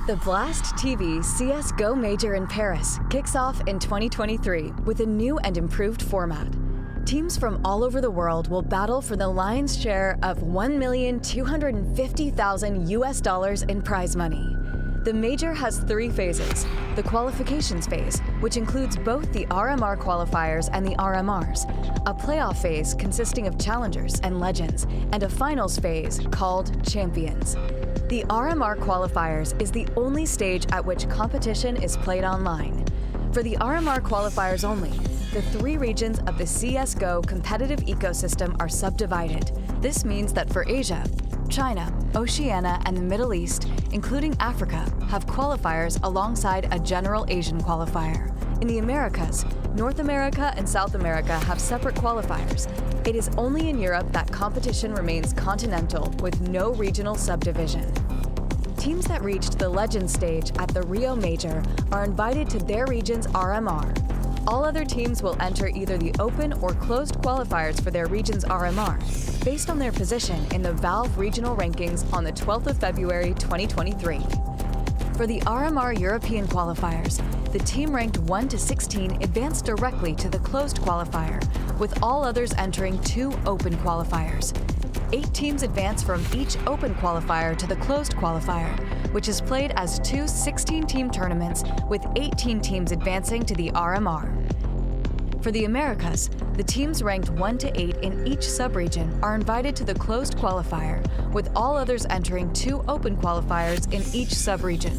The Blast TV CSGO Major in Paris kicks off in 2023 with a new and improved format. Teams from all over the world will battle for the lion's share of $1,250,000 in prize money. The Major has 3 phases. The qualifications phase, which includes both the RMR qualifiers and the RMRs, a playoff phase consisting of challengers and legends, and a finals phase called champions. The RMR qualifiers is the only stage at which competition is played online. For the RMR qualifiers only, the 3 regions of the CSGO competitive ecosystem are subdivided. This means that for Asia, China, Oceania, and the Middle East, including Africa, have qualifiers alongside a general Asian qualifier. In the Americas, North America and South America have separate qualifiers. It is only in Europe that competition remains continental with no regional subdivision. Teams that reached the Legends stage at the Rio Major are invited to their region's RMR. All other teams will enter either the open or closed qualifiers for their region's RMR, based on their position in the Valve regional rankings on the 12th of February 2023. For the RMR European qualifiers, the team ranked 1 to 16 advanced directly to the closed qualifier, with all others entering 2 open qualifiers. 8 teams advance from each open qualifier to the closed qualifier, which is played as 2 16-team tournaments with 18 teams advancing to the RMR. For the Americas, the teams ranked 1 to 8 in each subregion are invited to the closed qualifier, with all others entering 2 open qualifiers in each subregion.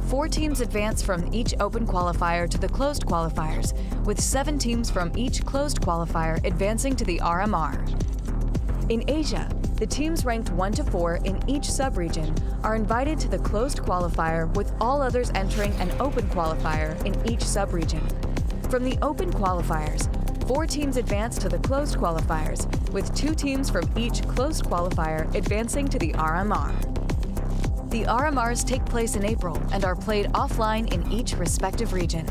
4 teams advance from each open qualifier to the closed qualifiers, with 7 teams from each closed qualifier advancing to the RMR. In Asia, the teams ranked 1 to 4 in each subregion are invited to the closed qualifier, with all others entering an open qualifier in each subregion. From the open qualifiers, 4 teams advance to the closed qualifiers, with 2 teams from each closed qualifier advancing to the RMR. The RMRs take place in April and are played offline in each respective region.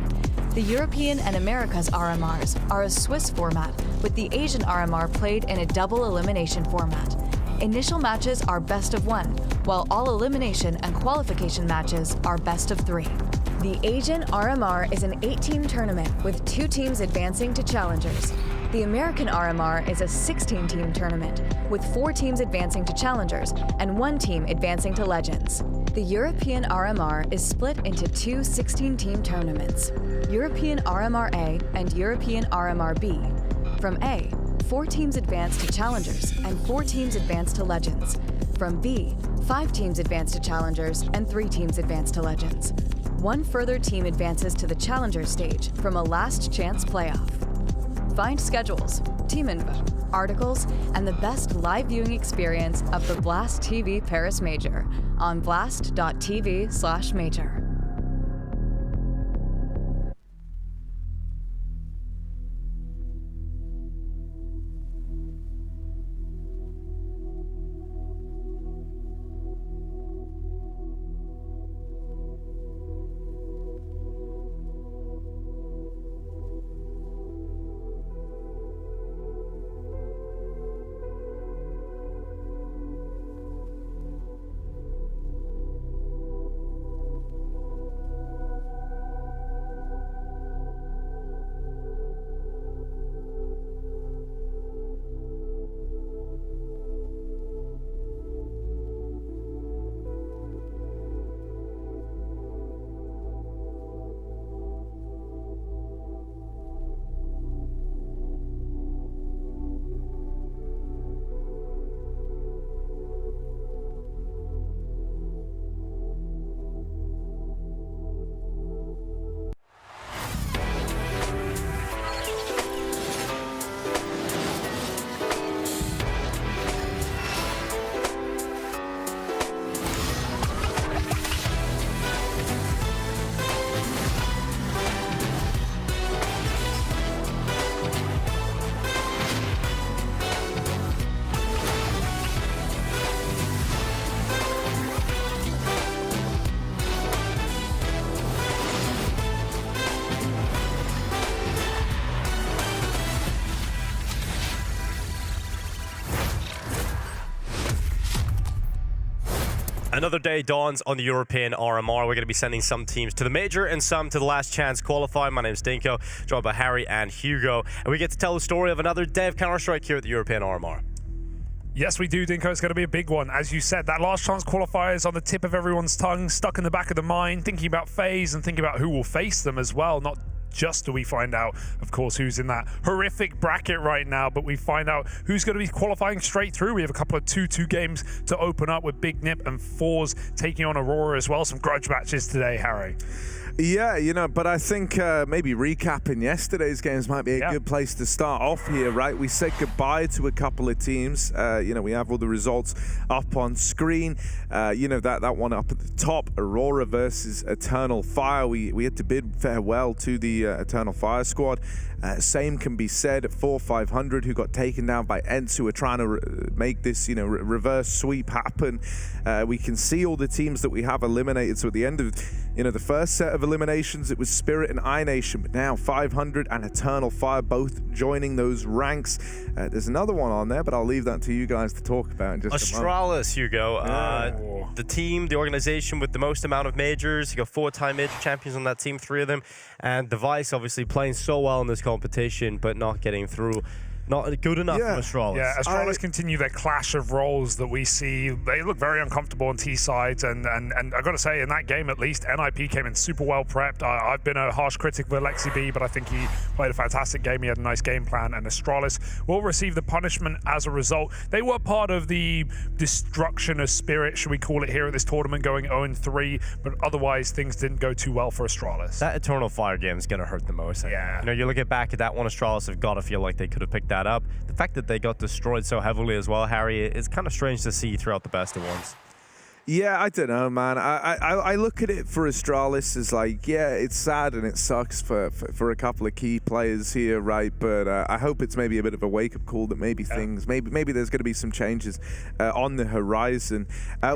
The European and Americas RMRs are a Swiss format, with the Asian RMR played in a double elimination format. Initial matches are best of 1, while all elimination and qualification matches are best of 3. The Asian RMR is an 8-team tournament with 2 teams advancing to challengers. The American RMR is a 16-team tournament with 4 teams advancing to challengers and 1 team advancing to legends. The European RMR is split into 2 16-team tournaments, European RMR A and European RMR B. From A, 4 teams advance to challengers and 4 teams advance to legends. From B, 5 teams advance to challengers and 3 teams advance to legends. 1 further team advances to the challenger stage from a last chance playoff. Find schedules, team info, articles, and the best live viewing experience of the Blast TV Paris Major on blast.tv/major. Another day dawns on the European RMR. We're going to be sending some teams to the major and some to the last chance qualify. My name is Dinko, joined by Harry and Hugo. And we get to tell the story of another day of Counter-Strike here at the European RMR. Yes, we do, Dinko. It's going to be a big one. As you said, that last chance qualifier is on the tip of everyone's tongue, stuck in the back of the mind, thinking about FaZe and thinking about who will face them as well. Not just do we find out, of course, who's in that horrific bracket right now, but we find out who's going to be qualifying straight through. We have a couple of 2-2 games to open up with Big Nip and Forze taking on Aurora as well. Some grudge matches today, Harry. Yeah, you know, but I think maybe recapping yesterday's games might be a good place to start off here, right? We said goodbye to a couple of teams. You know, we have all the results up on screen. You know, that one up at the top, Aurora versus Eternal Fire. We had to bid farewell to the Eternal Fire squad. Same can be said for 500, who got taken down by ENCE, who are trying to make this, you know, reverse sweep happen. We can see all the teams that we have eliminated. So at the end of, you know, the first set of eliminations, it was Spirit and iNation, but now 500 and Eternal Fire both joining those ranks. There's another one on there, but I'll leave that to you guys to talk about in just a moment. Astralis, Hugo. The team, the organization with the most amount of majors. You got 4-time major champions on that team, 3 of them. And Device obviously playing so well in this competition, but not getting through. Not good enough for Astralis. Yeah, Astralis continue their clash of roles that we see. They look very uncomfortable on T sides, and I got to say, in that game at least, NIP came in super well prepped. I've been a harsh critic of Alexi B, but I think he played a fantastic game. He had a nice game plan, and Astralis will receive the punishment as a result. They were part of the destruction of Spirit, should we call it, here at this tournament, going 0-3, but otherwise things didn't go too well for Astralis. That Eternal Fire game is going to hurt the most. Yeah. You know, you look back at that one, Astralis have got to feel like they could have picked that up. The fact that they got destroyed so heavily as well, Harry, is kind of strange to see throughout the best of ones. Yeah, I don't know, man. I look at it for Astralis as like, yeah, it's sad and it sucks for a couple of key players here, right? But I hope it's maybe a bit of a wake-up call that maybe things, maybe there's going to be some changes on the horizon.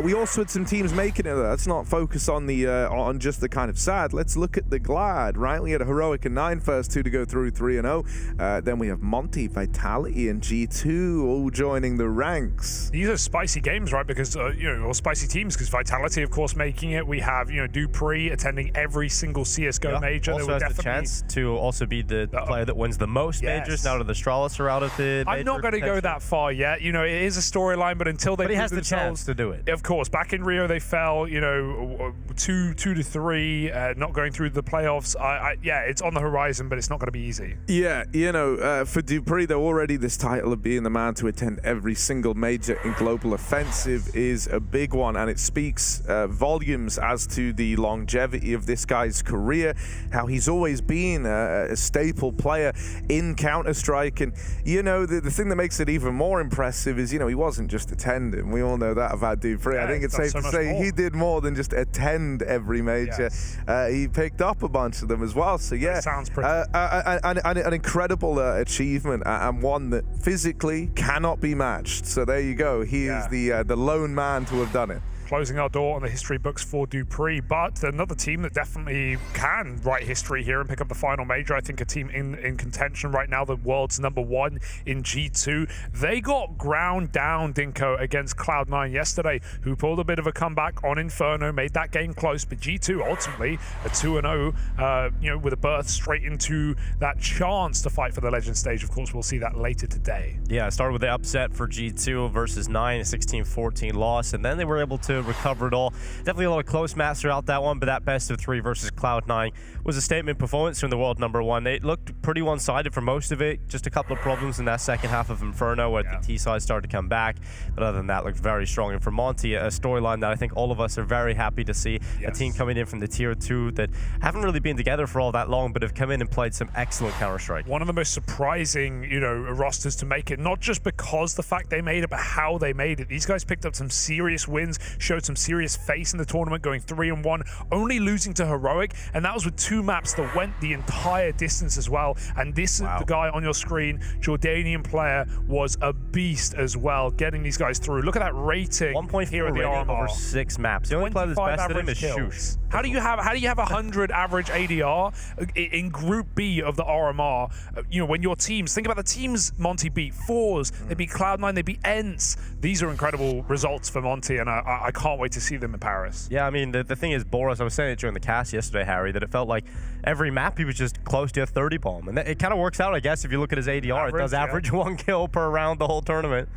We also had some teams making it. Let's not focus on the on just the kind of sad. Let's look at the glad, right? We had a Heroic and 9 first 2 to go through 3-0. Then we have Monte, Vitality, and G2 all joining the ranks. These are spicy games, right? Because you know, or spicy teams. Because Vitality, of course, making it. We have, you know, Dupreeh attending every single CSGO major. Also has the chance to also be the player that wins the most majors now that the Astralis are out of the major. I'm not going to go that far yet. You know, it is a storyline, but until they But he has the chance to do it. Of course, back in Rio, they fell, you know, 2 to 3, not going through the playoffs. Yeah, it's on the horizon, but it's not going to be easy. Yeah, you know, for Dupreeh, though, already this title of being the man to attend every single major in Global Offensive is a big one, and it speaks volumes as to the longevity of this guy's career, how he's always been a staple player in Counter-Strike. And, you know, the thing that makes it even more impressive is, you know, he wasn't just attending. We all know that about Dupreeh. Yeah, I think it's safe to say he did more than just attend every major. Yes. He picked up a bunch of them as well. So, yeah, that sounds pretty an incredible achievement, and one that physically cannot be matched. So there you go. He is the lone man to have done it. Closing our door on the history books for Dupreeh, but another team that definitely can write history here and pick up the final major. I think a team in contention right now, the world's #1 in G2. They got ground down, Dinko, against Cloud9 yesterday, who pulled a bit of a comeback on Inferno, made that game close, but G2 ultimately a 2-0, you know, with a berth straight into that chance to fight for the Legend stage. Of course, we'll see that later today. Yeah, it started with the upset for G2 versus 9, a 16-14 loss, and then they were able to recover it all. Definitely a lot of close matches throughout that one, but that best of 3 versus Cloud9 was a statement performance from the world #1. It looked pretty one-sided for most of it. Just a couple of problems in that second half of Inferno where the T side started to come back, but other than that, looked very strong. And for Monte, a storyline that I think all of us are very happy to see. A team coming in from the tier 2 that haven't really been together for all that long, but have come in and played some excellent Counter-Strike. One of the most surprising, you know, rosters to make it, not just because the fact they made it, but how they made it. These guys picked up some serious wins, showed some serious face in the tournament, going 3-1, only losing to Heroic, and that was with 2 maps that went the entire distance as well. And this is the guy on your screen, Jordanian player, was a beast as well, getting these guys through. Look at that rating 1.4 here at the rating RMR. over 6 maps. The only player that's best at him is Shoes. How do you have 100 average ADR in Group B of the RMR? You know, when your teams, think about the teams Monte beat, Forze, they beat Cloud9, they beat ENCE. These are incredible results for Monte, and I can't wait to see them in Paris. Yeah, I mean, the thing is, Boris, I was saying it during the cast yesterday, Harry, that it felt like every map he was just close to a 30 bomb. And it kind of works out, I guess, if you look at his ADR. It does average 1 kill per round the whole tournament.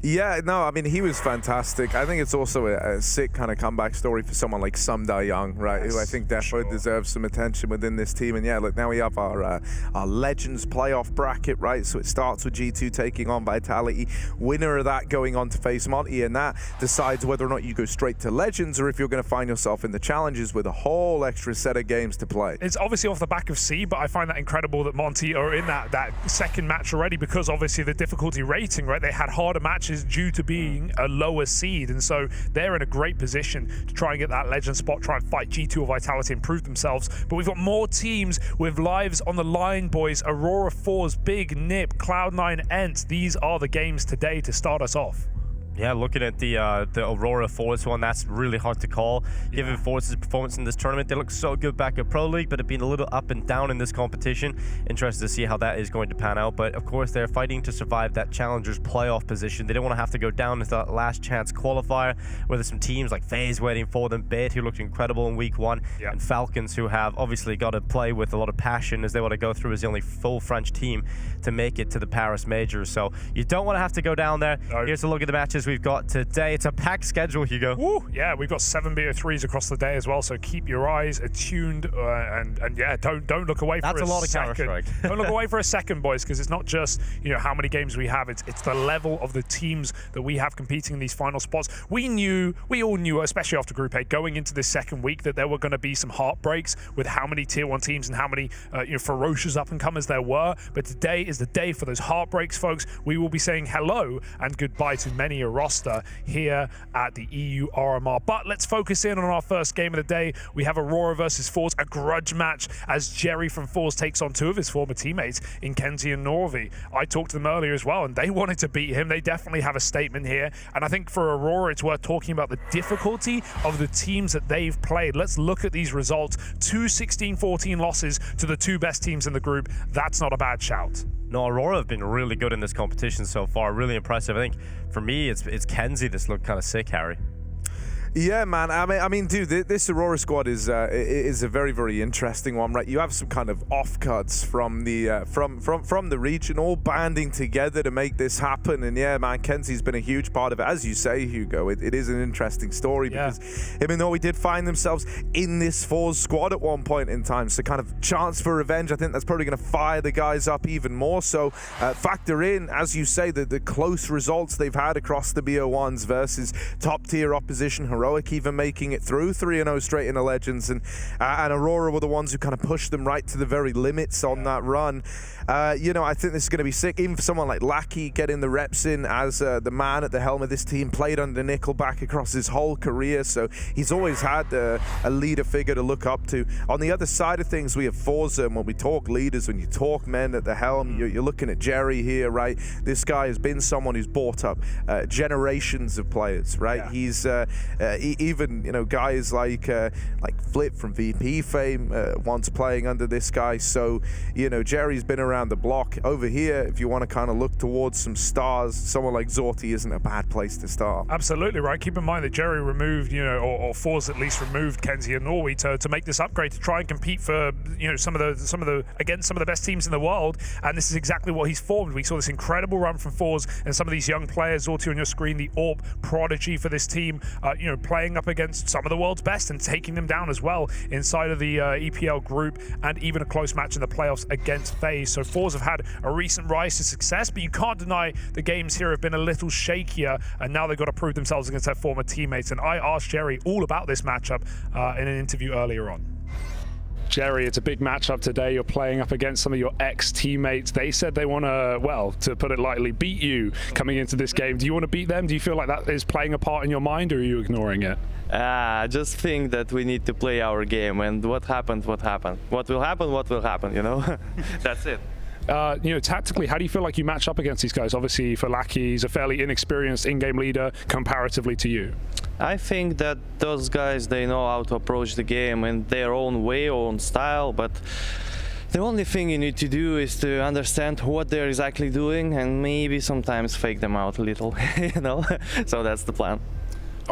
Yeah, no, I mean, he was fantastic. I think it's also a sick kind of comeback story for someone like Sumda Young, right? Who I think definitely deserves some attention within this team. And yeah, look, now we have our Legends playoff bracket, right? So it starts with G2 taking on Vitality. Winner of that going on to face Monte, and that decides whether or not you go straight to Legends or if you're going to find yourself in the challenges with a whole extra set of games to play. It's obviously off the back of C, but I find that incredible that Monte are in that second match already, because obviously the difficulty rating, right? They had harder matches due to being a lower seed, and so they're in a great position to try and get that legend spot, try and fight G2 or Vitality and prove themselves. But we've got more teams with lives on the line, boys. Aurora, Forze, Big, Nip, Cloud9, ENCE. These are the games today to start us off. Yeah, looking at the Aurora Forze one, that's really hard to call. Given Forze's performance in this tournament, they look so good back at Pro League, but have been a little up and down in this competition. Interested to see how that is going to pan out. But of course, they're fighting to survive that Challengers playoff position. They don't want to have to go down into that last chance qualifier, where there's some teams like FaZe waiting for them, Bait, who looked incredible in week 1, and Falcons, who have obviously got to play with a lot of passion as they want to go through as the only full French team to make it to the Paris Majors. So you don't want to have to go down there. No. Here's a look at the matches we've got today. It's a packed schedule, Hugo. Woo, yeah, we've got 7 BO3s across the day as well, so keep your eyes attuned and yeah, don't look away for a second. That's a lot of Counter-Strike. Don't look away for a second, boys, because it's not just, you know, how many games we have, it's the level of the teams that we have competing in these final spots. We all knew, especially after Group A, going into this second week, that there were going to be some heartbreaks with how many Tier 1 teams and how many ferocious up-and-comers there were. But today is the day for those heartbreaks, folks. We will be saying hello and goodbye to many a roster here at the EU RMR. But let's focus in on our first game of the day. We have Aurora versus Forze, a grudge match as Jerry from Forze takes on 2 of his former teammates in ENCE and Norvi. I talked to them earlier as well, and they wanted to beat him. They definitely have a statement here. And I think for Aurora, it's worth talking about the difficulty of the teams that they've played. Let's look at these results. 2 16-14 losses to the 2 best teams in the group. That's not a bad shout. No, Aurora have been really good in this competition so far. Really impressive. I think for me, it's ENCE that's looked kind of sick, Harry. Yeah, man. I mean, dude, this Aurora squad is a very, very interesting one, right? You have some kind of offcuts from the from the region, all banding together to make this happen. And yeah, man, ENCE's been a huge part of it, as you say, Hugo. It is an interesting story because even though we did find themselves in this Forze squad at one point in time, so kind of chance for revenge. I think that's probably going to fire the guys up even more. So factor in, as you say, the close results they've had across the BO1s versus top tier opposition. Heroic even making it through 3-0 straight into Legends, and Aurora were the ones who kind of pushed them right to the very limits on that run. You know, I think this is going to be sick. Even for someone like Lackey getting the reps in as the man at the helm of this team, played under Nickelback across his whole career, so he's always had a leader figure to look up to. On the other side of things, we have Forze, and when we talk leaders, when you talk men at the helm, you're looking at Jerry here, right? This guy has been someone who's brought up generations of players, right? He's even, you know, guys like Flip from VP fame once playing under this guy. So, you know, Jerry's been around the block. Over here, if you want to kind of look towards some stars, someone like Zorti isn't a bad place to start. Absolutely right. Keep in mind that Jerry removed, you know, or Forze at least removed ENCE and Norway to make this upgrade to try and compete for, you know, some of the against some of the best teams in the world. And this is exactly what he's formed. We saw this incredible run from Forze and some of these young players. Zorti on your screen, the AWP prodigy for this team. You know, playing up against some of the world's best and taking them down as well inside of the EPL group, and even a close match in the playoffs against FaZe. So Forze have had a recent rise to success, but you can't deny the games here have been a little shakier, and now they've got to prove themselves against their former teammates. And I asked Jerry all about this matchup in an interview earlier on. Jerry, it's a big matchup today. You're playing up against some of your ex-teammates. They said they want to, well, to put it lightly, beat you coming into this game. Do you want to beat them? Do you feel like that is playing a part in your mind, or are you ignoring it? I just think that we need to play our game, and what happened, what happened. What will happen, you know? That's it. You know, tactically, how do you feel like you match up against these guys? Obviously, for Lackey, he's a fairly inexperienced in-game leader comparatively to you. I think that those guys, they know how to approach the game in their own way, own style, but the only thing you need to do is to understand what they're exactly doing and maybe sometimes fake them out a little, you know? So that's the plan.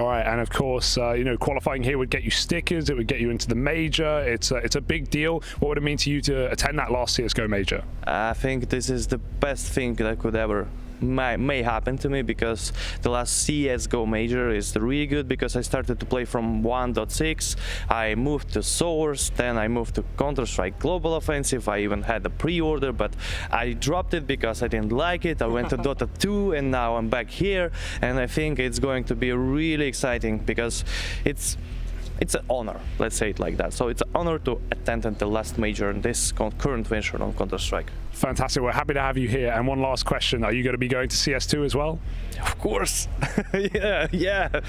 All right, and of course, you know, qualifying here would get you stickers. It would get you into the major. It's a big deal. What would it mean to you to attend that last CSGO major? I think this is the best thing that could ever may happen to me, because the last CSGO major is really good, because I started to play from 1.6, I moved to Source, then I moved to Counter-Strike Global Offensive. I even had a pre-order, but I dropped it because I didn't like it. I went to Dota 2, and now I'm back here, and I think it's going to be really exciting, because it's an honor, let's say it like that. So it's an honor to attend the last major in this current venture on Counter-Strike. Fantastic. We're happy to have you here. And one last question. Are you going to be going to CS2 as well? Of course. yeah,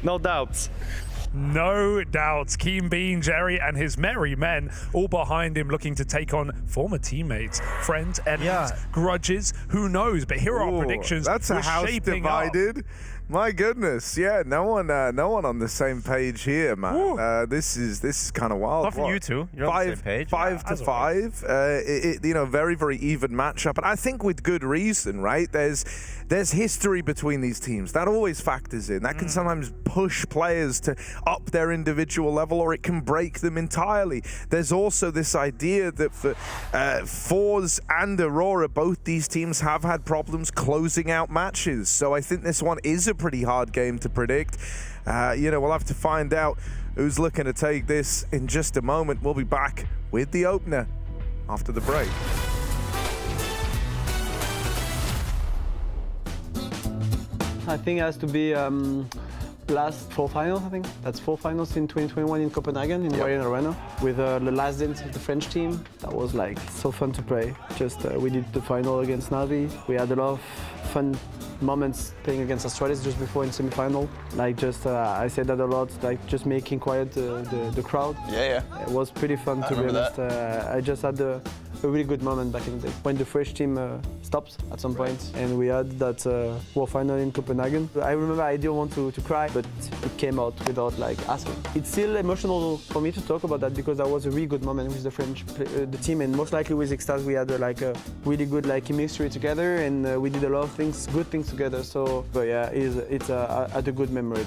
no doubts. No doubts. Keen Bean, Jerry, and his merry men all behind him, looking to take on former teammates, friends, enemies, grudges. Who knows? But here are our predictions. That's a house divided. My goodness, yeah, no one on the same page here, man. This is kind of wild. Not from you two. You're on the same page. 5-5. You know, very, very even matchup, and I think with good reason, right? There's history between these teams that always factors in. That can sometimes push players to up their individual level, or it can break them entirely. There's also this idea that for Forze and Aurora, both these teams have had problems closing out matches. So I think this one is a pretty hard game to predict. You know, we'll have to find out who's looking to take this in just a moment. We'll be back with the opener after the break. I think it has to be last 4 finals, I think. That's 4 finals in 2021 in Copenhagen, in Arena, with the last dance of the French team. That was like so fun to play. Just we did the final against Navi. We had a lot of fun moments playing against Astralis just before in semi-final. Like just, I said that a lot, like just making quiet the crowd. Yeah. It was pretty fun, to be honest. I just had a really good moment back in the day when the French team stopped at some point, and we had that World Final in Copenhagen. I remember I didn't want to cry, but it came out without like asking. It's still emotional for me to talk about that, because that was a really good moment with the French the team, and most likely with Extase we had like a really good like chemistry together, and we did a lot of things, good things together. So, but yeah, it's a good memory.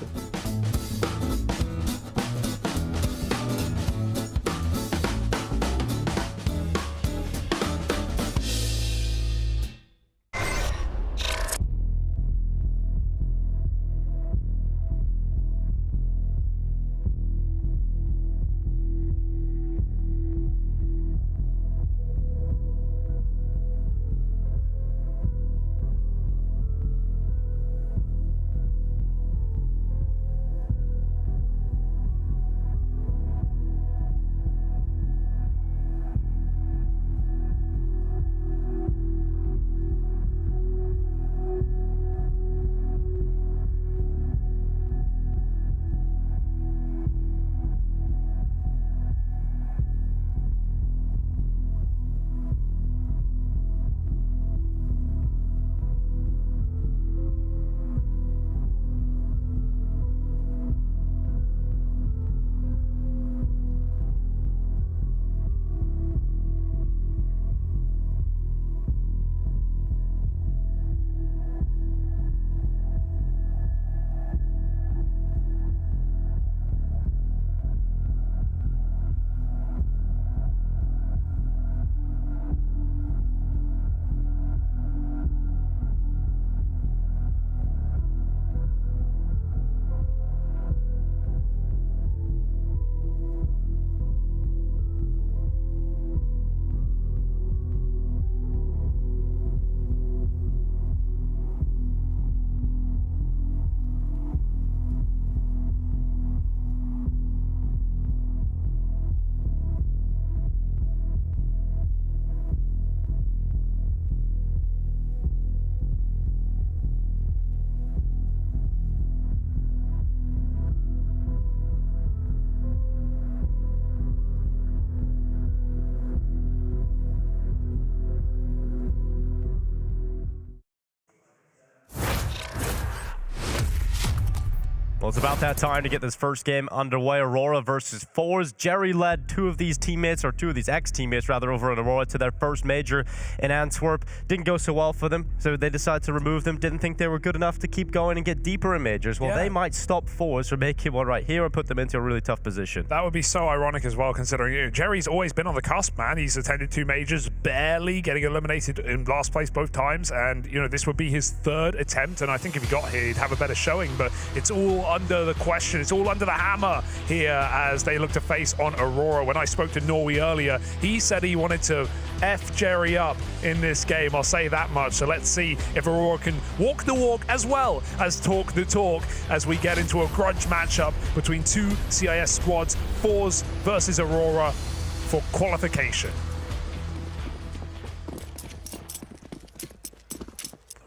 Well, it's about that time to get this first game underway. Aurora versus Forze. Jerry led two of these ex-teammates rather, over in Aurora to their first major in Antwerp. Didn't go so well for them, so they decided to remove them. Didn't think they were good enough to keep going and get deeper in majors. Well, they might stop Forze from making one right here and put them into a really tough position. That would be so ironic as well, considering Jerry's always been on the cusp, man. He's attended 2 majors, barely getting eliminated in last place both times, and this would be his 3rd attempt, and I think if he got here, he'd have a better showing, but it's all under the question. It's all under the hammer here as they look to face on Aurora. When I spoke to Norway earlier, he said he wanted to F Jerry up in this game. I'll say that much. So let's see if Aurora can walk the walk as well as talk the talk as we get into a grudge matchup between 2 CIS squads, Forze versus Aurora for qualification.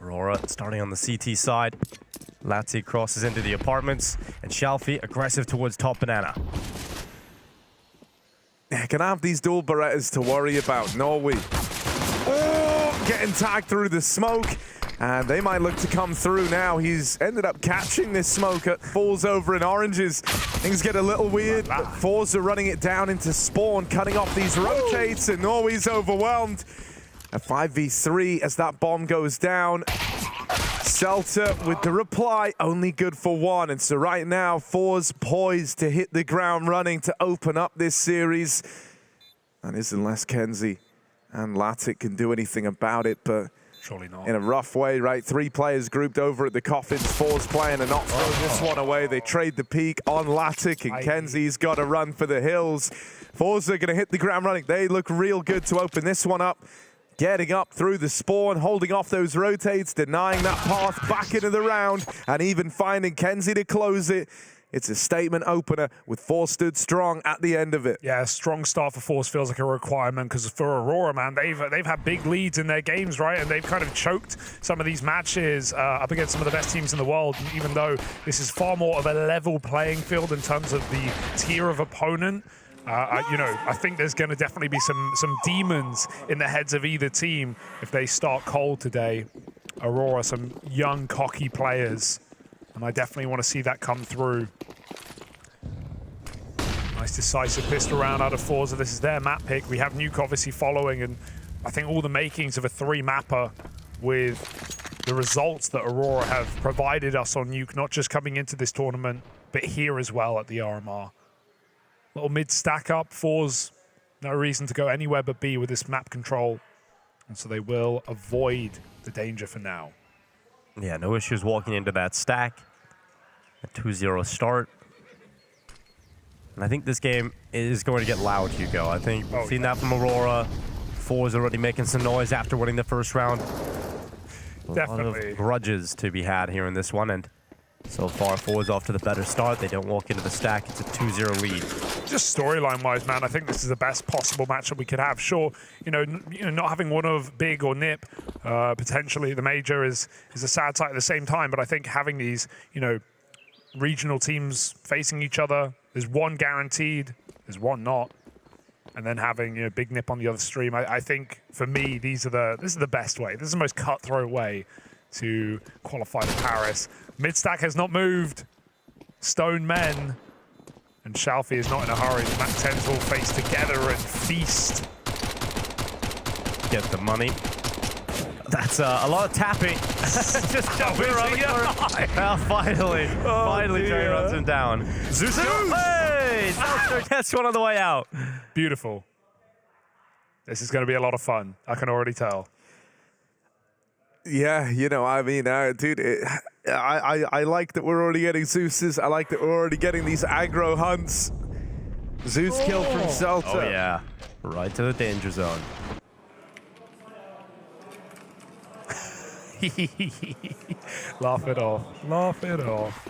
Aurora starting on the CT side. Latzi crosses into the apartments, and Shalfi aggressive towards top banana. Gonna have these dual Berettas to worry about. Norway. Oh, getting tagged through the smoke. And they might look to come through now. He's ended up catching this smoke at Falls over in oranges. Things get a little weird, but Forze are running it down into spawn, cutting off these rotates, and Norway's overwhelmed. A 5v3 as that bomb goes down. Celta with the reply, only good for 1. And so right now, Forze poised to hit the ground running to open up this series. That is unless Kenzie and Latic can do anything about it, but surely not. In a rough way, right? 3 players grouped over at the coffins. Forze playing and not throwing this one away. They trade the peak on Latic, and Kenzie's got to run for the hills. Forze are going to hit the ground running. They look real good to open this one up. Getting up through the spawn, holding off those rotates, denying that path back into the round, and even finding Kenzie to close it. It's a statement opener with Forze stood strong at the end of it. Yeah, a strong start for Forze feels like a requirement, because for Aurora, man, they've had big leads in their games, right? And they've kind of choked some of these matches up against some of the best teams in the world, even though this is far more of a level playing field in terms of the tier of opponent. I think there's going to definitely be some demons in the heads of either team if they start cold today. Aurora, some young, cocky players, and I definitely want to see that come through. Nice decisive pistol round out of Forze. This is their map pick. We have Nuke obviously following, and I think all the makings of a 3-mapper with the results that Aurora have provided us on Nuke, not just coming into this tournament, but here as well at the RMR. Little mid stack up. Forze, no reason to go anywhere but B with this map control. And so they will avoid the danger for now. Yeah, no issues walking into that stack. A 2-0 start. And I think this game is going to get loud, Hugo. I think we've seen that from Aurora. Forze already making some noise after winning the first round. Definitely. A lot of grudges to be had here in this one. And so far, Forze off to the better start. They don't walk into the stack. It's a 2-0 lead. Just storyline-wise, man, I think this is the best possible matchup we could have. Sure, not having one of Big or Nip potentially the major is a sad sight at the same time. But I think having these, regional teams facing each other, there's one guaranteed, there's one not, and then having Big Nip on the other stream. I think for me, this is the best way. This is the most cutthroat way to qualify to Paris. Mid-stack has not moved. Stone men. And Shalfi is not in a hurry. The Mac 10s will face together and feast. Get the money. That's a lot of tapping. Just jumping around the corner. Well, finally Jerry runs him down. Zeus! Hey! Zelster gets one on the way out. Beautiful. This is going to be a lot of fun. I can already tell. Yeah, dude, I like that we're already getting Zeus's. I like that we're already getting these aggro hunts. Zeus killed from Celta. Oh, yeah. Right to the danger zone. Laugh it off. Laugh it off.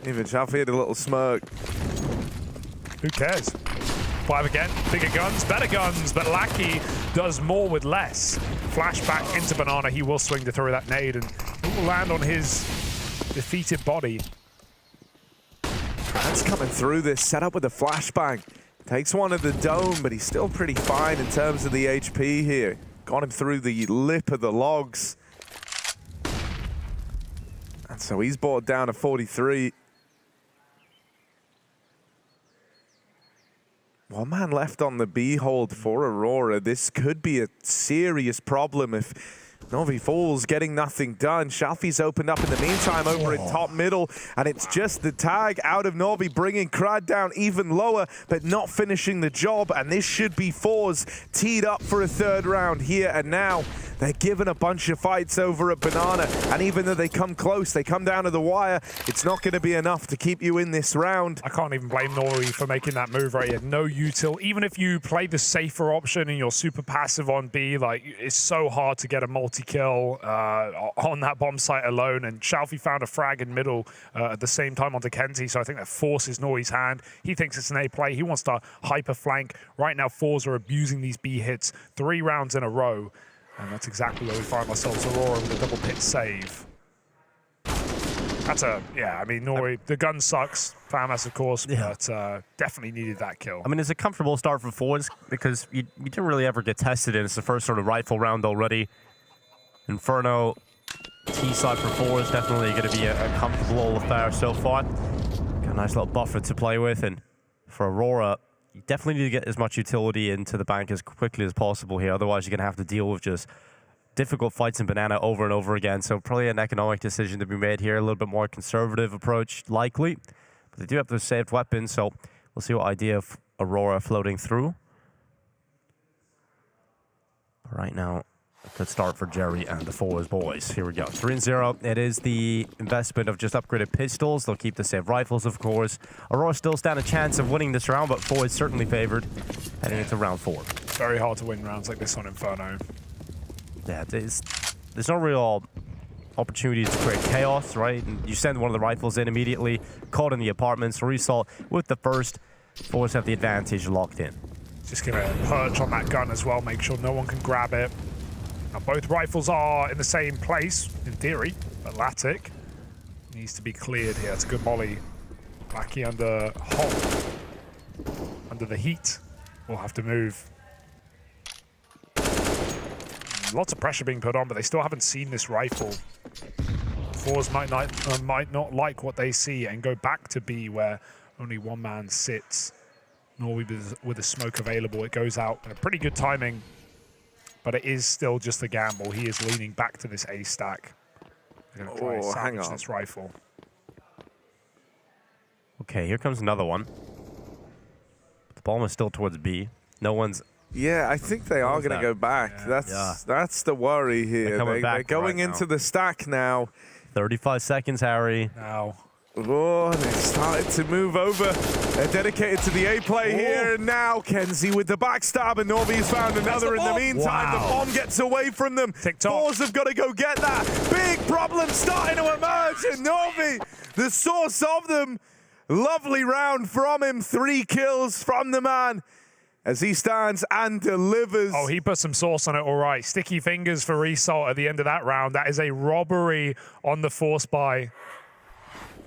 Even Shalfi had a little smirk. Who cares? 5 again. Bigger guns, better guns, but Lackey does more with less. Flashback into Banana. He will swing to throw that nade, and it will land on his defeated body. That's coming through this setup with a flashbang. Takes one of the dome, but he's still pretty fine in terms of the HP here. Got him through the lip of the logs. And so he's brought down to 43. One man left on the B hold for Aurora. This could be a serious problem if Novi falls, getting nothing done. Shalfi's opened up in the meantime over in top middle, and it's just the tag out of Novi, bringing Crad down even lower, but not finishing the job. And this should be Forze teed up for a third round here and now. They're given a bunch of fights over at Banana, and even though they come close, they come down to the wire, it's not going to be enough to keep you in this round. I can't even blame Nori for making that move right here. No util. Even if you play the safer option and you're super passive on B, like, it's so hard to get a multi-kill on that bomb site alone. And Shalfi found a frag in middle at the same time onto Kenzie, so I think that forces Nori's hand. He thinks it's an A play. He wants to hyper flank. Right now, Forze are abusing these B hits 3 rounds in a row. And that's exactly where we find ourselves. Aurora with a double pit save. That's I mean, Nori, the gun sucks. Pyjamas, of course, but definitely needed that kill. I mean, it's a comfortable start for Forze because you didn't really ever get tested in. It's the first sort of rifle round already. Inferno, T-side for Forze, definitely going to be a comfortable affair so far. Got a nice little buffer to play with, and for Aurora, you definitely need to get as much utility into the bank as quickly as possible here. Otherwise, you're going to have to deal with just difficult fights in Banana over and over again. So probably an economic decision to be made here. A little bit more conservative approach, likely. But they do have those saved weapons, so we'll see what idea of Aurora floating through. Right now, a good start for Jerry and the Forze boys. Here we go. 3-0. It is the investment of just upgraded pistols. They'll keep the saved rifles, of course. Aurora still stand a chance of winning this round, but Forze certainly favored heading into round 4. Very hard to win rounds like this on Inferno. Yeah, there's no real opportunity to create chaos, right? And you send one of the rifles in immediately, caught in the apartments, result with the first. Forze have the advantage locked in. Just going to perch on that gun as well, make sure no one can grab it. Now, both rifles are in the same place, in theory, but Latic needs to be cleared here. It's a good molly. Blackie under hot, under the heat. We'll have to move. Lots of pressure being put on, but they still haven't seen this rifle. Forze might not like what they see and go back to B, where only one man sits. Norway with a smoke available. It goes out. Pretty good timing. But it is still just a gamble. He is leaning back to this A stack. They're going to try and salvage this rifle. Okay, here comes another one. The bomb is still towards B. No one's... Yeah, I think they are going to go back. Yeah. That's the worry here. They're going into the stack now. 35 seconds, Harry. Now. Oh, they started to move over. They're dedicated to the A play here, and now Kenzie with the backstab, and Norvi's found another in the meantime. The bomb gets away from them. Forze have got to go get that. Big problem starting to emerge, and Norvi, the source of them. Lovely round from him. 3 kills from the man as he stands and delivers. Oh, he put some sauce on it, all right. Sticky fingers for Result at the end of that round. That is a robbery on the force buy.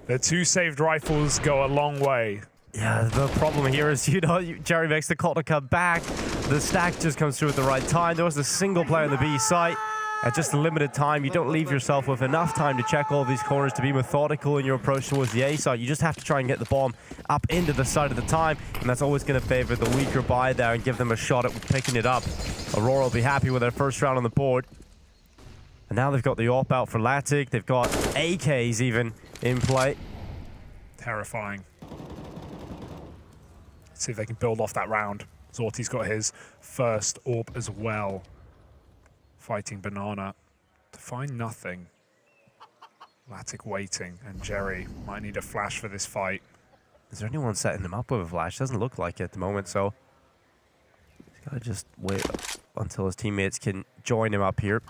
The 2 saved rifles go a long way. Yeah, the problem here is, Jerry makes the call to come back. The stack just comes through at the right time. There was a single player on the B site. At just a limited time, you don't leave yourself with enough time to check all these corners to be methodical in your approach towards the A site. You just have to try and get the bomb up into the side at the time, and that's always going to favor the weaker buy there and give them a shot at picking it up. Aurora will be happy with their first round on the board. And now they've got the AWP out for Latic. They've got AKs even in play. Terrifying. Let's see if they can build off that round. Zorti's got his first AWP as well. Fighting Banana to find nothing. Latic waiting, and Jerry might need a flash for this fight. Is there anyone setting him up with a flash? Doesn't look like it at the moment, so he's got to just wait until his teammates can join him up here.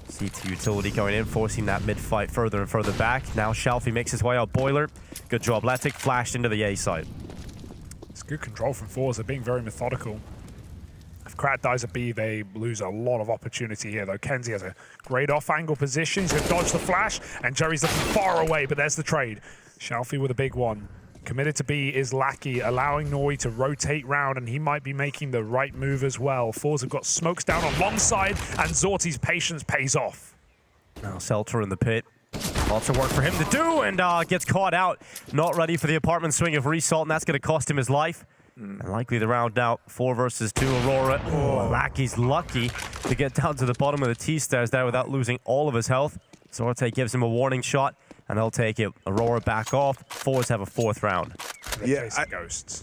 C2 utility going in, forcing that mid-fight further and further back. Now Shalfi makes his way out Boiler. Good job. Latic flashed into the A side. It's good control from Forze. They're being very methodical. If Krat dies at B, they lose a lot of opportunity here, though. Kenzie has a great off-angle position. He's going to dodge the flash, and Jerry's looking far away, but there's the trade. Shalfi with a big one. Committed to B is Lackey, allowing Nori to rotate round, and he might be making the right move as well. Forze have got smokes down on long side, and Zorti's patience pays off. Now Selter in the pit. Lots of work for him to do, and gets caught out. Not ready for the apartment swing of Result, and that's going to cost him his life. And likely the round out, 4 versus 2 Aurora. Oh, Lackey's lucky to get down to the bottom of the T-stairs there without losing all of his health. Sorte gives him a warning shot, and they'll take it. Aurora back off. Forze have a 4th round. Yeah,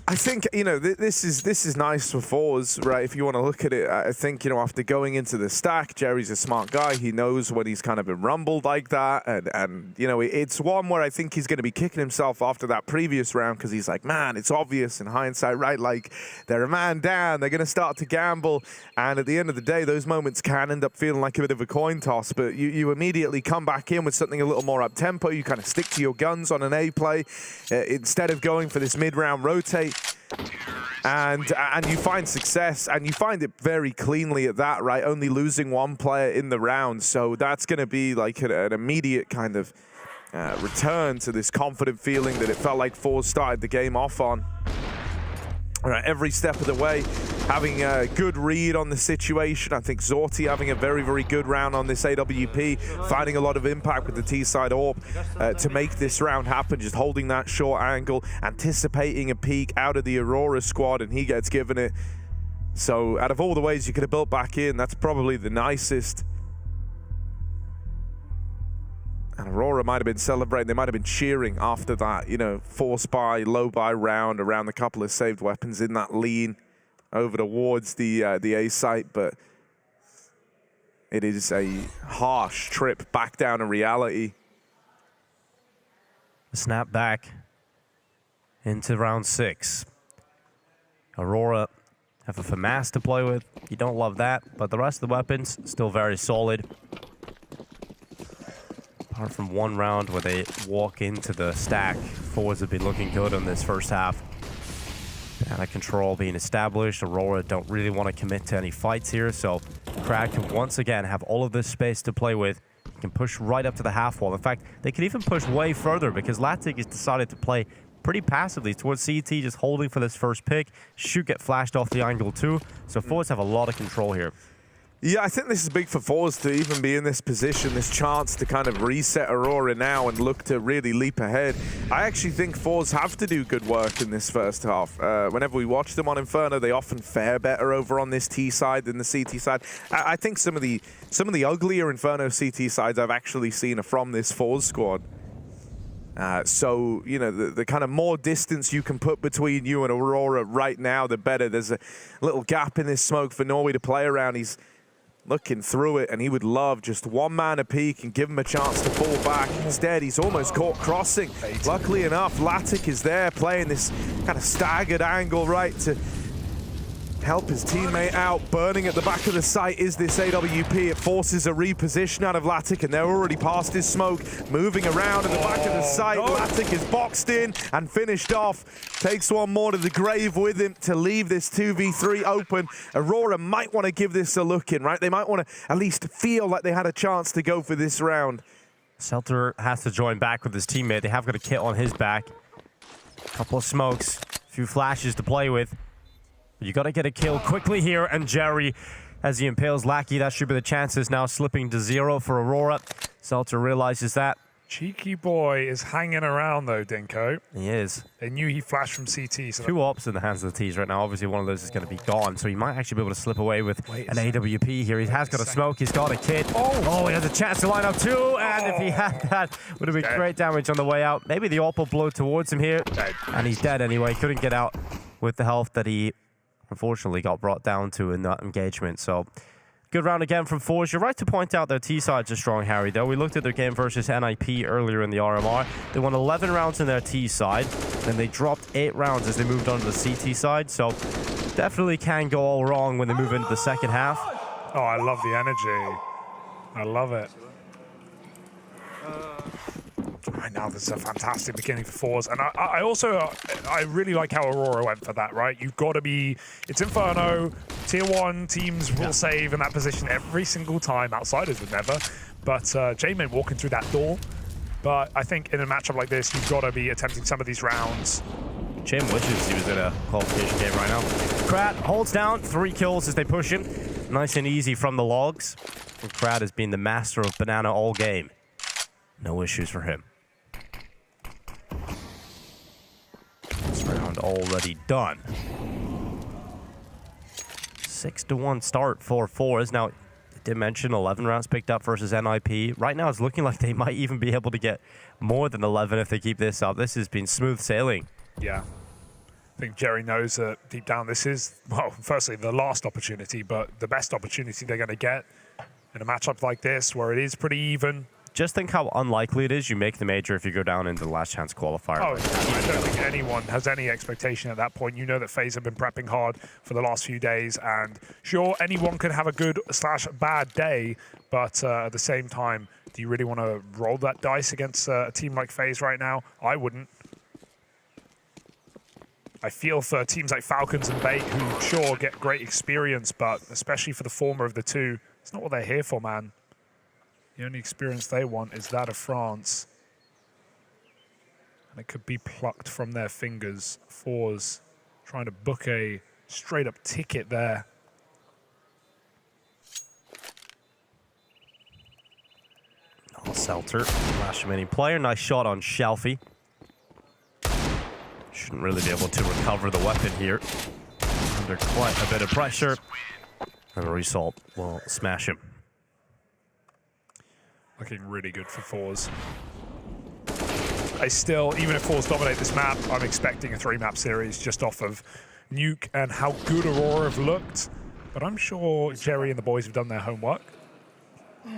I think, you know, this is nice for Forze, right? If you want to look at it, I think, you know, after going into the stack, Jerry's a smart guy. He knows when he's kind of been rumbled like that. And you know, it's one where I think he's going to be kicking himself after that previous round because he's like, man, it's obvious in hindsight, right? Like, they're a man down. They're going to start to gamble. And at the end of the day, those moments can end up feeling like a bit of a coin toss. But you immediately come back in with something a little more up-tempo. You kind of stick to your guns on an A play instead of going for this mid-round rotate, and you find success, and you find it very cleanly at that, right? Only losing 1 player in the round, so that's going to be like an immediate kind of return to this confident feeling that it felt like Forze started the game off on. Right, every step of the way, having a good read on the situation. I think Sorte having a very, very good round on this AWP, finding a lot of impact with the T-side AWP to make this round happen, just holding that short angle, anticipating a peek out of the Aurora squad, and he gets given it. So out of all the ways you could have built back in, that's probably the nicest. And Aurora might have been celebrating, they might have been cheering after that, you know, force buy, low buy round around the couple of saved weapons in that lean over towards the A site, but it is a harsh trip back down to reality. Snap back into round 6. Aurora have a FAMAS to play with. You don't love that, but the rest of the weapons still very solid. Apart from 1 round where they walk into the stack, Forze have been looking good on this first half. And a control being established. Aurora don't really want to commit to any fights here, so Crag can once again have all of this space to play with. He can push right up to the half wall. In fact, they could even push way further because Latic has decided to play pretty passively towards CT, just holding for this first pick. Should get flashed off the angle too, so Forze have a lot of control here. Yeah, I think this is big for Forze to even be in this position, this chance to kind of reset Aurora now and look to really leap ahead. I actually think Forze have to do good work in this first half. Whenever we watch them on Inferno, they often fare better over on this T side than the CT side. I think some of the uglier Inferno CT sides I've actually seen are from this Forze squad. So, you know, the kind of more distance you can put between you and Aurora right now, the better. There's a little gap in this smoke for Norway to play around. He's looking through it, and he would love just 1 man a peek and give him a chance to fall back. Instead, he's almost caught crossing. Luckily enough, Latic is there playing this kind of staggered angle, right, to help his teammate out. Burning at the back of the site is this AWP. It forces a reposition out of Latic, and they're already past his smoke. Moving around at the back of the site. Latic is boxed in and finished off. Takes 1 more to the grave with him to leave this 2v3 open. Aurora might want to give this a look in, right? They might want to at least feel like they had a chance to go for this round. Selter has to join back with his teammate. They have got a kit on his back. A couple of smokes, a few flashes to play with. You got to get a kill quickly here, and Jerry, as he impales Lackey, that should be the chances now slipping to 0 for Aurora. Selter realizes that. Cheeky boy is hanging around though, Dinko. He is. They knew he flashed from CT. So 2 ops in the hands of the T's right now. Obviously, one of those is going to be gone, so he might actually be able to slip away with an AWP here. He has got a smoke. He's got a kit. Oh, he has a chance to line up too, and if he had that, would have been great damage on the way out. Maybe the AWP will blow towards him here, and he's dead anyway. Couldn't get out with the health that he unfortunately got brought down to in that engagement. So good round again from Forze. You're right to point out their T-sides are strong, Harry, though. We looked at their game versus NIP earlier in the RMR. They won 11 rounds in their T-side, then they dropped 8 rounds as they moved on to the CT side. So definitely can go all wrong when they move into the second half. Oh, I love the energy. I love it. Right now, this is a fantastic beginning for Forze, and I also really like how Aurora went for that. Right, you've got to be. It's Inferno. Tier 1 teams will save in that position every single time. Outsiders would never. But J-Min walking through that door. But I think in a matchup like this, you've got to be attempting some of these rounds. Jim wishes he was in a qualification game right now. Krat holds down 3 kills as they push him. Nice and easy from the logs. And Krat has been the master of banana all game. No issues for him. This round already done. 6-1 start for Forze. Now, I did mention 11 rounds picked up versus NIP. Right now, it's looking like they might even be able to get more than 11 if they keep this up. This has been smooth sailing. Yeah. I think Jerry knows that deep down this is, well, firstly, the last opportunity, but the best opportunity they're going to get in a matchup like this where it is pretty even. Just think how unlikely it is you make the major if you go down into the last chance qualifier. Oh, I don't think anyone has any expectation at that point. You know that FaZe have been prepping hard for the last few days, and sure, anyone can have a good/bad day, but at the same time, do you really want to roll that dice against a team like FaZe right now? I wouldn't. I feel for teams like Falcons and Bait, who sure get great experience, but especially for the former of the two, it's not what they're here for, man. The only experience they want is that of France. And it could be plucked from their fingers. Forze trying to book a straight-up ticket there. Seltzer, flash mini player. Nice shot on Shalfie. Shouldn't really be able to recover the weapon here. Under quite a bit of pressure. And the result will smash him. Looking really good for Forze. I still, even if Forze dominate this map, I'm expecting a 3-map series just off of Nuke and how good Aurora have looked. But I'm sure Jerry and the boys have done their homework.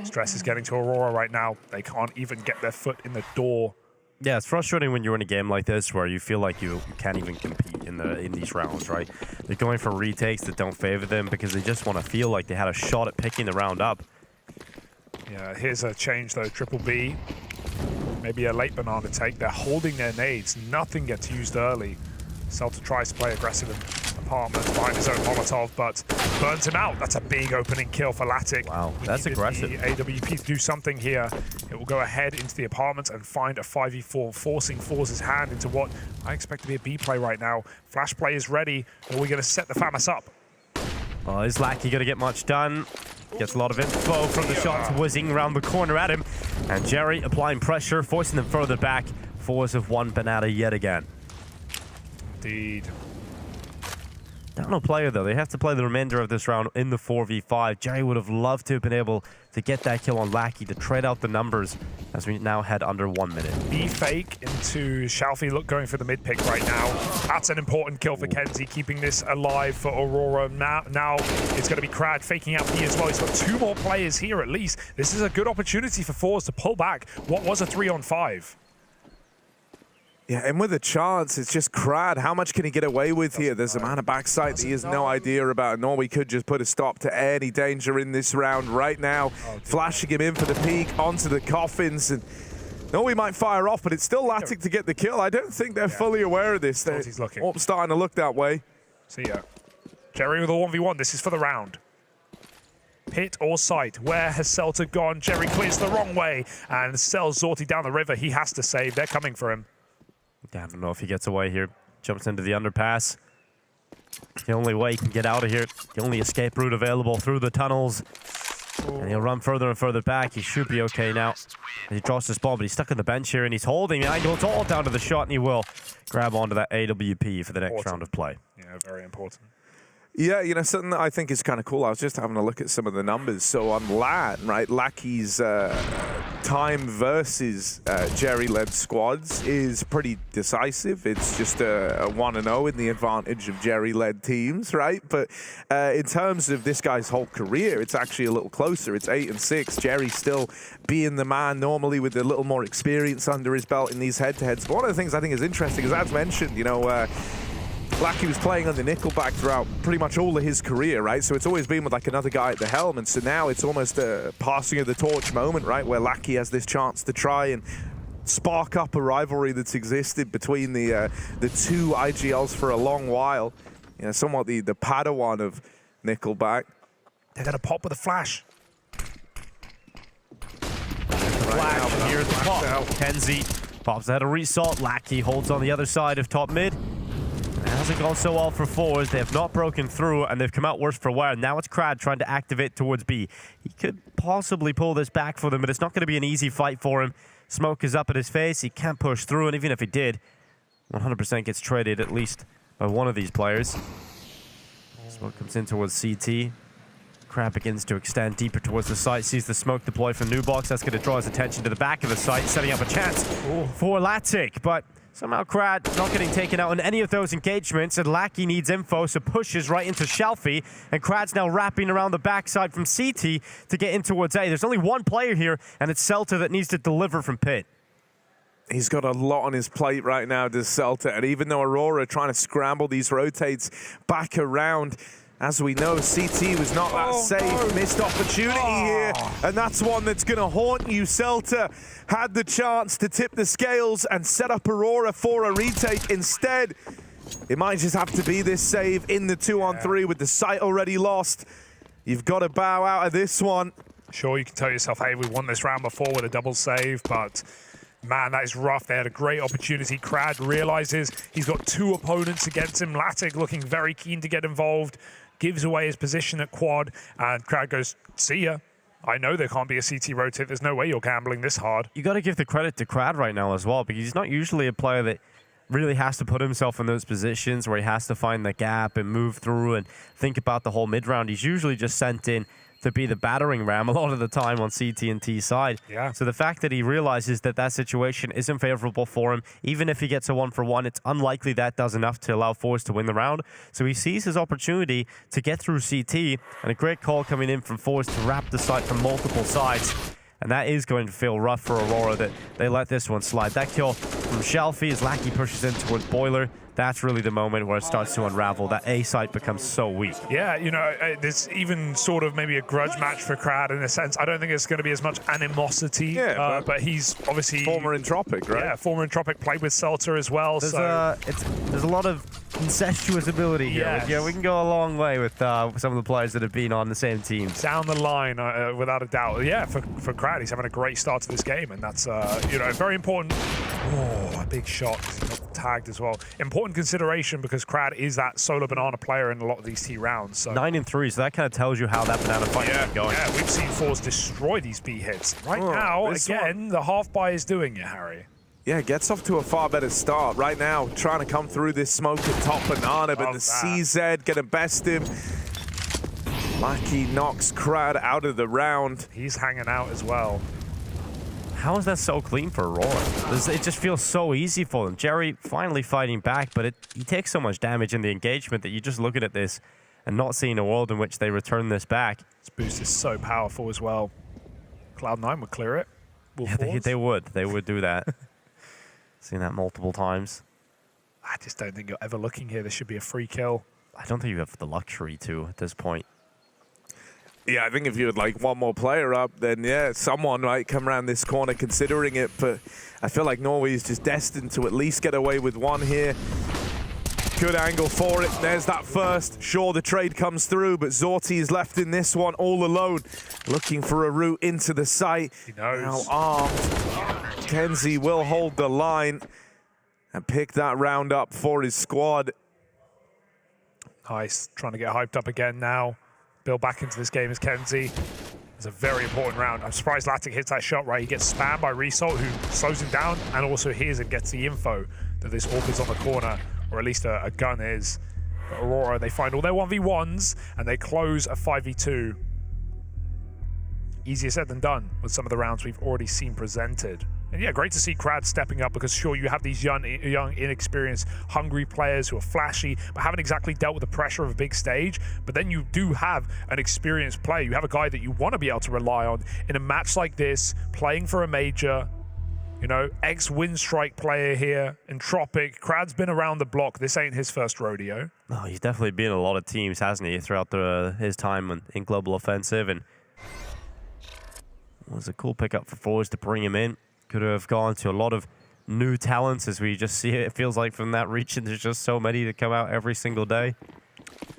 Stress is getting to Aurora right now. They can't even get their foot in the door. Yeah, it's frustrating when you're in a game like this where you feel like you can't even compete in these rounds, right? They're going for retakes that don't favor them because they just want to feel like they had a shot at picking the round up. Yeah, here's a change though, Triple B. Maybe a late banana take. They're holding their nades. Nothing gets used early. Seltzer tries to play aggressive in apartments behind his own Molotov, but burns him out. That's a big opening kill for Latic. Wow, that's aggressive. The AWP to do something here. It will go ahead into the apartments and find a 5v4, forcing Forze's hand into what I expect to be a B play right now. Flash play is ready. Are we going to set the FAMAS up? Well, is Lackey going to get much done? Gets a lot of info from the shots whizzing around the corner at him. And Jerry applying pressure, forcing them further back. Forze have won banana yet again. Indeed. Down a player, though. They have to play the remainder of this round in the 4v5. Jerry would have loved to have been able to get that kill on Lackey to trade out the numbers as we now head under 1 minute. B fake into Shalfie, look, going for the mid pick right now. That's an important kill for Kenzie, keeping this alive for Aurora. Now it's going to be Crad faking out B as well. He's got 2 more players here at least. This is a good opportunity for Forze to pull back what was a 3-on-5. Yeah, and with a chance, it's just Crad. How much can he get away with here? There's a man of backside that he has no idea about, nor we could just put a stop to any danger in this round right now. Flashing him in for the peek onto the coffins. And no, we might fire off, but it's still Latic to get the kill. I don't think they're fully aware of this. They're starting to look that way. See ya. Jerry with a 1v1. This is for the round. Pit or sight? Where has Seltzer gone? Jerry clears the wrong way and sells Zorti down the river. He has to save. They're coming for him. I don't know if he gets away here. Jumps into the underpass. The only way he can get out of here, the only escape route available through the tunnels. And he'll run further and further back. He should be okay now. And he draws this ball, but he's stuck on the bench here, and he's holding the angle. It's all down to the shot, and he will grab onto that AWP for the next round of play. Yeah, very important. Yeah, you know, something that I think is kind of cool. I was just having a look at some of the numbers. So on LAN, right, Lackey's time versus Jerry-led squads is pretty decisive. It's just a 1-0 in the advantage of Jerry-led teams, right? But in terms of this guy's whole career, it's actually a little closer. It's 8-6. Jerry still being the man normally with a little more experience under his belt in these head-to-heads. But one of the things I think is interesting is, as mentioned, you know, Lackey was playing on the Nickelback throughout pretty much all of his career, right? So it's always been with like another guy at the helm, and so now it's almost a passing of the torch moment, right? Where Lackey has this chance to try and spark up a rivalry that's existed between the two IGLs for a long while. You know, somewhat the Padawan of Nickelback. They're gonna pop with a flash. Flash, and here's the pop. Kenzie pops out a result. Lackey holds on the other side of top mid. It hasn't gone so well for Forze. They have not broken through, and they've come out worse for wear. Now it's Crad trying to activate towards B. He could possibly pull this back for them, but it's not going to be an easy fight for him. Smoke is up at his face. He can't push through, and even if he did, 100% gets traded at least by one of these players. Smoke comes in towards CT. Crab begins to extend deeper towards the site, sees the smoke deploy from Nubox. That's going to draw his attention to the back of the site, setting up a chance for Latic. But somehow Crad not getting taken out in any of those engagements, and Lackey needs info, so pushes right into Shelfie, and Crad's now wrapping around the backside from CT to get in towards A. There's only one player here, and it's Celta that needs to deliver from pit. He's got a lot on his plate right now, does Celta, and even though Aurora trying to scramble these rotates back around, as we know, CT was not that safe. Missed opportunity here, and that's one that's going to haunt you. Celta had the chance to tip the scales and set up Aurora for a retake. Instead, it might just have to be this save in the 2-on-3 with the site already lost. You've got to bow out of this one. Sure, you can tell yourself, hey, we won this round before with a double save, but man, that is rough. They had a great opportunity. Crad realizes he's got two opponents against him. Latic looking very keen to get involved. Gives away his position at quad, and Crad goes, see ya. I know there can't be a CT rotate. There's no way you're gambling this hard. You got to give the credit to Crad right now as well, because he's not usually a player that really has to put himself in those positions where he has to find the gap and move through and think about the whole mid-round. He's usually just sent in to be the battering ram a lot of the time on CT&T's side. Yeah. So the fact that he realizes that that situation isn't favorable for him, even if he gets a 1-for-1, it's unlikely that does enough to allow Forze to win the round. So he sees his opportunity to get through CT, and a great call coming in from Forze to wrap the site from multiple sides. And that is going to feel rough for Aurora that they let this one slide. That kill from Shelfie as Lackey pushes in towards Boiler. That's really the moment where it starts to unravel. That A site becomes so weak. Yeah, you know, there's even sort of maybe a grudge match for Crad in a sense. I don't think it's going to be as much animosity, but he's obviously former Entropic, right? Yeah, former Entropic, played with Celta as well. There's a lot of incestuous ability here. Yes. Yeah, we can go a long way with some of the players that have been on the same team. Down the line, without a doubt. Yeah, for Crad, he's having a great start to this game, and that's you know, very important. Oh, a big shot. Tagged as well. Important consideration because Crad is that solo banana player in a lot of these T rounds. So 9-3, so that kind of tells you how that banana fight is going. Yeah, we've seen Forze destroy these B hits. Right now, again, the half buy is doing it, Harry. Yeah, gets off to a far better start. Right now, trying to come through this smoke at top banana, but the CZ gonna best him. Lackey knocks Crad out of the round. He's hanging out as well. How is that so clean for Aurora? It just feels so easy for them. Jerry finally fighting back, but he takes so much damage in the engagement that you're just looking at this and not seeing a world in which they return this back. This boost is so powerful as well. Cloud9 would clear it. Yeah, they would. They would do that. Seen that multiple times. I just don't think you're ever looking here. This should be a free kill. I don't think you have the luxury to at this point. Yeah, I think if you had like one more player up, then yeah, someone might come around this corner considering it, but I feel like Norway is just destined to at least get away with one here. Good angle for it. There's that first. Sure, the trade comes through, but Zorti is left in this one all alone, looking for a route into the site. He knows. Now armed. Kenzie will hold the line and pick that round up for his squad. Nice, trying to get hyped up again now. Build back into this game as Kenzie. It's a very important round. I'm surprised Latic hits that shot right. He gets spammed by Result, who slows him down and also hears and gets the info that this AWP is on the corner, or at least a gun is. But Aurora, they find all their 1v1s and they close a 5v2. Easier said than done with some of the rounds we've already seen presented. And yeah, great to see Crad stepping up because sure, you have these young, inexperienced, hungry players who are flashy, but haven't exactly dealt with the pressure of a big stage. But then you do have an experienced player. You have a guy that you want to be able to rely on in a match like this, playing for a major. You know, ex-Windstrike player here, Entropic. Crad's been around the block. This ain't his first rodeo. No, he's definitely been in a lot of teams, hasn't he, throughout his time in Global Offensive. And it was a cool pickup for Forze to bring him in. Could have gone to a lot of new talents, as we just see it. It feels like from that region, there's just so many that come out every single day.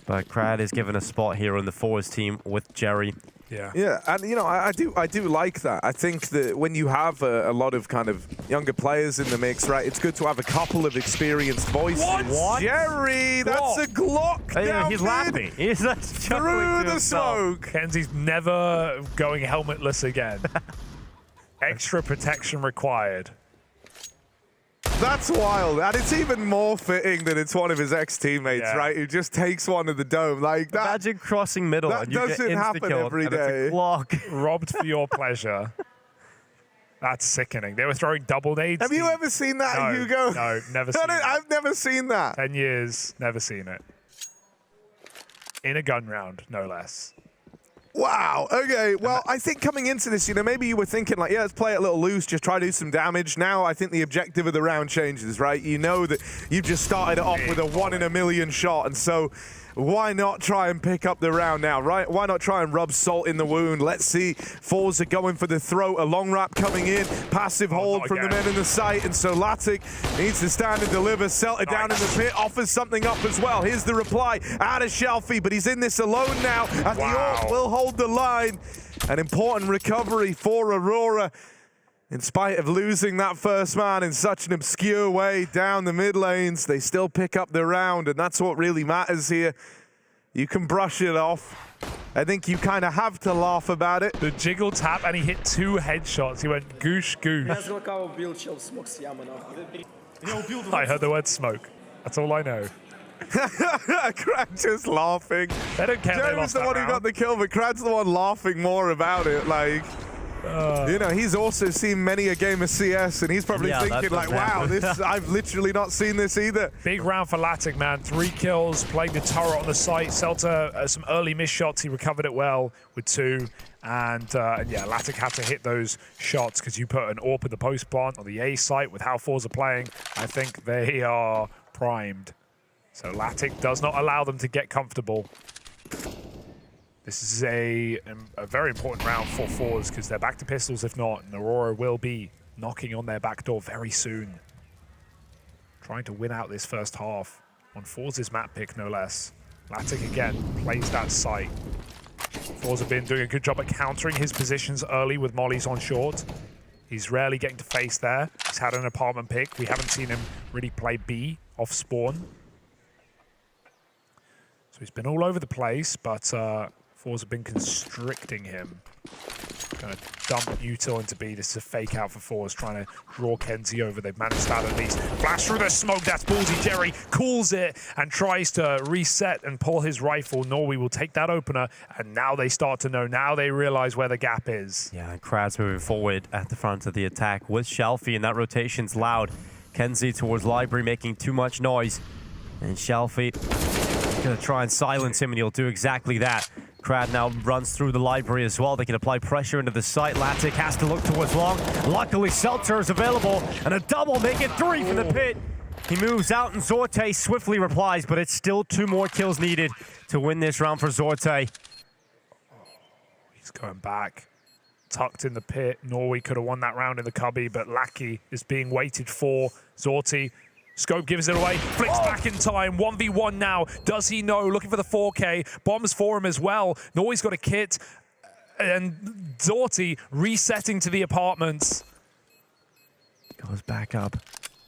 But Crad is given a spot here on the Forze team with Jerry. Yeah, and you know, I do like that. I think that when you have a lot of kind of younger players in the mix, right, it's good to have a couple of experienced voices. What? Jerry, that's a Glock down he's mid. laughing. He's Through the smoke. Kenzie's never going helmetless again. Extra protection required. That's wild, and it's even more fitting that it's one of his ex-teammates, right? Who just takes one of the dome like that. Imagine crossing middle that and you doesn't get happen insta-killed every and it's day. a clock. Robbed for your pleasure. That's sickening. They were throwing double nades. Have you ever seen that, No, Hugo? no, never seen it. I've never seen that. 10 years, never seen it. In a gun round, no less. Wow. Okay. Well, I think coming into this, maybe you were thinking like, yeah, let's play it a little loose, just try to do some damage. Now I think the objective of the round changes, right? You know that you've just started it off with a 1 in a million shot, and so why not try and pick up the round now, right? Why not try and rub salt in the wound? Let's see. Forze are going for the throat. A long wrap coming in. Passive hold from the men in the site. And so Latic needs to stand and deliver. Celta down in the pit. Offers something up as well. Here's the reply. Out of Shelfie, but he's in this alone now. As the Orc will hold the line. An important recovery for Aurora. In spite of losing that first man in such an obscure way down the mid lanes, they still pick up the round, and that's what really matters here. You can brush it off. I think you kind of have to laugh about it. The jiggle tap, and he hit 2 headshots. He went goosh, goosh. I heard the word smoke. That's all I know. Crack just laughing. They don't care. Jeremy's the one who got the kill, but Crad's the one laughing more about it. Like, he's also seen many a game of CS, and he's probably thinking like, wow, I've literally not seen this either. Big round for Latic, man. 3 kills, playing the turret on the site. Celta, some early missed shots. He recovered it well with 2. And yeah, Latic had to hit those shots because you put an AWP in the post plant on the A site with how Forze are playing. I think they are primed. So Latic does not allow them to get comfortable. This is a very important round for Forze because they're back to pistols if not, and Aurora will be knocking on their back door very soon. Trying to win out this first half on Forze's map pick, no less. Latic again plays that site. Forze have been doing a good job at countering his positions early with mollies on short. He's rarely getting to face there. He's had an apartment pick. We haven't seen him really play B off spawn. So he's been all over the place, but Forze have been constricting him. Gonna dump util into B. This is a fake out for Forze, trying to draw Kenzie over. They've managed that at least. Flash through the smoke, that's ballsy. Jerry calls it and tries to reset and pull his rifle. Norway will take that opener, and now they start to know. Now they realize where the gap is. Yeah, and Krad's moving forward at the front of the attack with Shelfie, and that rotation's loud. Kenzie towards Library making too much noise. And Shelfie gonna try and silence him, and he'll do exactly that. Krad now runs through the Library as well. They can apply pressure into the site. Latic has to look towards long. Luckily, Celta is available, and a double, make it 3 from the pit. He moves out, and Zorte swiftly replies, but it's still 2 more kills needed to win this round for Zorte. He's going back. Tucked in the pit. Norway could have won that round in the cubby, but Lackey is being waited for. Zorte. Scope gives it away, flicks back in time, 1v1 now. Does he know? Looking for the 4K. Bombs for him as well. Norway's got a kit. And Zorte resetting to the apartments. Goes back up.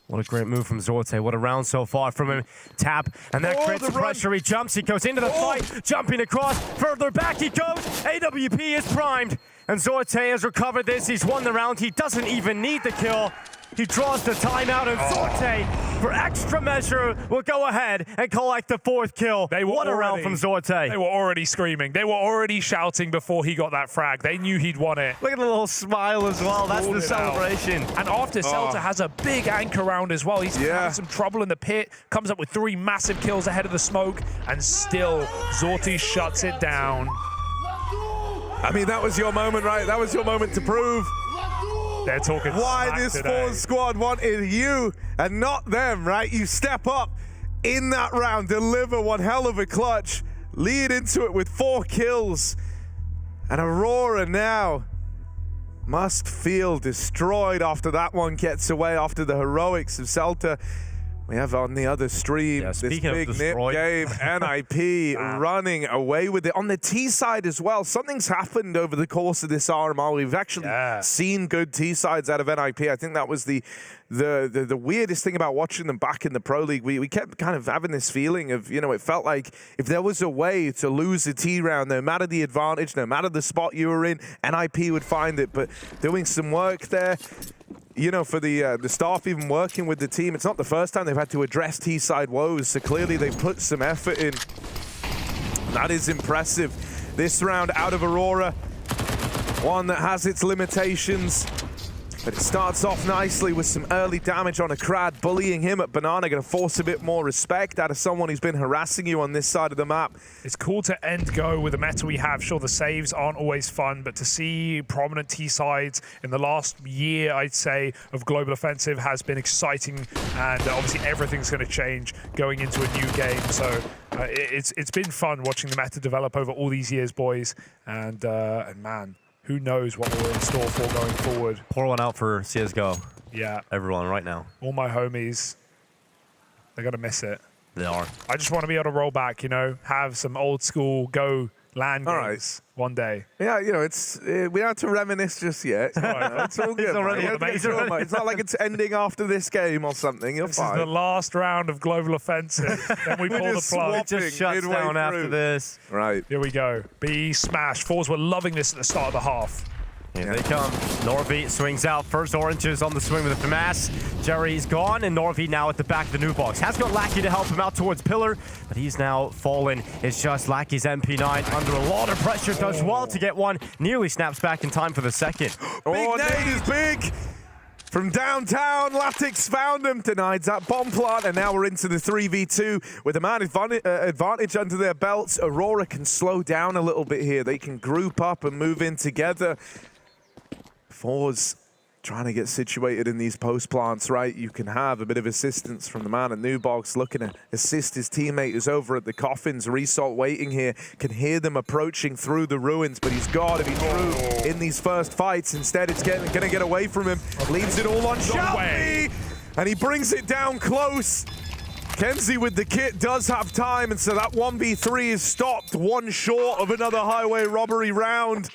What a great move from Zorte. What a round so far from him. Tap, and that creates the pressure. He jumps, he goes into the fight, jumping across. Further back he goes. AWP is primed. And Zorte has recovered this. He's won the round. He doesn't even need the kill. He draws the timeout, and Zorte, for extra measure, will go ahead and collect the 4th kill. What a round from Zorte. They were already screaming. They were already shouting before he got that frag. They knew he'd won it. Look at the little smile as well. That's the celebration. And after Celta has a big anchor round as well. He's having some trouble in the pit. Comes up with 3 massive kills ahead of the smoke. And still, Zorte shuts it down. I mean, that was your moment, right? That was your moment to prove. They're talking why this Forze squad wanted you and not them, right? You step up in that round, deliver one hell of a clutch, lead into it with 4 kills. And Aurora now must feel destroyed after that one gets away, after the heroics of Celta. We have on the other stream this big nip game, NIP running away with it. On the T side as well, something's happened over the course of this RMR. We've actually seen good T sides out of NIP. I think that was the weirdest thing about watching them back in the Pro League. We kept kind of having this feeling of, you know, it felt like if there was a way to lose a T round, no matter the advantage, no matter the spot you were in, NIP would find it. But doing some work there, you know, for the staff even working with the team, it's not the first time they've had to address T-side woes, so clearly they've put some effort in. That is impressive. This round out of Aurora, one that has its limitations, but it starts off nicely with some early damage on a Crad, bullying him at Banana, going to force a bit more respect out of someone who's been harassing you on this side of the map. It's cool to end go with the meta we have. Sure, the saves aren't always fun, but to see prominent T-sides in the last year, I'd say, of Global Offensive has been exciting, and obviously everything's going to change going into a new game. So it's been fun watching the meta develop over all these years, boys, and man, who knows what we're in store for going forward. Pour one out for CSGO. Yeah. Everyone right now. All my homies, they're going to miss it. They are. I just want to be able to roll back, you know, have some old school Go LAN games one day. Yeah, you know, it's we don't have to reminisce just yet. It's all good. It's not like it's ending after this game or something. You're fine. This is the last round of Global Offensive. Then we pull the plug. It just shuts down after this. Right. Here we go. B smash. Forze were loving this at the start of the half. Here they come. Norvi swings out. First oranges on the swing with the FAMAS. Jerry's gone, and Norvi now at the back of the new box. Has got Lackey to help him out towards Pillar, but he's now fallen. It's just Lackey's MP9 under a lot of pressure. Does well to get one. Nearly snaps back in time for the second. Big nade is big. From downtown, Latix found him, denies that bomb plant, and now we're into the 3v2 with a man advantage under their belts. Aurora can slow down a little bit here. They can group up and move in together. Forze trying to get situated in these post plants, right? You can have a bit of assistance from the man at New Box looking to assist his teammate who's over at the coffins. Result waiting here, can hear them approaching through the ruins, but he's got to be true in these first fights. Instead, it's going to get away from him. Leaves it all on Shelby, and he brings it down close. Kenzie with the kit does have time, and so that 1v3 is stopped, one short of another highway robbery round.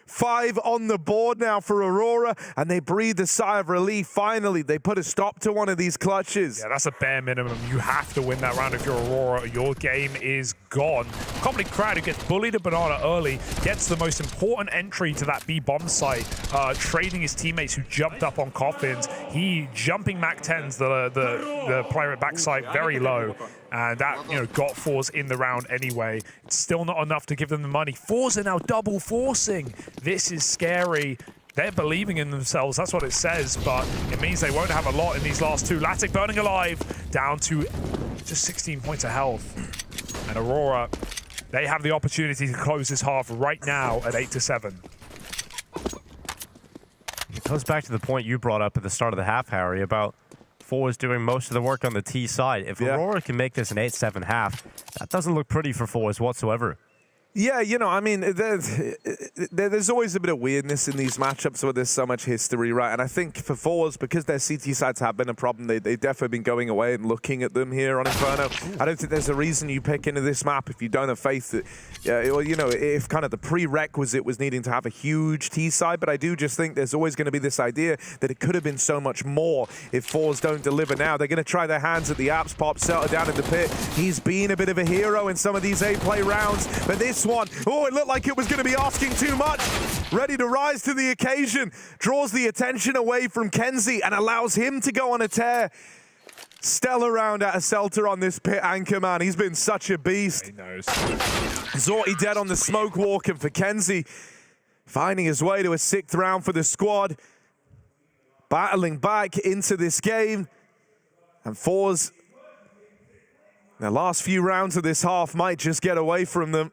5 on the board now for Aurora, and they breathe a sigh of relief. Finally, they put a stop to one of these clutches. Yeah, that's a bare minimum. You have to win that round if you're Aurora. Your game is gone. Comedy Crowd, who gets bullied at Banana early, gets the most important entry to that B bomb site, trading his teammates who jumped up on coffins. He jumping Mac 10s the player at backside very low. And that, you know, got Forze in the round anyway. It's still not enough to give them the money. Forze are now double forcing. This is scary. They're believing in themselves. That's what it says, but it means they won't have a lot in these last two. Latic burning alive, down to just 16 points of health. And Aurora, they have the opportunity to close this half right now at 8-7. It goes back to the point you brought up at the start of the half, Harry, about Forze doing most of the work on the T side. If Aurora can make this an 8-7 half, that doesn't look pretty for Forze whatsoever. Yeah, you know, I mean, there's always a bit of weirdness in these matchups where there's so much history, right? And I think for Forze, because their CT sides have been a problem, they've definitely been going away and looking at them here on Inferno. I don't think there's a reason you pick into this map if you don't have faith that, or, you know, if kind of the prerequisite was needing to have a huge T side. But I do just think there's always going to be this idea that it could have been so much more if Forze don't deliver now. They're going to try their hands at the apps pop, settle down in the pit. He's been a bit of a hero in some of these A-play rounds, but this one, oh, it looked like it was going to be asking too much. Ready to rise to the occasion. Draws the attention away from Kenzie and allows him to go on a tear. Stellar round out of Celta on this pit anchor, man. He's been such a beast. He knows. Zorty dead on the smoke walk, and for Kenzie, finding his way to a 6th round for the squad. Battling back into this game. And Forze, the last few rounds of this half might just get away from them.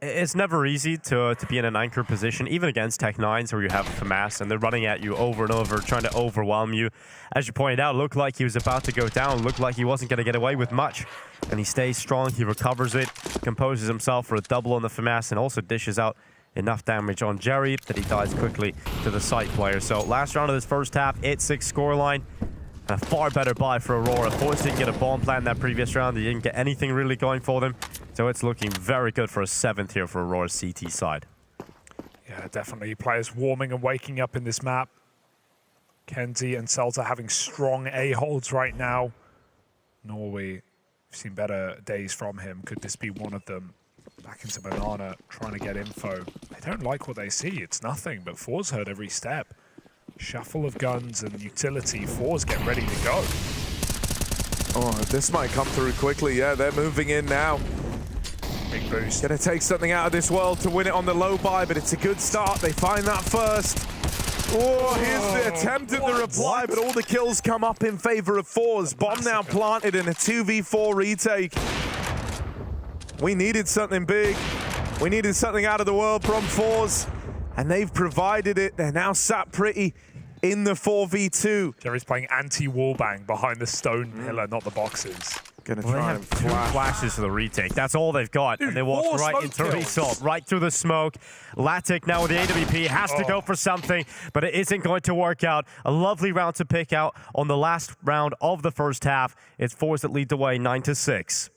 It's never easy to be in an anchor position, even against Tech 9s where you have FAMAS and they're running at you over and over, trying to overwhelm you. As you pointed out, looked like he was about to go down, looked like he wasn't going to get away with much. And he stays strong, he recovers it, composes himself for a double on the FAMAS, and also dishes out enough damage on Jerry that he dies quickly to the site player. So last round of this first half, 8-6 scoreline. And a far better buy for Aurora. Forze didn't get a bomb plant in that previous round. They didn't get anything really going for them. So it's looking very good for a 7th here for Aurora's CT side. Yeah, definitely. Players warming and waking up in this map. Kenzie and Celta having strong A-holds right now. Norway, we've seen better days from him. Could this be one of them? Back into Banana, trying to get info. They don't like what they see. It's nothing, but Forze heard every step. Shuffle of guns and utility. Forze get ready to go. Oh, this might come through quickly. Yeah, they're moving in now. Big boost. Gonna take something out of this world to win it on the low buy, but it's a good start. They find that first. Oh, here's the attempt at the reply, but all the kills come up in favor of Forze. Bomb now planted in a 2v4 retake. We needed something big. We needed something out of the world from Forze, and they've provided it. They're now sat pretty in the 4v2. Jerry's playing anti-wallbang behind the stone pillar, not the boxes. Gonna try and two flashes for the retake. That's all they've got. Dude, and they walk right into kills. Result, right through the smoke. Latic now with the AWP has to go for something, but it isn't going to work out. A lovely round to pick out on the last round of the first half. It's Forze that lead the way 9-6.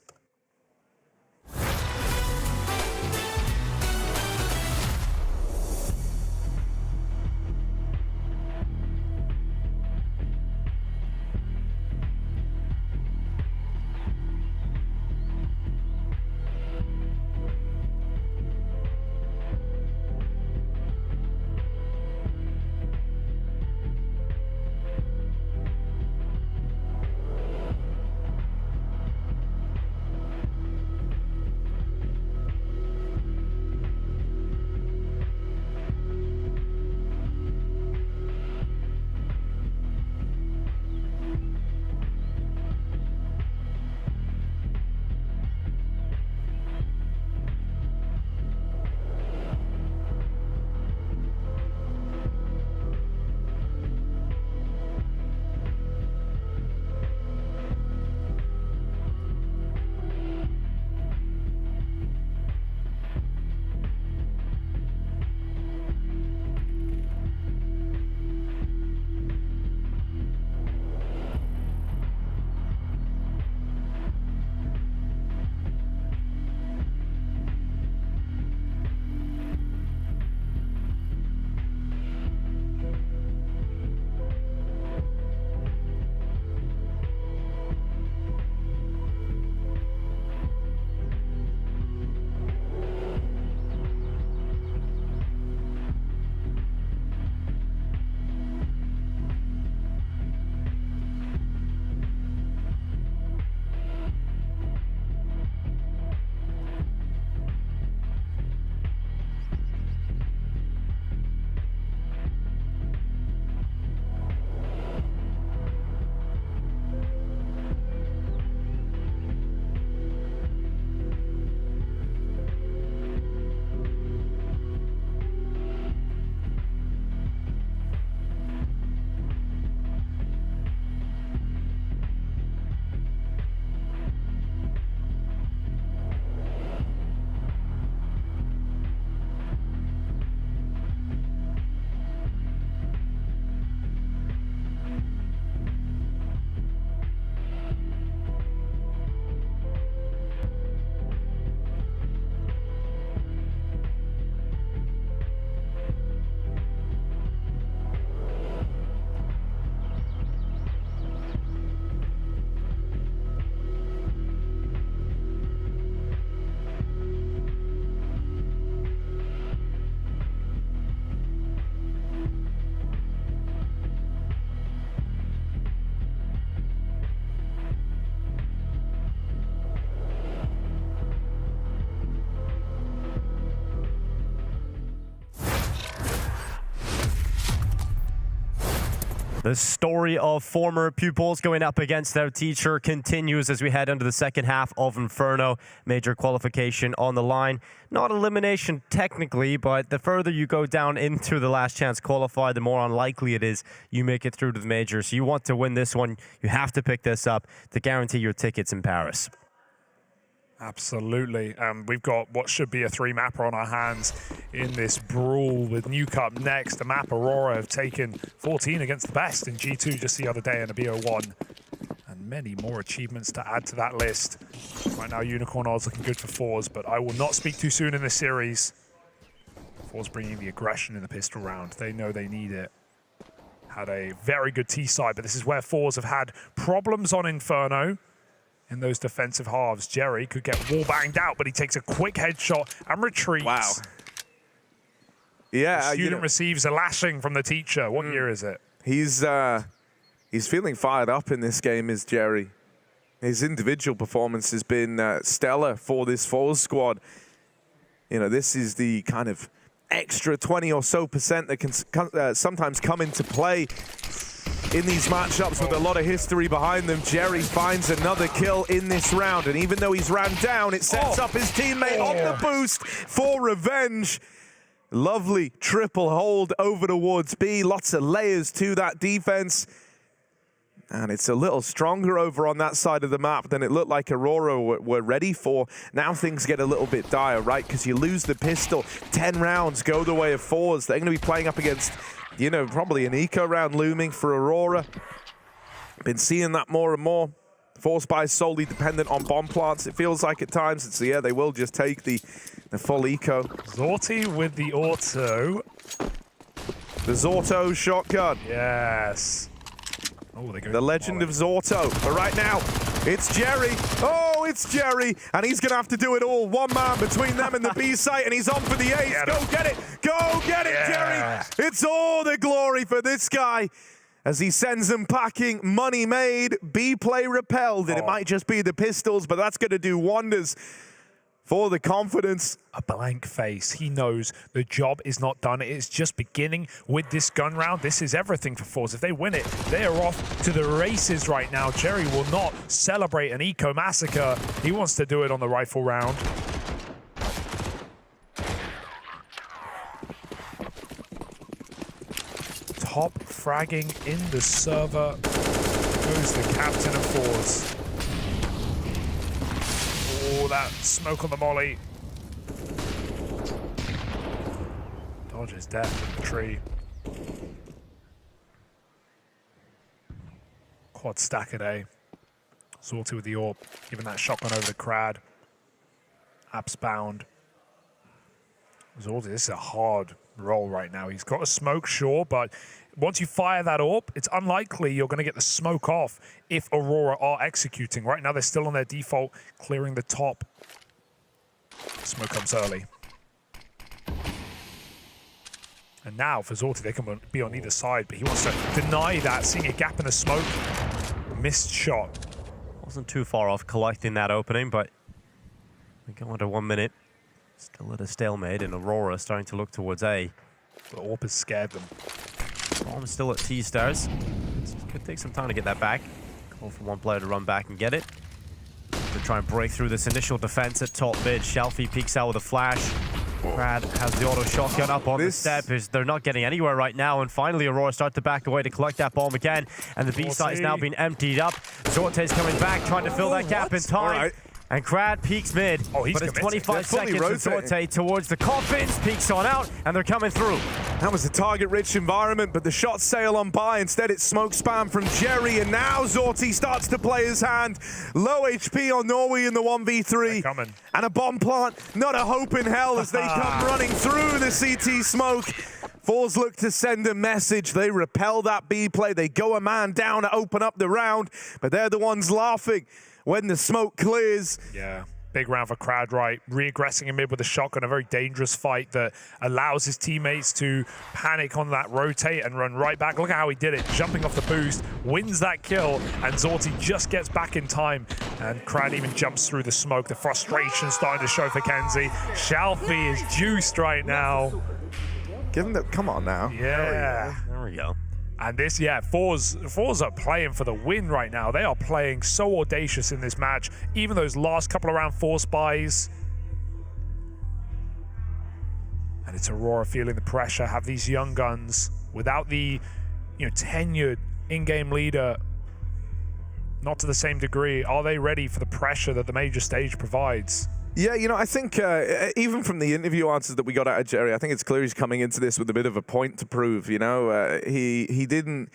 The story of former pupils going up against their teacher continues as we head into the second half of Inferno. Major qualification on the line. Not elimination technically, but the further you go down into the last chance qualifier, the more unlikely it is you make it through to the major. So you want to win this one. You have to pick this up to guarantee your tickets in Paris. Absolutely. We've got what should be a 3-mapper on our hands in this brawl with Nuke up next. The map Aurora have taken 14 against the best in G2 just the other day in a BO1. And many more achievements to add to that list. Right now, Unicorn odds looking good for Forze, but I will not speak too soon in this series. Forze bringing the aggression in the pistol round. They know they need it. Had a very good T side, but this is where Forze have had problems on Inferno. In those defensive halves, Jerry could get wall banged out, but he takes a quick headshot and retreats. Wow. Yeah, the student receives a lashing from the teacher. What year is it? He's feeling fired up in this game, is Jerry. His individual performance has been stellar for this Forze squad. You know, this is the kind of extra 20 or so % that can sometimes come into play in these matchups with a lot of history behind them. Jerry finds another kill in this round, and even though he's ran down, it sets up his teammate on the boost for revenge. Lovely triple hold over towards B. Lots of layers to that defense. And it's a little stronger over on that side of the map than it looked like Aurora were ready for. Now things get a little bit dire, right? Because you lose the pistol. 10 rounds go the way of Forze. They're going to be playing up against, you know, probably an eco round looming for Aurora. Been seeing that more and more. Force buys solely dependent on bomb plants. It feels like at times. It's, yeah, they will just take the full eco. Zorti with the auto. The Zorto shotgun. Yes. Oh, the legend of Zorto. But right now, it's Jerry. Oh, it's Jerry. And he's going to have to do it all. One man between them and the B site, and he's on for the ace. Go get it. Go get it, Jerry. It's all the glory for this guy as he sends them packing. Money made, B play repelled. And it might just be the pistols, but that's going to do wonders for the confidence. A blank face. He knows the job is not done. It is just beginning with this gun round. This is everything for Forze. If they win it, they are off to the races right now. Jerry will not celebrate an eco massacre. He wants to do it on the rifle round. Top fragging in the server goes the captain of Forze. Oh, that smoke on the molly. Dodges death in the tree. Quad stack it, eh? Zorti with the AWP, giving that shotgun over the Crad. Apps bound. Zorti, this is a hard roll right now. He's got a smoke, sure, but once you fire that AWP, it's unlikely you're going to get the smoke off if Aurora are executing. Right now, they're still on their default, clearing the top. Smoke comes early. And now, for Zorti, they can be on either side, but he wants to deny that, seeing a gap in the smoke. Missed shot. Wasn't too far off collecting that opening, but we go under 1 minute. Still at a stalemate, and Aurora starting to look towards A. The AWP has scared them. Bomb's still at T-stars. It could take some time to get that back. Call for one player to run back and get it. To try and break through this initial defense at top mid. Shelfie peeks out with a flash. Brad has the auto shotgun up on the step. They're not getting anywhere right now, and finally Aurora start to back away to collect that bomb again, and the B site is now being emptied up. Zorte's coming back, trying to fill that gap in time. And Crad peeks mid, but it's 25 seconds with Zorte towards the coffins, peeks on out, and they're coming through. That was a target-rich environment, but the shots sail on by. Instead, it's smoke spam from Jerry, and now Zorte starts to play his hand. Low HP on Norway in the 1v3. And a bomb plant, not a hope in hell as they come running through the CT smoke. Forze look to send a message. They repel that B play. They go a man down to open up the round, but they're the ones laughing when the smoke clears. Yeah, big round for Crad, right? Re-aggressing him mid with a shotgun, a very dangerous fight that allows his teammates to panic on that rotate and run right back. Look at how he did it, jumping off the boost, wins that kill, and Zorti just gets back in time. And Crad even jumps through the smoke. The frustration starting to show for Kenzie. Shelfie is juiced right now. Give him the, come on now. Yeah. There we go. And this, yeah, Forze are playing for the win right now. They are playing so audacious in this match. Even those last couple of round Force buys. And it's Aurora feeling the pressure, have these young guns without the, tenured in-game leader not to the same degree. Are they ready for the pressure that the major stage provides? Yeah, you know, I think even from the interview answers that we got out of Jerry, I think it's clear he's coming into this with a bit of a point to prove, you know. He didn't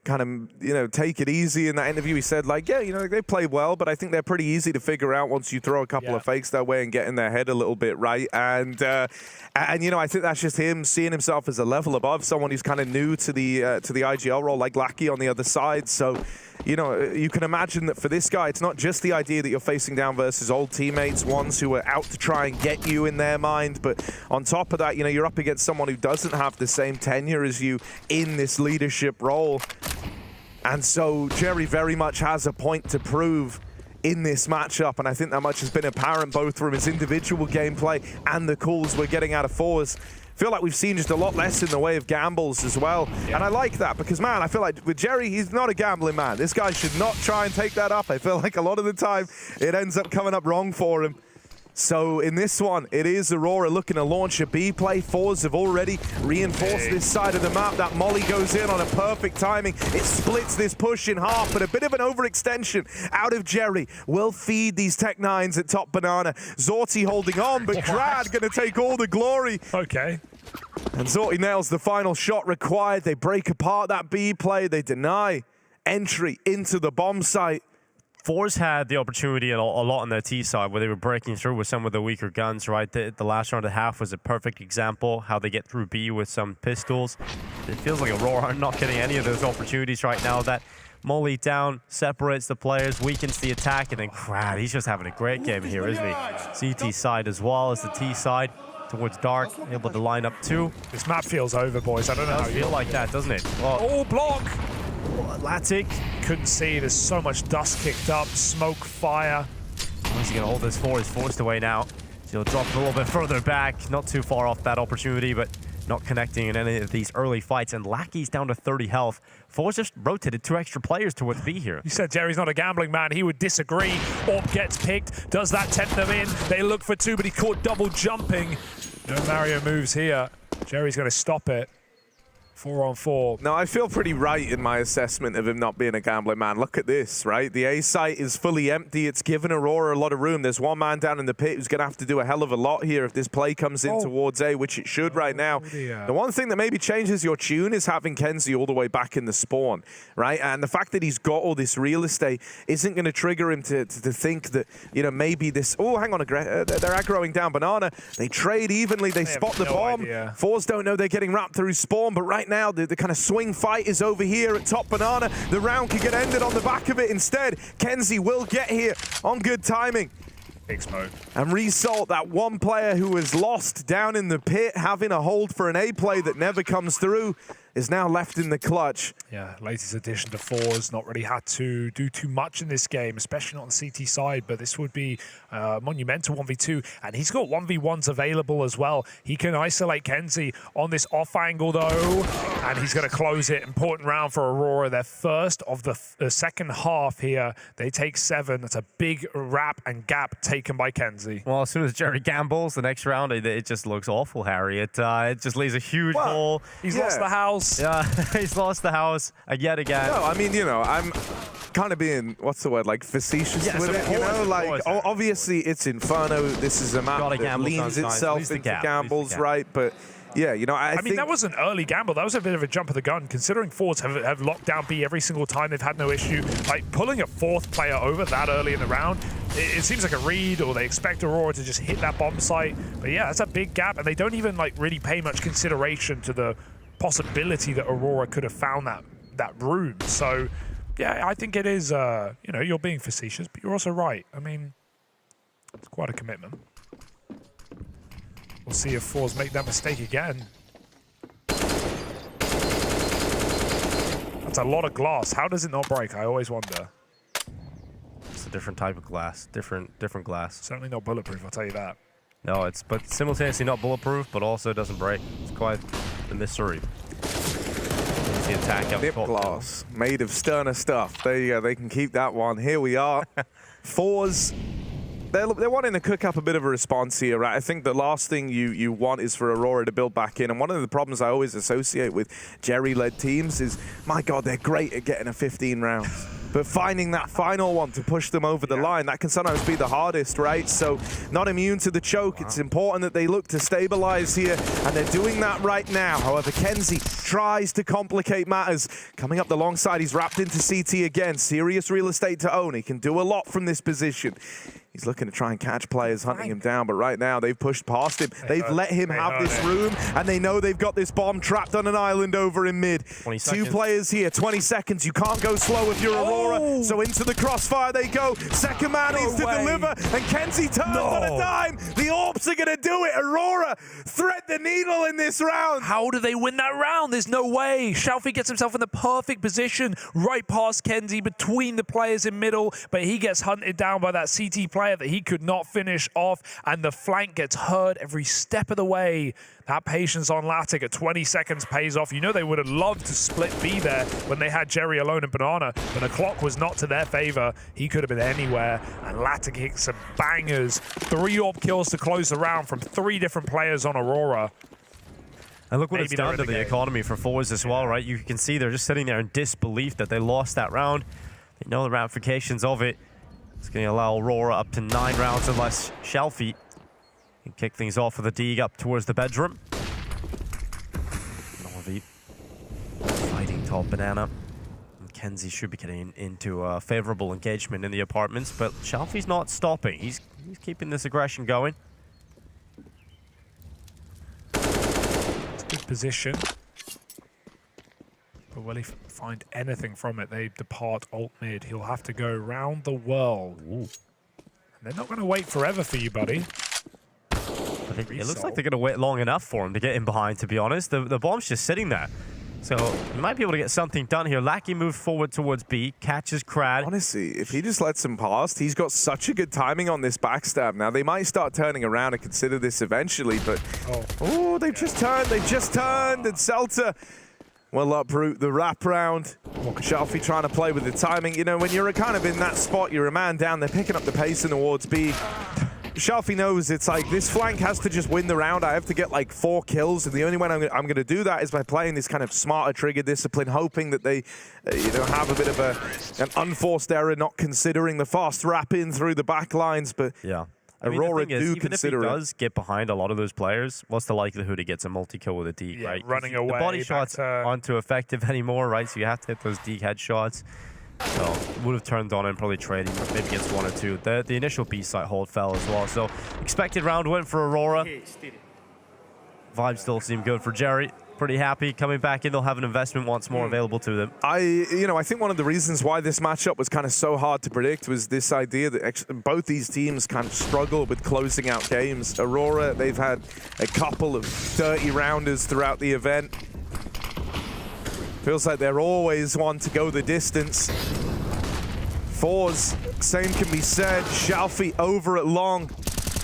kind of, you know, take it easy in that interview. He said, like, yeah, you know, they played well, but I think they're pretty easy to figure out once you throw a couple of fakes their way and get in their head a little bit, right? And you know, I think that's just him seeing himself as a level above someone who's kind of new to the IGL role, like Lackey on the other side. So, you know, you can imagine that for this guy, it's not just the idea that you're facing down versus old teammates, ones who are out to try and get you in their mind, but on top of that, you know, you're up against someone who doesn't have the same tenure as you in this leadership role. And so Jerry very much has a point to prove in this matchup, and I think that much has been apparent both from his individual gameplay and the calls we're getting out of Forze. Feel like we've seen just a lot less in the way of gambles as well. And I like that because, man, I feel like with Jerry, he's not a gambling man. This guy should not try and take that up. I feel like a lot of the time it ends up coming up wrong for him. So in this one, it is Aurora looking to launch a B play. Forze have already reinforced this side of the map. That molly goes in on a perfect timing. It splits this push in half, but a bit of an overextension out of Jerry will feed these Tech 9s at top banana. Zorti holding on, but Drad going to take all the glory. Okay. And Zorti nails the final shot required. They break apart that B play. They deny entry into the bomb site. Forze had the opportunity a lot on their T side where they were breaking through with some of the weaker guns, right? The last round and a half was a perfect example how they get through B with some pistols. It feels like Aurora are not getting any of those opportunities right now. That molly down separates the players, weakens the attack, and then crap, he's just having a great game here, isn't he? CT side as well as the T side towards Dark, able to line up two. This map feels over, boys. I don't know how you feel like that, doesn't it? Well, oh, block! Atlantic. Couldn't see. There's so much dust kicked up. Smoke, fire. He's going to hold this for. He's forced away now. So he'll drop a little bit further back. Not too far off that opportunity, but not connecting in any of these early fights. And Lackey's down to 30 health. Forze just rotated 2 extra players towards B here. You said Jerry's not a gambling man. He would disagree. Orb gets picked. Does that tempt them in? They look for 2, but he caught double jumping. No Mario moves here. Jerry's going to stop it. 4-on-4. No, I feel pretty right in my assessment of him not being a gambling man. Look at this, right? The A site is fully empty. It's given Aurora a lot of room. There's one man down in the pit who's going to have to do a hell of a lot here if this play comes in towards A, which it should right now. The one thing that maybe changes your tune is having Kenzie all the way back in the spawn, right? And the fact that he's got all this real estate isn't going to trigger him to think that, you know, maybe this... Oh, hang on. They're aggroing down Banana. They trade evenly. They spot the bomb. Forze don't know they're getting wrapped through spawn, but right now the kind of swing fight is over here at top banana. The round could get ended on the back of it instead. Kenzie will get here on good timing. Big smoke. And Result, that one player who was lost down in the pit, having a hold for an A play that never comes through, is now left in the clutch. Yeah, latest addition to Forze, not really had to do too much in this game, especially not on the CT side, but this would be monumental 1v2, and he's got 1v1s available as well. He can isolate Kenzie on this off angle though, and he's going to close it. Important round for Aurora, their first of the second half here. They take 7. That's a big wrap and gap taken by Kenzie. Well, as soon as Jerry gambles, the next round, it just looks awful, Harry. It just leaves a huge hole. He's lost the house. Yeah, he's lost the house yet again. No, I mean, you know, I'm kind of being, what's the word, like facetious with it, you know? Like, obviously it's Inferno. This is a map that leans itself into gambles, right? But yeah, you know, I mean, that was an early gamble. That was a bit of a jump of the gun, considering Forze have locked down B every single time. They've had no issue. Like, pulling a 4th player over that early in the round, it seems like a read, or they expect Aurora to just hit that bomb site. But yeah, that's a big gap, and they don't even, like, really pay much consideration to the possibility that Aurora could have found that room. So yeah, I think it is, you know, you're being facetious, but you're also right. I mean, it's quite a commitment. We'll see if Forze make that mistake again. That's a lot of glass. How does it not break? I always wonder. It's a different type of glass, different glass. Certainly not bulletproof, I'll tell you that. No, but simultaneously not bulletproof, but also doesn't break. It's quite the mystery. The attack up Nip glass, made of sterner stuff. There you go, they can keep that one. Here we are. Forze, they're wanting to cook up a bit of a response here, right? I think the last thing you want is for Aurora to build back in. And one of the problems I always associate with Jerry-led teams is, my God, they're great at getting a 15 rounds. but finding that final one to push them over the line, that can sometimes be the hardest, right? So not immune to the choke. It's important that they look to stabilize here, and they're doing that right now. However, Kenzie tries to complicate matters. Coming up the long side, he's wrapped into CT again. Serious real estate to own. He can do a lot from this position. He's looking to try and catch players hunting him down, but right now they've pushed past him. They've let him have this room, and they know they've got this bomb trapped on an island over in mid. 20 seconds. 2 players here, 20 seconds. You can't go slow if you're Aurora, so into the crossfire they go. Second man needs to deliver, and Kenzie turns on a dime. The Orps are going to do it. Aurora thread the needle in this round. How do they win that round? There's no way. Shalfie gets himself in the perfect position right past Kenzie between the players in middle, but he gets hunted down by that CT player that he could not finish off, and the flank gets heard every step of the way. That patience on Latic at 20 seconds pays off. You know they would have loved to split B there when they had Jerry alone and Banana, but the clock was not to their favor. He could have been anywhere, and Latic hit some bangers. 3 AWP kills to close the round from 3 different players on Aurora. And look what it's done to the economy for Forze as well, right? You can see they're just sitting there in disbelief that they lost that round. They know the ramifications of it. It's going to allow Aurora up to 9 rounds unless Shalfie can kick things off with a dig up towards the bedroom. Norvi fighting top Banana. And Kenzie should be getting into a favorable engagement in the apartments, but Shalfie's not stopping. He's keeping this aggression going. It's a good position. But will he find anything from it? They depart alt mid. He'll have to go round the world. Ooh. And they're not going to wait forever for you, buddy. It looks like they're going to wait long enough for him to get in behind, to be honest. The bomb's just sitting there. So he might be able to get something done here. Lackey moves forward towards B, catches Crad. Honestly, if he just lets him past, he's got such a good timing on this backstab. Now, they might start turning around and consider this eventually, but... Oh, they've just turned. They've just turned, and Celta... Well, uproot the wraparound. Shalfie trying to play with the timing. You know, when you're kind of in that spot, you're a man down, they're picking up the pace in towards B. Shalfie knows it's like, this flank has to just win the round. I have to get like 4 kills, and the only way I'm going to do that is by playing this kind of smarter trigger discipline, hoping that they, you know, have a bit of an unforced error, not considering the fast wrap in through the back lines. But yeah. Aurora do consider it. Even if he does get behind a lot of those players, what's the likelihood he gets a multi-kill with a deke, right? Running away. The body shots aren't too effective anymore, right? So you have to hit those deke headshots. So would have turned on and probably trading, maybe gets 1 or 2. The initial B site hold fell as well. So expected round win for Aurora. Vibes still seem good for Jerry. Pretty happy coming back in. They'll have an investment once more available to them. I think one of the reasons why this matchup was kind of so hard to predict was this idea that both these teams kind of struggle with closing out games. Aurora, they've had a couple of 30-rounders throughout the event. Feels like they're always one to go the distance. Forze, same can be said. Shalfie over at long.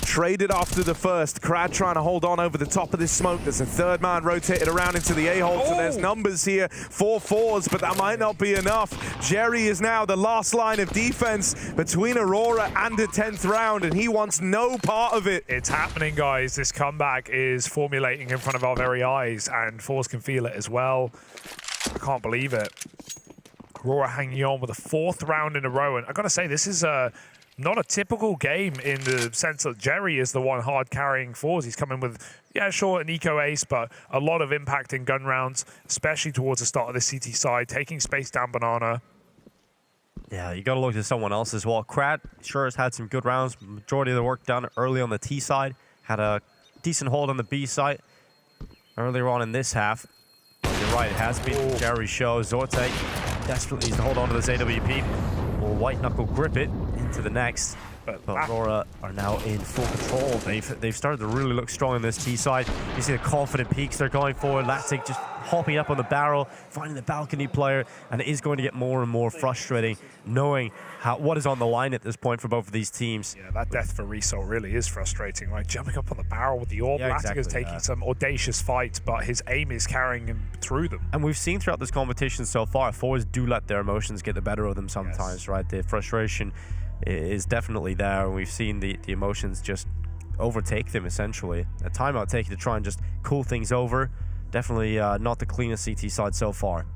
Traded after the first. Crad trying to hold on over the top of this smoke. There's a 3rd man rotated around into the A-hole, so there's numbers here for Forze, but that might not be enough. Jerry is now the last line of defense between Aurora and a 10th round, and he wants no part of it. It's happening, guys. This comeback is formulating in front of our very eyes, and Forze can feel it as well. I can't believe it. Aurora hanging on with a 4th round in a row, and I gotta say, this is not a typical game in the sense that Jerry is the one hard carrying Forze. He's coming with, yeah, sure, an eco ace, but a lot of impact in gun rounds, especially towards the start of the CT side, taking space down Banana. Yeah, you got to look to someone else as well. Crad sure has had some good rounds. Majority of the work done early on the T side. Had a decent hold on the B side earlier on in this half. You're right, it has been Jerry's show. Zorte desperately needs to hold on to this AWP. Will white knuckle grip it into the next. But Aurora are now in full control. They've started to really look strong on this T side. You see the confident peaks they're going for. Latic just hopping up on the barrel, finding the balcony player, and it is going to get more and more frustrating knowing what is on the line at this point for both of these teams. Yeah, that death for Resol really is frustrating, right? Jumping up on the barrel with the orb. Yeah, Latic is taking some audacious fights, but his aim is carrying him through them. And we've seen throughout this competition so far, Forze do let their emotions get the better of them sometimes, right? The frustration is definitely there. We've seen the emotions just overtake them, essentially. A timeout taken to try and just cool things over. Definitely not the cleanest CT side so far.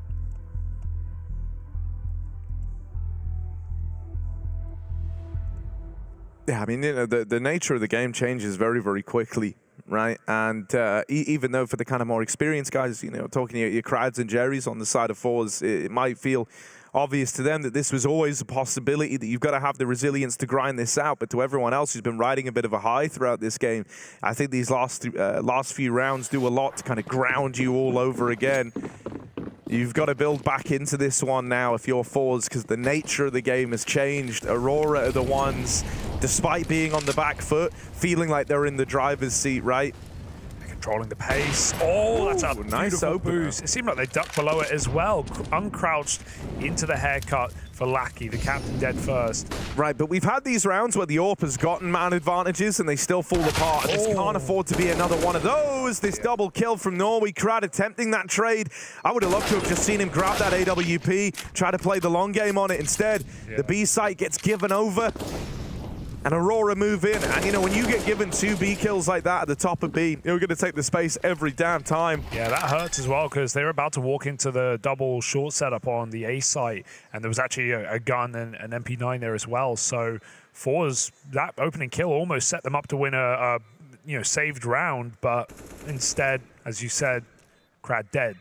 Yeah, I mean, you know, the nature of the game changes very, very quickly, right? And even though for the kind of more experienced guys, you know, talking to your Crowds and Jerrys on the side of Forze, it might feel obvious to them that this was always a possibility, that you've got to have the resilience to grind this out. But to everyone else who's been riding a bit of a high throughout this game, I think these last few rounds do a lot to kind of ground you all over again. You've got to build back into this one now if you're Forze, because the nature of the game has changed. Aurora are the ones, despite being on the back foot, feeling like they're in the driver's seat, right? Controlling the pace. Oh, that's a nice beautiful boost. It seemed like they ducked below it as well. Uncrouched into the haircut for Lackey, the captain dead first. Right, but we've had these rounds where the AWP has gotten man advantages and they still fall apart. And this can't afford to be another one of those. This double kill from Norway. Crowd attempting that trade. I would have loved to have just seen him grab that AWP, try to play the long game on it instead. The B site gets given over. And Aurora move in, and you know, when you get given 2 B kills like that at the top of B, you're going to take the space every damn time. Yeah, that hurts as well, because they were about to walk into the double short setup on the A site, and there was actually a gun and an MP9 there as well. So Forze, that opening kill almost set them up to win a you know, saved round, but instead, as you said, Crowd dead.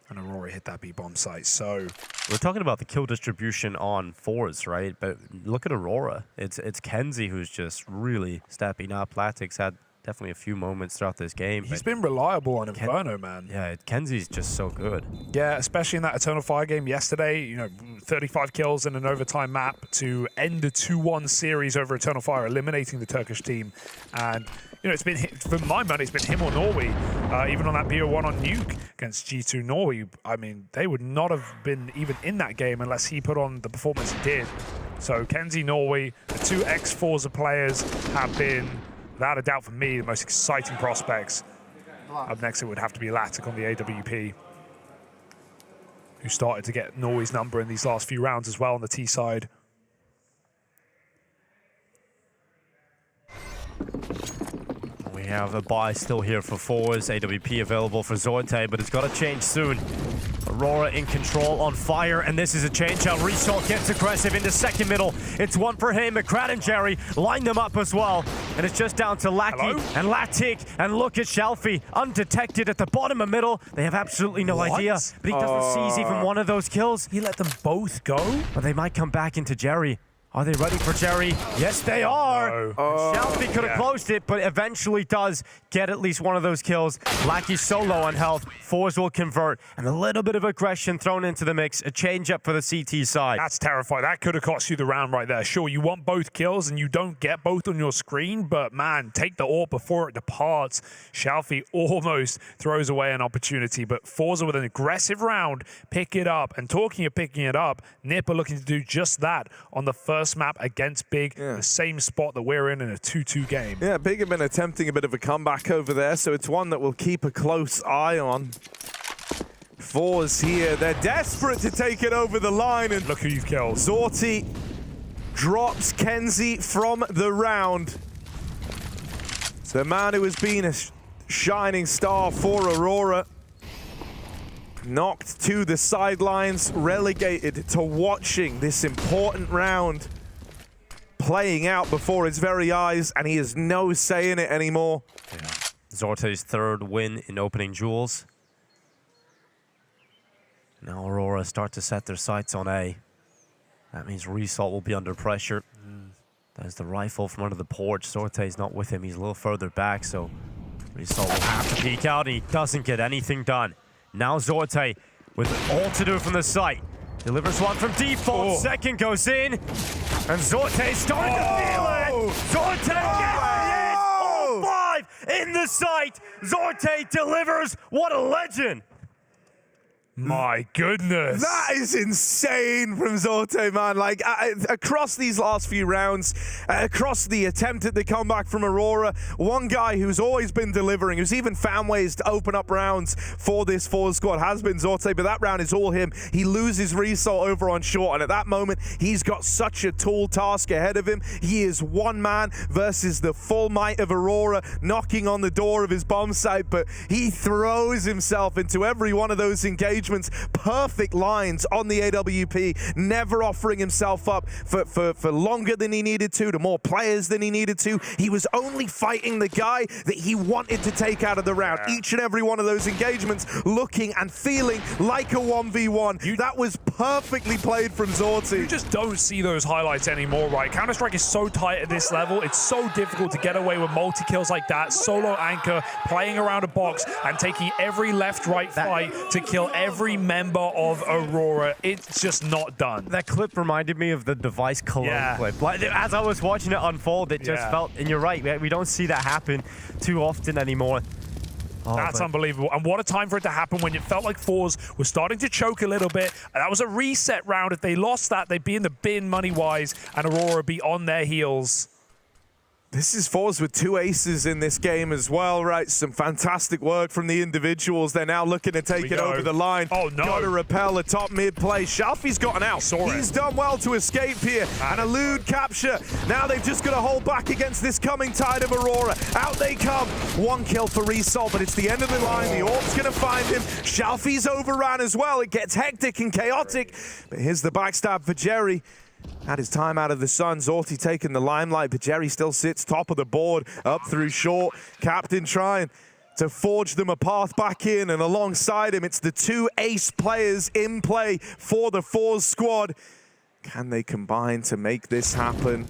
And Aurora hit that B-bomb site, so... We're talking about the kill distribution on Forze, right? But look at Aurora. It's Kenzie who's just really stepping up. Latix had definitely a few moments throughout this game. He's been reliable on Inferno, man. Yeah, Kenzie's just so good. Yeah, especially in that Eternal Fire game yesterday, you know, 35 kills in an overtime map to end a 2-1 series over Eternal Fire, eliminating the Turkish team. And, you know, it's been, for my money, it's been him or Norway. Even on that BO1 on Nuke against G2 Norway, I mean, they would not have been even in that game unless he put on the performance he did. So Kenzie, Norway, the 2 ex-Forza players have been, without a doubt for me, the most exciting prospects. Up next, it would have to be Latic on the AWP, who started to get Norway's number in these last few rounds as well on the T side. We have a buy still here for Forze. AWP available for Zorte, but it's got to change soon. Aurora in control, on fire, and this is a change out. Result gets aggressive into second middle. It's one for him. McCrad and Jerry line them up as well. And it's just down to Lackey and Latic. And look at Shelfie, undetected at the bottom of middle. They have absolutely no idea. But he doesn't seize even one of those kills. He let them both go? But they might come back into Jerry. Are they ready for Jerry? Yes, they are. Shelfie could have closed it, but eventually does get at least one of those kills. Lackey's so low on health. Forze will convert, and a little bit of aggression thrown into the mix. A change up for the CT side. That's terrifying. That could have cost you the round right there. Sure, you want both kills, and you don't get both on your screen, but man, take the AWP before it departs. Shelfie almost throws away an opportunity, but Forze with an aggressive round, pick it up. And talking of picking it up, Nip are looking to do just that on the first map against Big, the same spot that we're in a 2-2 game. Yeah, Big have been attempting a bit of a comeback over there, so it's one that we'll keep a close eye on. Forze here, they're desperate to take it over the line, and look who you've killed. Zorte drops Kenzie from the round. So the man who has been a shining star for Aurora, knocked to the sidelines, relegated to watching this important round playing out before his very eyes, and he has no say in it anymore. Yeah. Zorte's third win in opening duels. Now Aurora start to set their sights on A. That means Result will be under pressure. There's the rifle from under the porch. Zorte's not with him. He's a little further back, so Result will have to peek out, and he doesn't get anything done. Now Zorte with all to do from the site. Delivers one from default. Second goes in. And Zorte's starting to feel it. Zorte gets it. All 5 in the site. Zorte delivers. What a legend. My goodness. That is insane from Zorte, man. Like, across these last few rounds, across the attempt at the comeback from Aurora, one guy who's always been delivering, who's even found ways to open up rounds for this Forze squad has been Zorte, but that round is all him. He loses Result over on short, and at that moment, he's got such a tall task ahead of him. He is one man versus the full might of Aurora, knocking on the door of his bomb site, but he throws himself into every one of those engagements engagements, perfect lines on the AWP, never offering himself up for longer than he needed to more players than he needed to. He was only fighting the guy that he wanted to take out of the round. Each and every one of those engagements looking and feeling like a 1v1. That was perfectly played from Zorti. You just don't see those highlights anymore, right? Counter-Strike is so tight at this level. It's so difficult to get away with multi-kills like that. Solo anchor, playing around a box and taking every left-right fight to kill every member of Aurora. It's just not done. That clip reminded me of the Device Cologne clip. Like, as I was watching it unfold, it just felt, and you're right, we don't see that happen too often anymore. Oh, that's unbelievable. And what a time for it to happen when it felt like Forze was starting to choke a little bit. And that was a reset round. If they lost that, they'd be in the bin money-wise, and Aurora would be on their heels. This is Forze with 2 aces in this game as well, right? Some fantastic work from the individuals. They're now looking to take it over the line. Oh, no. Got to repel a top mid play. Shalfie's gotten out. He's done well to escape here and elude capture. Now they've just got to hold back against this coming tide of Aurora. Out they come. 1 kill for Resol, but it's the end of the line. The Orc's going to find him. Shalfie's overran as well. It gets hectic and chaotic. But here's the backstab for Jerry. Had his time out of the sun. Zorti taking the limelight, but Jerry still sits top of the board, up through short. Captain trying to forge them a path back in, and alongside him, it's the 2 ace players in play for the Forze squad. Can they combine to make this happen?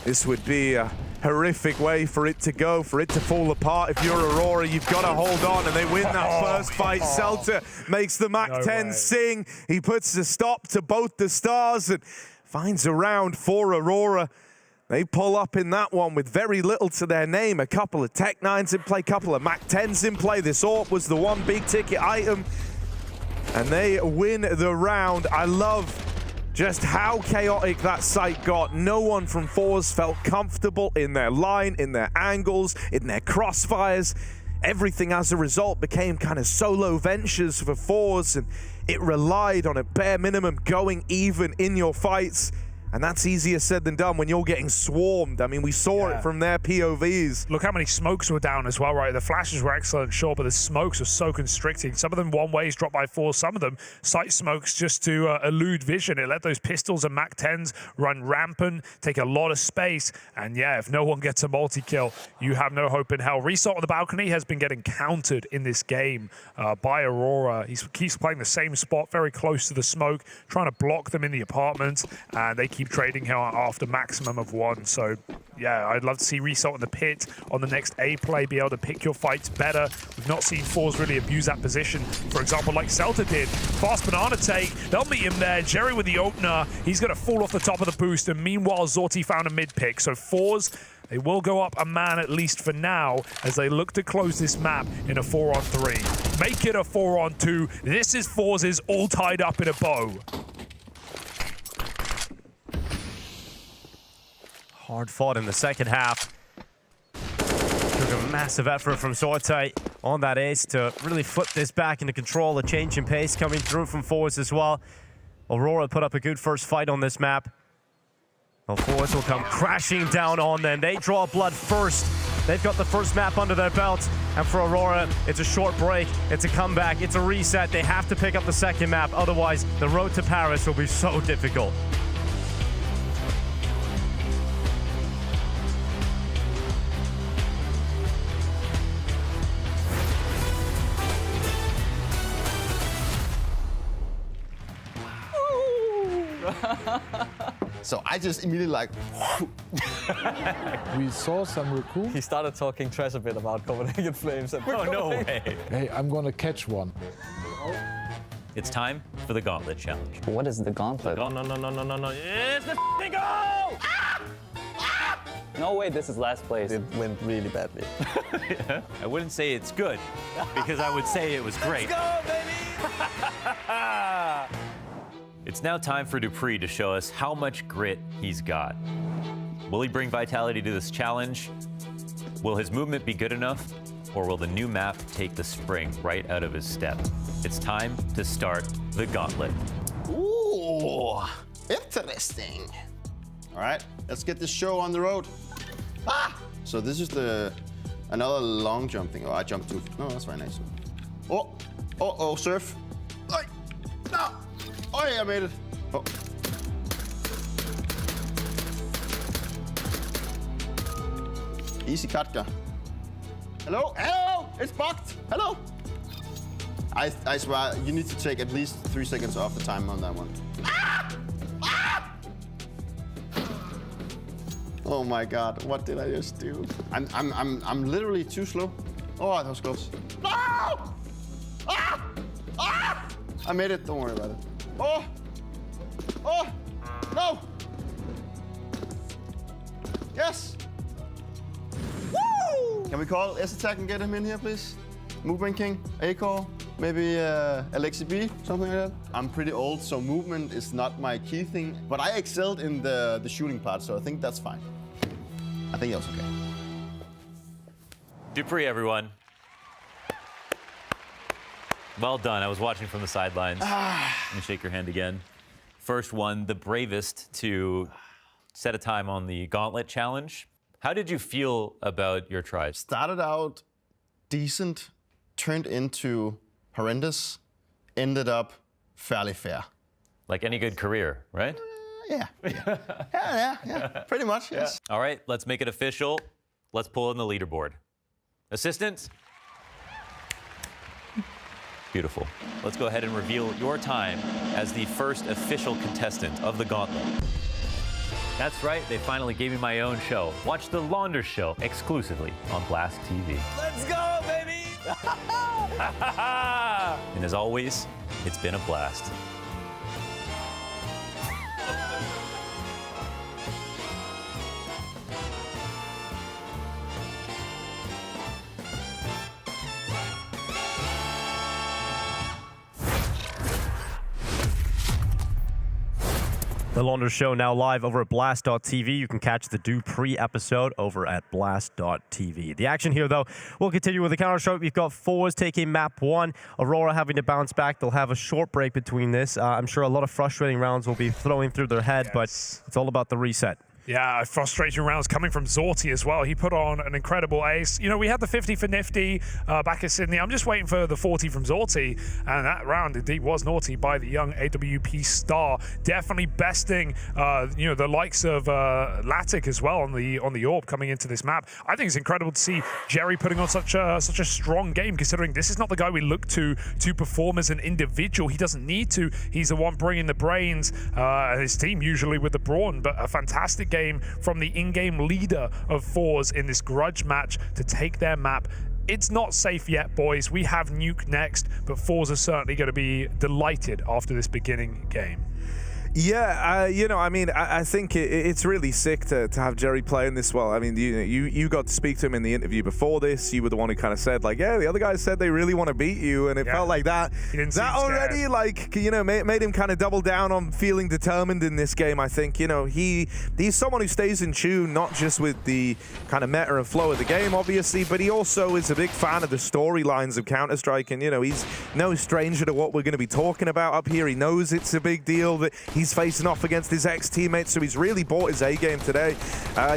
This would be a horrific way for it to go, for it to fall apart. If you're Aurora, you've got to hold on, and they win that first fight. Celta makes the MAC-10 sing. He puts a stop to both the stars and finds a round for Aurora. They pull up in that one with very little to their name. A couple of Tech 9s in play, a couple of MAC-10s in play. This AWP was the one big ticket item, and they win the round. I love just how chaotic that site got. No one from Forze felt comfortable in their line, in their angles, in their crossfires. Everything as a result became kind of solo ventures for Forze, and it relied on a bare minimum going even in your fights. And that's easier said than done when you're getting swarmed. I mean, we saw it from their POVs. Look how many smokes were down as well, right? The flashes were excellent, sure, but the smokes were so constricting. Some of them one-ways dropped by 4, some of them sight smokes just to elude vision. It let those pistols and MAC-10s run rampant, take a lot of space. And yeah, if no one gets a multi-kill, you have no hope in hell. Result on the balcony has been getting countered in this game by Aurora. He keeps playing the same spot, very close to the smoke, trying to block them in the apartment, and they keep trading him after maximum of 1. So yeah, I'd love to see Result in the pit on the next A play, be able to pick your fights better. We've not seen Forze really abuse that position, for example, like Celta did. Fast banana take, they'll meet him there. Jerry with the opener, he's going to fall off the top of the boost, and meanwhile Zorti found a mid pick. So Forze, they will go up a man at least for now as they look to close this map in a 4-on-3. Make it a 4-on-2. This is Forze's all tied up in a bow. Hard fought in the second half. Took a massive effort from Sorte on that ace to really flip this back into control. A change in pace coming through from Forze as well. Aurora put up a good first fight on this map. Well, Forze will come crashing down on them. They draw blood first. They've got the first map under their belt. And for Aurora, it's a short break. It's a comeback. It's a reset. They have to pick up the second map. Otherwise, the road to Paris will be so difficult. So I just immediately like... We saw some recruit. He started talking trash a bit about Copenhagen Flames. And Oh, no way. Hey, I'm gonna catch one. It's time for the Gauntlet Challenge. what is the gauntlet? No. It's the f***ing goal! No way, this is last place. It went really badly. I wouldn't say it's good, because I would say it was great. Let's go, baby! It's now time for Dupreeh to show us how much grit he's got. Will he bring vitality to this challenge? Will his movement be good enough? Or will the new map take the spring right out of his step? It's time to start the gauntlet. Ooh, interesting. All right, let's get this show on the road. Ah! So this is another long jump thing. Oh, I jumped too. No, that's very nice. Oh, surf. Ay. Oh, I made it. Oh. Easy Katka. Hello? Hello! It's bugged! Hello! I swear, you need to take at least 3 seconds off the time on that one. Ah! Ah! Oh my god, what did I just do? I'm literally too slow. Oh, that was close. No! Ah! Ah! I made it, don't worry about it. Oh! Oh! No! Yes! Woo! Can we call S-Attack and get him in here, please? Movement King, A-Core, maybe Alexi B, something like that. I'm pretty old, so movement is not my key thing, but I excelled in the shooting part, so I think that's fine. I think that's okay. Dupreeh, everyone. Well done. I was watching from the sidelines. Let me shake your hand again. First one, the bravest to set a time on the Gauntlet Challenge. How did you feel about your tries? Started out decent, turned into horrendous, ended up fairly fair. Like any good career, right? Yeah. Yeah, pretty much, yes. All right, let's make it official. Let's pull in the leaderboard. Assistant? Beautiful. Let's go ahead and reveal your time as the first official contestant of the Gauntlet. That's right, they finally gave me my own show. Watch the Launder Show exclusively on Blast TV. Let's go, baby! And as always, it's been a blast. The Launder Show now live over at Blast.tv. You can catch the Dupreeh episode over at Blast.tv. The action here, though, will continue with the counter-strike. We've got Forze taking map 1. Aurora having to bounce back. They'll have a short break between this. I'm sure a lot of frustrating rounds will be flowing through their head, but it's all about the reset. Yeah, frustrating rounds coming from Zorti as well. He put on an incredible ace. You know, we had the 50 for Nifty back in Sydney. I'm just waiting for the 40 from Zorti, and that round indeed was naughty by the young AWP star. Definitely besting, you know, the likes of Latic as well on the Orb coming into this map. I think it's incredible to see Jerry putting on such a strong game, considering this is not the guy we look to perform as an individual. He doesn't need to. He's the one bringing the brains, his team usually with the brawn, but a fantastic game from the in-game leader of Forze in this grudge match to take their map. It's not safe yet, boys. We have Nuke next, but Forze are certainly going to be delighted after this beginning game. Yeah, you know, I mean, I think it's really sick to have Jerry playing this well. I mean, you got to speak to him in the interview before this. You were the one who kind of said, like, yeah, the other guys said they really want to beat you, and it felt like that. That already, like, you know, made him kind of double down on feeling determined in this game. I think, you know, he's someone who stays in tune, not just with the kind of meta and flow of the game, obviously, but he also is a big fan of the storylines of Counter-Strike, and, you know, he's no stranger to what we're going to be talking about up here. He knows it's a big deal that he's facing off against his ex-teammates, so he's really bought his A-game today.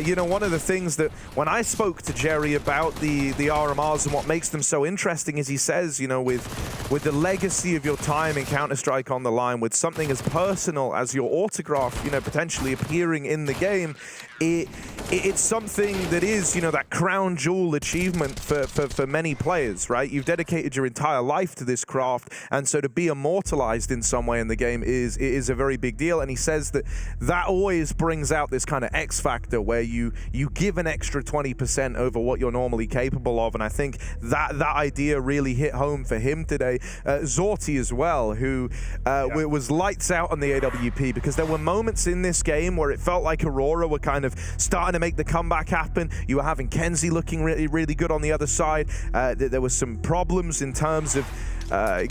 You know, one of the things that when I spoke to Jerry about the RMRs and what makes them so interesting is he says, you know, with the legacy of your time in Counter-Strike on the line, with something as personal as your autograph, you know, potentially appearing in the game, it's something that is, you know, that crown jewel achievement for many players, right? You've dedicated your entire life to this craft, and so to be immortalized in some way in the game is a very big deal. And he says that always brings out this kind of X factor where you give an extra 20% over what you're normally capable of, and I think that idea really hit home for him today. Zorti as well, who was lights out on the AWP, because there were moments in this game where it felt like Aurora were kind of starting to make the comeback happen. You were having Kenzie looking really, really good on the other side. There was some problems in terms of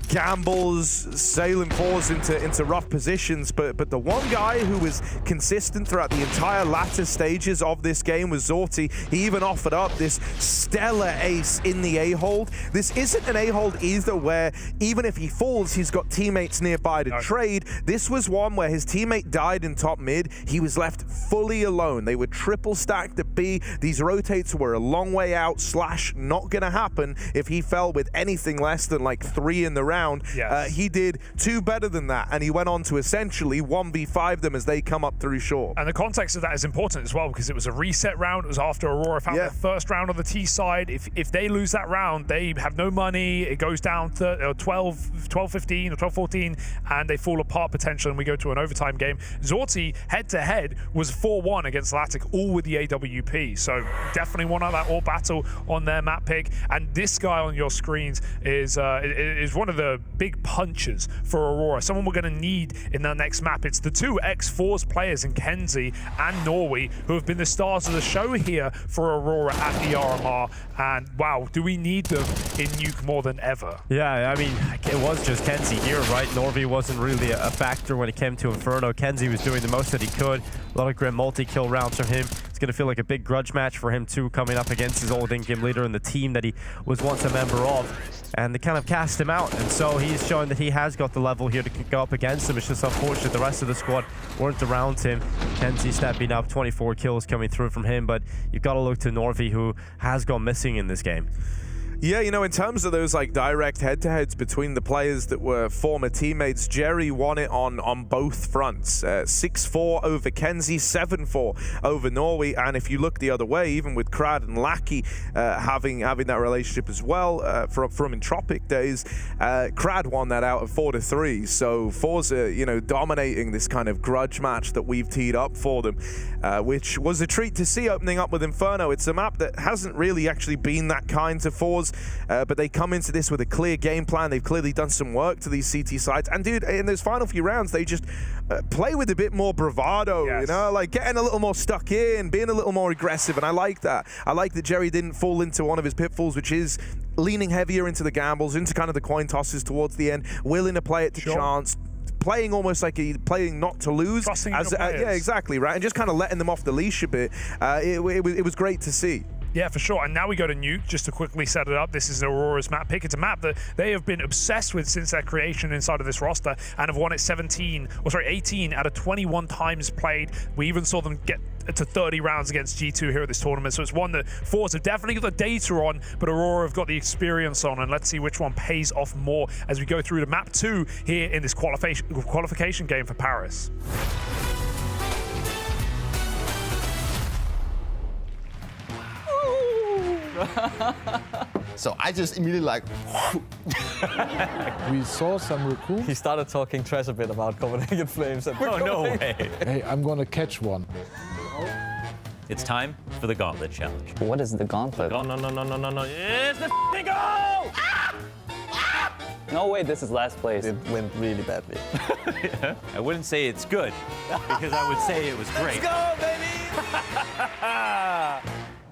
gambles, sailing Forze into rough positions, but the one guy who was consistent throughout the entire latter stages of this game was Zorti. He even offered up this stellar ace in the A-hold. This isn't an A-hold either where even if he falls, he's got teammates nearby to trade. This was one where his teammate died in top mid. He was left fully alone. They were triple stacked at B. These rotates were a long way out / not gonna happen if he fell with anything less than like 3 3 in the round. Yes. He did 2 better than that, and he went on to essentially 1v5 them as they come up through short. And the context of that is important as well, because it was a reset round. It was after Aurora found their first round on the T side. If they lose that round, they have no money. It goes down 12-15 or 12-14, and they fall apart potentially, and we go to an overtime game. Zorti head-to-head was 4-1 against Latic, all with the AWP. So definitely won out that all battle on their map pick. And this guy on your screens is one of the big punchers for Aurora. Someone we're going to need in that next map. It's the 2 ex-Forze players in ENCE and Norway who have been the stars of the show here for Aurora at the RMR. And wow, do we need them in Nuke more than ever? Yeah, I mean, it was just ENCE here, right? Norvey wasn't really a factor when it came to Inferno. ENCE was doing the most that he could. A lot of grim multi-kill rounds from him. It's going to feel like a big grudge match for him too, coming up against his old in-game leader and the team that he was once a member of. And they kind of cast him out, and so he's showing that he has got the level here to go up against him. It's just unfortunate the rest of the squad weren't around him. ENCE stepping up, 24 kills coming through from him, but you've got to look to Norvey, who has gone missing in this game. Yeah, you know, in terms of those like direct head-to-heads between the players that were former teammates, Jerry won it on both fronts. 6-4 over ENCE, 7-4 over Norway, and if you look the other way, even with Krad and Lackey having that relationship as well from Entropic days, Krad won that out of 4-3. So Forze, you know, dominating this kind of grudge match that we've teed up for them, which was a treat to see opening up with Inferno. It's a map that hasn't really actually been that kind to Forze. But they come into this with a clear game plan. They've clearly done some work to these CT sides. And dude, in those final few rounds, they just play with a bit more bravado, you know, like getting a little more stuck in, being a little more aggressive. And I like that. I like that Jerry didn't fall into one of his pitfalls, which is leaning heavier into the gambles, into kind of the coin tosses towards the end, willing to play it to chance. Playing almost like playing not to lose. Yeah, exactly, right? And just kind of letting them off the leash a bit. It was great to see. Yeah, for sure. And now we go to Nuke, just to quickly set it up. This is Aurora's map pick. It's a map that they have been obsessed with since their creation inside of this roster and have won it 18 out of 21 times played. We even saw them get to 30 rounds against G2 here at this tournament. So it's one that Forze have definitely got the data on, but Aurora have got the experience on. And let's see which one pays off more as we go through to map 2 here in this qualification game for Paris. So I just immediately like... We saw some recruits. He started talking trash a bit about Copenhagen Flames. And Oh, no way. Hey, I'm gonna catch one. It's time for the Gauntlet Challenge. What is the gauntlet? No. It's the f***ing goal! No way, this is last place. It went really badly. Yeah. I wouldn't say it's good, because I would say it was great. Let's go, baby!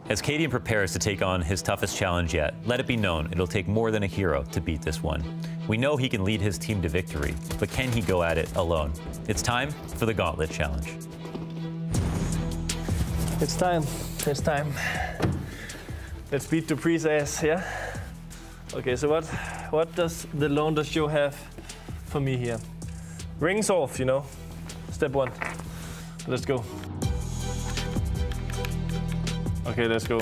As Cadian prepares to take on his toughest challenge yet, let it be known it'll take more than a hero to beat this one. We know he can lead his team to victory, but can he go at it alone? It's time for the Gauntlet Challenge. It's time. It's time. Let's beat Dupreeh's ass, yeah? Okay, so what does the Launder show have for me here? Rings off, you know. Step 1. Let's go. Okay, let's go.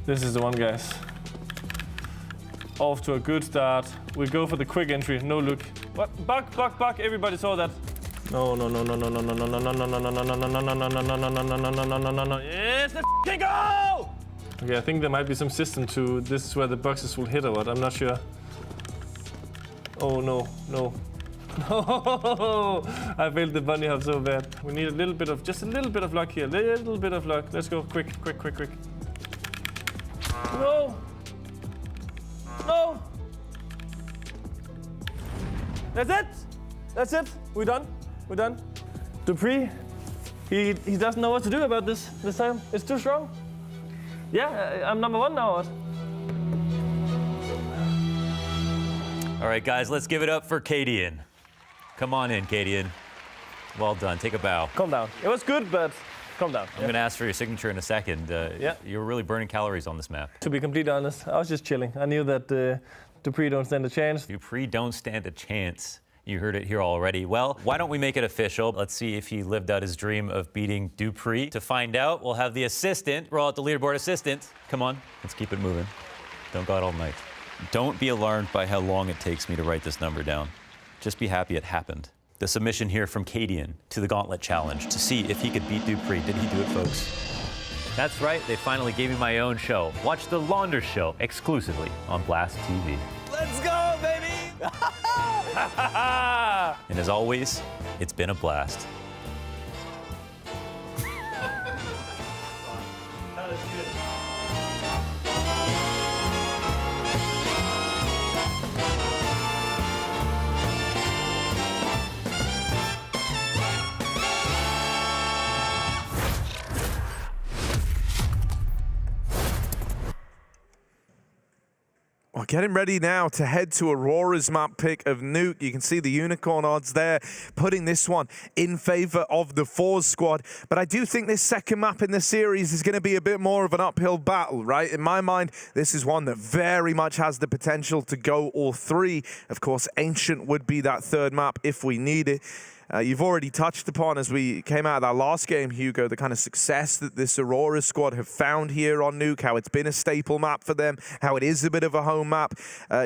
This is the one, guys. Off to a good start. We go for the quick entry. No look. What? Buck. Everybody saw that. No. It's the f***ing goal! Okay, I think there might be some system to this is where the boxes will hit or what. I'm not sure. Oh, no. No, I failed the bunny hop so bad. We need just a little bit of luck here. Little bit of luck. Let's go quick. No. That's it. We're done. Dupreeh, he doesn't know what to do about this time. It's too strong. Yeah, I'm number 1 now. All right, guys, let's give it up for Cadian. Come on in, Cadian. Well done. Take a bow. Calm down. It was good, but calm down. I'm going to ask for your signature in a second. Yeah. You're really burning calories on this map. To be completely honest, I was just chilling. I knew that Dupreeh don't stand a chance. Dupreeh don't stand a chance. You heard it here already. Well, why don't we make it official? Let's see if he lived out his dream of beating Dupreeh. To find out, we'll have the assistant, roll out the leaderboard assistant. Come on, let's keep it moving. Don't go out all night. Don't be alarmed by how long it takes me to write this number down. Just be happy it happened. The submission here from Cadian to the Gauntlet Challenge to see if he could beat Dupreeh. Did he do it, folks? That's right, they finally gave me my own show. Watch the Launder Show exclusively on Blast TV. Let's go, baby! And as always, it's been a blast. Well, getting ready now to head to Aurora's map pick of Nuke. You can see the unicorn odds there, putting this one in favor of the Forze squad. But I do think this second map in the series is going to be a bit more of an uphill battle, right? In my mind, this is one that very much has the potential to go all three. Of course, Ancient would be that third map if we need it. You've already touched upon, as we came out of that last game, Hugo, the kind of success that this Aurora squad have found here on Nuke, how it's been a staple map for them, how it is a bit of a home map.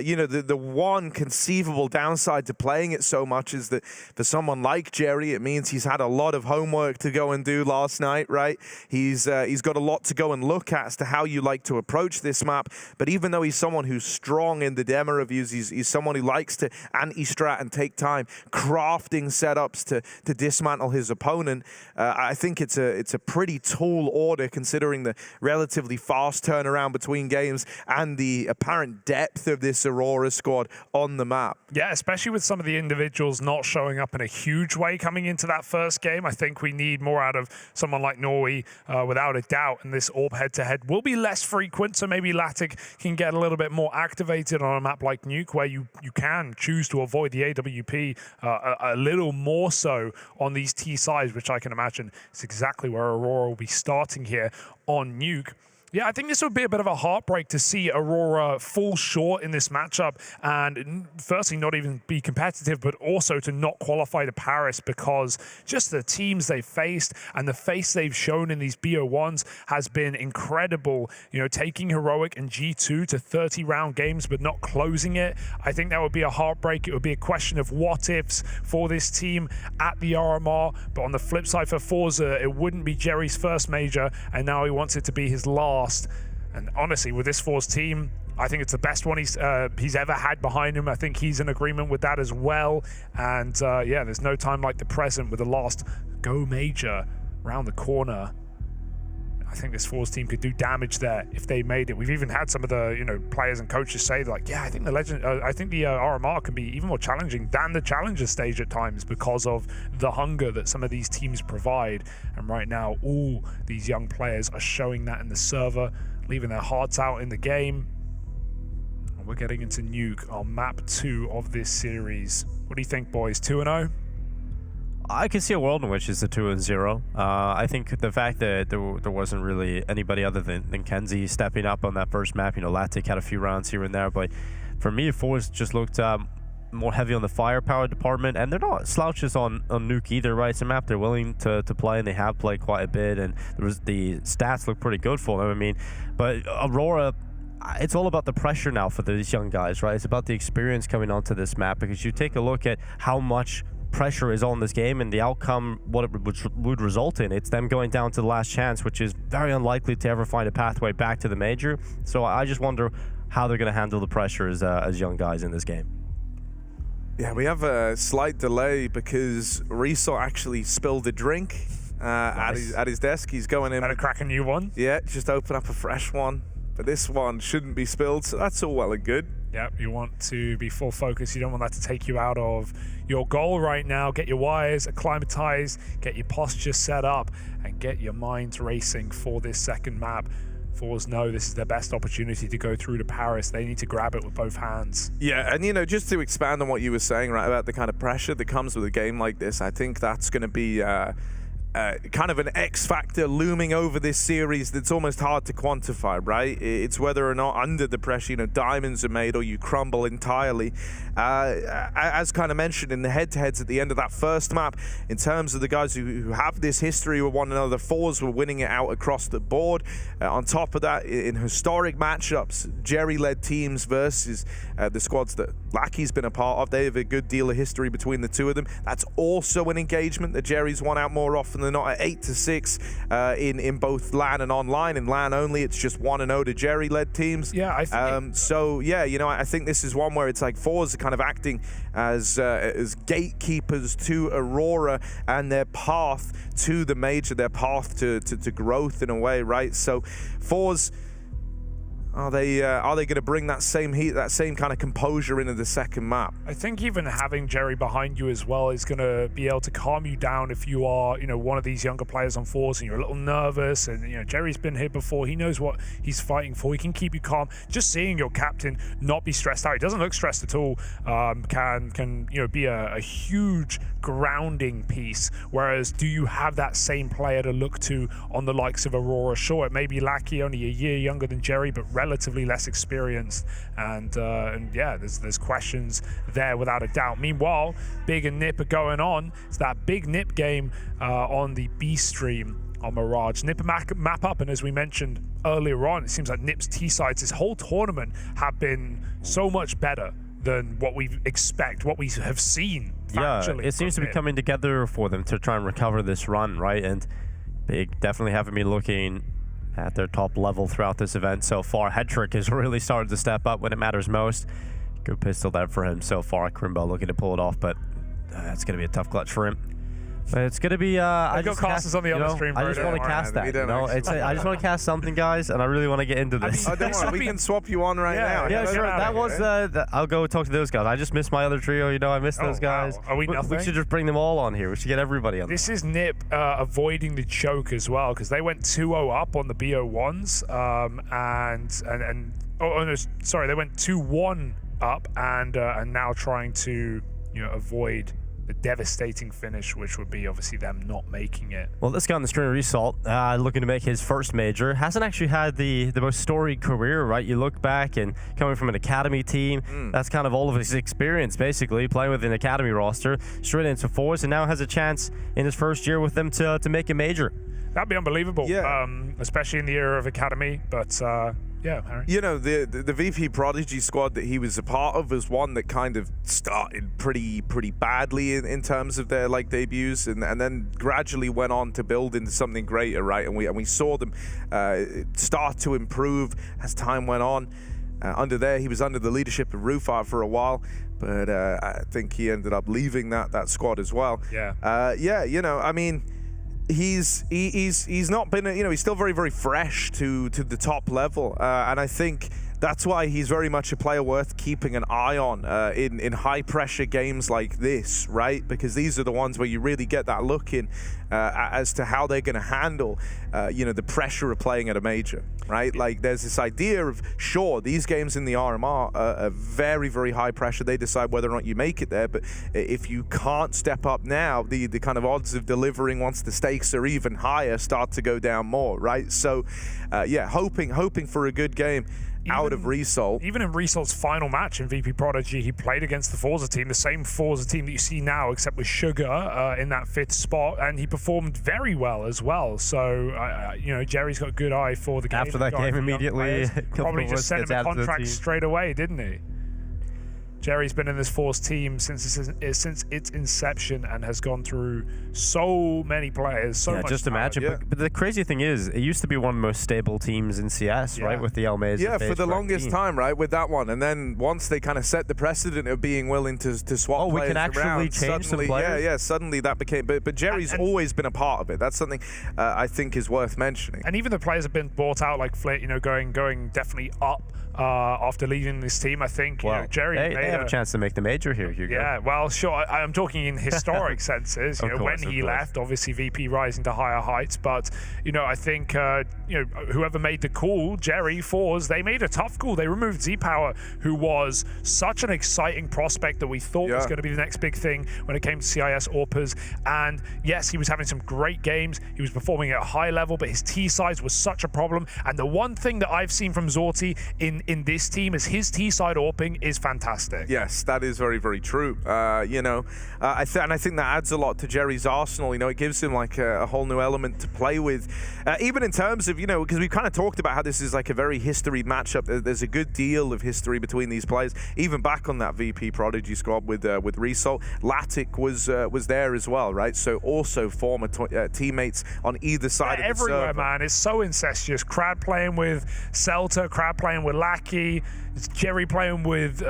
You know, the one conceivable downside to playing it so much is that for someone like Jerry, it means he's had a lot of homework to go and do last night, right? He's got a lot to go and look at as to how you like to approach this map. But even though he's someone who's strong in the demo reviews, he's someone who likes to anti-strat and take time, crafting setups to dismantle his opponent. I think it's a pretty tall order considering the relatively fast turnaround between games and the apparent depth of this Aurora squad on the map. Yeah, especially with some of the individuals not showing up in a huge way coming into that first game. I think we need more out of someone like Norway, without a doubt, and this AWP head-to-head will be less frequent, so maybe Latic can get a little bit more activated on a map like Nuke, where you can choose to avoid the AWP a little more so on these T sides, which I can imagine is exactly where Aurora will be starting here on Nuke. Yeah, I think this would be a bit of a heartbreak to see Aurora fall short in this matchup and firstly not even be competitive, but also to not qualify to Paris, because just the teams they've faced and the face they've shown in these BO1s has been incredible. You know, taking Heroic and G2 to 30-round games but not closing it. I think that would be a heartbreak. It would be a question of what ifs for this team at the RMR. But on the flip side for Forze, it wouldn't be Jerry's first major, and now he wants it to be his last. And honestly, with this Forze team, I think it's the best one he's ever had behind him. I think he's in agreement with that as well. And yeah, there's no time like the present with the last Go major around the corner. I think this Forze team could do damage there if they made it. We've even had some of the players and coaches say like, yeah, I think the RMR can be even more challenging than the Challenger stage at times because of the hunger that some of these teams provide. And right now, all these young players are showing that in the server, leaving their hearts out in the game. And we're getting into Nuke on map 2 of this series. What do you think, boys? 2-0? I can see a world in which it's a 2-0. I think the fact that there wasn't really anybody other than Kenzie stepping up on that first map, Latic had a few rounds here and there, but for me, Forze just looked more heavy on the firepower department, and they're not slouches on Nuke either, right? It's a map they're willing to play, and they have played quite a bit, and the stats look pretty good for them. I mean, but Aurora, it's all about the pressure now for these young guys, right? It's about the experience coming onto this map, because you take a look at how much pressure is on this game and the outcome, what it would result in. It's them going down to the last chance, which is very unlikely to ever find a pathway back to the major. So I just wonder how they're going to handle the pressure as young guys in this game. Yeah, we have a slight delay because Riso actually spilled a drink Nice. at his desk. He's going in. Better crack a new one. Yeah, just open up a fresh one. But this one shouldn't be spilled, so that's all well and good. Yep, you want to be full focus. You don't want that to take you out of your goal right now. Get your wires acclimatized, get your posture set up, and get your mind racing for this second map. Forze know this is their best opportunity to go through to Paris. They need to grab it with both hands. Yeah, and just to expand on what you were saying, right, about the kind of pressure that comes with a game like this, I think that's going to be kind of an X factor looming over this series that's almost hard to quantify, right? It's whether or not under the pressure, you know, diamonds are made or you crumble entirely. As kind of mentioned in the head-to-heads at the end of that first map, in terms of the guys who have this history with one another, Forze were winning it out across the board. On top of that, in historic matchups, Jerry-led teams versus the squads that Lackey's been a part of, they have a good deal of history between the two of them. That's also an engagement that Jerry's won out more often than not at 8-6 in both LAN and online. In LAN only, it's just 1-0 to Jerry-led teams. Yeah, I think. So yeah, you know, I think this is one where it's like Forze are kind of acting as gatekeepers to Aurora and their path to the major, their path to growth in a way, right? So Forze, are they going to bring that same heat, that same kind of composure into the second map? I think even having Jerry behind you as well is going to be able to calm you down if you are, you know, one of these younger players on Forze and you're a little nervous. And you know, Jerry's been here before; he knows what he's fighting for. He can keep you calm. Just seeing your captain not be stressed out, he doesn't look stressed at all. Can you know, be a huge grounding piece. Whereas, do you have that same player to look to on the likes of Aurora? Sure, it may be Lackey, only a year younger than Jerry, but relatively less experienced, and yeah, there's questions there without a doubt. Meanwhile, Big and Nip are going on. It's that big Nip game on the B stream on Mirage. Nip map up, and as we mentioned earlier on, it seems like Nip's T-sides this whole tournament have been so much better than what we expect, what we have seen. Yeah, it seems to be coming together for them to try and recover this run, right? And Big definitely having me looking at their top level throughout this event so far. Headtrick has really started to step up when it matters most. Good pistol there for him so far. Krimbo looking to pull it off, but it's going to be a tough clutch for him. But it's going to be... I just got casters on the other stream. I just want to cast that. You know? I just want to cast something, guys, and I really want to get into this. Oh, don't worry, we can swap you on right now. Yeah, sure. That was... I'll go talk to those guys. I just missed my other trio. You know, I missed those guys. Wow. Are we nothing? We should just bring them all on here. We should get everybody on. This is Nip avoiding the choke as well, because they went 2-0 up on the BO1s, they went 2-1 up and now trying to, you know, avoid the devastating finish, which would be obviously them not making it. Well, this guy on the screen, Result, looking to make his first major, hasn't actually had the most storied career, right? You look back and coming from an academy team, that's kind of all of his experience, basically, playing with an academy roster, straight into Forze, and now has a chance in his first year with them to make a major. That'd be unbelievable, yeah. Especially in the era of academy, but... yeah, Harry. You know, the VP Prodigy squad that he was a part of was one that kind of started pretty badly in terms of their debuts, and then gradually went on to build into something greater, right? And we saw them start to improve as time went on. He was under the leadership of Rufar for a while, but I think he ended up leaving that squad as well. Yeah. Yeah, you know, I mean, he's not been, you know, he's still very, very fresh to the top level, and I think that's why he's very much a player worth keeping an eye on in high pressure games like this, right? Because these are the ones where you really get that look in as to how they're going to handle you know, the pressure of playing at a major, right? Like, there's this idea of, sure, these games in the RMR are very, very high pressure. They decide whether or not you make it there, but if you can't step up now, the kind of odds of delivering once the stakes are even higher start to go down more, right? So yeah, hoping for a good game out of Result. Even in Result's final match in VP Prodigy, he played against the Forze team, the same Forze team that you see now, except with Sugar in that 5th spot, and he performed very well as well. So, you know, Jerry's got a good eye for the game. After that game, immediately, probably just sent him a contract straight away, didn't he? Jerry's been in this Forze team since its inception and has gone through so many players, so much just imagine. Yeah. But the crazy thing is, it used to be one of the most stable teams in CS, right, with the Elmays. Yeah, for the longest time, right, with that one. And then once they kind of set the precedent of being willing to swap players we can actually around, change suddenly, some players? Yeah, suddenly that became... But Jerry's always been a part of it. That's something I think is worth mentioning. And even the players have been bought out, like Flit, you know, going definitely up after leaving this team. I think you know, Jerry they have a chance to make the major here, Hugo. Yeah, well, sure. I'm talking in historic senses. You know, when he left, obviously VP rising to higher heights. But you know, I think you know, whoever made the call, Jerry, Forze, they made a tough call. They removed Z-Power, who was such an exciting prospect that we thought was going to be the next big thing when it came to CIS AWPers. And yes, he was having some great games. He was performing at a high level, but his T size was such a problem. And the one thing that I've seen from Zorti in this team is his T-side AWPing is fantastic. Yes, that is very, very true. You know, and I think that adds a lot to Jerry's arsenal. You know, it gives him like a whole new element to play with. Even in terms of, you know, because we've kind of talked about how this is like a very history matchup. There's a good deal of history between these players. Even back on that VP Prodigy squad with Result, Latic was there as well, right? So also former teammates on either side of the everywhere, server. man. It's so incestuous. Crad playing with Celta, Crad playing with Lackey, Jerry playing with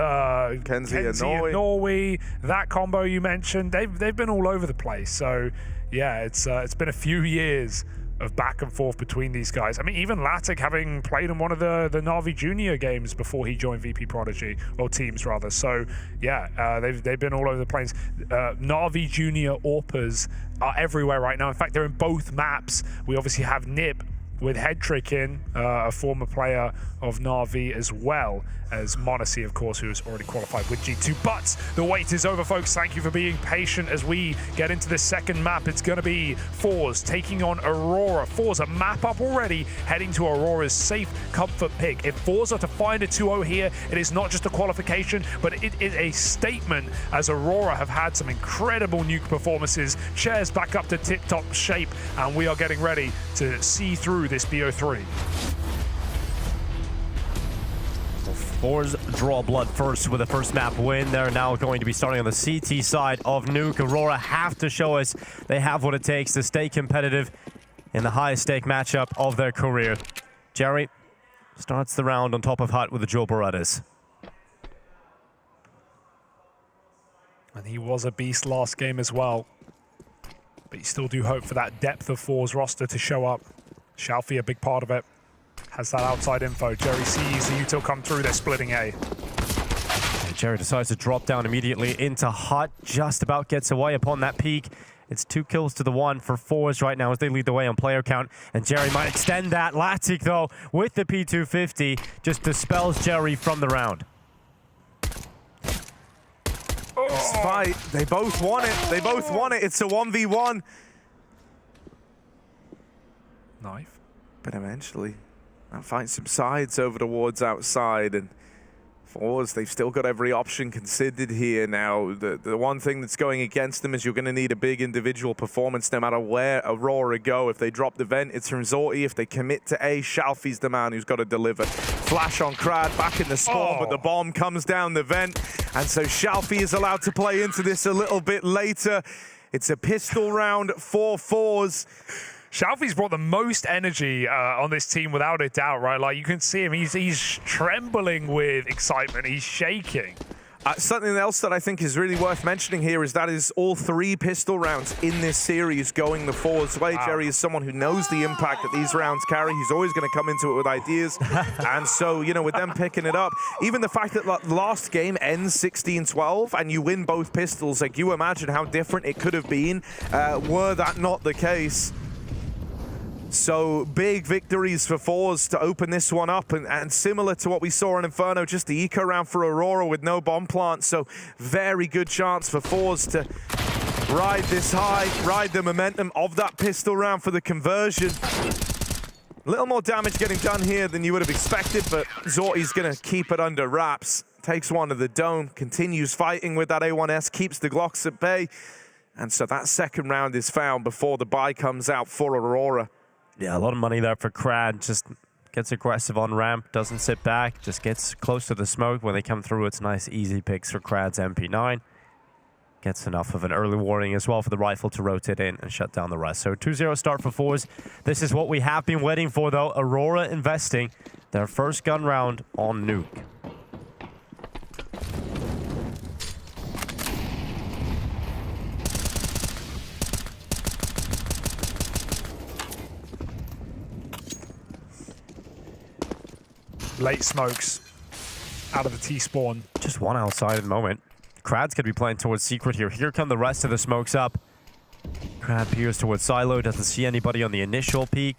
Kenzie and Norway. That combo you mentioned, they've been all over the place. So yeah, it's been a few years of back and forth between these guys. I mean, even Latic having played in one of the Na'Vi Junior games before he joined VP Prodigy, or teams rather. So yeah, they've been all over the place. Na'Vi Junior AWPers are everywhere right now. In fact, they're in both maps. We obviously have Nip with Headtrick in, a former player of Na'Vi, as well as Monte, of course, who has already qualified with G2. But the wait is over, folks. Thank you for being patient as we get into the second map. It's going to be Forze taking on Aurora. Forze a map up already, heading to Aurora's safe comfort pick. If Forze are to find a 2-0 here, it is not just a qualification, but it is a statement, as Aurora have had some incredible nuke performances. Chairs back up to tip-top shape, and we are getting ready to see through this BO3. Forze draw blood first with the first map win. They're now going to be starting on the CT side of Nuke. Aurora have to show us they have what it takes to stay competitive in the highest stake matchup of their career. Jerry starts the round on top of hut with the Joe Berettas. And he was a beast last game as well. But you still do hope for that depth of Forze roster to show up. Shalfie, a big part of it. Has that outside info. Jerry sees the util come through. They're splitting A. And Jerry decides to drop down immediately into hut. Just about gets away upon that peak. It's 2 kills to the 1 for Forze right now as they lead the way on player count. And Jerry might extend that. Latic, though, with the P250, just dispels Jerry from the round. This fight, they both want it. They both want it. It's a 1v1. Knife. But eventually, they'll find some sides over towards outside. And Forze, they've still got every option considered here now. The one thing that's going against them is you're going to need a big individual performance no matter where Aurora go. If they drop the vent, it's from Zorti. If they commit to A, Shalfie's the man who's got to deliver. Flash on Crad, back in the spawn, but the bomb comes down the vent. And so Shalfie is allowed to play into this a little bit later. It's a pistol round for Forze. Shalfie's brought the most energy on this team without a doubt, right? Like, you can see him, he's trembling with excitement, he's shaking. Something else that I think is really worth mentioning here is that is all 3 pistol rounds in this series going the Forze way. Wow. Jerry is someone who knows the impact that these rounds carry. He's always going to come into it with ideas. And so, you know, with them picking it up, even the fact that the last game ends 16-12 and you win both pistols, like, you imagine how different it could have been were that not the case. So big victories for Forze to open this one up, and similar to what we saw in Inferno, just the eco round for Aurora with no bomb plant. So very good chance for Forze to ride this high, ride the momentum of that pistol round for the conversion. A little more damage getting done here than you would have expected, but Zorti's going to keep it under wraps. Takes one to the dome, continues fighting with that A1S, keeps the Glocks at bay. And so that second round is found before the buy comes out for Aurora. Yeah, a lot of money there for Crad. Just gets aggressive on ramp, doesn't sit back, just gets close to the smoke. When they come through, it's nice, easy picks for Crad's MP9. Gets enough of an early warning as well for the rifle to rotate in and shut down the rest. So 2-0 start for Forze. This is what we have been waiting for, though. Aurora investing their first gun round on Nuke. Late smokes out of the T-spawn. Just one outside at the moment. Krad's going to be playing towards Secret here. Here come the rest of the smokes up. Krad peers towards Silo, doesn't see anybody on the initial peek.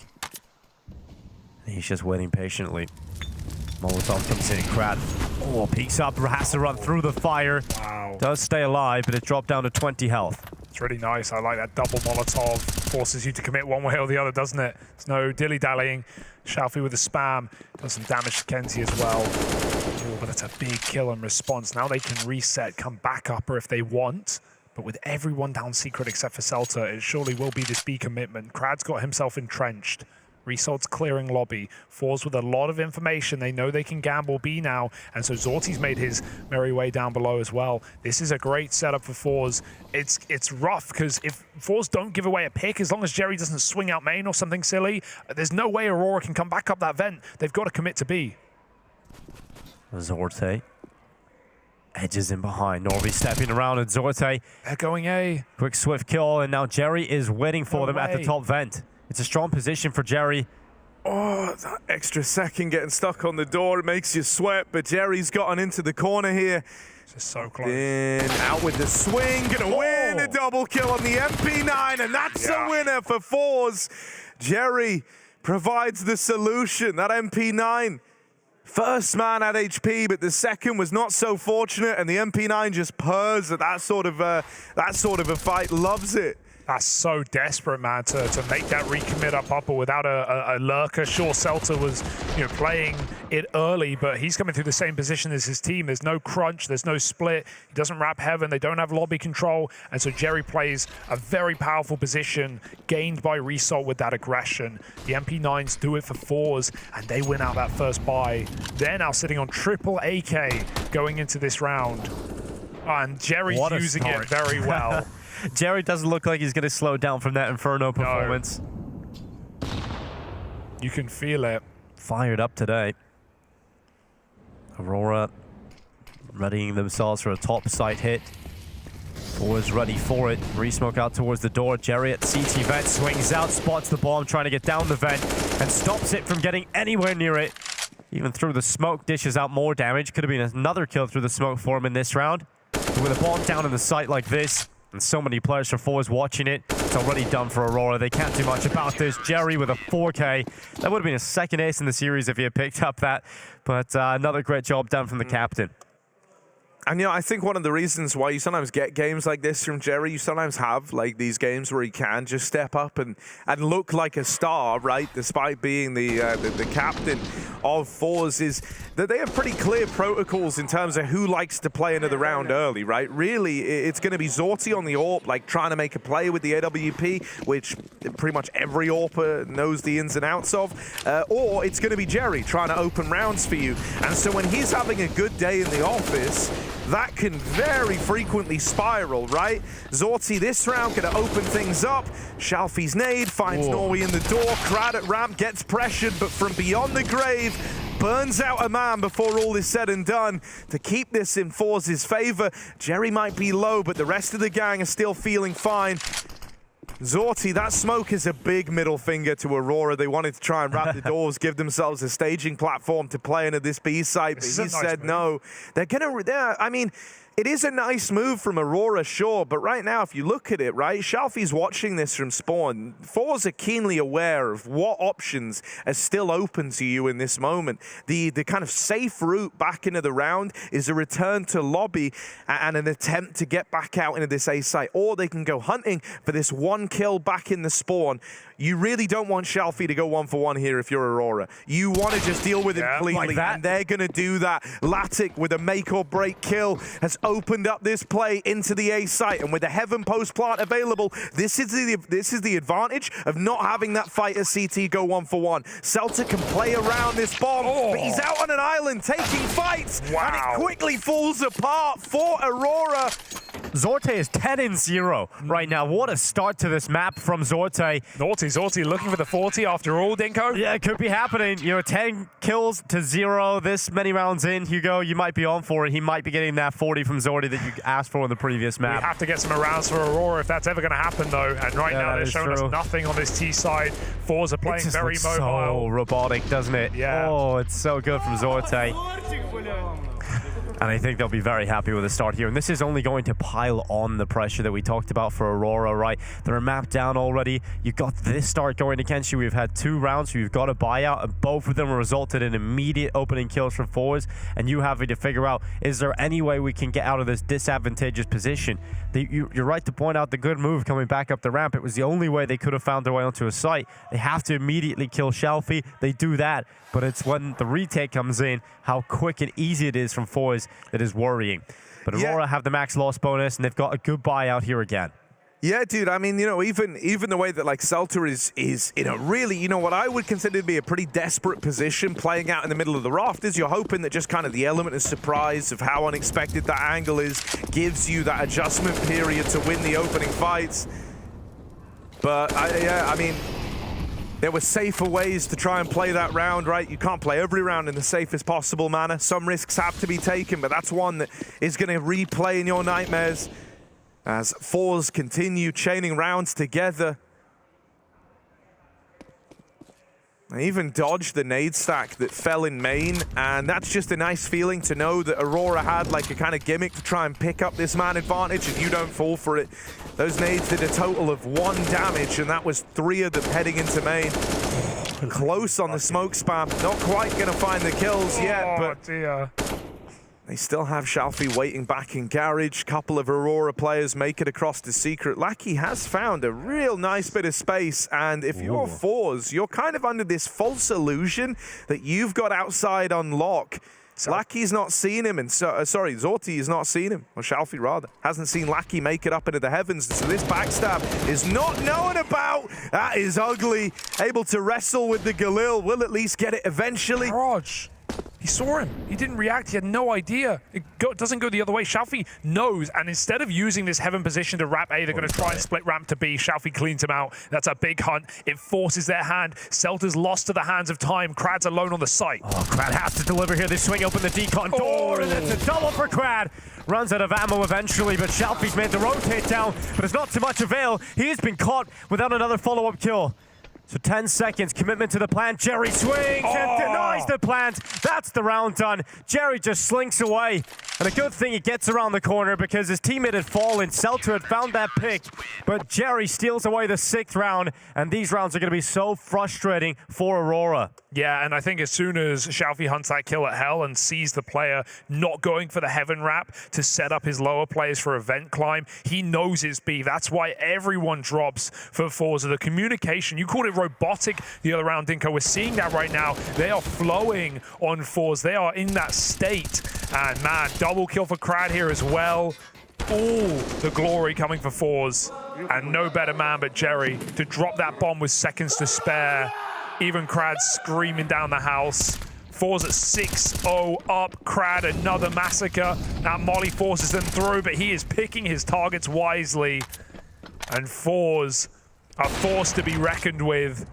He's just waiting patiently. Molotov comes in, Krad peeks up, has to run through the fire. Wow. Does stay alive, but it dropped down to 20 health. It's really nice. I like that double Molotov. Forces you to commit one way or the other, doesn't it? There's no dilly-dallying. Shalfie with a spam. Does some damage to Kenzie as well. Ooh, but it's a big kill and response. Now they can reset, come back upper if they want. But with everyone down Secret except for Celta, it surely will be this B commitment. Krad's got himself entrenched. Resalt's clearing lobby. Forze with a lot of information. They know they can gamble B now. And so Zorti's made his merry way down below as well. This is a great setup for Forze. It's rough because if Forze don't give away a pick, as long as Jerry doesn't swing out main or something silly, there's no way Aurora can come back up that vent. They've got to commit to B. Zorte edges in behind. Norby stepping around, and Zorte. They're going A. Quick swift kill, and now Jerry is waiting for them at the top vent. It's a strong position for Jerry. Oh, that extra second getting stuck on the door, it makes you sweat, but Jerry's gotten into the corner here. Just so close. Then out with the swing, gonna win a double kill on the MP9, and that's a winner for Forze. Jerry provides the solution. That MP9, first man at HP, but the second was not so fortunate, and the MP9 just purrs at that sort of a fight. Loves it. That's so desperate, man, to make that recommit up upper without a lurker. Sure, Celta was playing it early, but he's coming through the same position as his team. There's no crunch, there's no split. He doesn't wrap heaven, they don't have lobby control, and so Jerry plays a very powerful position, gained by Resalt with that aggression. The MP9s do it for Forze, and they win out that first buy. They're now sitting on triple AK going into this round. And Jerry's using it very well. Jerry doesn't look like he's going to slow down from that Inferno performance. No. You can feel it. Fired up today. Aurora readying themselves for a top site hit. Forze ready for it. Resmoke out towards the door. Jerry at CT vent swings out, spots the bomb, trying to get down the vent, and stops it from getting anywhere near it. Even through the smoke, dishes out more damage. Could have been another kill through the smoke for him in this round. But with a bomb down in the site like this, and so many players for Forze watching it, it's already done for Aurora. They can't do much about this. Jerry with a 4K. That would have been a second ace in the series if he had picked up that. But another great job done from the captain. And, I think one of the reasons why you sometimes get games like this from Jerry, you sometimes have, like, these games where he can just step up and look like a star, right, despite being the captain of Forze, is that they have pretty clear protocols in terms of who likes to play into the round early, right? Really, it's going to be Zorti on the AWP, like, trying to make a play with the AWP, which pretty much every AWPer knows the ins and outs of, or it's going to be Jerry trying to open rounds for you. And so when he's having a good day in the office, that can very frequently spiral, right? Zorti this round gonna open things up. Shalfie's nade finds Norway in the door. Krad at ramp gets pressured, but from beyond the grave, burns out a man before all is said and done to keep this in Forze's favor. Jerry might be low, but the rest of the gang are still feeling fine. Zorti, that smoke is a big middle finger to Aurora. They wanted to try and wrap the doors, give themselves a staging platform to play into this B site, but he said no. I mean, it is a nice move from Aurora, sure, but right now, if you look at it, right, Shalfie's watching this from spawn. Forze are keenly aware of what options are still open to you in this moment. The kind of safe route back into the round is a return to lobby and an attempt to get back out into this A site, or they can go hunting for this one kill back in the spawn. You really don't want Shalfie to go 1-for-1 here if you're Aurora. You want to just deal with him cleanly, and they're going to do that. Latic with a make-or-break kill has opened up this play into the A site, and with the Heaven Post plant available, this is the advantage of not having that fight at CT go 1-for-1. Celta can play around this bomb, but he's out on an island taking fights, and it quickly falls apart for Aurora. Zorte is 10-0 right now. What a start to this map from Zorte. Naughty Zorti looking for the 40 after all, Dinko. Yeah, it could be happening. 10 kills to 0 this many rounds in. Hugo, you might be on for it. He might be getting that 40 from Zorti that you asked for in the previous map. We have to get some rounds for Aurora if that's ever going to happen, though. And right now they're showing us nothing on this T side. Forze are playing very mobile. So robotic, doesn't it? Yeah. Oh, it's so good from Zorte. And I think they'll be very happy with the start here. And this is only going to pile on the pressure that we talked about for Aurora, right? They're mapped down already. You've got this start going against you. We've had 2 rounds where you've got a buyout, and both of them resulted in immediate opening kills from Forze. And you having to figure out, is there any way we can get out of this disadvantageous position? You're right to point out the good move coming back up the ramp. It was the only way they could have found their way onto a site. They have to immediately kill Shelfie. They do that. But it's when the retake comes in, how quick and easy it is from Forze that is worrying. But Aurora have the max loss bonus, and they've got a good buyout here again. Yeah, dude, I mean, you know, even the way that, like, Celta is in a really, you know, what I would consider to be a pretty desperate position playing out in the middle of the rafters. You're hoping that just kind of the element of surprise of how unexpected that angle is gives you that adjustment period to win the opening fights. But, yeah, I mean, there were safer ways to try and play that round, right? You can't play every round in the safest possible manner. Some risks have to be taken, but that's one that is going to replay in your nightmares as Forze continue chaining rounds together. They even dodged the nade stack that fell in main, and that's just a nice feeling to know that Aurora had like a kind of gimmick to try and pick up this man advantage, and you don't fall for it. Those nades did a total of 1 damage, and that was 3 of them heading into main. Close on the smoke spam, not quite going to find the kills yet, but dear. They still have Shelfie waiting back in garage. Couple of Aurora players make it across the secret. Lackey has found a real nice bit of space, and if you're Forze, you're kind of under this false illusion that you've got outside on lock. Lackey's not seen him, and sorry, Zorti has not seen him, or Shelfie rather, hasn't seen Lackey make it up into the heavens, so this backstab is not known about. That is ugly. Able to wrestle with the Galil, will at least get it eventually. Raj. He saw him. He didn't react. He had no idea. It doesn't go the other way. Shelfie knows, and instead of using this heaven position to wrap A, they're going to try and split ramp to B. Shelfie cleans him out. That's a big hunt. It forces their hand. Celta's lost to the hands of time. Krad's alone on the site. Oh, Krad has to deliver here. They swing open the decon door, and it's a double for Krad. Runs out of ammo eventually, but Shelfie's made the rotate down, but it's not too much avail. He's been caught without another follow-up kill. So 10 seconds, commitment to the plant. Jerry swings and denies the plant. That's the round done. Jerry just slinks away. And a good thing he gets around the corner because his teammate had fallen. Celta had found that pick, but Jerry steals away the 6th round, and these rounds are going to be so frustrating for Aurora. Yeah, and I think as soon as Shelfie hunts that kill at Hell and sees the player not going for the heaven wrap to set up his lower players for a vent climb, he knows his B. That's why everyone drops for Forza. The communication, you called it robotic the other round, Dinko. We're seeing that right now. They are flowing on Forza. They are in that state. And man, double kill for Krad here as well. All the glory coming for Forze. And no better man but Jerry to drop that bomb with seconds to spare. Even Krad screaming down the house. Forze at 6-0 up. Krad, another massacre. That Molly forces them through, but he is picking his targets wisely. And Forze are forced to be reckoned with.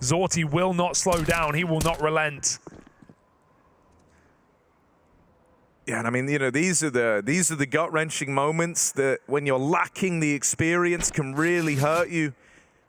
Zorti will not slow down. He will not relent. Yeah, and I mean, you know, these are the gut-wrenching moments that when you're lacking the experience can really hurt you.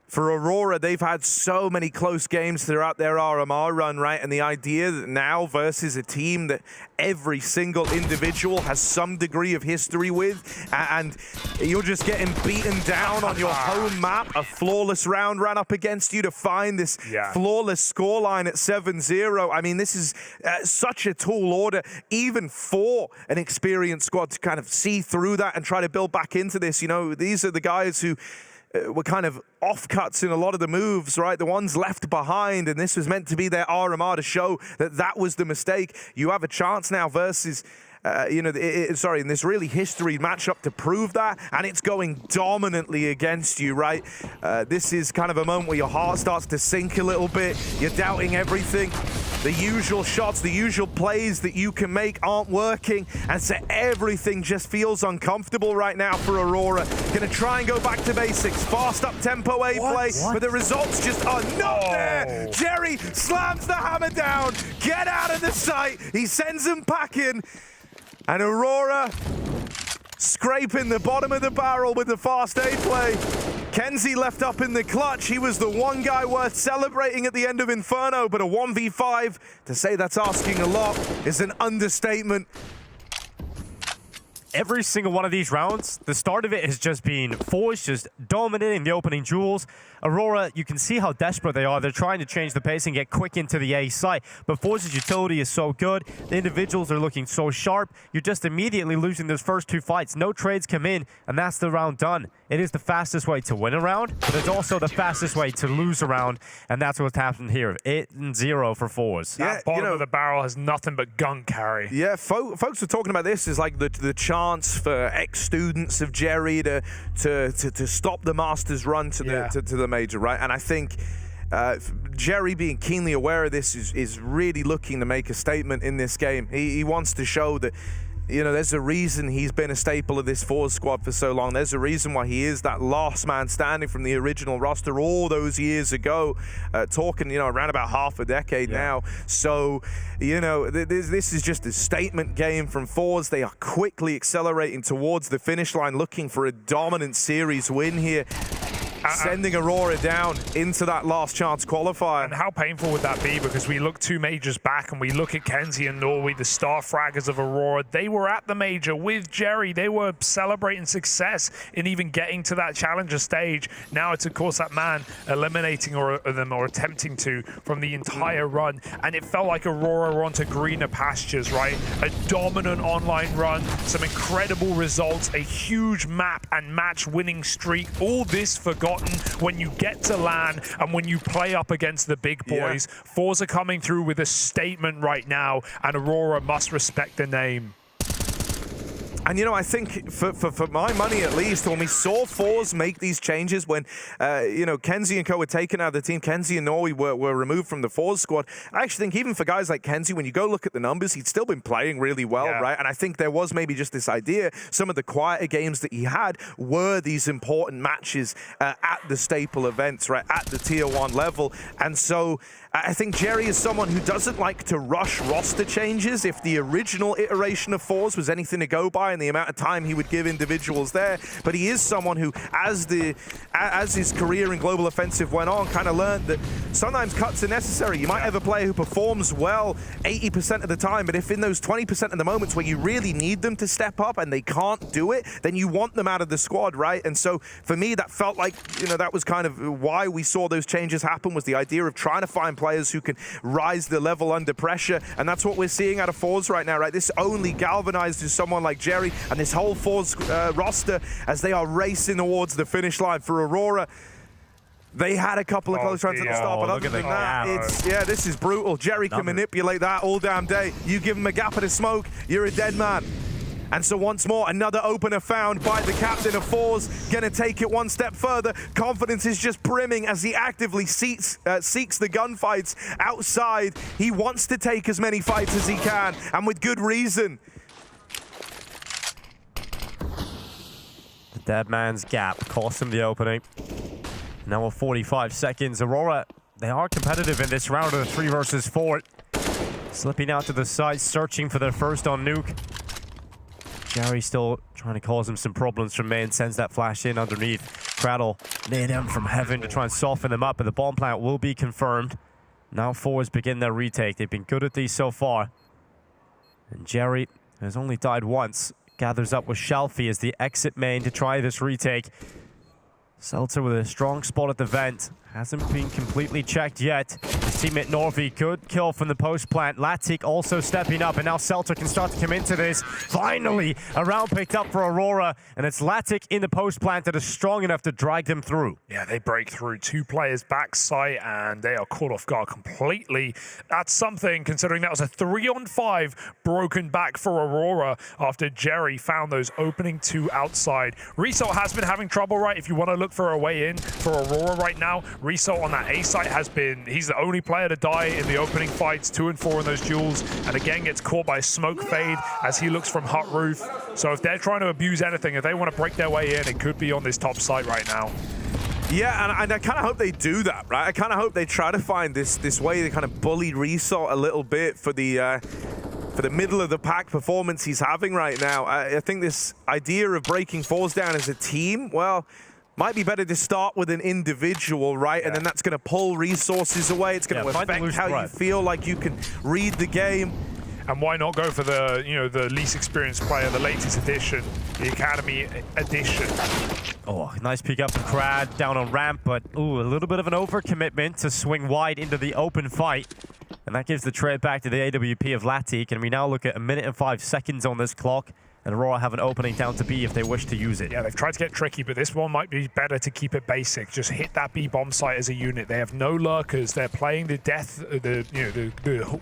For Aurora, they've had so many close games throughout their RMR run, right? And the idea that now versus a team that every single individual has some degree of history with, and you're just getting beaten down on your home map. A flawless round ran up against you to find this flawless scoreline at 7-0. I mean, this is such a tall order, even for an experienced squad to kind of see through that and try to build back into this. You know, these are the guys who were kind of offcuts in a lot of the moves, right? The ones left behind, and this was meant to be their RMR to show that that was the mistake. You have a chance now versus, you know, in this really history matchup to prove that, and it's going dominantly against you, right? This is kind of a moment where your heart starts to sink a little bit. You're doubting everything. The usual shots, the usual plays that you can make aren't working, and so everything just feels uncomfortable right now for Aurora. Gonna try and go back to basics. Fast up tempo A play, but the results just are not there. Jerry slams the hammer down. Get out of the sight. He sends them packing. And Aurora scraping the bottom of the barrel with the fast A play. Kenzie left up in the clutch. He was the one guy worth celebrating at the end of Inferno, but a 1v5, to say that's asking a lot, is an understatement. every single one of these rounds, the start of it has just been Forze just dominating the opening duels. Aurora, you can see how desperate they are. They're trying to change the pace and get quick into the A site. But Forze's utility is so good. The individuals are looking so sharp. You're just immediately losing those first 2 fights. No trades come in, and that's the round done. It is the fastest way to win a round, but it's also the fastest way to lose a round, and that's what's happened here. 8-0 for Forze. That bottom of the barrel has nothing but gun carry. Yeah, folks are talking about this as like the chance for ex-students of Jerry to stop the Masters run to the major, right? And I think Jerry, being keenly aware of this, is really looking to make a statement in this game. He wants to show that, you know, there's a reason he's been a staple of this Forze squad for so long. There's a reason why he is that last man standing from the original roster all those years ago, talking, you know, around about half a decade now. So, you know, this is just a statement game from Forze. They are quickly accelerating towards the finish line, looking for a dominant series win here. Sending Aurora down into that last chance qualifier. And how painful would that be? Because we look 2 majors back and we look at Kenzie and Norway, the star fraggers of Aurora. They were at the major with Jerry. They were celebrating success in even getting to that challenger stage. Now it's, of course, that man eliminating them or attempting to from the entire run. And it felt like Aurora were onto greener pastures, right? A dominant online run, some incredible results, a huge map and match winning streak. All this forgotten when you get to LAN and when you play up against the big boys. Forze are coming through with a statement right now, and Aurora must respect the name. And, you know, I think for my money, at least, when we saw Forze make these changes, when, you know, Kenzie and co were taken out of the team, Kenzie and Norway were removed from the Forze squad. I actually think even for guys like Kenzie, when you go look at the numbers, he'd still been playing really well, right? And I think there was maybe just this idea, some of the quieter games that he had were these important matches at the staple events, right, at the tier 1 level. And so I think Jerry is someone who doesn't like to rush roster changes. If the original iteration of Forze was anything to go by and the amount of time he would give individuals there, but he is someone who, as his career in Global Offensive went on, kind of learned that sometimes cuts are necessary. You might have a player who performs well 80% of the time, but if in those 20% of the moments where you really need them to step up and they can't do it, then you want them out of the squad, right? And so for me, that felt like, you know, that was kind of why we saw those changes happen, was the idea of trying to find players who can rise the level under pressure, and that's what we're seeing out of Forze right now, right? This only galvanizes someone like Jerry and this whole Forze roster as they are racing towards the finish line. For Aurora, they had a couple of close runs at the start, but other than that, it's, this is brutal. Jerry can manipulate that all damn day. You give him a gap of the smoke, you're a dead man. And so once more, another opener found by the captain of Forze, gonna take it one step further. Confidence is just brimming as he actively seeks the gunfights outside. He wants to take as many fights as he can, and with good reason. The dead man's gap cost him the opening. Now with 45 seconds, Aurora, they are competitive in this round of the 3 versus 4. Slipping out to the side, searching for their first on nuke. Jerry still trying to cause him some problems from main, sends that flash in underneath. Cradle near them from heaven to try and soften them up, but the bomb plant will be confirmed. Now Forze begin their retake. They've been good at these so far. And Jerry has only died once. Gathers up with Shalfie as the exit main to try this retake. Seltzer with a strong spot at the vent. Hasn't been completely checked yet. His teammate Norvi, good kill from the post plant. Latik also stepping up, and now Seltzer can start to come into this. Finally, a round picked up for Aurora, and it's Latik in the post plant that is strong enough to drag them through. Yeah, they break through 2 players backside, and they are caught off guard completely. That's something, considering that was a 3-on-5 broken back for Aurora after Jerry found those opening 2 outside. Result has been having trouble, right? If you want to look for a way in for Aurora right now, Result on that A site has been, he's the only player to die in the opening fights, 2 and 4 in those duels, and again gets caught by a smoke fade as he looks from hut roof. So if they're trying to abuse anything, if they want to break their way in, it could be on this top site right now. Yeah, and I kind of hope they do that, right? I kind of hope they try to find this way to kind of bully Resort a little bit for the middle of the pack performance he's having right now. I think this idea of breaking Forze down as a team, well, might be better to start with an individual, right? And then that's going to pull resources away. It's going to affect how you feel like you can read the game. And why not go for the, the least experienced player, the latest edition, the Academy edition? Oh, nice pick up from Crad down on ramp, but a little bit of an overcommitment to swing wide into the open fight. And that gives the trade back to the AWP of Latik, and we now look at 1 minute and 5 seconds on this clock. And Aurora have an opening down to B if they wish to use it. Yeah, they've tried to get tricky, but this one might be better to keep it basic. Just hit that B bomb site as a unit. They have no lurkers. They're playing the death, the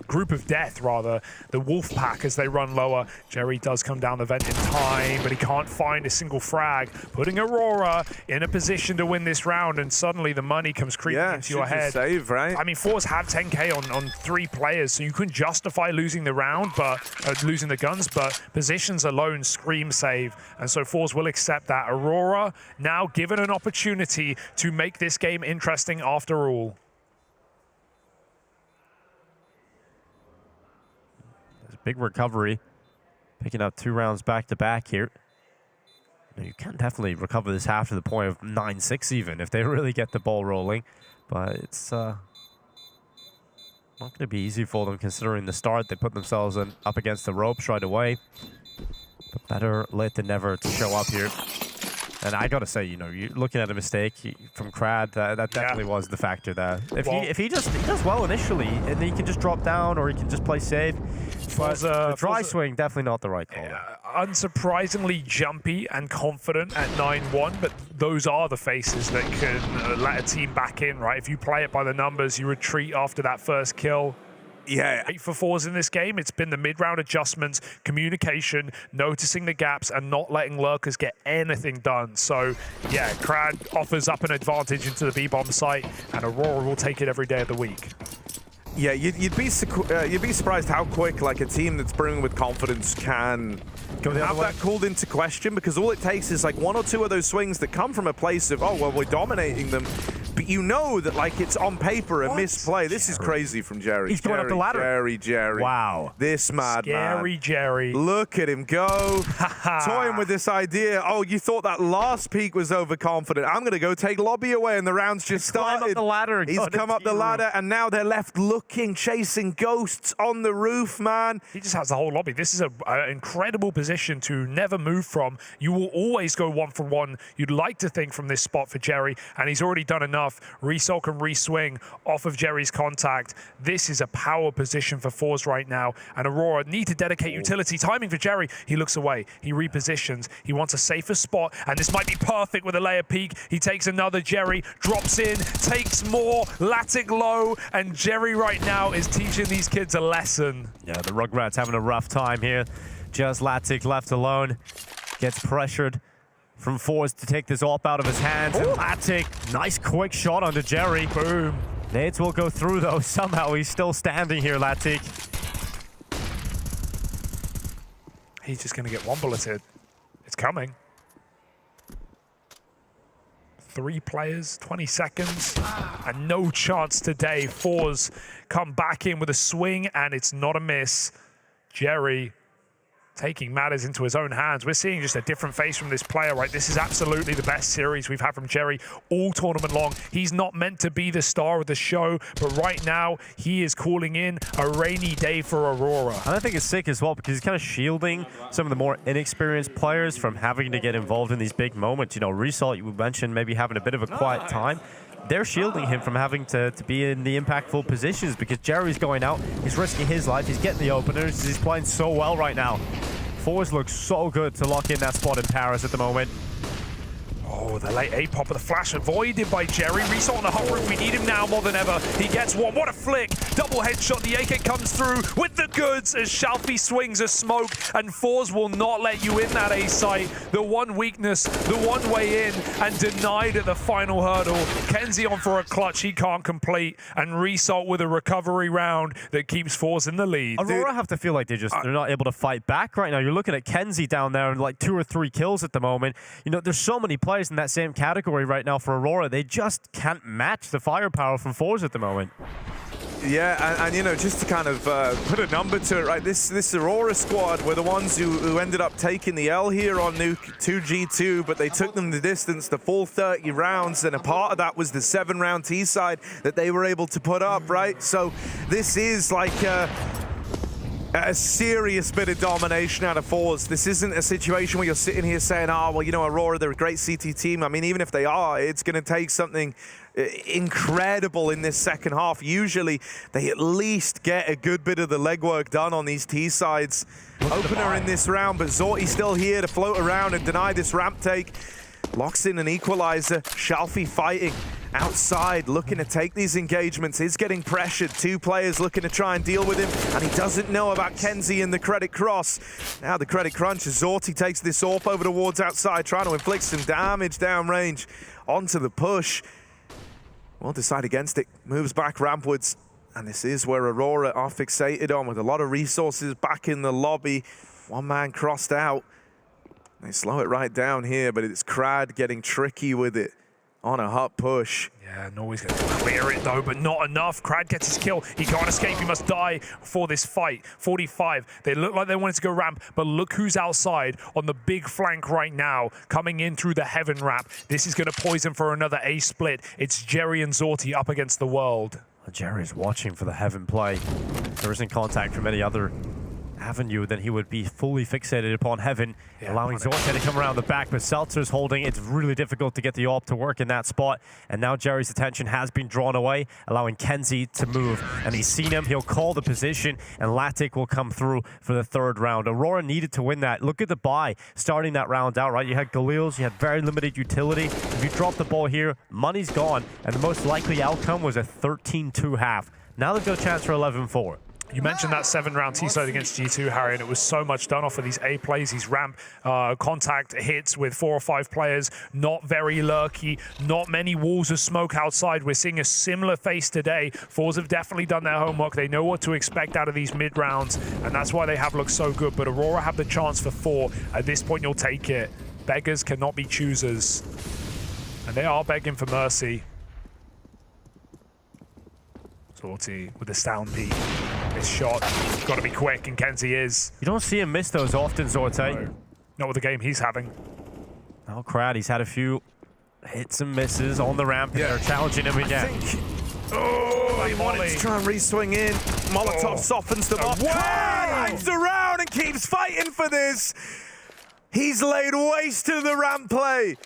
group of death, rather, the wolf pack as they run lower. Jerry does come down the vent in time, but he can't find a single frag, putting Aurora in a position to win this round, and suddenly the money comes creeping into your head. Save, right? I mean, Forze have 10k on 3 players, so you can justify losing the round, but losing the guns, but positions alone scream save, and so Forze will accept that. Aurora now given an opportunity to make this game interesting after all. Big recovery, picking up 2 rounds back-to-back here. You can definitely recover this half to the point of 9-6 even if they really get the ball rolling. But it's not going to be easy for them considering the start. They put themselves up against the ropes right away. But better late than never to show up here. And I gotta say, you're looking at a mistake from Crad. That definitely was the factor there. If he does well initially, and then he can just drop down or he can just play safe. But the dry swing, definitely not the right call. Unsurprisingly jumpy and confident at 9-1, but those are the faces that can let a team back in, right? If you play it by the numbers, you retreat after that first kill. Yeah. For Forze in this game, it's been the mid-round adjustments, communication, noticing the gaps, and not letting lurkers get anything done. So, yeah, Crad offers up an advantage into the B-bomb site, and Aurora will take it every day of the week. Yeah, you'd be surprised how quick like a team that's brimming with confidence can have that called into question, because all it takes is like 1 or 2 of those swings that come from a place of, oh, well, we're dominating them. But you know that, like, it's on paper a misplay. This is crazy from Jerry. He's going up the ladder. Jerry. Wow. This madman. Scary Jerry. Look at him go. Toying with this idea. Oh, you thought that last peak was overconfident. I'm going to go take lobby away, and the round's just started. Up the ladder. He's come up the ladder, and now they're left looking, chasing ghosts on the roof, man. He just has the whole lobby. This is an incredible position to never move from. You will always go 1-for-1. You'd like to think from this spot for Jerry, and he's already done enough. Resol can re-swing off of Jerry's contact. This is a power position for Forze right now, and Aurora need to dedicate utility. Timing for Jerry. He looks away. He repositions. He wants a safer spot, and this might be perfect with a layer peak. He takes another Jerry, drops in, takes more, Latik low, and Jerry right now is teaching these kids a lesson. Yeah, the Rugrats having a rough time here. Just Latik left alone. Gets pressured from Forze to take this AWP out of his hands. And Latik, nice quick shot onto Jerry. Boom. Nades will go through though. Somehow he's still standing here, Latik. He's just going to get one bulleted. It's coming. 3 players, 20 seconds, and no chance today. Forze come back in with a swing, and it's not a miss. Jerry taking matters into his own hands. We're seeing just a different face from this player, right? This is absolutely the best series we've had from Jerry all tournament long. He's not meant to be the star of the show, but right now he is calling in a rainy day for Aurora. And I think it's sick as well because he's kind of shielding some of the more inexperienced players from having to get involved in these big moments. Resol, you mentioned maybe having a bit of a quiet time. They're shielding him from having to be in the impactful positions because Jerry's going out, he's risking his life, he's getting the openers, he's playing so well right now. Forze looks so good to lock in that spot in Paris at the moment. Oh, the late A-pop of the flash avoided by Jerry. Resol on the hot roof. We need him now more than ever. He gets one. What a flick. Double headshot. The AK comes through with the goods as Shalfie swings a smoke, and Forze will not let you in that A site. The one weakness, the one way in, and denied at the final hurdle. Kenzie on for a clutch he can't complete, and Resol with a recovery round that keeps Forze in the lead. Aurora have to feel like they're not able to fight back right now. You're looking at Kenzie down there and like 2 or 3 kills at the moment. There's so many players in that same category right now for Aurora. They just can't match the firepower from Forze at the moment. Yeah, and just to kind of put a number to it, right? This Aurora squad were the ones who ended up taking the L here on Nuke 2G2, but they took them the distance, the full 30 rounds, and a part of that was the 7-round T-side that they were able to put up, right? So this is like A serious bit of domination out of Forze. This isn't a situation where you're sitting here saying, oh, well, you know, Aurora, they're a great CT team. I mean, even if they are, it's going to take something incredible in this second half. Usually, they at least get a good bit of the legwork done on these T sides. Opener in this round, but Zorti still here to float around and deny this ramp take. Locks in an equalizer. Shalfie fighting outside, looking to take these engagements. He's getting pressured. Two players looking to try and deal with him, and he doesn't know about Kenzie and the credit cross. Now the credit crunch as Zorti takes this AWP over towards outside, trying to inflict some damage downrange onto the push. Won't decide against it. Moves back rampwards, and this is where Aurora are fixated on, with a lot of resources back in the lobby. One man crossed out. They slow it right down here, but it's Crad getting tricky with it on a hot push. Yeah, Norway's going to clear it though, but not enough. Crad gets his kill. He can't escape. He must die for this fight. 45. They look like they wanted to go ramp, but look who's outside on the big flank right now, coming in through the heaven ramp. This is going to poison for another A split. It's Jerry and Zorti up against the world. Jerry's watching for the heaven play. If there isn't contact from any other avenue, then he would be fully fixated upon heaven, allowing Zorti to come around the back, but Seltzer's holding. It's really difficult to get the AWP to work in that spot, and now Jerry's attention has been drawn away, allowing Kenzie to move, and he's seen him. He'll call the position, and Latic will come through for the third round. Aurora needed to win that. Look at the buy starting that round out, right? You had Galils, you had very limited utility. If you drop the ball here, money's gone, and the most likely outcome was a 13-2 half. Now they've got a chance for 11-4. You mentioned that 7-round T-side against G2, Harry, and it was so much done off of these A plays, these ramp contact hits with 4 or 5 players, not very lurky, not many walls of smoke outside. We're seeing a similar face today. Forze have definitely done their homework. They know what to expect out of these mid-rounds, and that's why they have looked so good. But Aurora have the chance for 4. At this point, you'll take it. Beggars cannot be choosers, and they are begging for mercy. Zorti with the sound peak. This shot, got to be quick, and Kenzie is. You don't see him miss those often, Zorti. No, not with the game he's having. Oh, Crad, he's had a few hits and misses on the ramp. Yeah. They're challenging him again. Oh, he wanted to try and re-swing in. Molotov softens them up. Crad hangs around and keeps fighting for this. He's laid waste to the ramp play.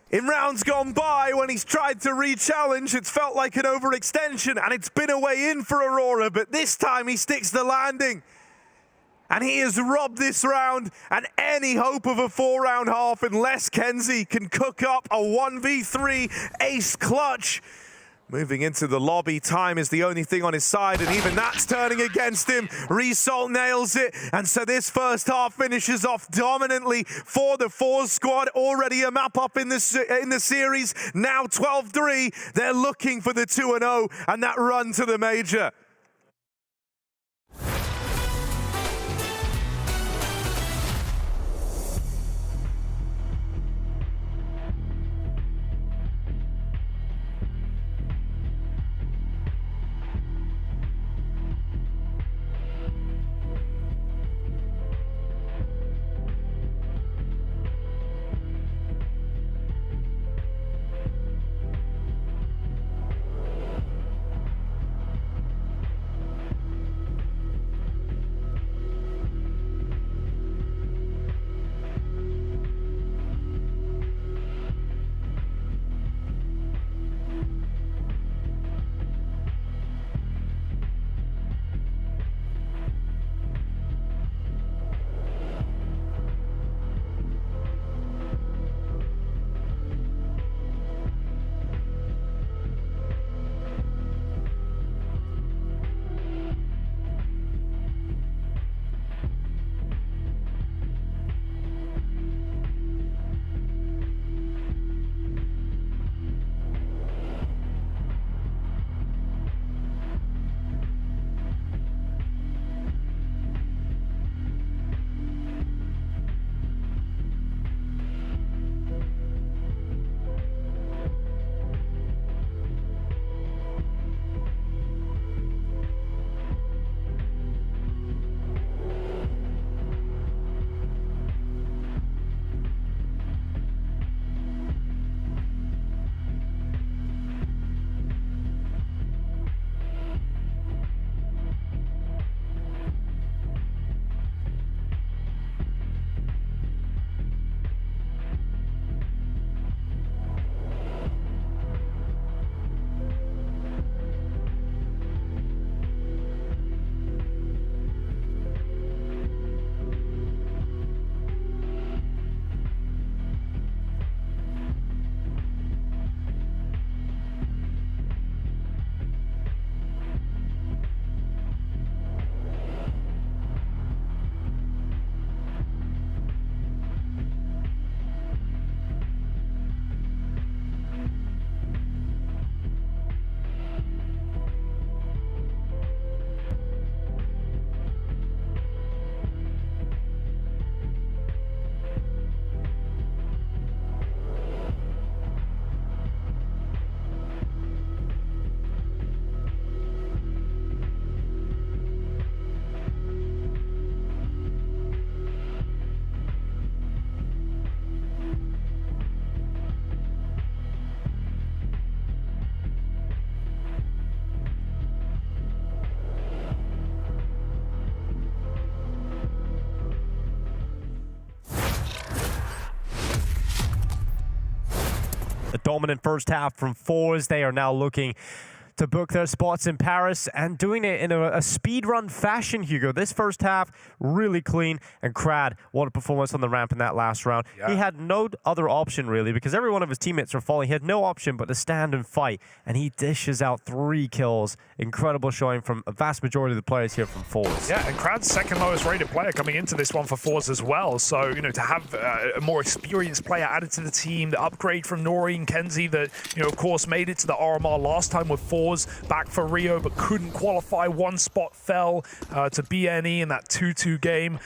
In rounds gone by, when he's tried to re-challenge, it's felt like an overextension, and it's been a way in for Aurora, but this time he sticks the landing. And he has robbed this round and any hope of a 4-round half unless Kenzie can cook up a 1v3 ace clutch. Moving into the lobby, time is the only thing on his side, and even that's turning against him. Result nails it, and so this first half finishes off dominantly for the Forze squad. Already a map up in the series, now 12-3. They're looking for the 2-0 and that run to the major. A dominant first half from Forze. They are now looking to book their spots in Paris and doing it in a speed run fashion, Hugo. This first half, really clean. And Crad, what a performance on the ramp in that last round. Yeah. He had no other option, really, because every one of his teammates were falling. He had no option but to stand and fight, and he dishes out 3 kills. Incredible showing from a vast majority of the players here from Forze. Yeah, and Crad's second lowest rated player coming into this one for Forze as well. So, you know, to have a more experienced player added to the team, the upgrade from Nori and Kenzie that, you know, of course, made it to the RMR last time with Forze, back for Rio, but couldn't qualify. One spot fell to BNE in that 2-2 game.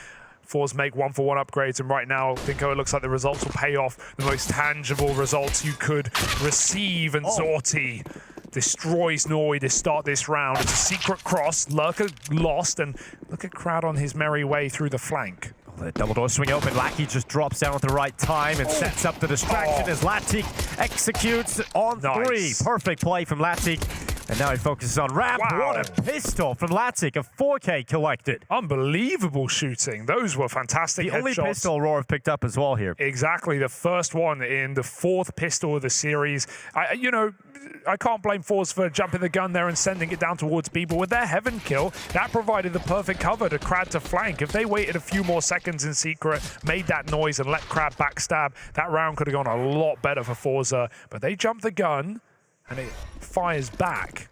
Forze make 1-for-1 upgrades, and right now, Dinko, it looks like the results will pay off. The most tangible results you could receive, and Zorti destroys Nori to start this round. It's a secret cross. Lurker lost, and look at Crad on his merry way through the flank. The double door swing open. Lackey just drops down at the right time and sets up the distraction as Latik executes on 3. Perfect play from Latik. And now he focuses on ramp. Wow. What a pistol from Latik. A 4K collected. Unbelievable shooting. Those were fantastic The only headshots. pistol Aurora have picked up as well here. Exactly. The first one in the 4th pistol of the series. You know, I can't blame Forze for jumping the gun there and sending it down towards B, but with their heaven kill, that provided the perfect cover to Crad to flank. If they waited a few more seconds in secret, made that noise and let Crad backstab, that round could have gone a lot better for Forze. But they jumped the gun, and it fires back.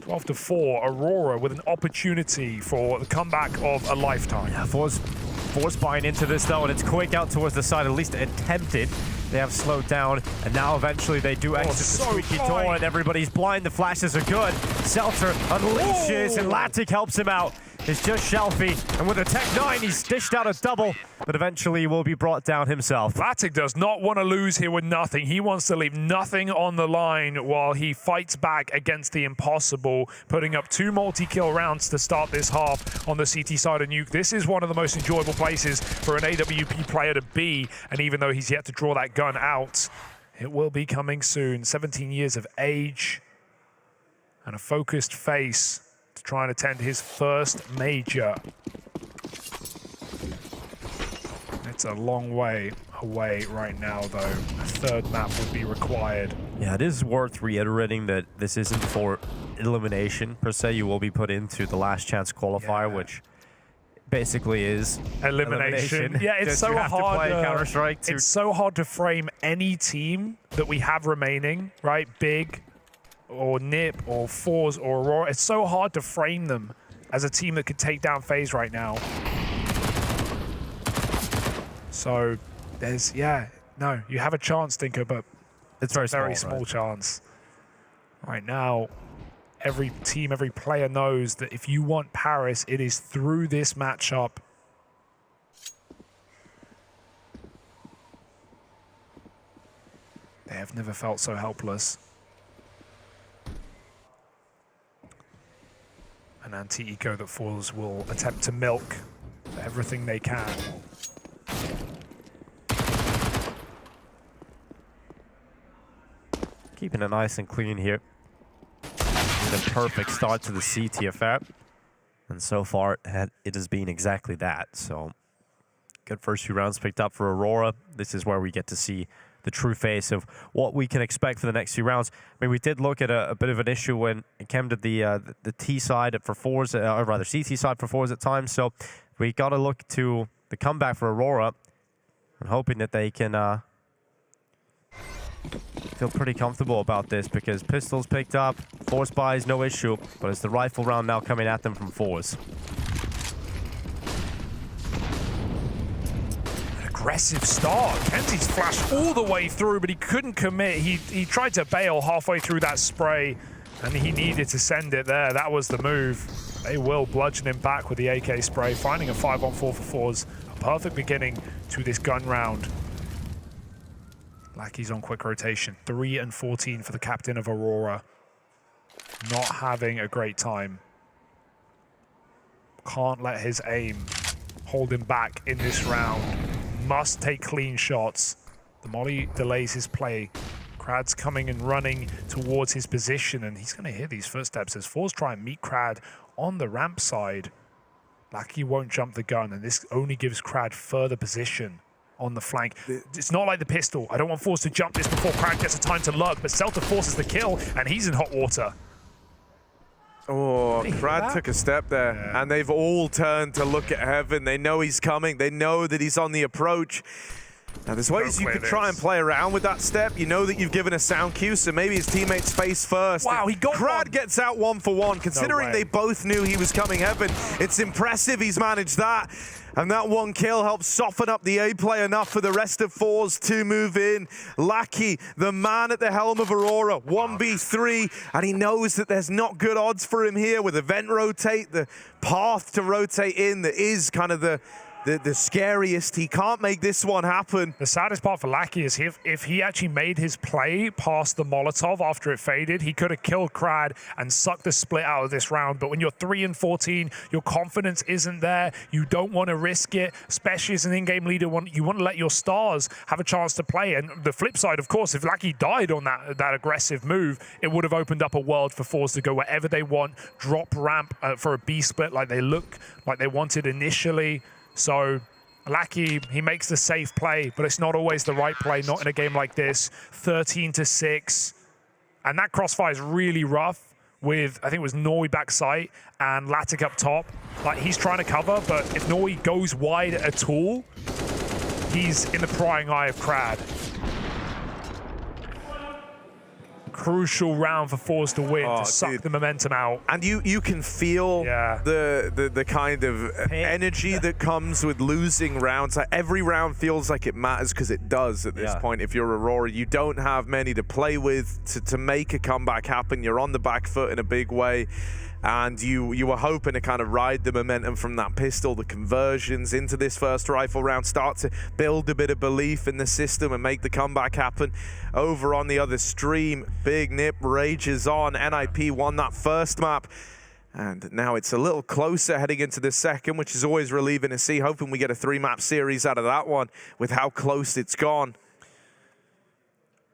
12-4, Aurora with an opportunity for the comeback of a lifetime. Yeah, Forze buying into this though, and it's Quake out towards the side, at least attempted. They have slowed down, and now eventually they do exit the squeaky door, and everybody's blind. The flashes are good. Seltzer unleashes, and Latik helps him out. It's just Shelfie, and with a Tech 9, he's dished out a double, but eventually will be brought down himself. Latik does not want to lose here with nothing. He wants to leave nothing on the line while he fights back against the impossible, putting up 2 multi-kill rounds to start this half on the CT side of Nuke. This is one of the most enjoyable places for an AWP player to be, and even though he's yet to draw that gun out, it will be coming soon. 17 years of age and a focused face to try and attend his first major. It's a long way away right now, though. A 3rd map would be required. Yeah, it is worth reiterating that this isn't for elimination, per se. You will be put into the last chance qualifier, which basically is elimination. Yeah, it's so hard. Counter-Strike. It's so hard to frame any team that we have remaining, right? Big, or Nip, or Forze, or Aurora. It's so hard to frame them as a team that could take down FaZe right now. So there's, no, you have a chance, Dinko, but it's very small chance. Right now, every team, every player knows that if you want Paris, it is through this matchup. They have never felt so helpless. An anti-eco that Forze will attempt to milk for everything they can. Keeping it nice and clean here. With a perfect start to the CT affair. And so far, it has been exactly that. So, good first few rounds picked up for Aurora. This is where we get to see the true face of what we can expect for the next few rounds. I mean, we did look at a bit of an issue when it came to the T side for Forze, or rather CT side for Forze at times. So, we got to look to the comeback for Aurora and hoping that they can feel pretty comfortable about this, because pistols picked up, Force buys, no issue, but it's the rifle round now coming at them from Forze. An aggressive start. Kenzie's flashed all the way through, but he couldn't commit. He tried to bail halfway through that spray, and he needed to send it there. That was the move. They will bludgeon him back with the AK spray, finding a 5-on-4 for Forze. A perfect beginning to this gun round. Lackey's on quick rotation. 3-14 for the captain of Aurora. Not having a great time. Can't let his aim hold him back in this round. Must take clean shots. The molly delays his play. Crad's coming and running towards his position, and he's going to hear these footsteps as Forze try and meet Crad on the ramp side. Lackey won't jump the gun, and this only gives Crad further position. on the flank. It's not like the pistol. I don't want Forze to jump this before Crad gets a time to lurk, but Celta forces the kill, and he's in hot water. Oh, Crad took a step there, and they've all turned to look at heaven. They know he's coming. They know that he's on the approach. Now, there's ways you could try and play around with that step. You know that you've given a sound cue, so maybe his teammates face first. Wow, he got Crad gets out 1 for 1, considering they both knew he was coming heaven. It's impressive he's managed that. And that 1 kill helps soften up the A play enough for the rest of Forze to move in. Lackey, the man at the helm of Aurora, 1v3, and he knows that there's not good odds for him here with event rotate, the path to rotate in that is kind of the scariest. He can't make this one happen. The saddest part for Lackey is if he actually made his play past the Molotov after it faded, he could have killed Crad and sucked the split out of this round. But when you're 3 and 14, your confidence isn't there. You don't want to risk it, especially as an in-game leader. You want to let your stars have a chance to play. And the flip side, of course, if Lackey died on that aggressive move, it would have opened up a world for Forze to go wherever they want, drop ramp for a B split like they wanted initially. So Lackey, he makes the safe play, but it's not always the right play, not in a game like this. 13-6. And that crossfire is really rough with, I think it was Norway backside and Latic up top. Like, he's trying to cover, but if Norway goes wide at all, he's in the prying eye of Crad. Crucial round for Forze to win, to suck the momentum out. And you can feel the kind of energy that comes with losing rounds. Like, every round feels like it matters, because it does at this point. If you're Aurora, you don't have many to play with to make a comeback happen. You're on the back foot in a big way. And you were hoping to kind of ride the momentum from that pistol, the conversions into this first rifle round, start to build a bit of belief in the system and make the comeback happen. Over on the other stream, Big Nip rages on. NIP won that first map. And now it's a little closer heading into the second, which is always relieving to see. Hoping we get a 3-map series out of that one with how close it's gone.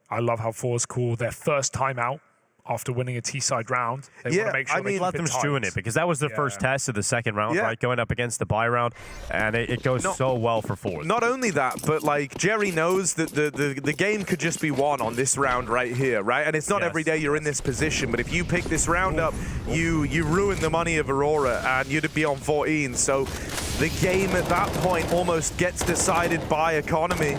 I love how Forze called their first time out after winning a T-side round. They want to make sure they let them stew in it, because that was the first test of the second round, right? Going up against the buy round, and it goes so well for Forze. Not only that, but like Jerry knows that the game could just be won on this round right here, right? And it's not every day you're in this position, but if you pick this round up, you ruin the money of Aurora, and you'd be on 14. So the game at that point almost gets decided by economy.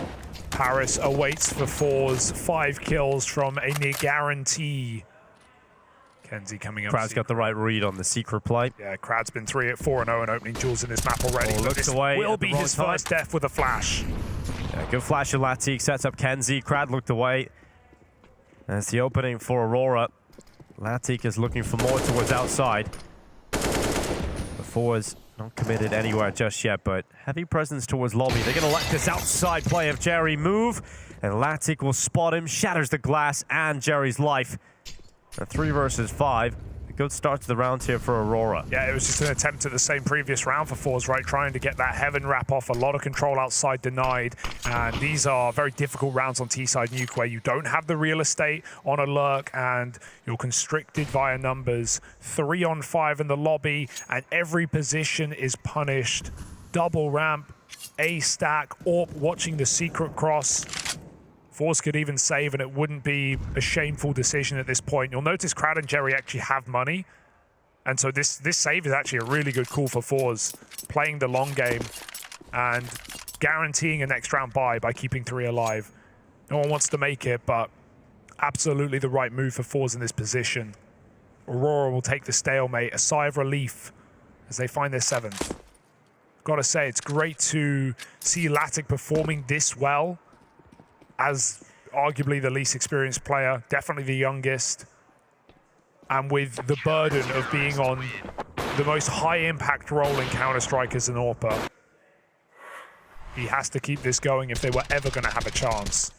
Paris awaits for Forze. 5 kills from a near guarantee. Kenzie coming up. Crad's got the right read on the secret play. Yeah, Crad's been 3-4-0 and opening jewels in this map already. Looks away. Will be his first death with a flash. Yeah, good flash of Latik, sets up Kenzie. Crad looked away. That's the opening for Aurora. Latik is looking for more towards outside. The Forze not committed anywhere just yet, but heavy presence towards lobby. They're going to let this outside play of Jerry move, and Latik will spot him, shatters the glass and Jerry's life. A 3 versus 5. A good start to the round here for Aurora. Yeah, it was just an attempt at the same previous round for Forze, right? Trying to get that heaven wrap off. A lot of control outside denied. And these are very difficult rounds on T-side nuke, where you don't have the real estate on a lurk and you're constricted via numbers. 3 on 5 in the lobby, and every position is punished. Double ramp, A stack, AWP watching the secret cross. Forze could even save, and it wouldn't be a shameful decision at this point. You'll notice Crad and Jerry actually have money, and so this save is actually a really good call for Forze, playing the long game and guaranteeing a next round by keeping 3 alive. No one wants to make it, but absolutely the right move for Forze in this position. Aurora will take the stalemate, a sigh of relief as they find their 7th. Gotta say, it's great to see Latic performing this well, as arguably the least experienced player, definitely the youngest, and with the burden of being on the most high-impact role in Counter-Strike as an AWPer. He has to keep this going if they were ever going to have a chance.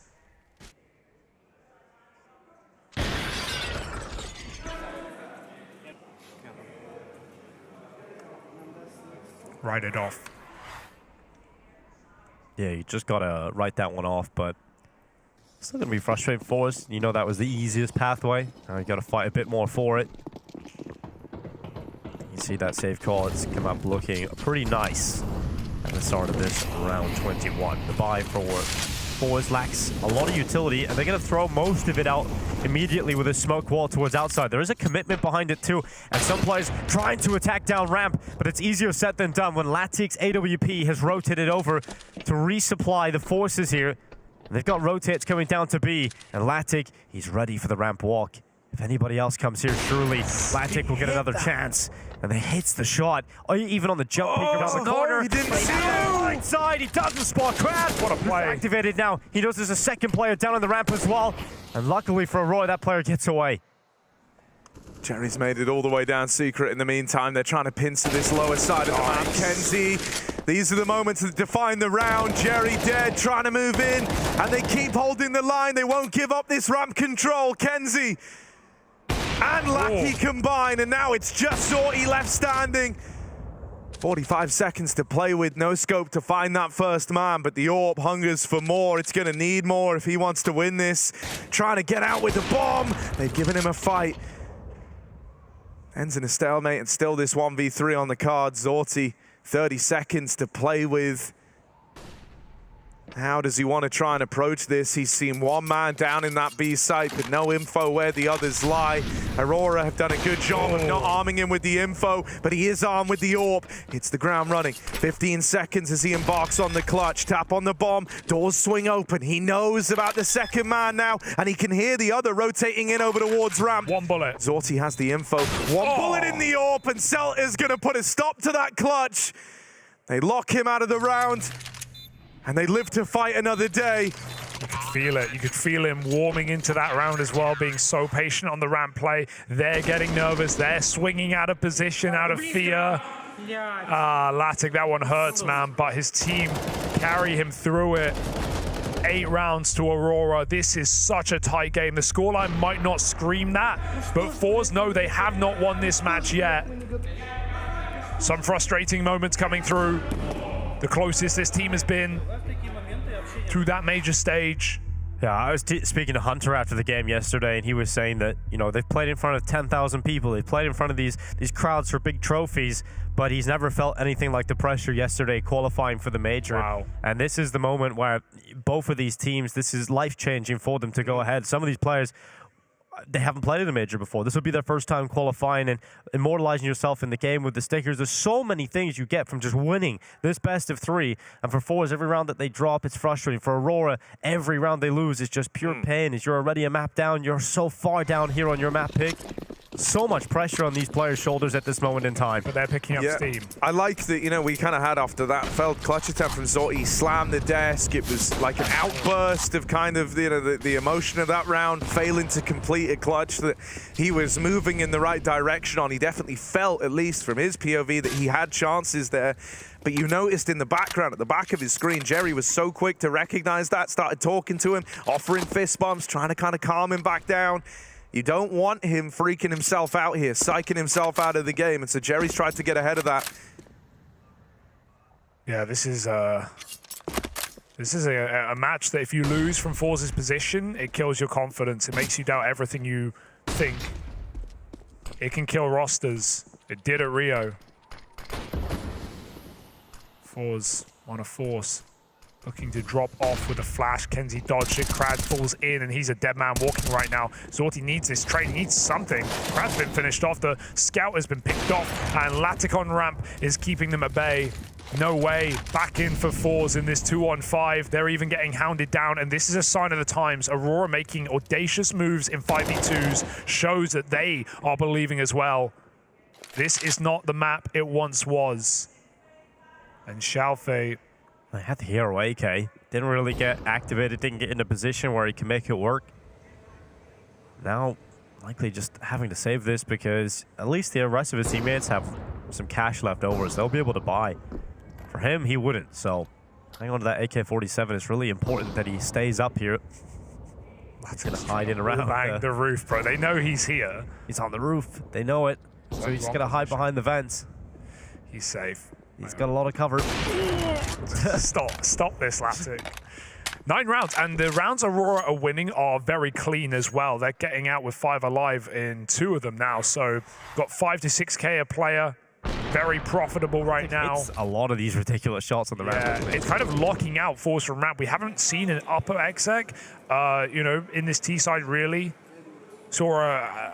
Write it off. Yeah, you just got to write that one off, but still going to be frustrating for us. You know that was the easiest pathway. Now you got to fight a bit more for it. You see that save call. It's come up looking pretty nice. at the start of this round 21. The buy for Forze lacks a lot of utility, and they're going to throw most of it out immediately with a smoke wall towards outside. There is a commitment behind it too, and some players trying to attack down ramp, but it's easier said than done when Latic's AWP has rotated over to resupply the forces here. They've got rotates coming down to B, and Latic, he's ready for the ramp walk. If anybody else comes here, surely Latic will get another chance. And he hits the shot, or even on the jump peek around the corner. He didn't see right side, he doesn't spot Crab. What a play. He's activated now. He knows there's a second player down on the ramp as well. And luckily for Aurora, that player gets away. Jerry's made it all the way down secret. In the meantime, they're trying to pinch to this lower side of the map. Kenzie, these are the moments that define the round. Jerry dead, trying to move in, and they keep holding the line. They won't give up this ramp control. Kenzie and Lackey combine, and now it's just Sorty left standing. 45 seconds to play with, no scope to find that first man, but the AWP hungers for more. It's gonna need more if he wants to win this. Trying to get out with the bomb. They've given him a fight. Ends in a stalemate, and still this 1v3 on the card. Sorty, 30 seconds to play with. How does he want to try and approach this? He's seen one man down in that B site, but no info where the others lie. Aurora have done a good job of not arming him with the info, but he is armed with the AWP. Hits the ground running. 15 seconds as he embarks on the clutch. Tap on the bomb. Doors swing open. He knows about the second man now, and he can hear the other rotating in over towards ramp. One bullet. Sorty has the info. One bullet in the AWP, and Celta's going to put a stop to that clutch. They lock him out of the round, and they live to fight another day. You could feel it. You could feel him warming into that round as well, being so patient on the ramp play. They're getting nervous. They're swinging out of position, out of fear. Latic, that one hurts, man, but his team carry him through it. 8 rounds to Aurora. This is such a tight game. The scoreline might not scream that, but Forze know they have not won this match yet. Some frustrating moments coming through. The closest this team has been to that major stage. Yeah, I was speaking to Hunter after the game yesterday, and he was saying that, you know, they've played in front of 10,000 people. They've played in front of these crowds for big trophies, but he's never felt anything like the pressure yesterday qualifying for the major. Wow. And this is the moment where both of these teams, this is life-changing for them to go ahead. Some of these players, they haven't played in a major before. This will be their first time qualifying and immortalizing yourself in the game with the stickers. There's so many things you get from just winning this best of 3. And for Forze, every round that they drop, it's frustrating. For Aurora, every round they lose is just pure pain. As you're already a map down, you're so far down here on your map pick. So much pressure on these players' shoulders at this moment in time. But they're picking up steam. I like that, you know, we kind of had after that failed clutch attempt from Sorty. He slammed the desk. It was like an outburst of kind of, you know, the emotion of that round, failing to complete a clutch that he was moving in the right direction on. He definitely felt, at least from his POV, that he had chances there. But you noticed in the background, at the back of his screen, Jerry was so quick to recognize that, started talking to him, offering fist bumps, trying to kind of calm him back down. You don't want him freaking himself out here, psyching himself out of the game. And so Jerry's tried to get ahead of that. Yeah, this is a match that if you lose from Forze's position, it kills your confidence. It makes you doubt everything you think. It can kill rosters. It did at Rio. Forze on a force. Looking to drop off with a flash. Kenzie dodged it. Krad falls in, and he's a dead man walking right now. Sorty needs this trade. He needs something. Krad's been finished off. The scout has been picked off, and Latic on ramp is keeping them at bay. No way. Back in for Forze in this 2-on-5. They're even getting hounded down, and this is a sign of the times. Aurora making audacious moves in 5v2s shows that they are believing as well. This is not the map it once was. And Xiaofei, I had the hero AK. Didn't really get activated, didn't get in a position where he can make it work. Now, likely just having to save this because at least the rest of his teammates have some cash left over, so they'll be able to buy. For him, he wouldn't, so hang on to that AK-47. It's really important that he stays up here. That's gonna hide in around the roof, bro. They know he's here. He's on the roof. They know it. So he's gonna hide behind the vents. He's safe. He's got a lot of cover. Stop this, Latic. 9 rounds, and the rounds Aurora are winning are very clean as well. They're getting out with 5 alive in 2 of them now, so got 5 to 6K a player. very profitable right now. It's a lot of these ridiculous shots on the ramp. It's kind of locking out Forze from ramp. We haven't seen an upper exec, you know, in this T side really. Saw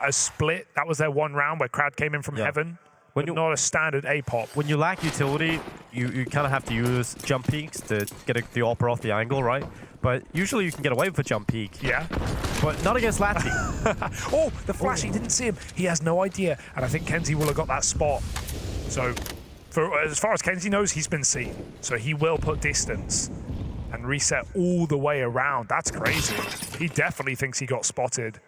a split. That was their one round where Crad came in from heaven. But not a standard A-pop. When you lack utility, you kind of have to use jump peeks to get the upper off the angle, right? But usually you can get away with a jump peek. Yeah. But not against Lati. Oh, the flash, he didn't see him. He has no idea. And I think Kenzie will have got that spot. So as far as Kenzie knows, he's been seen. So he will put distance and reset all the way around. That's crazy. He definitely thinks he got spotted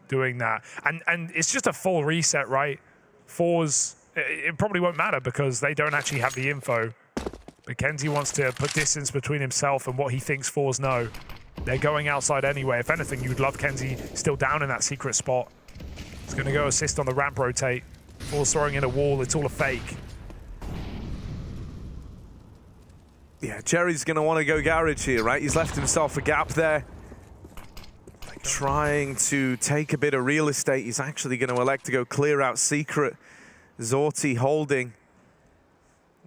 doing that. And it's just a full reset, right? Forze, it probably won't matter because they don't actually have the info. But Kenzie wants to put distance between himself and what he thinks Forze know. They're going outside anyway. If anything, you'd love Kenzie still down in that secret spot. He's going to go assist on the ramp rotate. Forze throwing in a wall. It's all a fake. Yeah, Jerry's going to want to go garage here, right? He's left himself a gap there. Trying to take a bit of real estate. He's actually going to elect to go clear out secret. Zorti holding.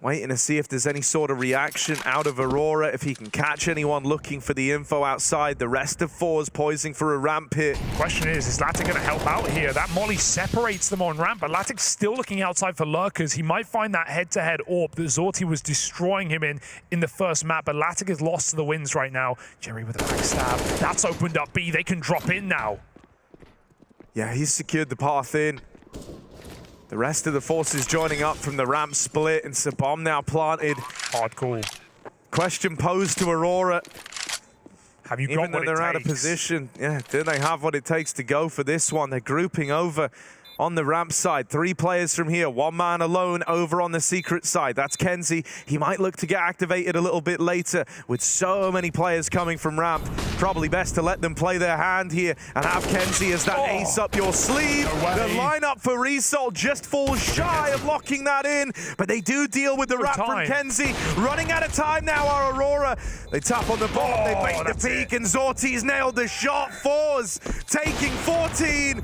Waiting to see if there's any sort of reaction out of Aurora, if he can catch anyone looking for the info outside. The rest of Forze poising for a ramp hit. Question is Latic going to help out here? That molly separates them on ramp, but Latic's still looking outside for lurkers. He might find that head-to-head AWP that Zorti was destroying him in the first map, but Latic is lost to the winds right now. Jerry with a backstab. That's opened up B. They can drop in now. Yeah, he's secured the path in. The rest of the forces joining up from the ramp split, and Sabom now planted. Hard call. Question posed to Aurora. Have you got Even though what they're it out of takes? position, yeah, do they have what it takes to go for this one? They're grouping over on the ramp side. 3 players from here, 1 man alone over on the secret side. That's Kenzie. He might look to get activated a little bit later. With so many players coming from ramp, probably best to let them play their hand here and have Kenzie as that ace up your sleeve. The lineup for Result just falls shy of locking that in, but they do deal with the wrap from Kenzie. Running out of time now are Aurora. They tap on the bomb, they bait the peak, and Zorti's nailed the shot. Forze taking 14.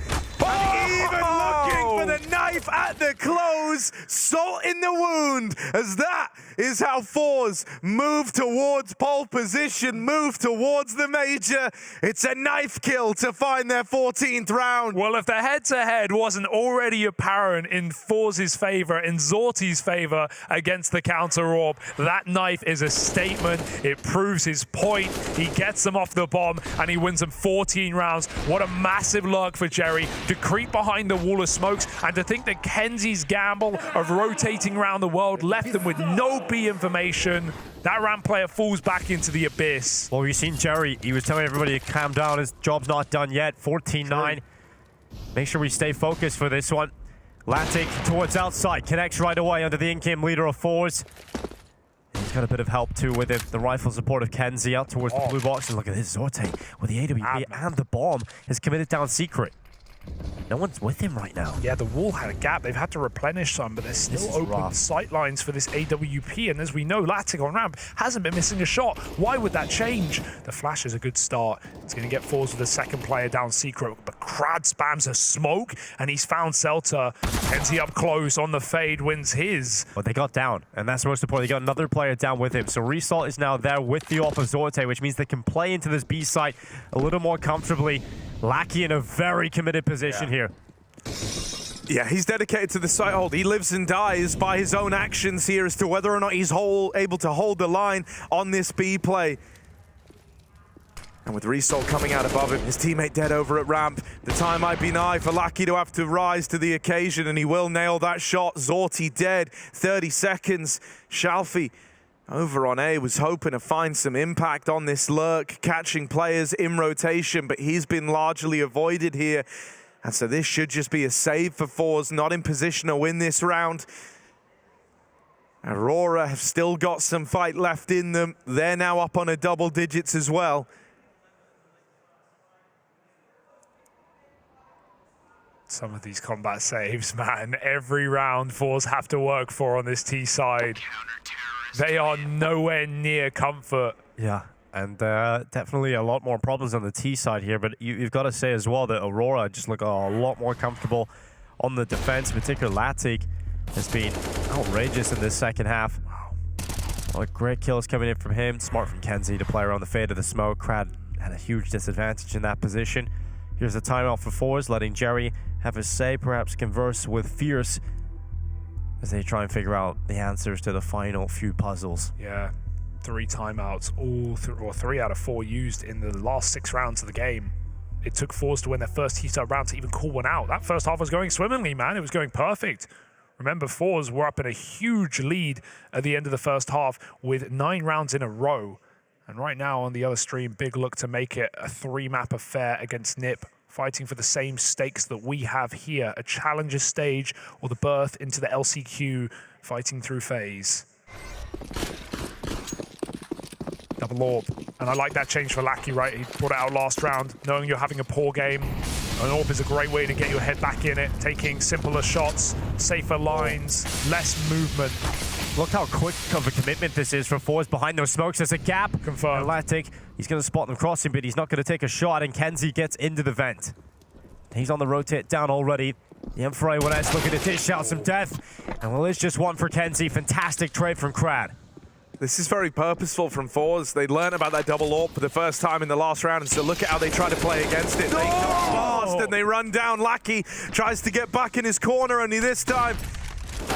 And even looking for the knife at the close. Salt in the wound, as that is how Forze move towards pole position, move towards the major. It's a knife kill to find their 14th round. Well, if the head-to-head wasn't already apparent in Forze's favor, in Zorti's favor against the counter-AWP, that knife is a statement. It proves his point. He gets them off the bomb, and he wins them 14 rounds. What a massive lurk for Jerry to creep behind the wall of smokes, and to think that Kenzie's gamble of rotating around the world left them with no B information. That ramp player falls back into the abyss. Well, we've seen Jerry. He was telling everybody to calm down. His job's not done yet. 14-9. Make sure we stay focused for this one. Latic towards outside. Connects right away under the in-game leader of Forze. He's got a bit of help too with it. The rifle support of Kenzie out towards the blue box. And look at this, Zorte with the AWP and the bomb has committed down secret. No one's with him right now. Yeah, the wall had a gap. They've had to replenish some, but there's still open sight lines for this AWP. And as we know, Latic on ramp hasn't been missing a shot. Why would that change? The flash is a good start. It's going to get Forze with the second player down secret. But Crad spams a smoke, and he's found Celta. Kenzie up close on the fade, wins his. But they got down, and that's most important. They got another player down with him. So Result is now there with the off of Zorte, which means they can play into this B site a little more comfortably. Lackey in a very committed position here. Yeah, he's dedicated to the site hold. He lives and dies by his own actions here as to whether or not he's able to hold the line on this B play. And with Result coming out above him, his teammate dead over at ramp. The time might be nigh for Lackey to have to rise to the occasion, and he will nail that shot. Zorti dead, 30 seconds. Shalfie over on A was hoping to find some impact on this lurk, catching players in rotation, but he's been largely avoided here. And so this should just be a save for Forze, not in position to win this round. Aurora have still got some fight left in them. They're now up on a double digits as well. Some of these combat saves, man. Every round Forze have to work for on this T side. They are nowhere near comfort. Yeah, and definitely a lot more problems on the T side here, but you've got to say as well that Aurora just look a lot more comfortable on the defense. In particular, Latic has been outrageous in this second half. Well, great kills coming in from him. Smart from Kenzie to play around the fade of the smoke. Crad had a huge disadvantage in that position. Here's a timeout for Forze, letting Jerry have his say, perhaps converse with Fierce as they try and figure out the answers to the final few puzzles. Yeah, 3 timeouts, or 3 out of 4 used in the last 6 rounds of the game. It took Forze to win their first heat-up round to even call one out. That first half was going swimmingly, man. It was going perfect. Remember, Forze were up in a huge lead at the end of the first half with 9 rounds in a row. And right now on the other stream, Big look to make it a 3-map affair against Nip, fighting for the same stakes that we have here, a challenger stage or the berth into the LCQ, fighting through phase. Double orb, and I like that change for Lackey, right? He brought it out last round, knowing you're having a poor game. An orb is a great way to get your head back in it, taking simpler shots, safer lines, less movement. Look how quick of a commitment this is from Forze behind those smokes. There's a gap. Confirmed. Atlantic, he's going to spot them crossing, but he's not going to take a shot, and Kenzie gets into the vent. He's on the rotate down already. The M4A1S looking to dish out some death. And well, it's just one for Kenzie. Fantastic trade from Crad. This is very purposeful from Forze. They learned about that double AWP for the first time in the last round, and so look at how they try to play against it. They come fast and they run down. Lackey tries to get back in his corner, only this time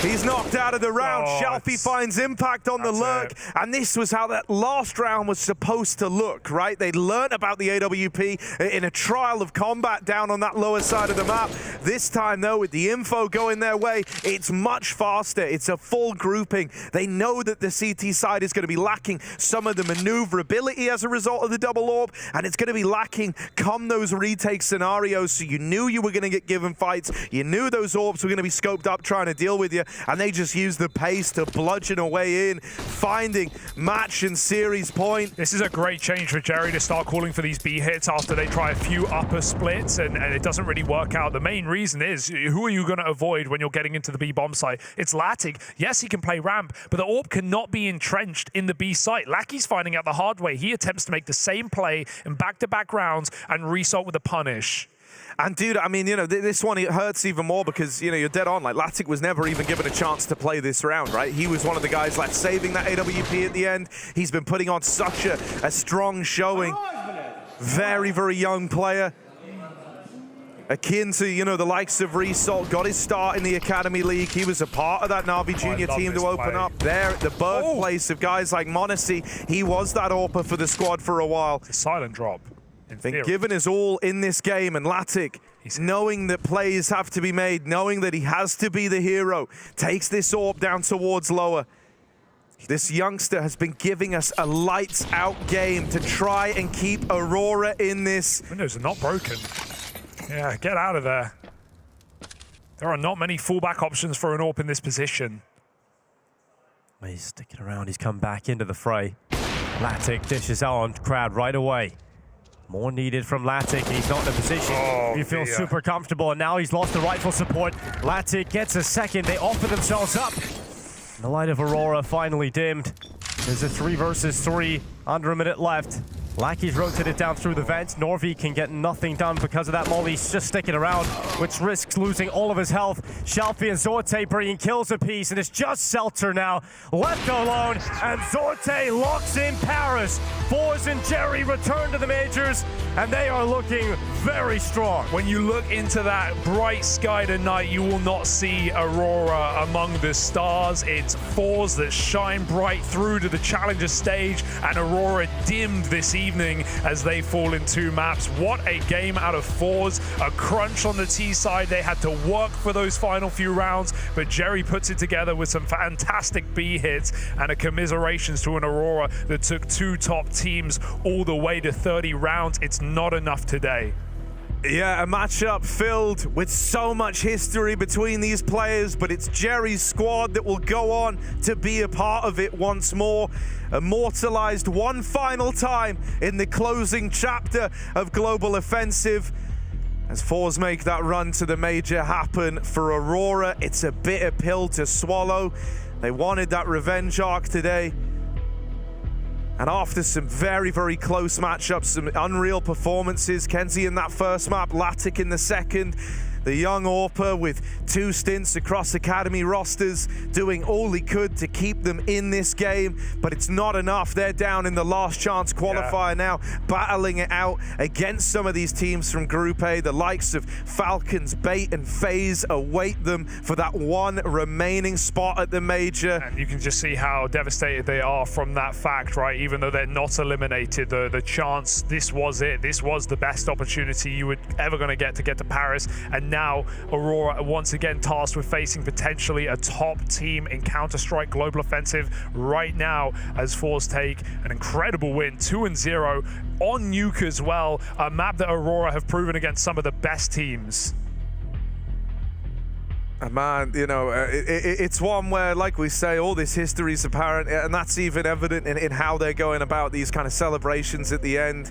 he's knocked out of the round. Shelfie finds impact on the lurk, and this was how that last round was supposed to look, right? They learned about the AWP in a trial of combat down on that lower side of the map. This time, though, with the info going their way, it's much faster. It's a full grouping. They know that the CT side is going to be lacking some of the maneuverability as a result of the double orb, and it's going to be lacking come those retake scenarios. So you knew you were going to get given fights. You knew those orbs were going to be scoped up trying to deal with you, and they just used the pace to bludgeon away in, finding match and series point. This is a great change for Jerry to start calling for these B hits after they try a few upper splits, and it doesn't really work out. The main reason is, who are you going to avoid when you're getting into the B bomb site? It's Latig. Yes, he can play ramp, but the AWP cannot be entrenched in the B site. Lackey's finding out the hard way. He attempts to make the same play in back-to-back rounds and result with a punish. And dude, I mean, you know, this one, it hurts even more because, you know, you're dead on. Like, Latic was never even given a chance to play this round, right? He was one of the guys, like, saving that AWP at the end. He's been putting on such a strong showing. Very, very young player. Akin to, you know, the likes of Result. Got his start in the Academy League. He was a part of that Navi Junior team to open up there at the birthplace of guys like Monte. He was that AWPer for the squad for a while. It's a silent drop. Been given his all in this game, and Latic, knowing that plays have to be made, knowing that he has to be the hero, takes this AWP down towards lower. This youngster has been giving us a lights-out game to try and keep Aurora in this. Windows are not broken. Yeah, get out of there. There are not many fallback options for an AWP in this position. He's sticking around. He's come back into the fray. Latic dishes out on Crowd right away. More needed from Latic. He's not in a position. He feels super comfortable, and now he's lost the rifle support. Latic gets a second. They offer themselves up. The light of Aurora finally dimmed. There's a 3 versus 3. Under a minute left. Lackey's rotated down through the vent. Norvi can get nothing done because of that. Molly's just sticking around, which risks losing all of his health. Shelfie and Zorte bringing kills apiece, and it's just Seltzer now left alone, and Zorte locks in Paris. Forze and Jerry return to the majors, and they are looking very strong. When you look into that bright sky tonight, you will not see Aurora among the stars. It's Forze that shine bright through to the challenger stage, and Aurora dimmed this evening as they fall in 2 maps. What a game out of Forze. A crunch on the T side. They had to work for those final few rounds, but Jerry puts it together with some fantastic B hits, and a commiserations to an Aurora that took 2 top teams all the way to 30 rounds. It's not enough today. Yeah, a matchup filled with so much history between these players, but it's Jerry's squad that will go on to be a part of it once more. Immortalized one final time in the closing chapter of Global Offensive. As Forze make that run to the major happen for Aurora, it's a bitter pill to swallow. They wanted that revenge arc today. And after some very, very close matchups, some unreal performances, Kenzie in that first map, Latic in the second, the young Orpa with 2 stints across academy rosters, doing all he could to keep them in this game, but it's not enough. They're down in the last chance qualifier now, battling it out against some of these teams from Group A. The likes of Falcons, Bait and FaZe await them for that one remaining spot at the major. And you can just see how devastated they are from that fact, right? Even though they're not eliminated, the chance, this was it. This was the best opportunity you were ever going to get to Paris. And now Aurora once again tasked with facing potentially a top team in Counter-Strike Global Offensive right now, as Forze take an incredible win, 2-0 on Nuke as well, a map that Aurora have proven against some of the best teams. Man, you know, it's one where, like we say, all this history is apparent, and that's even evident in how they're going about these kind of celebrations at the end.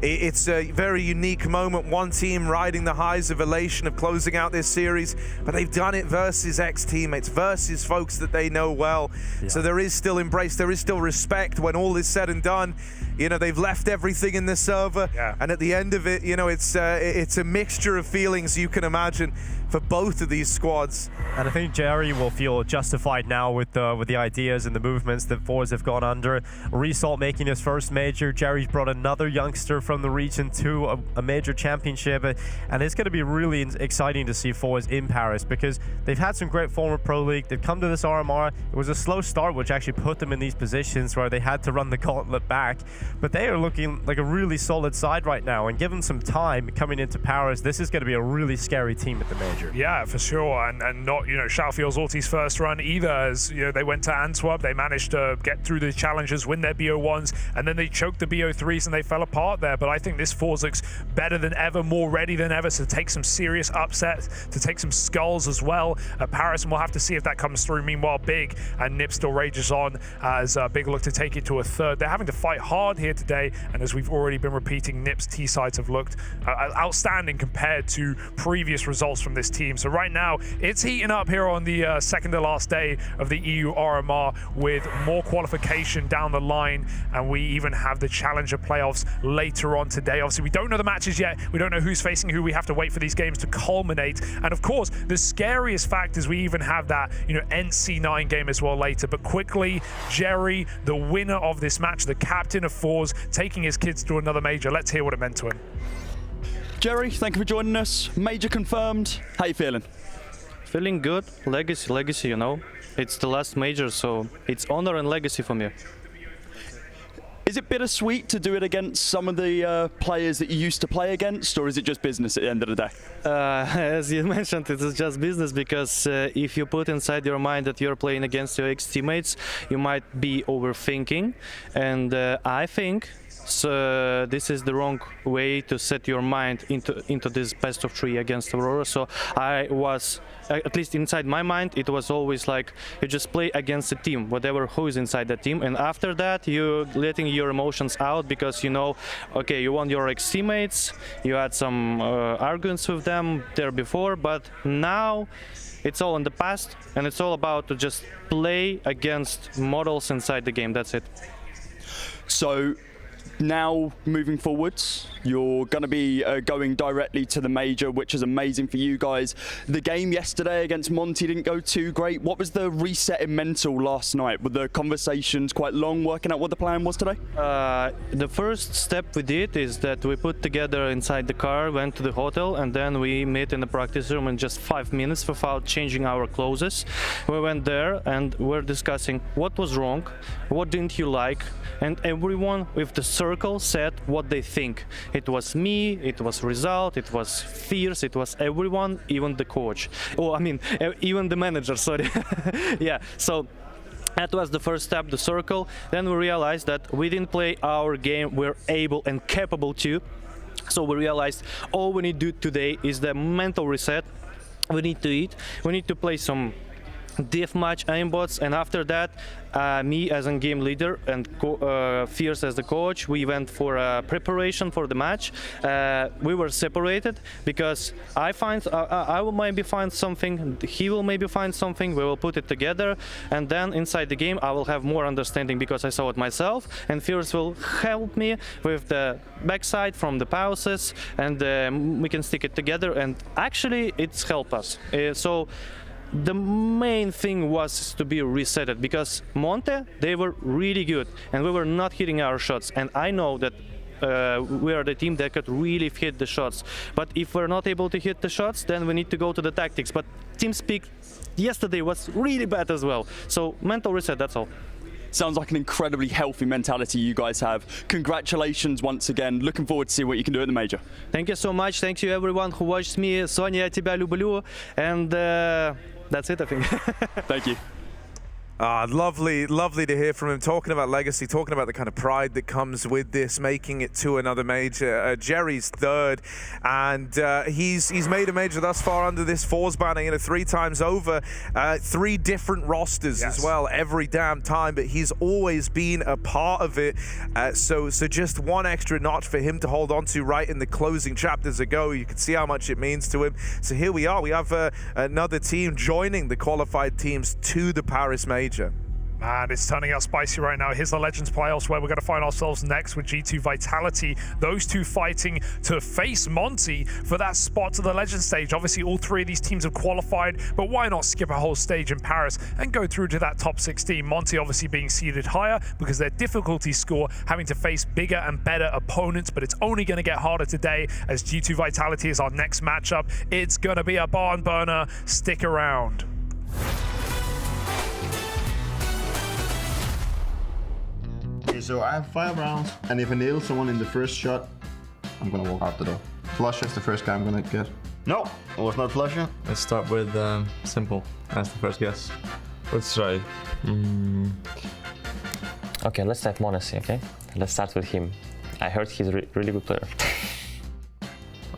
It's a very unique moment. One team riding the highs of elation of closing out this series, but they've done it versus ex-teammates, versus folks that they know well. Yeah. So there is still embrace, there is still respect when all is said and done. You know, they've left everything in the server, and at the end of it, you know, it's a mixture of feelings you can imagine for both of these squads. And I think Jerry will feel justified now with the ideas and the movements that Forze have gone under. Resalt making his first major. Jerry's brought another youngster from the region to a major championship, and it's going to be really exciting to see Forze in Paris, because they've had some great form of Pro League. They've come to this RMR. It was a slow start, which actually put them in these positions where they had to run the gauntlet back, but they are looking like a really solid side right now, and given some time coming into Paris, this is going to be a really scary team at the major. Yeah, for sure, and not, you know, Schalfield's Orti's first run either, as, you know, they went to Antwerp, they managed to get through the challenges, win their BO1s, and then they choked the BO3s and they fell apart there. But I think this Forze looks better than ever, more ready than ever to take some serious upsets, to take some skulls as well at Paris, and we'll have to see if that comes through. Meanwhile, Big and Nip still rages on as Big look to take it to a third. They're having to fight hard here today, and as we've already been repeating, Nip's T-sides have looked outstanding compared to previous results from this team. So right now, it's heating up here on the second to last day of the EU RMR, with more qualification down the line, and we even have the Challenger playoffs later on today. Obviously, we don't know the matches yet. We don't know who's facing who. We have to wait for these games to culminate. And of course, the scariest fact is we even have that, you know, ENCE 9 game as well later. But quickly, Jerry, the winner of this match, the captain of Forze, taking his kids to another major. Let's hear what it meant to him. Jerry, thank you for joining us. Major confirmed. How you feeling? Feeling good. Legacy, you know. It's the last major, so it's honor and legacy for me. Is it bittersweet to do it against some of the players that you used to play against, or is it just business at the end of the day? As you mentioned, it is just business, because if you put inside your mind that you're playing against your ex-teammates, you might be overthinking, and I think so this is the wrong way to set your mind into this best of 3 against Aurora. So I was, at least inside my mind, it was always like you just play against the team, whatever who is inside the team, and after that you're letting your emotions out, because you know, okay, you want your ex-teammates, you had some arguments with them there before, but now it's all in the past, and it's all about to just play against models inside the game. That's it. So now, moving forwards, you're going to be going directly to the major, which is amazing for you guys. The game yesterday against Monte didn't go too great. What was the reset in mental last night? Were the conversations quite long, working out what the plan was today? The first step we did is that we put together inside the car, went to the hotel, and then we met in the practice room in just 5 minutes without changing our clothes. We went there and we're discussing what was wrong, what didn't you like, and everyone with the circle said what they think. It was me, it was Result, it was Fierce, it was everyone, even the coach. Oh, I mean, even the manager, sorry. Yeah, so that was the first step, the circle. Then we realized that we didn't play our game we're able and capable to. So we realized all we need to do today is the mental reset. We need to eat, we need to play some deathmatch aimbots, and after that me as a game leader and Fierce as the coach, we went for a preparation for the match. We were separated because I will maybe find something, he will maybe find something, we will put it together, and then inside the game I will have more understanding because I saw it myself, and Fierce will help me with the backside from the pauses, and we can stick it together, and actually it's helped us. So the main thing was to be resetted because Monte, they were really good and we were not hitting our shots, and I know that we are the team that could really hit the shots, but if we're not able to hit the shots, then we need to go to the tactics. But TeamSpeak yesterday was really bad as well, so mental reset, that's all. Sounds like an incredibly healthy mentality you guys have. Congratulations once again. Looking forward to see what you can do at the major. Thank you so much. Thank you everyone who watched me. Sonia, я тебя люблю. And that's it, I think. Thank you. Lovely to hear from him, talking about legacy, talking about the kind of pride that comes with this, making it to another major. Jerry's third, and he's made a major thus far under this Forze banner, 3 times over, 3 different rosters as well, every damn time, but he's always been a part of it. So just one extra notch for him to hold on to right in the closing chapters ago. You can see how much it means to him. So here we are. We have another team joining the qualified teams to the Paris major. Man, it's turning out spicy right now. Here's the Legends playoffs where we're going to find ourselves next with G2 Vitality. Those two fighting to face Monte for that spot to the Legends stage. Obviously, all 3 of these teams have qualified, but why not skip a whole stage in Paris and go through to that top 16? Monte obviously being seeded higher because their difficulty score having to face bigger and better opponents, but it's only going to get harder today as G2 Vitality is our next matchup. It's going to be a barn burner. Stick around. Okay, so I have 5 rounds, and if I nail someone in the first shot, I'm gonna walk out the door. Flusher is the first guy I'm gonna get. No, it was not Flusher. Let's start with Simple as the first guess. Let's try. Okay, let's start Monte, okay? Let's start with him. I heard he's a really good player.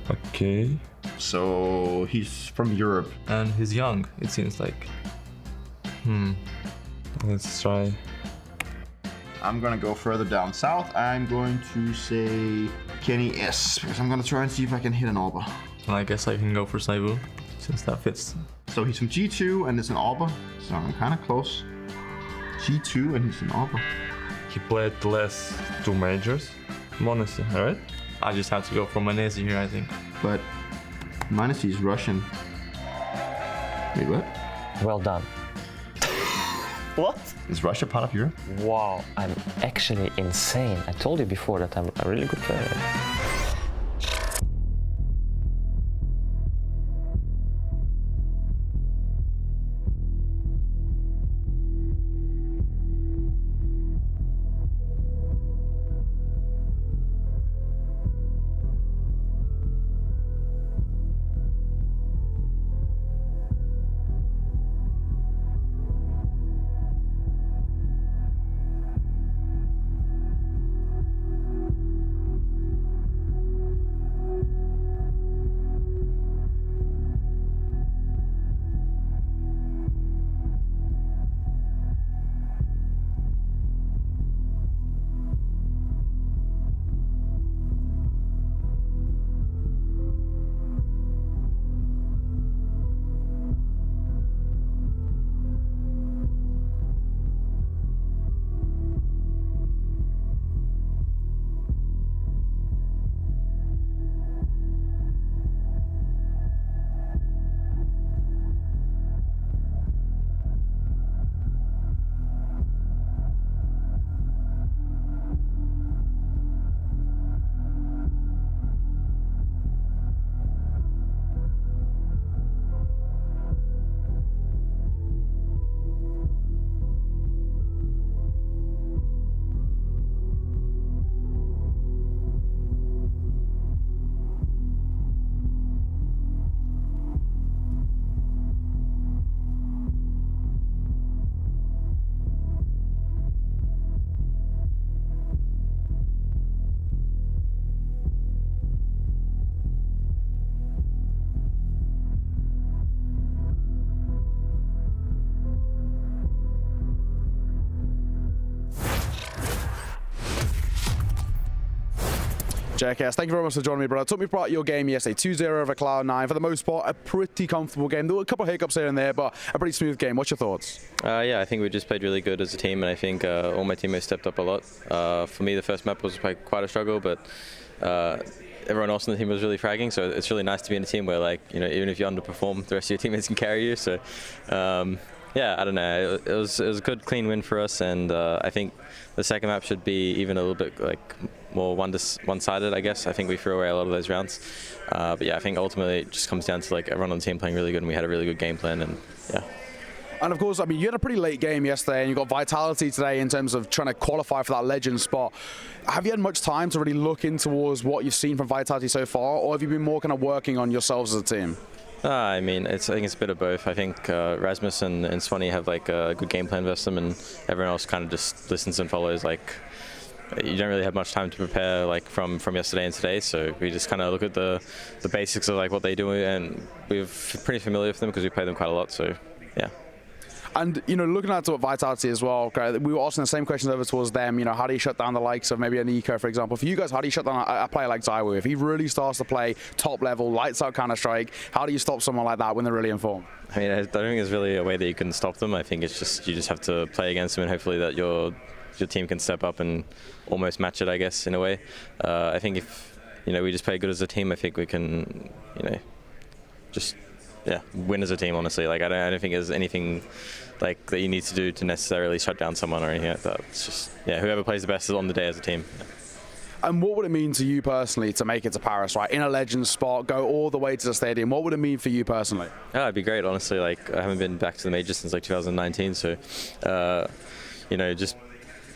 Okay. So he's from Europe. And he's young, it seems like. Let's try. I'm gonna go further down south. I'm going to say Kenny S, because I'm gonna try and see if I can hit an Arbor. I guess I can go for Saibu, since that fits. So he's from G2 and it's an Arbor, so I'm kind of close. G2 and he's an Arbor. He played the last 2 majors. Monte, alright? I just have to go for Manesi here, I think. But Manesi is Russian. Wait, what? Well done. What? Is Russia part of Europe? Wow, I'm actually insane. I told you before that I'm a really good player. JKS, thank you very much for joining me, brother. Took me part of your game yesterday, 2-0 over Cloud9. For the most part, a pretty comfortable game. There were a couple of hiccups here and there, but a pretty smooth game. What's your thoughts? Yeah, I think we just played really good as a team, and I think all my teammates stepped up a lot. For me, the first map was quite a struggle, but everyone else on the team was really fragging, so it's really nice to be in a team where, like, you know, even if you underperform, the rest of your teammates can carry you. So, yeah, I don't know. It was a good, clean win for us, and I think the second map should be even a little bit like more one-sided, I guess. I think we threw away a lot of those rounds, but yeah, I think ultimately it just comes down to like everyone on the team playing really good, and we had a really good game plan, and yeah. And of course, I mean, you had a pretty late game yesterday, and you got Vitality today in terms of trying to qualify for that legend spot. Have you had much time to really look in towards what you've seen from Vitality so far, or have you been more kind of working on yourselves as a team? I mean, I think it's a bit of both. I think Rasmus and Swanee have like a good game plan versus them, and everyone else kind of just listens and follows. Like, you don't really have much time to prepare like from yesterday and today, so we just kind of look at the basics of like what they do, and we're pretty familiar with them because we play them quite a lot. So yeah. And, you know, looking at Vitality as well, okay, we were asking the same questions over towards them. You know, how do you shut down the likes of maybe an Eco, for example? For you guys, how do you shut down a player like ZywOo? If he really starts to play top level, lights out Counter-Strike, how do you stop someone like that when they're really in form? I mean, I don't think there's really a way that you can stop them. I think it's just, you just have to play against them, and hopefully that your team can step up and almost match it, I guess, in a way. I think if, you know, we just play good as a team, I think we can, you know, just, yeah, win as a team, honestly. Like, I don't think there's anything like that you need to do to necessarily shut down someone or anything like that. It's just, yeah, whoever plays the best on the day as a team. Yeah. And what would it mean to you personally to make it to Paris, right? In a legend spot, go all the way to the stadium. What would it mean for you personally? Yeah, it'd be great, honestly. Like, I haven't been back to the major since like 2019, so you know, just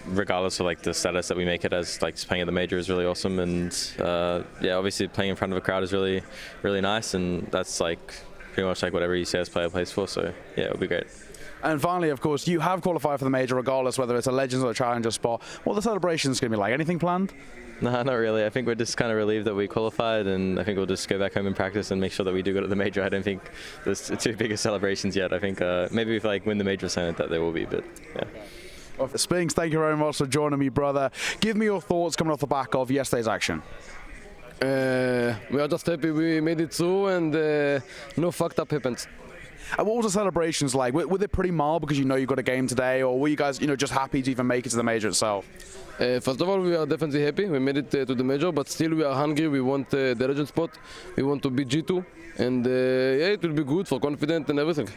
regardless of like the status that we make it as, like, just playing at the major is really awesome, and yeah, obviously playing in front of a crowd is really, really nice, and that's like pretty much like what every CS player plays for. So yeah, it would be great. And finally, of course, you have qualified for the major regardless whether it's a Legends or a Challenger spot. What are the celebrations going to be like? Anything planned? No, not really. I think we're just kind of relieved that we qualified, and I think we'll just go back home and practice and make sure that we do good at the major. I don't think there's too big of celebrations yet. I think maybe if like win the major or something like that, there will be, but yeah. Well, Spinks, thank you very much for joining me, brother. Give me your thoughts coming off the back of yesterday's action. We are just happy we made it through, and no fucked up happened. And what was the celebrations like? Were they pretty mild because you know you've got a game today, or were you guys, you know, just happy to even make it to the major itself? First of all, we are definitely happy. We made it to the major, but still we are hungry. We want the legend spot. We want to be G2, and yeah, it will be good for confidence and everything.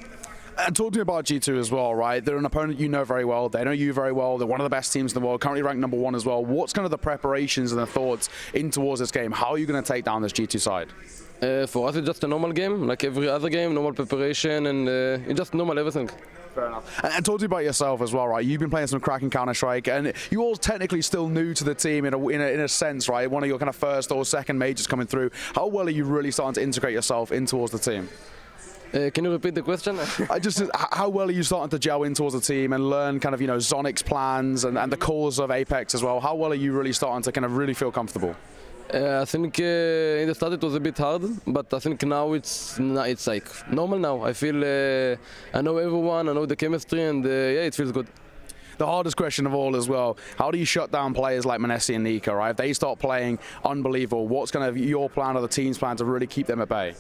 And talk to me about G2 as well, right? They're an opponent you know very well. They know you very well. They're one of the best teams in the world, currently ranked #1 as well. What's kind of the preparations and the thoughts in towards this game? How are you going to take down this G2 side? For us, it's just a normal game, like every other game, normal preparation, and it's just normal everything. Fair enough. And talk to me about yourself as well, right? You've been playing some cracking Counter-Strike, and you're all technically still new to the team in a sense, right? One of your kind of first or second majors coming through. How well are you really starting to integrate yourself in towards the team? Can you repeat the question? How well are you starting to gel in towards the team and learn kind of, you know, Zonic's plans and the calls of Apex as well? How well are you really starting to kind of really feel comfortable? I think in the start it was a bit hard, but I think now it's like normal now. I feel I know everyone, I know the chemistry, and yeah, it feels good. The hardest question of all as well, how do you shut down players like Manesi and Nika, right? If they start playing unbelievable, what's kind of your plan or the team's plan to really keep them at bay?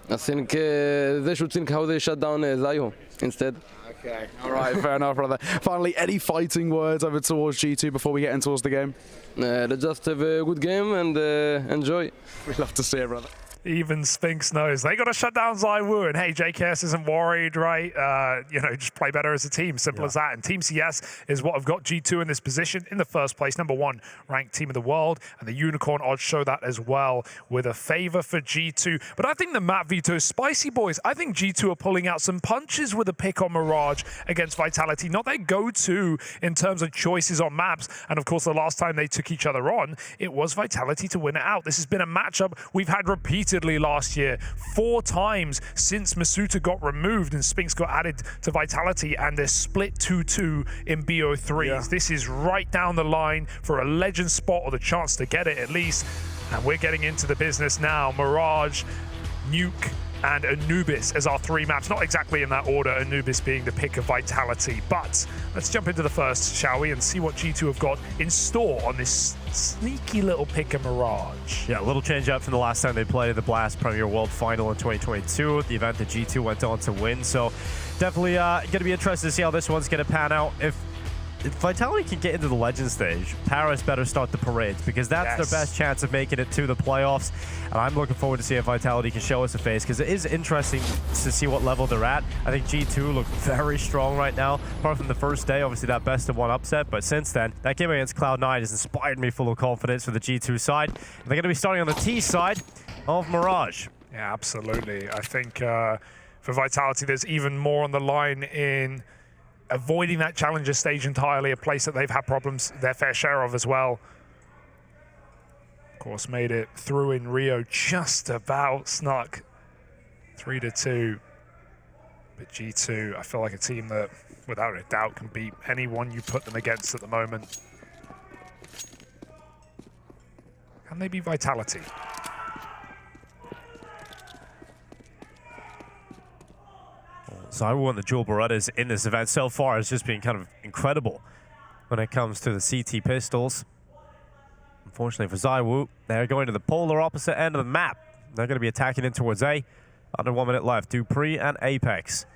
I think they should think how they shut down ZywOo instead. Okay, all right, fair enough, brother. Finally, any fighting words over towards G2 before we get in towards the game? Let's just have a good game and enjoy. We love to see it, brother. Even Spinks knows they got to shut down ZywOo, and hey, JKS isn't worried, right? You know, just play better as a team, simple as that. And Team CS is what have got G2 in this position in the first place, #1 ranked team of the world, and the Unicorn odds show that as well, with a favor for G2. But I think the map veto is spicy, boys. I think G2 are pulling out some punches with a pick on Mirage against Vitality, not their go-to in terms of choices on maps. And of course, the last time they took each other on, it was Vitality to win it out. This has been a matchup we've had repeatedly last year, 4 times since Masuta got removed and Spinks got added to Vitality, and they're split 2-2 in BO3s. Yeah. This is right down the line for a legend spot, or the chance to get it at least. And we're getting into the business now. Mirage, Nuke, and Anubis as our 3 maps. Not exactly in that order, Anubis being the pick of Vitality. But let's jump into the first, shall we, and see what G2 have got in store on this sneaky little pick of Mirage. Yeah, a little change up from the last time they played the Blast Premier World Final in 2022, the event that G2 went on to win. So definitely going to be interested to see how this one's going to pan out. If Vitality can get into the Legend stage, Paris better start the parades, because that's their best chance of making it to the playoffs. And I'm looking forward to see if Vitality can show us a face, because it is interesting to see what level they're at. I think G2 look very strong right now, apart from the first day, obviously that best-of-1 upset. But since then, that game against Cloud9 has inspired me full of confidence for the G2 side. And they're going to be starting on the T side of Mirage. Yeah, absolutely. I think for Vitality, there's even more on the line in avoiding that challenger stage entirely, a place that they've had problems their fair share of as well. Of course, made it through in Rio, just about snuck 3-2. But G2, I feel like a team that, without a doubt, can beat anyone you put them against at the moment. Can they be Vitality? ZywOo and the Dual Berettas in this event so far has just been kind of incredible when it comes to the CT pistols. Unfortunately for ZywOo, they're going to the polar opposite end of the map. They're going to be attacking in towards A. Under 1 minute left. Dupreeh and Apex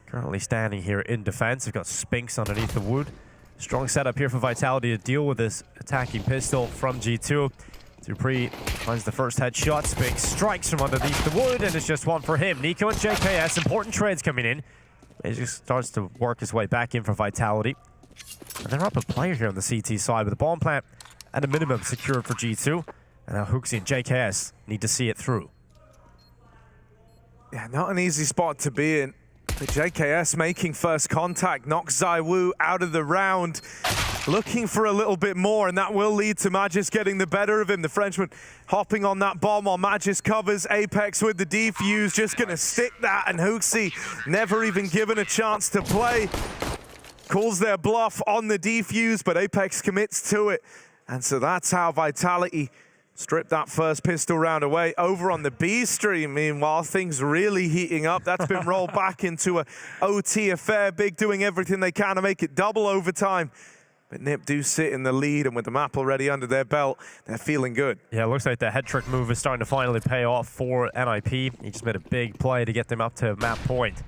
currently standing here in defense. They've got Spinks underneath the wood. Strong setup here for Vitality to deal with this attacking pistol from G2. Dupreeh finds the first headshot. Spinks strikes from underneath the wood, and it's just one for him. Nico and JKS, important trades coming in. He just starts to work his way back in for Vitality. And they're up a player here on the CT side with a bomb plant and a minimum secured for G2. And now Hooksy and JKS need to see it through. Yeah, not an easy spot to be in. The JKS making first contact, knocks ZywOo out of the round. Looking for a little bit more, and that will lead to Magis getting the better of him. The Frenchman hopping on that bomb while Magis covers. Apex with the defuse, just going to stick that, and Hooksy never even given a chance to play. Calls their bluff on the defuse, but Apex commits to it. And so that's how Vitality strip that first pistol round away. Over on the B stream, meanwhile, things really heating up. That's been rolled back into a OT affair. Big doing everything they can to make it double overtime. But Nip do sit in the lead, and with the map already under their belt, they're feeling good. Yeah, it looks like the head trick move is starting to finally pay off for NIP. He just made a big play to get them up to map point.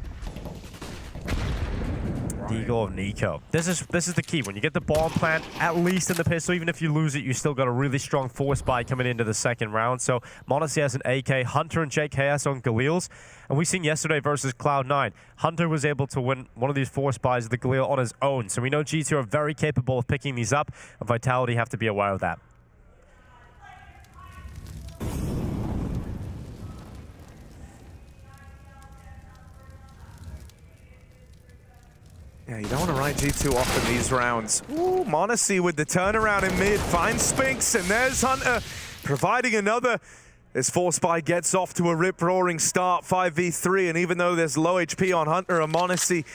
Deagle of Nico. This is the key. When you get the bomb plant, at least in the pistol, even if you lose it, you still got a really strong force buy coming into the second round. So Monte has an AK, Hunter and JKS on Galil's. And we seen yesterday versus Cloud9. Hunter was able to win one of these force buys of the Galil on his own. So we know G2 are very capable of picking these up, and Vitality have to be aware of that. Yeah, you don't want to write G2 off in these rounds. Ooh, Monte with the turnaround in mid, finds Spinks, and there's Hunter providing another. This force buy gets off to a rip-roaring start, 5v3, and even though there's low HP on Hunter and Monte,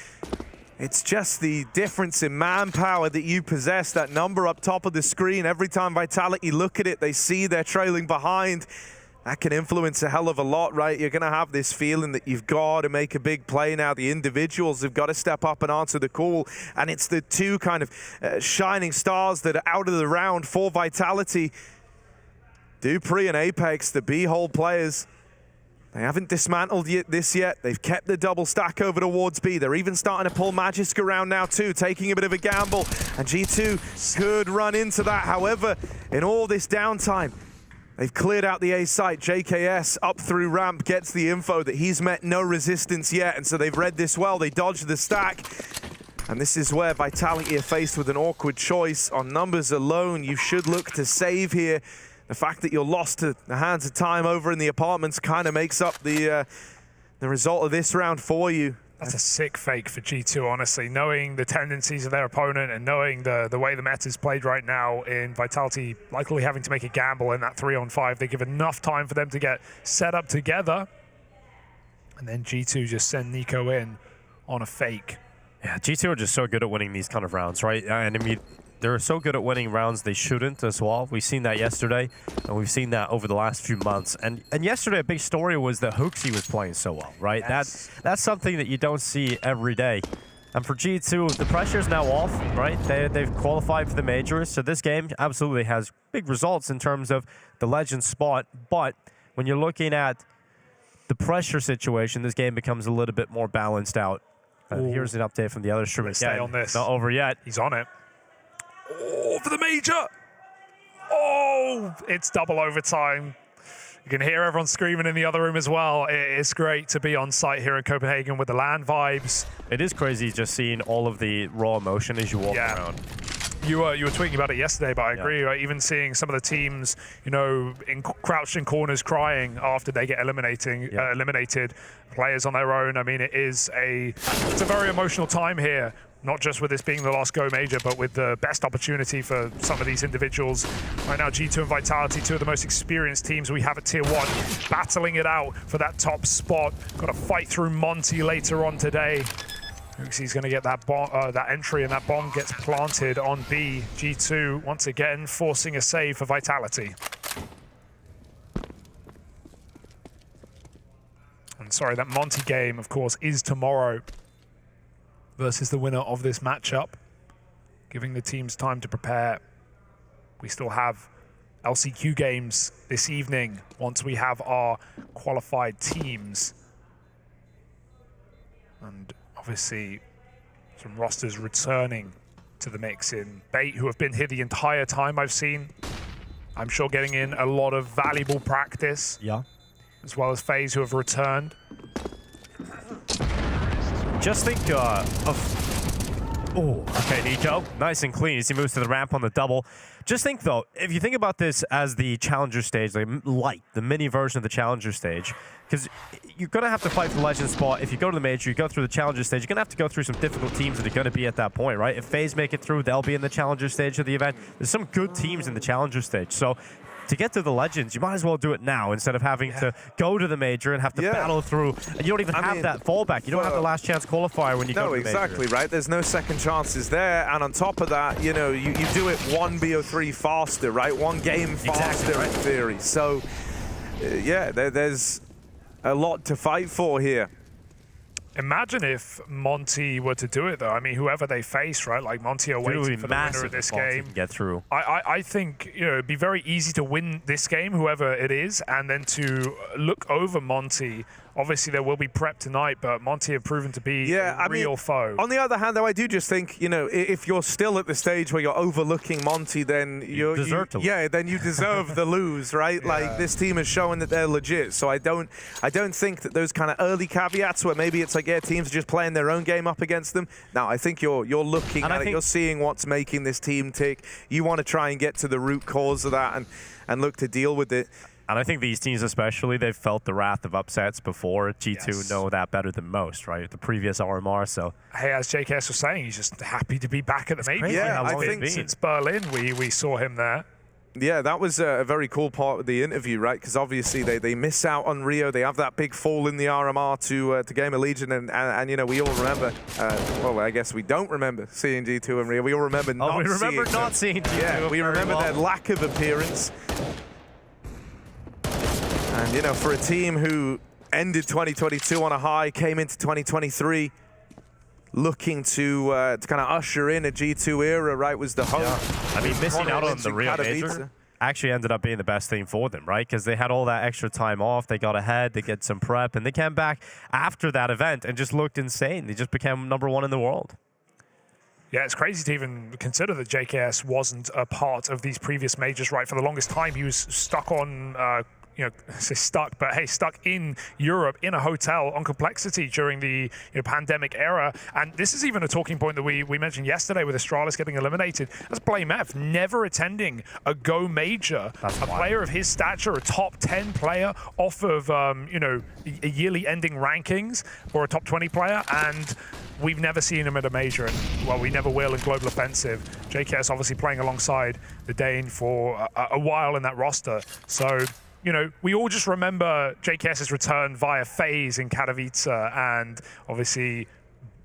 it's just the difference in manpower that you possess, that number up top of the screen. Every time Vitality look at it, they see they're trailing behind. That can influence a hell of a lot, right? You're going to have this feeling that you've got to make a big play now. The individuals have got to step up and answer the call. And it's the two kind of shining stars that are out of the round for Vitality. Dupreeh and Apex, the B-hole players. They haven't dismantled this yet. They've kept the double stack over towards B. They're even starting to pull Magisk around now too, taking a bit of a gamble. And G2 could run into that. However, in all this downtime, they've cleared out the A site. JKS up through ramp gets the info that he's met no resistance yet, and so they've read this well. They dodged the stack. And this is where Vitality are faced with an awkward choice. On numbers alone, you should look to save here. The fact that you're lost to the hands of time over in the apartments kind of makes up the result of this round for you. That's a sick fake for G2, honestly. Knowing the tendencies of their opponent and knowing the way the meta is played right now, in Vitality likely having to make a gamble in that 3-on-5, they give enough time for them to get set up together. And then G2 just send Nico in on a fake. Yeah, G2 are just so good at winning these kind of rounds, right? And I mean, they're so good at winning rounds they shouldn't as well. We've seen that yesterday, and we've seen that over the last few months. And yesterday, a big story was that Hooksy was playing so well, right? Yes. That's something that you don't see every day. And for G2, the pressure's now off, right? They've qualified for the majors, so this game absolutely has big results in terms of the legend spot. But when you're looking at the pressure situation, this game becomes a little bit more balanced out. Here's an update from the other streamer. Stay on this. Not over yet. He's on it. Oh, for the major! Oh, it's double overtime. You can hear everyone screaming in the other room as well. It's great to be on site here in Copenhagen with the LAN vibes. It is crazy just seeing all of the raw emotion as you walk around. You were tweeting about it yesterday, but I agree. Right? Even seeing some of the teams, you know, crouched in corners crying after they get eliminated, players on their own. I mean, it's a very emotional time here. Not just with this being the last Go major, but with the best opportunity for some of these individuals. Right now, G2 and Vitality, two of the most experienced teams we have at Tier 1, battling it out for that top spot. Got to fight through Monte later on today. He's going to get that that entry, and that bomb gets planted on B. G2 once again forcing a save for Vitality. And sorry, that Monte game, of course, is tomorrow versus the winner of this matchup, giving the teams time to prepare. We still have LCQ games this evening once we have our qualified teams. And obviously, some rosters returning to the mix in Bait, who have been here the entire time I've seen. I'm sure getting in a lot of valuable practice. Yeah. As well as FaZe, who have returned. Just think oh, okay, Nico, nice and clean as he moves to the ramp on the double. Just think, though, if you think about this as the challenger stage, like the mini version of the challenger stage, because you're going to have to fight for the legend spot. If you go to the major, you go through the challenger stage, you're going to have to go through some difficult teams that are going to be at that point, right? If FaZe make it through, they'll be in the challenger stage of the event. There's some good teams in the challenger stage. So to get to the legends, you might as well do it now instead of having to go to the major and have to battle through. And you don't even have that fallback. You don't have the last chance qualifier when you go to the major. No, exactly, right? There's no second chances there. And on top of that, you know, you do it one BO3 faster, right? One game faster in theory. So, yeah, there's a lot to fight for here. Imagine if Monte were to do it, though. I mean, whoever they face, right? Like, Monte are waiting for the winner of this game. Get through. I think, you know, it'd be very easy to win this game, whoever it is, and then to look over Monte. Obviously, there will be prep tonight, but Monte have proven to be a real foe. On the other hand, though, I do just think, you know, if you're still at the stage where you're overlooking Monte, then you deserve to lose. Yeah, then you deserve the lose, right? Yeah. Like, this team has shown that they're legit. So I don't think that those kind of early caveats where maybe it's like, yeah, teams are just playing their own game up against them. No, I think you're looking at it, you're seeing what's making this team tick. You want to try and get to the root cause of that and look to deal with it. And I think these teams especially, they've felt the wrath of upsets before. G2 know that better than most, right? The previous RMR, so. Hey, as JKS was saying, he's just happy to be back at the major. Yeah, I think since Berlin, we saw him there. Yeah, that was a very cool part of the interview, right? Because obviously they miss out on Rio. They have that big fall in the RMR to Gamer Legion, and you know, we all remember. Well, I guess we don't remember seeing G2 and Rio. We all remember not seeing G2. Yeah, we remember their lack of appearance. And, you know, for a team who ended 2022 on a high, came into 2023 looking to kind of usher in a G2 era, right, was the hope. Yeah. I mean, missing out on the Rio major actually ended up being the best thing for them, right? Because they had all that extra time off, they got ahead, they get some prep, and they came back after that event and just looked insane. They just became #1 in the world. Yeah, it's crazy to even consider that JKS wasn't a part of these previous majors, right? For the longest time, he was stuck on you know, say stuck, but hey, stuck in Europe in a hotel on Complexity during the pandemic era. And this is even a talking point that we mentioned yesterday with Astralis getting eliminated. That's BlameF never attending a Go major. That's a player of his stature, a top 10 player off of you know, a yearly ending rankings, or a top 20 player, and we've never seen him at a major, and well, we never will in Global Offensive. JKS obviously playing alongside the Dane for a while in that roster. So, you know, we all just remember JKS's return via FaZe in Katowice, and obviously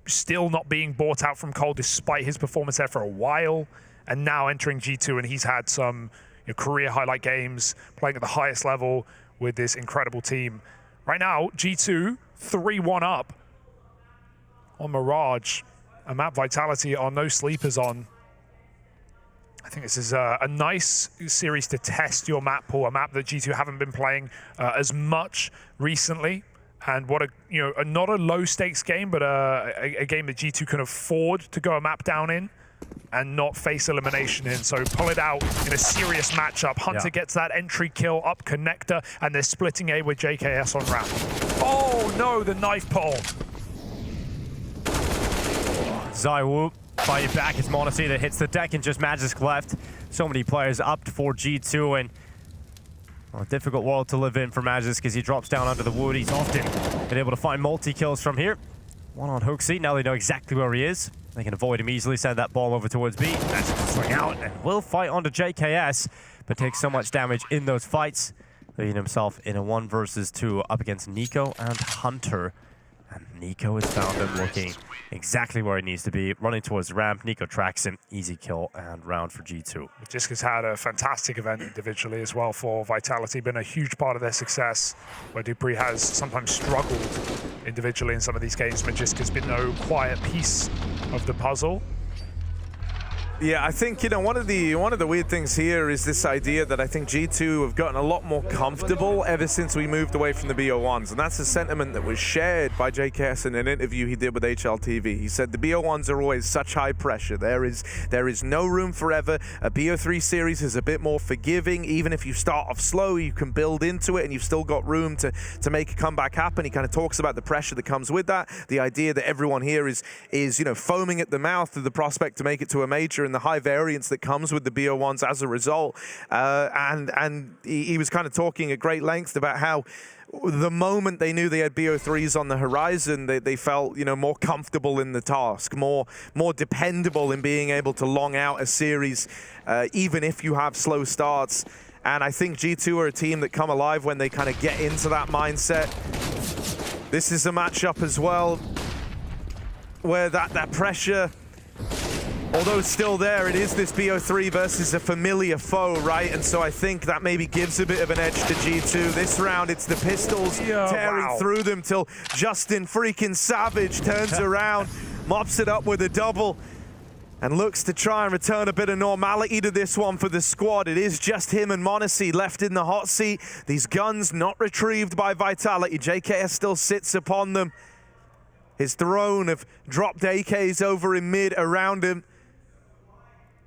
still not being bought out from Cole despite his performance there for a while. and now entering G2, and he's had some career highlight games, playing at the highest level with this incredible team. Right now, G2 3-1 up on Mirage. A map Vitality are no sleepers on. I think this is a nice series to test your map pool, a map that G2 haven't been playing as much recently. And what not a low stakes game, but a game that G2 can afford to go a map down in and not face elimination in. So pull it out in a serious matchup. Hunter gets that entry kill up connector, and they're splitting A with JKS on ramp. Oh no, the knife pull. ZywOo fighting back. It's Monte that hits the deck and just Magisk left. So many players up for G2, and a difficult world to live in for Magisk as he drops down under the wood. He's often been able to find multi-kills from here. One on Hooksy. Now they know exactly where he is. They can avoid him easily, send that ball over towards B. Magisk will swing out and will fight onto JKS, but takes so much damage in those fights, leaving himself in a 1 versus 2 up against Nico and Hunter. And Nico has found him looking exactly where he needs to be, running towards the ramp. Nico tracks him, easy kill and round for G2. Magisk has had a fantastic event individually as well for Vitality, been a huge part of their success, where Dupreeh has sometimes struggled individually in some of these games. Magisk has been no quiet piece of the puzzle. Yeah, I think, one of the weird things here is this idea that I think G2 have gotten a lot more comfortable ever since we moved away from the BO1s, and that's a sentiment that was shared by JKS in an interview he did with HLTV. He said the BO1s are always such high pressure. There is no room for error. A BO3 series is a bit more forgiving. Even if you start off slow, you can build into it, and you've still got room to make a comeback happen. He kind of talks about the pressure that comes with that, the idea that everyone here is foaming at the mouth of the prospect to make it to a major, and the high variance that comes with the BO1s as a result. And he was kind of talking at great length about how the moment they knew they had BO3s on the horizon, they felt more comfortable in the task, more dependable in being able to long out a series, even if you have slow starts. And I think G2 are a team that come alive when they kind of get into that mindset. This is a matchup as well where that pressure, although still there, it is this BO3 versus a familiar foe, right? And so I think that maybe gives a bit of an edge to G2. This round, it's the pistols tearing through them till Justin freaking Savage turns around, mops it up with a double, and looks to try and return a bit of normality to this one for the squad. It is just him and Monte left in the hot seat. These guns not retrieved by Vitality. JKS still sits upon them. His throne of dropped AKs over in mid around him.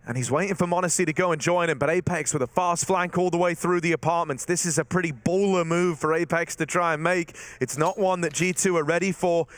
And he's waiting for Monte to go and join him, but Apex with a fast flank all the way through the apartments. This is a pretty baller move for Apex to try and make. It's not one that G2 are ready for.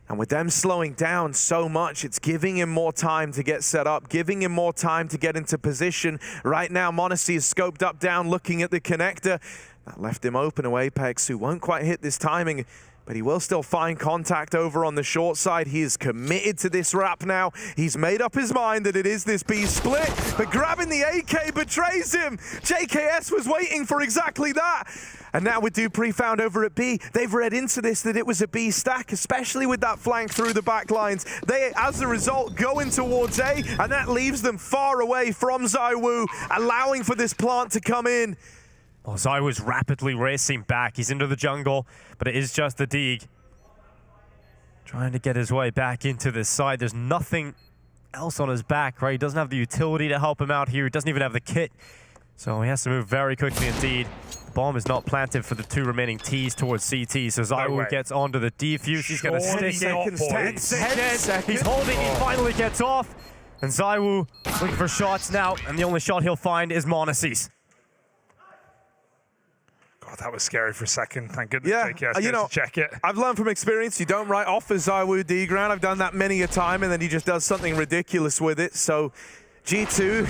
And with them slowing down so much, it's giving him more time to get set up, giving him more time to get into position. Right now, Monte is scoped up down, looking at the connector. That left him open to Apex, who won't quite hit this timing, but he will still find contact over on the short side. He is committed to this wrap now. He's made up his mind that it is this B split, but grabbing the AK betrays him. JKS was waiting for exactly that. And now with Dupreeh found over at B, they've read into this that it was a B stack, especially with that flank through the back lines. They, as a result, go in towards A, and that leaves them far away from ZywOo, allowing for this plant to come in. Well, ZywOo's rapidly racing back. He's into the jungle, but it is just the Deeg trying to get his way back into this side. There's nothing else on his back, right? He doesn't have the utility to help him out here. He doesn't even have the kit, so he has to move very quickly indeed. The bomb is not planted for the 2 remaining Ts towards CT, so ZywOo gets onto the defuse. He's going to stick it. 10 seconds. He's holding. He finally gets off, and ZywOo looking for shots now, and the only shot he'll find is Monte's. God, that was scary for a second. Thank goodness JKS to check it. I've learned from experience, you don't write off a ZywOo D ground. I've done that many a time, and then he just does something ridiculous with it. So G2,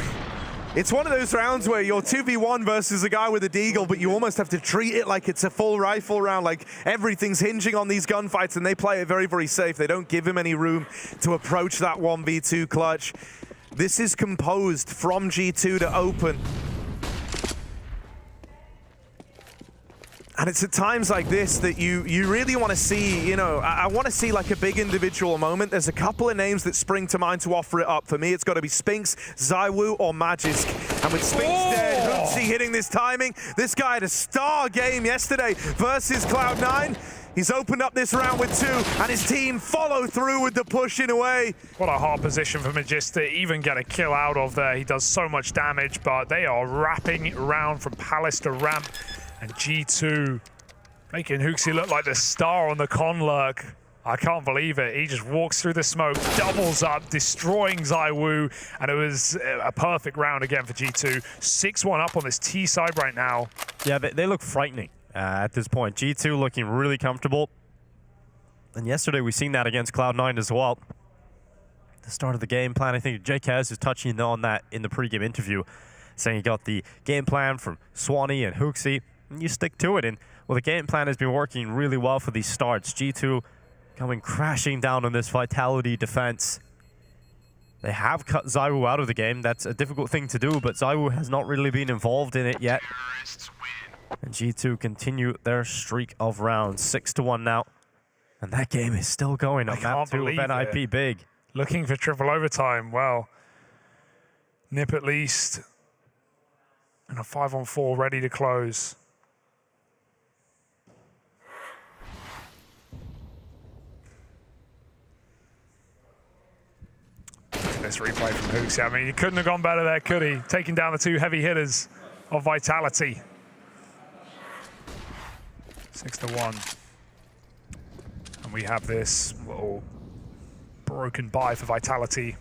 it's one of those rounds where you're 2v1 versus a guy with a deagle, but you almost have to treat it like it's a full rifle round, like everything's hinging on these gunfights, and they play it very, very safe. They don't give him any room to approach that 1v2 clutch. This is composed from G2 to open. And it's at times like this that you really want to see, I want to see like a big individual moment. There's a couple of names that spring to mind to offer it up. For me, it's got to be Spinks, Zywoo, or Magisk. And with Spinks dead, Hoopsy hitting this timing. This guy had a star game yesterday versus Cloud9. He's opened up this round with 2, and his team follow through with the pushing away. What a hard position for Magisk to even get a kill out of there. He does so much damage, but they are wrapping around from Palace to ramp. And G2 making Hoopsy look like the star on the con lurk. I can't believe it. He just walks through the smoke, doubles up, destroying Zywoo, and it was a perfect round again for G2. 6-1 up on this T side right now. Yeah, they look frightening at this point. G2 looking really comfortable. And yesterday we seen that against Cloud9 as well. The start of the game plan, I think JKS is touching on that in the pregame interview, saying he got the game plan from Swanee and Hoopsy, and you stick to it. And well, the game plan has been working really well for these starts. G2 coming crashing down on this Vitality defense. They have cut Zywoo out of the game. That's a difficult thing to do, but Zywoo has not really been involved in it yet. And G2 continue their streak of rounds, 6-1 now. And that game is still going on map 2 of NIP big. Looking for triple overtime. Well, Nip at least. And a 5-on-4 ready to close. This replay from Hoopsy. I mean, he couldn't have gone better there, could he? Taking down the 2 heavy hitters of Vitality. 6-1. And we have this little broken buy for Vitality.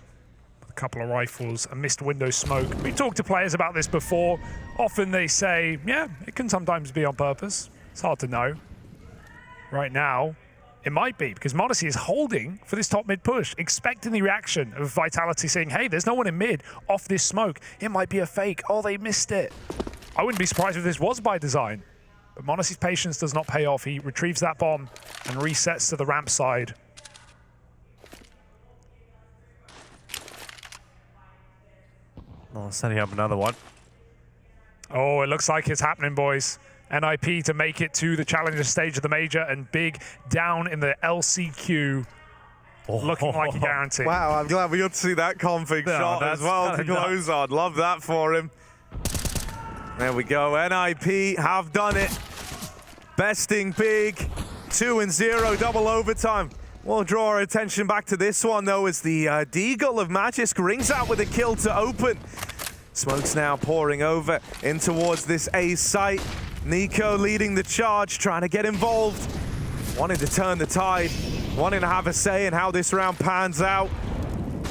A couple of rifles, a missed window smoke. We talked to players about this before. Often they say, yeah, it can sometimes be on purpose. It's hard to know. Right now, it might be, because Monte is holding for this top mid push, expecting the reaction of Vitality saying, hey, there's no one in mid off this smoke. It might be a fake. Oh, they missed it. I wouldn't be surprised if this was by design. But Monte's patience does not pay off. He retrieves that bomb and resets to the ramp side. Oh, setting up another one. Oh, it looks like it's happening, boys. NIP to make it to the challenger stage of the major, and Big down in the LCQ. Looking like a guarantee. Wow, I'm glad we got to see that config shot as well to close on. Love that for him. There we go. NIP have done it. Besting Big. 2-0, double overtime. We'll draw our attention back to this one, though, as the Deagle of Magisk rings out with a kill to open. Smoke's now pouring over in towards this A site. Nico leading the charge, trying to get involved. Wanting to turn the tide, wanting to have a say in how this round pans out.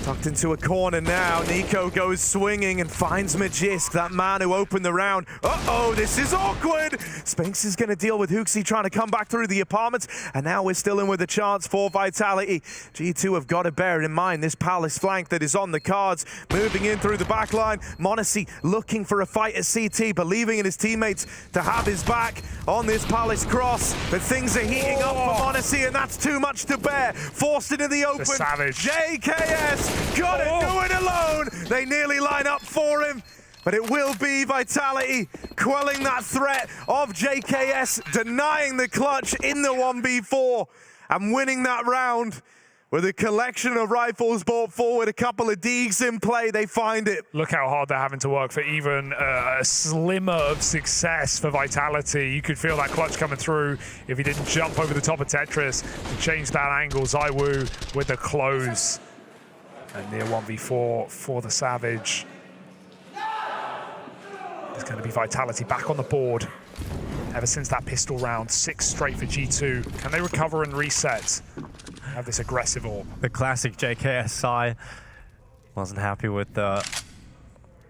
Tucked into a corner now. Nico goes swinging and finds Magisk, that man who opened the round. Uh-oh, this is awkward. Spinks is going to deal with Hoopsy trying to come back through the apartments. And now we're still in with a chance for Vitality. G2 have got to bear in mind this Palace flank that is on the cards. Moving in through the back line. Monte looking for a fight at CT, believing in his teammates to have his back on this Palace cross. But things are heating up for Monte, and that's too much to bear. Forced into the open. The Savage. JKS got it, do it alone. They nearly line up for him, but it will be Vitality quelling that threat of JKS, denying the clutch in the 1v4 and winning that round. With a collection of rifles brought forward, a couple of Deags in play, they find it. Look how hard they're having to work for even a slimmer of success for Vitality. You could feel that clutch coming through if he didn't jump over the top of Tetris to change that angle. Zywoo with the close. And near 1v4 for the Savage. There's going to be Vitality back on the board. Ever since that pistol round, 6 straight for G2. Can they recover and reset? Have this aggressive orb. The classic JKS side. Wasn't happy with the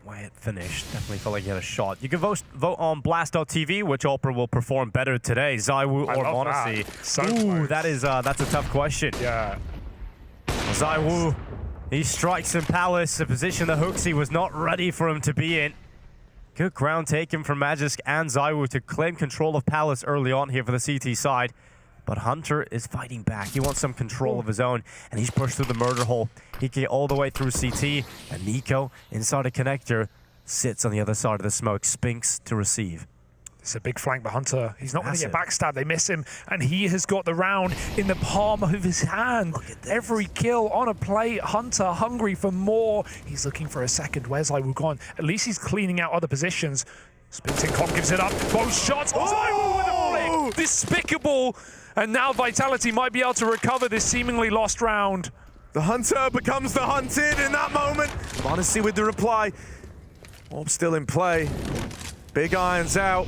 way it finished. Definitely felt like he had a shot. You can vote on Blast.tv, which Opera will perform better today, Zywoo or Monte. So ooh, that's a tough question. Yeah. Zywoo, he strikes in Palace, a position that Hoopsy was not ready for him to be in. Good ground taken from Magisk and Zywoo to claim control of Palace early on here for the CT side. But Hunter is fighting back. He wants some control of his own, and he's pushed through the murder hole. He can get all the way through CT, and Nico, inside a connector, sits on the other side of the smoke. Spinks to receive. It's a big flank by Hunter. He's not going to get backstabbed. They miss him, and he has got the round in the palm of his hand. Every kill on a plate. Hunter hungry for more. He's looking for a second. Where's ZywOo gone? At least he's cleaning out other positions. Spinting Comp gives it up. Both shots. ZywOo with a flick. Despicable. And now Vitality might be able to recover this seemingly lost round. The Hunter becomes the hunted in that moment. Monte with the reply. Orb still in play. Big Irons out.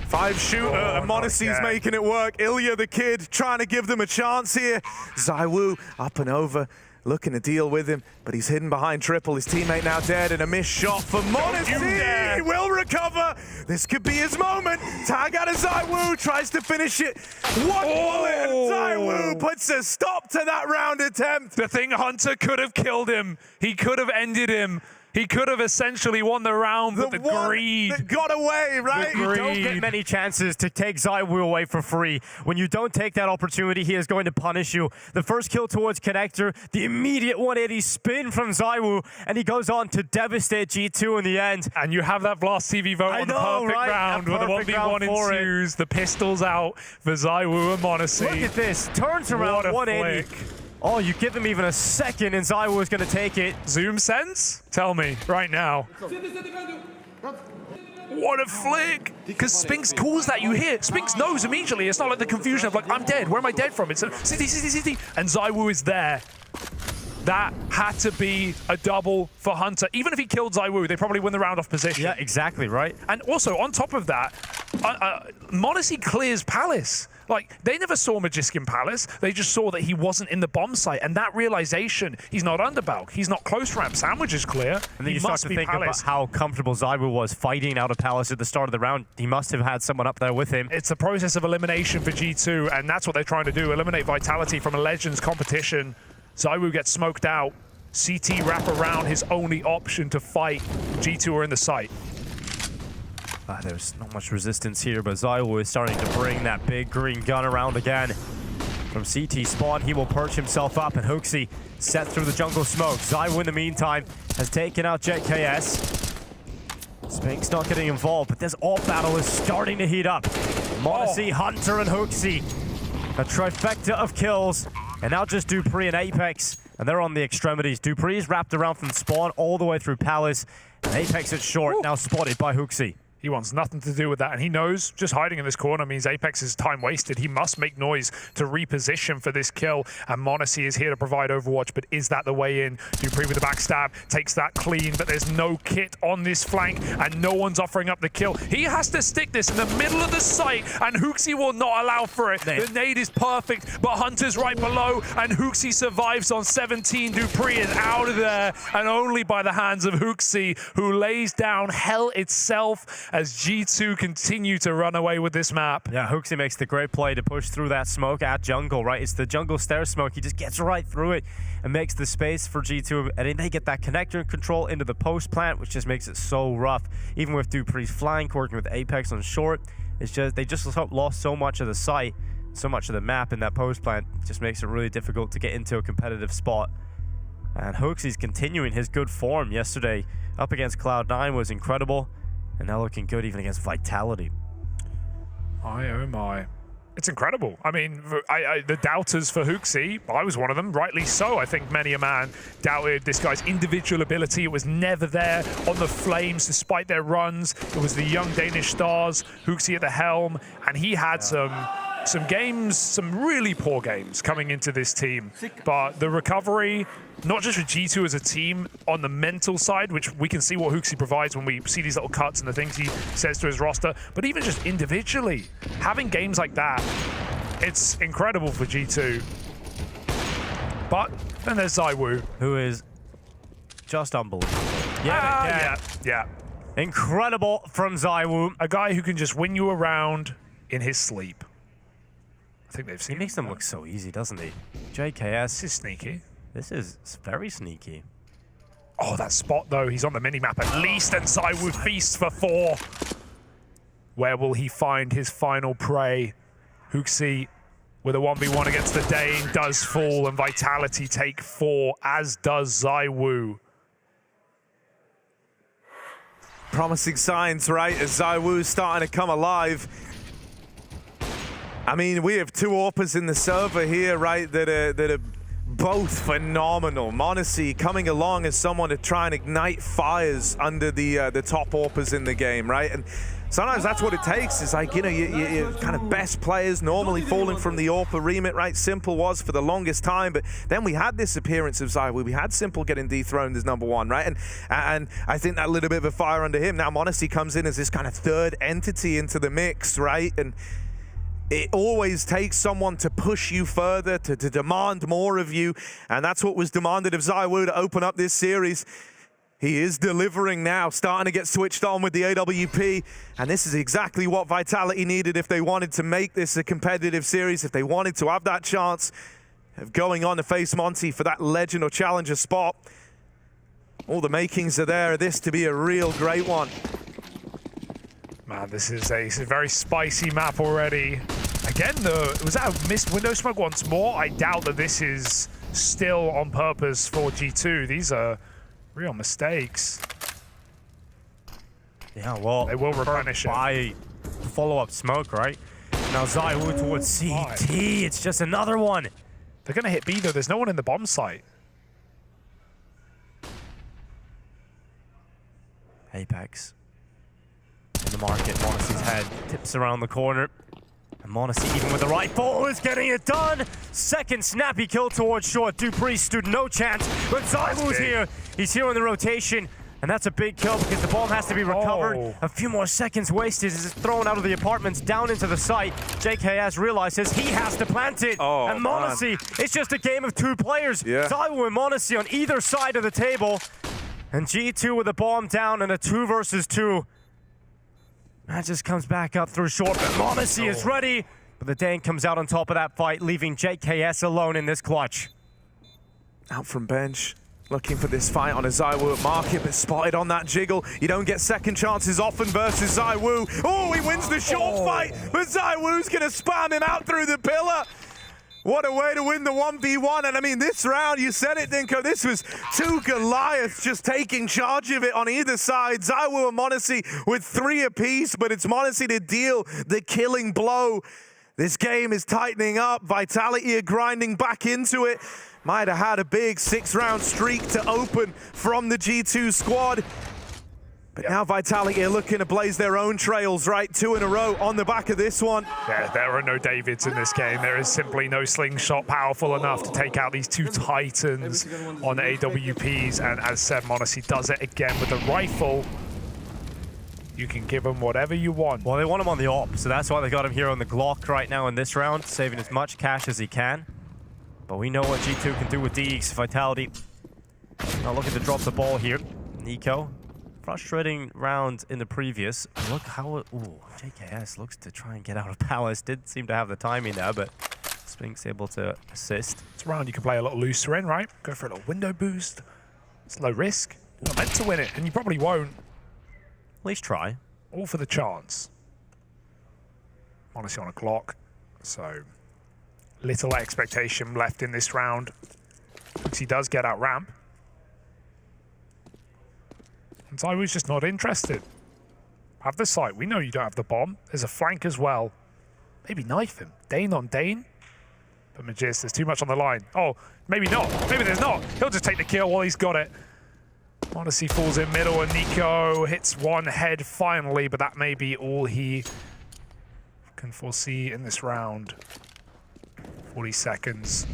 5 shooter, and Monte's making it work. Ilya the kid trying to give them a chance here. ZywOo up and over, looking to deal with him, but he's hidden behind triple. His teammate now dead, and a missed shot for Monte. He will recover. This could be his moment. Tag out of ZywOo, tries to finish it. One bullet, and ZywOo puts a stop to that round attempt. The thing Hunter could have killed him. He could have ended him. He could have essentially won the round, but the greed that got away, right? You don't get many chances to take ZywOo away for free. When you don't take that opportunity, he is going to punish you. The first kill towards Connector, the immediate 180 spin from ZywOo, and he goes on to devastate G2 in the end. And you have that Blast TV vote on the perfect round where the 1v1 ensues. The pistols out for ZywOo and Monte. Look at this, turns around 180. Oh, you give him even a second and ZywOo is going to take it. Zoom sense? Tell me right now. What a flick! Because Spinks calls that, you hear. Spinks knows immediately. It's not like the confusion of like, I'm dead, where am I dead from? It's a city. And ZywOo is there. That had to be a double for Hunter. Even if he killed ZywOo, they probably win the round off position. Yeah, exactly, right? And also, on top of that, Monte clears Palace. Like, they never saw Magician Palace. They just saw that he wasn't in the bomb site. And that realization, he's not underbelk. He's not close ramp. Sandwich is clear. And then you start to think about how comfortable ZywOo was fighting out of Palace at the start of the round. He must have had someone up there with him. It's a process of elimination for G2, and that's what they're trying to do. Eliminate Vitality from a Legends competition. ZywOo gets smoked out. CT wrap around, his only option to fight. G2 are in the site. There's not much resistance here, but ZywOo is starting to bring that big green gun around again. From CT spawn, he will perch himself up, and HooXi set through the jungle smoke. ZywOo, in the meantime, has taken out JKS. Spink's not getting involved, but this AWP battle is starting to heat up. Monte, Hunter, and HooXi. A trifecta of kills, and now just Dupreeh and Apex, and they're on the extremities. Dupreeh is wrapped around from spawn all the way through Palace. And Apex is short, now spotted by HooXi. He wants nothing to do with that, and he knows just hiding in this corner means Apex's time wasted. He must make noise to reposition for this kill, and Monte is here to provide Overwatch, but is that the way in? Dupreeh with the backstab, takes that clean, but there's no kit on this flank, and no one's offering up the kill. He has to stick this in the middle of the site, and HooXi will not allow for it. The nade is perfect, but Hunter's right below, and HooXi survives on 17. Dupreeh is out of there, and only by the hands of HooXi, who lays down hell itself, as G2 continue to run away with this map. Yeah, HooXi makes the great play to push through that smoke at jungle, right? It's the jungle stair smoke. He just gets right through it and makes the space for G2. And then they get that connector control into the post plant, which just makes it so rough. Even with Dupreeh's flank, working with Apex on short, it's just they just lost so much of the site, so much of the map in that post plant. It just makes it really difficult to get into a competitive spot. And HooXi's continuing his good form. Yesterday, up against Cloud9 was incredible. And now looking good even against Vitality. Oh my. It's incredible. I mean, the doubters for HooXi, I was one of them, rightly so. I think many a man doubted this guy's individual ability. It was never there on the Flames, despite their runs. It was the young Danish stars, HooXi at the helm, and he had some games, some really poor games coming into this team. But the recovery, not just for G2 as a team, on the mental side, which we can see what HooXi provides when we see these little cuts and the things he says to his roster, but even just individually, having games like that, it's incredible for G2. But then there's ZywOo, who is just unbelievable. Yeah. Incredible from ZywOo. A guy who can just win you around in his sleep. I think they've seen. He makes them look so easy, doesn't he? JKS. This is sneaky. This is very sneaky. Oh, that spot, though. He's on the minimap at least, and ZywOo feasts for 4. Where will he find his final prey? HooXi with a 1v1 against the Dane does fall, and Vitality take 4, as does ZywOo. Promising signs, right, as ZywOo's starting to come alive. I mean, we have two AWPers in the server here, right, that are both phenomenal. Monte coming along as someone to try and ignite fires under the top AWPers in the game, right? And sometimes that's what it takes. It's like, you know, your kind of best players normally falling from the AWPer remit, right? Simple was for the longest time, but then we had this appearance of ZywOo. We had Simple getting dethroned as #1, right? And I think that little bit of a fire under him. Now Monte comes in as this kind of third entity into the mix, right? And it always takes someone to push you further, to demand more of you, and that's what was demanded of ZywOo to open up this series. He is delivering now, starting to get switched on with the AWP, and this is exactly what Vitality needed if they wanted to make this a competitive series, if they wanted to have that chance of going on to face Monte for that legend or challenger spot. All the makings are there, this to be a real great one. Man, this is a very spicy map already. Again, was that a missed window smoke once more? I doubt that this is still on purpose for G2. These are real mistakes. Yeah, well, they will replenish it. By follow-up smoke, right? Now ZywOo towards CT. It's just another one. They're going to hit B, though. There's no one in the bomb site. Apex in the market. Monte's head tips around the corner. And Monte, even with the right ball, is getting it done. Second snappy kill towards short. Dupreeh stood no chance, but ZywOo's here. He's here on the rotation, and that's a big kill because the bomb has to be recovered. A few more seconds wasted as it's thrown out of the apartments down into the site. JKS realizes he has to plant it. And Monte, it's just a game of two players. ZywOo and Monte on either side of the table. And G2 with a bomb down and a 2 versus 2. That just comes back up through short, but Monte is ready. But the Dane comes out on top of that fight, leaving JKS alone in this clutch. Out from bench, looking for this fight on a ZywOo at market, but spotted on that jiggle. You don't get second chances often versus ZywOo. Oh, he wins the short fight, but ZywOo's gonna spam him out through the pillar. What a way to win the 1v1. And I mean, this round, you said it, Dinko, this was two Goliaths just taking charge of it on either side. ZywOo and Monte with 3 apiece, but it's Monte to deal the killing blow. This game is tightening up. Vitality are grinding back into it. Might have had a big 6-round streak to open from the G2 squad. But now Vitality are looking to blaze their own trails, right? 2 in a row on the back of this one. Yeah, there are no Davids in this game. There is simply no slingshot powerful enough to take out these two titans on AWPs. And as said, Monte does it again with a rifle. You can give him whatever you want. Well, they want him on the AWP, so that's why they got him here on the Glock right now in this round, saving as much cash as he can. But we know what G2 can do with Deeks. Vitality not looking to drop the ball here. Nico. Frustrating round in the previous. Look how it... Ooh, JKS looks to try and get out of Palace. Did seem to have the timing there, but Spinks able to assist. It's a round you can play a lot looser in, right? Go for a little window boost. It's low risk. You're not meant to win it, and you probably won't. At least try. All for the chance. Honestly on a clock, so little expectation left in this round. Because he does get out ramp. And ZywOo's just not interested. Have the site. We know you don't have the bomb. There's a flank as well. Maybe knife him. Dane on Dane. But Magis, there's too much on the line. Oh, maybe not. Maybe there's not. He'll just take the kill while he's got it. Monte falls in middle and Nico hits one head finally, but that may be all he can foresee in this round. 40 seconds.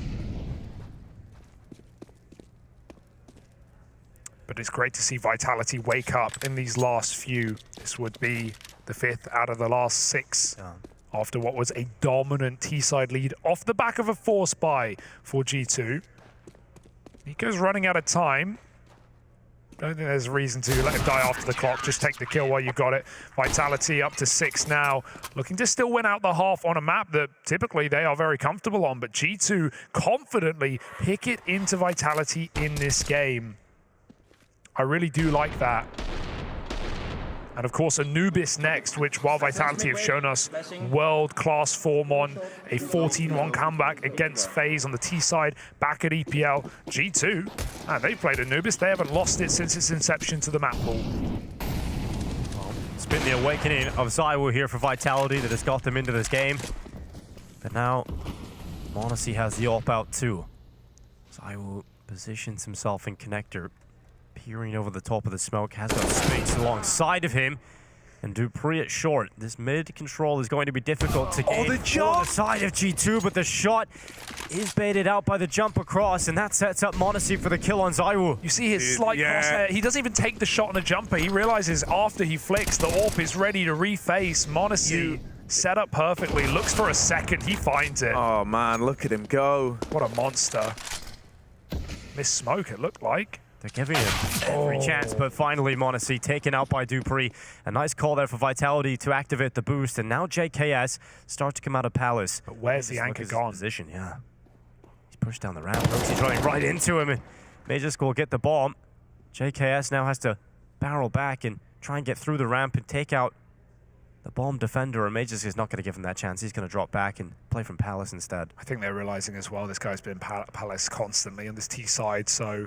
But it's great to see Vitality wake up in these last few. This would be the 5th out of the last 6 after what was a dominant T-side lead off the back of a force buy for G2. Nico's running out of time. Don't think there's a reason to let him die after the clock. Just take the kill while you got it. Vitality up to 6 now. Looking to still win out the half on a map that typically they are very comfortable on. But G2 confidently pick it into Vitality in this game. I really do like that. And of course, Anubis next, which while Vitality have shown us world-class form on a 14-1 comeback against FaZe on the T side back at EPL, G2, they've played Anubis. They haven't lost it since its inception to the map pool. been the awakening of ZywOo here for Vitality that has got them into this game. But now, Monte has the AWP out too. ZywOo positions himself in connector, peering over the top of the smoke, has got space alongside of him. And Dupreeh at short. This mid control is going to be difficult to gain. The jump! On the side of G2, but the shot is baited out by the jump across, and that sets up Monte for the kill on ZywOo. You see his slight crosshair. He doesn't even take the shot on a jumper. He realizes after he flicks, the AWP is ready to reface. Monte set up perfectly, looks for a second, he finds it. Oh man, look at him go. What a monster. Missed smoke, it looked like. They're giving him every chance, but finally Monte taken out by Dupreeh. A nice call there for Vitality to activate the boost, and now JKS starts to come out of Palace. But where's the anchor gone? Position, yeah. He's pushed down the ramp. He's running right into him, and Magisk will get the bomb. JKS now has to barrel back and try and get through the ramp and take out the bomb defender, and Magisk is not going to give him that chance. He's going to drop back and play from Palace instead. I think they're realizing as well this guy's been Palace constantly on this T side, so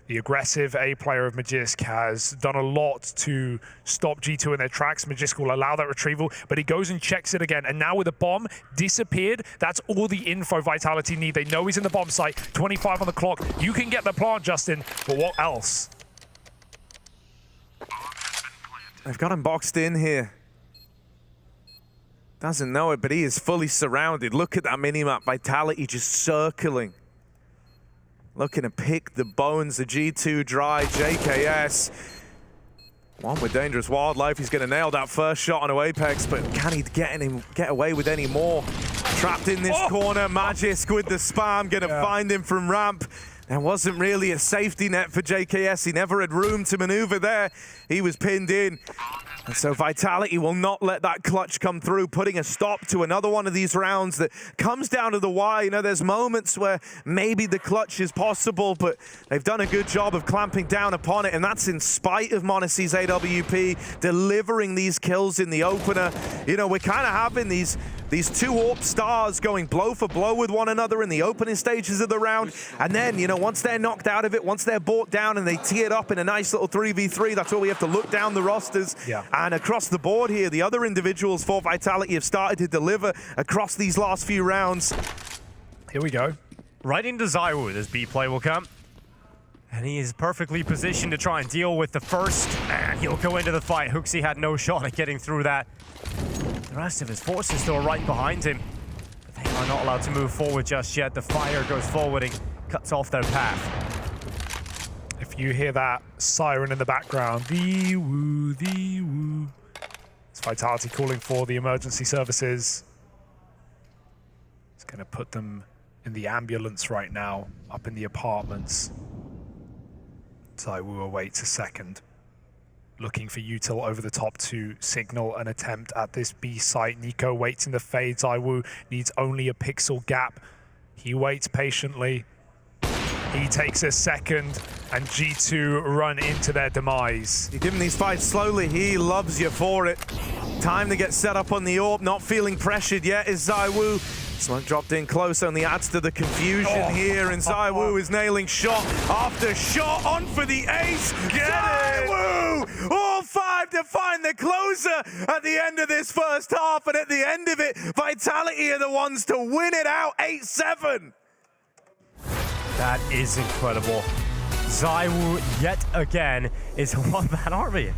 the aggressive A player of Magisk has done a lot to stop G2 in their tracks. Magisk will allow that retrieval, but he goes and checks it again. And now with the bomb disappeared, that's all the info Vitality need. They know he's in the bomb site, 25 on the clock. You can get the plant, Justin, but what else? They've got him boxed in here. Doesn't know it, but he is fully surrounded. Look at that minimap. Vitality just circling. Looking to pick the bones of G2 dry. JKS. One with dangerous wildlife. He's going to nail that first shot on a Apex, but can he get away with any more? Trapped in this corner. Magisk with the spam. Going to find him from ramp. There wasn't really a safety net for JKS. He never had room to maneuver there. He was pinned in. And so Vitality will not let that clutch come through, putting a stop to another one of these rounds that comes down to the wire. You know, there's moments where maybe the clutch is possible, but they've done a good job of clamping down upon it, and that's in spite of Monte's AWP delivering these kills in the opener. You know, we're kind of having these two AWP stars going blow for blow with one another in the opening stages of the round, and then, you know, once they're knocked out of it, once they're brought down and they tee it up in a nice little 3v3, that's where we have to look down the rosters. Yeah. And across the board here, the other individuals for Vitality have started to deliver across these last few rounds. Here we go. Right into ZywOo, this B play will come. And he is perfectly positioned to try and deal with the first, and he'll go into the fight. Hooksy had no shot at getting through that. The rest of his forces still right behind him, but they are not allowed to move forward just yet. The fire goes forward and cuts off their path. If you hear that siren in the background, the woo, it's Vitality calling for the emergency services. It's going to put them in the ambulance right now, up in the apartments. ZywOo awaits a second. Looking for Util over the top to signal an attempt at this B site. Nico waits in the fade. ZywOo needs only a pixel gap. He waits patiently. He takes a second, and G2 run into their demise. You give him these fights slowly. He loves you for it. Time to get set up on the AWP. Not feeling pressured yet is ZywOo. Smoke dropped in close, only adds to the confusion here, and ZywOo is nailing shot after shot on for the ace. ZywOo! All five to find the closer at the end of this first half, and at the end of it, Vitality are the ones to win it out 8-7. That is incredible. ZywOo, yet again, is a one-man army.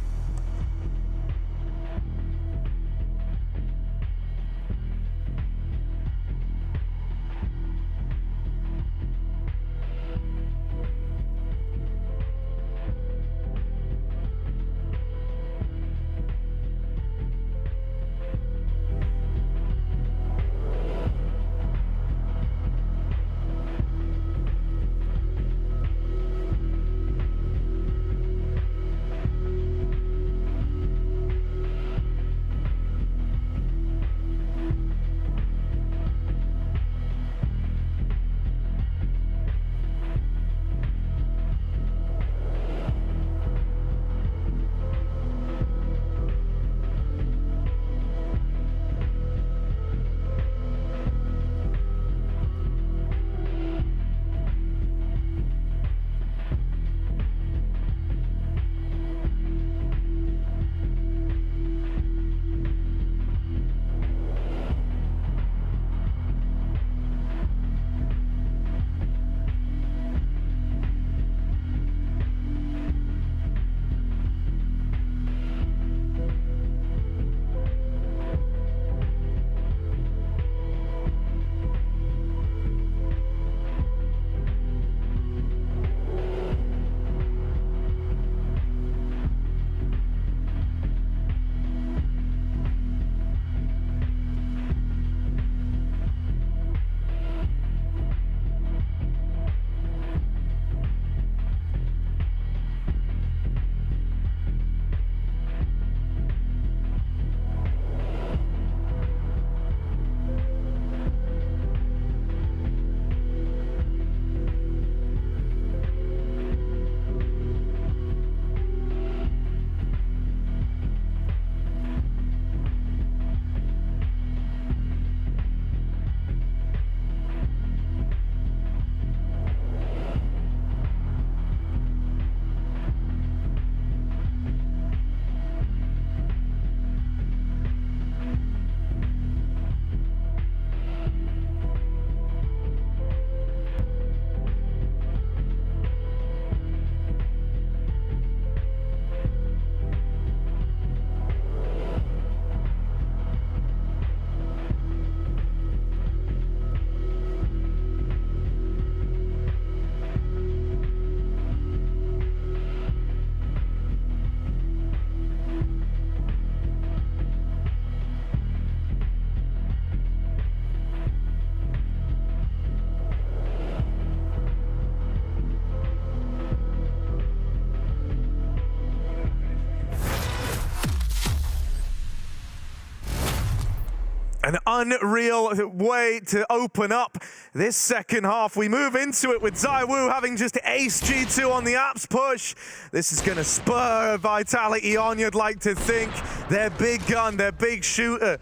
An unreal way to open up this second half. We move into it with ZywOo having just aced G2 on the apps push. This is going to spur Vitality on, you'd like to think. Their big gun, their big shooter.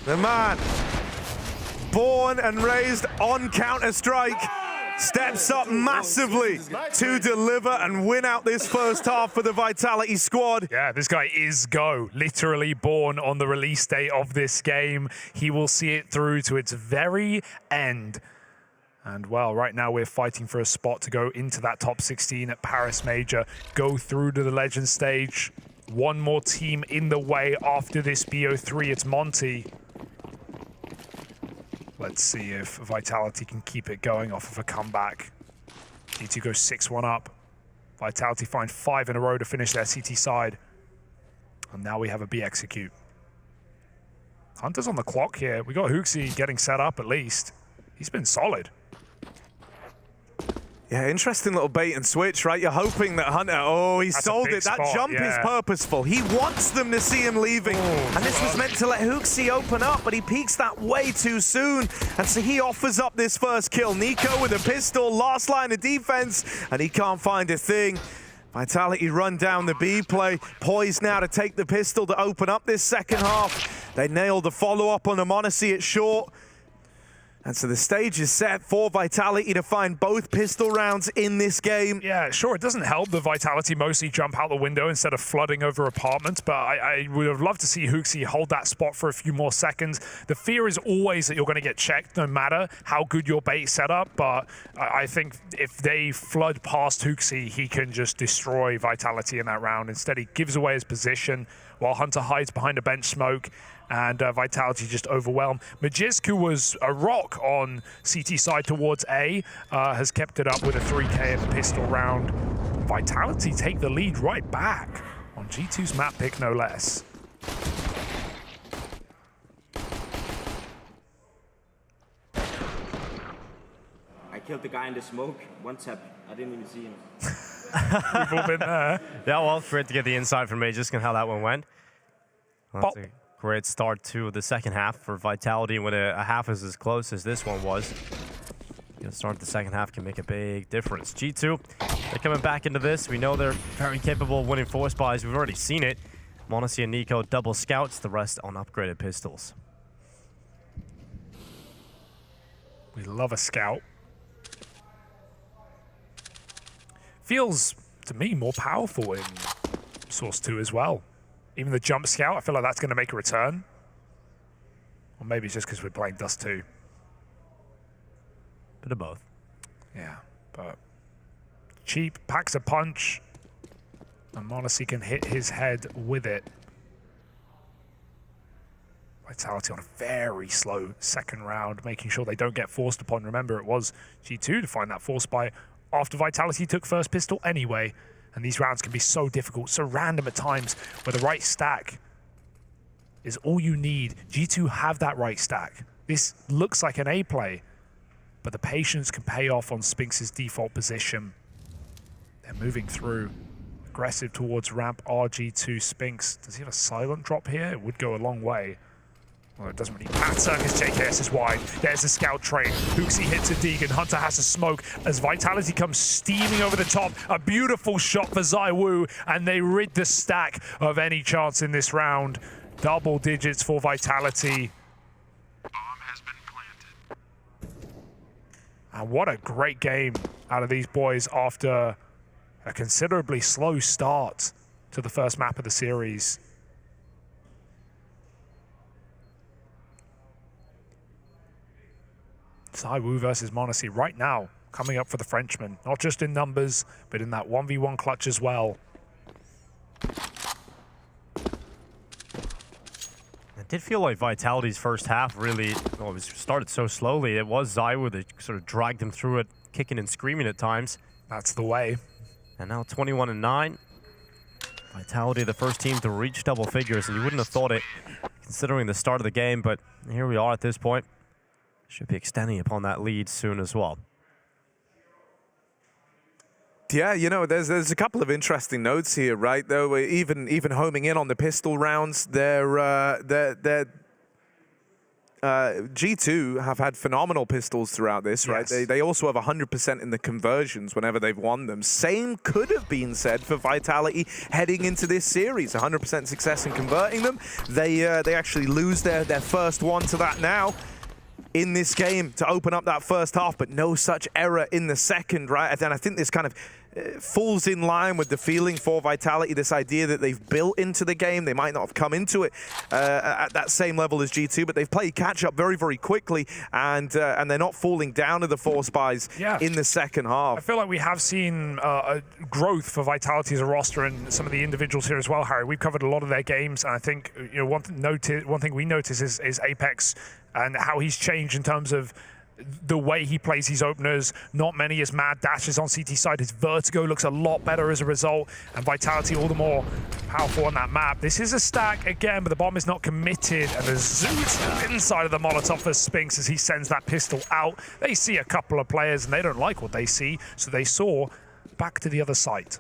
The man, born and raised on Counter-Strike, steps up massively to deliver and win out this first half for the Vitality squad. Yeah, this guy is Go, literally born on the release date of this game. He will see it through to its very end. And well, right now we're fighting for a spot to go into that top 16 at Paris Major, go through to the Legend stage. One more team in the way after this BO3, it's Monte. Let's see if Vitality can keep it going off of a comeback. G2 goes 6-1 up. Vitality find 5 in a row to finish their CT side. And now we have a B execute. Hunter's on the clock here. We got HooXi getting set up at least. He's been solid. Yeah, interesting little bait and switch, right? You're hoping that Hunter, he sold it. That jump is purposeful. He wants them to see him leaving. And this was meant to let HooXi open up, but he peeks that way too soon. And so he offers up this first kill. Nico with a pistol, last line of defense, and he can't find a thing. Vitality run down the B play, poised now to take the pistol to open up this second half. They nailed the follow-up on Amonasy at short. And so the stage is set for Vitality to find both pistol rounds in this game. Yeah, sure, it doesn't help that Vitality mostly jump out the window instead of flooding over apartments, but I would have loved to see HooXi hold that spot for a few more seconds. The fear is always that you're going to get checked no matter how good your bait set up, but I think if they flood past HooXi, he can just destroy Vitality in that round. Instead, he gives away his position while Hunter hides behind a bench smoke, and Vitality just overwhelmed. Magisk, who was a rock on CT side towards A, has kept it up with a 3K in the pistol round. Vitality take the lead right back on G2's map pick, no less. I killed the guy in the smoke, one tap. I didn't even see him. We've all been there. Yeah, well, great to get the insight from Magisk and how that one went. That's a great start to the second half for Vitality when a half is as close as this one was. The start of the second half can make a big difference. G2, they're coming back into this. We know they're very capable of winning force buys. We've already seen it. Monte and Nico double scouts, the rest on upgraded pistols. We love a scout. Feels, to me, more powerful in Source 2 as well. Even the jump scout, I feel like that's going to make a return. Or maybe it's just because we're playing Dust 2. Bit of both. Yeah, but cheap, packs a punch, and Monte can hit his head with it. Vitality on a very slow second round, making sure they don't get forced upon. Remember, it was G2 to find that force buy after Vitality took first pistol anyway. And these rounds can be so difficult, so random at times, where the right stack is all you need. G2 have that right stack. This looks like an A play, but the patience can pay off on Spinx's default position. They're moving through. Aggressive towards ramp RG2 Spinx. Does he have a silent drop here? It would go a long way. Well, it doesn't really matter because JKS is wide. There's a scout train. HooXi hits a Deacon. Hunter has a smoke as Vitality comes steaming over the top. A beautiful shot for ZywOo, and they rid the stack of any chance in this round. Double digits for Vitality. Bomb has been planted. And what a great game out of these boys after a considerably slow start to the first map of the series. ZywOo versus Monte right now, coming up for the Frenchman. Not just in numbers, but in that 1v1 clutch as well. It did feel like Vitality's first half really started so slowly. It was ZywOo that sort of dragged them through it, kicking and screaming at times. That's the way. And now 21-9. Vitality, the first team to reach double figures, and you wouldn't have thought it considering the start of the game, but here we are at this point. Should be extending upon that lead soon as well. Yeah, you know, there's a couple of interesting notes here, right? Though even homing in on the pistol rounds, they're G2 have had phenomenal pistols throughout this, right? Yes. They also have 100% in the conversions whenever they've won them. Same could have been said for Vitality heading into this series. 100% success in converting them. They actually lose their first one to that now in this game to open up that first half, but no such error in the second, right? And I think this kind of falls in line with the feeling for Vitality, this idea that they've built into the game. They might not have come into it at that same level as G2, but they've played catch up very, very quickly, and they're not falling down to the Force buys in the second half. I feel like we have seen a growth for Vitality as a roster and some of the individuals here as well, Harry. We've covered a lot of their games, and I think one thing we notice is Apex and how he's changed in terms of the way he plays his openers. Not many as mad dashes on CT side. His vertigo looks a lot better as a result, and Vitality all the more powerful on that map. This is a stack again, but the bomb is not committed, and the zoot inside of the Molotov for Spinks as he sends that pistol out. They see a couple of players and they don't like what they see, so they saw back to the other site.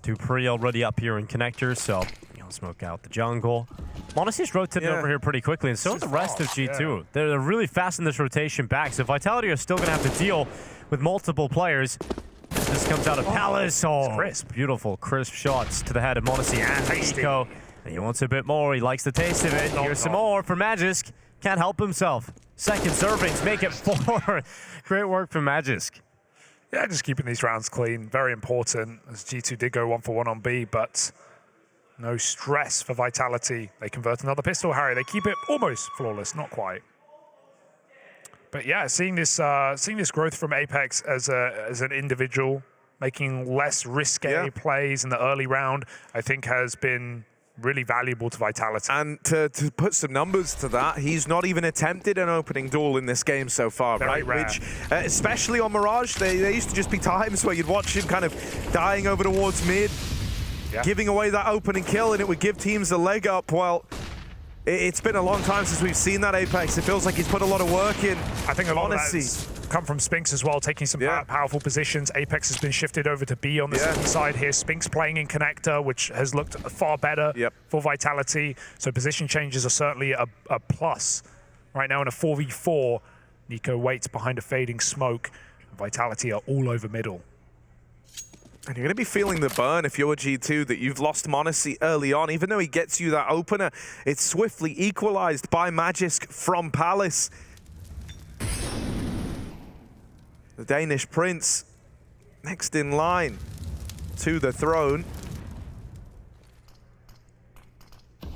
Dupreeh already up here in connectors, so smoke out the jungle. Monte's rotated over here pretty quickly, and so is the rest of G2. They're really fast in this rotation back, so Vitality are still going to have to deal with multiple players. This comes out of Palace. Oh, crisp. Beautiful, crisp shots to the head of Monte and Nico. He wants a bit more. He likes the taste of it. Here's some more for Magisk. Can't help himself. Second servings, make it 4. Great work from Magisk. Yeah, just keeping these rounds clean. Very important, as G2 did go 1-for-1 on B, but no stress for Vitality. They convert another pistol, Harry. They keep it almost flawless, not quite. But yeah, seeing this growth from Apex as an individual, making less risque plays in the early round, I think has been really valuable to Vitality. And to put some numbers to that, he's not even attempted an opening duel in this game so far, Very right? rare. Which, especially on Mirage, there used to just be times where you'd watch him kind of dying over towards mid, giving away that opening kill, and it would give teams a leg up. Well, it's been a long time since we've seen that Apex. It feels like he's put a lot of work in. I think a lot of that's come from Spinks as well, taking some powerful positions. Apex has been shifted over to B on the second side here. Spinks playing in connector, which has looked far better for Vitality. So position changes are certainly a plus. Right now in a 4v4, Nico waits behind a fading smoke. Vitality are all over middle. And you're going to be feeling the burn if you're G2 that you've lost Monte early on. Even though he gets you that opener, it's swiftly equalized by Magisk from Palace. The Danish Prince next in line to the throne.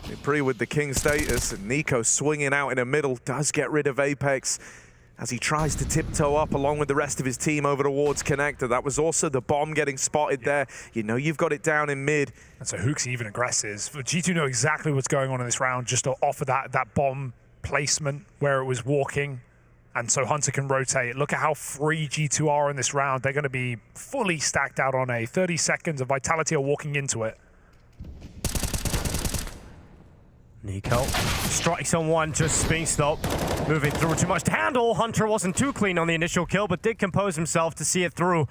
Dupreeh with the king status, and Nico swinging out in the middle does get rid of Apex as he tries to tiptoe up along with the rest of his team over towards connector. That was also the bomb getting spotted there. You know you've got it down in mid. And so Hook's even aggressive. G2 know exactly what's going on in this round, just to offer that bomb placement where it was walking. And so Hunter can rotate. Look at how free G2 are in this round. They're going to be fully stacked out on A. 30 seconds of Vitality are walking into it. Nico strikes on one, just Spinks though. Moving through too much to handle. Hunter wasn't too clean on the initial kill, but did compose himself to see it through.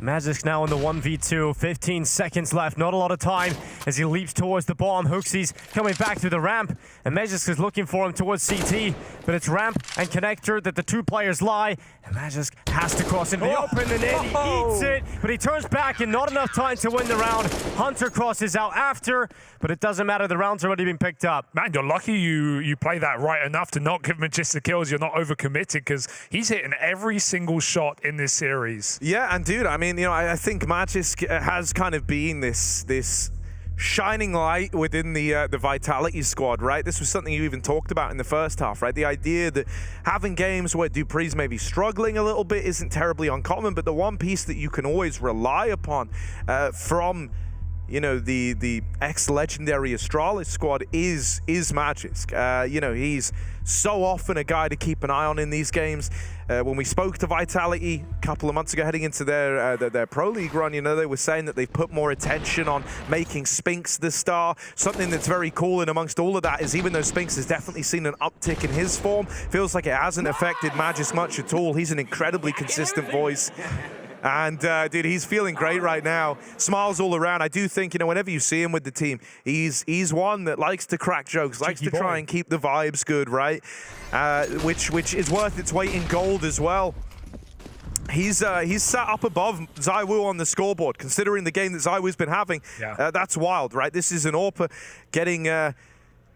Magisk now in the 1v2, 15 seconds left, not a lot of time as he leaps towards the bomb. Hooksy's coming back through the ramp, and Magisk is looking for him towards CT, but it's ramp and connector that the two players lie, and Magisk has to cross into the open, and then he eats it, but he turns back and not enough time to win the round. Hunter crosses out after, but it doesn't matter, the round's already been picked up. Man, you're lucky you play that right enough to not give Magista kills. You're not overcommitted, because he's hitting every single shot in this series. Yeah, and dude, I mean, you know, I think Magisk has kind of been this shining light within the Vitality squad, right? This was something you even talked about in the first half, right? The idea that having games where Dupreeh's maybe struggling a little bit isn't terribly uncommon, but the one piece that you can always rely upon from, you know, the ex-legendary Astralis squad is Magisk. You know, he's so often a guy to keep an eye on in these games. When we spoke to Vitality a couple of months ago heading into their Pro League run, you know, they were saying that they've put more attention on making Spinks the star. Something that's very cool, and amongst all of that is even though Spinks has definitely seen an uptick in his form, feels like it hasn't affected Magisk much at all. He's an incredibly consistent voice. And dude, he's feeling great right now. Smiles all around. I do think, you know, whenever you see him with the team, he's one that likes to crack jokes, likes to try and keep the vibes good, right? Which is worth its weight in gold as well. He's sat up above ZywOo on the scoreboard, considering the game that ZywOo's been having. Yeah. That's wild, right? This is an AWPA getting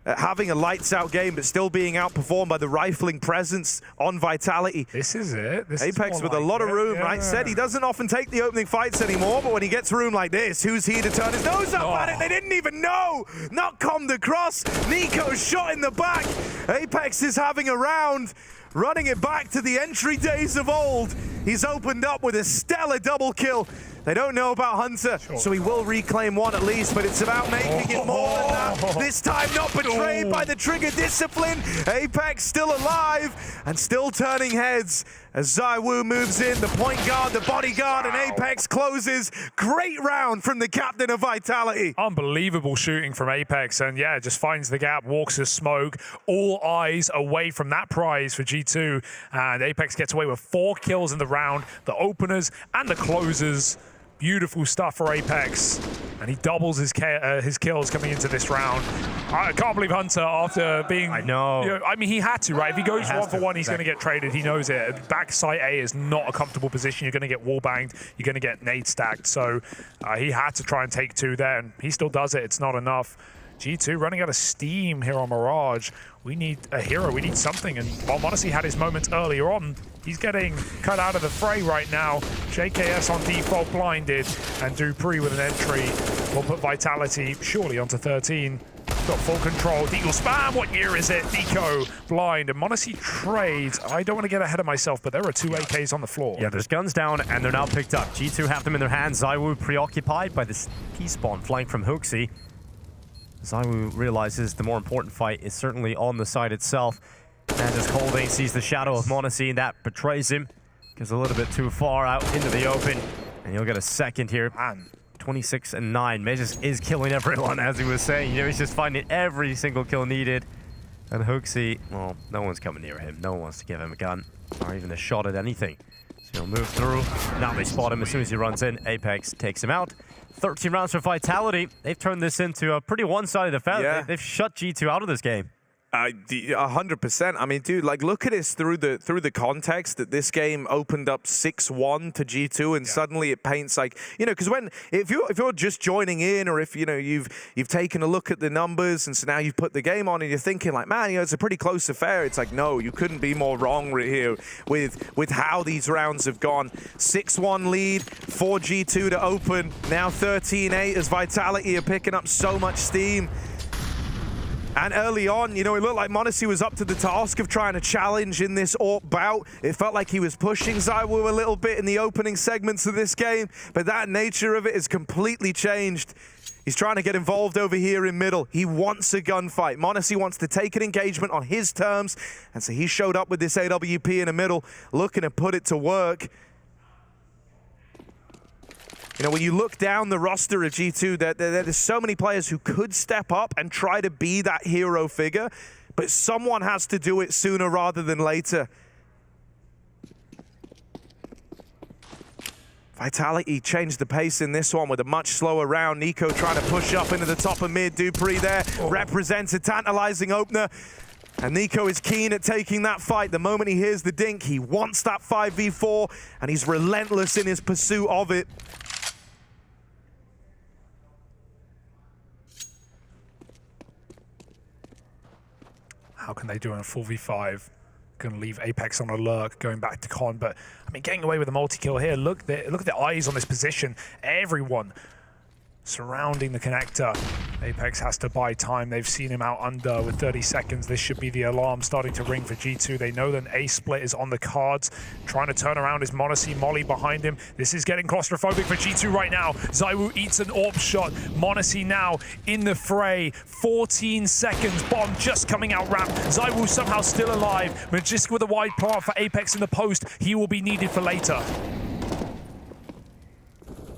having a lights-out game, but still being outperformed by the rifling presence on Vitality. This is it. This Apex is with a lot of room, right? Said he doesn't often take the opening fights anymore, but when he gets room like this, who's he to turn his nose up at it? They didn't even know. Not commed across. Nico shot in the back. Apex is having a round, running it back to the entry days of old. He's opened up with a stellar double kill. They don't know about Hunter, so he will reclaim one at least, but it's about making it more than that. This time not betrayed by the trigger discipline. Apex still alive and still turning heads as ZywOo moves in, the point guard, the bodyguard, and Apex closes. Great round from the captain of Vitality. Unbelievable shooting from Apex, and yeah, just finds the gap, walks the smoke. All eyes away from that prize for G2, and Apex gets away with 4 kills in the round, the openers and the closers. Beautiful stuff for Apex, and he doubles his kills coming into this round. I can't believe Hunter, after being... I know. I mean, he had to, right? If he goes 1 for 1, he's going to get traded. He knows it. Back site A is not a comfortable position. You're going to get wall banged. You're going to get nade stacked. So he had to try and take 2 there, and he still does it. It's not enough. G2 running out of steam here on Mirage. We need a hero. We need something. And while Monte had his moments earlier on, he's getting cut out of the fray right now. JKS on default blinded, and Dupreeh with an entry will put Vitality surely onto 13. Got full control. Deagle spam. What year is it? Nico blind. And Monte trades. I don't want to get ahead of myself, but there are 2 AKs on the floor. Yeah, there's guns down, and they're now picked up. G2 have them in their hands. ZywOo preoccupied by this T-spawn flank from HooXi. ZywOo realizes the more important fight is certainly on the side itself. And just holding, sees the shadow of Monte, and that betrays him. Goes a little bit too far out into the open. And he'll get a second here. Man, 26 and 9. Meges is killing everyone, as he was saying. You know, he's just finding every single kill needed. And HooXi, well, no one's coming near him. No one wants to give him a gun or even a shot at anything. So he'll move through. Now they spot him as soon as he runs in. Apex takes him out. 13 rounds for Vitality. They've turned this into a pretty one-sided affair. Yeah. They've shut G2 out of this game. 100%. I mean, dude, like, look at this through the context that this game opened up 6-1 to G2, and suddenly it paints like, you know, because if you're just joining in, or if, you know, you've taken a look at the numbers, and so now you've put the game on and you're thinking like, man, you know, it's a pretty close affair. It's like, no, you couldn't be more wrong right here with how these rounds have gone. 6-1 lead for G2 to open. Now 13-8 as Vitality are picking up so much steam. And early on, you know, it looked like Monte was up to the task of trying to challenge in this AWP bout. It felt like he was pushing ZywOo a little bit in the opening segments of this game, but that nature of it has completely changed. He's trying to get involved over here in middle. He wants a gunfight. Monte wants to take an engagement on his terms, and so he showed up with this AWP in the middle, looking to put it to work. You know, when you look down the roster of G2, there's so many players who could step up and try to be that hero figure, but someone has to do it sooner rather than later. Vitality changed the pace in this one with a much slower round. Nico trying to push up into the top of mid. Dupreeh there represents a tantalizing opener. And Nico is keen at taking that fight. The moment he hears the dink, he wants that 5v4, and he's relentless in his pursuit of it. How can they do in a 4v5? Going to leave Apex on a lurk, going back to con. But I mean, getting away with a multi-kill here. Look at the eyes on this position. Everyone surrounding the connector. Apex has to buy time. They've seen him out under with 30 seconds. This should be the alarm starting to ring for G2. They know that an A split is on the cards. Trying to turn around is Monte. Molly behind him. This is getting claustrophobic for G2 right now. ZywOo eats an AWP shot. Monte now in the fray. 14 seconds. Bomb just coming out ramp. ZywOo somehow still alive. Majestic with a wide plant for Apex in the post. He will be needed for later.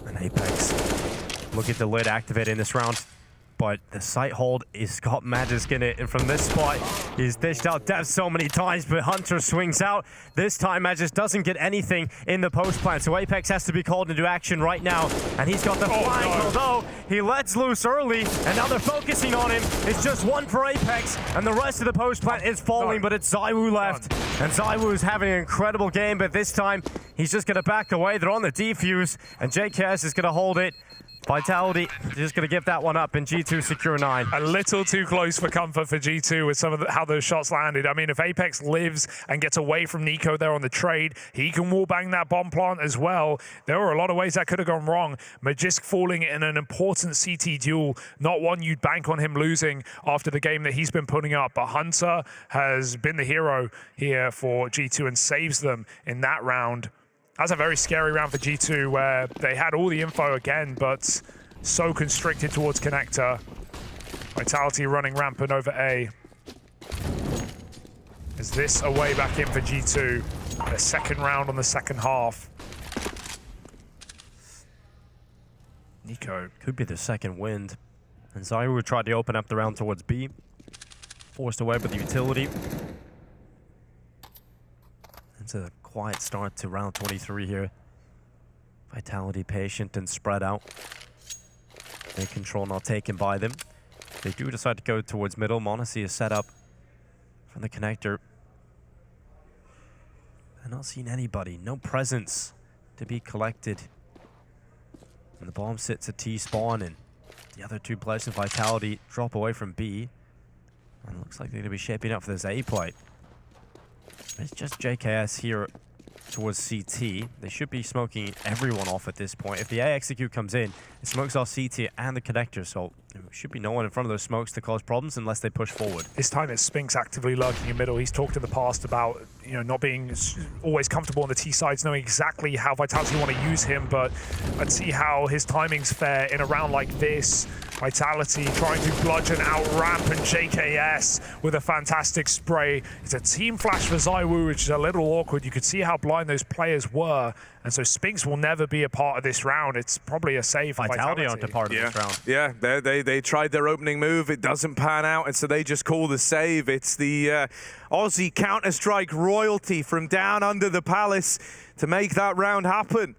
And Apex, look at the lid activate in this round. but the sight hold is got Magisk in it, and from this spot, he's dished out depth so many times, but Hunter swings out. This time, Magisk doesn't get anything in the post plant, so Apex has to be called into action right now, and he's got the flank, although he lets loose early, and now they're focusing on him. It's just one for Apex, and the rest of the post plant is falling, but it's ZywOo left, and ZywOo is having an incredible game, but this time, he's just going to back away. They're on the defuse, and JKS is going to hold it. Vitality just going to give that one up, and G2 secure 9. A little too close for comfort for G2 with some of how those shots landed. I mean, if Apex lives and gets away from Nico there on the trade, he can wallbang that bomb plant as well. There were a lot of ways that could have gone wrong. Magisk falling in an important CT duel, not one you'd bank on him losing after the game that he's been putting up. But Hunter has been the hero here for G2 and saves them in that round. That's a very scary round for G2 where they had all the info again, but so constricted towards Connector. Vitality running rampant over A. Is this a way back in for G2? Their second round on the second half. Nico. Could be the second wind. And ZywOo tried to open up the round towards B. Forced away with the utility. It's a quiet start to round 23 here. Vitality patient and spread out. Their control not taken by them. They do decide to go towards middle. Monte is set up from the connector. They're not seeing anybody. No presence to be collected. And the bomb sits at T-spawn, and the other two players of Vitality drop away from B. And it looks like they're going to be shaping up for this A play. It's just JKS here towards CT. They should be smoking everyone off at this point. If the A execute comes in, it smokes off CT and the connector, so there should be no one in front of those smokes to cause problems unless they push forward. This time it's Spinks actively lurking in middle. He's talked in the past about, you know, not being always comfortable on the T sides, knowing exactly how Vitality want to use him, but let's see how his timings fare in a round like this. Vitality trying to bludgeon out ramp, and JKS with a fantastic spray. It's a team flash for ZywOo, which is a little awkward. You could see how blind those players were, and so Spinks will never be a part of this round. It's probably a save for Vitality. Aren't a part of this round. Yeah, they tried their opening move. It doesn't pan out, and so they just call the save. It's the Aussie Counter-Strike royalty from down under the palace to make that round happen.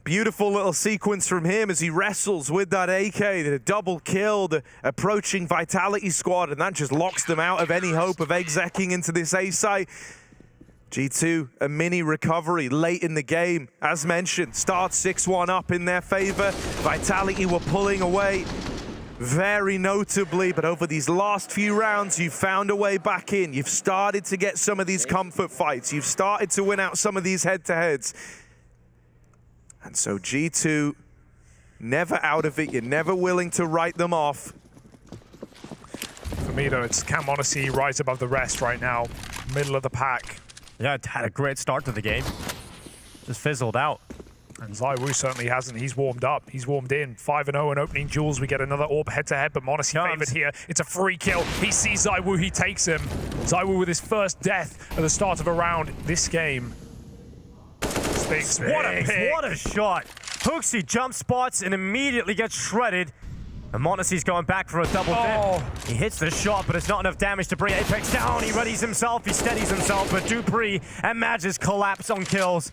Beautiful little sequence from him as he wrestles with that AK, the double kill, the approaching Vitality squad, and that just locks them out of any hope of execing into this A site. G2, a mini recovery late in the game. As mentioned, starts 6-1 up in their favor. Vitality were pulling away very notably, but over these last few rounds, you've found a way back in. You've started to get some of these comfort fights. You've started to win out some of these head-to-heads. And so G2, never out of it. You're never willing to write them off. For me, though, it's Cam Monte right above the rest right now. Middle of the pack. Yeah, it had a great start to the game. Just fizzled out. And ZywOo certainly hasn't. He's warmed up. He's warmed in. 5-0 and opening duels. We get another AWP head-to-head, but Monte favored here. It's a free kill. He sees ZywOo. He takes him. ZywOo with his first death at the start of a round this game. Spinks. What a pick. What a shot. Hooksy jump spots and immediately gets shredded. And Monte's going back for a double dip. He hits the shot, but it's not enough damage to bring Apex down. He readies himself. He steadies himself, but Dupreeh and Magisk collapse on kills.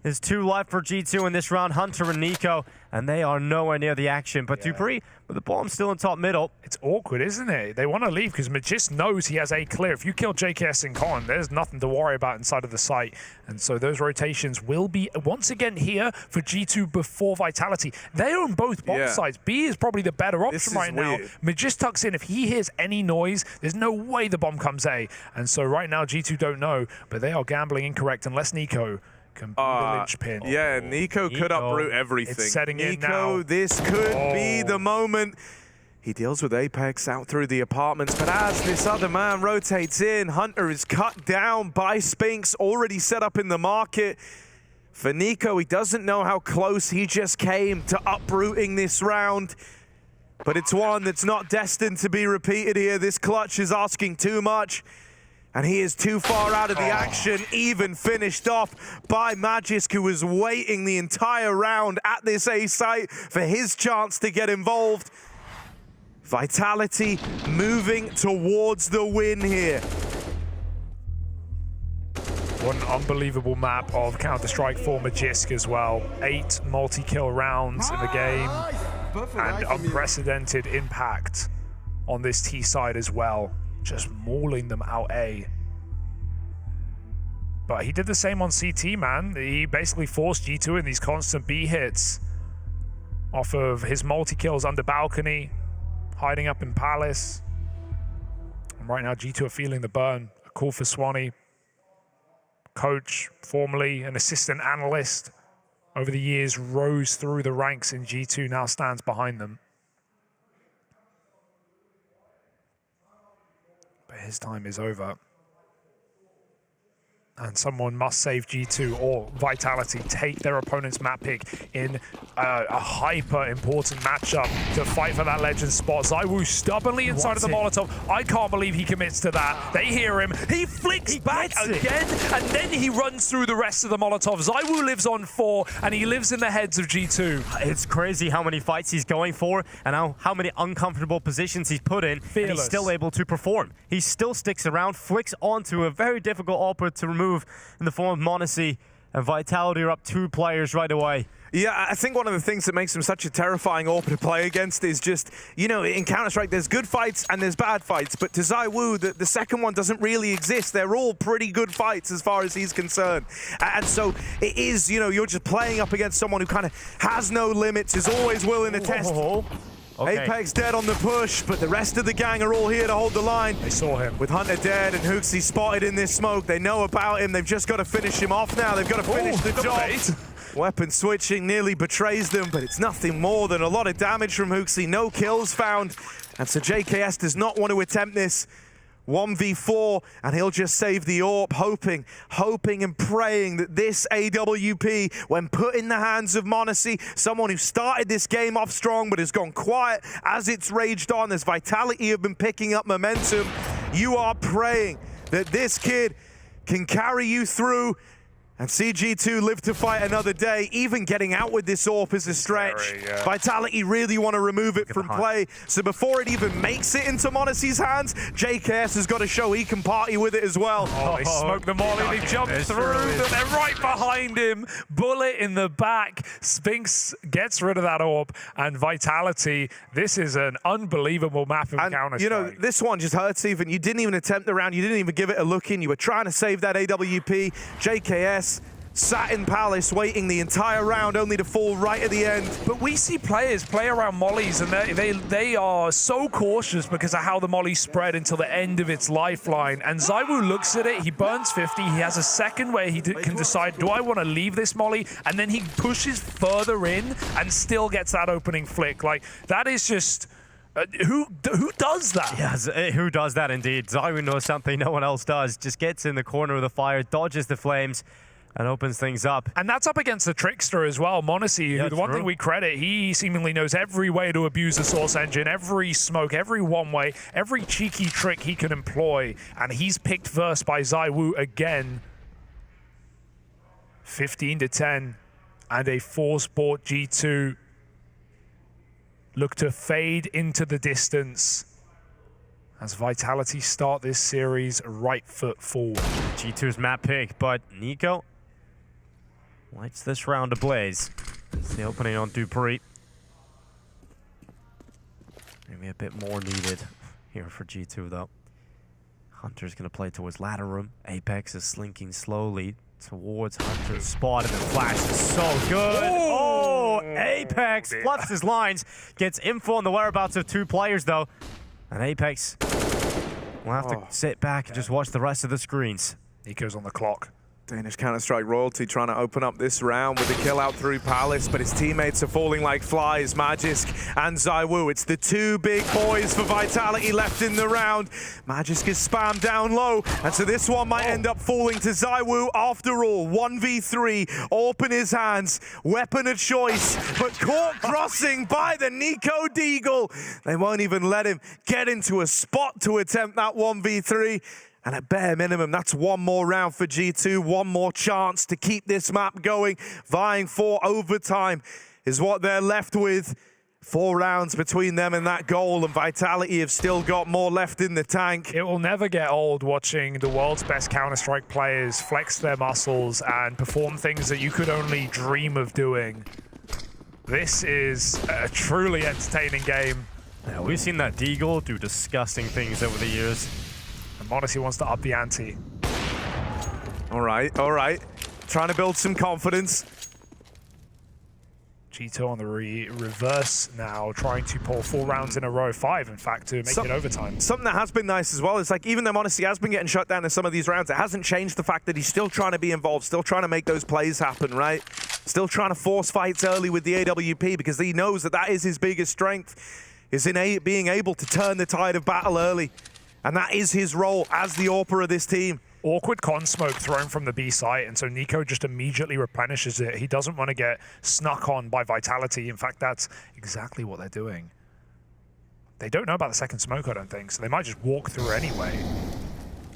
There's 2 left for G2 in this round, Hunter and Nico, and they are nowhere near the action. But Dupreeh, with the bomb still in top middle. It's awkward, isn't it? They want to leave because Magisk knows he has A clear. If you kill JKS and Con, there's nothing to worry about inside of the site. And so those rotations will be once again here for G2 before Vitality. They own both bomb sites. B is probably the better option right now. Magisk tucks in. If he hears any noise, there's no way the bomb comes A. And so right now G2 don't know, but they are gambling incorrect unless Nico can be the linchpin. Yeah, Nico could uproot everything. It's setting in now. This could be the moment. He deals with Apex out through the apartments, but as this other man rotates in, Hunter is cut down by Spinks, already set up in the market. For Nico, he doesn't know how close he just came to uprooting this round, but it's one that's not destined to be repeated here. This clutch is asking too much. And he is too far out of the action, even finished off by Magisk, who was waiting the entire round at this A site for his chance to get involved. Vitality moving towards the win here. One unbelievable map of Counter-Strike for Magisk as well. 8 multi-kill rounds in the game, and unprecedented impact on this T side as well. Just mauling them out A. But he did the same on CT, man. He basically forced G2 in these constant B hits off of his multi-kills under balcony, hiding up in Palace. And right now, G2 are feeling the burn. A call for Swanee. Coach, formerly an assistant analyst, over the years rose through the ranks in G2, now stands behind them. But his time is over. And someone must save G2 or Vitality take their opponent's map pick in a hyper-important matchup to fight for that legend spot. ZywOo stubbornly inside of the Molotov. I can't believe he commits to that. They hear him. He flicks back again, and then he runs through the rest of the Molotov. ZywOo lives on 4, and he lives in the heads of G2. It's crazy how many fights he's going for and how many uncomfortable positions he's put in. And he's still able to perform. He still sticks around, flicks onto a very difficult AWP to remove in the form of Monte, and Vitality are up 2 players right away. Yeah, I think one of the things that makes him such a terrifying AWP to play against is just, you know, in Counter-Strike, there's good fights and there's bad fights, but to ZywOo, the second one doesn't really exist. They're all pretty good fights as far as he's concerned. And so it is, you know, you're just playing up against someone who kind of has no limits, is always willing to test. Okay. Apex dead on the push, but the rest of the gang are all here to hold the line. They saw him. With Hunter dead and Hooksy spotted in this smoke, they know about him. They've just got to finish him off now. They've got to finish the job. Weapon switching nearly betrays them, but it's nothing more than a lot of damage from Hooksy. No kills found. And so JKS does not want to attempt this 1v4, and he'll just save the AWP, hoping and praying that this AWP, when put in the hands of Monte, someone who started this game off strong but has gone quiet as it's raged on, as Vitality have been picking up momentum, you are praying that this kid can carry you through and CG2 live to fight another day. Even getting out with this AWP is a stretch. Vitality really want to remove it from play. So before it even makes it into Monte's hands, JKS has got to show he can party with it as well. Oh, they smoke the molly. They jump through. They're right behind him. Bullet in the back. Spinks gets rid of that AWP. And Vitality, this is an unbelievable map of Counter-Strike. You know, this one just hurts even. You didn't even attempt the round. You didn't even give it a look in. You were trying to save that AWP. JKS sat in Palace waiting the entire round only to fall right at the end. But we see players play around mollies, and they are so cautious because of how the molly spread until the end of its lifeline. And ZywOo looks at it, he burns 50, he has a second where he can decide, do I want to leave this molly? And then he pushes further in and still gets that opening flick. Like, that is just... who does that? Yes, who does that indeed? ZywOo knows something no one else does. Just gets in the corner of the fire, dodges the flames, and opens things up. And that's up against the Trickster as well, Monte, who the one thing we credit, he seemingly knows every way to abuse the Source Engine, every smoke, every one-way, every cheeky trick he can employ. And he's picked first by ZywOo again. 15-10, and a four-sport G2 look to fade into the distance as Vitality start this series right foot forward. G2's map pick, but Nico lights this round ablaze. It's the opening on Dupreeh. Maybe a bit more needed here for G2 though. Hunter's gonna play towards ladder room. Apex is slinking slowly towards Hunter's spot, and the flash is so good. Oh, Apex fluffs his lines, gets info on the whereabouts of 2 players though. And Apex will have to sit back and just watch the rest of the screens. Nico's on the clock. Danish Counter-Strike royalty trying to open up this round with a kill out through Palace, but his teammates are falling like flies, Magisk and ZywOo. It's the 2 big boys for Vitality left in the round. Magisk is spammed down low, and so this one might end up falling to ZywOo after all. 1v3, AWP in his hands, weapon of choice, but caught crossing by the Nico Deagle. They won't even let him get into a spot to attempt that 1v3. And at bare minimum, that's one more round for G2, one more chance to keep this map going. Vying for overtime is what they're left with. 4 rounds between them and that goal, and Vitality have still got more left in the tank. It will never get old watching the world's best Counter-Strike players flex their muscles and perform things that you could only dream of doing. This is a truly entertaining game. Yeah, we've seen that Deagle do disgusting things over the years. And Monte wants to up the ante. All right. Trying to build some confidence. G2 on the reverse now, trying to pull 4 rounds in a row, 5 in fact, to make it overtime. Something that has been nice as well is like, even though Monte has been getting shut down in some of these rounds, it hasn't changed the fact that he's still trying to be involved, still trying to make those plays happen, right? Still trying to force fights early with the AWP, because he knows that that is his biggest strength, is in being able to turn the tide of battle early. And that is his role as the AWPer of this team. Awkward con smoke thrown from the B site, and so Nico just immediately replenishes it. He doesn't want to get snuck on by Vitality. In fact, that's exactly what they're doing. They don't know about the second smoke, I don't think, so they might just walk through anyway.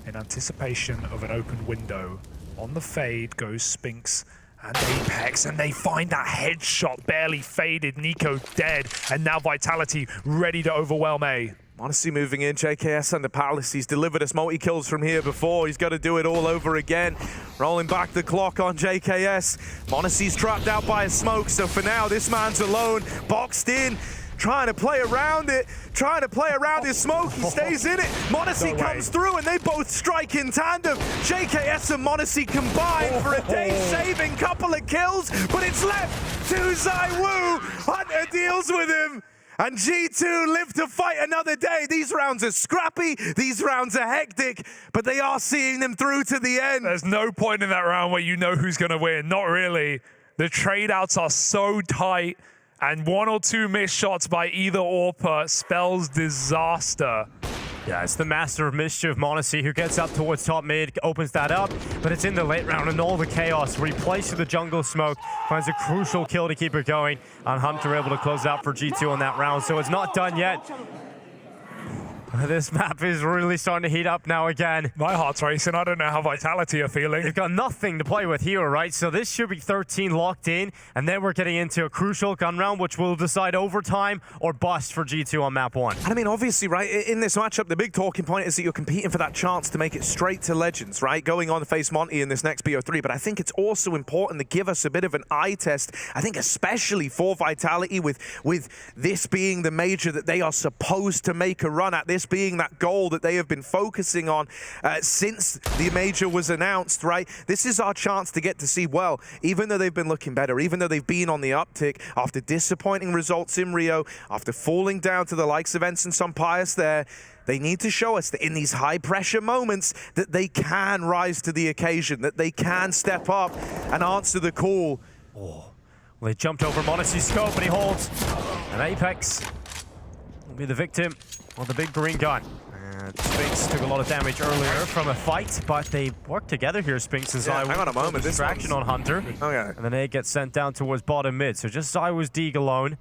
In anticipation of an open window. On the fade goes Spinks and Apex, and they find that headshot barely faded. Nico dead, and now Vitality ready to overwhelm A. Monte moving in, JKS under Palace. He's delivered us multi-kills from here before. He's got to do it all over again. Rolling back the clock on JKS. Monte's trapped out by a smoke, so for now, this man's alone, boxed in, trying to play around it, trying to play around his smoke. He stays in it. Monte comes through, and they both strike in tandem. JKS and Monte combine for a day-saving couple of kills, but it's left to ZywOo. Hunter deals with him. And G2 live to fight another day. These rounds are scrappy, these rounds are hectic, but they are seeing them through to the end. There's no point in that round where you know who's going to win. Not really. The trade-outs are so tight, and 1 or 2 missed shots by either AWPer spells disaster. Yeah, it's the master of mischief, Monte, who gets up towards top mid, opens that up, but it's in the late round and all the chaos. Replays through the jungle smoke, finds a crucial kill to keep it going, and Hunter able to close out for G2 on that round, so it's not done yet. This map is really starting to heat up now again. My heart's racing. I don't know how Vitality are feeling. They've got nothing to play with here, right? So this should be 13 locked in, and then we're getting into a crucial gun round, which will decide overtime or bust for G2 on map 1. And I mean, obviously, right, in this matchup, the big talking point is that you're competing for that chance to make it straight to Legends, right? Going on to face Monte in this next BO3, but I think it's also important to give us a bit of an eye test. I think especially for Vitality, with this being the major that they are supposed to make a run at, this being that goal that they have been focusing on since the major was announced, right? This is our chance to get to see, well, even though they've been looking better, even though they've been on the uptick after disappointing results in Rio, after falling down to the likes of ENCE and some Pyjamas there, they need to show us that in these high-pressure moments that they can rise to the occasion, that they can step up and answer the call. Oh, well, they jumped over Monte's scope, and he holds. And Apex will be the victim of the big green gun. And Spinks took a lot of damage earlier from a fight, but they work together here, Spinks and ZywOo. Hang on a moment. Distraction on Hunter. Okay. And then A gets sent down towards bottom mid. So just ZywOo's Deagle alone.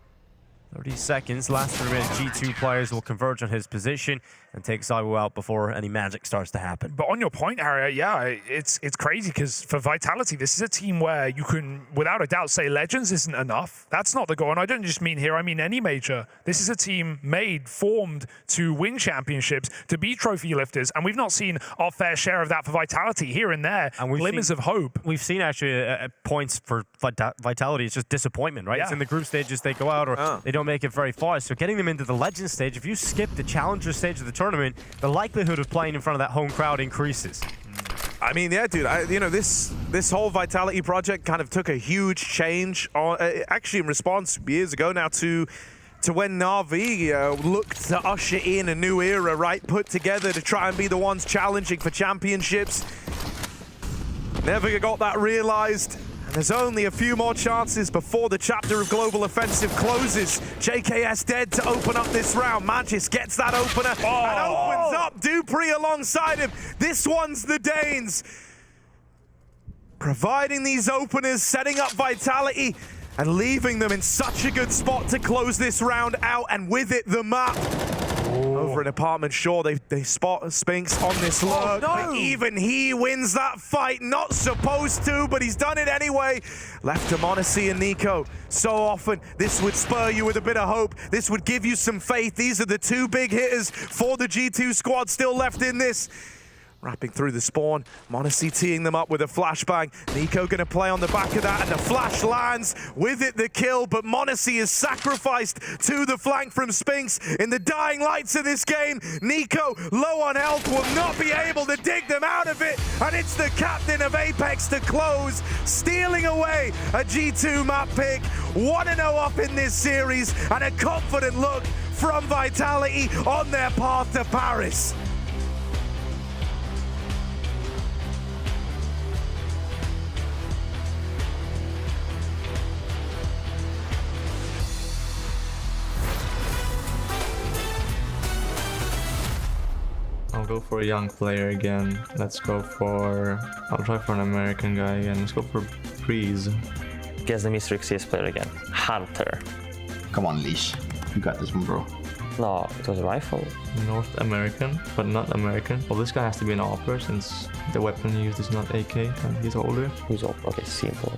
30 seconds. Last 3 minutes, G2 players will converge on his position and take ZywOo out before any magic starts to happen. But on your point, Harry, yeah, it's crazy because for Vitality, this is a team where you can, without a doubt, say Legends isn't enough. That's not the goal, and I don't just mean here, I mean any major. This is a team formed to win championships, to be trophy lifters, and we've not seen our fair share of that for Vitality here and there, and glimmers of hope. We've seen actually points for Vitality, it's just disappointment, right? Yeah. It's in the group stages, they go out or they don't make it very far. So getting them into the Legends stage, if you skip the Challenger stage of the tournament, the likelihood of playing in front of that home crowd increases. I mean, yeah, dude, you know, this whole Vitality project kind of took a huge change, actually in response years ago now to when Na'Vi looked to usher in a new era, right? Put together to try and be the ones challenging for championships. Never got that realized. And there's only a few more chances before the chapter of Global Offensive closes. JKS dead to open up this round. Magis gets that opener and opens up Dupreeh alongside him. This one's the Danes. Providing these openers, setting up Vitality, and leaving them in such a good spot to close this round out, and with it, the map. Over for an apartment. Sure, they spot Spinks on this lurk. But even he wins that fight. Not supposed to, but he's done it anyway. Left to Monte and Nico. So often, this would spur you with a bit of hope. This would give you some faith. These are the two big hitters for the G2 squad still left in this. Wrapping through the spawn, Monte teeing them up with a flashbang. Nico gonna play on the back of that, and the flash lands. With it, the kill, but Monte is sacrificed to the flank from Spinks. In the dying lights of this game, Nico, low on health, will not be able to dig them out of it, and it's the captain of Apex to close, stealing away a G2 map pick. 1-0 up in this series, and a confident look from Vitality on their path to Paris. I'll go for a young player again. I'll try for an American guy again. Let's go for Breeze. Guess the Mr. CS player again. Hunter. Come on, Leash. You got this one, bro. No, it was a rifle. North American, but not American. Well, this guy has to be an AWPer since the weapon he used is not AK and he's older. Who's old? Okay, simple.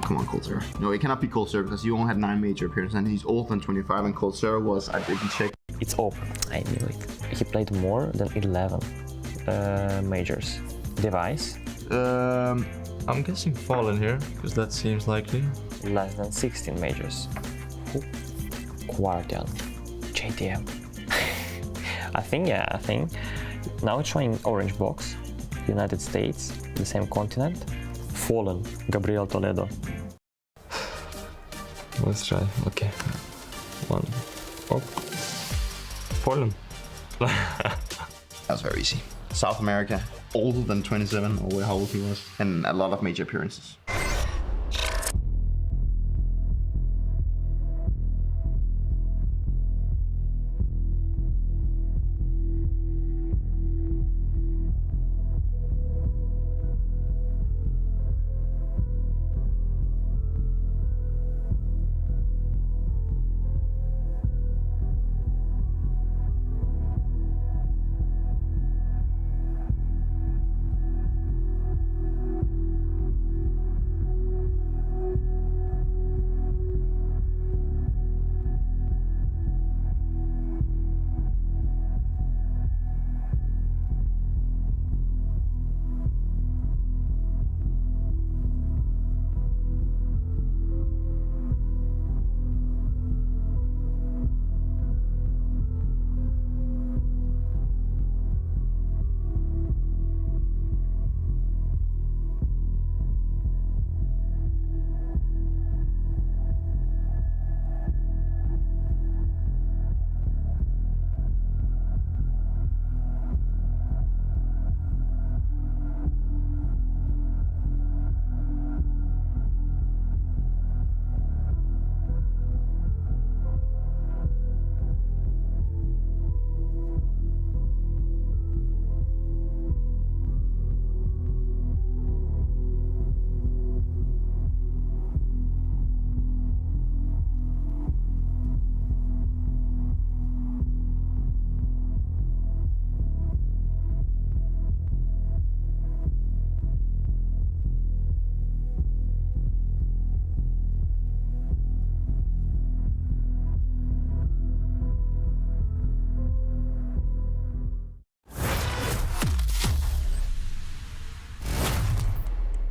Come on, Cold No, it cannot be Cold because he only had 9 major appearances and he's older than 25, and Cold was, I didn't check. It's open. I knew it. He played more than 11 majors. Device? I'm guessing Fallen here, because that seems likely. Less than 16 majors. Guardian. JDM. I think. Now trying Orange Box. United States. The same continent. Fallen. Gabriel Toledo. Let's try. Okay. One. Oh. Fallen. That's very easy. South America, older than 27, or how old he was, and a lot of major appearances.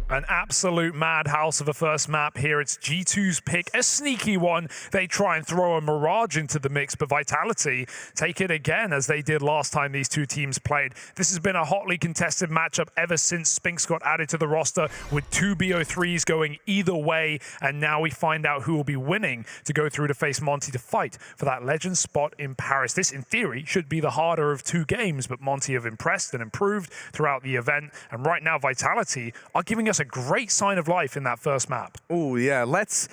An absolute madhouse of a first map here. It's G2's pick, a sneaky one. They try and throw a Mirage into the mix, but Vitality take it again as they did last time these two teams played. This has been a hotly contested matchup ever since Spinks got added to the roster, with 2 BO3s going either way, and now we find out who will be winning to go through to face Monte to fight for that legend spot in Paris. This, in theory, should be the harder of 2 games, but Monte have impressed and improved throughout the event, and right now Vitality are giving us us a great sign of life in that first map. Oh yeah, let's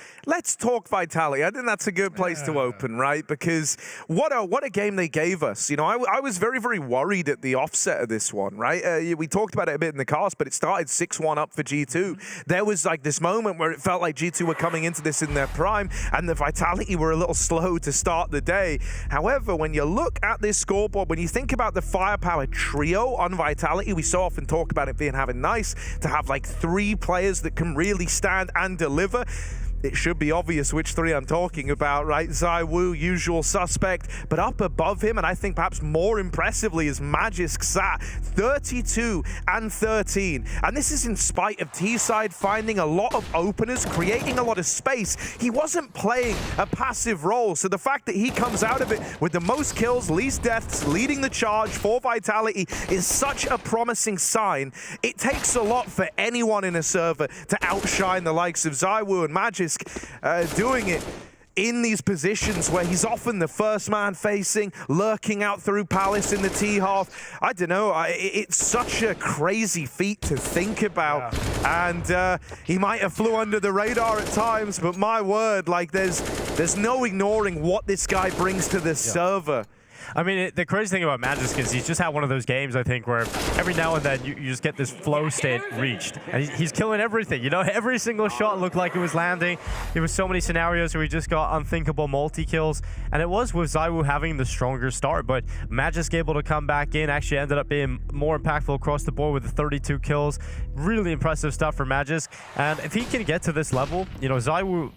talk Vitality. I think that's a good place to open, right? Because what a game they gave us. You know, I was very, very worried at the offset of this one, right? We talked about it a bit in the cast, but it started 6-1 up for G2. There was like this moment where it felt like G2 were coming into this in their prime, and the Vitality were a little slow to start the day. However, when you look at this scoreboard, when you think about the firepower trio on Vitality, we so often talk about it being having nice to have like 3 players that can really stand and deliver. It should be obvious which 3 I'm talking about, right? ZywOo, usual suspect, but up above him, and I think perhaps more impressively, is Magisk Sat, 32 and 13. And this is in spite of T-Side finding a lot of openers, creating a lot of space. He wasn't playing a passive role, so the fact that he comes out of it with the most kills, least deaths, leading the charge for Vitality is such a promising sign. It takes a lot for anyone in a server to outshine the likes of ZywOo and Magisk, doing it in these positions where he's often the first man facing, lurking out through Palace in the T-half. I don't know, it's such a crazy feat to think about. Yeah. And he might have flew under the radar at times, but my word, like there's no ignoring what this guy brings to this server. I mean, the crazy thing about Magisk is he's just had one of those games, I think, where every now and then you just get this flow state reached. And he's killing everything, you know? Every single shot looked like it was landing. There was so many scenarios where he just got unthinkable multi-kills. And it was with ZywOo having the stronger start, but Magisk able to come back in, actually ended up being more impactful across the board with the 32 kills. Really impressive stuff for Magisk. And if he can get to this level, you know, ZywOo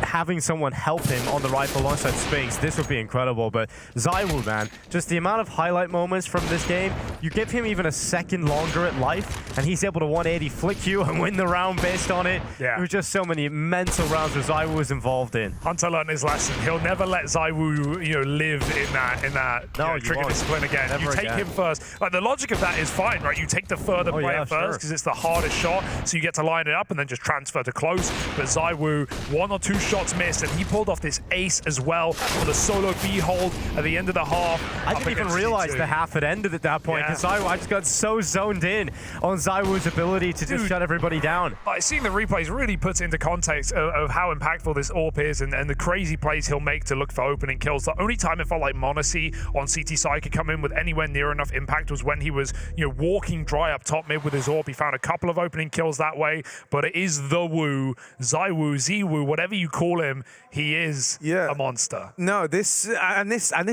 having someone help him on the rifle alongside Spinks, this would be incredible. But ZywOo, man, just the amount of highlight moments from this game, you give him even a second longer at life, and he's able to 180 flick you and win the round based on it. Yeah. There was just so many mental rounds where ZywOo was involved in. Hunter learned his lesson. He'll never let ZywOo, you know, live in that trigger discipline again. Never you take again. him first. Like, the logic of that is fine, right? You take the further player first because it's the hardest shot, so you get to line it up and then just transfer to close. But ZywOo, 1 or 2 shots missed, and he pulled off this ace as well on the solo B hold at the end of the half. I didn't even realize the half had ended at that point because I just got so zoned in on ZywOo's ability to just shut everybody down. Like, seeing the replays really puts into context of how impactful this AWP is and the crazy plays he'll make to look for opening kills. The only time it felt like Monte on CT side could come in with anywhere near enough impact was when he was, you know, walking dry up top mid with his AWP. He found a couple of opening kills that way, but it is the Woo, ZywOo, Z-Woo, whatever you call him, he is a monster. No, this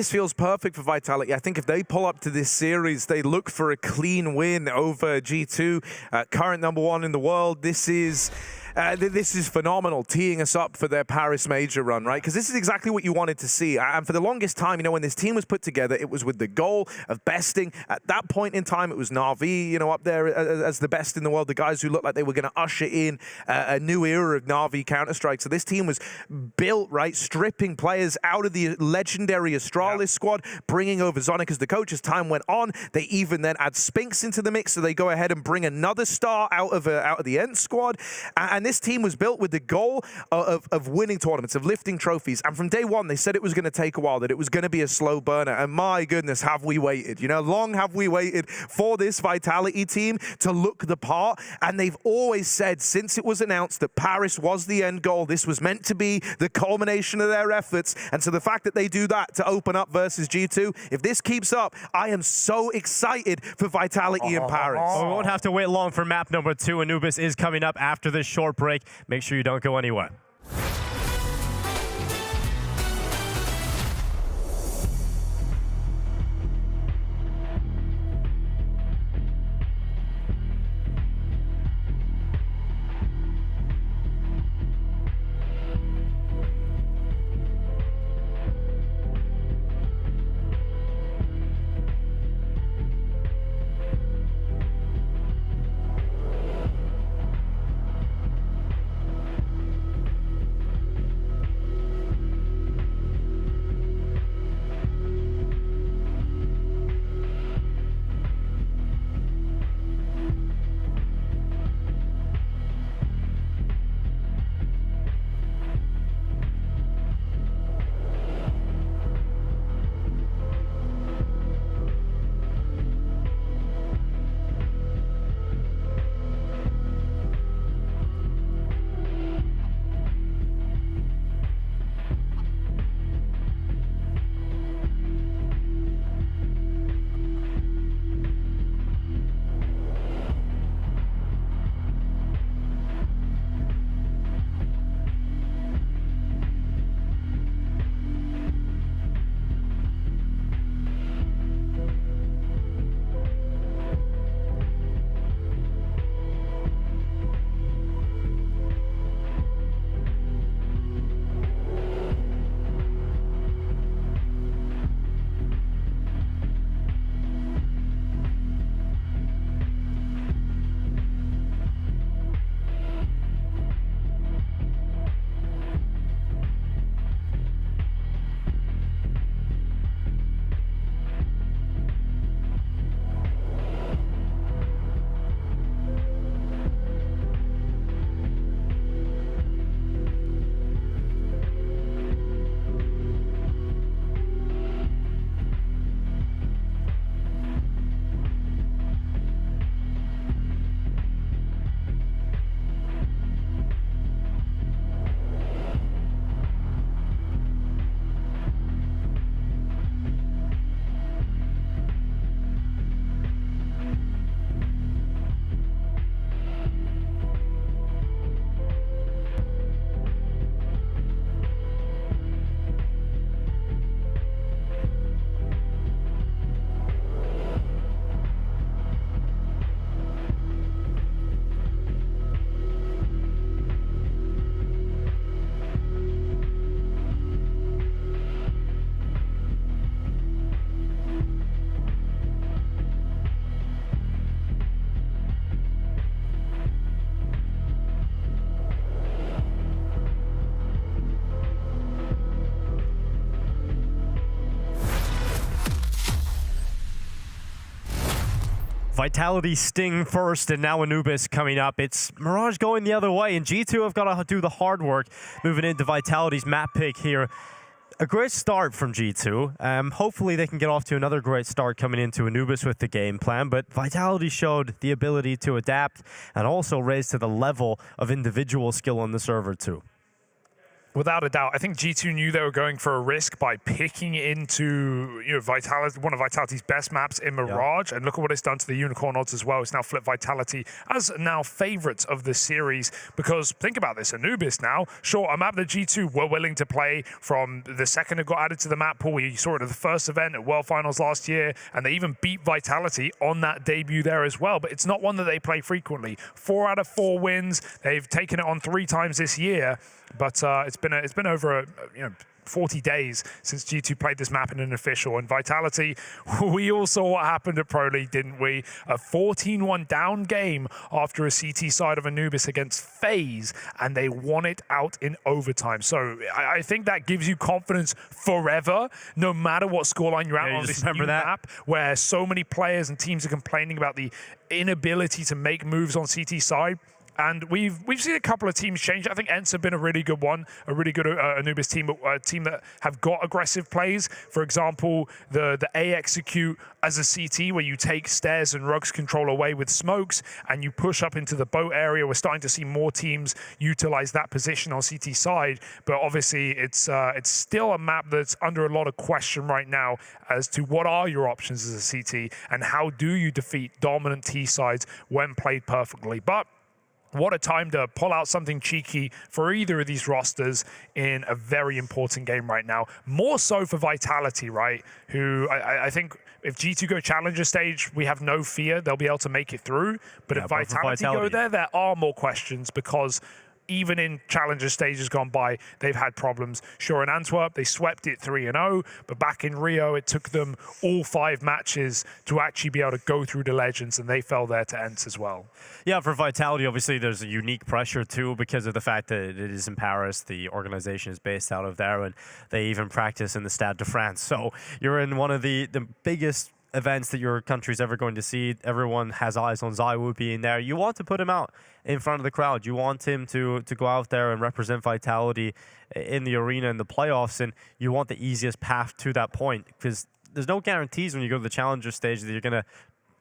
feels perfect for Vitality. I think if they pull up to this series, they look for a clean win over G2, current #1 in the world. This is phenomenal, teeing us up for their Paris major run, right? Because this is exactly what you wanted to see. And for the longest time, you know, when this team was put together, it was with the goal of besting. At that point in time, it was Na'Vi, you know, up there as the best in the world, the guys who looked like they were going to usher in a new era of Na'Vi Counter-Strike. So this team was built, right, stripping players out of the legendary Astralis squad, bringing over Zonic as the coach. As time went on, they even then add Spinks into the mix, so they go ahead and bring another star out of the ENCE squad. And this team was built with the goal of winning tournaments, of lifting trophies. And from day one, they said it was going to take a while, that it was going to be a slow burner. And my goodness, have we waited. You know, long have we waited for this Vitality team to look the part. And they've always said, since it was announced that Paris was the end goal, this was meant to be the culmination of their efforts. And so the fact that they do that to open up versus G2, if this keeps up, I am so excited for Vitality in Paris. Well, we won't have to wait long for map #2. Anubis is coming up after this short break. Make sure you don't go anywhere. Vitality Sting first, and now Anubis coming up. It's Mirage going the other way, and G2 have got to do the hard work moving into Vitality's map pick here. A great start from G2. Hopefully they can get off to another great start coming into Anubis with the game plan, but Vitality showed the ability to adapt and also raise to the level of individual skill on the server too. Without a doubt, I think G2 knew they were going for a risk by picking into Vitality, one of Vitality's best maps in Mirage, and look at what it's done to the Unicorn odds as well. It's now flipped Vitality as now favorites of the series, because think about this, Anubis now, sure, a map that G2 were willing to play from the second it got added to the map pool. We saw it at the first event at World Finals last year, and they even beat Vitality on that debut there as well, but it's not one that they play frequently. 4 out of 4 wins, they've taken it on 3 times this year, but it's been over 40 days since G2 played this map in an official. And Vitality, we all saw what happened at Pro League, didn't we? A 14-1 down game after a CT side of Anubis against FaZe, and they won it out in overtime. So I think that gives you confidence forever, no matter what scoreline you're at on this new map, where so many players and teams are complaining about the inability to make moves on CT side. And we've seen a couple of teams change. I think ENCE have been a really good one, a really good Anubis team, a team that have got aggressive plays. For example, the A execute as a CT, where you take stairs and rugs control away with smokes, and you push up into the boat area. We're starting to see more teams utilize that position on CT side, but obviously it's still a map that's under a lot of question right now as to what are your options as a CT, and how do you defeat dominant T sides when played perfectly. But what a time to pull out something cheeky for either of these rosters in a very important game right now. More so for Vitality, right? Who I think if G2 go Challenger stage, we have no fear they'll be able to make it through. But if Vitality go there are more questions, because even in Challenger stages gone by, they've had problems. Sure, in Antwerp, they swept it 3-0, but back in Rio, it took them all 5 matches to actually be able to go through the Legends, and they fell there to ENCE as well. Yeah, for Vitality, obviously, there's a unique pressure, too, because of the fact that it is in Paris. The organization is based out of there, and they even practice in the Stade de France. So you're in one of the biggest events that your country's ever going to see. Everyone has eyes on ZywOo being there. You want to put him out in front of the crowd. You want him to go out there and represent Vitality in the arena in the playoffs, and you want the easiest path to that point, because there's no guarantees when you go to the Challenger stage that you're going to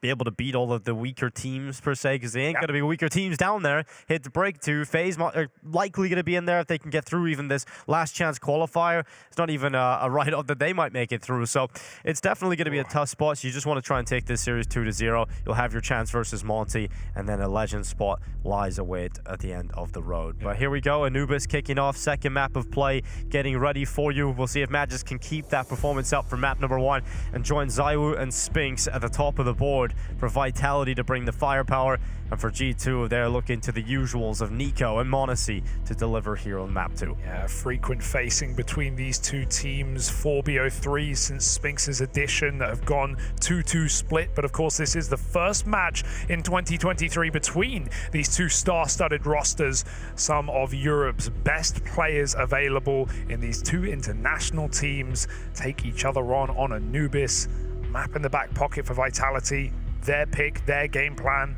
be able to beat all of the weaker teams per se, because they ain't going to be weaker teams down there. Hit the break to FaZe are likely going to be in there if they can get through even this last chance qualifier. It's not even a write-off that they might make it through, so it's definitely going to be a tough spot. So you just want to try and take this series 2-0. You'll have your chance versus Monte, and then a legend spot lies await at the end of the road. But here we go, Anubis kicking off, second map of play, getting ready for you. We'll see if Magis can keep that performance up for map number 1 and join ZywOo and Spinks at the top of the board for Vitality to bring the firepower, and for G2 they're looking to the usuals of Nico and Monte to deliver here on map 2. Yeah, frequent facing between these two teams, 4BO3 since Spinks' addition, that have gone 2-2 split, but of course this is the first match in 2023 between these two star-studded rosters, some of Europe's best players available in these two international teams take each other on Anubis. Map in the back pocket for Vitality, their pick, their game plan,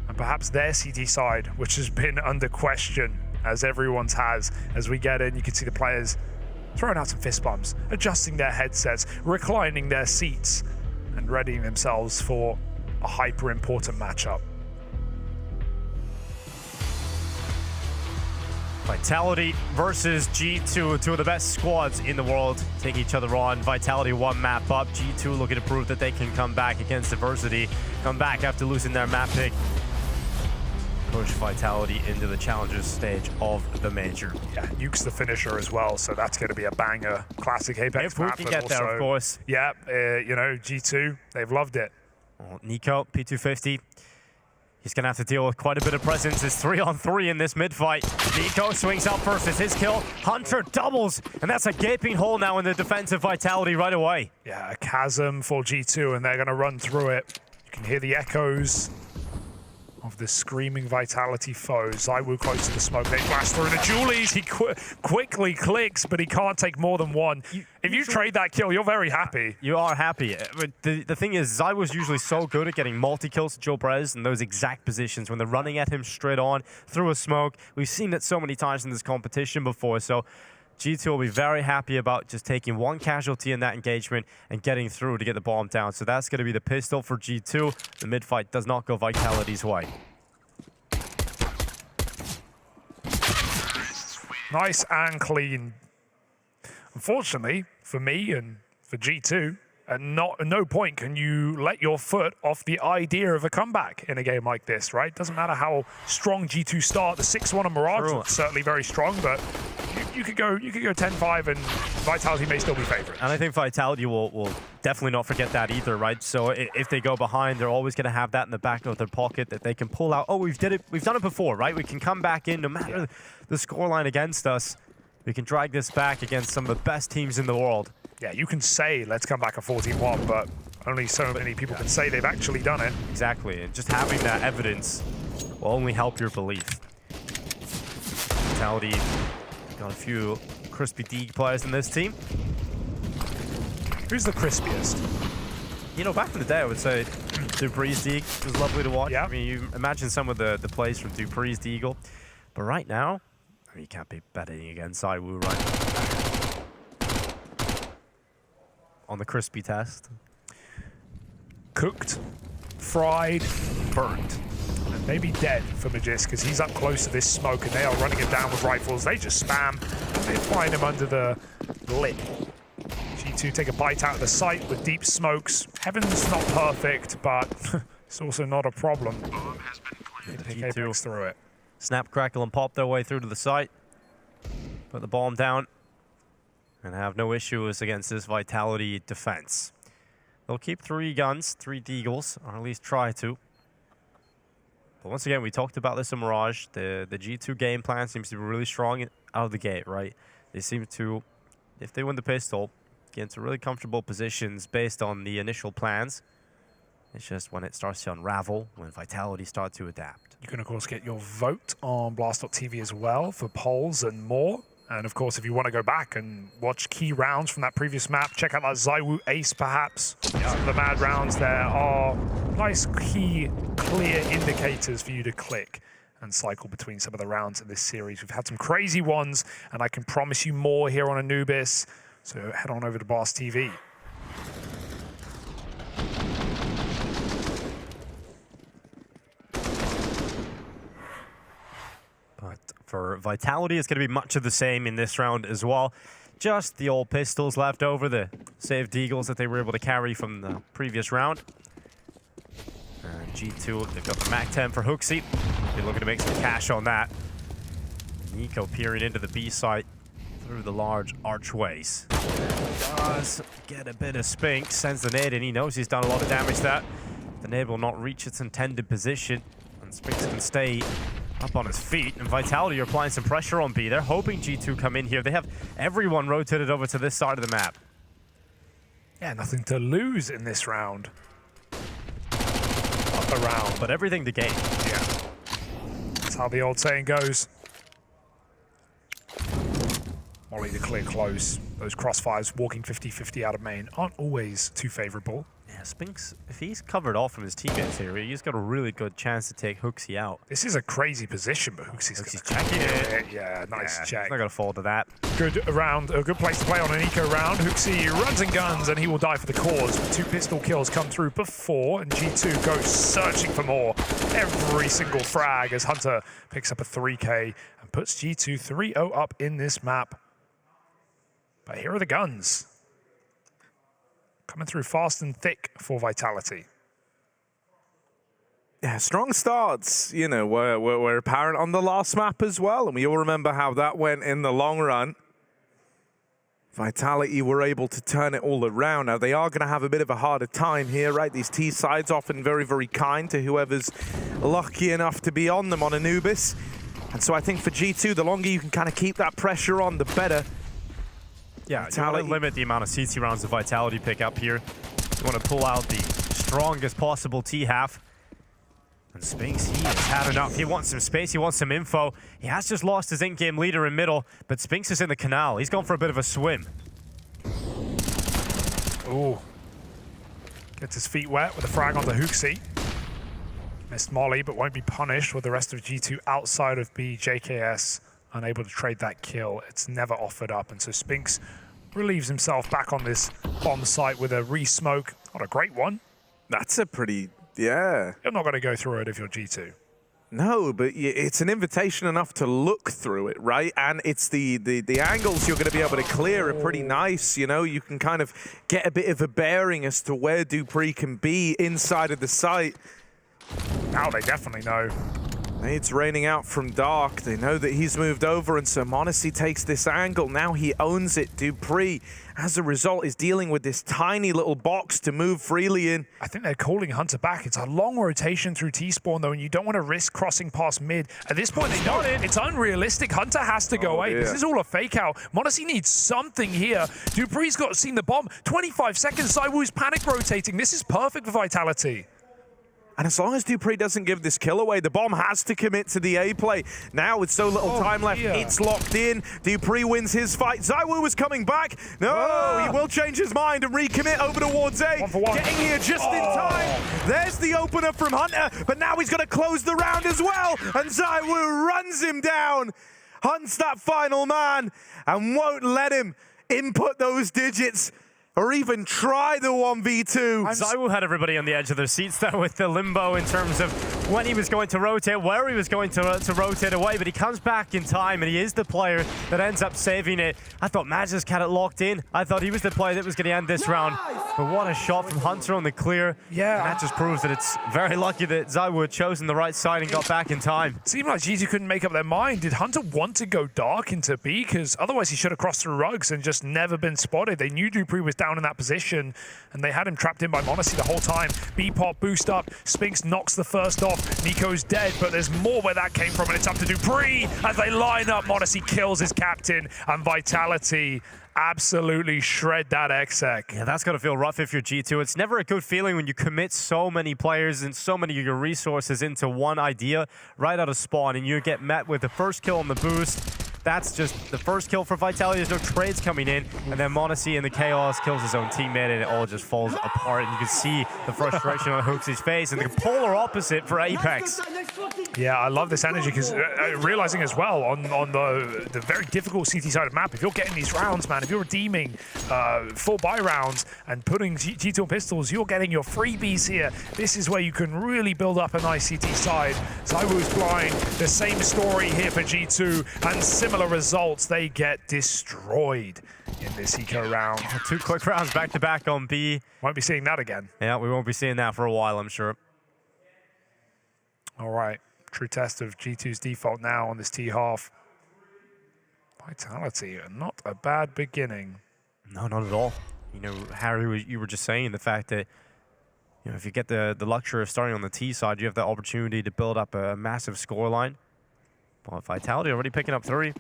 and perhaps their CT side, which has been under question, as everyone's has. As we get in, you can see the players throwing out some fist bumps, adjusting their headsets, reclining their seats, and readying themselves for a hyper-important matchup. Vitality versus G2, two of the best squads in the world, take each other on. Vitality 1 map up, G2 looking to prove that they can come back against adversity, come back after losing their map pick, push Vitality into the Challengers stage of the Major. Yeah, Nuke's the finisher as well, so that's going to be a banger. Classic Apex if we map. Can get there, of course. Yeah, G2, they've loved it. Well, Nico, P250. He's going to have to deal with quite a bit of presence. It's 3-on-3 in this mid-fight. Nico swings out first. It's his kill. Hunter doubles, and that's a gaping hole now in the defensive Vitality right away. Yeah, a chasm for G2, and they're going to run through it. You can hear the echoes. of the screaming Vitality foes. ZywOo close to the smoke. They flash through the Julies. He quickly clicks, but he can't take more than one. If you trade that kill, you're very happy. You are happy. But the thing is, ZywOo's usually so good at getting multi-kills to Dupreeh in those exact positions when they're running at him straight on through a smoke. We've seen it so many times in this competition before, so G2 will be very happy about just taking one casualty in that engagement and getting through to get the bomb down. So that's going to be the pistol for G2. The mid-fight does not go Vitality's way. Nice and clean. Unfortunately, for me and for G2, at no point can you let your foot off the idea of a comeback in a game like this, right? Doesn't matter how strong G2 start. The 6-1 on Mirage is certainly very strong, but you could go 10-5 and Vitality may still be favorite. And I think Vitality will definitely not forget that either, right? So if they go behind, they're always going to have that in the back of their pocket that they can pull out. Oh, we've done it before, right? We can come back in no matter the scoreline against us. We can drag this back against some of the best teams in the world. Yeah, you can say, let's come back at 14-1, but only so many people can say they've actually done it. Exactly, and just having that evidence will only help your belief. Vitality got a few crispy Deeg players in this team. Who's the crispiest? You know, back in the day, I would say Dupreeh's Deeg was lovely to watch. Yeah. I mean, you imagine some of the plays from Dupreeh's Deagle. But right now, I mean, you can't be betting against ZywOo right now. On the crispy test. Cooked, fried, burnt. And maybe dead for Magis, because he's up close to this smoke and they are running him down with rifles. They just spam and they find him under the lip. G2 take a bite out of the site with deep smokes. Heaven's not perfect, but it's also not a problem. They pick Apex through it. Snap, crackle, and pop their way through to the site. Put the bomb down. And have no issues against this Vitality defense. They'll keep 3 guns, 3 Deagles, or at least try to. But once again, we talked about this in Mirage. The G2 game plan seems to be really strong out of the gate, right? They seem to, if they win the pistol, get into really comfortable positions based on the initial plans. It's just when it starts to unravel, when Vitality start to adapt. You can, of course, get your vote on Blast.tv as well for polls and more. And of course, if you want to go back and watch key rounds from that previous map, check out that ZywOo ace, perhaps. Some of the mad rounds there are nice, key, clear indicators for you to click and cycle between some of the rounds in this series. We've had some crazy ones, and I can promise you more here on Anubis. So head on over to Blast TV. But for Vitality, it's going to be much of the same in this round as well. Just the old pistols left over, the saved Deagles that they were able to carry from the previous round. And G2, they've got the MAC-10 for Hooksy. They're looking to make some cash on that. Nico peering into the B site through the large archways. Does get a bit of Spink, sends the nade in. He knows he's done a lot of damage there. The nade will not reach its intended position, and Spinks can stay up on his feet, and Vitality are applying some pressure on B. They're hoping G2 come in here. They have everyone rotated over to this side of the map. Yeah, nothing to lose in this round. Up around. But everything to gain. Yeah. That's how the old saying goes. Molly to clear close. Those crossfires walking 50-50 out of main aren't always too favorable. Yeah, Spinks, if he's covered off from his teammates here, he's got a really good chance to take Hooksy out. This is a crazy position, but Hooksy's checking it. Yeah, nice check. He's not going to fall to that. Good round, a good place to play on an eco round. Hooksy runs and guns, and he will die for the cause. 2 pistol kills come through before, and G2 goes searching for more. Every single frag as Hunter picks up a 3K and puts G2 3-0 up in this map. But here are the guns. Coming through fast and thick for Vitality. Yeah, strong starts, you know, were apparent on the last map as well, and we all remember how that went in the long run. Vitality were able to turn it all around. Now, they are going to have a bit of a harder time here, right? These T sides often very, very kind to whoever's lucky enough to be on them on Anubis. And so I think for G2, the longer you can kind of keep that pressure on, the better. Yeah, you want to limit the amount of CT rounds the Vitality pick up here. You want to pull out the strongest possible T half. And Spinks, he has had enough. He wants some space, he wants some info. He has just lost his in-game leader in middle, but Spinks is in the canal. He's gone for a bit of a swim. Ooh. Gets his feet wet with a frag on the Hooksy. Missed Molly, but won't be punished with the rest of G2 outside of B. JKS unable to trade that kill. It's never offered up, and so Spinks relieves himself back on this bomb site with a re-smoke. Not a great one. That's a pretty, yeah. You're not going to go through it if you're G2. No, but it's an invitation enough to look through it, right? And it's the angles you're going to be able to clear are pretty nice, you know? You can kind of get a bit of a bearing as to where Dupreeh can be inside of the site. Now they definitely know. It's raining out from dark. They know that he's moved over, and so Monte takes this angle. Now he owns it. Dupreeh, as a result, is dealing with this tiny little box to move freely in. I think they're calling Hunter back. It's a long rotation through T-spawn, though, and you don't want to risk crossing past mid. At this point, they know it's unrealistic. Hunter has to go away. Yeah. This is all a fake out. Monte needs something here. Dupreeh's got seen the bomb. 25 seconds. ZywOo's panic rotating. This is perfect for Vitality. And as long as Dupreeh doesn't give this kill away, the bomb has to commit to the A play. Now with so little time left, it's locked in. Dupreeh wins his fight. ZywOo was coming back. No, he will change his mind and recommit over towards A. Getting here just in time. There's the opener from Hunter, but now he's got to close the round as well. And ZywOo runs him down, hunts that final man, and won't let him input those digits or even try the 1v2. ZywOo had everybody on the edge of their seats there with the limbo in terms of when he was going to rotate, where he was going to rotate away, but he comes back in time, and he is the player that ends up saving it. I thought Magisk had it locked in. I thought he was the player that was going to end this round. But what a shot from Hunter on the clear. Yeah. And that just proves that it's very lucky that ZywOo had chosen the right side and got back in time. It seemed like G2 couldn't make up their mind. Did Hunter want to go dark into B? Because otherwise he should have crossed through rugs and just never been spotted. They knew Dupreeh was down in that position, and they had him trapped in by Monte the whole time. B-pop boost up. Spinks knocks the first off. Nico's dead, but there's more where that came from, and it's up to Dupreeh as they line up. Monte kills his captain, and Vitality absolutely shred that exec. Yeah, that's got to feel rough if you're G2. It's never a good feeling when you commit so many players and so many of your resources into one idea right out of spawn, and you get met with the first kill on the boost. That's just the first kill for Vitality. There's no trades coming in, and then Monte in the chaos kills his own teammate, and it all just falls apart. And you can see the frustration on Hooksy's face, and the polar opposite for Apex. Yeah, I love this energy, because realizing as well on the very difficult CT side of the map, if you're getting these rounds, man, if you're redeeming full buy rounds and putting G2 on pistols, you're getting your freebies here. This is where you can really build up a nice CT side. ZywOo's blind, the same story here for G2, and similar results. They get destroyed in this eco round. 2 quick rounds back-to-back on B. Won't be seeing that again. Yeah, we won't be seeing that for a while, I'm sure. All right, true test of G2's default now on this T half. Vitality, not a bad beginning. No, not at all. You know, Harry, you were just saying the fact that, you know, if you get the luxury of starting on the T side, you have the opportunity to build up a massive scoreline. But Vitality already picking up 3.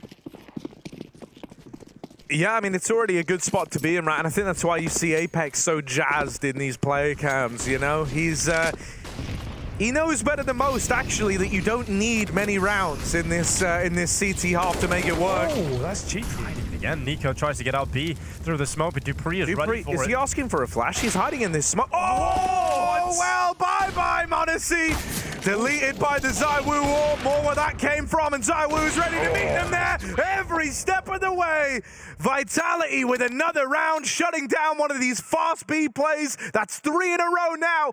Yeah, I mean, it's already a good spot to be in, right? And I think that's why you see Apex so jazzed in these player cams, you know? He knows better than most, actually, that you don't need many rounds in this CT half to make it work. Oh, that's cheeky. Again, Nico tries to get out B through the smoke, but Dupreeh is ready for it. Is he asking for a flash? He's hiding in this smoke. Oh, well, bye-bye, Monte. Deleted by the ZywOo wall. More where that came from, and ZywOo's ready to meet them there every step of the way. Vitality with another round, shutting down one of these fast B plays. That's 3 in a row now.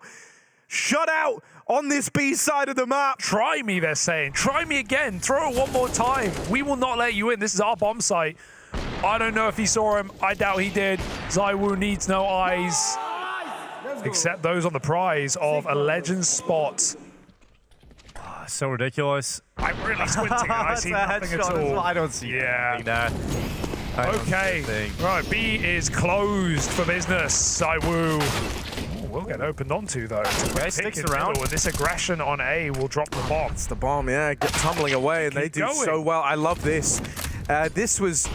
Shut out on this B side of the map. Try me, they're saying. Try me again. Throw it one more time. We will not let you in. This is our bomb site. I don't know if he saw him. I doubt he did. ZywOo needs no eyes. Except those on the prize of a legend spot. So ridiculous. I'm really squinting. I see nothing at all. I don't see anything there. Okay. Right, B is closed for business. ZywOo will get opened onto, though. Okay, sticks around. With this aggression on A will drop the bomb. It's the bomb, yeah. Get tumbling away, and they do so well. I love this. This was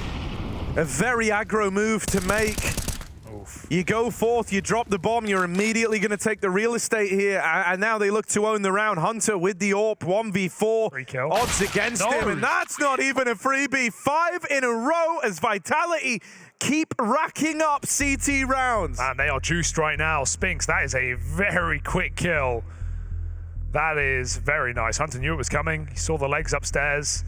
a very aggro move to make. Oof. You go forth, you drop the bomb, you're immediately going to take the real estate here, and now they look to own the round. Hunter with the AWP, 1v4, odds against him, and that's not even a freebie. 5 in a row as Vitality keep racking up CT rounds. Man, they are juiced right now. Spinks, that is a very quick kill. That is very nice. Hunter knew it was coming. He saw the legs upstairs.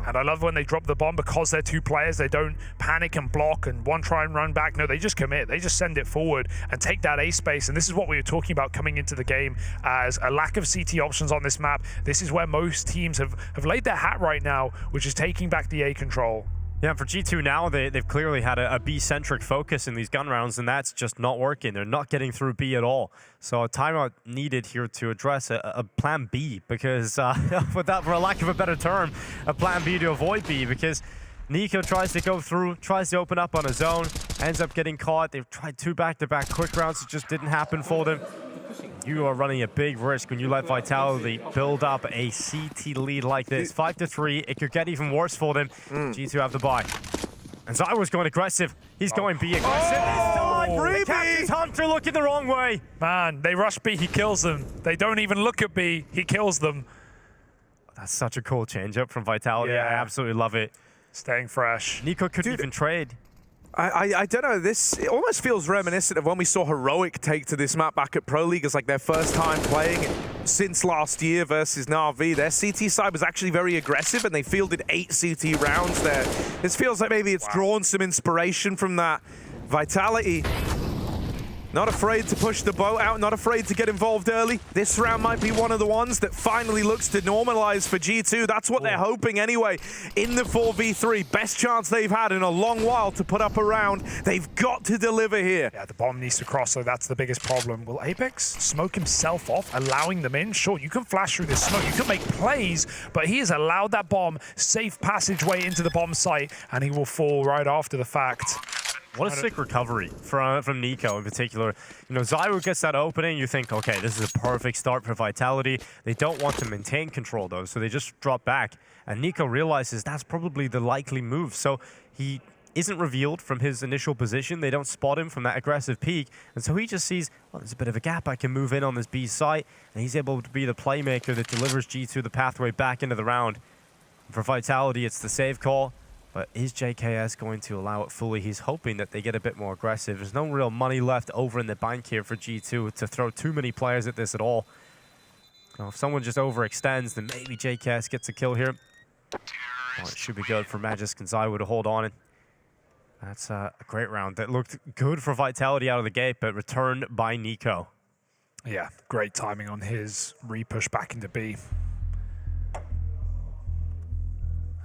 And I love when they drop the bomb because they're 2 players. They don't panic and block and one try and run back. No, they just commit. They just send it forward and take that A space. And this is what we were talking about coming into the game as a lack of CT options on this map. This is where most teams have laid their hat right now, which is taking back the A control. Yeah, for G2 now, they've clearly had a B-centric focus in these gun rounds, and that's just not working. They're not getting through B at all. So a timeout needed here to address a plan B, because without, for a lack of a better term, a plan B to avoid B, because Nico tries to go through, tries to open up on his own, ends up getting caught. They've tried 2 back-to-back quick rounds. It just didn't happen for them. You are running a big risk when you let Vitality build up a CT lead like this. 5-3, it could get even worse for them. G2 have the buy. And Zyro's going aggressive. He's going B aggressive this time. He catches Hunter looking the wrong way. Man, they rush B, he kills them. They don't even look at B, he kills them. That's such a cool change-up from Vitality. Yeah. I absolutely love it. Staying fresh. Nico couldn't even trade. I don't know, it almost feels reminiscent of when we saw Heroic take to this map back at Pro League as like their first time playing it since last year versus Na'Vi. Their CT side was actually very aggressive and they fielded 8 CT rounds there. This feels like maybe it's drawn some inspiration from that. Vitality, not afraid to push the boat out, not afraid to get involved early. This round might be one of the ones that finally looks to normalize for G2. That's what they're hoping anyway. In the 4v3, best chance they've had in a long while to put up a round. They've got to deliver here. Yeah, the bomb needs to cross, so that's the biggest problem. Will Apex smoke himself off, allowing them in? Sure, you can flash through this smoke, you can make plays, but he has allowed that bomb safe passageway into the bomb site, and he will fall right after the fact. What a sick recovery from Nico in particular. You know, Zyro gets that opening, you think, okay, this is a perfect start for Vitality. They don't want to maintain control though, so they just drop back. And Nico realizes that's probably the likely move. So he isn't revealed from his initial position. They don't spot him from that aggressive peak. And so he just sees, well, there's a bit of a gap. I can move in on this B site. And he's able to be the playmaker that delivers G2 the pathway back into the round. For Vitality, it's the save call. But is JKS going to allow it fully? He's hoping that they get a bit more aggressive. There's no real money left over in the bank here for G2 to throw too many players at this at all. Now, if someone just overextends, then maybe JKS gets a kill here. Oh, it should be good for Magisk and Zywo to hold on. And that's a great round. That looked good for Vitality out of the gate, but returned by Nico. Yeah, great timing on his re-push back into B.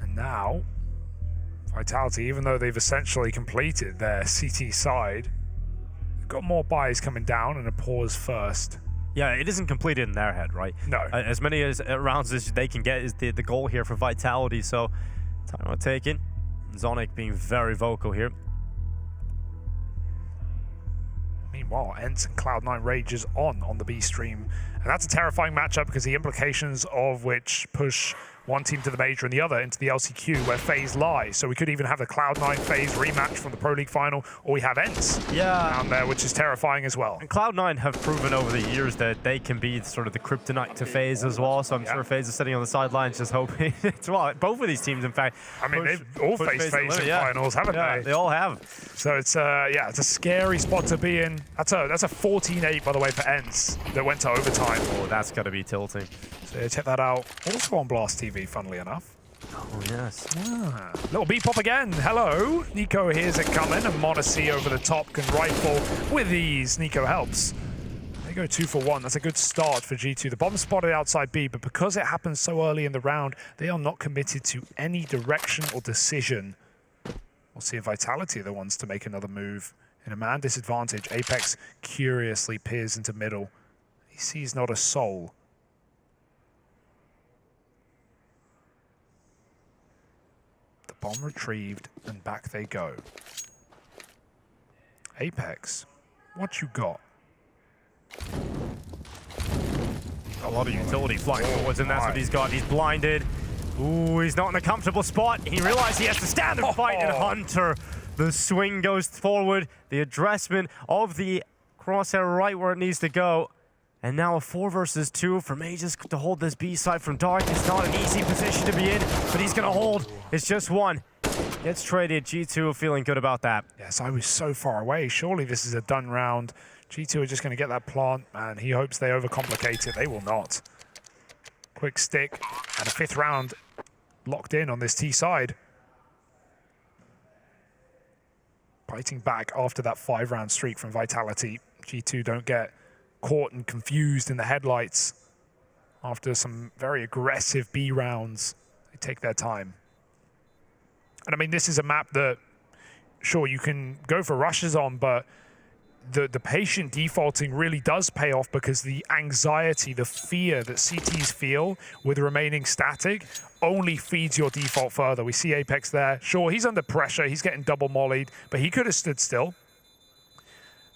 And now Vitality, even though they've essentially completed their CT side, they've got more buys coming down and a pause first. Yeah, it isn't completed in their head, right? No. As many rounds as they can get is the goal here for Vitality, so timeout taken. Zonic being very vocal here. Meanwhile, ENCE and Cloud9 rages on the B stream. And that's a terrifying matchup because the implications of which push one team to the major and the other into the LCQ where FaZe lies. So we could even have the Cloud9 FaZe rematch from the Pro League final, or we have ENCE down there, which is terrifying as well. And Cloud9 have proven over the years that they can be sort of the kryptonite to FaZe as well. So I'm sure FaZe is sitting on the sidelines just hoping. Well, both of these teams, in fact. I mean, they've all faced FaZe in finals, haven't they? They all have. So it's it's a scary spot to be in. That's a 14-8, by the way, for ENCE that went to overtime. Oh, that's got to be tilting. So yeah, check that out. Also on Blast TV, funnily enough. Oh, yes. Yeah. Little B-pop again. Hello. Nico hears it coming, and Monte over the top can rifle with ease. Nico helps. They go 2 for 1. That's a good start for G2. The bomb spotted outside B, but because it happens so early in the round, they are not committed to any direction or decision. We'll see if Vitality are the ones to make another move. In a man disadvantage, Apex curiously peers into middle. He sees not a soul. The bomb retrieved, and back they go. Apex, what you got? A lot of utility flying forwards, and that's what he's got. He's blinded. Ooh, he's not in a comfortable spot. He realized he has to stand and fight, and Hunter The swing goes forward. The addressment of the crosshair right where it needs to go. And now a 4 versus 2 for Mages to hold this B side from Dark. It's not an easy position to be in, but he's going to hold. It's just one. Gets traded. G2 feeling good about that. Yes, I was so far away. Surely this is a done round. G2 are just going to get that plant, and he hopes they overcomplicate it. They will not. Quick stick, and a 5th round locked in on this T side. Biting back after that 5-round streak from Vitality. G2 don't get caught and confused in the headlights after some very aggressive B rounds. They take their time. And I mean, this is a map that, sure, you can go for rushes on, but the patient defaulting really does pay off because the anxiety, the fear that CTs feel with remaining static only feeds your default further. We see Apex there. Sure, he's under pressure. He's getting double mollied, but he could have stood still.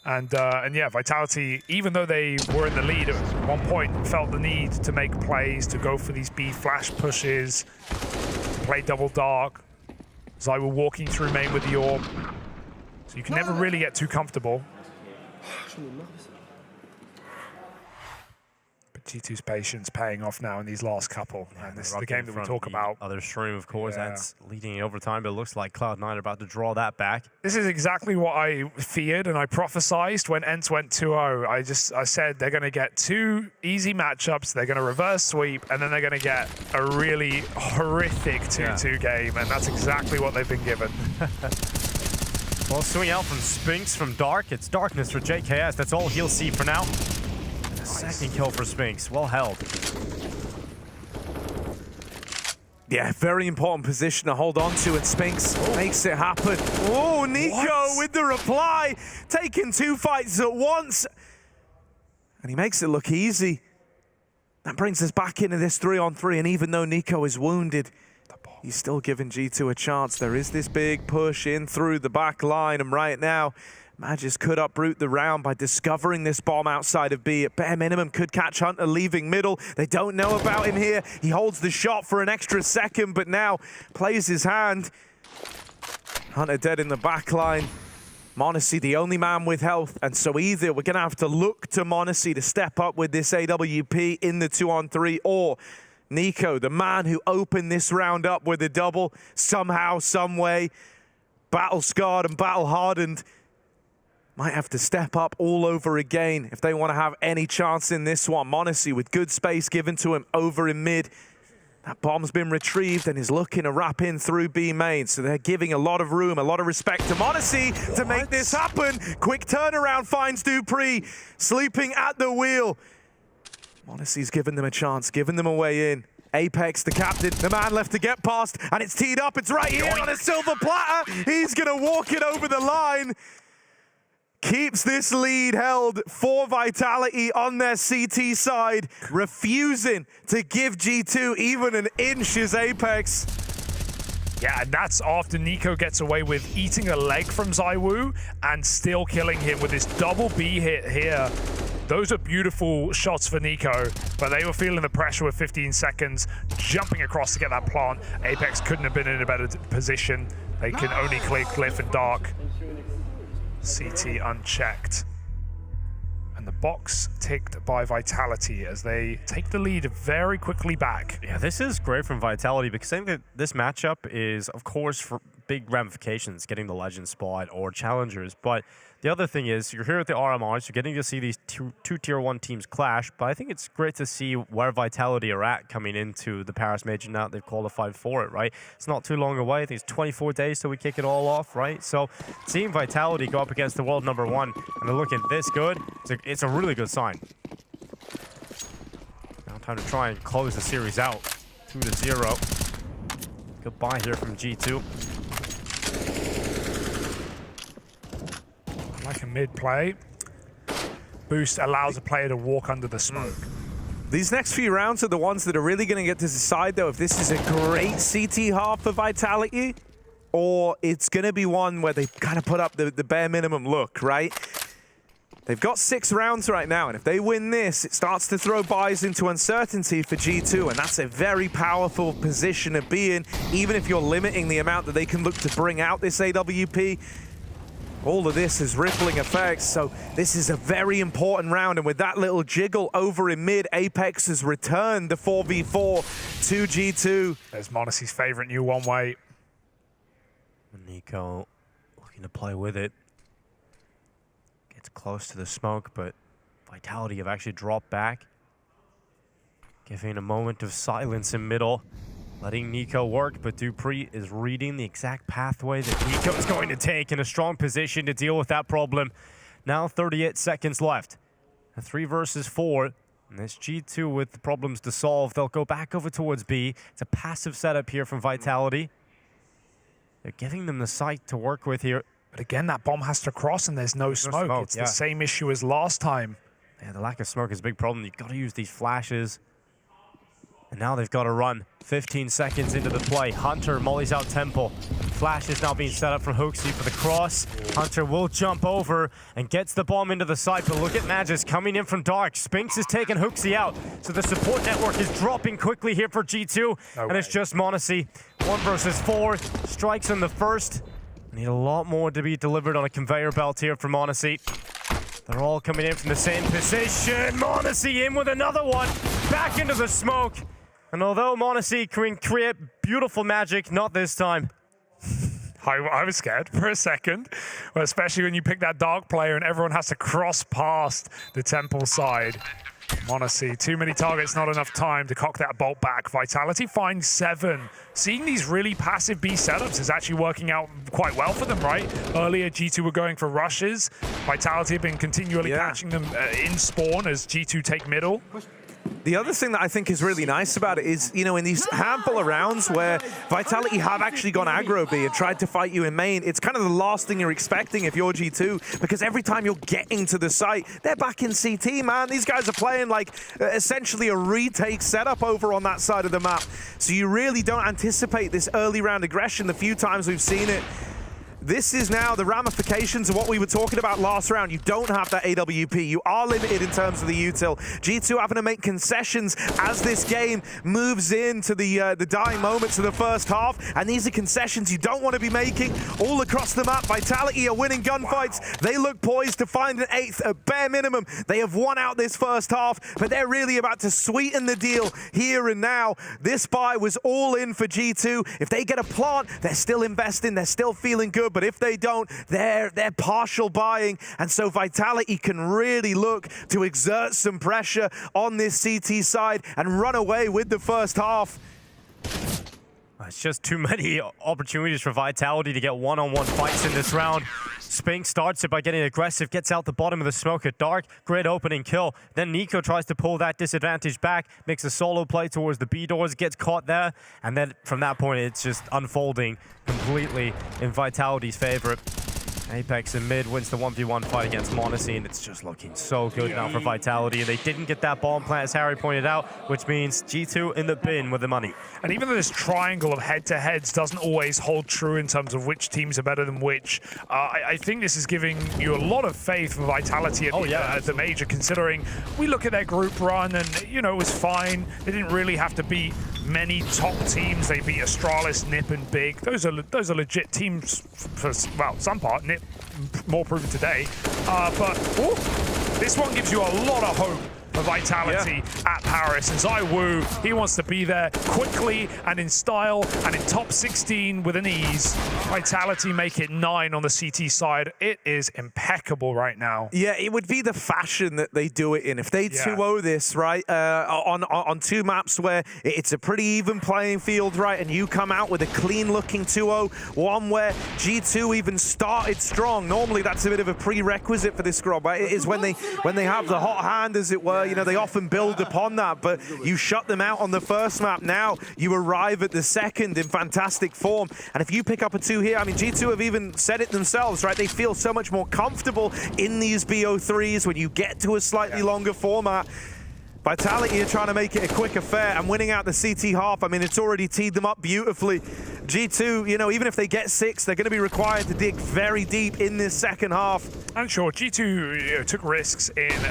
And yeah, Vitality, even though they were in the lead at one point, felt the need to make plays, to go for these B flash pushes, play double dark. ZywOo walking through main with the orb. So you can never really get too comfortable. But G2's patience paying off now in these last couple. And this is the game that we talk about. Other stream, of course, that's leading in overtime, but it looks like Cloud9 are about to draw that back. This is exactly what I feared and I prophesized when ENCE went 2-0. I said they're going to get 2 easy matchups, they're going to reverse sweep, and then they're going to get a really horrific 2-2 game, and that's exactly what they've been given. Well, swing out from Spinks from Dark. It's darkness for JKS. That's all he'll see for now. And a second kill for Spinks. Well held. Yeah, very important position to hold on to, and Spinks makes it happen. Oh, Nico with the reply, taking 2 fights at once. And he makes it look easy. That brings us back into this 3-on-3, and even though Nico is wounded, he's still giving G2 a chance. There is this big push in through the back line, and right now, Magis could uproot the round by discovering this bomb outside of B. At bare minimum, could catch Hunter leaving middle. They don't know about him here. He holds the shot for an extra second, but now plays his hand. Hunter dead in the back line. Monte, the only man with health, and so either we're going to have to look to Monte to step up with this AWP in the 2-on-3, or Nico, the man who opened this round up with a double, somehow, some way, battle-scarred and battle-hardened, might have to step up all over again if they want to have any chance in this one. Monte with good space given to him over in mid. That bomb's been retrieved and is looking to wrap in through B main. So they're giving a lot of room, a lot of respect to Monte to make this happen. Quick turnaround finds Dupreeh, sleeping at the wheel. Monte's giving them a chance, giving them a way in. Apex, the captain, the man left to get past, and it's teed up. It's right here on a silver platter. He's going to walk it over the line. Keeps this lead held for Vitality on their CT side, refusing to give G2 even an inch as Apex. Yeah, and that's after Nico gets away with eating a leg from ZywOo and still killing him with this double B hit here. Those are beautiful shots for Nico, but they were feeling the pressure with 15 seconds, jumping across to get that plant. Apex couldn't have been in a better position. They can only clear Glyph and Dark. CT unchecked. And the box ticked by Vitality as they take the lead very quickly back. Yeah, this is great from Vitality because I think that this matchup is, of course, for big ramifications, getting the Legend spot or Challengers. But the other thing is, you're here at the RMRs, you're getting to see these two Tier 1 teams clash, but I think it's great to see where Vitality are at coming into the Paris Major now that they've qualified for it, right? It's not too long away. I think it's 24 days till we kick it all off, right? So seeing Vitality go up against the world #1 and they're looking this good, it's a really good sign. Now time to try and close the series out. 2-0. Goodbye here from G2. Like a mid-play. Boost allows a player to walk under the smoke. These next few rounds are the ones that are really going to get to decide, though, if this is a great CT half for Vitality, or it's going to be one where they kind of put up the bare minimum look, right? They've got 6 rounds right now, and if they win this, it starts to throw buys into uncertainty for G2, and that's a very powerful position to be in, even if you're limiting the amount that they can look to bring out this AWP. All of this is rippling effects, so this is a very important round, and with that little jiggle over in mid, Apex has returned the 4v4 to G2. There's Monte's favorite new one-way. Nico looking to play with it. Gets close to the smoke, but Vitality have actually dropped back. Giving a moment of silence in middle. Letting Nico work, but Dupreeh is reading the exact pathway that Nico is going to take in a strong position to deal with that problem. Now 38 seconds left. A 3 versus 4. And this G2 with the problems to solve. They'll go back over towards B. It's a passive setup here from Vitality. They're giving them the site to work with here. But again, that bomb has to cross and there's no smoke. It's the same issue as last time. Yeah, the lack of smoke is a big problem. You've got to use these flashes. And now they've got to run. 15 seconds into the play. Hunter mollies out Temple. Flash is now being set up from Hooksy for the cross. Hunter will jump over and gets the bomb into the site, but look at Magis coming in from dark. Spinks is taking Hooksy out, so the support network is dropping quickly here for G2, and it's just Monte. 1 versus 4. Strikes on the first. Need a lot more to be delivered on a conveyor belt here for Monte. They're all coming in from the same position. Monte in with another one. Back into the smoke. And although Monte can create beautiful magic, not this time. I was scared for a second, especially when you pick that dark player and everyone has to cross past the Temple side. Monte, too many targets, not enough time to cock that bolt back. Vitality finds 7. Seeing these really passive B setups is actually working out quite well for them, right? Earlier, G2 were going for rushes. Vitality have been continually catching them in spawn as G2 take middle. The other thing that I think is really nice about it is, you know, in these handful of rounds where Vitality have actually gone aggro B and tried to fight you in main, it's kind of the last thing you're expecting if you're G2, because every time you're getting to the site, they're back in CT, man. These guys are playing like essentially a retake setup over on that side of the map. So you really don't anticipate this early round aggression the few times we've seen it. This is now the ramifications of what we were talking about last round. You don't have that AWP. You are limited in terms of the util. G2 having to make concessions as this game moves into the dying moments of the first half. And these are concessions you don't want to be making all across the map. Vitality are winning gunfights. They look poised to find an 8th at bare minimum. They have won out this first half, but they're really about to sweeten the deal here and now. This buy was all in for G2. If they get a plant, they're still investing. They're still feeling good. But if they don't, they're partial buying, and so Vitality can really look to exert some pressure on this CT side and run away with the first half. It's just too many opportunities for Vitality to get one-on-one fights in this round. Spink starts it by getting aggressive, gets out the bottom of the smoke at dark. Great opening kill. Then Nico tries to pull that disadvantage back, makes a solo play towards the B doors, gets caught there, and then from that point it's just unfolding completely in Vitality's favor. Apex in mid wins the 1v1 fight against Monte, and it's just looking so good now for Vitality. And they didn't get that bomb plant, as Harry pointed out, which means G2 in the bin with the money. And even though this triangle of head-to-heads doesn't always hold true in terms of which teams are better than which, I think this is giving you a lot of faith for Vitality at the major, considering we look at their group run and, you know, it was fine. They didn't really have to beat many top teams. They beat Astralis, Nip, and Big. Those are legit teams for, well, some part. Nip more proven today, but this one gives you a lot of hope for Vitality at Paris. And ZywOo, he wants to be there quickly and in style and in top 16 with an ease. Vitality make it 9 on the CT side. It is impeccable right now. Yeah, it would be the fashion that they do it in. If they 2-0 this, right, on 2 maps where it's a pretty even playing field, right, and you come out with a clean-looking 2-0, one where G2 even started strong. Normally, that's a bit of a prerequisite for this squad, right? It is when they have the hot hand, as it were. You know, they often build upon that, but you shut them out on the first map. Now you arrive at the second in fantastic form. And if you pick up a 2 here, I mean, G2 have even said it themselves, right? They feel so much more comfortable in these BO3s when you get to a slightly longer format. Vitality are trying to make it a quick affair and winning out the CT half. I mean, it's already teed them up beautifully. G2, you know, even if they get 6, they're going to be required to dig very deep in this second half. And sure, G2 took risks in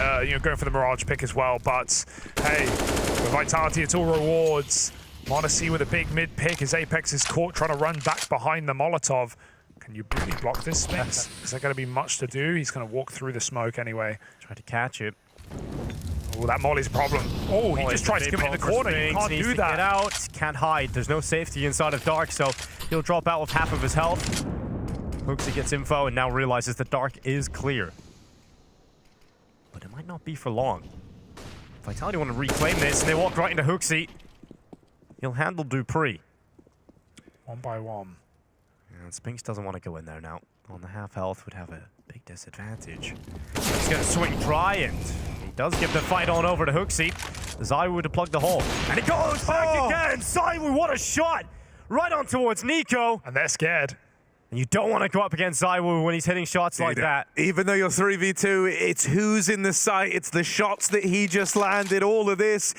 going for the Mirage pick as well, but hey, with Vitality, it's all rewards. Monte with a big mid pick as Apex is caught trying to run back behind the Molotov. Can you really block this space? Is there going to be much to do? He's going to walk through the smoke anyway. Try to catch it. Oh, that Molly's a problem. Oh, he just tried to come in the corner. You can't do that. Get out. Can't hide. There's no safety inside of Dark, so he'll drop out with half of his health. Hooksy gets info and now realizes that Dark is clear. But it might not be for long. Vitality want to reclaim this, and they walk right into Hooksy. He'll handle Dupreeh. 1 by 1. And Spinks doesn't want to go in there now. On the half health would have a big disadvantage. He's going to swing dry, and he does give the fight on over to Hooksy. ZywOo to plug the hole. And it goes back again! ZywOo, what a shot! Right on towards Nico. And they're scared. And you don't want to go up against ZywOo when he's hitting shots like that. Even though you're 3v2, it's who's in the sight, it's the shots that he just landed, all of this.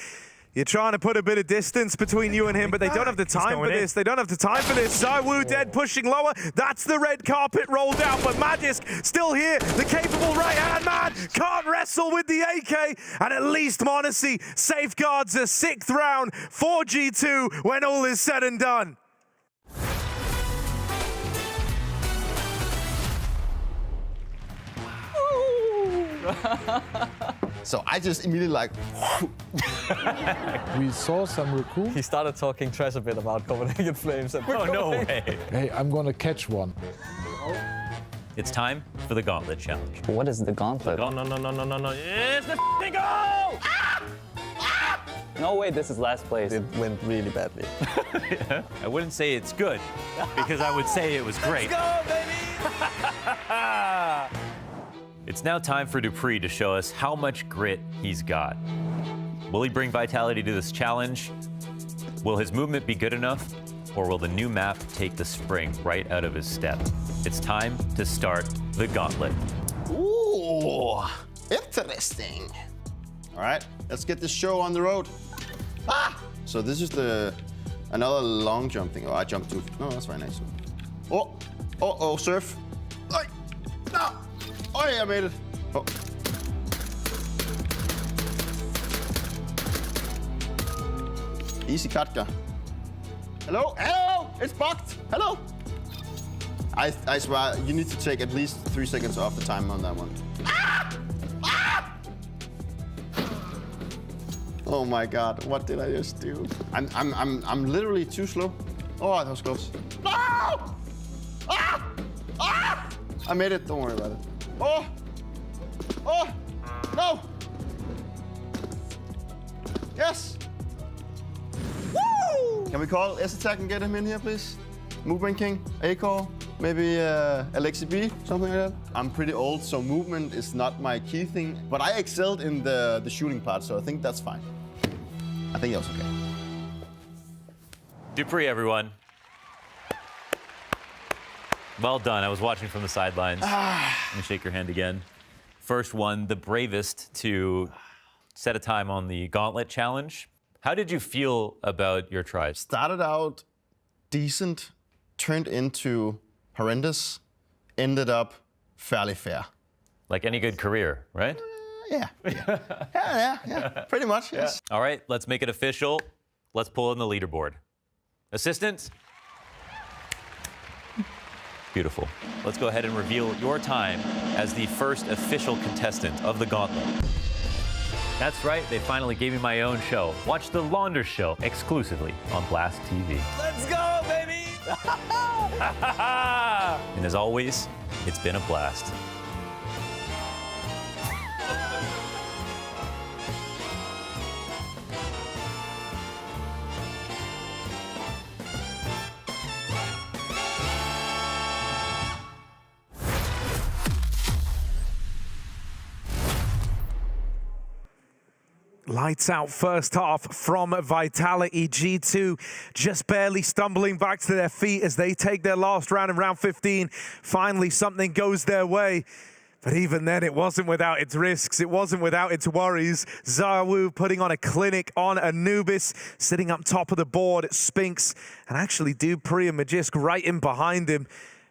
You're trying to put a bit of distance between you and him, but they don't have the time for this. They don't have the time for this. ZywOo dead, pushing lower. That's the red carpet rolled out, but Magisk still here. The capable right-hand man can't wrestle with the AK, and at least Monte safeguards a 6th round for G2 when all is said and done. So I just immediately like... We saw some Raccoon. He started talking trash a bit about Copenhagen Flames. And Oh, no way. Hey, I'm gonna catch one. It's time for the Gauntlet Challenge. What is the gauntlet? No. It's the f***ing goal! No way, this is last place. It went really badly. Yeah. I wouldn't say it's good, because I would say it was great. Let's go, baby! It's now time for Dupreeh to show us how much grit he's got. Will he bring vitality to this challenge? Will his movement be good enough? Or will the new map take the spring right out of his step? It's time to start the gauntlet. Ooh, interesting. All right, let's get this show on the road. Ah! So this is another long jump thing. Oh, I jumped too. No, that's very nice. Oh, surf. Ay, no. Oh, yeah, I made it. Oh. Easy Katka. Hello? Hello! It's bugged. Hello! I swear, you need to take at least 3 seconds off the time on that one. Ah! Ah! Oh my God, what did I just do? I'm literally too slow. Oh, that was close. No! Ah! Ah! I made it, don't worry about it. Oh! Oh! No! Yes! Woo! Can we call S-Attack and get him in here, please? Movement King, A-Core, maybe Alexi B, something like that. I'm pretty old, so movement is not my key thing, but I excelled in the shooting part, so I think that's fine. I think that was okay. Dupreeh, everyone. Well done. I was watching from the sidelines. Let me shake your hand again. First one, the bravest to set a time on the Gauntlet Challenge. How did you feel about your tries? Started out decent, turned into horrendous, ended up fairly fair. Like any good career, right? Yeah. Yeah, pretty much, yes. All right, let's make it official. Let's pull in the leaderboard. Assistant? Beautiful. Let's go ahead and reveal your time as the first official contestant of the Gauntlet. That's right, they finally gave me my own show. Watch the Launder Show exclusively on Blast TV. Let's go, baby! And as always, it's been a blast. Lights out first half from Vitality. G2 just barely stumbling back to their feet as they take their last round in round 15. Finally, something goes their way. But even then, it wasn't without its risks. It wasn't without its worries. Zawu putting on a clinic on Anubis, sitting up top of the board at Spinks, and actually Dupreeh and Magisk right in behind him.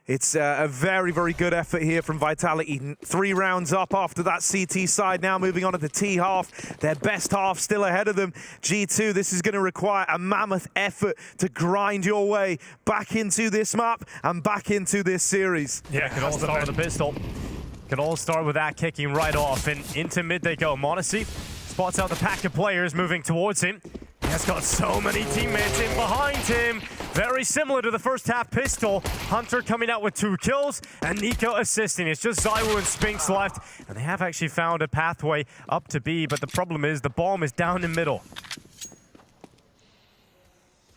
It's a very, very good effort here from Vitality. 3 rounds up after that CT side, now moving on to the T half. Their best half still ahead of them. G2, this is going to require a mammoth effort to grind your way back into this map and back into this series. Yeah, can all start with a pistol. Can all start with that kicking right off, and into mid they go. Monte spots out the pack of players moving towards him. He has got so many teammates in behind him. Very similar to the first half pistol. Hunter coming out with 2 kills, and Nico assisting. It's just Zywu and Spinks left, and they have actually found a pathway up to B, but the problem is the bomb is down in middle.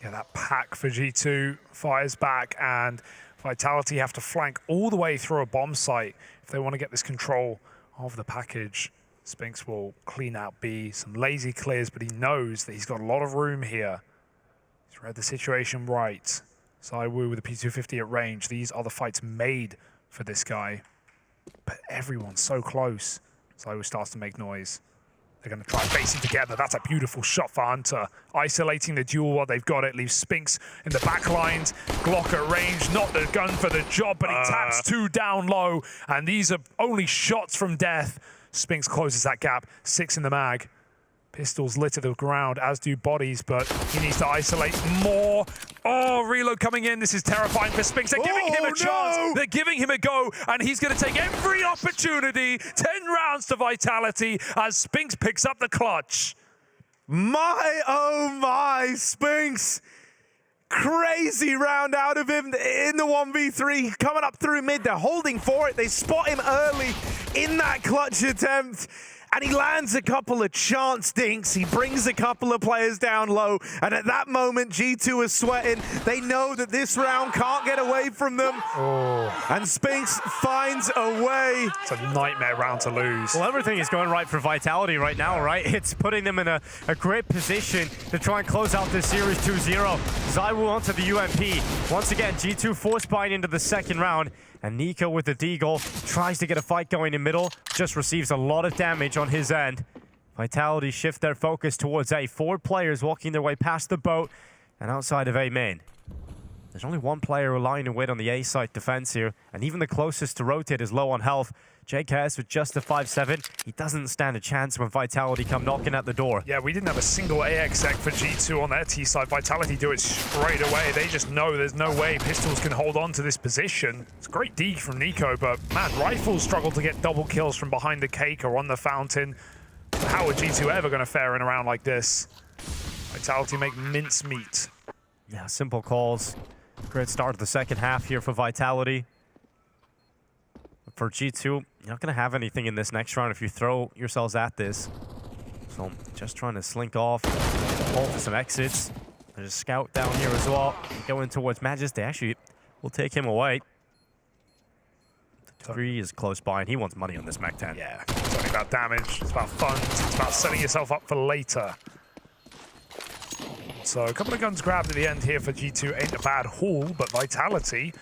Yeah, that pack for G2 fires back, and Vitality have to flank all the way through a bomb site if they want to get this control of the package. Spinks will clean out B, some lazy clears, but he knows that he's got a lot of room here. He's read the situation right. Zywu with a P250 at range. These are the fights made for this guy. But everyone's so close. Zywu starts to make noise. They're going to try facing together. That's a beautiful shot for Hunter. Isolating the duel while they've got it. Leaves Spinks in the back lines. Glock at range. Not the gun for the job, but he taps 2 down low. And these are only shots from death. Spinks closes that gap. 6 in the mag. Pistols litter the ground, as do bodies, but he needs to isolate more. Oh, reload coming in. This is terrifying for Spinks. They're giving him a chance. They're giving him a go, and he's going to take every opportunity. 10 rounds to Vitality as Spinks picks up the clutch. My, oh my, Spinks. Crazy round out of him in the 1v3. Coming up through mid, they're holding for it. They spot him early in that clutch attempt. And he lands a couple of chance dinks. He brings a couple of players down low. And at that moment, G2 is sweating. They know that this round can't get away from them. And Spinks finds a way. It's a nightmare round to lose. Well, everything is going right for Vitality right now, right? It's putting them in a great position to try and close out this series 2-0. Zywu onto the UMP. Once again, G2 force buying into the second round. And Nico with the deagle tries to get a fight going in middle, just receives a lot of damage on his end. Vitality shift their focus towards A. 4 players walking their way past the boat and outside of A main. There's only 1 player lying in wait on the A site defense here, and even the closest to rotate is low on health. JKS with just a 5-7. He doesn't stand a chance when Vitality come knocking at the door. Yeah, we didn't have a single AX sec for G2 on their T side. Vitality do it straight away. They just know there's no way Pistols can hold on to this position. It's great D from Nico, but man, Rifles struggle to get double kills from behind the cake or on the fountain. How are G2 ever going to fare in a round like this? Vitality make mincemeat. Yeah, simple calls. Great start to the second half here for Vitality. For G2, you're not going to have anything in this next round if you throw yourselves at this. So just trying to slink off, hold for some exits. There's a scout down here as well. Going towards Magisk. They actually will take him away. Dupreeh is close by, and he wants money on this Mac 10. Yeah, it's only about damage. It's about funds. It's about setting yourself up for later. So a couple of guns grabbed at the end here for G2 ain't a bad haul, but Vitality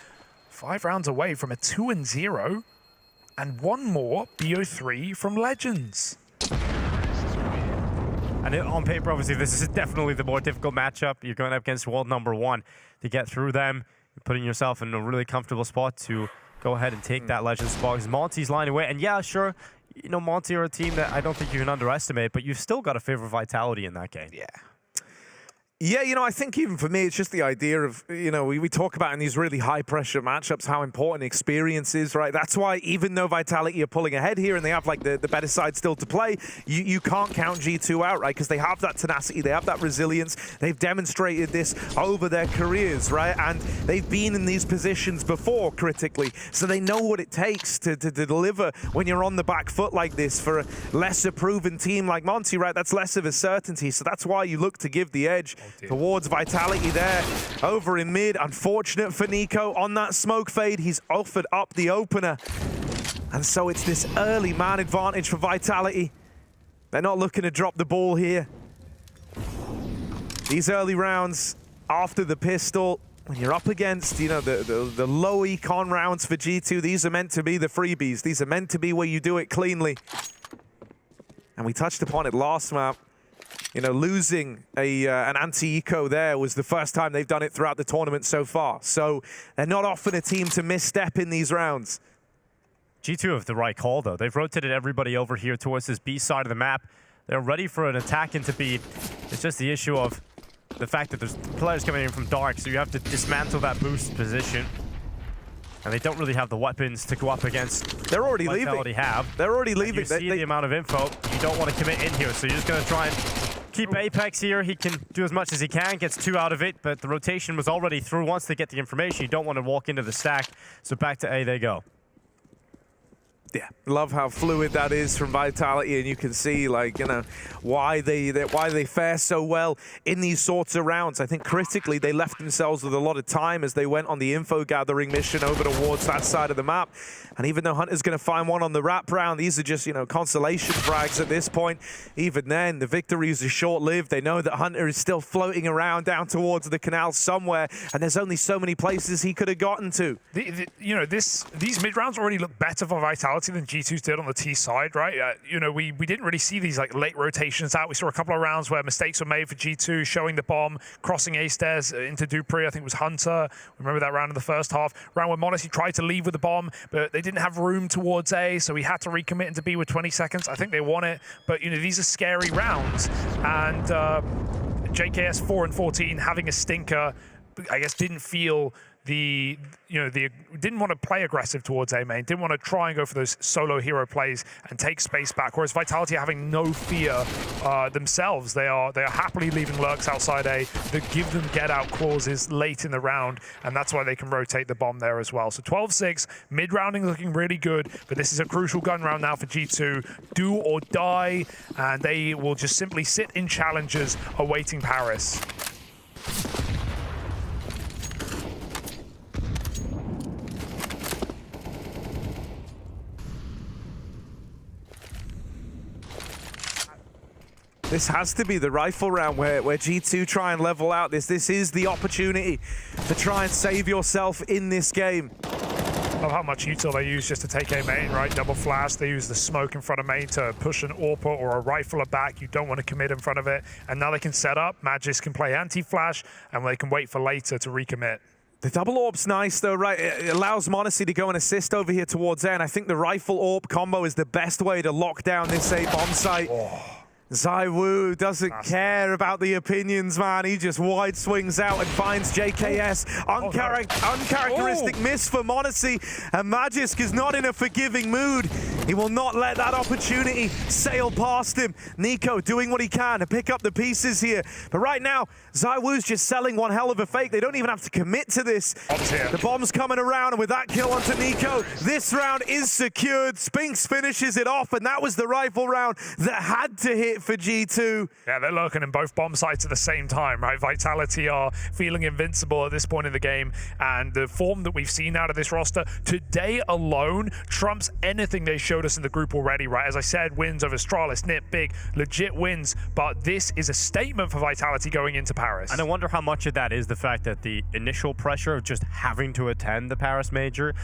5 rounds away from a 2-0. And 1 more BO3 from Legends. And on paper, obviously, this is definitely the more difficult matchup. You're going up against world #1 to get through them. You're putting yourself in a really comfortable spot to go ahead and take that Legends spot. Because Monte's lying away. And yeah, sure, you know, Monte are a team that I don't think you can underestimate, but you've still got to favor Vitality in that game. Yeah. Yeah, you know, I think even for me, it's just the idea of, you know, we talk about in these really high-pressure matchups how important experience is, right? That's why even though Vitality are pulling ahead here and they have, like, the better side still to play, you can't count G2 out, right? Because they have that tenacity, they have that resilience. They've demonstrated this over their careers, right? And they've been in these positions before, critically, so they know what it takes to deliver when you're on the back foot like this. For a lesser proven team like Monte, right? That's less of a certainty, so that's why you look to give the edge towards Vitality there. Over in mid, unfortunate for Nico on that smoke fade. He's offered up the opener. And so it's this early man advantage for Vitality. They're not looking to drop the ball here. These early rounds after the pistol, when you're up against, you know, the low econ rounds for G2, these are meant to be the freebies. These are meant to be where you do it cleanly. And we touched upon it last map. You know, losing an anti-eco there was the first time they've done it throughout the tournament so far. So they're not often a team to misstep in these rounds. G2 have the right call, though. They've rotated everybody over here towards this B side of the map. They're ready for an attack into B. It's just the issue of the fact that there's players coming in from dark, so you have to dismantle that boost position. And they don't really have the weapons to go up against. They're already leaving. They're already leaving. You see the amount of info. You don't want to commit in here, so you're just going to try and keep Apex here. He can do as much as he can, gets 2 out of it, but the rotation was already through. Once they get the information, you don't want to walk into the stack. So back to A they go. Yeah, love how fluid that is from Vitality, and you can see, like, you know, why they fare so well in these sorts of rounds. I think critically they left themselves with a lot of time as they went on the info gathering mission over towards that side of the map. And even though Hunter's going to find one on the wrap round, these are just, you know, consolation frags at this point. Even then, the victories are short-lived. They know that Hunter is still floating around down towards the canal somewhere, and there's only so many places he could have gotten to. You know, these mid rounds already look better for Vitality than G2's did on the T side, right? You know, we didn't really see these like late rotations out. We saw a couple of rounds where mistakes were made for G2, showing the bomb, crossing A stairs into Dupreeh. I think it was Hunter. Remember that round in the first half? Round where Monte tried to leave with the bomb, but they didn't have room towards A, so he had to recommit into B with 20 seconds. I think they won it, but you know, these are scary rounds. And JKS 4 and 14 having a stinker, I guess, didn't feel didn't want to play aggressive towards A main, didn't want to try and go for those solo hero plays and take space back. Whereas Vitality are having no fear themselves. They are happily leaving lurks outside A that give them get out clauses late in the round, and that's why they can rotate the bomb there as well. So 12-6, mid rounding looking really good, but this is a crucial gun round now for G2. Do or die, and they will just simply sit in challenges awaiting Paris. This has to be the rifle round where G2 try and level out. This is the opportunity to try and save yourself in this game. Love how much util they use just to take A main, right? Double flash. They use the smoke in front of main to push an AWP or a rifler back. You don't want to commit in front of it. And now they can set up. Magis can play anti-flash, and they can wait for later to recommit. The double AWP's nice though, right? It allows Monte to go and assist over here towards A, and I think the rifle AWP combo is the best way to lock down this A bomb site. ZywOo doesn't care about the opinions, man. He just wide swings out and finds JKS. Uncharacteristic miss for Monte, and Magisk is not in a forgiving mood. He will not let that opportunity sail past him. Nico doing what he can to pick up the pieces here. But right now, ZywOo's just selling one hell of a fake. They don't even have to commit to this. The bomb's coming around, and with that kill onto Nico, this round is secured. Spinks finishes it off, and that was the rifle round that had to hit for G2. Yeah, they're lurking in both bomb sites at the same time, right? Vitality are feeling invincible at this point in the game, and the form that we've seen out of this roster today alone trumps anything they showed us in the group already, right? As I said, wins over Astralis, Nip, big, legit wins, but this is a statement for Vitality going into Paris. And I wonder how much of that is the fact that the initial pressure of just having to attend the Paris Major,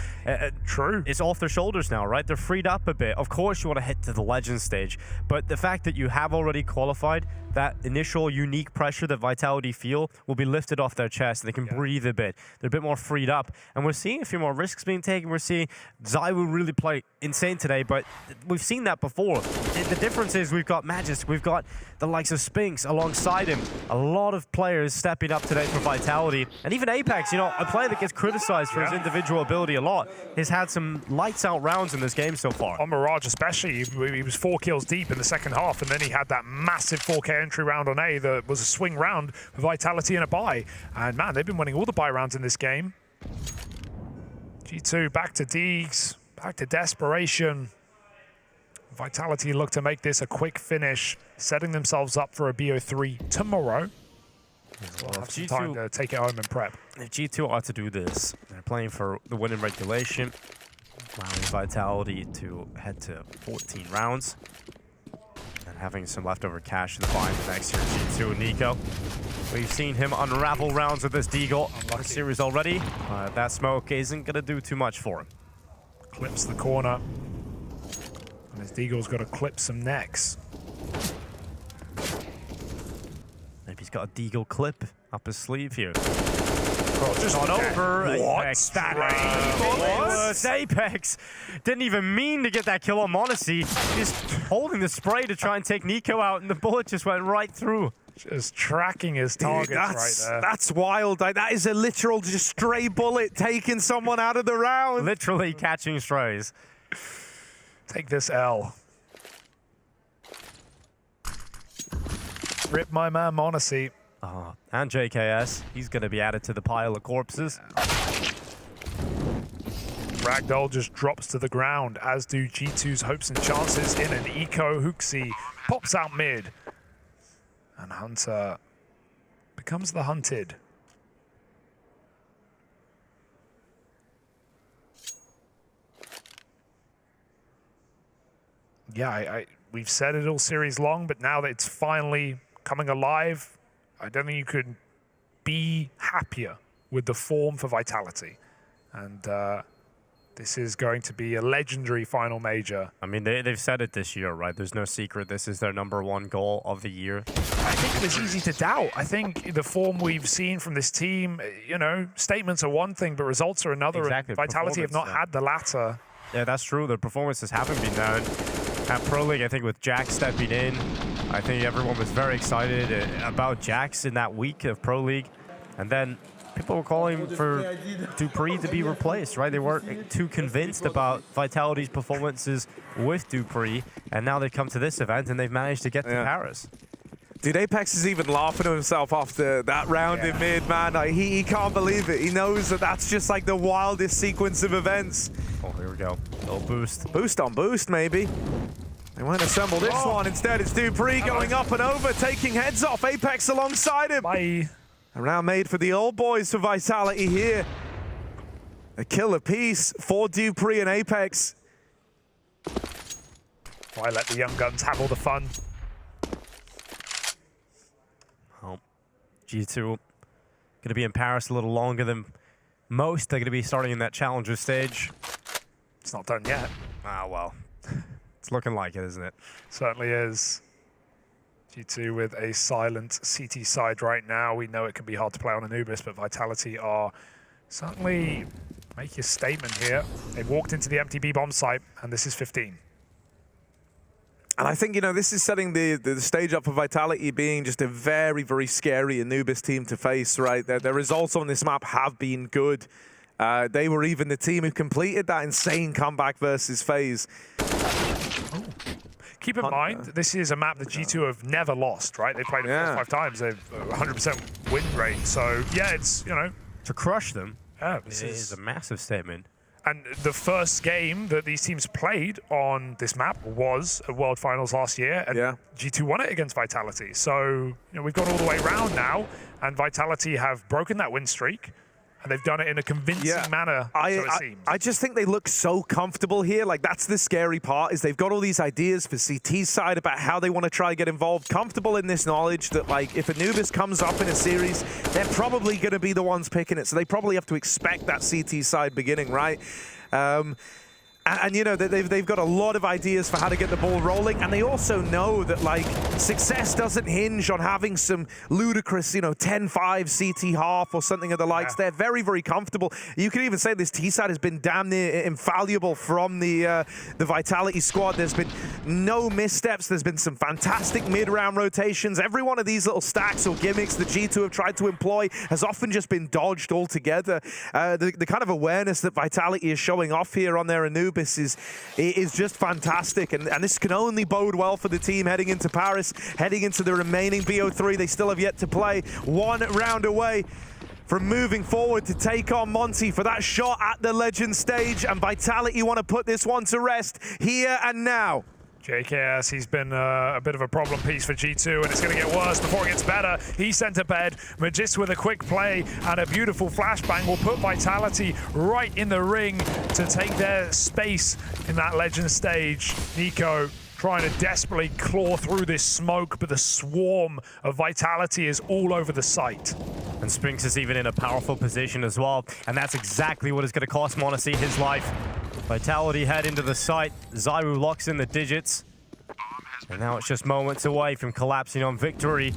true, it's off their shoulders now, right? They're freed up a bit. Of course you want to hit to the legend stage, but the fact that you have already qualified, that initial unique pressure that Vitality feel will be lifted off their chest, and they can breathe a bit. They're a bit more freed up, and we're seeing a few more risks being taken. We're seeing ZywOo really play insane today, but we've seen that before. The difference is we've got Magisk, we've got the likes of Spinks alongside him. A lot of players stepping up today for Vitality, and even Apex, you know, a player that gets criticized for his individual ability a lot, has had some lights out rounds in this game so far. On Mirage especially, he was 4 kills deep in the second half, and then he had that massive 4K entry round on A that was a swing round for Vitality and a buy. And man, they've been winning all the buy rounds in this game. G2 back to Deegs, back to desperation. Vitality look to make this a quick finish, setting themselves up for a BO3 tomorrow. We'll have some time to take it home and prep. If G2 ought to do this, they're playing for the win in regulation, allowing Vitality to head to 14 rounds, and having some leftover cash in the buy in the next year. G2 and Nico We've seen him unravel rounds with this Deagle in the series already. That smoke isn't going to do too much for him. Clips the corner. And his Deagle's got to clip some necks. Maybe he's got a Deagle clip up his sleeve here. Just not over. What? Apex. Apex didn't even mean to get that kill on Monte. Just holding the spray to try and take Nico out, and the bullet just went right through. Just tracking his targets right there. That's wild. Like, that is a literal just stray bullet taking someone out of the round. Literally catching strays. Take this L. Rip my man Monte. Oh, and JKS, he's going to be added to the pile of corpses. Ragdoll just drops to the ground, as do G2's hopes and chances in an eco. Hooksy pops out mid. And Hunter becomes the hunted. Yeah, we've said it all series long, but now that it's finally coming alive, I don't think you could be happier with the form for Vitality. And this is going to be a legendary final major. I mean, they've said it this year, right? There's no secret. This is their #1 goal of the year. I think it was easy to doubt. I think the form we've seen from this team, you know, statements are one thing, but results are another. Exactly. Vitality have not had the latter. Yeah, that's true. Their performances haven't been known. At Pro League, I think with Jax stepping in, I think everyone was very excited about Jax in that week of Pro League. And then people were calling for Dupreeh to be replaced, right? They weren't too convinced about Vitality's performances with Dupreeh. And now they come to this event and they've managed to get to Paris. Dude, Apex is even laughing at himself after that round in mid, man. Like, he can't believe it. He knows that that's just like the wildest sequence of events. Oh, here we go. Little boost. Boost on boost, maybe. They won't assemble this one. Instead, it's Dupreeh going up and over, taking heads off. Apex alongside him. Bye. A round made for the old boys for Vitality here. A kill apiece for Dupreeh and Apex. Why let the young guns have all the fun? Oh, G2 going to be in Paris a little longer than most. They're going to be starting in that challenger stage. It's not done yet. Ah, well. It's looking like it, isn't it? Certainly is. G2 with a silent CT side right now. We know it can be hard to play on Anubis, but Vitality are certainly making a statement here. They've walked into the empty B-bomb site, and this is 15. And I think, you know, this is setting the stage up for Vitality being just a very, very scary Anubis team to face, right? Their results on this map have been good. They were even the team who completed that insane comeback versus FaZe. Keep in mind, this is a map that G2 have never lost, right? They played it 5 times. They've 100% win rate. So, yeah, it's, you know. To crush them, this is a massive statement. And the first game that these teams played on this map was a World Finals last year, and G2 won it against Vitality. So, you know, we've gone all the way around now, and Vitality have broken that win streak. And they've done it in a convincing manner, so it seems. I just think they look so comfortable here. Like, that's the scary part, is they've got all these ideas for CT's side about how they want to try and get involved. Comfortable in this knowledge that, like, if Anubis comes up in a series, they're probably going to be the ones picking it. So they probably have to expect that CT side beginning, right? And you know, they've got a lot of ideas for how to get the ball rolling, and they also know that, like, success doesn't hinge on having some ludicrous, you know, 10-5 CT half or something of the likes. They're very, very comfortable. You could even say this T side has been damn near infallible from the Vitality squad. There's been no missteps. There's been some fantastic mid-round rotations. Every one of these little stacks or gimmicks that G2 have tried to employ has often just been dodged altogether. The kind of awareness that Vitality is showing off here on their Anubis is just fantastic, and this can only bode well for the team heading into Paris, heading into the remaining BO3 they still have yet to play. 1 round away from moving forward to take on Monte for that shot at the Legend stage, and Vitality want to put this one to rest here and now. JKS, he's been a bit of a problem piece for G2, and it's going to get worse before it gets better. He's sent to bed. Magist with a quick play and a beautiful flashbang will put Vitality right in the ring to take their space in that Legend stage. Nico trying to desperately claw through this smoke, but the swarm of Vitality is all over the site. And Spinks is even in a powerful position as well, and that's exactly what is going to cost Monte his life. Vitality head into the site. Zywu locks in the digits. And now it's just moments away from collapsing on victory.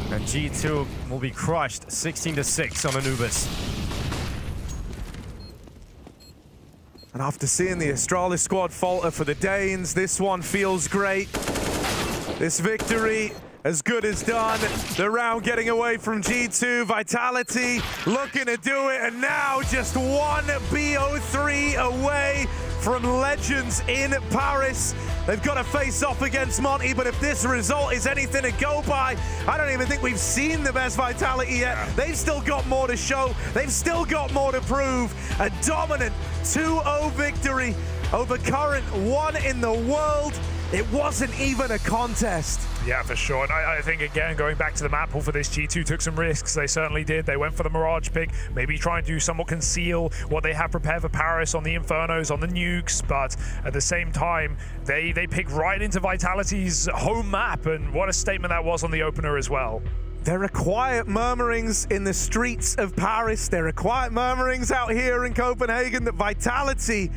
And G2 will be crushed 16-6 on Anubis. And after seeing the Astralis squad falter for the Danes, this one feels great. This victory, as good as done. The round getting away from G2. Vitality looking to do it, and now just one BO3 away from Legends in Paris. They've got to face off against Monte, but if this result is anything to go by, I don't even think we've seen the best Vitality yet. They've still got more to show. They've still got more to prove. A dominant 2-0 victory over current one in the world. It wasn't even a contest. Yeah, for sure. And I think, again, going back to the map pool for this, G2 took some risks. They certainly did. They went for the Mirage pick, maybe try and do somewhat conceal what they have prepared for Paris on the Infernos, on the nukes. But at the same time, they picked right into Vitality's home map. And what a statement that was on the opener as well. There are quiet murmurings in the streets of Paris. There are quiet murmurings out here in Copenhagen that Vitality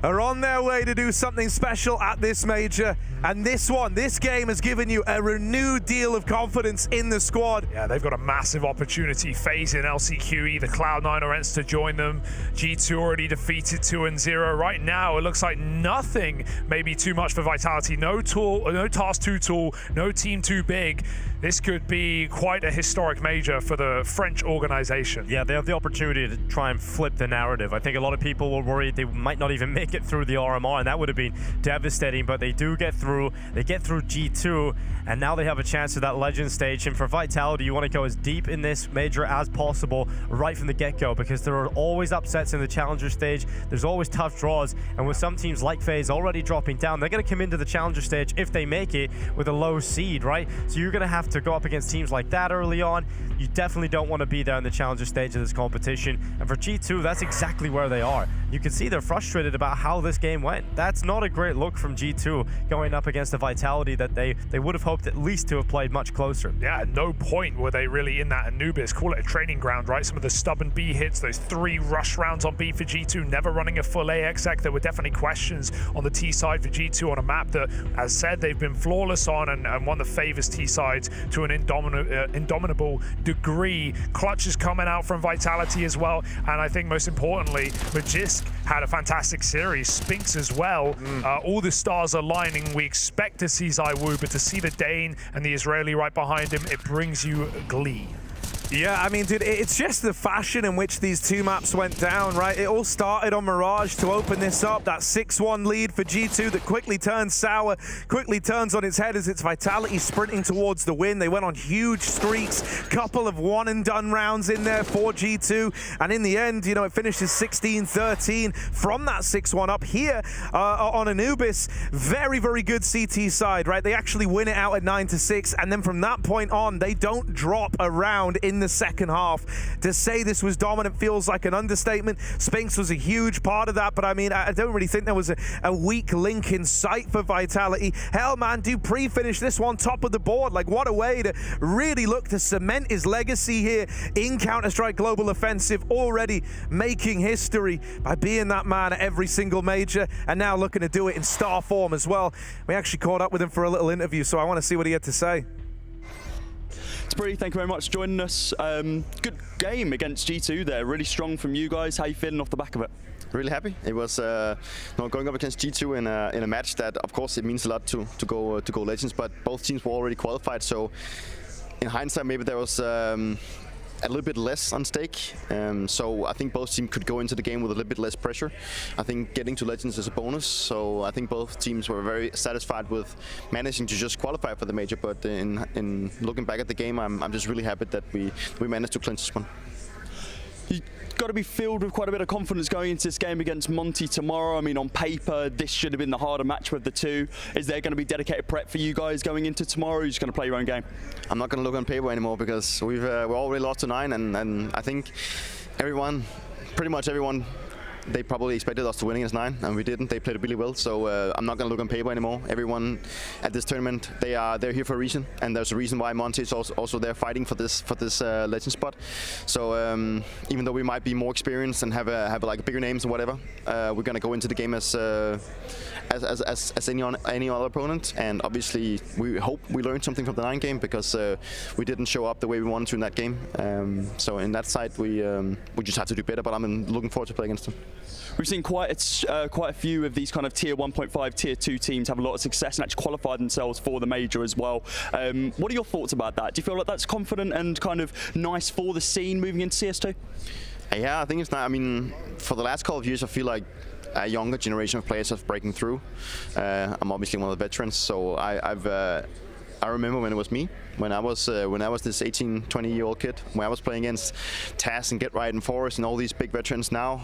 are on their way to do something special at this major. And this game has given you a renewed deal of confidence in the squad. Yeah, they've got a massive opportunity. FaZe in LCQ, either Cloud9 or ENCE to join them. G2 already defeated 2-0. Right now, it looks like nothing may be too much for Vitality. No tool, no task too tall, no team too big. This could be quite a historic major for the French organization. Yeah, they have the opportunity to try and flip the narrative. I think a lot of people were worried they might not even make it through the RMR, and that would have been devastating, but they do get through. They get through G2, and now they have a chance at that Legend stage. And for Vitality, you want to go as deep in this major as possible right from the get-go, because there are always upsets in the Challenger stage. There's always tough draws, and with some teams like FaZe already dropping down, they're going to come into the Challenger stage if they make it with a low seed, right? So you're going to have to go up against teams like that early on. You definitely don't want to be there in the Challenger stage of this competition. And for G2, that's exactly where they are. You can see they're frustrated about how this game went. That's not a great look from G2 going up against the Vitality that they would have hoped at least to have played much closer. Yeah, at no point were they really in that Anubis. Call it a training ground, right? Some of the stubborn B hits, those 3 rush rounds on B for G2, never running a full AXX. There were definitely questions on the T side for G2 on a map that, as said, they've been flawless on and one that favors T sides to an indomitable degree. Clutches coming out from Vitality as well. And I think most importantly, Magisk had a fantastic series. Spinks as well. All the stars are lining. We expect to see Zywu, but to see the Dane and the Israeli right behind him, it brings you glee. Yeah, I mean, dude, it's just the fashion in which these two maps went down, right? It all started on Mirage to open this up, that 6-1 lead for G2 that quickly turns sour, quickly turns on its head as it's Vitality sprinting towards the win. They went on huge streaks, couple of one-and-done rounds in there for G2, and in the end, you know, it finishes 16-13 from that 6-1 up here on Anubis. Very, very good CT side, right? They actually win it out at 9-6, and then from that point on, they don't drop a round in the second half. To say this was dominant feels like an understatement. Spinks was a huge part of that, but I mean, I don't really think there was a weak link in sight for Vitality. Hell, man, Dupreeh finished this one top of the board. Like, what a way to really look to cement his legacy here in Counter-Strike Global Offensive, already making history by being that man at every single major, and now looking to do it in star form as well. We actually caught up with him for a little interview, so I want to see what he had to say. Dupreeh, thank you very much for joining us. Good game against G2 there, really strong from you guys. How you feeling off the back of it? Really happy. It was going up against G2 in a match that, of course, it means a lot to go Legends, but both teams were already qualified. So in hindsight, maybe there was a little bit less on stake. So I think both teams could go into the game with a little bit less pressure. I think getting to Legends is a bonus. So I think both teams were very satisfied with managing to just qualify for the major. But in looking back at the game, I'm just really happy that we managed to clinch this one. You've got to be filled with quite a bit of confidence going into this game against Monte tomorrow. I mean, on paper, this should have been the harder match with the two. Is there going to be dedicated prep for you guys going into tomorrow, or are you just going to play your own game? I'm not going to look on paper anymore because we're already lost to 9, and I think pretty much everyone they probably expected us to win against 9, and we didn't. They played really well, so I'm not going to look on paper anymore. Everyone at this tournament, they're here for a reason, and there's a reason why Monte is also there fighting for this legend spot. So even though we might be more experienced and have like bigger names and whatever, we're going to go into the game as any other opponent, and obviously we hope we learned something from the 9 game, because we didn't show up the way we wanted to in that game. So in that side, we just have to do better. But I'm looking forward to play against them. We've seen quite a few of these kind of tier 1.5, tier 2 teams have a lot of success and actually qualify themselves for the major as well. What are your thoughts about that? Do you feel like that's confident and kind of nice for the scene moving into CS2? Yeah, I think it's not. I mean, for the last couple of years, I feel like a younger generation of players are breaking through. I'm obviously one of the veterans, so I remember when it was me, when I was this 18, 20-year-old kid, when I was playing against Taz and Get Right and Forze and all these big veterans now.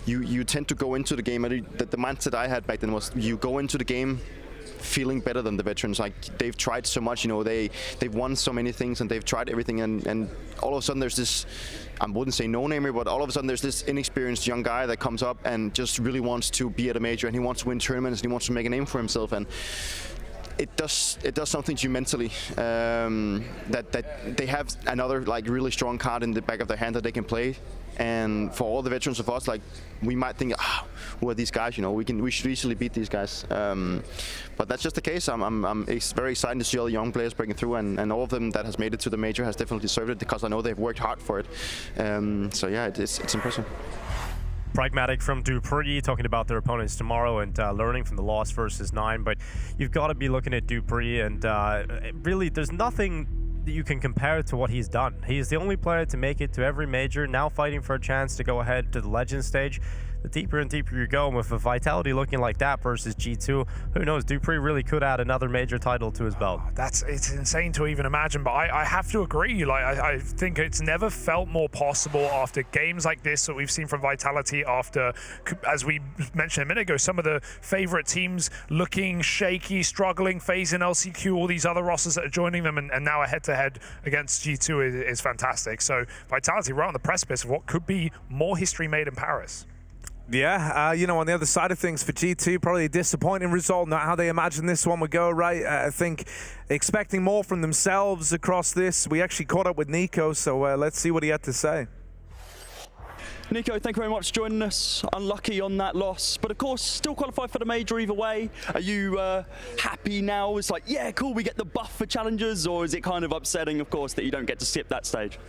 You tend to go into the game, the mindset I had back then was you go into the game feeling better than the veterans. Like, they've tried so much, you know, they've won so many things and they've tried everything, and all of a sudden there's this, I wouldn't say no-namer, but all of a sudden there's this inexperienced young guy that comes up and just really wants to be at a major, and he wants to win tournaments and he wants to make a name for himself, and it does something to you mentally, that they have another like really strong card in the back of their hand that they can play. And for all the veterans of us, like, we might think, who are these guys? You know, we should easily beat these guys. But that's just the case. I'm very excited to see all the young players breaking through, and all of them that has made it to the major has definitely deserved it, because I know they've worked hard for it. So yeah, it's impressive. Pragmatic from Dupreeh, talking about their opponents tomorrow and learning from the loss versus 9. But you've got to be looking at Dupreeh, and really, there's nothing that you can compare to what he's done. He's the only player to make it to every major, now fighting for a chance to go ahead to the Legend stage. The deeper and deeper you go, and with a Vitality looking like that versus G2, who knows, Dupreeh really could add another major title to his belt. It's insane to even imagine, but I have to agree. Like, I think it's never felt more possible after games like this that we've seen from Vitality, after, as we mentioned a minute ago, some of the favorite teams looking shaky, struggling, phasing LCQ, all these other rosters that are joining them, and now a head-to-head against G2 is fantastic. So Vitality right on the precipice of what could be more history made in Paris. Yeah, you know, on the other side of things for G2, probably a disappointing result, not how they imagined this one would go, right? I think expecting more from themselves across this. We actually caught up with Nico, so let's see what he had to say. Nico, thank you very much for joining us. Unlucky on that loss, but of course, still qualified for the major either way. Are you happy now? It's like, yeah, cool, we get the buff for challengers, or is it kind of upsetting, of course, that you don't get to skip that stage?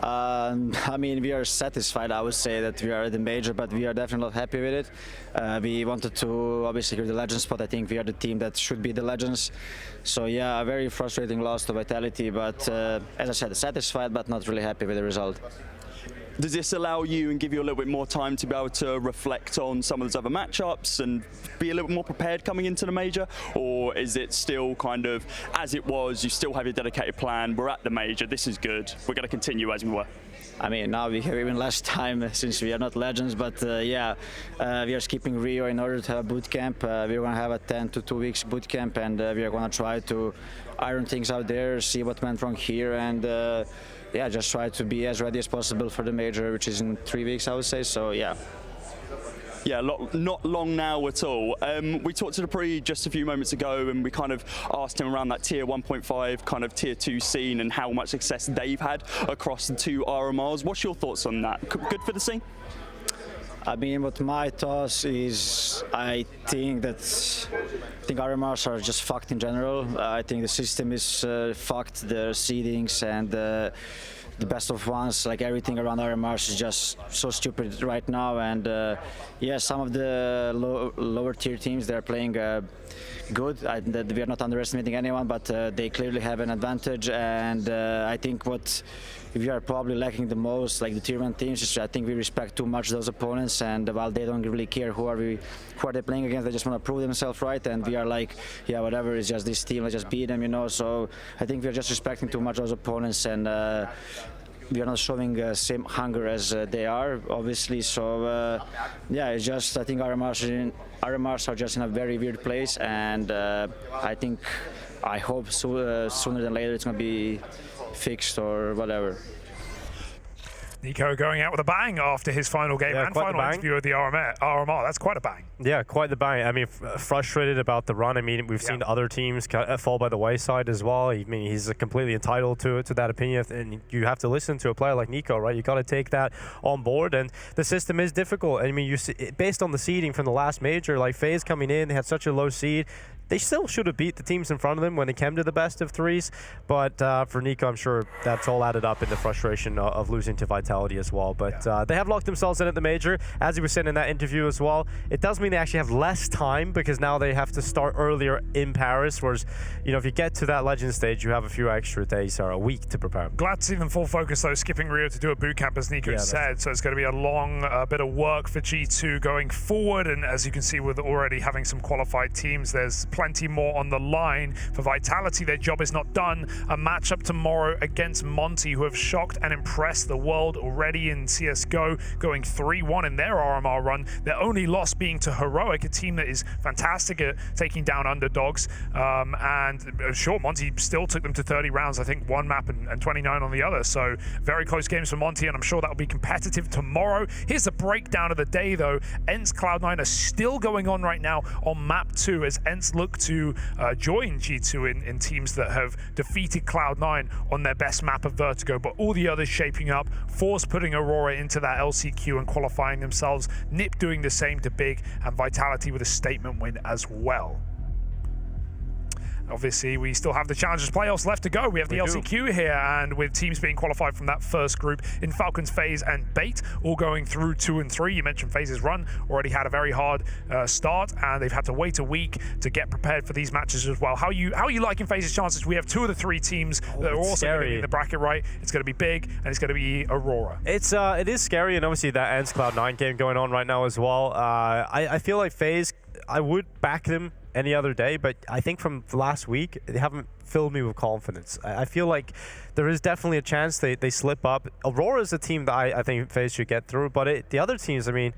I mean, we are satisfied. I would say that we are at the major, but we are definitely not happy with it. We wanted to obviously get the Legends spot. I think we are the team that should be the Legends. So yeah, a very frustrating loss to Vitality, but as I said, satisfied but not really happy with the result. Does this allow you and give you a little bit more time to be able to reflect on some of those other matchups and be a little bit more prepared coming into the major? Or is it still kind of as it was, you still have your dedicated plan, we're at the major, this is good, we're going to continue as we were? I mean, now we have even less time since we are not Legends, but yeah, we are skipping Rio in order to have a boot camp. We're going to have a 10 to 2 weeks boot camp, and we are going to try to iron things out there, see what went wrong here, and yeah, just try to be as ready as possible for the major, which is in 3 weeks, I would say. So yeah. Yeah, not long now at all. We talked to Dupreeh just a few moments ago, and we kind of asked him around that tier 1.5, kind of tier 2 scene and how much success they've had across the 2 RMRs. What's your thoughts on that? Good for the scene? I mean, what my thoughts is, I think RMRs are just fucked in general. I think the system is fucked, the seedings and the best of ones, like everything around RMRs is just so stupid right now. And yeah, some of the lower tier teams, they're playing good. We are not underestimating anyone, but they clearly have an advantage. And I think what we are probably lacking the most, like the tier 1 teams, is I think we respect too much those opponents, and while they don't really care who are they playing against, they just want to prove themselves, right? And we are like, yeah, whatever, it's just this team, let's just beat them, you know. So I think we are just respecting too much those opponents, and we are not showing same hunger as they are, obviously. So yeah, it's just, I think RMRs are just in a very weird place, and I hope sooner than later it's going to be fixed or whatever. Nico going out with a bang after his final game and final interview with the RMR. That's quite a bang. Yeah, quite the bang. I mean, frustrated about the run. I mean, we've seen other teams fall by the wayside as well. I mean, he's completely entitled to that opinion, and you have to listen to a player like Nico, right? You got to take that on board, and the system is difficult. I mean, you see, based on the seeding from the last major, like FaZe coming in, they had such a low seed. They still should have beat the teams in front of them when it came to the best of threes, but for Nico, I'm sure that's all added up in the frustration of losing to Vitality as well. But they have locked themselves in at the major, as he was saying in that interview as well. It does mean they actually have less time because now they have to start earlier in Paris, whereas, you know, if you get to that Legend stage, you have a few extra days or a week to prepare. Glad to see them full focus, though, skipping Rio to do a boot camp, as Nico said. So it's going to be a long bit of work for G2 going forward. And as you can see, with already having some qualified teams, there's plenty more on the line for Vitality. Their job is not done. A matchup tomorrow against Monte, who have shocked and impressed the world already in CSGO, going 3-1 in their RMR run. Their only loss being to Heroic, a team that is fantastic at taking down underdogs. And sure, Monte still took them to 30 rounds, I think, one map and 29 on the other. So very close games for Monte, and I'm sure that will be competitive tomorrow. Here's a breakdown of the day, though. ENCE Cloud9 are still going on right now on map 2 as ENCE look to join G2 in teams that have defeated Cloud9 on their best map of Vertigo, but all the others shaping up. Forze putting Aurora into that LCQ and qualifying themselves. NiP doing the same to Big, and Vitality with a statement win as well. Obviously, we still have the Challengers playoffs left to go. We have the LCQ here, and with teams being qualified from that first group in Falcons, FaZe, and Bait, all going through 2 and 3. You mentioned FaZe's run already had a very hard start, and they've had to wait a week to get prepared for these matches as well. How are you liking FaZe's chances? We have 2 of the 3 teams that are also going to be in the bracket, right? It's going to be Big, and it's going to be Aurora. It is scary, and obviously that ENCE Cloud9 game going on right now as well. I feel like FaZe, I would back them any other day, but I think from last week, they haven't filled me with confidence. I feel like there is definitely a chance they slip up. Aurora is a team that I think FaZe should get through, but the other teams, I mean,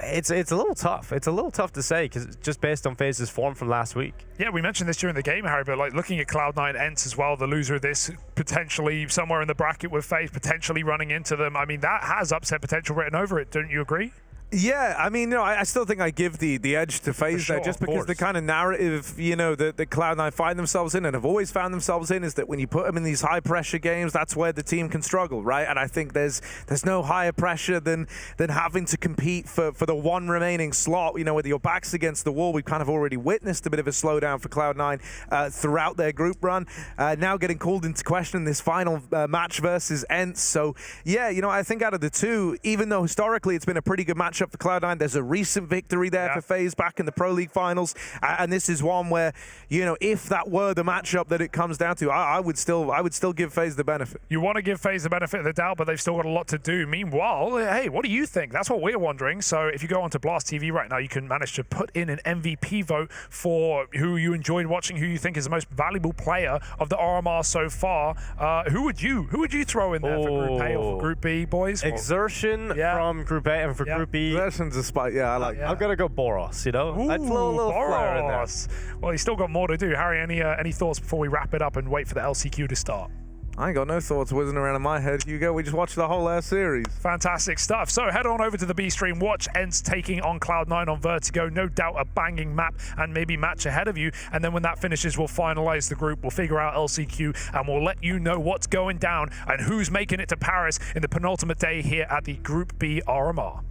it's a little tough. It's a little tough to say, because just based on FaZe's form from last week. Yeah, we mentioned this during the game, Harry, but like looking at Cloud9 ENCE as well, the loser of this potentially somewhere in the bracket with FaZe, potentially running into them. I mean, that has upset potential written over it. Don't you agree? Yeah, I mean, no, I still think I give the edge to FaZe there, just because the kind of narrative, you know, that Cloud9 find themselves in and have always found themselves in is that when you put them in these high pressure games, that's where the team can struggle, right? And I think there's no higher pressure than having to compete for the one remaining slot, you know, with your backs against the wall. We've kind of already witnessed a bit of a slowdown for Cloud9 throughout their group run. Now getting called into question in this final match versus ENCE. So, yeah, you know, I think out of the 2, even though historically it's been a pretty good matchup for Cloud9, there's a recent victory there for FaZe back in the Pro League finals, and this is one where, you know, if that were the matchup that it comes down to, I would still give FaZe the benefit. You want to give FaZe the benefit of the doubt, but they've still got a lot to do. Meanwhile, hey, what do you think? That's what we're wondering. So if you go onto Blast TV right now, you can manage to put in an MVP vote for who you enjoyed watching, who you think is the most valuable player of the RMR so far. Who would you throw in there for Group A or for Group B, boys? Exertion from Group A, and for Group B, Exertion's a spot. Yeah, I like. I'm gonna go Boros. You know, Ooh, I'd throw a little flair in there. Well, he's still got more to do. Harry, any thoughts before we wrap it up and wait for the LCQ to start? I ain't got no thoughts whizzing around in my head, Hugo. We just watched the whole series. Fantastic stuff. So head on over to the B stream, watch ENCE taking on Cloud9 on Vertigo. No doubt a banging map and maybe match ahead of you. And then when that finishes, we'll finalize the group. We'll figure out LCQ, and we'll let you know what's going down and who's making it to Paris in the penultimate day here at the Group B RMR.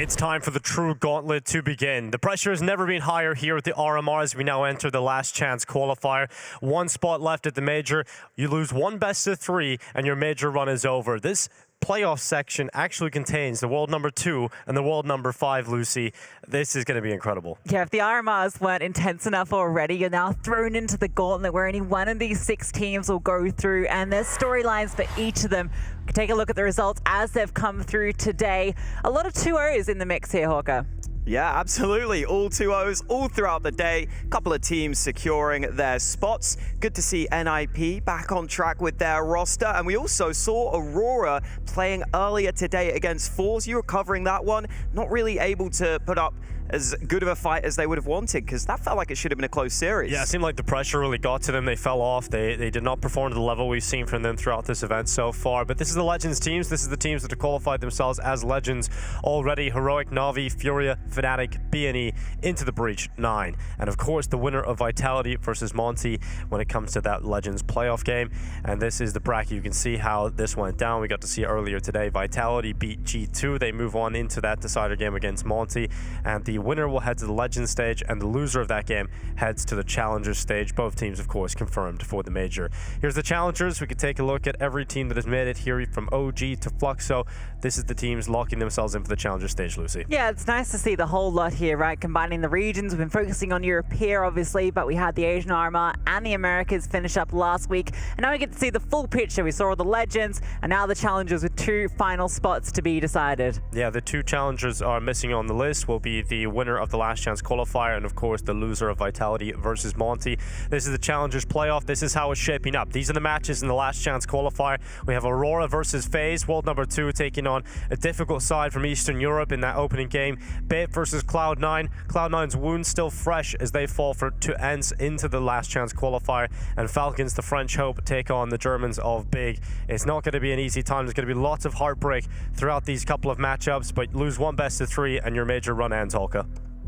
It's time for the true gauntlet to begin. The pressure has never been higher here at the RMR as we now enter the last chance qualifier. One spot left at the major. You lose one best of 3 and your major run is over. This playoff section actually contains the world number 2 and the world number 5, Lucy. This is going to be incredible. Yeah, if the RMRs weren't intense enough already, you're now thrown into the gauntlet where only one of these 6 teams will go through, and there's storylines for each of them. We can take a look at the results as they've come through today. A lot of 2-0s in the mix here, Hawker. Yeah, absolutely. All 2-0s all throughout the day. A couple of teams securing their spots. Good to see NIP back on track with their roster. And we also saw Aurora playing earlier today against Forze. You were covering that one. Not really able to put up as good of a fight as they would have wanted, because that felt like it should have been a close series. Yeah, it seemed like the pressure really got to them. They fell off. They did not perform to the level we've seen from them throughout this event so far. But this is the Legends teams. This is the teams that have qualified themselves as Legends already. Heroic, Na'Vi, Furia, Fnatic, BNE into the Breach 9. And of course, the winner of Vitality versus Monte when it comes to that Legends playoff game. And this is the bracket. You can see how this went down. We got to see earlier today. Vitality beat G2. They move on into that decider game against Monte. And the winner will head to the Legends stage, and the loser of that game heads to the Challengers stage. Both teams, of course, confirmed for the major. Here's the Challengers. We could take a look at every team that has made it here from OG to Fluxo. This is the teams locking themselves in for the Challenger stage, Lucy. Yeah, it's nice to see the whole lot here, right? Combining the regions. We've been focusing on Europe here, obviously, but we had the Asian RMR and the Americas finish up last week. And now we get to see the full picture. We saw the Legends, and now the Challengers with 2 final spots to be decided. Yeah, the 2 Challengers are missing on the list will be the winner of the last chance qualifier and of course the loser of Vitality versus Monte. This is the Challengers playoff. This is how it's shaping up. These are the matches in the last chance qualifier. We have Aurora versus FaZe, world number 2, taking on a difficult side from Eastern Europe in that opening game. Bait versus Cloud9. Cloud9's wounds still fresh as they fall to ENCE into the last chance qualifier, and Falcons, the French hope, take on the Germans of Big. It's not going to be an easy time. There's going to be lots of heartbreak throughout these couple of matchups, but lose one best of 3 and your major run ends, Holka.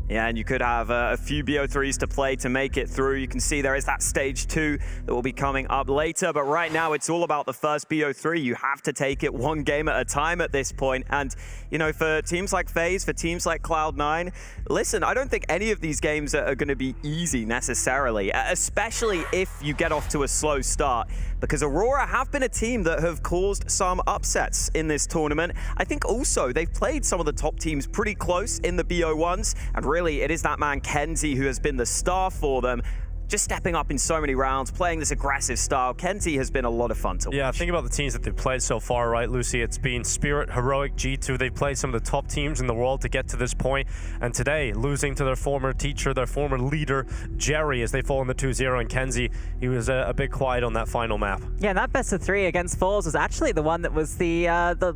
Yeah, and you could have a few BO3s to play to make it through. You can see there is that stage 2 that will be coming up later, but right now it's all about the first BO3. You have to take it one game at a time at this point. And, you know, for teams like FaZe, for teams like Cloud9, listen, I don't think any of these games are going to be easy necessarily, especially if you get off to a slow start, because Aurora have been a team that have caused some upsets in this tournament. I think also they've played some of the top teams pretty close in the BO1s, and really, it is that man Kenzie who has been the star for them. Just stepping up in so many rounds, playing this aggressive style. Kenzie has been a lot of fun to watch. Yeah, think about the teams that they've played so far, right, Lucy? It's been Spirit, Heroic, G2. They've played some of the top teams in the world to get to this point. And today, losing to their former teacher, their former leader, Jerry, as they fall in the 2-0. And Kenzie, he was a bit quiet on that final map. Yeah, that best of 3 against Forze was actually the one that was the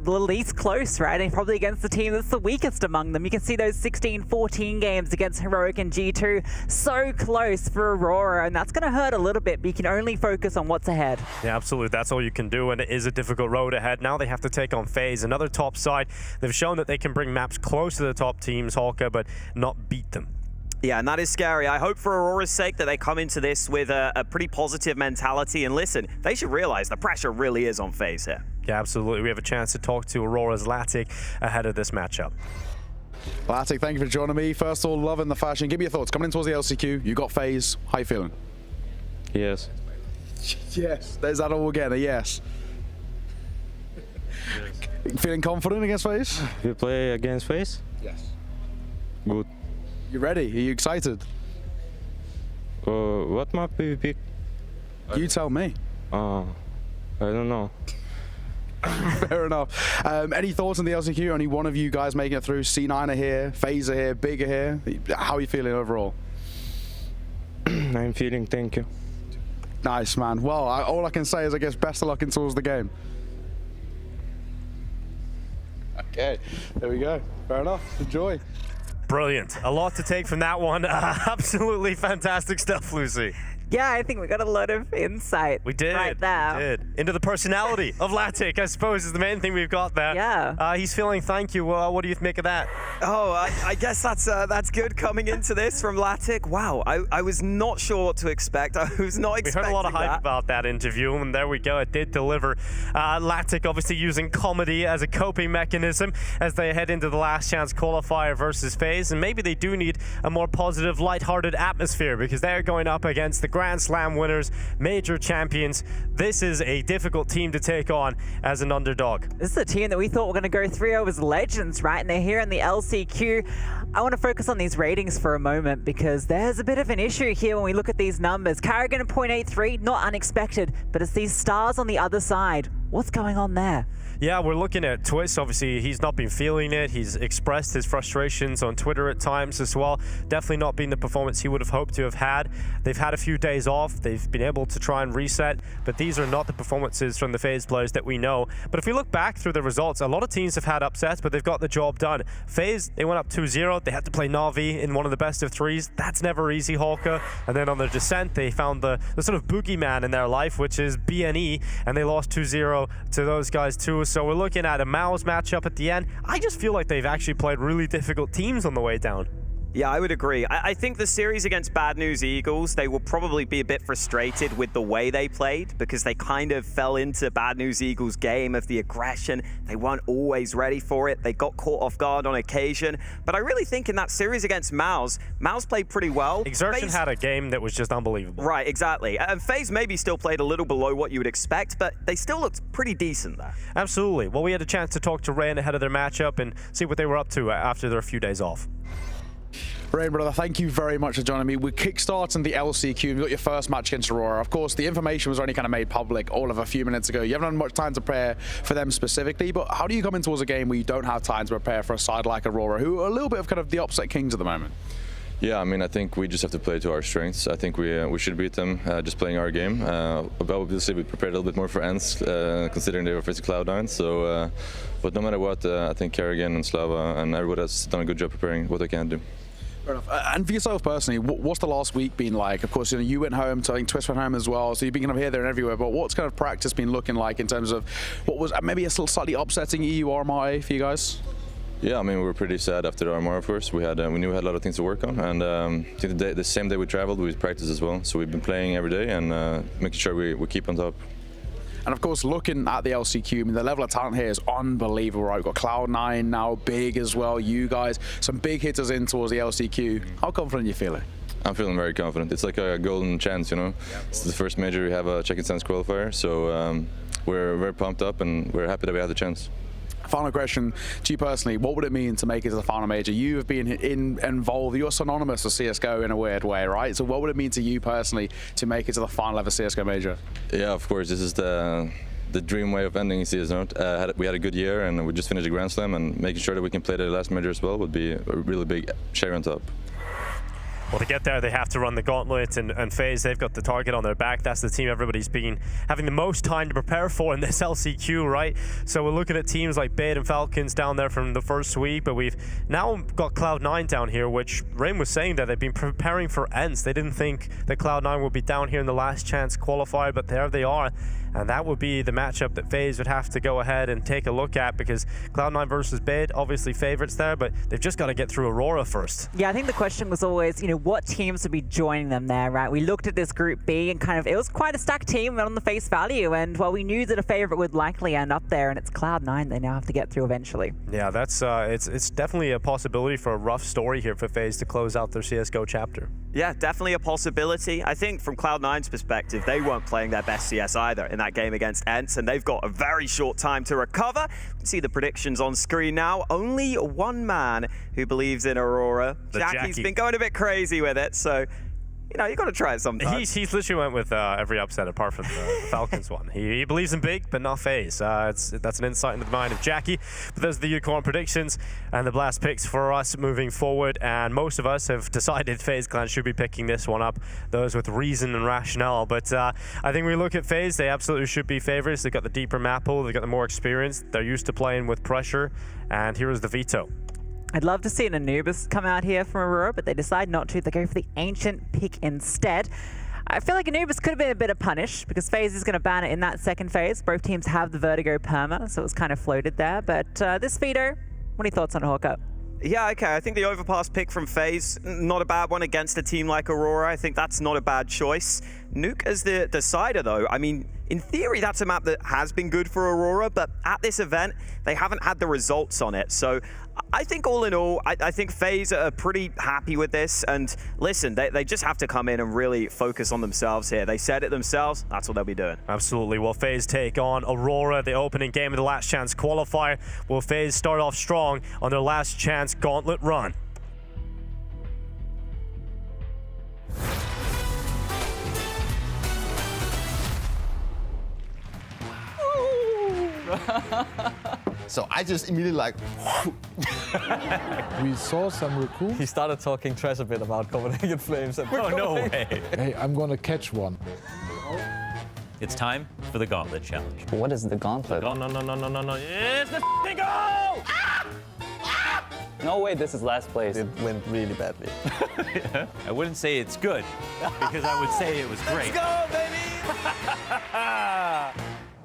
least close, right? And probably against the team that's the weakest among them. You can see those 16-14 games against Heroic and G2. So close for Aurora. And that's going to hurt a little bit, but you can only focus on what's ahead. Yeah, absolutely. That's all you can do, and it is a difficult road ahead. Now they have to take on FaZe, another top side. They've shown that they can bring maps close to the top teams, Hawker, but not beat them. Yeah, and that is scary. I hope for Aurora's sake that they come into this with a pretty positive mentality. And listen, they should realize the pressure really is on FaZe here. Yeah, absolutely. We have a chance to talk to Aurora's Latic ahead of this matchup. Latic, thank you for joining me. First of all, loving the fashion. Give me your thoughts. Coming in towards the LCQ, you got FaZe. How you feeling? Yes. Yes. There's that all again, a yes. Feeling confident against FaZe? We play against FaZe? Yes. Good. You ready? Are you excited? What map do you pick? You tell me. I don't know. Fair enough. Any thoughts on the LCQ? Only one of you guys making it through. C9 are here, FaZe are here, Big are here. How are you feeling overall? I'm feeling, thank you. Nice, man. Well, all I can say is, I guess, best of luck in towards the game. Okay, there we go. Fair enough. Enjoy. Brilliant. A lot to take from that one. Absolutely fantastic stuff, Lucy. Yeah, I think we got a lot of insight. We did. Right there. We did. Into the personality of Latic, I suppose, is the main thing we've got there. Yeah. He's feeling thank you. What do you make of that? Oh, I guess that's good coming into this from Latic. Wow, I was not sure what to expect. I was not expecting We heard a lot of hype about that interview, and there we go. It did deliver. Latic obviously using comedy as a coping mechanism as they head into the last chance qualifier versus FaZe, and maybe they do need a more positive, lighthearted atmosphere because they're going up against the Grand Slam winners, major champions. This is a difficult team to take on as an underdog. This is a team that we thought were going to go 3-0 as legends, right? And they're here in the LCQ. I want to focus on these ratings for a moment because there's a bit of an issue here when we look at these numbers. Carrigan at 0.83, not unexpected, but it's these stars on the other side. What's going on there? Yeah, we're looking at Twist. Obviously, he's not been feeling it. He's expressed his frustrations on Twitter at times as well. Definitely not been the performance he would have hoped to have had. They've had a few days off. They've been able to try and reset, but these are not the performances from the FaZe players that we know. But if we look back through the results, a lot of teams have had upsets, but they've got the job done. FaZe, they went up 2-0. They had to play Na'Vi in one of the best of threes. That's never easy, Hawker. And then on the descent, they found the sort of boogeyman in their life, which is BNE, and they lost 2-0 to those guys too. So we're looking at a Mao's matchup at the end. I just feel like they've actually played really difficult teams on the way down. Yeah, I would agree. I think the series against Bad News Eagles, they will probably be a bit frustrated with the way they played because they kind of fell into Bad News Eagles' game of the aggression. They weren't always ready for it. They got caught off guard on occasion. But I really think in that series against Mao's played pretty well. Exertion had a game that was just unbelievable. Right, exactly. And FaZe maybe still played a little below what you would expect, but they still looked pretty decent there. Absolutely. Well, we had a chance to talk to Rain ahead of their matchup and see what they were up to after their few days off. Rain, brother, thank you very much for joining me. We're kickstarting the LCQ. You've got your first match against Aurora. Of course, the information was only kind of made public all of a few minutes ago. You haven't had much time to prepare for them specifically, but how do you come in towards a game where you don't have time to prepare for a side like Aurora, who are a little bit of kind of the upset kings at the moment? Yeah, I mean, I think we just have to play to our strengths. I think we should beat them just playing our game. Obviously, we prepared a little bit more for ENCE, considering they were facing Cloud9. So, but no matter what, I think Carrigan and Slava and everybody has done a good job preparing what they can do. Fair enough. And for yourself personally, what's the last week been like? Of course, you went home, so I think Twist went home as well, so you've been kind of here, there, and everywhere. But what's kind of practice been looking like in terms of what was maybe a slightly upsetting EU RMR for you guys? Yeah, I mean, we were pretty sad after the RMR, of course. We knew we had a lot of things to work on, and I think the same day we traveled, we practiced as well. So we've been playing every day and making sure we keep on top. And of course, looking at the LCQ, I mean, the level of talent here is unbelievable, right? We've got Cloud9 now, big as well, you guys, some big hitters in towards the LCQ. How confident are you feeling? I'm feeling very confident. It's like a golden chance, you know? Yeah. It's the first major we have a Check Sense qualifier, so we're very pumped up and we're happy that we have the chance. Final question to you personally, what would it mean to make it to the final major? You have been involved, you're synonymous with CSGO in a weird way, right? So what would it mean to you personally to make it to the final ever CSGO major? Yeah, of course, this is the dream way of ending season. We had a good year and we just finished the Grand Slam, and making sure that we can play the last major as well would be a really big cherry on top. Well, to get there, they have to run the gauntlet, and FaZe, they've got the target on their back. That's the team everybody's been having the most time to prepare for in this LCQ, right? So we're looking at teams like Bait and Falcons down there from the first sweep, but we've now got Cloud9 down here, which Rain was saying that they've been preparing for ENCE. They didn't think that Cloud9 would be down here in the last chance qualifier, but there they are. And that would be the matchup that FaZe would have to go ahead and take a look at, because Cloud9 versus Bait, obviously favorites there, but they've just got to get through Aurora first. Yeah, I think the question was always, what teams would be joining them there, right? We looked at this Group B and kind of, it was quite a stacked team on the face value, and well, we knew that a favorite would likely end up there, and it's Cloud9 they now have to get through eventually. Yeah, that's it's definitely a possibility for a rough story here for FaZe to close out their CSGO chapter. Yeah, definitely a possibility. I think from Cloud9's perspective, they weren't playing their best CS either in that game against ENCE, and they've got a very short time to recover. You can see the predictions on screen now. Only one man who believes in Aurora. Jackie's been going a bit crazy with it, so you got to try it sometimes. He's literally went with every upset apart from the Falcons one. He believes in big, but not FaZe. That's an insight into the mind of Jackie. But those are the Unicorn predictions and the blast picks for us moving forward. And most of us have decided FaZe Clan should be picking this one up, those with reason and rationale. But I think we look at FaZe, they absolutely should be favorites. They've got the deeper map pool, they've got the more experience, they're used to playing with pressure. And here is the veto. I'd love to see an Anubis come out here from Aurora, but they decide not to. They go for the Ancient pick instead. I feel like Anubis could have been a bit of punish because FaZe is going to ban it in that second phase. Both teams have the Vertigo perma, so it was kind of floated there. But this veto, what are your thoughts on Hawkup? Yeah, okay. I think the overpass pick from FaZe, not a bad one against a team like Aurora. I think that's not a bad choice. Nuke as the decider, though. I mean, in theory, that's a map that has been good for Aurora, but at this event, they haven't had the results on it. So I think all in all, I think FaZe are pretty happy with this. And listen, they just have to come in and really focus on themselves here. They said it themselves. That's what they'll be doing. Absolutely. Well, FaZe take on Aurora, the opening game of the Last Chance Qualifier. Will FaZe start off strong on their Last Chance Gauntlet run? So I just immediately like... We saw some raccoon. He started talking trash a bit about Copenhagen Flames. Oh, no way. Hey, I'm gonna catch one. It's time for the Gauntlet Challenge. What is the Gauntlet? No. It's the f***ing goal! No way, this is last place. It went really badly. I wouldn't say it's good, because I would say it was great. Let's go, baby!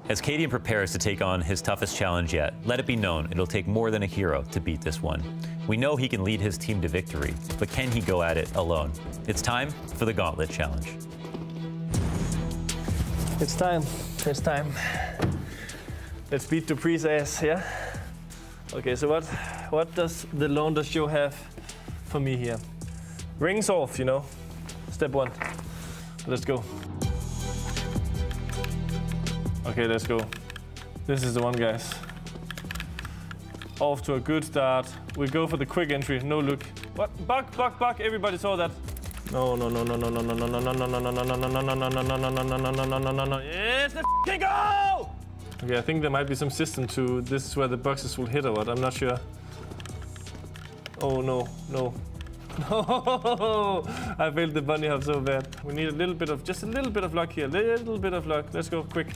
As Cadian prepares to take on his toughest challenge yet, let it be known it'll take more than a hero to beat this one. We know he can lead his team to victory, but can he go at it alone? It's time for the Gauntlet Challenge. It's time. It's time. Let's beat Dupreeh's ass, yeah? Okay, so what does the Launder show have for me here? Rings off, you know. Step one. Let's go. Okay, let's go. This is the one, guys. Off to a good start. We go for the quick entry. No look. What? Buck. Everybody saw that. No. It's the f***ing goal! Okay, I think there might be some system to this is where the boxes will hit or what. I'm not sure. Oh, no. No, I failed the bunny hop so bad. We need just a little bit of luck here. Little bit of luck. Let's go quick.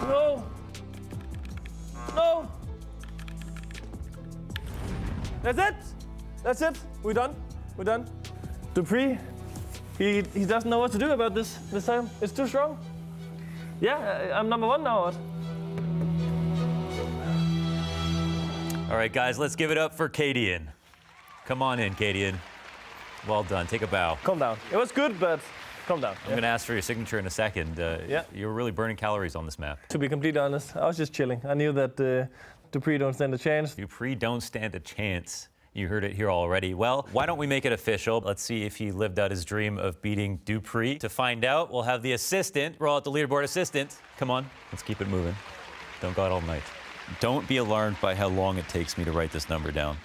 No. That's it. We're done. Dupreeh, he doesn't know what to do about this time. It's too strong. Yeah, I'm number one now. All right, guys, let's give it up for Cadian. Come on in, Cadian. Well done. Take a bow. Calm down. It was good, but calm down. I'm going to ask for your signature in a second. Yeah. You were really burning calories on this map. To be completely honest, I was just chilling. I knew that Dupreeh don't stand a chance. Dupreeh don't stand a chance. You heard it here already. Well, why don't we make it official? Let's see if he lived out his dream of beating Dupreeh. To find out, we'll have the assistant. Roll out the leaderboard assistant. Come on, let's keep it moving. Don't go out all night. Don't be alarmed by how long it takes me to write this number down.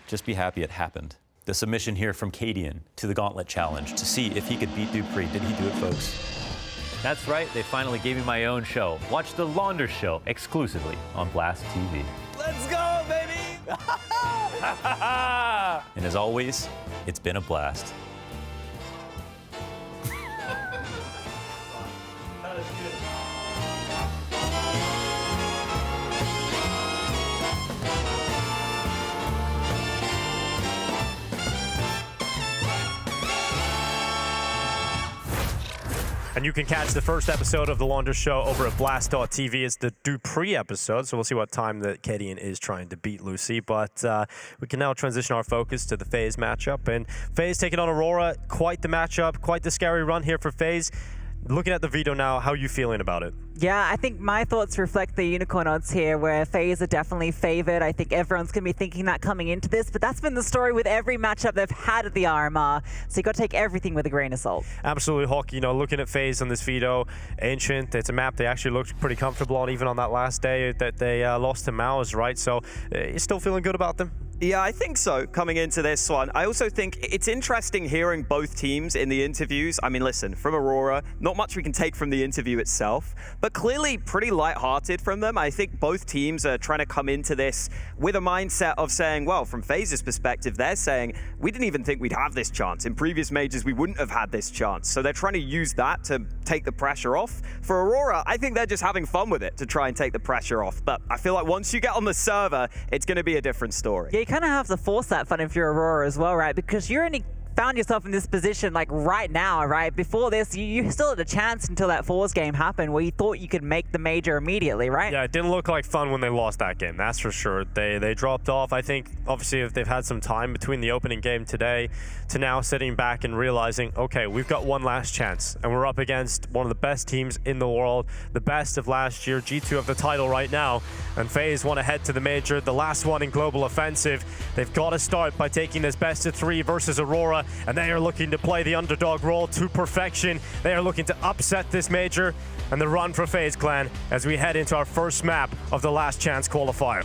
Just be happy it happened. The submission here from Cadian to the Gauntlet Challenge to see if he could beat Dupreeh. Did he do it, folks? That's right, they finally gave me my own show. Watch the Launder Show exclusively on Blast TV. Let's go, baby! And as always, it's been a blast. And you can catch the first episode of The Launder Show over at Blast.tv. It's the Dupreeh episode, so we'll see what time that Cadian is trying to beat Lucy. But we can now transition our focus to the FaZe matchup. And FaZe taking on Aurora, quite the matchup, quite the scary run here for FaZe. Looking at the veto now, how are you feeling about it? Yeah, I think my thoughts reflect the unicorn odds here, where FaZe are definitely favored. I think everyone's going to be thinking that coming into this, but that's been the story with every matchup they've had at the RMR, so you got to take everything with a grain of salt. Absolutely, Hawk. You know, looking at FaZe on this veto, Ancient, it's a map they actually looked pretty comfortable on, even on that last day that they lost to Mao's, right? So you're still feeling good about them? Yeah, I think so, coming into this one. I also think it's interesting hearing both teams in the interviews. I mean, listen, from Aurora, not much we can take from the interview itself, but clearly pretty lighthearted from them. I think both teams are trying to come into this with a mindset of saying, well, from FaZe's perspective, they're saying, we didn't even think we'd have this chance. In previous majors, we wouldn't have had this chance. So they're trying to use that to take the pressure off. For Aurora, I think they're just having fun with it to try and take the pressure off. But I feel like once you get on the server, it's going to be a different story. Yeah, you kind of have to force that fun if you're Aurora as well, right? Because you're only found yourself in this position like right now, right? Before this, you still had a chance until that Forze game happened where you thought you could make the major immediately, right? Yeah, it didn't look like fun when they lost that game, that's for sure. They dropped off. I think, obviously, if they've had some time between the opening game today to now sitting back and realizing, okay, we've got one last chance, and we're up against one of the best teams in the world, the best of last year. G2 have the title right now, and FaZe want to head to the major, the last one in Global Offensive. They've got to start by taking this best of 3 versus Aurora, and they are looking to play the underdog role to perfection. They are looking to upset this major and the run for FaZe Clan as we head into our first map of the last chance qualifier.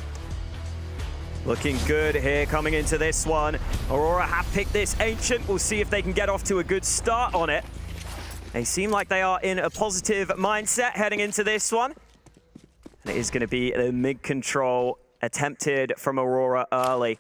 Looking good here coming into this one. Aurora have picked this Ancient. We'll see if they can get off to a good start on it. They seem like they are in a positive mindset heading into this one. And it is going to be a mid-control attempted from Aurora early.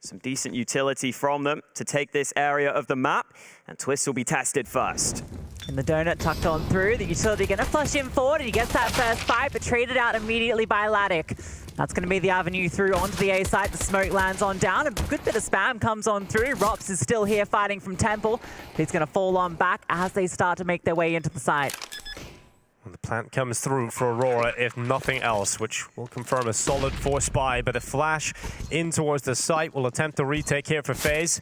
Some decent utility from them to take this area of the map, and Twist will be tested first. And the donut tucked on through. The utility going to flush him forward, and he gets that first fight, but traded out immediately by Laddick. That's going to be the avenue through onto the A site. The smoke lands on down. A good bit of spam comes on through. Rops is still here fighting from Temple. He's going to fall on back as they start to make their way into the site. The plant comes through for Aurora, if nothing else, which will confirm a solid force buy, but a flash in towards the site will attempt to retake here for FaZe.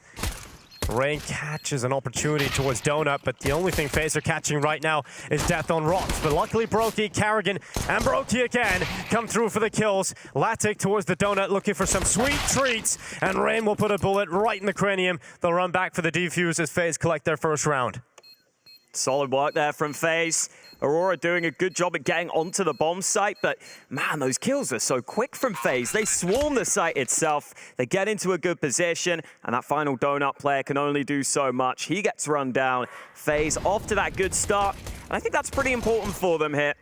Rain catches an opportunity towards Donut, but the only thing FaZe are catching right now is death on Rops. But luckily Brokey, Carrigan, and Brokey again come through for the kills. Laddick towards the Donut looking for some sweet treats, and Rain will put a bullet right in the cranium. They'll run back for the defuse as FaZe collect their first round. Solid work there from FaZe. Aurora doing a good job at getting onto the bomb site, but man, those kills are so quick from FaZe. They swarm the site itself, they get into a good position, and that final donut player can only do so much. He gets run down. FaZe off to that good start, and I think that's pretty important for them here.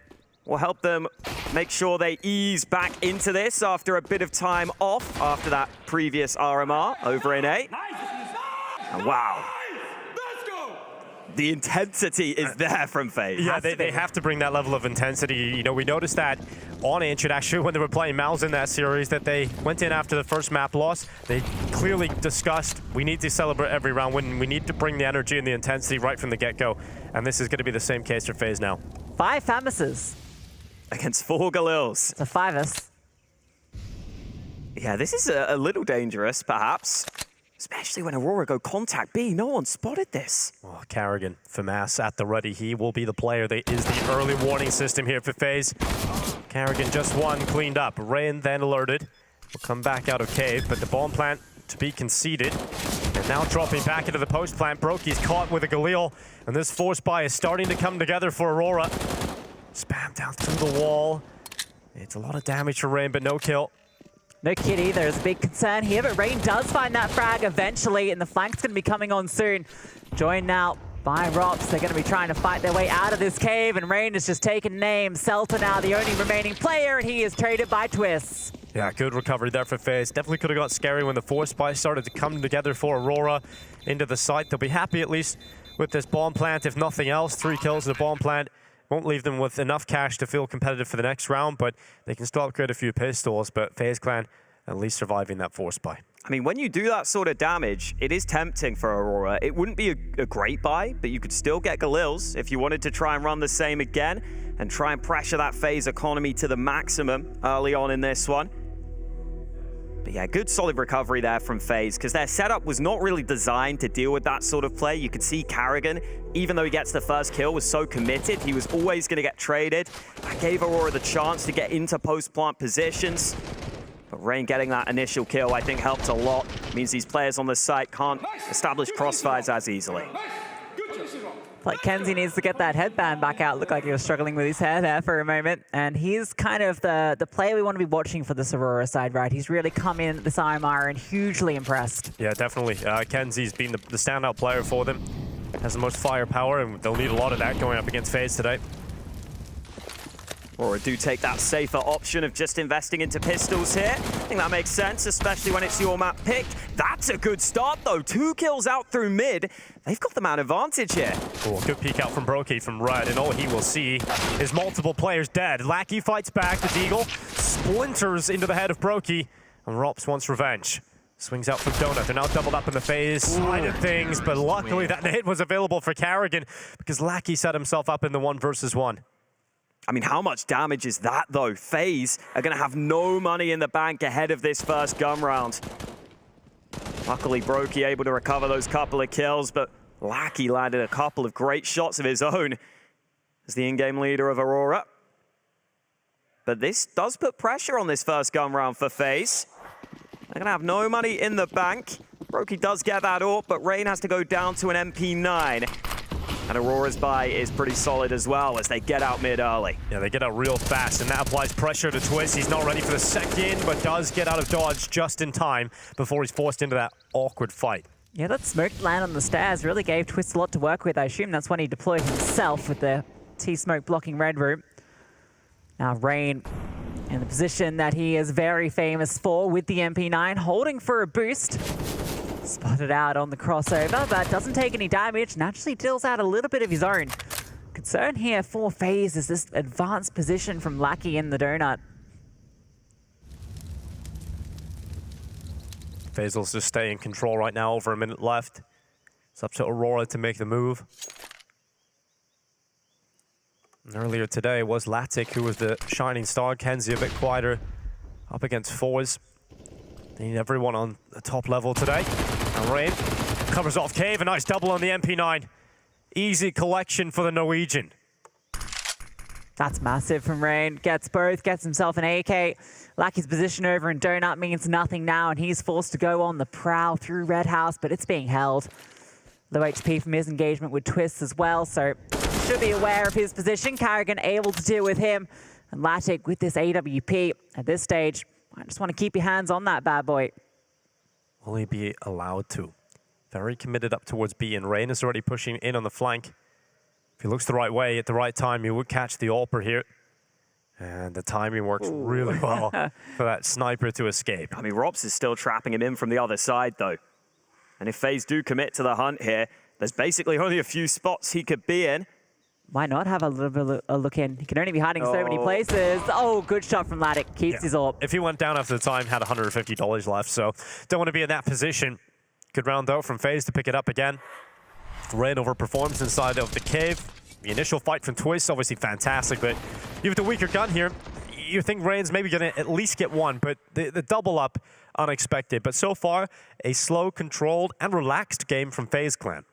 Will help them make sure they ease back into this after a bit of time off after that previous RMR over in A. And wow. The intensity is there from FaZe. Yeah, they have to bring that level of intensity. You know, we noticed that on Ancient, actually, when they were playing Mouse in that series, that they went in after the first map loss. They clearly discussed, we need to celebrate every round win. We need to bring the energy and the intensity right from the get-go. And this is going to be the same case for FaZe now. 5 Famises. Against 4 Galils. It's a 5-us. Yeah, this is a little dangerous, perhaps. Especially when Aurora go contact B. No one spotted this. Oh, Carrigan, FAMAS at the ready. He will be the player that is the early warning system here for FaZe. Carrigan just one cleaned up. Rain then alerted. Will come back out of cave, but the bomb plant to be conceded. And now dropping back into the post plant. Brokey's caught with a Galil. And this force buy is starting to come together for Aurora. Spam down through the wall. It's a lot of damage for Rain, but no kill. No kid either is a big concern here, but Rain does find that frag eventually, and the flank's going to be coming on soon. Joined now by Rops. They're going to be trying to fight their way out of this cave, and Rain has just taken names. Celta now the only remaining player, and he is traded by Twists. Yeah, good recovery there for FaZe. Definitely could have got scary when the force buy started to come together for Aurora into the site. They'll be happy at least with this bomb plant, if nothing else. 3 kills in the bomb plant. Won't leave them with enough cash to feel competitive for the next round, but they can still upgrade a few pistols. But FaZe Clan at least surviving that force buy. I mean, when you do that sort of damage, it is tempting for Aurora. It wouldn't be a great buy, but you could still get Galils if you wanted to try and run the same again and try and pressure that FaZe economy to the maximum early on in this one. But yeah, good solid recovery there from FaZe, because their setup was not really designed to deal with that sort of play. You could see Carrigan, even though he gets the first kill, was so committed. He was always going to get traded. That gave Aurora the chance to get into post-plant positions. But Rain getting that initial kill, I think, helped a lot. Means these players on the site can't establish crossfires as easily. Like Kenzie needs to get that headband back out. Looked like he was struggling with his hair there for a moment. And he's kind of the player we want to be watching for this Aurora side, right? He's really come in this IMR and hugely impressed. Yeah, definitely. Kenzie's been the standout player for them. Has the most firepower, and they'll need a lot of that going up against FaZe today. Aurora do take that safer option of just investing into pistols here. I think that makes sense, especially when it's your map picked. That's a good start, though. 2 kills out through mid. They've got the man advantage here. Oh, good peek out from Brokey from Red, and all he will see is multiple players dead. Lackey fights back. The Deagle splinters into the head of Brokey, and Rops wants revenge. Swings out from Donut. They're now doubled up in the phase side of things, but luckily that nade was available for Carrigan because Lackey set himself up in the 1v1. I mean, how much damage is that, though? FaZe are going to have no money in the bank ahead of this first gun round. Luckily, Brokey able to recover those couple of kills, but Lackey landed a couple of great shots of his own as the in-game leader of Aurora. But this does put pressure on this first gun round for FaZe. They're going to have no money in the bank. Brokey does get that AWP, but Rain has to go down to an MP9. And Aurora's buy is pretty solid as well as they get out mid early. Yeah, they get out real fast, and that applies pressure to Twist. He's not ready for the second, but does get out of dodge just in time before he's forced into that awkward fight. Yeah, that smoke land on the stairs really gave Twist a lot to work with. I assume that's when he deployed himself with the T-smoke blocking red room. Now Rain in the position that he is very famous for with the MP9, holding for a boost. Spotted out on the crossover, but doesn't take any damage and actually deals out a little bit of his own. Concern here for FaZe is this advanced position from Lackey in the donut. FaZe will just stay in control right now, over a minute left. It's up to Aurora to make the move. And earlier today was Latic who was the shining star. Kenzie a bit quieter up against Forze. They need everyone on the top level today. And Rain covers off Cave, a nice double on the MP9. Easy collection for the Norwegian. That's massive from Rain. Gets both, gets himself an AK. Lackey's position over in Donut means nothing now, and he's forced to go on the prowl through Red House, but it's being held. Low HP from his engagement with Twist as well, so should be aware of his position. Carrigan able to deal with him. And Latic with this AWP at this stage. I just want to keep your hands on that bad boy. Will he be allowed to? Very committed up towards B, and Rain is already pushing in on the flank. If he looks the right way at the right time, he would catch the AWPer here. And the timing works really well for that sniper to escape. I mean, Robs is still trapping him in from the other side, though. And if FaZe do commit to the hunt here, there's basically only a few spots he could be in. Why not have a little bit of a look in? He can only be hiding so many places. Oh, good shot from Latic. Keeps his AWP. If he went down after the time, had $150 left, so don't want to be in that position. Good round, though, from FaZe to pick it up again. Rain overperforms inside of the cave. The initial fight from Twist, obviously fantastic, but you have the weaker gun here. You think Rain's maybe going to at least get one, but the double up, unexpected. But so far, a slow, controlled, and relaxed game from FaZe Clan.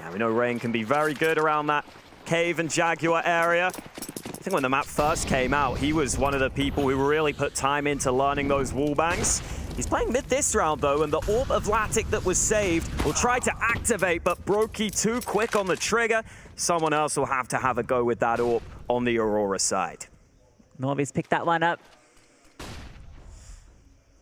Yeah, we know Rain can be very good around that cave and Jaguar area. I think when the map first came out, he was one of the people who really put time into learning those wall bangs. He's playing mid this round, though, and the AWP of Latic that was saved will try to activate, but Brokey too quick on the trigger. Someone else will have to have a go with that AWP on the Aurora side. Norby's picked that one up.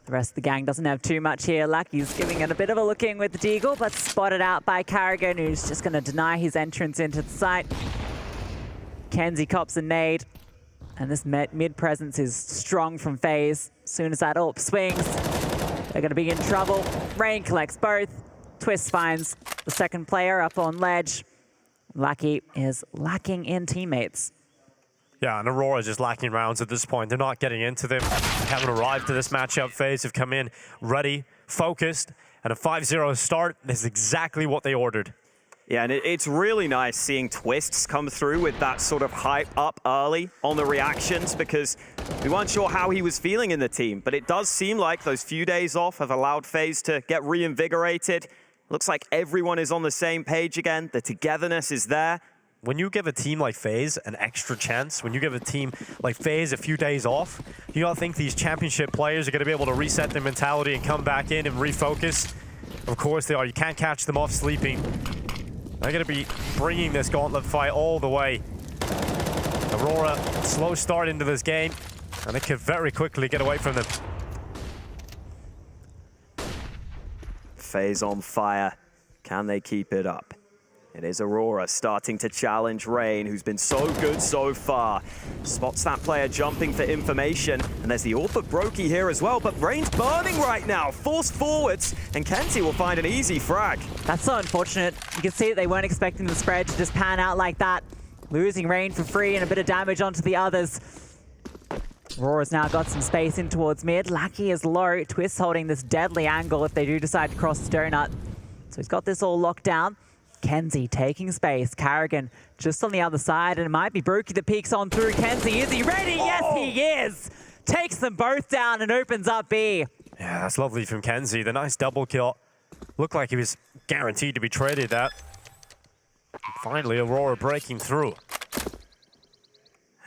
The rest of the gang doesn't have too much here. Lucky's giving it a bit of a look in with the deagle, but spotted out by Carrigan, who's just going to deny his entrance into the site. Kenzie cops a nade, and this mid presence is strong from FaZe. As soon as that AWP swings, they're going to be in trouble. Rain collects both. Twist finds the second player up on ledge. Lucky is lacking in teammates. Yeah, and Aurora just lacking rounds at this point. They're not getting into them. They haven't arrived to this matchup phase. Have come in ready, focused, and a 5-0 start is exactly what they ordered. Yeah, and it's really nice seeing Twists come through with that sort of hype up early on the reactions, because we weren't sure how he was feeling in the team, but it does seem like those few days off have allowed FaZe to get reinvigorated. Looks like everyone is on the same page again. The togetherness is there. When you give a team like FaZe an extra chance, when you give a team like FaZe a few days off, you don't think these championship players are going to be able to reset their mentality and come back in and refocus? Of course they are. You can't catch them off sleeping. They're going to be bringing this gauntlet fight all the way. Aurora, slow start into this game, and they could very quickly get away from them. FaZe on fire. Can they keep it up? It is Aurora starting to challenge Rain, who's been so good so far. Spots that player jumping for information, and there's the AWP of Brokey here as well, but Rain's burning right now, forced forwards, and Kenzie will find an easy frag. That's so unfortunate. You can see that they weren't expecting the spread to just pan out like that. Losing Rain for free and a bit of damage onto the others. Aurora's now got some space in towards mid. Lucky is low. Twist holding this deadly angle if they do decide to cross the donut. So he's got this all locked down. Kenzie taking space. Carrigan just on the other side, and it might be Brookie that peeks on through. Kenzie, is he ready? Yes, he is! Takes them both down and opens up B. Yeah, that's lovely from Kenzie. The nice double kill. Looked like he was guaranteed to be traded that. Finally, Aurora breaking through.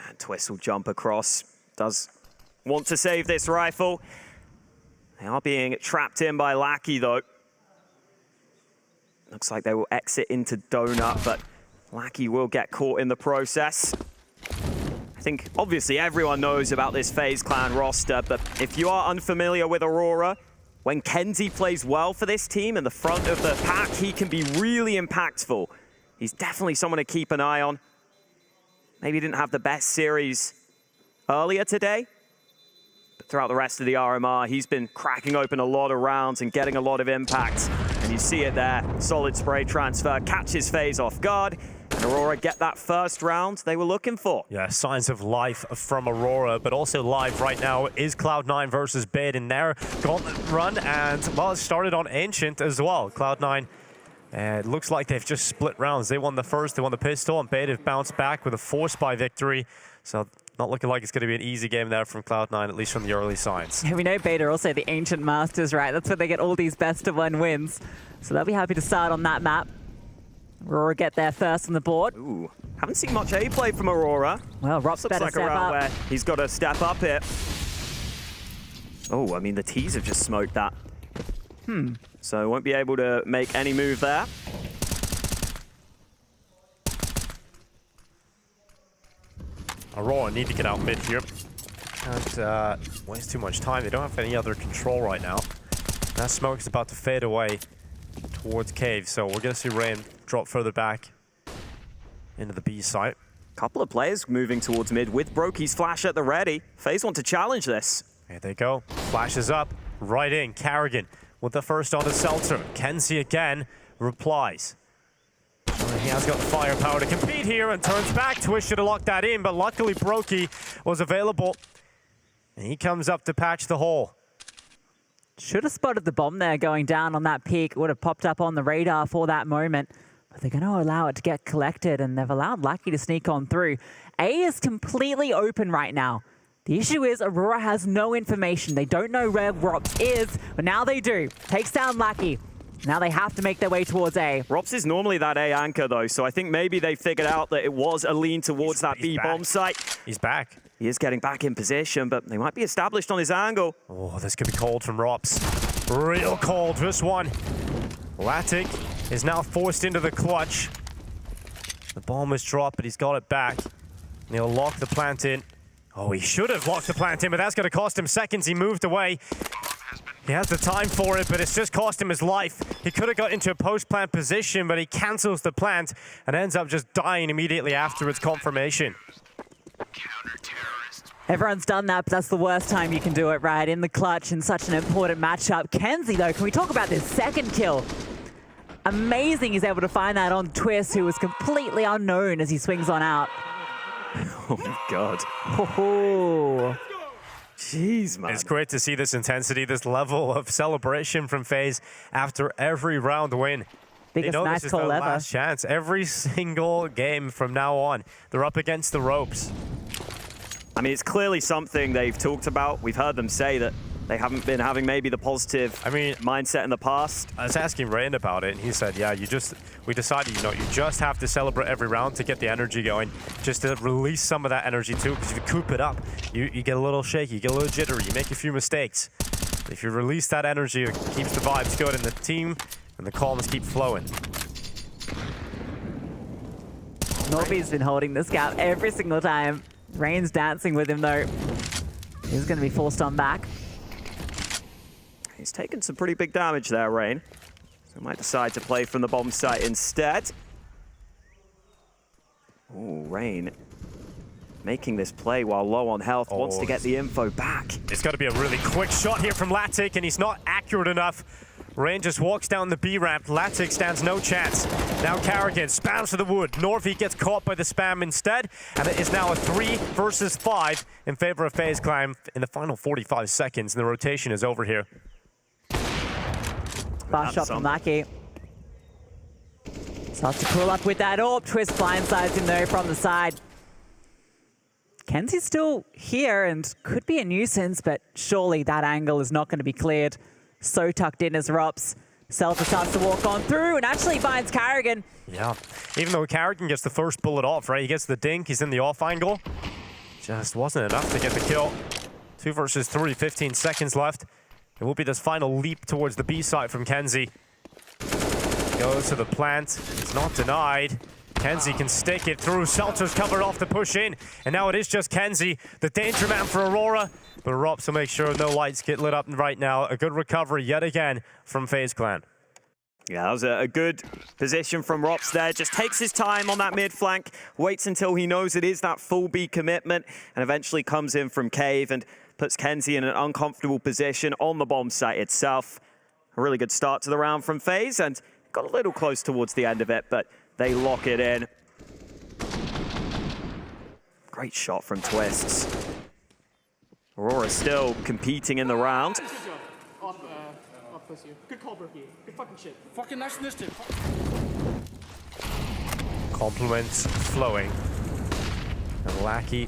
And Twist will jump across. Does want to save this rifle. They are being trapped in by Lackey, though. Looks like they will exit into Donut, but Lackey will get caught in the process. I think, obviously, everyone knows about this FaZe Clan roster, but if you are unfamiliar with Aurora, when Kenzie plays well for this team in the front of the pack, he can be really impactful. He's definitely someone to keep an eye on. Maybe he didn't have the best series earlier today, but throughout the rest of the RMR, he's been cracking open a lot of rounds and getting a lot of impact. And you see it there, solid spray transfer, catches FaZe off guard, and Aurora get that first round they were looking for. Yeah, signs of life from Aurora, but also live right now is Cloud9 versus Bid in their gauntlet run, and well, it started on Ancient as well. Cloud9, it looks like they've just split rounds. They won the first, they won the pistol, and Bid have bounced back with a 4-spy victory. So not looking like it's going to be an easy game there from Cloud9, at least from the early signs. Yeah, we know Beta are also the Ancient Masters, right? That's where they get all these best-of-1 wins. So they'll be happy to start on that map. Aurora get there first on the board. Ooh, haven't seen much A play from Aurora. Well, Rob's better like step around up. where he's got to step up here. Oh, I mean, the T's have just smoked that. So won't be able to make any move there. Aurora need to get out mid here. Can't waste too much time. They don't have any other control right now. That smoke is about to fade away towards cave, so we're gonna see Rain drop further back into the B site. Couple of players moving towards mid with Brokey's flash at the ready. FaZe want to challenge this. Here they go. Flashes up, right in. Carrigan with the first on the Seltzer. Kenzie again replies. He has got the firepower to compete here and turns back. Twist should have locked that in, but luckily Brokey was available. And he comes up to patch the hole. Should have spotted the bomb there going down on that peak. It would have popped up on the radar for that moment. But they're going to allow it to get collected, and they've allowed Lucky to sneak on through. A is completely open right now. The issue is Aurora has no information. They don't know where Rops is, but now they do. Takes down Lucky. Now they have to make their way towards A. Rops is normally that A anchor, though, so I think maybe they figured out that it was a lean towards that B bomb site. He's back. He is getting back in position, but they might be established on his angle. Oh, this could be cold from Rops. Real cold, this one. Latic is now forced into the clutch. The bomb was dropped, but he's got it back. And he'll lock the plant in. Oh, he should have locked the plant in, but that's going to cost him seconds. He moved away. He has the time for it, but it's just cost him his life. He could have got into a post-plant position, but he cancels the plant and ends up just dying immediately after its confirmation. Everyone's done that, but that's the worst time you can do it, right? In the clutch in such an important matchup. Kenzie, though, can we talk about this second kill? Amazing he's able to find that on Twist, who was completely unknown as he swings on out. Oh, my God. Oh. Jeez, man. It's great to see this intensity, this level of celebration from FaZe after every round win. Biggest they know nice this is call their ever. last chance. Every single game from now on, they're up against the ropes. I mean, it's clearly something they've talked about. We've heard them say that they haven't been having maybe the positive mindset in the past. I was asking Rain about it, and he said, yeah, we decided, you just have to celebrate every round to get the energy going, just to release some of that energy too, because if you coop it up, you get a little shaky, you get a little jittery, you make a few mistakes. If you release that energy, it keeps the vibes good, and the team and the calms keep flowing. Norby's been holding this gap every single time. Rain's dancing with him, though. He's going to be forced on back. He's taken some pretty big damage there, Rain. So might decide to play from the bomb site instead. Oh, Rain making this play while low on health, wants to get the info back. It's got to be a really quick shot here from Latic, and he's not accurate enough. Rain just walks down the B ramp. Latic stands no chance. Now Carrigan spams to the wood. Norvey gets caught by the spam instead, and it is now a 3 versus 5 in favor of FaZe Clan in the final 45 seconds, and the rotation is over here. Fast shot from Lucky. Starts to pull up with that orb. Twist blindsides him though from the side. Kenzie's still here and could be a nuisance, but surely that angle is not going to be cleared. So tucked in as Rops. Seltzer starts to walk on through and actually finds Carrigan. Yeah, even though Carrigan gets the first bullet off, right? He gets the dink, he's in the off angle. Just wasn't enough to get the kill. 2 versus 3, 15 seconds left. It will be this final leap towards the B side from Kenzie. Goes to the plant, it's not denied. Kenzie can stick it through. Seltzer's covered off the push in. And now it is just Kenzie, the danger man for Aurora. But Rops will make sure no lights get lit up right now. A good recovery yet again from FaZe Clan. Yeah, that was a good position from Rops there. Just takes his time on that mid flank, waits until he knows it is that full B commitment, and eventually comes in from Cave and puts Kenzie in an uncomfortable position on the bomb site itself. A really good start to the round from FaZe, and got a little close towards the end of it, but they lock it in. Great shot from Twists. Aurora still competing in the round. Good call, Brookie. Good fucking shit. Fucking nice initiative. Compliments flowing. And Lackey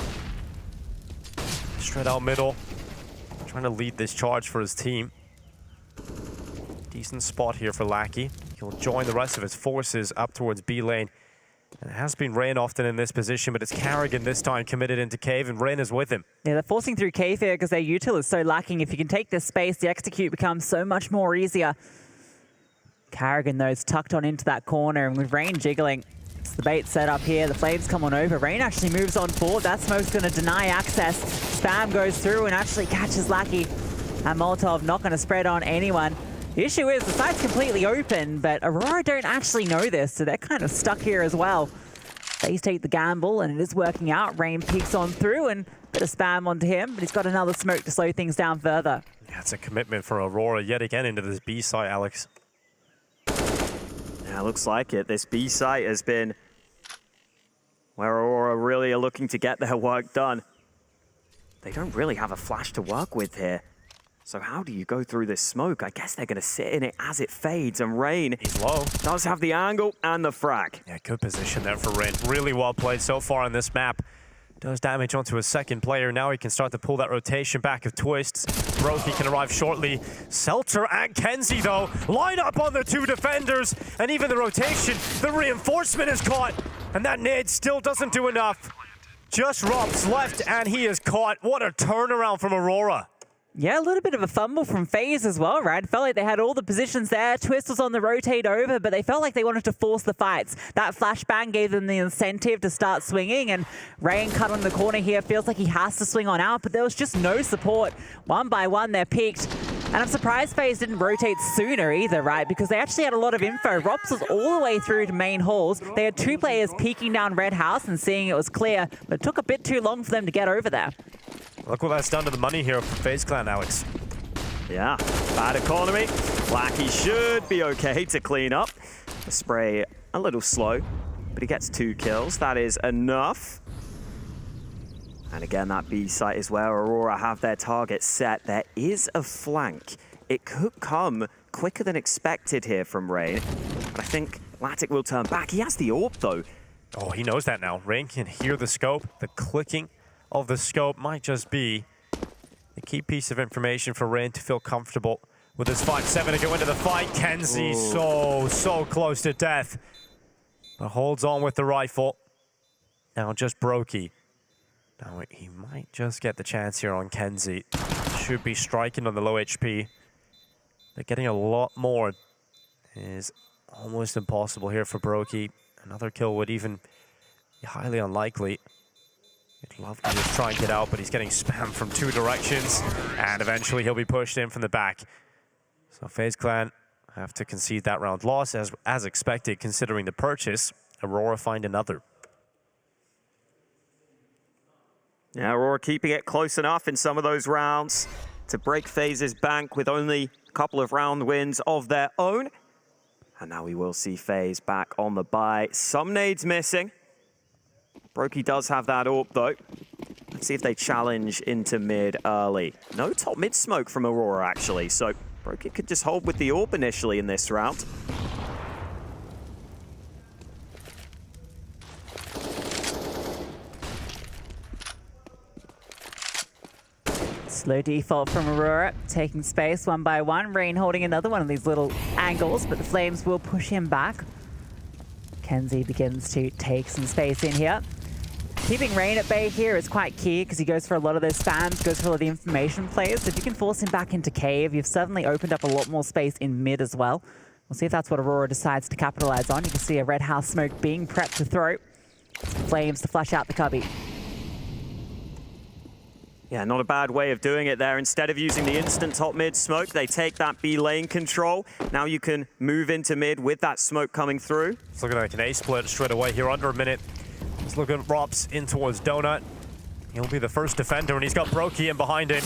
straight out middle, trying to lead this charge for his team. Decent spot here for Lackey. He'll join the rest of his forces up towards B lane. And it has been Rain often in this position, but it's Carrigan this time committed into Cave, and Rain is with him. Yeah, they're forcing through Cave here because their util is so lacking. If you can take this space, the execute becomes so much more easier. Carrigan, though, is tucked on into that corner, and with Rain jiggling, it's the bait set up here. The flames come on over. Rain actually moves on forward. That smoke's going to deny access. Spam goes through and actually catches Lackey. And Molotov not going to spread on anyone. The issue is the site's completely open, but Aurora don't actually know this, so they're kind of stuck here as well. FaZe take the gamble, and it is working out. Rain peeks on through, and a bit of spam onto him, but he's got another smoke to slow things down further. Yeah, it's a commitment for Aurora yet again into this B site, Alex. Yeah, looks like it. This B site has been where Aurora really are looking to get their work done. They don't really have a flash to work with here. So how do you go through this smoke? I guess they're going to sit in it as it fades, and Rain he's low. Does have the angle and the frag. Yeah, good position there for Rain. Really well played so far on this map. Does damage onto a second player. Now he can start to pull that rotation back of Twists. Brokey can arrive shortly. Seltzer and Kenzie, though, line up on the 2 defenders. And even the rotation, the reinforcement is caught. And that nade still doesn't do enough. Just Rops left, and he is caught. What a turnaround from Aurora. Yeah, a little bit of a fumble from FaZe as well, right? Felt like they had all the positions there. Twist was on the rotate over, but they felt like they wanted to force the fights. That flashbang gave them the incentive to start swinging, and Rain cut on the corner here. Feels like he has to swing on out, but there was just no support. One by one, they're peaked. And I'm surprised FaZe didn't rotate sooner either, right? Because they actually had a lot of info. Rops was all the way through to main halls. They had 2 players peeking down Red House and seeing it was clear, but it took a bit too long for them to get over there. Look what that's done to the money here for FaZe Clan, Alex. Yeah, bad economy. Lackey should be okay to clean up. The spray a little slow, but he gets 2 kills. That is enough. And again, that B site is where Aurora have their target set. There is a flank. It could come quicker than expected here from Rain. But I think Latic will turn back. He has the orb, though. Oh, he knows that now. Rain can hear the scope. The clicking of the scope might just be the key piece of information for Rain to feel comfortable with his 5-7 to go into the fight. Kenzie so close to death, but holds on with the rifle. Now just Brokey. Now he might just get the chance here on Kenzie. Should be striking on the low HP. They're getting a lot more. It is almost impossible here for Brokey. Another kill would even be highly unlikely. He'd love to just try and get out, but he's getting spammed from 2 directions, and eventually he'll be pushed in from the back. So FaZe Clan have to concede that round loss as expected, considering the purchase. Aurora find another. Yeah, Aurora keeping it close enough in some of those rounds to break FaZe's bank with only couple of round wins of their own. And now we will see FaZe back on the buy. Some nades missing. Brokey does have that AWP though. Let's see if they challenge into mid early. No top mid smoke from Aurora actually, so Brokey could just hold with the AWP initially in this round. Slow default from Aurora, taking space one by one. Rain holding another one of these little angles, but the Flames will push him back. Kenzie begins to take some space in here. Keeping Rain at bay here is quite key because he goes for a lot of those spams, goes for a lot of the information plays. So if you can force him back into cave, you've certainly opened up a lot more space in mid as well. We'll see if that's what Aurora decides to capitalize on. You can see a red house smoke being prepped to throw. Flames to flush out the cubby. Yeah, not a bad way of doing it there. Instead of using the instant top mid smoke, they take that B lane control. Now you can move into mid with that smoke coming through. It's looking like an A split straight away here, under a minute. Let's look at Rops in towards Donut. He'll be the first defender, and he's got Brokey in behind him.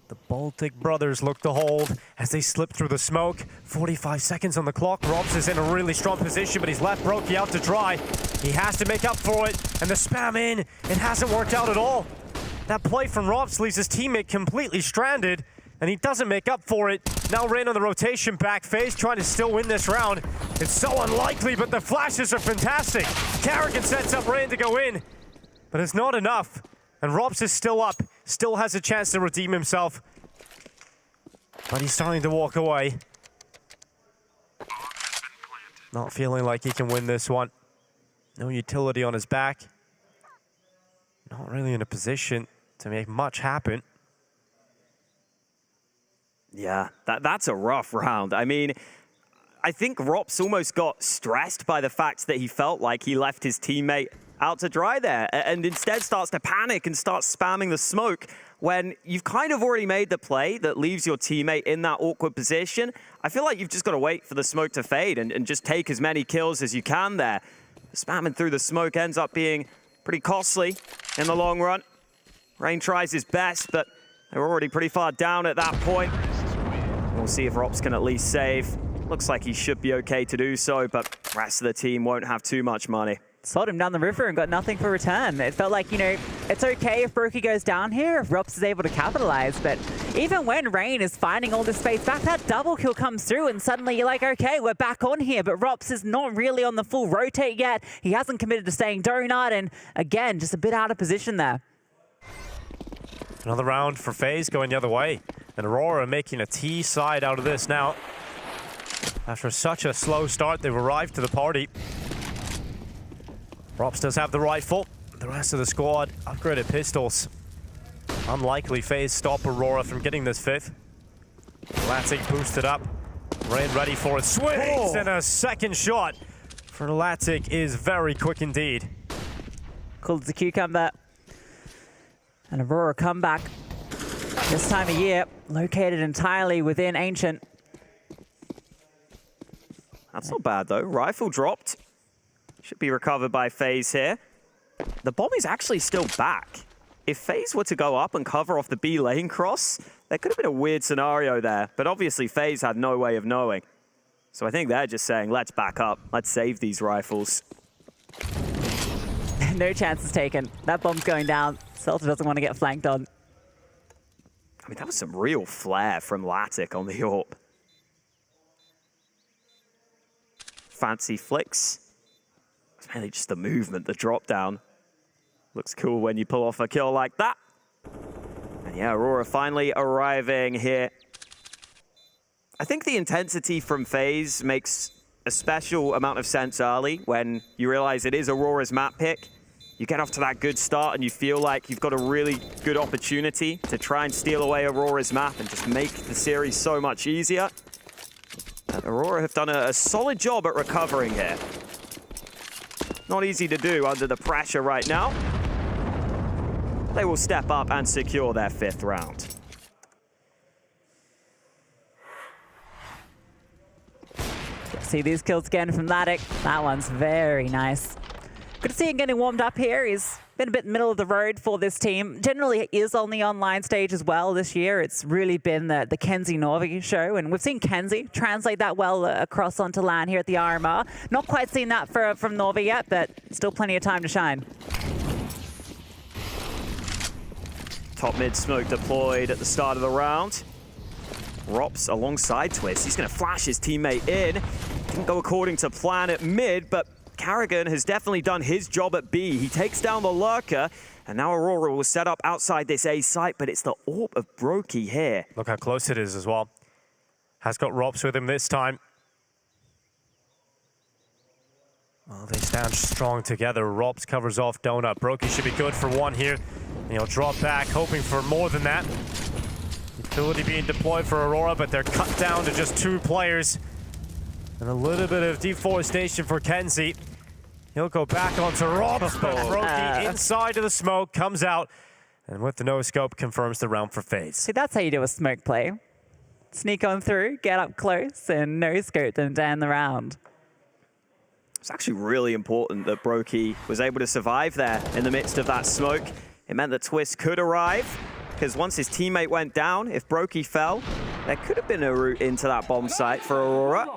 The Baltic brothers look to hold as they slip through the smoke. 45 seconds on the clock. Rops is in a really strong position, but he's left Brokey out to dry. He has to make up for it, and the spam in, it hasn't worked out at all. That play from Rops leaves his teammate completely stranded, and he doesn't make up for it. Now Rain on the rotation back. FaZe trying to still win this round. It's so unlikely, but the flashes are fantastic. Carrigan sets up Rain to go in, but it's not enough. And Rops is still up, still has a chance to redeem himself. But he's starting to walk away. Not feeling like he can win this one. No utility on his back. Not really in a position to make much happen. Yeah, that's a rough round. I mean, I think Rops almost got stressed by the fact that he felt like he left his teammate out to dry there, and instead starts to panic and starts spamming the smoke when you've kind of already made the play that leaves your teammate in that awkward position. I feel like you've just got to wait for the smoke to fade and just take as many kills as you can there. Spamming through the smoke ends up being pretty costly in the long run. Rain tries his best, but they're already pretty far down at that point. We'll see if Rops can at least save. Looks like he should be okay to do so, but the rest of the team won't have too much money. Sold him down the river and got nothing for return. It felt like, you know, it's okay if Brokey goes down here, if Rops is able to capitalize, but even when Rain is finding all this space back, that double kill comes through and suddenly you're like, okay, we're back on here, but Rops is not really on the full rotate yet. He hasn't committed to staying donut, and again, just a bit out of position there. Another round for FaZe going the other way, and Aurora making a T side out of this now. After such a slow start, they've arrived to the party. Rops does have the rifle. The rest of the squad upgraded pistols. Unlikely FaZe stop Aurora from getting this fifth. Latic boosted up. Rain ready for it. Swings and a second shot for Latic is very quick indeed. Cool as a cucumber. And Aurora comeback this time of year, located entirely within Ancient. That's not bad though. Rifle dropped. Should be recovered by FaZe here. The bomb is actually still back. If FaZe were to go up and cover off the B lane cross, there could have been a weird scenario there, but obviously FaZe had no way of knowing. So I think they're just saying, let's back up. Let's save these rifles. No chances taken. That bomb's going down. Celta doesn't want to get flanked on. I mean, that was some real flair from Latic on the AWP. Fancy flicks. It's mainly just the movement, the drop down. Looks cool when you pull off a kill like that. And yeah, Aurora finally arriving here. I think the intensity from FaZe makes a special amount of sense early when you realize it is Aurora's map pick. You get off to that good start and you feel like you've got a really good opportunity to try and steal away Aurora's map and just make the series so much easier. And Aurora have done a solid job at recovering here. Not easy to do under the pressure right now. They will step up and secure their fifth round. See these kills again from Latic. That one's very nice. Good to see him getting warmed up here. He's been a bit middle of the road for this team. Generally is on the online stage as well this year. It's really been the Kenzie Norvi show, and we've seen Kenzie translate that well across onto LAN here at the RMR. Not quite seen that from Norvi yet, but still plenty of time to shine. Top mid smoke deployed at the start of the round. Rops alongside Twist. He's going to flash his teammate in. Didn't go according to plan at mid, but Carrigan has definitely done his job at B. He takes down the lurker, and now Aurora will set up outside this A site, but it's the AWP of Brokey here. Look how close it is as well. Has got Rops with him this time. Well, they stand strong together. Rops covers off Donut. Brokey should be good for one here. And he'll drop back, hoping for more than that. Utility being deployed for Aurora, but they're cut down to just 2 players. And a little bit of deforestation for Kenzie. He'll go back onto Rops, but Brokey inside of the smoke, comes out, and with the no-scope confirms the round for FaZe. See, that's how you do a smoke play. Sneak on through, get up close, and no-scope them down the round. It's actually really important that Brokey was able to survive there in the midst of that smoke. It meant that Twist could arrive, because once his teammate went down, if Brokey fell, there could have been a route into that bomb site for Aurora.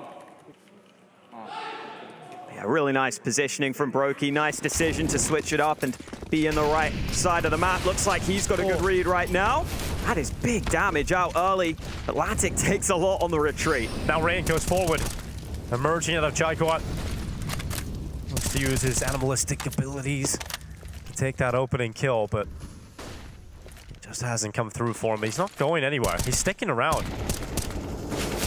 Yeah, really nice positioning from Brokey. Nice decision to switch it up and be in the right side of the map. Looks like he's got a good read right now. That is big damage out early. Atlantic takes a lot on the retreat. Now Rain goes forward, emerging out of Jaguar. Looks to use his animalistic abilities to take that opening kill, but it just hasn't come through for him. He's not going anywhere. He's sticking around.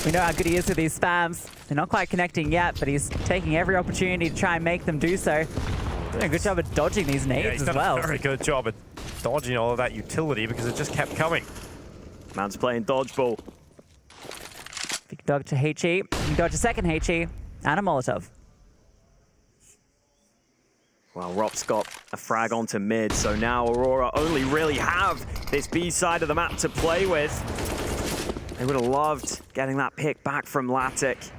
We know how good he is with these spams. They're not quite connecting yet, but he's taking every opportunity to try and make them do so. Doing a good job of dodging these nades as well. He's done a very good job at dodging all of that utility because it just kept coming. Man's playing dodgeball. If you can dodge a HE, you can dodge a second HE and a Molotov. Well, Rops got a frag onto mid, so now Aurora only really have this B side of the map to play with. They would have loved getting that pick back from Latic.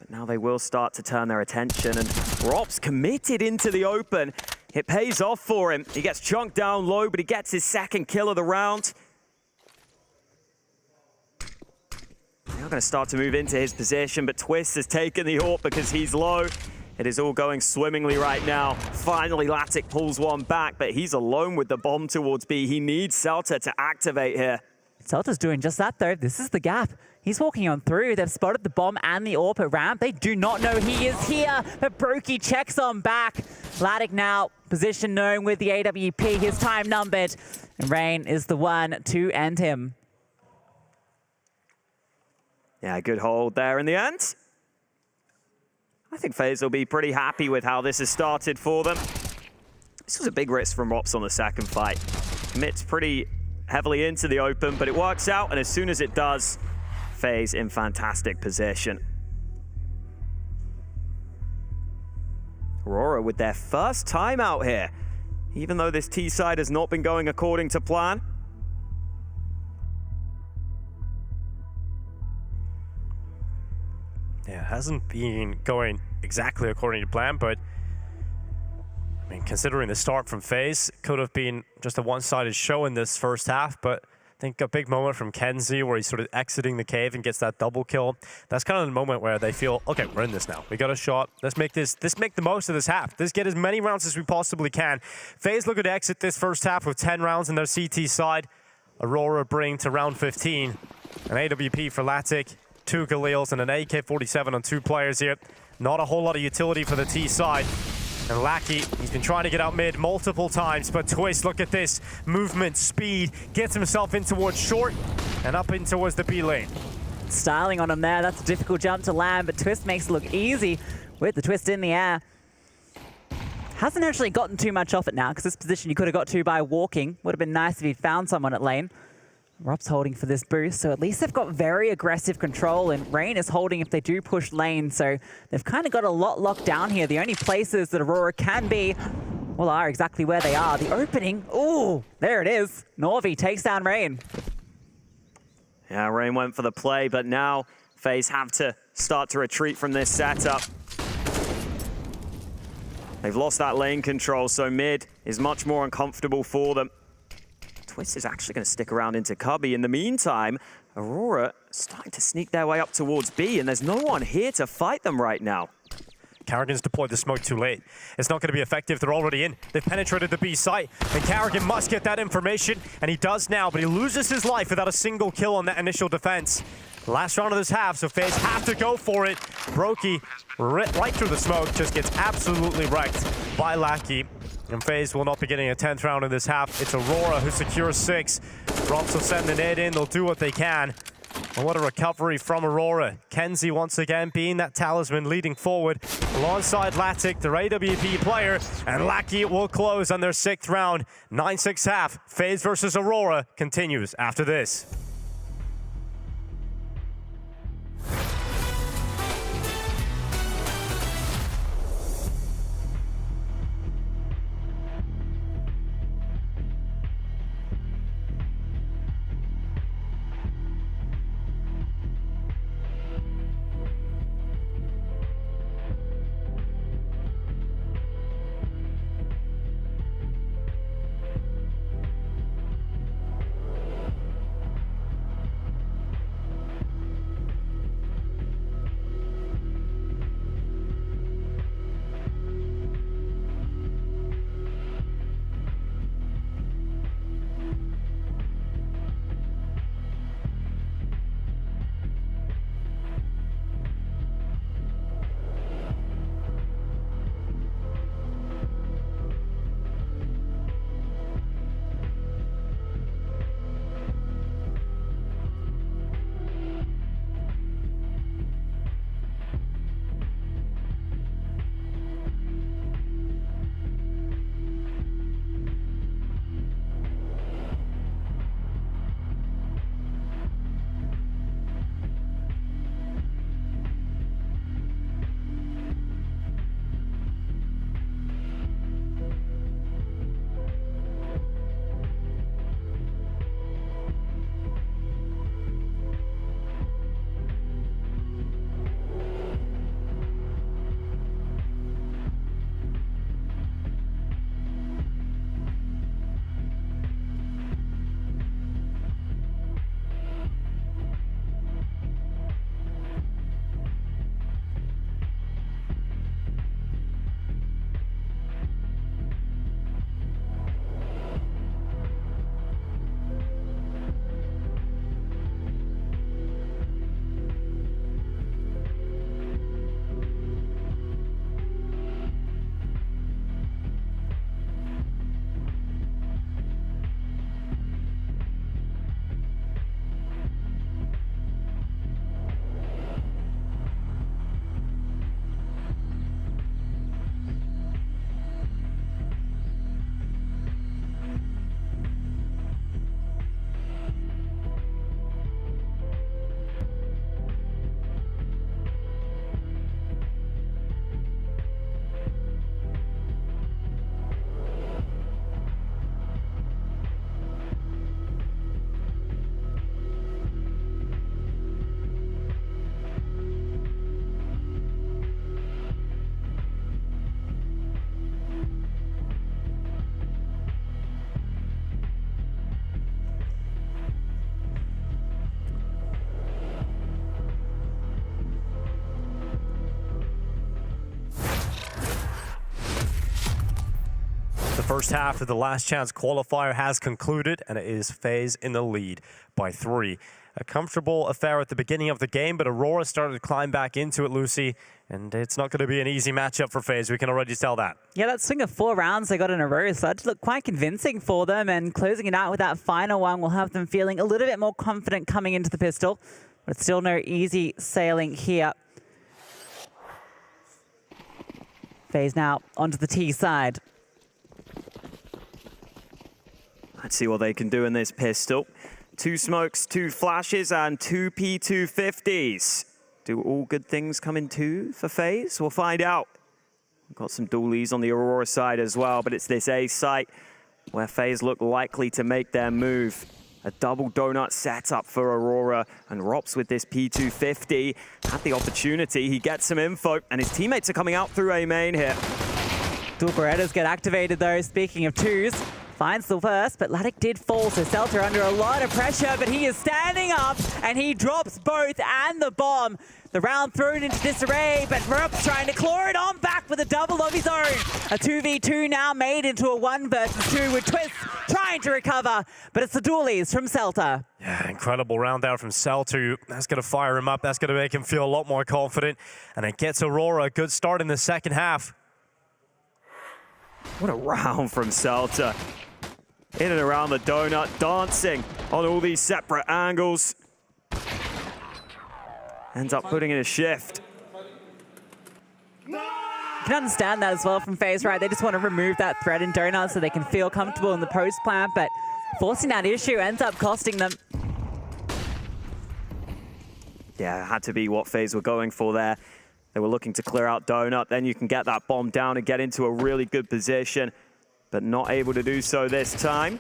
But now they will start to turn their attention, and Rops committed into the open. It pays off for him. He gets chunked down low, but he gets his second kill of the round. Now going to start to move into his position, but Twist has taken the AWP because he's low. It is all going swimmingly right now. Finally, Latic pulls one back, but he's alone with the bomb towards B. He needs Celta to activate here. Celta's doing just that, though. This is the gap. He's walking on through. They've spotted the bomb and the AWP at ramp. They do not know he is here, but Brokey checks on back. Latic now position known with the AWP. His time numbered, and Rain is the one to end him. Yeah, good hold there in the end. I think FaZe will be pretty happy with how this has started for them. This was a big risk from Rops on the second fight. Commits pretty heavily into the open, but it works out, and as soon as it does, FaZe in fantastic position. Aurora with their first time out here, even though this T side has not been going according to plan. Yeah, it hasn't been going exactly according to plan, but I mean, considering the start from FaZe, could have been just a one-sided show in this first half, but I think a big moment from Kenzie where he's sort of exiting the cave and gets that double kill. That's kind of the moment where they feel, okay, we're in this now. We got a shot. Let's make the most of this half. Let's get as many rounds as we possibly can. FaZe looking to exit this first half with 10 rounds in their CT side. Aurora bring to round 15 an AWP for Latic, 2 Galils, and an AK-47 on 2 players here. Not a whole lot of utility for the T side. And Lackey, he's been trying to get out mid multiple times, but Twist, look at this. Movement, speed, gets himself in towards short and up in towards the B lane. Styling on him there. That's a difficult jump to land, but Twist makes it look easy with the Twist in the air. Hasn't actually gotten too much off it now, because this position you could have got to by walking. Would have been nice if he'd found someone at lane. Rob's holding for this boost, so at least they've got very aggressive control, and Rain is holding if they do push lane, so they've kind of got a lot locked down here. The only places that Aurora can be, well, are exactly where they are. The opening, ooh, there it is. Norvi takes down Rain. Yeah, Rain went for the play, but now FaZe have to start to retreat from this setup. They've lost that lane control, so mid is much more uncomfortable for them. Twist is actually going to stick around into Cubby. In the meantime, Aurora starting to sneak their way up towards B, and there's no one here to fight them right now. Carrigan's deployed the smoke too late. It's not going to be effective. They're already in. They've penetrated the B site, and Carrigan must get that information, and he does now, but he loses his life without a single kill on that initial defense. Last round of this half, so FaZe have to go for it. Brokey, right through the smoke, just gets absolutely wrecked by Lackey. And FaZe will not be getting a 10th round in this half. It's Aurora who secures 6. Drops will send the nade in. They'll do what they can. And what a recovery from Aurora. Kenzie once again being that talisman leading forward alongside Latic, their AWP player, and Lackey will close on their 6th round. 9-6 half. FaZe versus Aurora continues after this. First half of the last chance qualifier has concluded, and it is FaZe in the lead by 3. A comfortable affair at the beginning of the game, but Aurora started to climb back into it, Lucy, and it's not going to be an easy matchup for FaZe. We can already tell that. Yeah, that swing of 4 rounds they got in a row started to look quite convincing for them, and closing it out with that final one will have them feeling a little bit more confident coming into the pistol, but still no easy sailing here. FaZe now onto the T side. Let's see what they can do in this pistol. 2 smokes, 2 flashes, and 2 P250s. Do all good things come in 2 for FaZe? We'll find out. We've got some dualies on the Aurora side as well, but it's this A site where FaZe look likely to make their move. A double donut setup for Aurora, and Rops with this P250 had the opportunity. He gets some info, and his teammates are coming out through A main here. Dupreeh get activated though, speaking of twos. Finds the first, but Laddick did fall, so Celta under a lot of pressure, but he is standing up, and he drops both and the bomb. The round thrown into disarray, but Rupp's trying to claw it on back with a double of his own. A 2v2 now made into a 1 versus 2 with Twist trying to recover, but it's the dualies from Celta. Yeah, incredible round there from Celta. That's going to fire him up. That's going to make him feel a lot more confident. And it gets Aurora a good start in the second half. What a round from Celta. In and around the donut, dancing on all these separate angles. Ends up putting in a shift. You can understand that as well from FaZe, right? They just want to remove that threat in donut so they can feel comfortable in the post plant, but forcing that issue ends up costing them. Yeah, it had to be what FaZe were going for there. They were looking to clear out donut, then you can get that bomb down and get into a really good position, but not able to do so this time.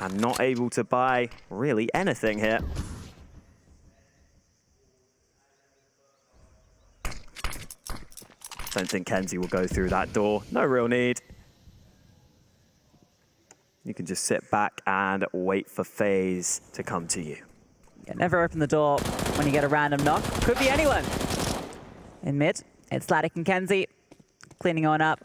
And not able to buy really anything here. Don't think Kenzie will go through that door. No real need. You can just sit back and wait for FaZe to come to you. Yeah, never open the door when you get a random knock. Could be anyone. In mid, it's Laddick and Kenzie cleaning on up.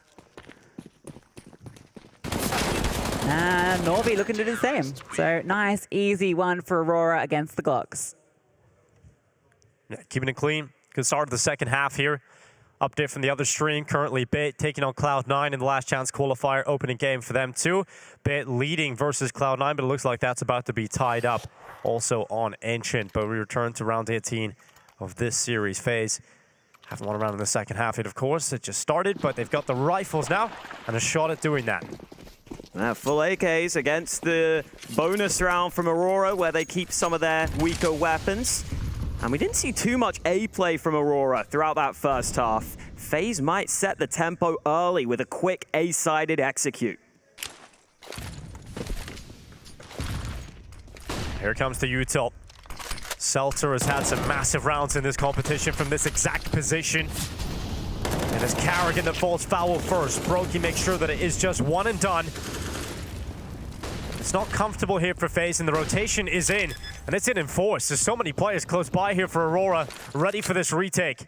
And Norby looking to do the same. So nice, easy one for Aurora against the Glocks. Yeah, keeping it clean. Good start of the second half here. Update from the other stream, currently BiT taking on Cloud9 in the last chance qualifier opening game for them too. BiT leading versus Cloud9, but it looks like that's about to be tied up also on Ancient. But we return to round 18 of this series. FaZe haven't won a round in the second half yet, of course. It just started, but they've got the rifles now and a shot at doing that. Full AKs against the bonus round from Aurora, where they keep some of their weaker weapons. And we didn't see too much A play from Aurora throughout that first half. FaZe might set the tempo early with a quick A-sided execute. Here comes the util. Celta has had some massive rounds in this competition from this exact position. And it's Carrigan that falls foul first. Brokey makes sure that it is just one and done. It's not comfortable here for FaZe, and the rotation is in. And it's in force. There's so many players close by here for Aurora, ready for this retake.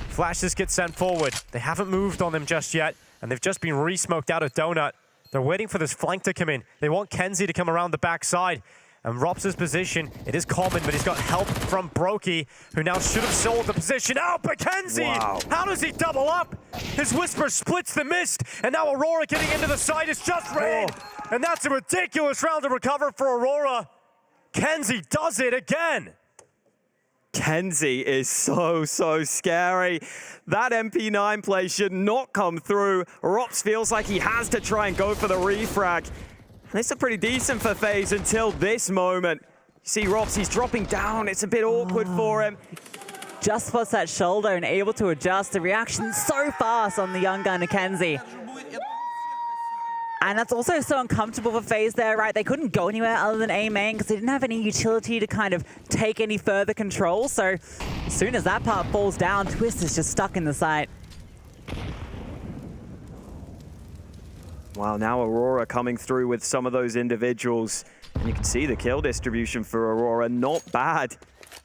Flashes get sent forward. They haven't moved on them just yet, and they've just been re-smoked out of donut. They're waiting for this flank to come in. They want Kenzie to come around the backside. And Rops' position, it is common, but he's got help from Brokey, who now should have sold the position out. But Kenzie, how does he double up? His Whisper splits the mist, and now Aurora getting into the side is just rain. And that's a ridiculous round to recover for Aurora. Kenzie does it again. Kenzie is so scary. That MP9 play should not come through. Rops feels like he has to try and go for the refrag. This is pretty decent for FaZe until this moment. You see Rops, he's dropping down. It's a bit awkward for him. Just spots that shoulder and able to adjust. The reaction so fast on the young gunner Kenzie. And that's also so uncomfortable for FaZe there, right? They couldn't go anywhere other than A main because they didn't have any utility to kind of take any further control. So as soon as that part falls down, Twist is just stuck in the site. Wow, now Aurora coming through with some of those individuals. And you can see the kill distribution for Aurora, not bad.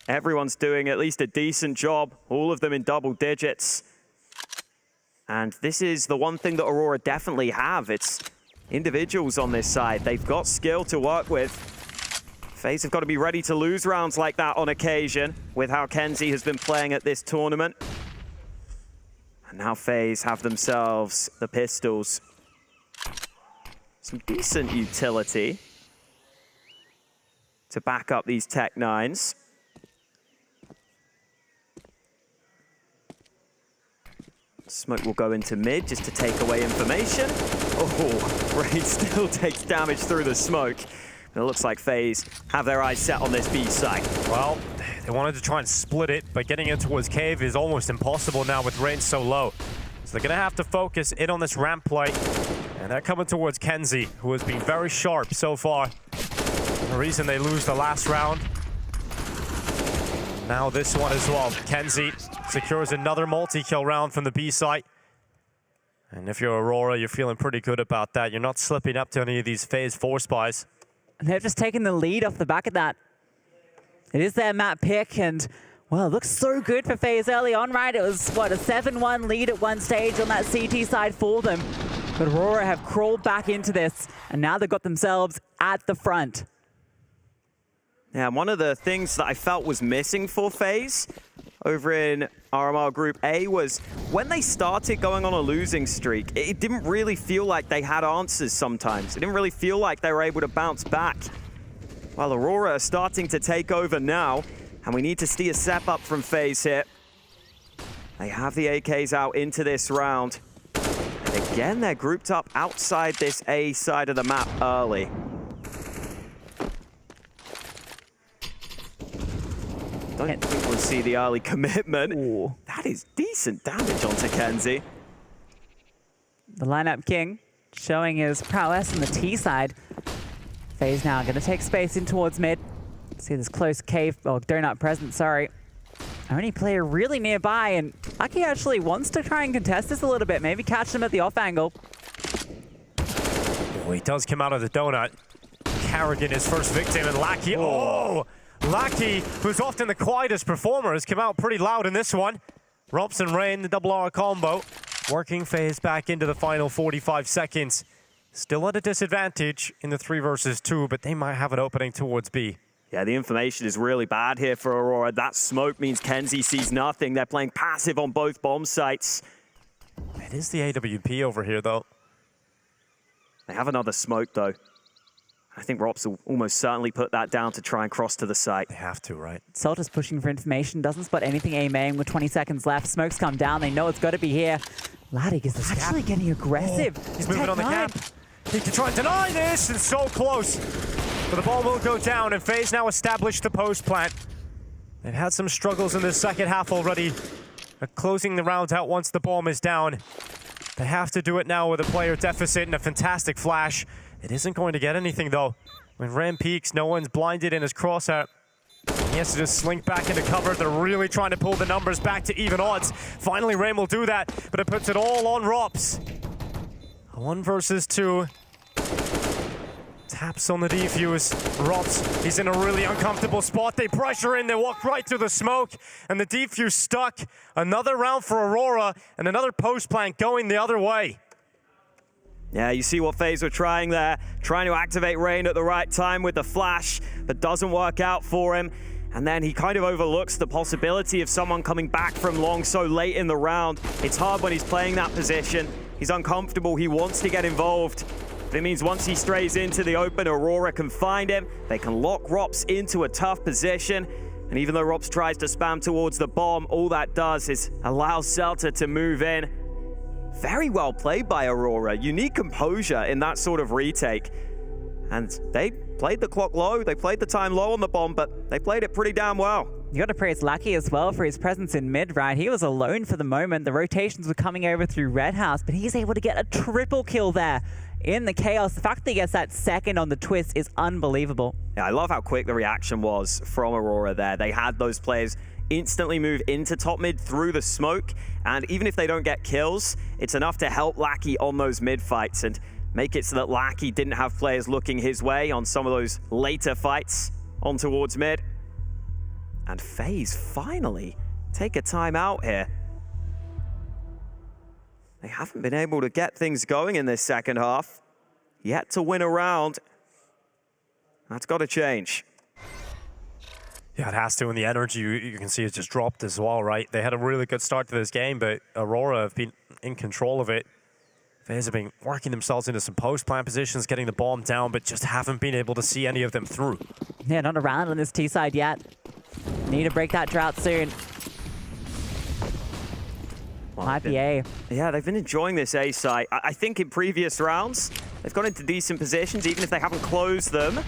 Everyone's doing at least a decent job, all of them in double digits. And this is the one thing that Aurora definitely have. It's individuals on this side. They've got skill to work with. FaZe have got to be ready to lose rounds like that on occasion with how Kenzie has been playing at this tournament. And now FaZe have themselves the pistols. Some decent utility to back up these Tech 9s. Smoke will go into mid just to take away information. Oh, Raid still takes damage through the smoke. And it looks like FaZe have their eyes set on this B site. Well, they wanted to try and split it, but getting in towards Cave is almost impossible now with range so low. So they're gonna have to focus in on this ramp play. And they're coming towards Kenzie, who has been very sharp so far. The reason they lose the last round. Now this one as well. Kenzie secures another multi-kill round from the B site. And if you're Aurora, you're feeling pretty good about that. You're not slipping up to any of these phase 4 spies. And they've just taken the lead off the back of that. It is their map pick, and well, it looks so good for FaZe early on, right? It was, what, a 7-1 lead at one stage on that CT side for them. But Aurora have crawled back into this, and now they've got themselves at the front. Yeah, one of the things that I felt was missing for FaZe over in RMR Group A was when they started going on a losing streak, it didn't really feel like they had answers sometimes. It didn't really feel like they were able to bounce back. Well, Aurora are starting to take over now, and we need to see a step up from FaZe here. They have the AKs out into this round. And again, they're grouped up outside this A side of the map early. Don't think we'll see the early commitment. Ooh. That is decent damage onto Kenzie. The lineup king showing his prowess on the T side. FaZe now going to take space in towards mid. See this close cave, or donut present, sorry. Only player really nearby, and Lucky actually wants to try and contest this a little bit. Maybe catch them at the off angle. Oh, he does come out of the donut. Carrigan, his first victim, and Lucky. Oh! Lucky, who's often the quietest performer, has come out pretty loud in this one. Rops and Rain, the double R combo. Working FaZe back into the final 45 seconds. Still at a disadvantage in the 3 versus 2, but they might have an opening towards B. Yeah, the information is really bad here for Aurora. That smoke means Kenzie sees nothing. They're playing passive on both bomb sites. It is the AWP over here, though. They have another smoke, though. I think Rops will almost certainly put that down to try and cross to the site. They have to, right? Salter's pushing for information, doesn't spot anything A-main with 20 seconds left. Smoke's come down, they know it's got to be here. Ladig is actually getting aggressive. Oh, he's moving on the cap. He can try and deny this, and so close. But the ball will go down, and FaZe now established the post plant. They've had some struggles in the second half already. Closing the round out once the bomb is down. They have to do it now with a player deficit and a fantastic flash. It isn't going to get anything, though. When Ram peeks, no one's blinded in his crosshair. He has to just slink back into cover. They're really trying to pull the numbers back to even odds. Finally, Ram will do that, but it puts it all on Rops. 1 versus 2. Taps on the defuse. Rops, he's in a really uncomfortable spot. They pressure in, they walk right through the smoke, and the defuse stuck. Another round for Aurora, and another post plant going the other way. Yeah, you see what FaZe were trying there, trying to activate Rain at the right time with the flash, but doesn't work out for him. And then he kind of overlooks the possibility of someone coming back from long so late in the round. It's hard when he's playing that position. He's uncomfortable, he wants to get involved. But it means once he strays into the open, Aurora can find him. They can lock Rops into a tough position. And even though Rops tries to spam towards the bomb, all that does is allow Celta to move in. Very well played by Aurora. Unique composure in that sort of retake. And they played the clock low, they played the time low on the bomb, but they played it pretty damn well. You got to praise Lucky as well for his presence in mid, right? He was alone for the moment. The rotations were coming over through Red House, but he's able to get a triple kill there in the chaos. The fact that he gets that second on the twist is unbelievable. Yeah, I love how quick the reaction was from Aurora there. They had those players instantly move into top mid through the smoke, and even if they don't get kills, it's enough to help Lackey on those mid fights and make it so that Lackey didn't have players looking his way on some of those later fights on towards mid. And FaZe finally take a timeout here. They haven't been able to get things going in this second half, yet to win a round. That's got to change. Yeah, it has to, and the energy you can see has just dropped as well, right? They had a really good start to this game, but Aurora have been in control of it. FaZe have been working themselves into some post-plant positions, getting the bomb down, but just haven't been able to see any of them through. Yeah, not a round on this T side yet. Need to break that drought soon. Might be A. Yeah, they've been enjoying this A site. I think in previous rounds, they've got into decent positions, even if they haven't closed them.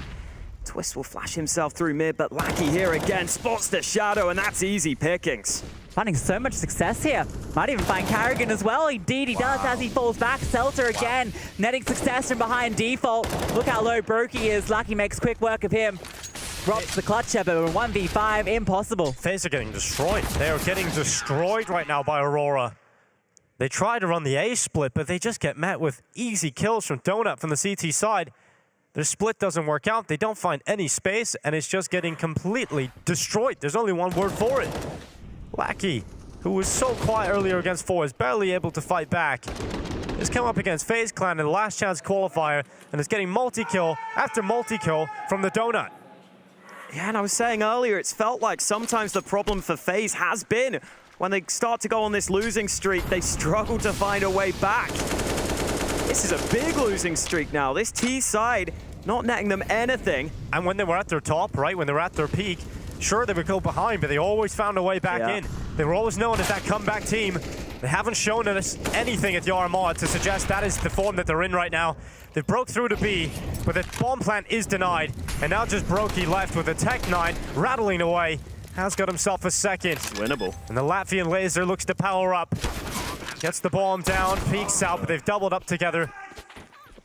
Twist will flash himself through mid, but Lackey here again spots the shadow, and that's easy pickings. Finding so much success here. Might even find Carrigan as well. Indeed, he does as he falls back. Celta again, netting success from behind default. Look how low Brokey is. Lucky makes quick work of him. Drops the clutch here, but 1v5, impossible. FaZe are getting destroyed. They are getting destroyed right now by Aurora. They try to run the A split, but they just get met with easy kills from Donut from the CT side. Their split doesn't work out. They don't find any space, and it's just getting completely destroyed. There's only one word for it. Lackey, who was so quiet earlier against Forze, barely able to fight back, has come up against FaZe Clan in the last chance qualifier and is getting multi-kill after multi-kill from the Donut. Yeah, and I was saying earlier, it's felt like sometimes the problem for FaZe has been when they start to go on this losing streak, they struggle to find a way back. This is a big losing streak now. This T side not netting them anything. And when they were at their top, right, when they were at their peak, sure, they would go behind, but they always found a way back in. They were always known as that comeback team. They haven't shown us anything at the RMR to suggest that is the form that they're in right now. They broke through to B, but the bomb plant is denied. And now just Brokey left with a Tech 9 rattling away. Has got himself a second. It's winnable. And the Latvian laser looks to power up. Gets the bomb down, peeks out, but they've doubled up together.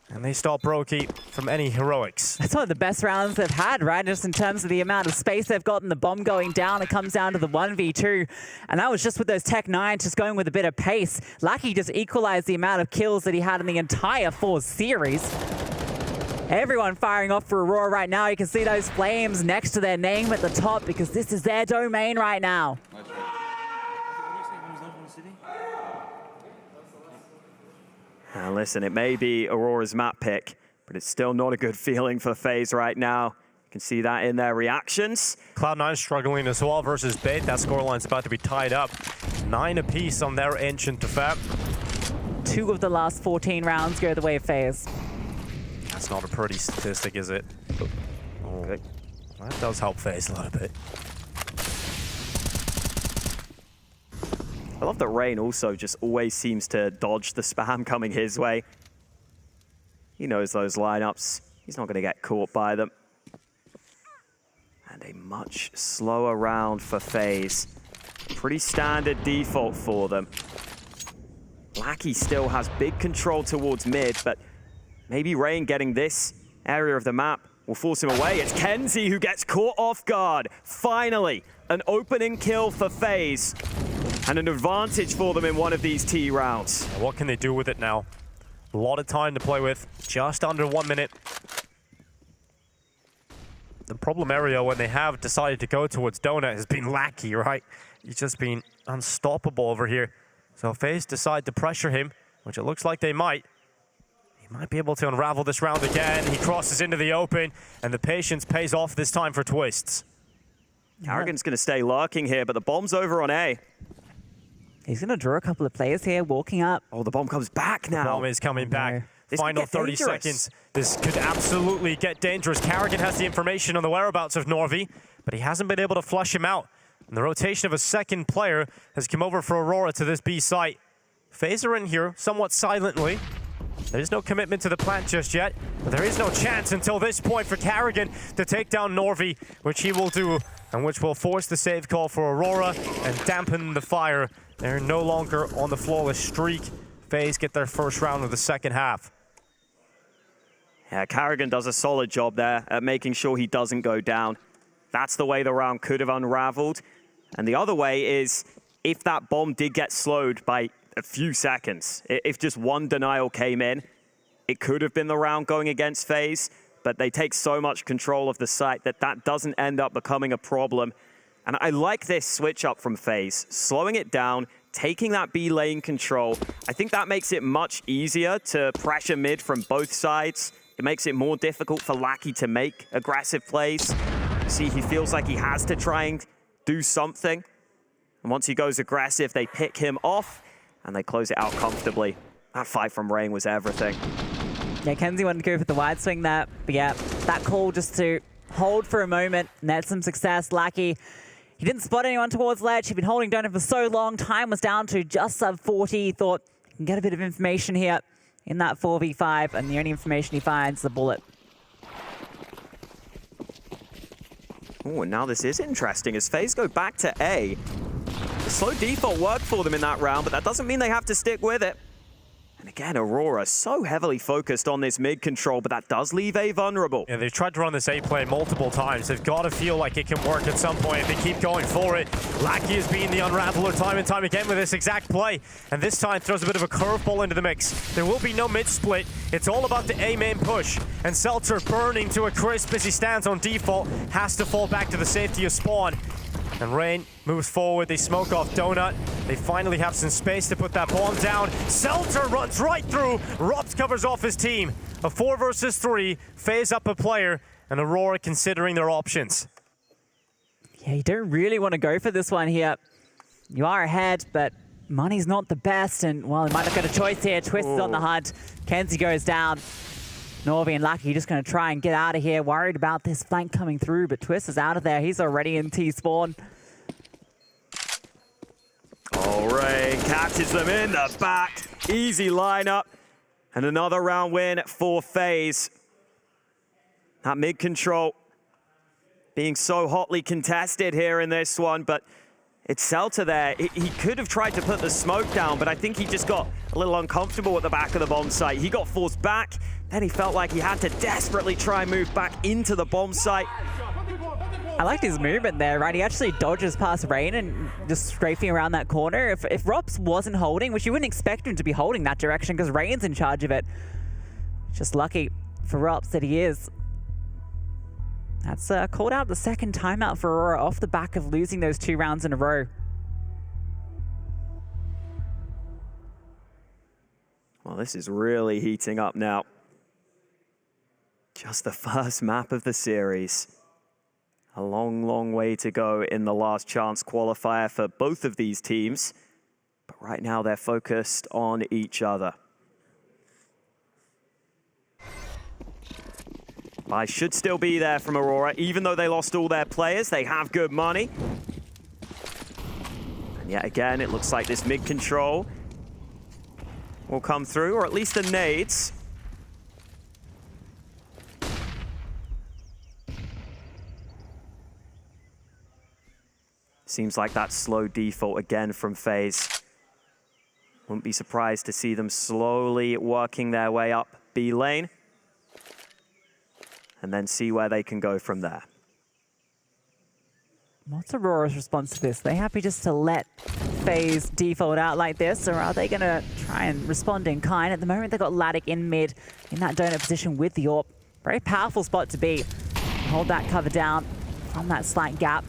And they stop Brokey from any heroics. That's one of the best rounds they've had, right? Just in terms of the amount of space they've gotten, the bomb going down, it comes down to the 1v2. And that was just with those Tech 9s just going with a bit of pace. Lackey just equalized the amount of kills that he had in the entire Forze series. Everyone firing off for Aurora right now. You can see those flames next to their name at the top because this is their domain right now. Now listen, it may be Aurora's map pick, but it's still not a good feeling for FaZe right now. You can see that in their reactions. Cloud9 struggling as well versus Bait. That scoreline's about to be tied up. 9 apiece on their Ancient to Fab. 2 of the last 14 rounds go the way of FaZe. That's not a pretty statistic, is it? Oh, that does help FaZe a little bit. I love that Rain also just always seems to dodge the spam coming his way. He knows those lineups. He's not going to get caught by them. And a much slower round for FaZe. Pretty standard default for them. Lackey still has big control towards mid, but maybe Rain getting this area of the map will force him away. It's Kenzie who gets caught off guard. Finally, an opening kill for FaZe. And an advantage for them in one of these T rounds. What can they do with it now? A lot of time to play with, just under 1 minute. The problem area when they have decided to go towards Donut has been Lackey, right? He's just been unstoppable over here. So FaZe decide to pressure him, which it looks like they might. He might be able to unravel this round again. He crosses into the open, and the patience pays off this time for Twists. Carrigan's going to stay lurking here, but the bomb's over on A. He's going to draw a couple of players here, walking up. Oh, the bomb comes back now. The bomb is coming back. Final 30 seconds. This could absolutely get dangerous. Carrigan has the information on the whereabouts of Norvi, but he hasn't been able to flush him out. And the rotation of a second player has come over for Aurora to this B site. FaZe are in here somewhat silently. There's no commitment to the plant just yet, but there is no chance until this point for Carrigan to take down Norvi, which he will do, and which will force the save call for Aurora and dampen the fire. They're no longer on the flawless streak. FaZe get their first round of the second half. Yeah, Carrigan does a solid job there at making sure he doesn't go down. That's the way the round could have unraveled. And the other way is if that bomb did get slowed by a few seconds, if just one denial came in, it could have been the round going against FaZe, but they take so much control of the site that that doesn't end up becoming a problem. And I like this switch up from FaZe, slowing it down, taking that B lane control. I think that makes it much easier to pressure mid from both sides. It makes it more difficult for Lackey to make aggressive plays. See, he feels like he has to try and do something. And once he goes aggressive, they pick him off and they close it out comfortably. That fight from Rain was everything. Yeah, Kenzie wanted to go for the wide swing there. But yeah, that call just to hold for a moment, net some success. Lackey, he didn't spot anyone towards ledge. He'd been holding Donut for so long. Time was down to just sub 40. He thought he can get a bit of information here in that 4v5, and the only information he finds is the bullet. Oh, and now this is interesting as FaZe go back to A. The slow default worked for them in that round, but that doesn't mean they have to stick with it. And again, Aurora so heavily focused on this mid control, but that does leave A vulnerable. Yeah, they've tried to run this A play multiple times. They've got to feel like it can work at some point if they keep going for it. Lackey has been the unraveler time and time again with this exact play, and this time throws a bit of a curveball into the mix. There will be no mid split. It's all about the A main push, and Seltzer burning to a crisp as he stands on default, has to fall back to the safety of spawn. And Rain moves forward, they smoke off Donut. They finally have some space to put that bomb down. Seltzer runs right through, Rops covers off his team. A 4 versus 3, phase up a player, and Aurora considering their options. Yeah, you don't really want to go for this one here. You are ahead, but money's not the best, and well, they might not get a choice here. Twist is on the hunt, Kenzie goes down. Norby and Lucky just going to try and get out of here, worried about this flank coming through, but Twist is out of there. He's already in T-spawn. Oh, Ray catches them in the back. Easy lineup. And another round win for FaZe. That mid control being so hotly contested here in this one, but it's Seltzer there. He could have tried to put the smoke down, but I think he just got a little uncomfortable at the back of the bomb site. He got forced back, then he felt like he had to desperately try and move back into the bomb site. I liked his movement there, right? He actually dodges past Rain and just strafing around that corner. If Rops wasn't holding, which you wouldn't expect him to be holding that direction because Rain's in charge of it. Just lucky for Rops that he is. That's called out the second timeout for Aurora off the back of losing those 2 rounds in a row. Well, this is really heating up now. Just the first map of the series. A long, long way to go in the last chance qualifier for both of these teams. But right now they're focused on each other. I should still be there from Aurora. Even though they lost all their players, they have good money. And yet again, it looks like this mid control will come through, or at least the nades. Seems like that slow default again from FaZe. Wouldn't be surprised to see them slowly working their way up B lane. And then see where they can go from there. What's Aurora's response to this? Are they happy just to let FaZe default out like this, or are they going to try and respond in kind? At the moment, they've got Laddick in mid, in that donut position with the AWP. Very powerful spot to be. Hold that cover down from that slight gap.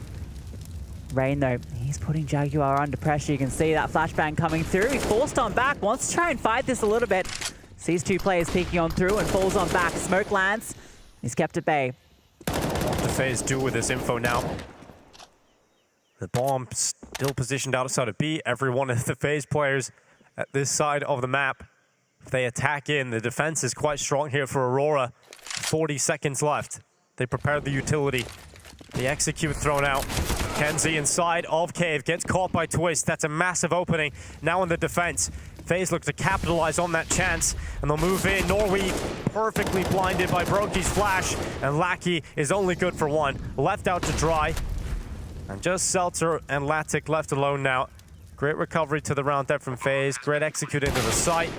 Rain, though, he's putting Jaguar under pressure. You can see that flashbang coming through. He's forced on back, wants to try and fight this a little bit. Sees 2 players peeking on through and falls on back. Smoke lands. He's kept at bay. What do FaZe do with this info now? The bomb still positioned outside of B. Every one of the FaZe players at this side of the map, if they attack in, the defense is quite strong here for Aurora. 40 seconds left. They prepare the utility. The execute thrown out. Kenzie inside of Cave gets caught by Twist. That's a massive opening now in the defense. FaZe look to capitalize on that chance, and they'll move in. Norway perfectly blinded by Brokey's flash, and Lackey is only good for 1. Left out to dry. And just Seltzer and Latic left alone now. Great recovery to the round there from FaZe. Great execute into the site.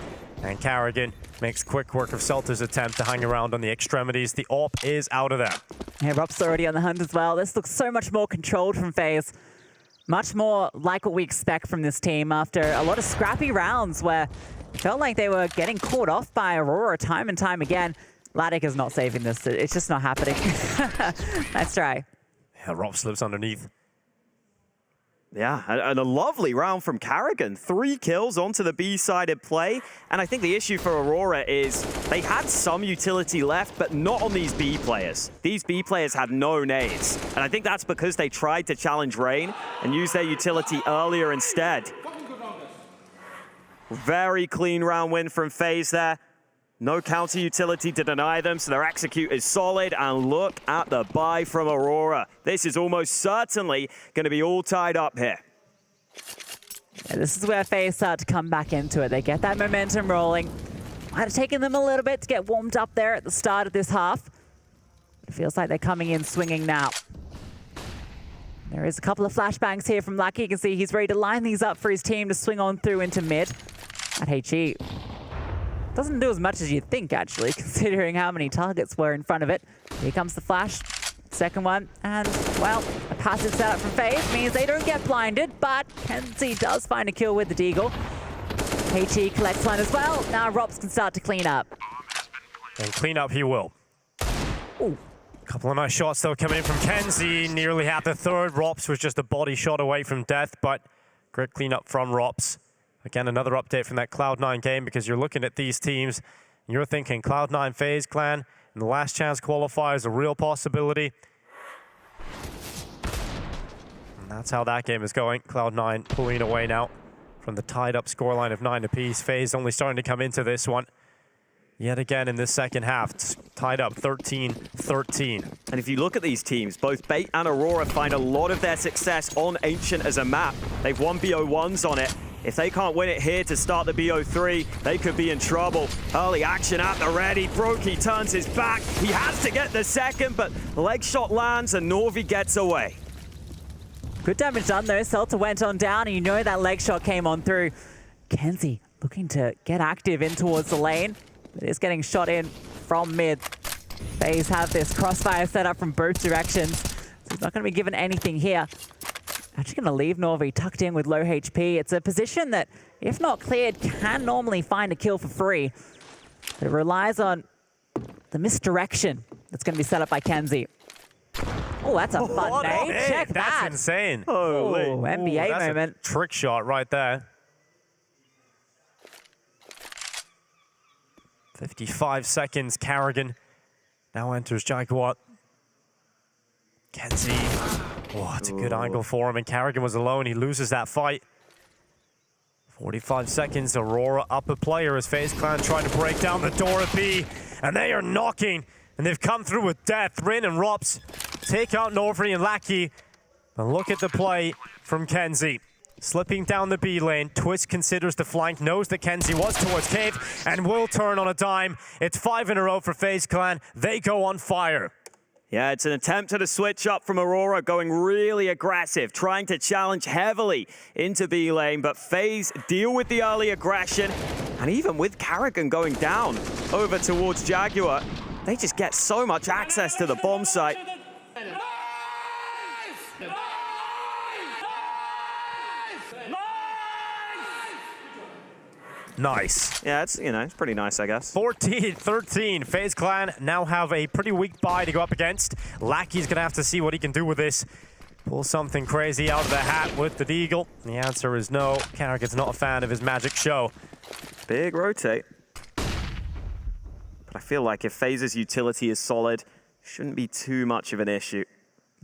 And Carrigan makes quick work of Seltzer's attempt to hang around on the extremities. The AWP is out of there. Yeah, Rob's already on the hunt as well. This looks so much more controlled from FaZe. Much more like what we expect from this team after a lot of scrappy rounds where it felt like they were getting caught off by Aurora time and time again. Laddick is not saving this. It's just not happening. Let's try. Yeah, Rob slips underneath. Yeah, and a lovely round from Carrigan. 3 kills onto the B-sided play. And I think the issue for Aurora is they had some utility left, but not on these B players. These B players had no nades. And I think that's because they tried to challenge Rain and use their utility earlier instead. Very clean round win from FaZe there. No counter utility to deny them, so their execute is solid. And look at the buy from Aurora. This is almost certainly going to be all tied up here. Yeah, this is where FaZe start to come back into it. They get that momentum rolling. Might have taken them a little bit to get warmed up there at the start of this half. It feels like they're coming in swinging now. There is a couple of flashbangs here from Lucky. You can see he's ready to line these up for his team to swing on through into mid. At HE. Doesn't do as much as you'd think, actually, considering how many targets were in front of it. Here comes the flash. Second one, and, well, a passive setup from FaZe means they don't get blinded, but ENCE does find a kill with the Deagle. HE collects one as well. Now Rops can start to clean up. And clean up he will. Ooh. Couple of nice shots, though, coming in from ENCE. Nearly had the third. Rops was just a body shot away from death, but great cleanup from Rops. Again, another update from that Cloud9 game, because you're looking at these teams, and you're thinking Cloud9 FaZe Clan, and the last chance qualifier is a real possibility. And that's how that game is going. Cloud9 pulling away now from the tied-up scoreline of 9 apiece. FaZe only starting to come into this one. Yet again in this second half, it's tied up 13-13. And if you look at these teams, both Bait and Aurora find a lot of their success on Ancient as a map. They've won BO1s on it. If they can't win it here to start the BO3, they could be in trouble. Early action at the ready. Brokey turns his back. He has to get the second, but leg shot lands and Norvi gets away. Good damage done, though. Celta went on down, and you know that leg shot came on through. ENCE looking to get active in towards the lane, but is getting shot in from mid. FaZe have this crossfire set up from both directions, so he's not going to be given anything here. Actually going to leave Norvi tucked in with low HP. It's a position that, if not cleared, can normally find a kill for free. But it relies on the misdirection that's going to be set up by ENCE. Oh, that's a fun nade. Check that. That's insane. Holy. Oh, NBA that's moment. A trick shot right there. 55 seconds, Carrigan now enters Jaguar. ENCE. Oh, it's a good angle for him, and Carrigan was alone. He loses that fight. 45 seconds, Aurora up a player as FaZe Clan trying to break down the door of B, and they are knocking, and they've come through with death. Rin and Rops take out Norvi and Lackey, and look at the play from ENCE. Slipping down the B lane, Twist considers the flank, knows that ENCE was towards Cave, and will turn on a dime. It's 5 in a row for FaZe Clan. They go on fire. Yeah, it's an attempt at a switch up from Aurora, going really aggressive, trying to challenge heavily into B lane, but FaZe deal with the early aggression, and even with Carrigan going down over towards Jaguar, they just get so much access to the bomb site. Nice. Yeah, it's, you know, it's pretty nice, I guess. 14-13. FaZe Clan now have a pretty weak buy to go up against. Lackey's going to have to see what he can do with this. Pull something crazy out of the hat with the Deagle. The answer is no. Carrigan's not a fan of his magic show. Big rotate. But I feel like if FaZe's utility is solid, shouldn't be too much of an issue.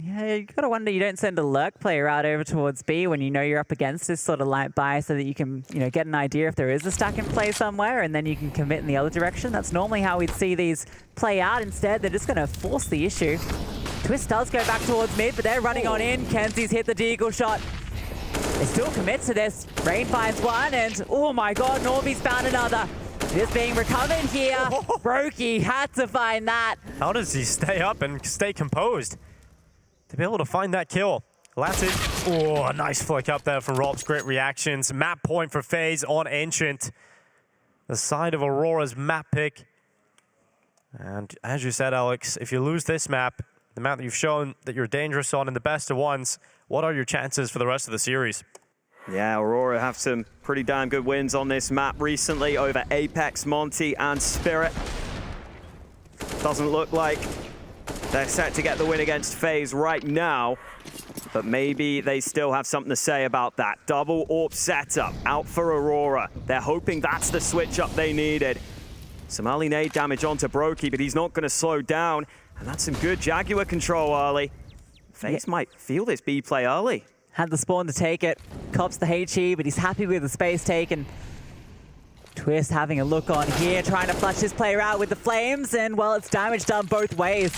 Yeah, you gotta wonder you don't send a lurk player out over towards B when you know you're up against this sort of light buy, so that you can, you know, get an idea if there is a stack in play somewhere, and then you can commit in the other direction. That's normally how we'd see these play out. Instead, they're just gonna force the issue. Twist does go back towards mid, but they're running on in. ENCE's hit the Deagle shot. They still commit to this. Rain finds one, and oh my god, Norvi's found another. It is being recovered here. Brokey had to find that. How does he stay up and stay composed to be able to find that kill? Latin. Oh, a nice flick up there from Robs. Great reactions. Map point for FaZe on Ancient. The side of Aurora's map pick. And as you said, Alex, if you lose this map, the map that you've shown that you're dangerous on in the best of ones, what are your chances for the rest of the series? Yeah, Aurora have some pretty damn good wins on this map recently over Apex, Monte, and Spirit. Doesn't look like they're set to get the win against FaZe right now, but maybe they still have something to say about that. Double AWP setup out for Aurora. They're hoping that's the switch up they needed. Some early nade damage onto Brokey, but he's not going to slow down, and that's some good Jaguar control early. FaZe might feel this B play early. Had the spawn to take it. Cops the HE, but he's happy with the space taken. Twist having a look on here, trying to flush this player out with the flames, and well, it's damage done both ways.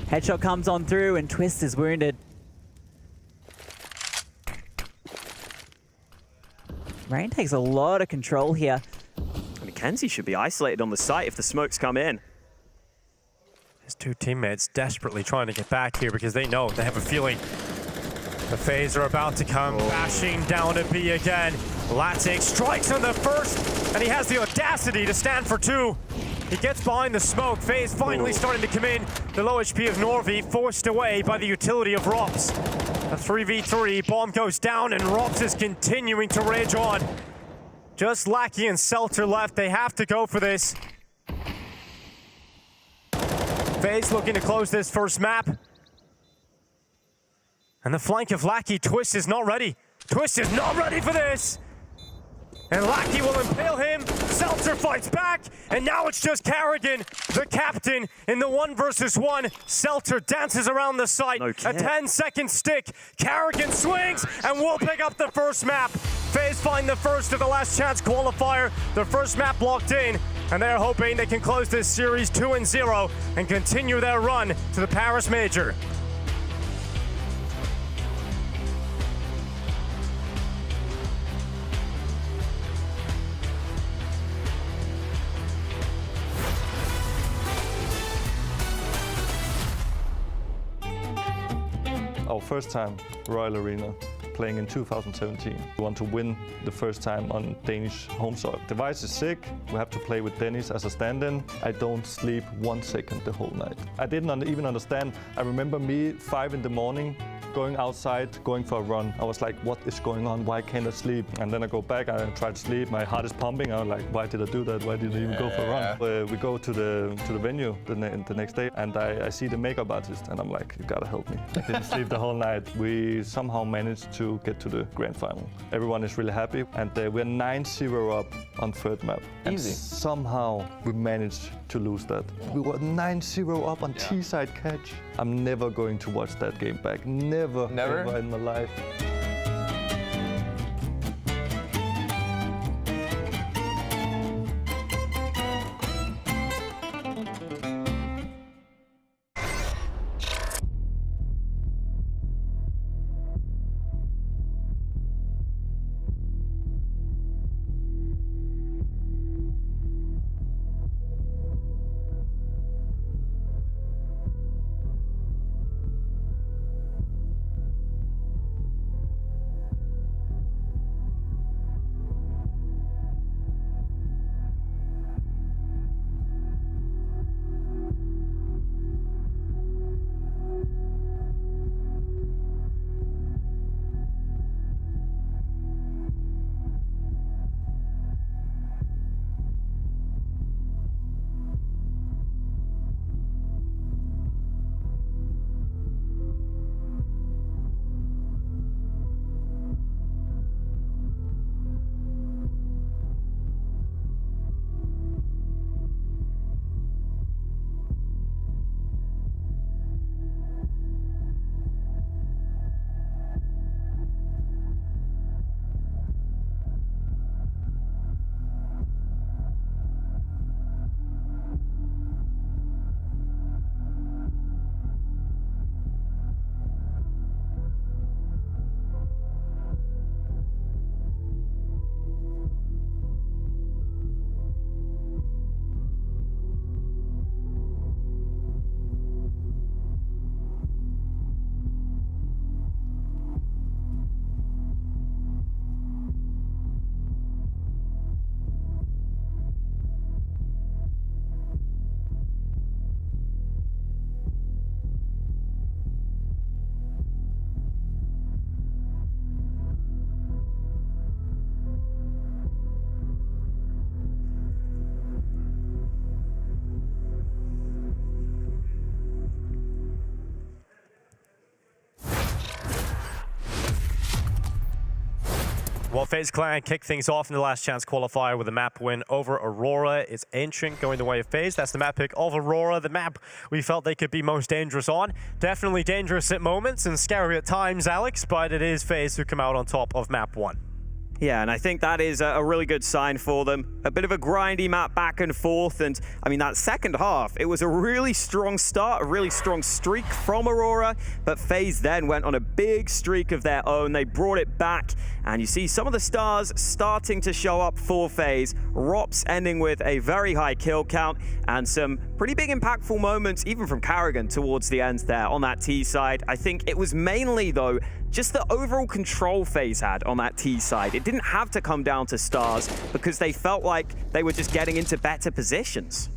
Headshot comes on through, and Twist is wounded. Rain takes a lot of control here. ENCE should be isolated on the site if the smokes come in. His two teammates desperately trying to get back here because they know, they have a feeling the FaZe are about to come bashing down to B again. Latic strikes on the first, and he has the audacity to stand for 2. He gets behind the smoke. FaZe finally starting to come in. The low HP of Norvi forced away by the utility of Rops. A 3v3, bomb goes down, and Rops is continuing to rage on. Just Lackey and Seltzer left. They have to go for this. FaZe looking to close this first map. And the flank of Lackey. Twist is not ready. Twist is not ready for this. And Lackey will impale him. Seltzer fights back. And now it's just Carrigan, the captain, in the 1 versus 1. Seltzer dances around the site. A 10-second stick. Carrigan swings and will pick up the first map. FaZe find the first of the last chance qualifier. The first map locked in. And they're hoping they can close this series 2-0 and continue their run to the Paris Major. Our first time Royal Arena, playing in 2017. We want to win the first time on Danish home soil. Device is sick. We have to play with Dennis as a stand-in. I don't sleep 1 second the whole night. I didn't even understand. I remember me 5 in the morning, going outside, going for a run. I was like, what is going on? Why can't I sleep? And then I go back, I try to sleep. My heart is pumping. I was like, why did I do that? Why did I even go for a run? We go to the venue the next day, and I see the makeup artist, and I'm like, you gotta help me. I didn't sleep the whole night. We somehow managed to get to the grand final. Everyone is really happy, and we're 9-0 up on third map. And somehow we managed to lose that. We were 9-0 up on T-side catch. I'm never going to watch that game back. Never ever in my life. Well, FaZe Clan kicked things off in the last chance qualifier with a map win over Aurora. It's Ancient going the way of FaZe. That's the map pick of Aurora, the map we felt they could be most dangerous on. Definitely dangerous at moments and scary at times, Alex, but it is FaZe who come out on top of map 1. Yeah, and I think that is a really good sign for them. A bit of a grindy map back and forth, and I mean, that second half, it was a really strong start, a really strong streak from Aurora, but FaZe then went on a big streak of their own. They brought it back, and you see some of the stars starting to show up for FaZe. Rops ending with a very high kill count, and some pretty big impactful moments, even from Carrigan towards the end there on that T side. I think it was mainly, though, just the overall control FaZe had on that T side. It didn't have to come down to stars because they felt like they were just getting into better positions.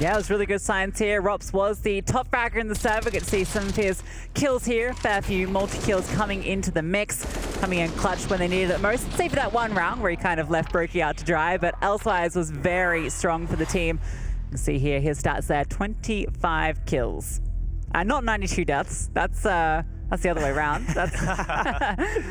Yeah, it was really good signs here. Rops was the top fragger in the server. Get to see some of his kills here. Fair few multi-kills coming into the mix. Coming in clutch when they needed it most. Save for that one round where he kind of left Brokey out to dry, but elsewise was very strong for the team. You can see here his stats there, 25 kills. Not 92 deaths. That's the other way around. That's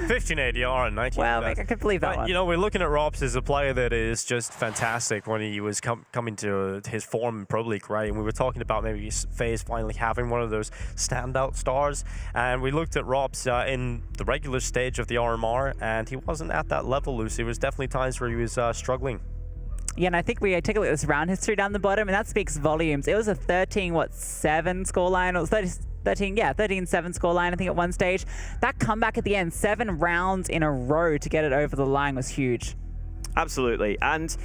15 ADR and 19. Well, I could believe that one. You know, we're looking at Rops as a player that is just fantastic when he was coming to his form in Pro League, right? And we were talking about maybe FaZe finally having one of those standout stars. And we looked at Rops in the regular stage of the RMR, and he wasn't at that level, Lucy. There was definitely times where he was struggling. Yeah, and I think we take a look at this round history down the bottom, and that speaks volumes. It was a 13-7 scoreline. It was 13-7 scoreline, I think, at one stage. That comeback at the end, 7 rounds in a row to get it over the line was huge. Absolutely. And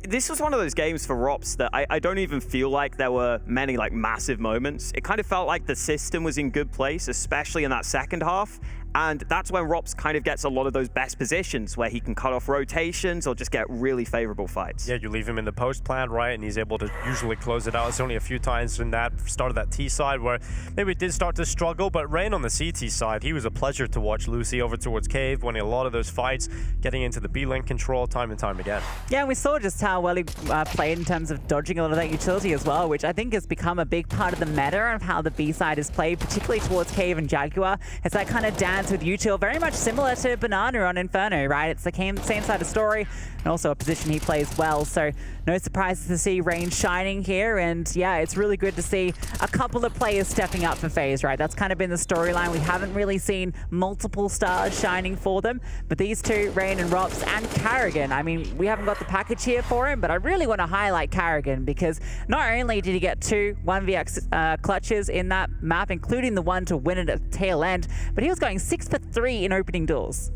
this was one of those games for Rops that I don't even feel like there were many massive moments. It kind of felt like the system was in good place, especially in that second half. And that's when Rops kind of gets a lot of those best positions where he can cut off rotations or just get really favorable fights. Yeah, you leave him in the post plan, right? And he's able to usually close it out. It's only a few times in that start of that T side where maybe it did start to struggle, but Rain on the CT side, he was a pleasure to watch. Lucy over towards Cave, winning a lot of those fights, getting into the B-lane control time and time again. Yeah, and we saw just how well he played in terms of dodging a lot of that utility as well, which I think has become a big part of the meta of how the B side is played, particularly towards Cave and Jaguar. It's that kind of dance with util, very much similar to Banana on Inferno, right? It's the same side of story, and also a position he plays well. So no surprises to see Rain shining here, and yeah, it's really good to see a couple of players stepping up for FaZe, right? That's kind of been the storyline. We haven't really seen multiple stars shining for them, but these two, Rain and Rops and Carrigan, I mean, we haven't got the package here for him, but I really want to highlight Carrigan because not only did he get 2 1vx clutches in that map, including the one to win it at the tail end, but he was going 6 for 3 in opening doors.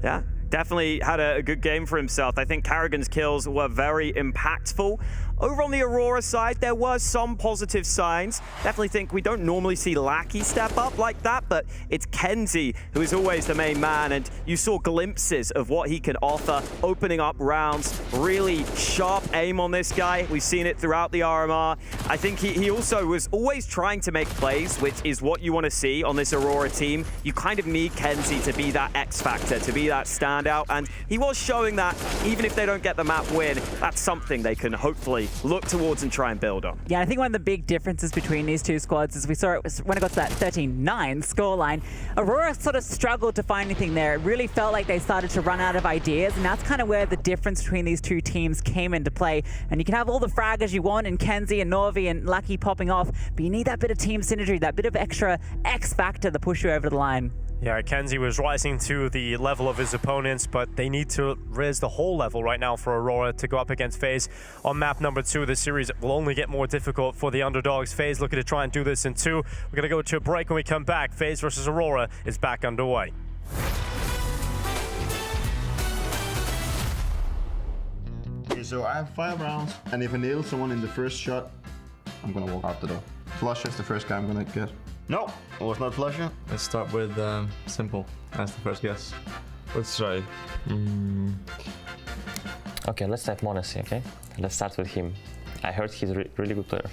Yeah, definitely had a good game for himself. I think Carrigan's kills were very impactful. Over on the Aurora side, there were some positive signs. Definitely think we don't normally see Lackey step up like that, but it's Kenzie who is always the main man, and you saw glimpses of what he can offer, opening up rounds, really sharp aim on this guy. We've seen it throughout the RMR. I think he also was always trying to make plays, which is what you want to see on this Aurora team. You kind of need Kenzie to be that X factor, to be that standout, and he was showing that even if they don't get the map win, that's something they can hopefully look towards and try and build on. Yeah, I think one of the big differences between these two squads is we saw it was when it got to that 13-9 scoreline, Aurora sort of struggled to find anything there. It really felt like they started to run out of ideas, and that's kind of where the difference between these two teams came into play. And you can have all the fraggers you want, and Kenzie and Norvi and Lucky popping off, but you need that bit of team synergy, that bit of extra X factor to push you over the line. Yeah, Kenzie was rising to the level of his opponents, but they need to raise the whole level right now for Aurora to go up against FaZe on map number 2 of the series. It will only get more difficult for the underdogs. FaZe looking to try and do this in 2. We're going to go to a break. When we come back, FaZe versus Aurora is back underway. Okay, so I have 5 rounds, and if I nail someone in the first shot, I'm gonna walk out the door. Flusher is the first guy I'm gonna get. No, it was not Flusher. Let's start with Simple as the first guess. Let's try. Okay, let's type Monte, okay? Let's start with him. I heard he's a really good player.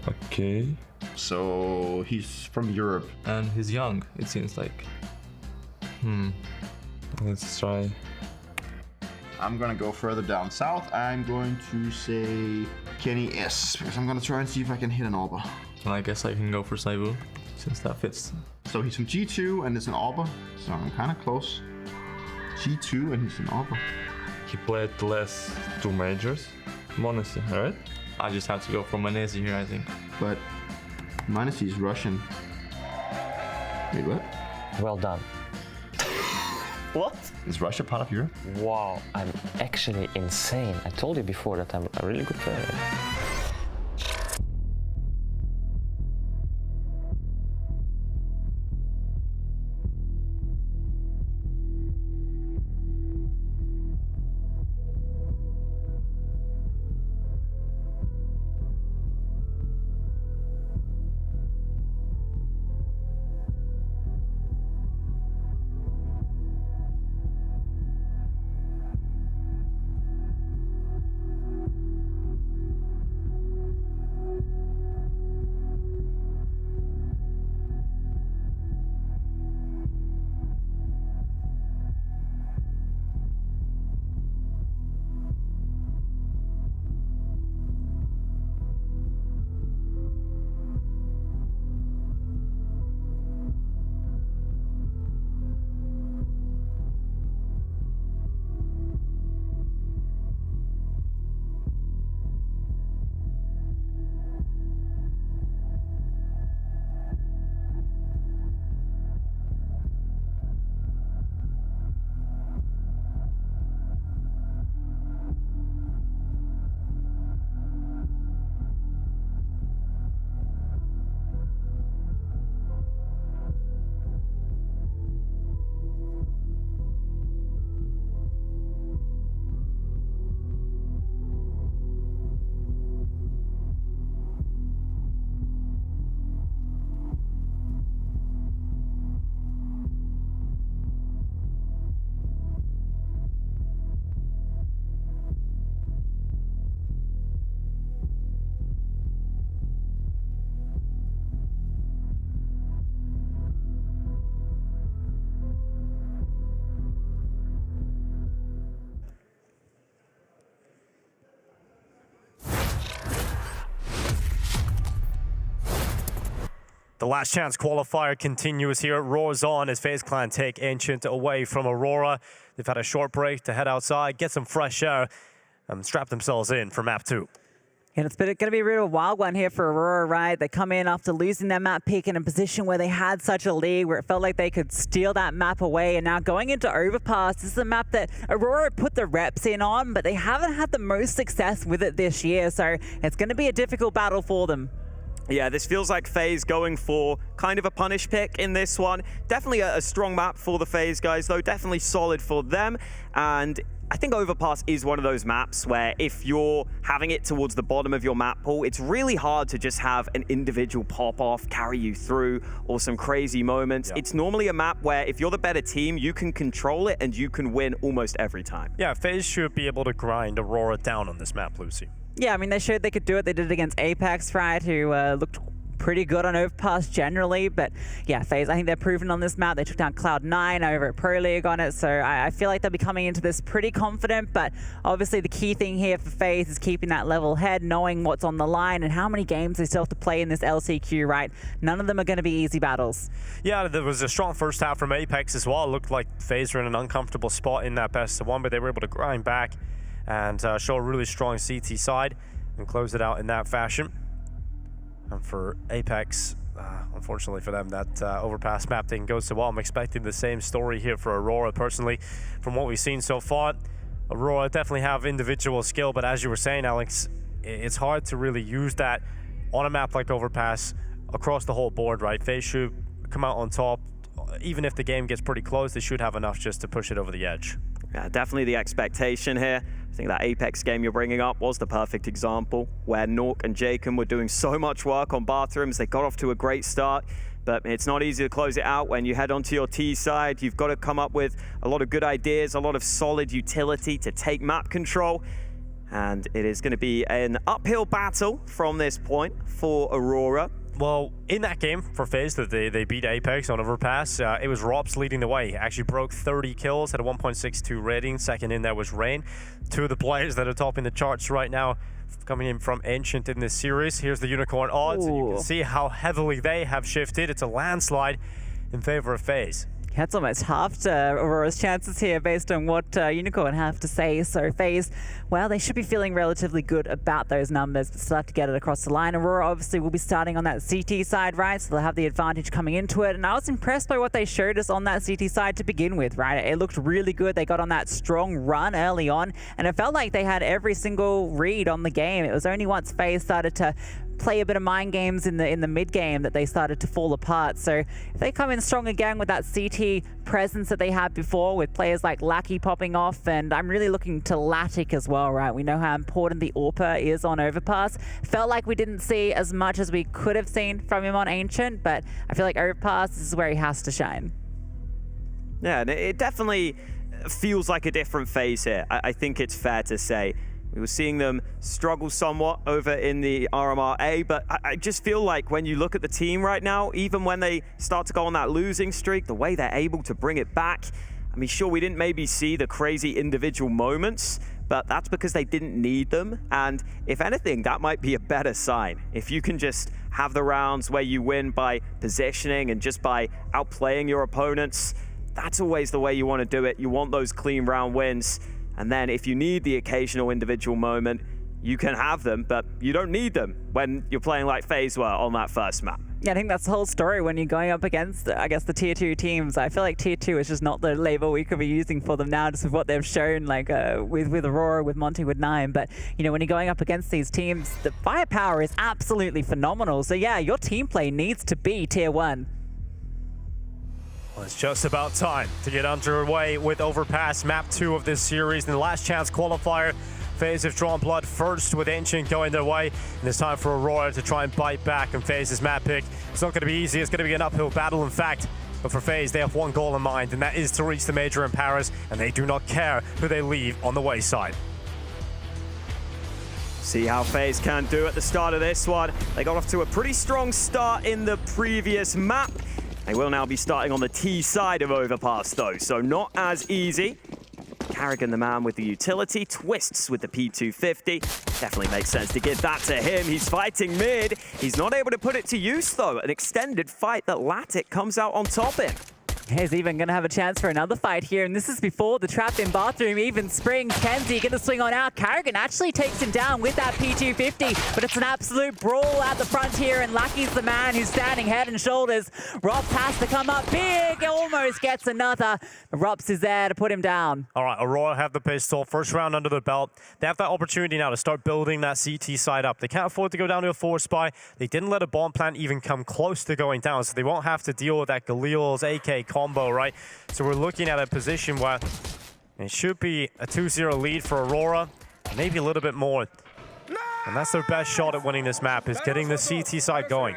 Okay. So he's from Europe. And he's young, it seems like. Let's try. I'm gonna go further down south. I'm going to say Kenny S, because I'm gonna try and see if I can hit an Arbor. And I guess I can go for Saibu, since that fits. So he's from G2 and it's an Arbor, so I'm kind of close. G2 and he's an Arbor. He played the last 2 majors. Monte, alright? I just have to go for Manesi here, I think. But Manesi is Russian. Wait, what? Well done. What? Is Russia part of Europe? Wow, I'm actually insane. I told you before that I'm a really good player. The last chance qualifier continues here. It roars on as FaZe Clan take Ancient away from Aurora. They've had a short break to head outside, get some fresh air, and strap themselves in for map 2. And it's going to be a real wild one here for Aurora, right? They come in after losing their map pick in a position where they had such a lead, where it felt like they could steal that map away. And now going into Overpass, this is a map that Aurora put the reps in on, but they haven't had the most success with it this year. So it's going to be a difficult battle for them. Yeah, this feels like FaZe going for kind of a punish pick in this one. Definitely a strong map for the FaZe guys, though. Definitely solid for them. And I think Overpass is one of those maps where if you're having it towards the bottom of your map pool, it's really hard to just have an individual pop-off carry you through or some crazy moments. Yeah. It's normally a map where if you're the better team, you can control it and you can win almost every time. Yeah, FaZe should be able to grind Aurora down on this map, Lucy. Yeah, I mean, they showed they could do it. They did it against Apex, right, who looked pretty good on Overpass generally, but yeah, FaZe, I think they're proven on this map. They took down Cloud9 over at Pro League on it, so I feel like they'll be coming into this pretty confident, but obviously the key thing here for FaZe is keeping that level head, knowing what's on the line and how many games they still have to play in this LCQ, right? None of them are going to be easy battles. Yeah, there was a strong first half from Apex as well. It looked like FaZe were in an uncomfortable spot in that best of one, but they were able to grind back and show a really strong CT side and close it out in that fashion. And for Apex, unfortunately for them, that Overpass map didn't go so well. I'm expecting the same story here for Aurora. Personally, from what we've seen so far, Aurora definitely have individual skill, but as you were saying, Alex, it's hard to really use that on a map like Overpass across the whole board, right? FaZe should come out on top. Even if the game gets pretty close, they should have enough just to push it over the edge. Yeah, definitely the expectation here. I think that Apex game you're bringing up was the perfect example where Nork and Jacob were doing so much work on bathrooms. They got off to a great start, but it's not easy to close it out when you head onto your T side. You've got to come up with a lot of good ideas, a lot of solid utility to take map control. And it is going to be an uphill battle from this point for Aurora. Well, in that game for FaZe that they beat Apex on Overpass, it was Robs leading the way. Actually broke 30 kills, had a 1.62 rating. Second in there was Rain. Two of the players that are topping the charts right now coming in from Ancient in this series. Here's the Unicorn odds, and you can see how heavily they have shifted. It's a landslide in favor of FaZe. That's almost halved Aurora's chances here based on what Unicorn have to say. So FaZe, well, they should be feeling relatively good about those numbers, but still have to get it across the line. Aurora obviously will be starting on that CT side, right? So they'll have the advantage coming into it. And I was impressed by what they showed us on that CT side to begin with, right? It looked really good. They got on that strong run early on, and it felt like they had every single read on the game. It was only once FaZe started to play a bit of mind games in the mid game that they started to fall apart. So if they come in strong again with that CT presence that they had before, with players like Lackey popping off, and I'm really looking to Latic as well, right? We know how important the AWPer is on Overpass. Felt like we didn't see as much as we could have seen from him on Ancient, but I feel like Overpass is where he has to shine. Yeah, and it definitely feels like a different FaZe here. I think it's fair to say. We were seeing them struggle somewhat over in the RMR, but I just feel like when you look at the team right now, even when they start to go on that losing streak, the way they're able to bring it back, I mean, sure, we didn't maybe see the crazy individual moments, but that's because they didn't need them. And if anything, that might be a better sign. If you can just have the rounds where you win by positioning and just by outplaying your opponents, that's always the way you want to do it. You want those clean round wins. And then if you need the occasional individual moment, you can have them, but you don't need them when you're playing like FaZe were on that first map. Yeah, I think that's the whole story when you're going up against, I guess, the Tier 2 teams. I feel like Tier 2 is just not the label we could be using for them now, just with what they've shown, like with Aurora, with Monte, with 9. But, you know, when you're going up against these teams, the firepower is absolutely phenomenal. So, yeah, your team play needs to be Tier 1. Well, it's just about time to get underway with Overpass, map 2 of this series. In the last chance qualifier, FaZe have drawn blood first with Ancient going their way. And it's time for Aurora to try and bite back on FaZe's map pick. It's not going to be easy. It's going to be an uphill battle, in fact. But for FaZe, they have one goal in mind, and that is to reach the major in Paris. And they do not care who they leave on the wayside. See how FaZe can do at the start of this one. They got off to a pretty strong start in the previous map. They will now be starting on the T side of Overpass, though, so not as easy. Carrigan, the man with the utility, twists with the P250. Definitely makes sense to give that to him. He's fighting mid. He's not able to put it to use, though. An extended fight that Latic comes out on top in. He's even going to have a chance for another fight here, and this is before the trap in bathroom even springs. Kenzie going to swing on out. Carrigan actually takes him down with that P250, but it's an absolute brawl at the front here, and Lucky's the man who's standing head and shoulders. Rops has to come up big, almost gets another. Rops is there to put him down. All right, Aurora have the pistol. First round under the belt. They have that opportunity now to start building that CT side up. They can't afford to go down to a force buy. They didn't let a bomb plant even come close to going down, so they won't have to deal with that Galil's AK combo, right? So we're looking at a position where it should be a 2-0 lead for Aurora, maybe a little bit more. And that's their best shot at winning this map, is getting the CT side going.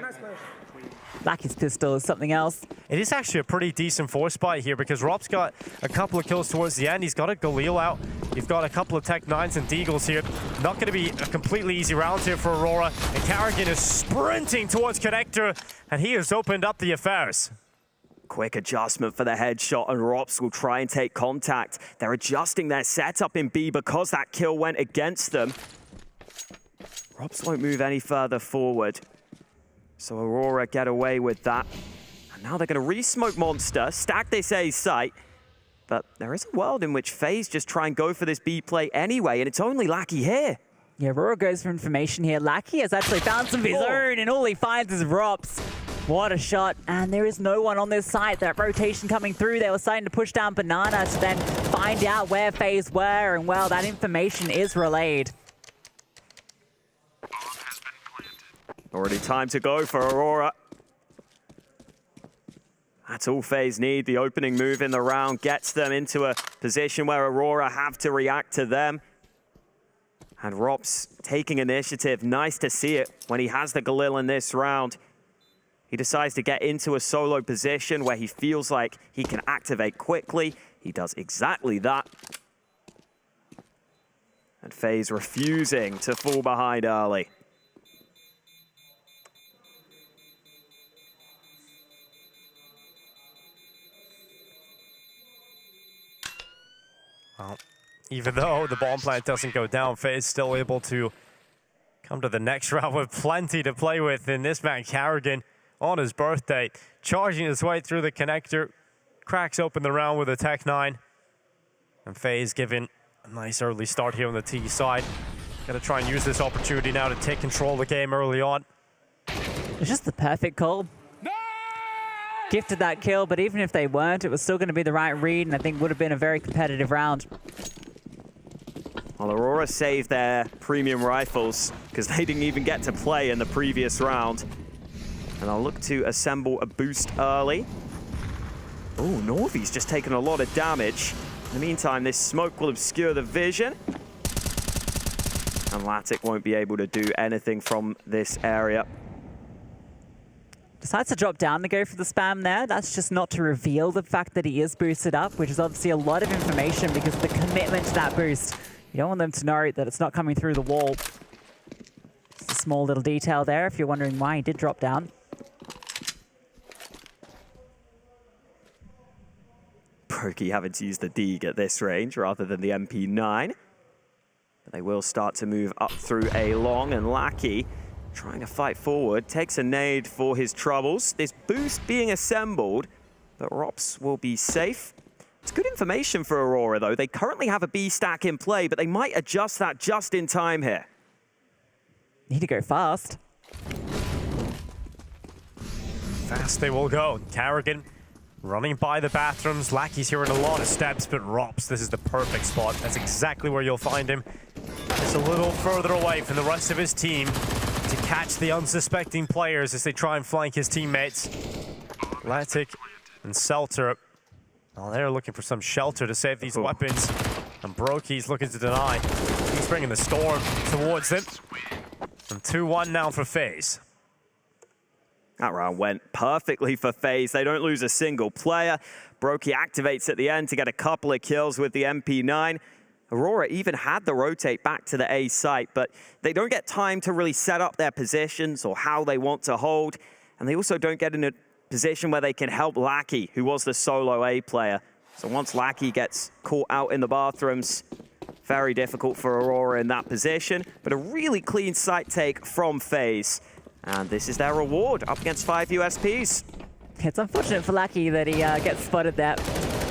Lucky's pistol is something else. It is actually a pretty decent force buy here because Rob's got a couple of kills towards the end. He's got a Galil out. You've got a couple of Tech 9s and Deagles here. Not going to be a completely easy round here for Aurora. And Carrigan is sprinting towards Connector, and he has opened up the affairs. Quick adjustment for the headshot, and Rops will try and take contact. They're adjusting their setup in B because that kill went against them. Rops won't move any further forward. So Aurora get away with that. And now they're going to re-smoke Monster, stack this A site. But there is a world in which FaZe just try and go for this B play anyway, and it's only Lackey here. Yeah, Aurora goes for information here. Lackey has actually found some of his own, and all he finds is Rops. What a shot, and there is no one on this site. That rotation coming through, they were starting to push down Banana to then find out where FaZe were, and well, that information is relayed. Already time to go for Aurora. That's all FaZe need. The opening move in the round gets them into a position where Aurora have to react to them. And Rops taking initiative. Nice to see it when he has the Galil in this round. He decides to get into a solo position where he feels like he can activate quickly. He does exactly that. And FaZe refusing to fall behind early. Well, even though the bomb plant doesn't go down, FaZe still able to come to the next round with plenty to play with in this man, Carrigan, on his birthday, charging his way through the connector, cracks open the round with a Tech 9. And FaZe given a nice early start here on the T side. Gotta try and use this opportunity now to take control of the game early on. It's just the perfect call. Gifted that kill, but even if they weren't, it was still going to be the right read, and I think would have been a very competitive round. Well, Aurora saved their premium rifles because they didn't even get to play in the previous round. And I'll look to assemble a boost early. Oh, Norvy's just taken a lot of damage. In the meantime, this smoke will obscure the vision. And Latic won't be able to do anything from this area. Decides to drop down to go for the spam there. That's just not to reveal the fact that he is boosted up, which is obviously a lot of information because of the commitment to that boost. You don't want them to know that it's not coming through the wall. Just a small little detail there if you're wondering why he did drop down. Brokey having to use the Deeg at this range rather than the MP9. But they will start to move up through A long, and Lackey trying to fight forward, takes a nade for his troubles. This boost being assembled, but Rops will be safe. It's good information for Aurora, though. They currently have a B stack in play, but they might adjust that just in time here. Need to go fast. Fast they will go. Carrigan running by the bathrooms. Lackey's hearing a lot of steps, but Rops, this is the perfect spot. That's exactly where you'll find him. Just a little further away from the rest of his team to catch the unsuspecting players as they try and flank his teammates. Latic and Selter, well, they're looking for some shelter to save these weapons. And Brokey's looking to deny. He's bringing the storm towards them. And 2-1 now for FaZe. That round went perfectly for FaZe. They don't lose a single player. Brokey activates at the end to get a couple of kills with the MP9. Aurora even had the rotate back to the A site, but they don't get time to really set up their positions or how they want to hold. And they also don't get in a position where they can help Lackey, who was the solo A player. So once Lackey gets caught out in the bathrooms, Very difficult for Aurora in that position, but a really clean site take from FaZe. And this is their reward, up against 5 USPs. It's unfortunate for Lucky that he gets spotted there.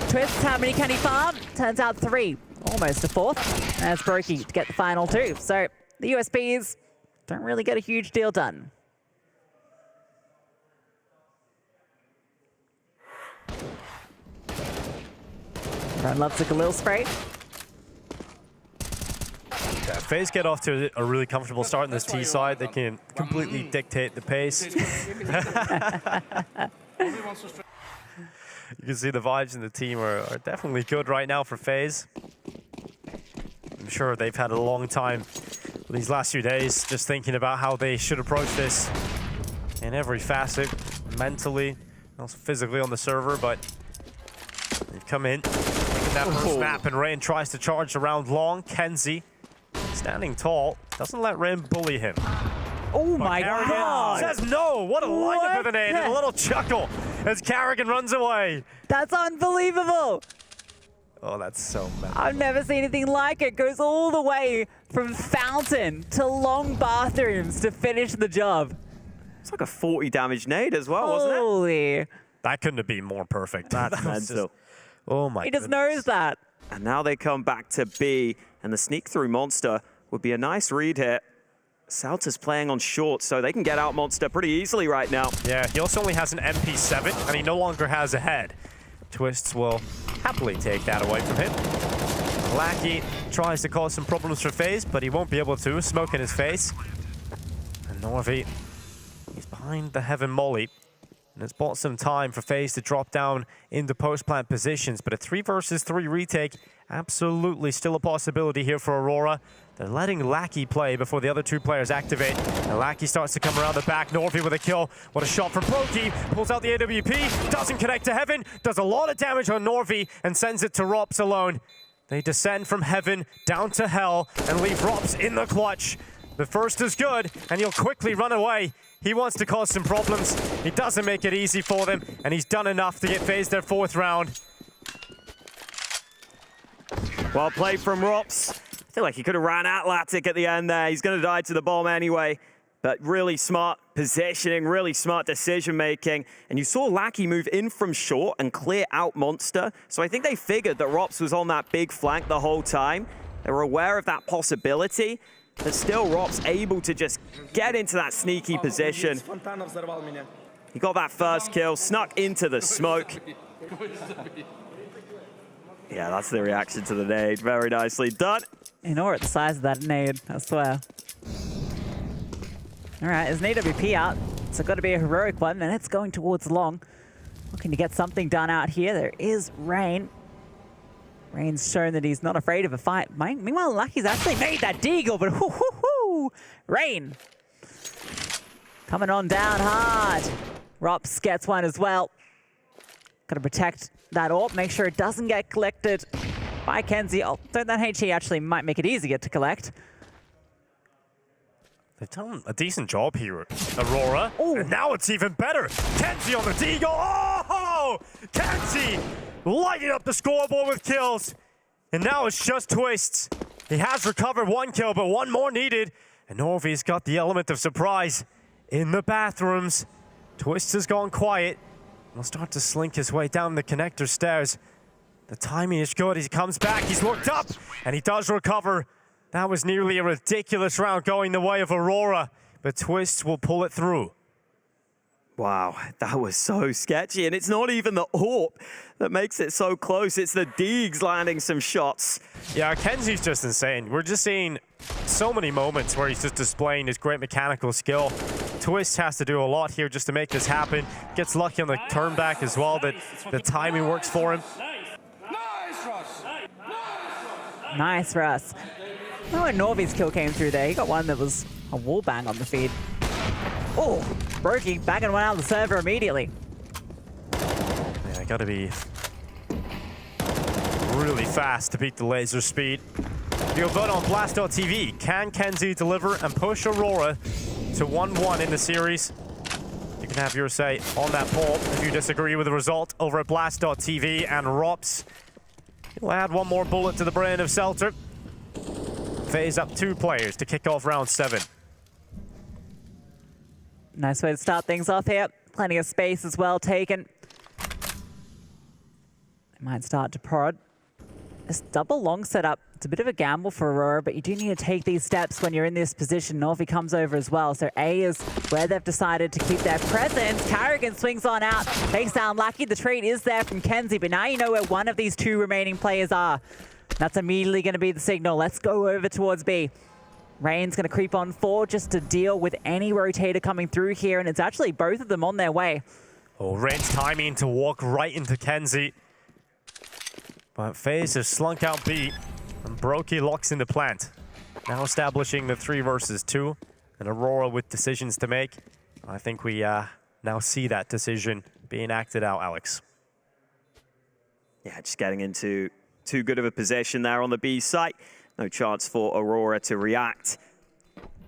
Twist, how many can he farm? Turns out 3, almost a 4th. And it's Brokey to get the final 2. So the USPs don't really get a huge deal done. Everyone loves a Galil spray. Yeah, FaZe get off to a really comfortable start in this T side. They can completely dictate the pace. You can see the vibes in the team are definitely good right now for FaZe. I'm sure they've had a long time these last few days just thinking about how they should approach this in every facet, mentally, also physically on the server, but they've come in, taking that first map, and Rain tries to charge around long. Kenzie standing tall, doesn't let Rain bully him. Oh my God! Says no! What a lineup of the nade, and a little chuckle as Carrigan runs away. That's unbelievable! Oh, that's so mad. I've never seen anything like it. Goes all the way from fountain to long bathrooms to finish the job. It's like a 40 damage nade as well, wasn't it? Holy. That couldn't have been more perfect. That's mental. Oh my He just knows that. And now they come back to B, and the sneak through Monster would be a nice read here. Salter's playing on short, so they can get out Monster pretty easily right now. Yeah, he also only has an MP7, and he no longer has a head. Twists will happily take that away from him. Lackey tries to cause some problems for FaZe, but he won't be able to. Smoke in his face. And Norvi, he's behind the Heaven Molly. And it's bought some time for FaZe to drop down into post-plant positions, but a 3 versus 3 retake, absolutely still a possibility here for Aurora. They're letting Lackey play before the other 2 players activate. And Lackey starts to come around the back. Norvi with a kill. What a shot from Brokey. Pulls out the AWP. Doesn't connect to Heaven. Does a lot of damage on Norvi and sends it to Rops alone. They descend from Heaven down to Hell and leave Rops in the clutch. The first is good, and he'll quickly run away. He wants to cause some problems. He doesn't make it easy for them, and he's done enough to get FaZe their 4th round. Well played from Rops. I feel like he could have ran at Latic at the end there. He's going to die to the bomb anyway. But really smart positioning, really smart decision-making. And you saw Lackey move in from short and clear out Monster. So I think they figured that Rops was on that big flank the whole time. They were aware of that possibility. But still, Rops able to just get into that sneaky position. He got that first kill, snuck into the smoke. Yeah, that's the reaction to the nade. Very nicely done. You know, we're at the size of that nade, I swear. All right, there's an AWP out. So got to be a heroic one, and it's going towards long. Looking to get something done out here. There is Rain. Rain's shown that he's not afraid of a fight. Meanwhile, Lucky's actually made that deagle, but hoo-hoo-hoo! Rain coming on down hard. Rops gets one as well. Got to protect that AWP, make sure it doesn't get collected by Kenzie. Oh, that HE actually might make it easier to collect. They've done a decent job here, Aurora. Ooh. And now it's even better. Kenzie on the deagle. Oh! Kenzie lighting up the scoreboard with kills. And now it's just Twists. He has recovered 1 kill, but 1 more needed. And Norvi's got the element of surprise in the bathrooms. Twists has gone quiet. He'll start to slink his way down the connector stairs. The timing is good. He comes back. He's looked up, and he does recover. That was nearly a ridiculous round going the way of Aurora, but Twists will pull it through. Wow, that was so sketchy, and it's not even the AWP that makes it so close. It's the Deegs landing some shots. Yeah, Kenzie's just insane. We're just seeing so many moments where he's just displaying his great mechanical skill. Twist has to do a lot here just to make this happen. Gets lucky on the turn back as well, that the timing works for him. Nice, Russ. Oh, when Norvi's kill came through there, he got one that was a wall bang on the feed. Oh, Brokey backing one out of the server immediately. Yeah, gotta be really fast to beat the laser speed. You'll vote on Blast.tv. Can Kenzie deliver and push Aurora to 1-1 in the series? You can have your say on that poll if you disagree with the result over at Blast.tv. And Rops, he'll add 1 more bullet to the brain of Selter. FaZe up 2 players to kick off round 7. Nice way to start things off here. Plenty of space as well taken. They might start to prod. This double long setup, it's a bit of a gamble for Aurora, but you do need to take these steps when you're in this position. Norvi comes over as well, so A is where they've decided to keep their presence. Carrigan swings on out. They sound lucky. The trade is there from Kenzie, but now you know where one of these 2 remaining players are. That's immediately going to be the signal. Let's go over towards B. Rain's going to creep on forward just to deal with any rotator coming through here, and it's actually both of them on their way. Oh, Rain's timing to walk right into Kenzie. But FaZe has slunk out B, and Brokey locks in the plant. Now establishing the 3 versus 2, and Aurora with decisions to make. I think we now see that decision being acted out, Alex. Yeah, just getting into too good of a position there on the B site. No chance for Aurora to react.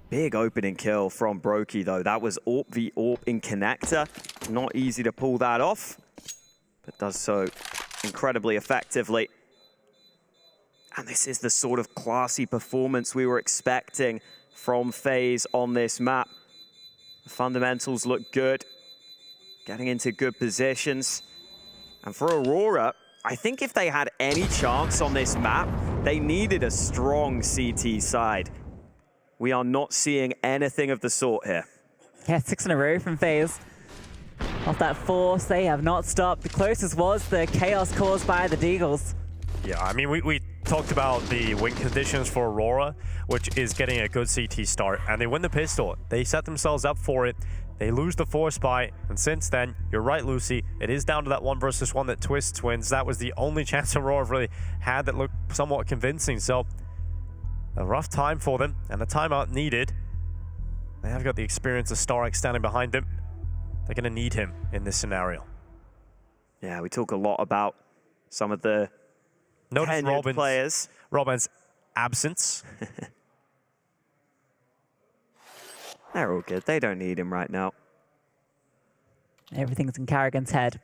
Big opening kill from Brokey, though. That was AWP v AWP in connector. Not easy to pull that off, but does so incredibly effectively. And this is the sort of classy performance we were expecting from FaZe on this map. The fundamentals look good. Getting into good positions. And for Aurora, I think if they had any chance on this map, they needed a strong CT side. We are not seeing anything of the sort here. Yeah, 6 in a row from FaZe. Off that force, they have not stopped. The closest was the chaos caused by the Deagles. Yeah, I mean, we talked about the win conditions for Aurora, which is getting a good CT start, and they win the pistol. They set themselves up for it. They lose the force buy, and since then, you're right, Lucy, it is down to that 1 versus 1 that Twists wins. That was the only chance Aurora really had that looked somewhat convincing, so a rough time for them, and a timeout needed. They have got the experience of Stark standing behind them. They're going to need him in this scenario. Yeah, we talk a lot about some of the tenured players. Robin's absence. They're all good. They don't need him right now. Everything's in Carrigan's head.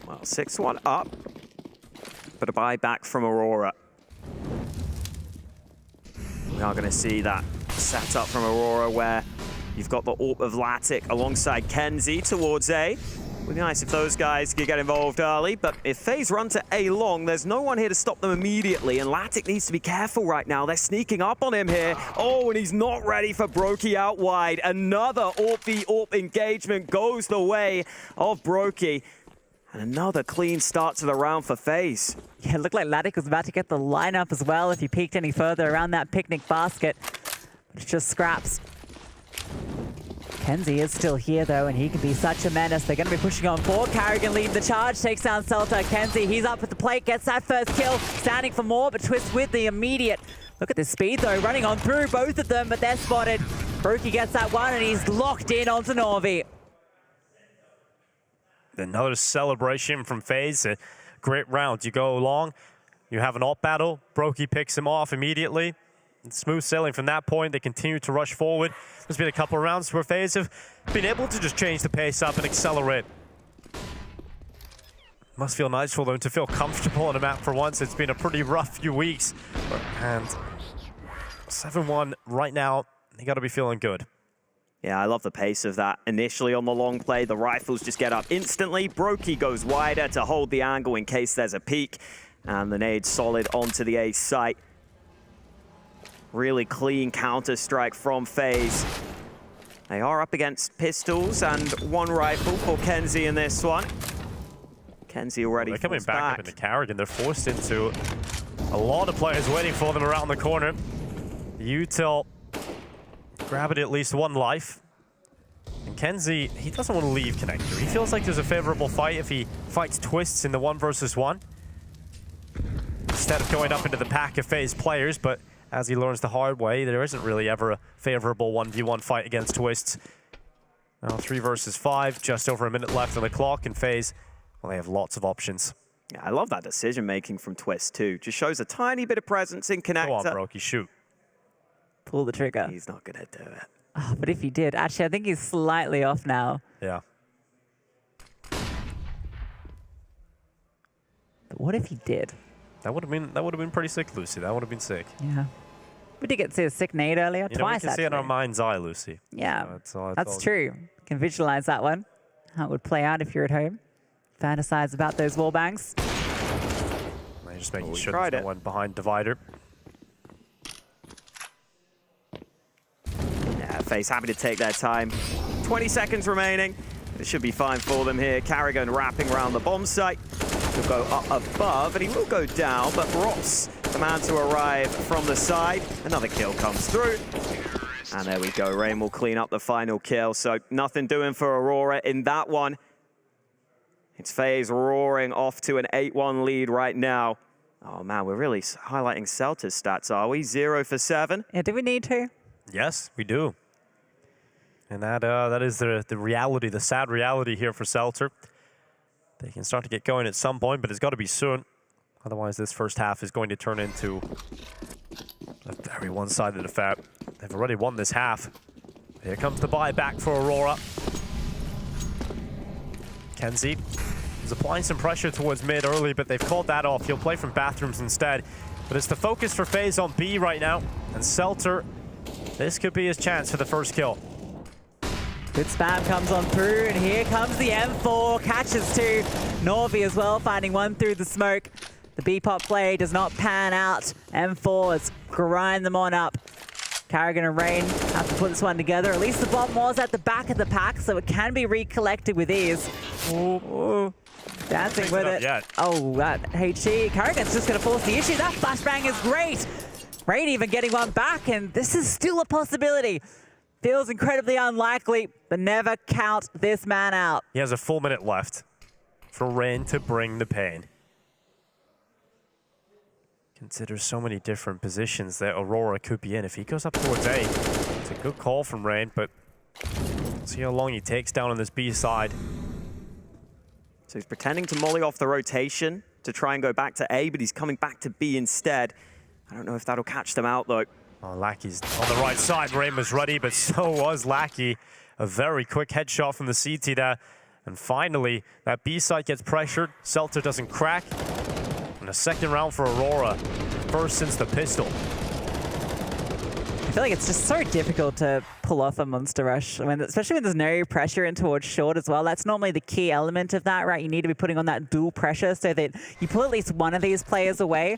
Well, 6-1 up, but a buyback from Aurora. We are going to see that setup from Aurora where you've got the AWP of Latic alongside Kenzie towards A. Would be nice if those guys could get involved early, but if FaZe run to A long, there's no one here to stop them immediately, and Latic needs to be careful right now. They're sneaking up on him here. Oh, and he's not ready for Brokey out wide. Another AWP v AWP engagement goes the way of Brokey. And another clean start to the round for FaZe. Yeah, it looked like Latic was about to get the lineup as well if he peeked any further around that picnic basket. But it's just scraps. Kenzie is still here though, and he can be such a menace. They're going to be pushing on forward. Carrigan leading the charge, takes down Celta. Kenzie, he's up at the plate, gets that first kill. Standing for more, but Twist with the immediate. Look at the speed though, running on through both of them, but they're spotted. Brokey gets that one, and he's locked in onto Norvi. Another celebration from FaZe. A great round. You go along, you have an AWP battle. Brokey picks him off immediately. Smooth sailing from that point. They continue to rush forward. There's been a couple of rounds where FaZe have been able to just change the pace up and accelerate. Must feel nice for them to feel comfortable on a map for once. It's been a pretty rough few weeks. And 7-1 right now, they got to be feeling good. Yeah, I love the pace of that. Initially on the long play, the rifles just get up instantly. Brokey goes wider to hold the angle in case there's a peek. And the nade solid onto the A site. Really clean counter-strike from FaZe. They are up against pistols and 1 rifle for Kenzie in this one. Kenzie already They're coming back up into Carrigan. They're forced into a lot of players waiting for them around the corner. Util grabbing at least 1 life. And Kenzie, he doesn't want to leave connector. He feels like there's a favorable fight if he fights Twists in the 1 versus 1. Instead of going up into the pack of FaZe players, but as he learns the hard way, there isn't really ever a favorable 1v1 fight against Twists. Now 3 versus 5, just over a minute left on the clock, and FaZe, well, they have lots of options. Yeah, I love that decision-making from Twist, too. Just shows a tiny bit of presence in connector. Go on, Brokey, shoot. Pull the trigger. He's not going to do it. Oh, but if he did, actually, I think he's slightly off now. Yeah. The what if he did? That would have been pretty sick, Lucy. That would have been sick. Yeah. We did get to see a sick nade earlier, You know, twice we can see it in actually. our mind's eye, Lucy. Yeah, So that's true. You can visualize that one, how it would play out if you're at home. Fantasize about those wall bangs. They're just making sure there's no one behind Divider. Yeah, FaZe happy to take their time. 20 seconds remaining. It should be fine for them here. Carrigan wrapping around the bomb site. He'll go up above, and he will go down, but Ross, the man to arrive from the side. Another kill comes through. And there we go. Rain will clean up the final kill, so nothing doing for Aurora in that one. It's FaZe roaring off to an 8-1 lead right now. Oh man, we're really highlighting Celta's stats, are we? 0 for 7. Yeah, do we need to? Yes, we do. And that is the reality, the sad reality here for Celta. They can start to get going at some point, but it's got to be soon. Otherwise, this first half is going to turn into a very one-sided affair. They've already won this half. Here comes the buyback for Aurora. Kenzie is applying some pressure towards mid early, but they've called that off. He'll play from bathrooms instead. But it's the focus for FaZe on B right now. And Celta, this could be his chance for the first kill. Good spam comes on through, and here comes the M4. Catches two. Norvi as well, finding one through the smoke. The B-pop play does not pan out. M4 has grind them on up. Carrigan and Rain have to put this one together. At least the bomb was at the back of the pack, so it can be recollected with ease. Ooh. Dancing with it. Oh, that HE. Carrigan's just going to force the issue. That flashbang is great. Rain even getting one back, and this is still a possibility. Feels incredibly unlikely, but never count this man out. He has a full minute left for Rain to bring the pain. Consider so many different positions that Aurora could be in. If he goes up towards A, it's a good call from Rain, but see how long he takes down on this B side. So he's pretending to molly off the rotation to try and go back to A, but he's coming back to B instead. I don't know if that'll catch them out, though. Oh, Lackey's on the right side. Rain was ready, but so was Lackey. A very quick headshot from the CT there. And finally, that B side gets pressured. Celta doesn't crack. And a second round for Aurora. First since the pistol. I feel like it's just so difficult to pull off a monster rush, especially when there's no pressure in towards short as well. That's normally the key element of that, right? You need to be putting on that dual pressure so that you pull at least one of these players away.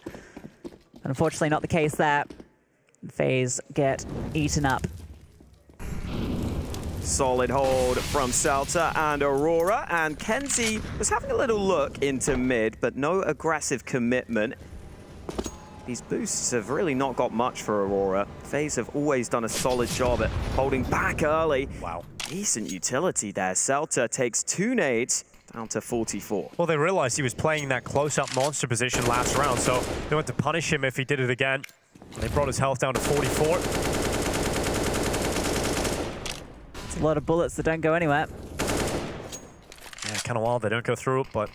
Unfortunately, not the case there. FaZe get eaten up. Solid hold from Celta and Aurora, and Kenzie was having a little look into mid, but no aggressive commitment. These boosts have really not got much for Aurora. FaZe have always done a solid job at holding back early. Wow. Decent utility there. Celta takes 2 nades down to 44. Well, they realized he was playing that close-up monster position last round, so they went to punish him if he did it again. They brought his health down to 44. It's a lot of bullets that don't go anywhere. Yeah, kind of wild they don't go through it, but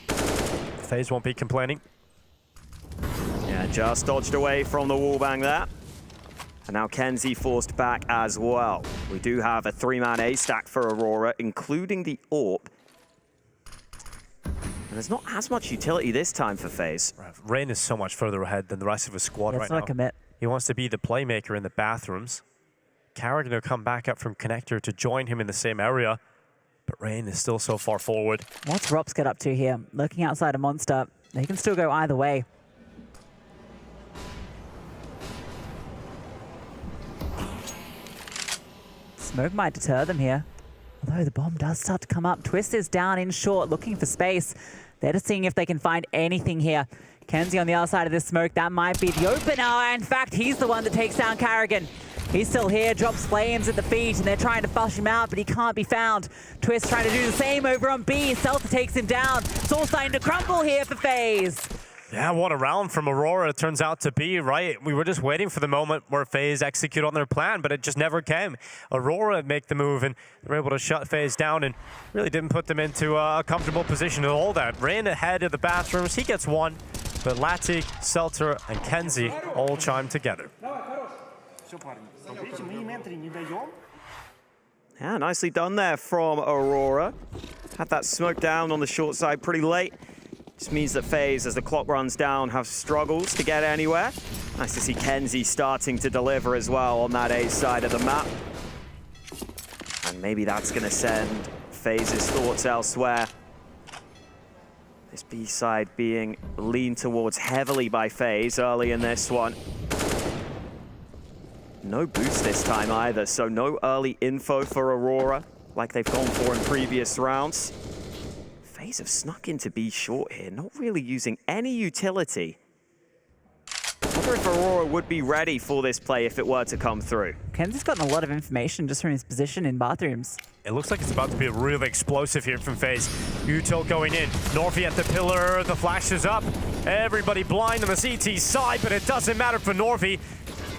FaZe won't be complaining. Yeah, just dodged away from the wallbang there. And now Kenzie forced back as well. We do have a 3-man A stack for Aurora, including the AWP. And there's not as much utility this time for FaZe. Rain is so much further ahead than the rest of his squad right now. Not a commit. He wants to be the playmaker in the bathrooms. Carrigan will come back up from connector to join him in the same area. But Rain is still so far forward. What's Rops get up to here? Looking outside a monster. They can still go either way. Smoke might deter them here. Although the bomb does start to come up. Twist is down in short, looking for space. They're just seeing if they can find anything here. Kenzie on the other side of this smoke. That might be the opener. In fact, he's the one that takes down Carrigan. He's still here, drops flames at the feet, and they're trying to flush him out, but he can't be found. Twist trying to do the same over on B. Celta takes him down. It's all starting to crumble here for FaZe. Yeah, what a round from Aurora it turns out to be, right? We were just waiting for the moment where FaZe execute on their plan, but it just never came. Aurora make the move, and they were able to shut FaZe down and really didn't put them into a comfortable position at all. That Rain ahead of the bathrooms, he gets one, but Latik, Celta, and Kenzie all chime together. Yeah, nicely done there from Aurora. Had that smoke down on the short side pretty late. Just means that FaZe, as the clock runs down, have struggles to get anywhere. Nice to see Kenzie starting to deliver as well on that A side of the map. And maybe that's going to send FaZe's thoughts elsewhere. This B side being leaned towards heavily by FaZe early in this one. No boost this time either, so no early info for Aurora like they've gone for in previous rounds. FaZe have snuck into B short here, not really using any utility. I wonder if Aurora would be ready for this play if it were to come through. Kenzie's gotten a lot of information just from his position in bathrooms. It looks like it's about to be really explosive here from FaZe. Util going in. Norfi at the pillar. The flash is up. Everybody blind on the CT side, but it doesn't matter for Norfi.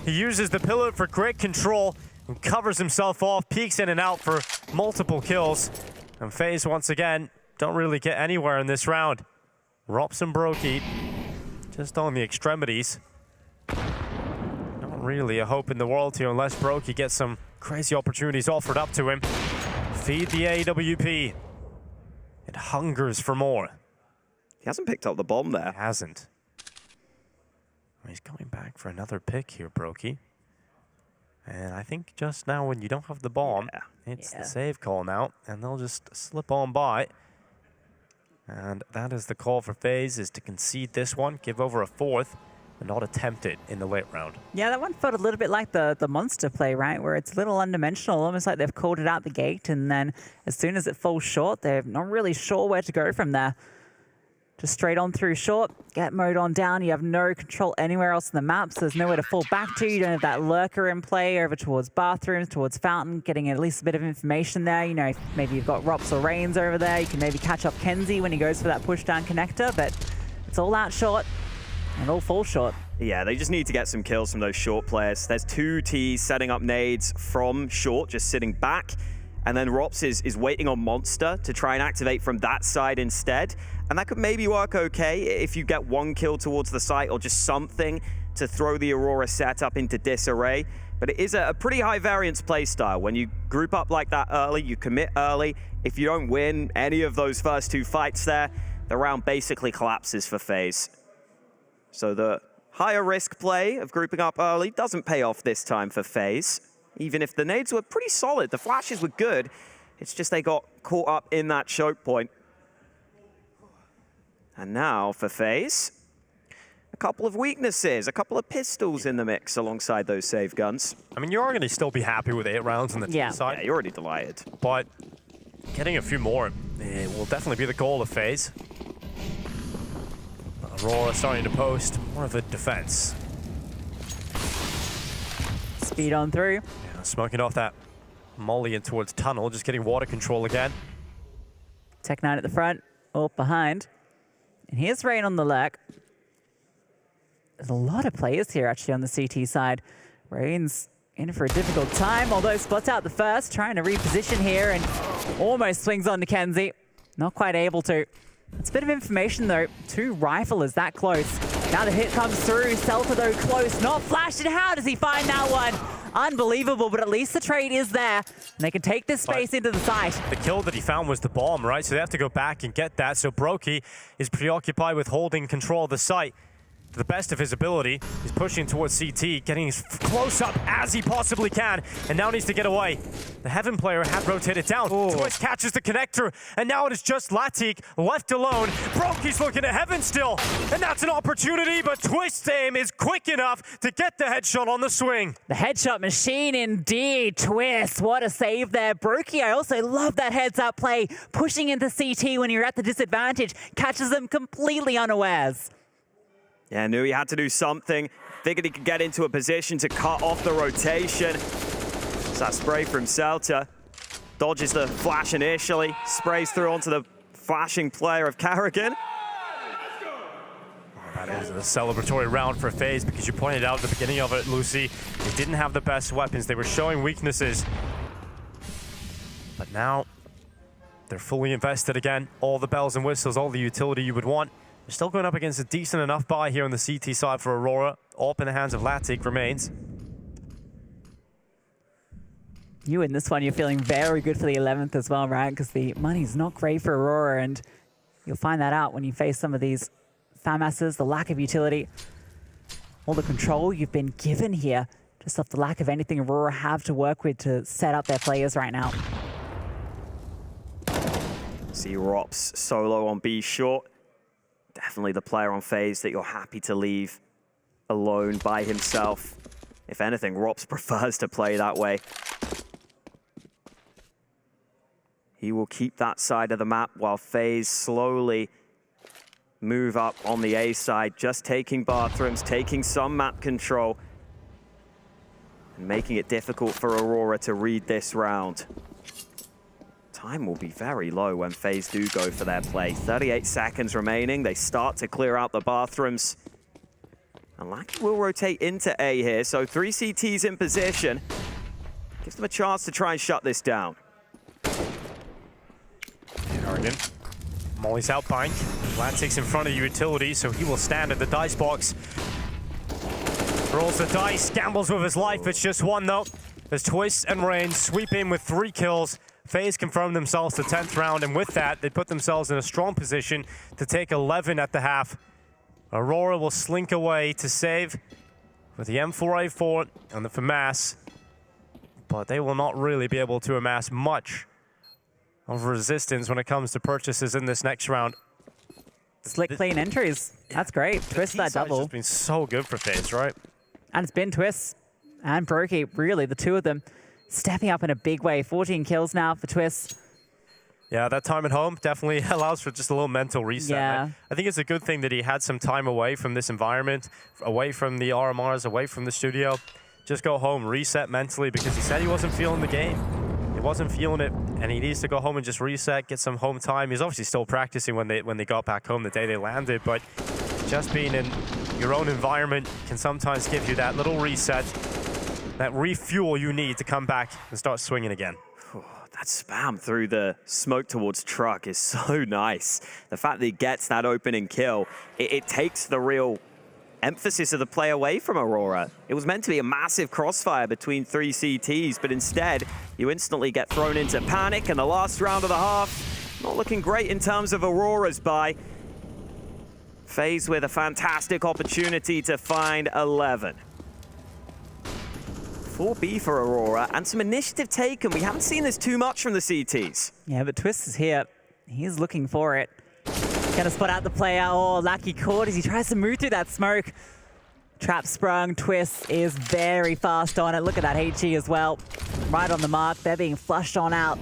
He uses the pillar for great control and covers himself off, peeks in and out for multiple kills. And FaZe, once again, don't really get anywhere in this round. Rops and Brokey just on the extremities. Not really a hope in the world here unless Brokey gets some crazy opportunities offered up to him. Feed the AWP. It hungers for more. He hasn't picked up the bomb there. He hasn't. He's going back for another pick here, Brokey. And I think just now when you don't have the bomb, it's the save call now, and they'll just slip on by. And that is the call for FaZe, is to concede this one, give over a fourth, and not attempt it in the late round. Yeah, that one felt a little bit like the Monster play, right? Where it's a little undimensional, almost like they've called it out the gate, and then as soon as it falls short, they're not really sure where to go from there. Just straight on through short, get mode on down. You have no control anywhere else in the map, so there's nowhere to fall back to. You don't have that lurker in play over towards bathrooms, towards fountain, getting at least a bit of information there. You know, if maybe you've got Rops or Reigns over there, you can maybe catch up Kenzie when he goes for that push down connector, but it's all out short and all fall short. Yeah, they just need to get some kills from those short players. There's two Ts setting up nades from short, just sitting back. And then Rops is waiting on Monster to try and activate from that side instead. And that could maybe work okay if you get one kill towards the site or just something to throw the Aurora setup into disarray. But it is a pretty high variance play style. When you group up like that early, you commit early. If you don't win any of those first two fights there, the round basically collapses for FaZe. So the higher risk play of grouping up early doesn't pay off this time for FaZe. Even if the nades were pretty solid, the flashes were good. It's just they got caught up in that choke point. And now for FaZe, a couple of weaknesses, a couple of pistols in the mix alongside those save guns. I mean, you're going to still be happy with 8 rounds on the team side. Yeah, you're already delighted. But getting a few more will definitely be the goal of FaZe. Aurora starting to post more of a defense. Speed on through. Yeah, smoking off that molly in towards tunnel, just getting water control again. Tech9 at the front, Orp behind. And here's Rain on the lurk. There's a lot of players here actually on the CT side. Rain's in for a difficult time, although splits out the first, trying to reposition here and almost swings on to Kenzie. Not quite able to. It's a bit of information though. 2 riflers that close. Now the hit comes through. Selta though close, not flashed. And how does he find that one? Unbelievable, but at least the trade is there. And they can take this space into the site. The kill that he found was the bomb, right? So they have to go back and get that. So Brokey is preoccupied with holding control of the site. To the best of his ability, he's pushing towards CT, getting as close up as he possibly can, and now needs to get away. The Heaven player had rotated down. Twist catches the connector, and now it is just Latik left alone. Brokey's looking at Heaven still, and that's an opportunity, but Twist's aim is quick enough to get the headshot on the swing. The headshot machine indeed. Twist, what a save there. Brokey, I also love that heads-up play, pushing into CT when you're at the disadvantage, catches them completely unawares. Yeah, knew he had to do something. Figured he could get into a position to cut off the rotation. It's that spray from Selta. Dodges the flash initially. Sprays through onto the flashing player of Carrigan. That is a celebratory round for FaZe because you pointed out at the beginning of it, Lucy, they didn't have the best weapons. They were showing weaknesses. But now they're fully invested again. All the bells and whistles, all the utility you would want. They're still going up against a decent enough buy here on the CT side for Aurora. All in the hands of Latik remains. You in this one, you're feeling very good for the 11th as well, right? Because the money's not great for Aurora, and You'll find that out when you face some of these FAMASs, the lack of utility, all the control you've been given here, just off the lack of anything Aurora have to work with to set up their players right now. See Rops solo on B short. Definitely the player on FaZe that you're happy to leave alone by himself. If anything, Rops prefers to play that way. He will keep that side of the map while FaZe slowly move up on the A side, just taking bathrooms, taking some map control, and making it difficult for Aurora to read this round. Time will be very low when FaZe do go for their play. 38 seconds remaining. They start to clear out the bathrooms. And Lackey will rotate into A here, so 3 CTs in position. Gives them a chance to try and shut this down. Carrigan. Molly's out bind. Atlantic's in front of the utility, so he will stand at the dice box. Rolls the dice, gambles with his life. It's just one though. There's Twist and Rain sweep in with 3 kills. FaZe confirmed themselves the 10th round, and with that, they put themselves in a strong position to take 11 at the half. Aurora will slink away to save with the M4A4 and the FAMAS, but they will not really be able to amass much of resistance when it comes to purchases in this next round. Slick, clean entries. That's great. Twist that double. It's been so good for FaZe, right? And it's been Twist and Brokey, really, the two of them stepping up in a big way. 14 kills now for Twist. Yeah, that time at home definitely allows for just a little mental reset. Yeah. I think it's a good thing that he had some time away from this environment, away from the RMRs, away from the studio. Just go home, reset mentally, because he said he wasn't feeling the game. He wasn't feeling it, and he needs to go home and just reset, get some home time. He's obviously still practicing when they got back home the day they landed, but just being in your own environment can sometimes give you that little reset, that refuel you need to come back and start swinging again. That spam through the smoke towards truck is so nice. The fact that he gets that opening kill, it takes the real emphasis of the play away from Aurora. It was meant to be a massive crossfire between 3 CTs, but instead, you instantly get thrown into panic, and the last round of the half, not looking great in terms of Aurora's buy. FaZe with a fantastic opportunity to find 11. 4B for Aurora, and some initiative taken. We haven't seen this too much from the CTs. Yeah, but Twist is here. He's looking for it. Gonna spot out the player. Oh, Lackey caught as he tries to move through that smoke. Trap sprung. Twist is very fast on it. Look at that HE as well. Right on the mark. They're being flushed on out.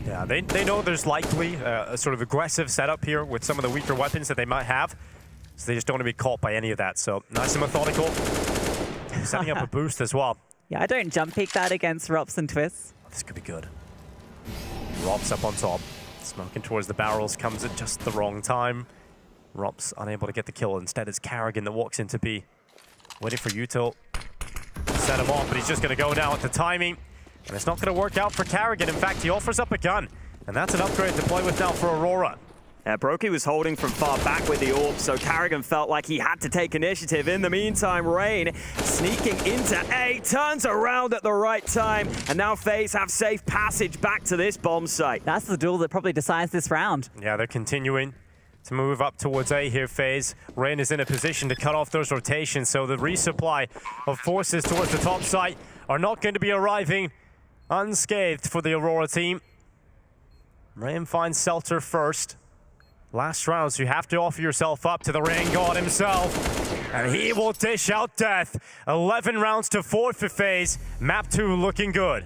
Yeah, they know there's likely a sort of aggressive setup here with some of the weaker weapons that they might have. So they just don't want to be caught by any of that. So nice and methodical. Setting up a boost as well. Yeah, I don't jump pick that against Rops and Twists. This could be good. Rops up on top. Smoking towards the barrels, comes at just the wrong time. Rops unable to get the kill. Instead, it's Carrigan that walks into B. Waiting for Util to set him off, but he's just going to go now at the timing. And it's not going to work out for Carrigan. In fact, he offers up a gun. And that's an upgrade to play with now for Aurora. Yeah, Brokey was holding from far back with the AWP, so Carrigan felt like he had to take initiative. In the meantime, Rain sneaking into A, turns around at the right time, and now FaZe have safe passage back to this bomb site. That's the duel that probably decides this round. Yeah, they're continuing to move up towards A here, FaZe. Rain is in a position to cut off those rotations, so the resupply of forces towards the top site are not going to be arriving unscathed for the Aurora team. Rain finds Selter first. Last round, so you have to offer yourself up to the Rain God himself. And he will dish out death. 11 rounds to 4 for FaZe. Map 2 looking good.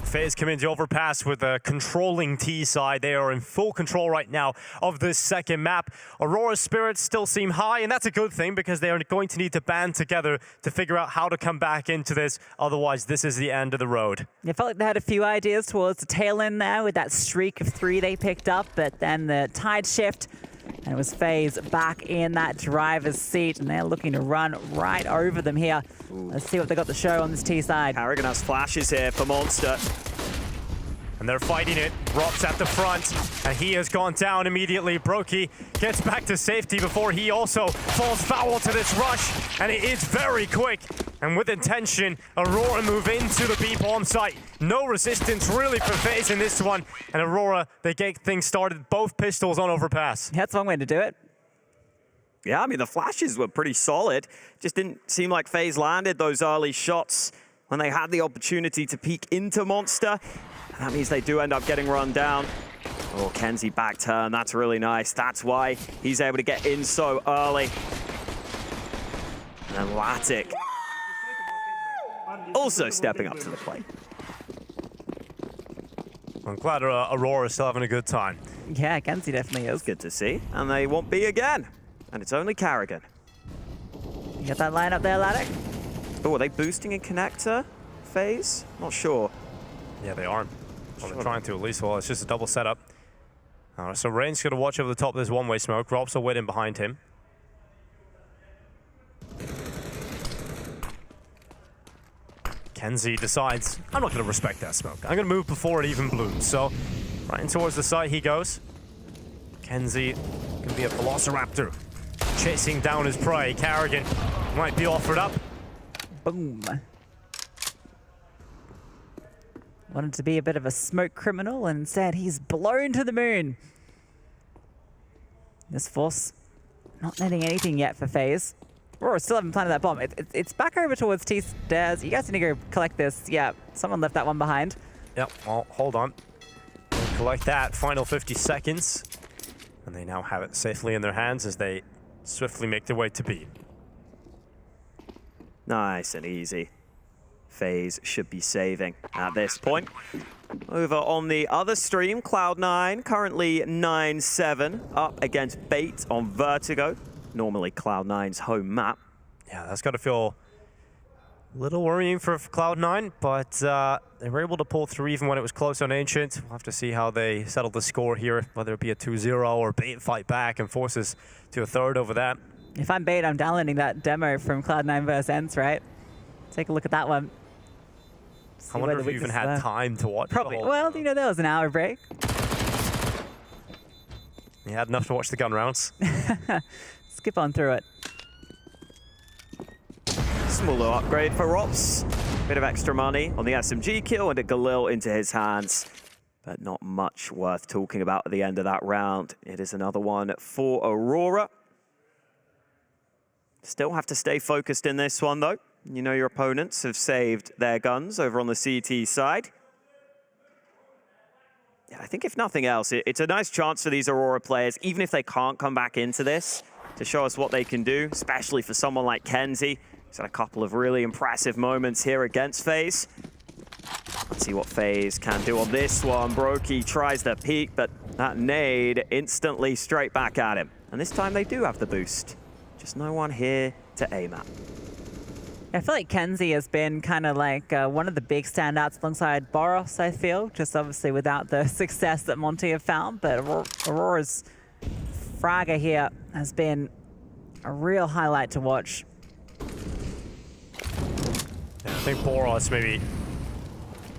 FaZe come into overpass with a controlling T side. They are in full control right now of this second map. Aurora's spirits still seem high, and that's a good thing because they are going to need to band together to figure out how to come back into this. Otherwise, this is the end of the road. It felt like they had a few ideas towards the tail end there with that streak of 3 they picked up, but then the tide shift, and it was FaZe back in that driver's seat, and they're looking to run right over them here. Let's see what they got to show on this T side. Carrigan has flashes here for Monster. And they're fighting it. Rop's at the front, and he has gone down immediately. Brokey gets back to safety before he also falls foul to this rush, and it is very quick. And with intention, Aurora move into the B-bomb site. No resistance really for FaZe in this one, and Aurora, they get things started. Both pistols on overpass. That's one way to do it. Yeah, I mean, the flashes were pretty solid. Just didn't seem like FaZe landed those early shots when they had the opportunity to peek into Monster. And that means they do end up getting run down. Oh, Kenzie back turn. That's really nice. That's why he's able to get in so early. And Latic also stepping up to the plate. I'm glad Aurora is still having a good time. Yeah, Kenzie definitely is. Good to see. And they won't be again. And it's only Carrigan. You got that line up there, Latic? Oh, are they boosting in connector phase? Not sure. Yeah, they are. Well, they're trying to at least. Well, it's just a double setup. So Rain's going to watch over the top of this one-way smoke. Rob's will wait in behind him. Kenzie decides, I'm not going to respect that smoke. I'm going to move before it even blooms. So right in towards the side he goes. Kenzie going to be a Velociraptor chasing down his prey. Carrigan might be offered up. Boom. Wanted to be a bit of a smoke criminal, and instead he's blown to the moon. This Force not netting anything yet for FaZe. Aurora still haven't planted that bomb. It's back over towards T-stairs. You guys need to go collect this. Yeah, someone left that one behind. Yep, well, hold on. We'll collect that. Final 50 seconds. And they now have it safely in their hands as they swiftly make their way to B. Nice and easy. FaZe should be saving at this point. Over on the other stream, Cloud9 currently 9-7 up against Bait on Vertigo. Normally Cloud9's home map. Yeah, that's got to feel a little worrying for Cloud9, but they were able to pull through even when it was close on Ancient. We'll have to see how they settle the score here, whether it be a 2-0 or Bait fight back and forces to a third over that. If I'm Bait, I'm downloading that demo from Cloud9 vs ENCE, right? Take a look at that one. I wonder if you even had time to watch. Probably. Well, you know, there was an hour break. You had enough to watch the gun rounds. Skip on through it. Small little upgrade for Rops. Bit of extra money on the SMG kill and a Galil into his hands. But not much worth talking about at the end of that round. It is another one for Aurora. Still have to stay focused in this one, though. You know your opponents have saved their guns over on the CT side. Yeah, I think if nothing else, it's a nice chance for these Aurora players, even if they can't come back into this, to show us what they can do, especially for someone like Kenzie. He's had a couple of really impressive moments here against FaZe. Let's see what FaZe can do on this one. Brokey tries the peek, but that nade instantly straight back at him. And this time they do have the boost. Just no one here to aim at. I feel like Kenzie has been kind of like one of the big standouts alongside Boros, I feel, just obviously without the success that Monte have found. But Aurora's fragger here has been a real highlight to watch. Yeah, I think Boros maybe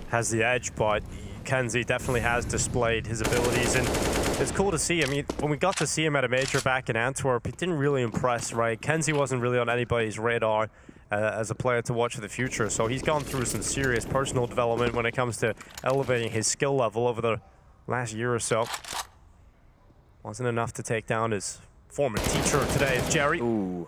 has the edge, but Kenzie definitely has displayed his abilities, and it's cool to see. I mean, when we got to see him at a major back in Antwerp, he didn't really impress, right? Kenzie wasn't really on anybody's radar as a player to watch for the future, so he's gone through some serious personal development when it comes to elevating his skill level over the last year or so. Wasn't enough to take down his former teacher today, Jerry. Ooh,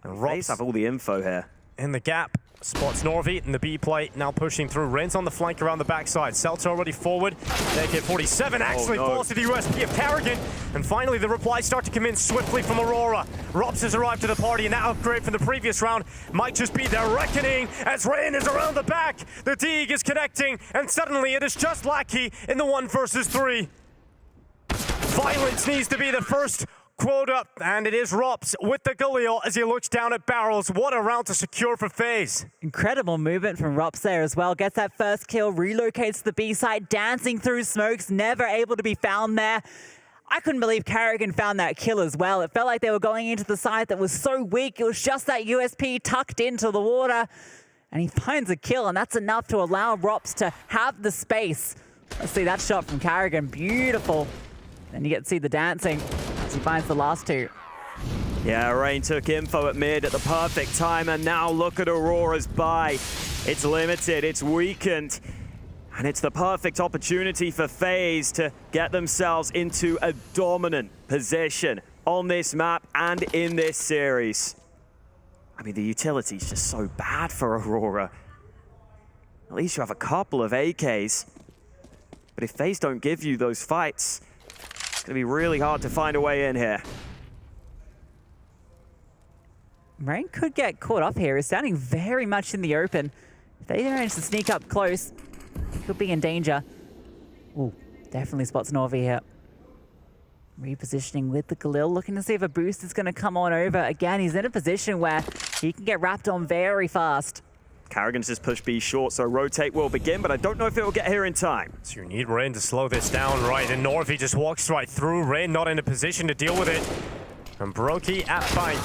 and FaZe have all the info here. In the gap, Spots Norvi in the B play, now pushing through. Rain's on the flank around the backside. Celta already forward. AK-47 actually falls to the USP of Carrigan. And finally, the replies start to come in swiftly from Aurora. Robs has arrived to the party, and that upgrade from the previous round might just be their reckoning as Rain is around the back. The Deeg is connecting, and suddenly it is just Lackey in the 1 versus 3. Violence needs to be the first quote up, and it is Rops with the Galil as he looks down at barrels. What a round to secure for FaZe. Incredible movement from Rops there as well. Gets that first kill, relocates to the B site, dancing through smokes, never able to be found there. I couldn't believe Carrigan found that kill as well. It felt like they were going into the side that was so weak. It was just that USP tucked into the water, and he finds a kill, and that's enough to allow Rops to have the space. Let's see that shot from Carrigan, beautiful. And you get to see the dancing as he finds the last 2. Yeah, Rain took info at mid at the perfect time, and now look at Aurora's buy. It's limited, it's weakened, and it's the perfect opportunity for FaZe to get themselves into a dominant position on this map and in this series. I mean, the utility's just so bad for Aurora. At least you have a couple of AKs, but if FaZe don't give you those fights, it's going to be really hard to find a way in here. Rain could get caught up here. He's standing very much in the open. If they manage to sneak up close, could be in danger. Ooh, definitely spots Norvi here. Repositioning with the Galil, looking to see if a boost is going to come on over. Again, he's in a position where he can get wrapped on very fast. Carrigan's just pushed B short, so rotate will begin, but I don't know if it will get here in time. So you need Rain to slow this down, right? And Norvi just walks right through. Rain not in a position to deal with it. And Brokey at bank.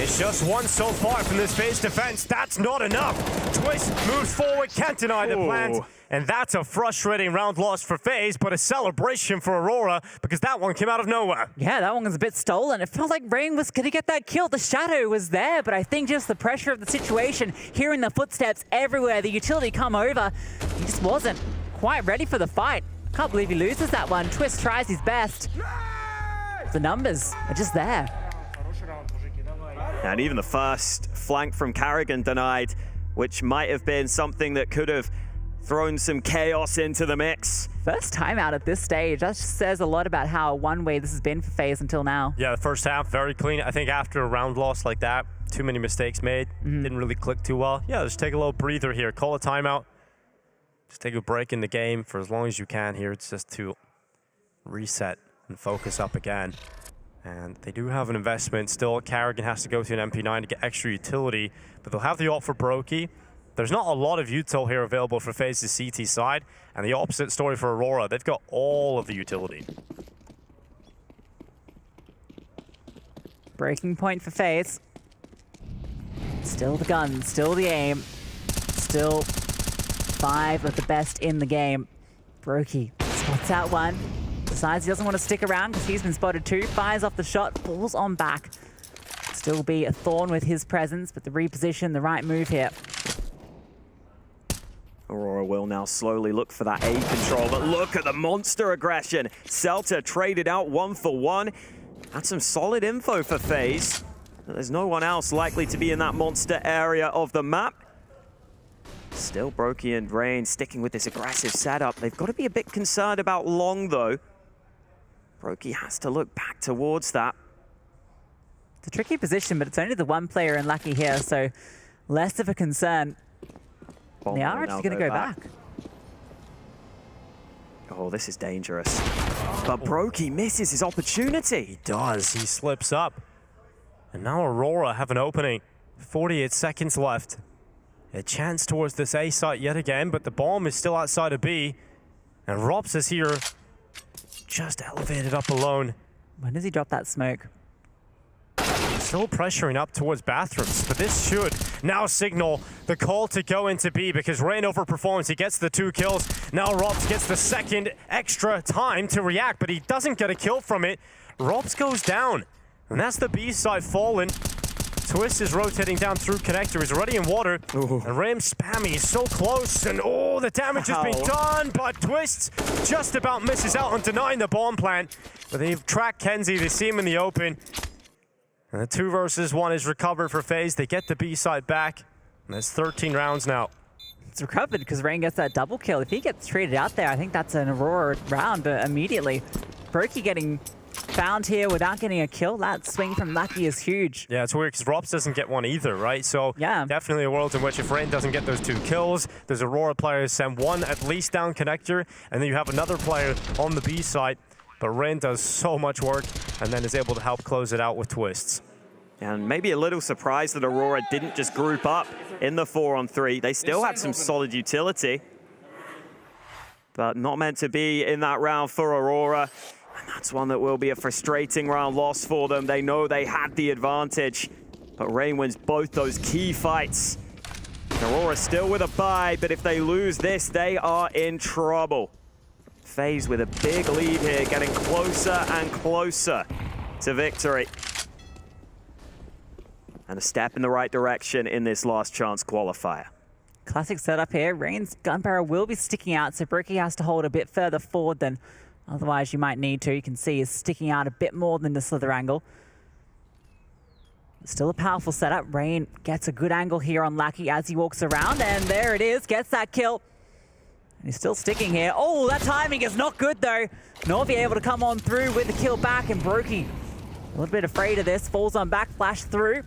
It's just one so far from this FaZe defense. That's not enough. Twist moves forward, can't deny the plant. And that's a frustrating round loss for FaZe, but a celebration for Aurora because that one came out of nowhere. Yeah, that one was a bit stolen. It felt like Rain was going to get that kill. The shadow was there, but I think just the pressure of the situation, hearing the footsteps everywhere, the utility come over, he just wasn't quite ready for the fight. Can't believe he loses that one. Twist tries his best. The numbers are just there. And even the first flank from Carrigan denied, which might have been something that could have thrown some chaos into the mix. First time out at this stage. That just says a lot about how one-way this has been for FaZe until now. Yeah, the first half, very clean. I think after a round loss like that, too many mistakes made. Didn't really click too well. Yeah, just take a little breather here. Call a timeout. Just take a break in the game for as long as you can here. It's just to reset and focus up again. And they do have an investment. Still, Carrigan has to go to an MP9 to get extra utility, but they'll have the ult for Brokey. There's not a lot of util here available for FaZe's CT side, and the opposite story for Aurora. They've got all of the utility. Breaking point for FaZe. Still the gun, still the aim. Still 5 of the best in the game. Brokey spots out one. Decides he doesn't want to stick around because he's been spotted too. Fires off the shot, falls on back. Still be a thorn with his presence, but the reposition, the right move here. Aurora will now slowly look for that A control, but look at the monster aggression. Celta traded out 1 for 1. That's some solid info for FaZe. There's no one else likely to be in that monster area of the map. Still Brokey and Rain sticking with this aggressive setup. They've got to be a bit concerned about long, though. Brokey has to look back towards that. It's a tricky position, but it's only the one player in Lucky here, so less of a concern. They are actually going to go back. Oh, this is dangerous. But Brokey misses his opportunity. He does. He slips up. And now Aurora have an opening. 48 seconds left. A chance towards this A site yet again, but the bomb is still outside of B. And Rops is here, just elevated up alone. When does he drop that smoke? Still pressuring up towards bathrooms, but this should now signal the call to go into B because Rain overperforms. He gets the 2 kills. Now Rops gets the second extra time to react, but he doesn't get a kill from it. Rops goes down, and that's the B side fallen. Twist is rotating down through connector. He's already in water. Ooh. And Ram spamming. He's so close. And oh, the damage has been done. But Twist just about misses out on denying the bomb plant. But they've tracked Kenzie. They see him in the open. And the 2 versus 1 is recovered for FaZe. They get the B side back. And there's 13 rounds now. It's recovered because Rain gets that double kill. If he gets traded out there, I think that's an Aurora round immediately. Brokey getting found here without getting a kill. That swing from Lucky is huge. Yeah, it's weird because Rops doesn't get one either, right? So yeah, definitely a world in which if Rain doesn't get those 2 kills, there's Aurora players send one at least down connector, and then you have another player on the B side. But Rain does so much work and then is able to help close it out with twists. And maybe a little surprised that Aurora didn't just group up in the 4-on-3. They still had some solid utility, but not meant to be in that round for Aurora. And that's one that will be a frustrating round loss for them. They know they had the advantage, but Rain wins both those key fights. Aurora still with a bye, but if they lose this, they are in trouble. FaZe with a big lead here, getting closer and closer to victory. And a step in the right direction in this last chance qualifier. Classic setup here. Rain's gun barrel will be sticking out, so Brokey has to hold a bit further forward than otherwise you might need to. You can see he's sticking out a bit more than the slither angle. Still a powerful setup. Rain gets a good angle here on Lackey as he walks around, and there it is, gets that kill. And he's still sticking here. Oh, that timing is not good though. Norvi able to come on through with the kill back, and Brokey a little bit afraid of this, falls on back, flash through.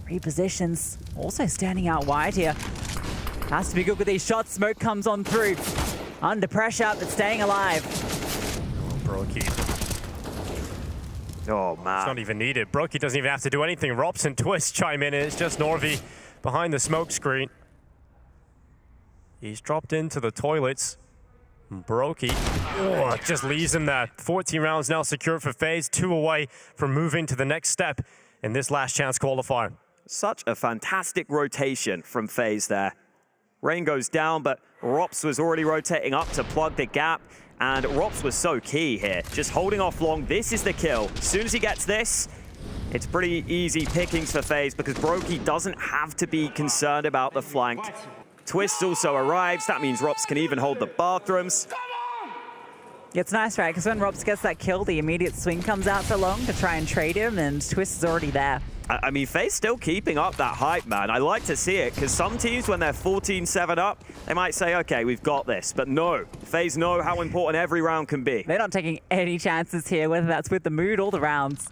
Repositions, also standing out wide here. Has to be good with these shots. Smoke comes on through. Under pressure, but staying alive. Brokey. Oh, man. It's not even needed. Brokey doesn't even have to do anything. Rops and Twist chime in, and it's just Norvi behind the smoke screen. He's dropped into the toilets. Brokey just leaves him there. 14 rounds now secured for FaZe, 2 away from moving to the next step in this last chance qualifier. Such a fantastic rotation from FaZe there. Rain goes down, but Rops was already rotating up to plug the gap, and Rops was so key here. Just holding off long. This is the kill. As soon as he gets this, it's pretty easy pickings for FaZe because Brokey doesn't have to be concerned about the flank. Twist also arrives. That means Rops can even hold the bathrooms. It's nice, right? Because when Rops gets that kill, the immediate swing comes out for long to try and trade him, and Twist is already there. I mean, FaZe still keeping up that hype, man. I like to see it, because some teams, when they're 14-7 up, they might say, okay, we've got this. But no, FaZe know how important every round can be. They're not taking any chances here, whether that's with the mood or the rounds.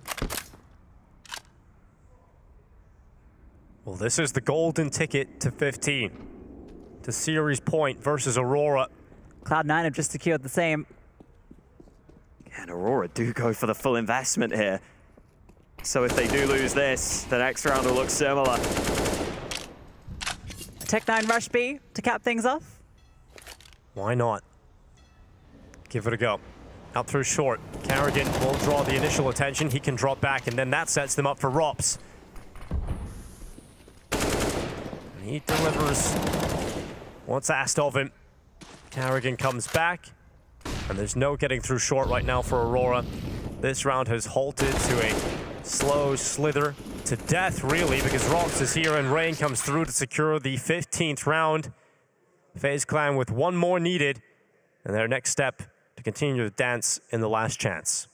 Well, this is the golden ticket to 15. To series point versus Aurora. Cloud9 have just secured the same. And Aurora do go for the full investment here. So if they do lose this, the next round will look similar. Tech9 rush B to cap things off. Why not? Give it a go. Out through short. Carrigan will draw the initial attention. He can drop back, and then that sets them up for Rops. And he delivers what's asked of him. Carrigan comes back, and there's no getting through short right now for Aurora. This round has halted to a slow slither to death, really, because Rops is here and Rain comes through to secure the 15th round. FaZe Clan with one more needed, and their next step to continue the dance in the last chance.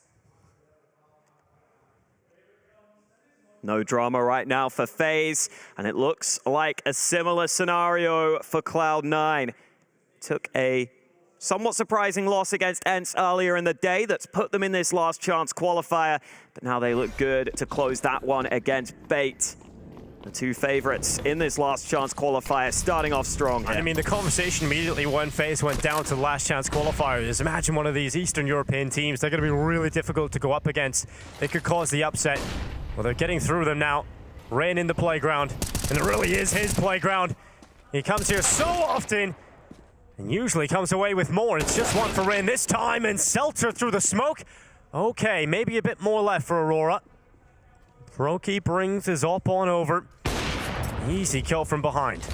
No drama right now for FaZe, and it looks like a similar scenario for Cloud9. Took a somewhat surprising loss against ENCE earlier in the day that's put them in this last chance qualifier, but now they look good to close that one against Bait. The two favorites in this last chance qualifier starting off strong here. I mean, the conversation immediately when FaZe went down to the last chance qualifier is imagine one of these Eastern European teams. They're going to be really difficult to go up against. They could cause the upset. Well, they're getting through them now. Rain in the playground, and it really is his playground. He comes here so often, and usually comes away with more. It's just one for Rain this time, and Seltzer through the smoke. Okay, maybe a bit more left for Aurora. Brokey brings his op on over. Easy kill from behind.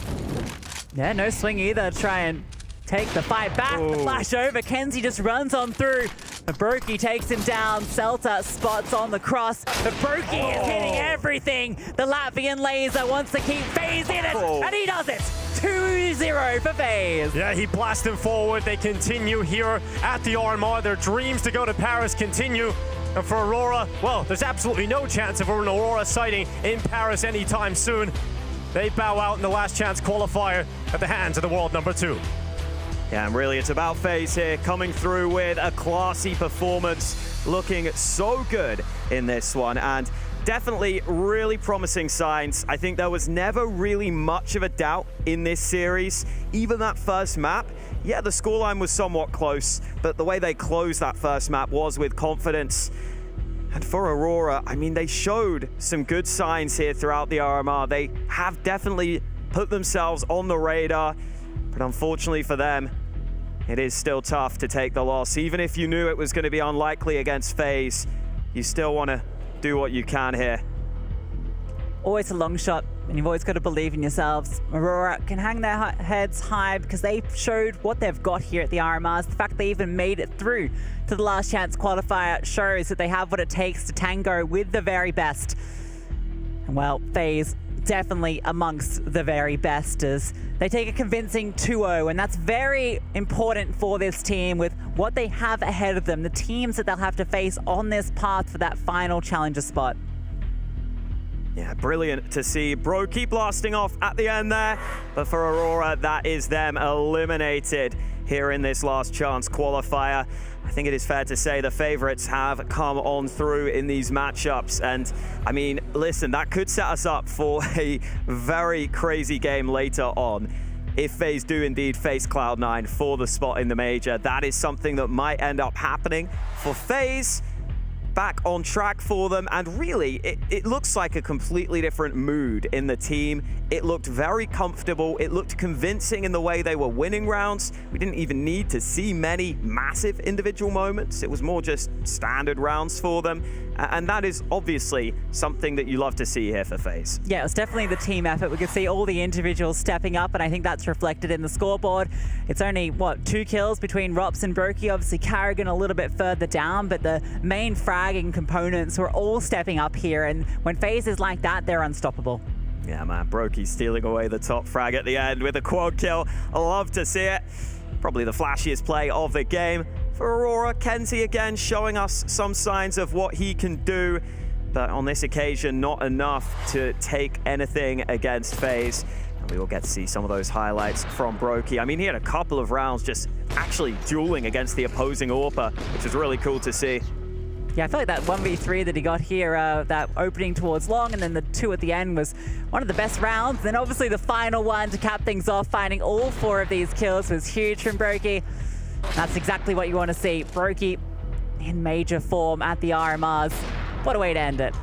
Yeah, no swing either. Try and take the fight back. The flash over. Kenzie just runs on through. But Brokey takes him down. Seltzer spots on the cross. But Brokey is hitting everything. The Latvian laser wants to keep FaZe in it. And he does it. 2-0 for FaZe. Yeah, he blasts them forward. They continue here at the RMR. Their dreams to go to Paris continue. And for Aurora, well, there's absolutely no chance of an Aurora sighting in Paris anytime soon. They bow out in the last chance qualifier at the hands of the world number 2. Yeah, and really it's about FaZe here, coming through with a classy performance, looking so good in this one, and definitely really promising signs. I think there was never really much of a doubt in this series. Even that first map, yeah, the scoreline was somewhat close, but the way they closed that first map was with confidence. And for Aurora, I mean, they showed some good signs here throughout the RMR. They have definitely put themselves on the radar, but unfortunately for them, it is still tough to take the loss. Even if you knew it was going to be unlikely against FaZe, you still want to do what you can here. Always a long shot, and you've always got to believe in yourselves. Aurora can hang their heads high because they showed what they've got here at the RMRs. The fact they even made it through to the last chance qualifier shows that they have what it takes to tango with the very best. And well, FaZe definitely amongst the very best as they take a convincing 2-0, and that's very important for this team with what they have ahead of them, the teams that they'll have to face on this path for that final challenger spot. Yeah, brilliant to see Bro keep blasting off at the end there, but for Aurora, that is them eliminated here in this last chance qualifier. I think it is fair to say the favorites have come on through in these matchups. And I mean, listen, that could set us up for a very crazy game later on. If FaZe do indeed face Cloud9 for the spot in the major, that is something that might end up happening for FaZe. Back on track for them, and really it looks like a completely different mood in the team. It looked very comfortable, it looked convincing in the way they were winning rounds. We didn't even need to see many massive individual moments. It was more just standard rounds for them, and that is obviously something that you love to see here for FaZe. Yeah, it was definitely the team effort. We could see all the individuals stepping up, and I think that's reflected in the scoreboard. It's only, what, 2 kills between Rops and Brokey. Obviously Carrigan a little bit further down, but the main fragging components were all stepping up here, and when FaZe is like that, they're unstoppable. Yeah, man, Brokey stealing away the top frag at the end with a quad kill. I love to see it. Probably the flashiest play of the game. For Aurora, Kenzie again showing us some signs of what he can do, but on this occasion, not enough to take anything against FaZe. And we will get to see some of those highlights from Brokey. I mean, he had a couple of rounds just actually dueling against the opposing AWPer, which is really cool to see. Yeah, I feel like that 1v3 that he got here, that opening towards long, and then the 2 at the end was one of the best rounds. Then obviously the final one to cap things off, finding all 4 of these kills was huge from Brokey. That's exactly what you want to see. Brokey in major form at the RMRs. What a way to end it.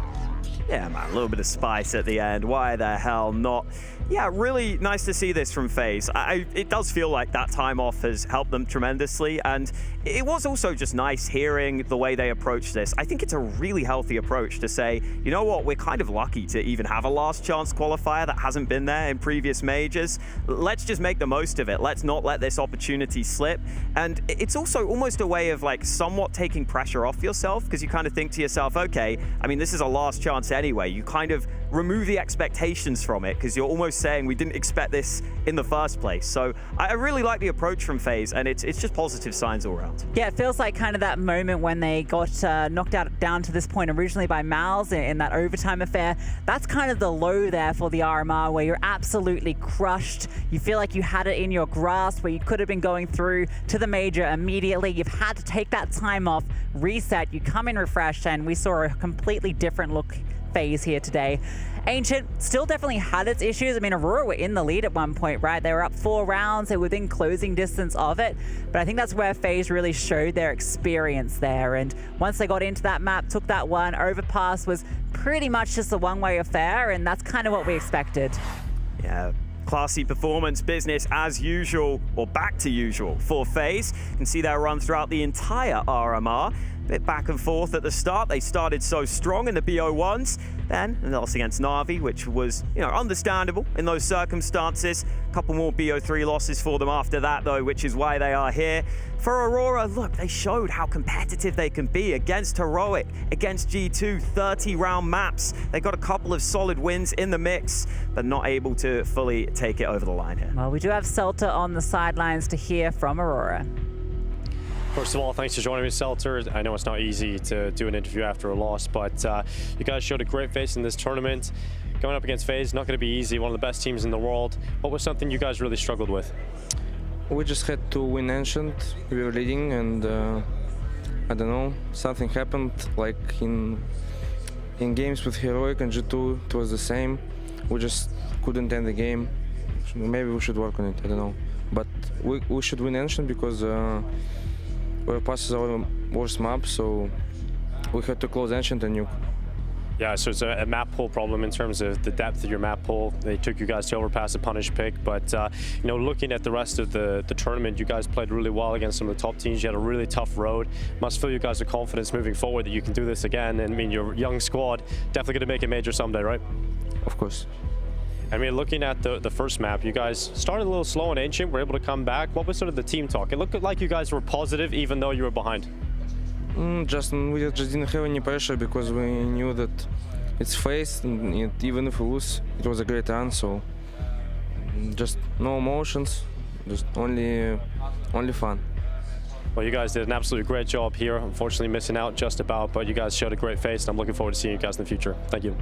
Yeah, man, a little bit of spice at the end. Why the hell not? Yeah, really nice to see this from FaZe. It does feel like that time off has helped them tremendously, and it was also just nice hearing the way they approach this. I think it's a really healthy approach to say, you know what, we're kind of lucky to even have a last chance qualifier that hasn't been there in previous majors. Let's just make the most of it. Let's not let this opportunity slip. And it's also almost a way of like somewhat taking pressure off yourself, because you kind of think to yourself, okay, I mean, this is a last chance anyway. You kind of remove the expectations from it, because you're almost saying we didn't expect this in the first place. So I really like the approach from FaZe, and it's just positive signs all around. Yeah, it feels like kind of that moment when they got knocked out down to this point originally by Mal's in that overtime affair. That's kind of the low there for the RMR, where you're absolutely crushed. You feel like you had it in your grasp, where you could have been going through to the major immediately. You've had to take that time off, reset, you come in refreshed, and we saw a completely different look FaZe here today. Ancient still definitely had its issues. I mean, Aurora were in the lead at one point, right? They were up 4 rounds. They were within closing distance of it. But I think that's where FaZe really showed their experience there. And once they got into that map, took that one, overpass was pretty much just a one-way affair. And that's kind of what we expected. Yeah. Classy performance, business as usual, or back to usual for FaZe. You can see their run throughout the entire RMR. Bit back and forth at the start. They started so strong in the BO1s. Then a loss against Na'Vi, which was, you know, understandable in those circumstances. A couple more BO3 losses for them after that, though, which is why they are here. For Aurora, look, they showed how competitive they can be against Heroic, against G2, 30-round maps. They got a couple of solid wins in the mix, but not able to fully take it over the line here. Well, we do have Celta on the sidelines to hear from Aurora. First of all, thanks for joining me, Celta. I know it's not easy to do an interview after a loss, but you guys showed a great face in this tournament. Going up against FaZe, not going to be easy, one of the best teams in the world. What was something you guys really struggled with? We just had to win Ancient. We were leading, and I don't know, something happened. Like in games with Heroic and G2, it was the same. We just couldn't end the game. Maybe we should work on it. I don't know, but we should win Ancient because Overpass is our worst map, so we had to close Ancient and nuke. Yeah, so it's a map pool problem in terms of the depth of your map pool. They took you guys to Overpass, a punish pick, but you know, looking at the rest of the tournament, you guys played really well against some of the top teams. You had a really tough road. Must fill you guys with confidence moving forward that you can do this again. And I mean, your young squad definitely going to make it major someday, right? Of course. I mean, looking at the first map, you guys started a little slow in Ancient, were able to come back. What was sort of the team talk? It looked like you guys were positive even though you were behind. We just didn't have any pressure because we knew that it's FaZe, and even if we lose, it was a great run, so just no emotions, just only fun. Well, you guys did an absolutely great job here. Unfortunately, missing out just about, but you guys showed a great face, and I'm looking forward to seeing you guys in the future. Thank you.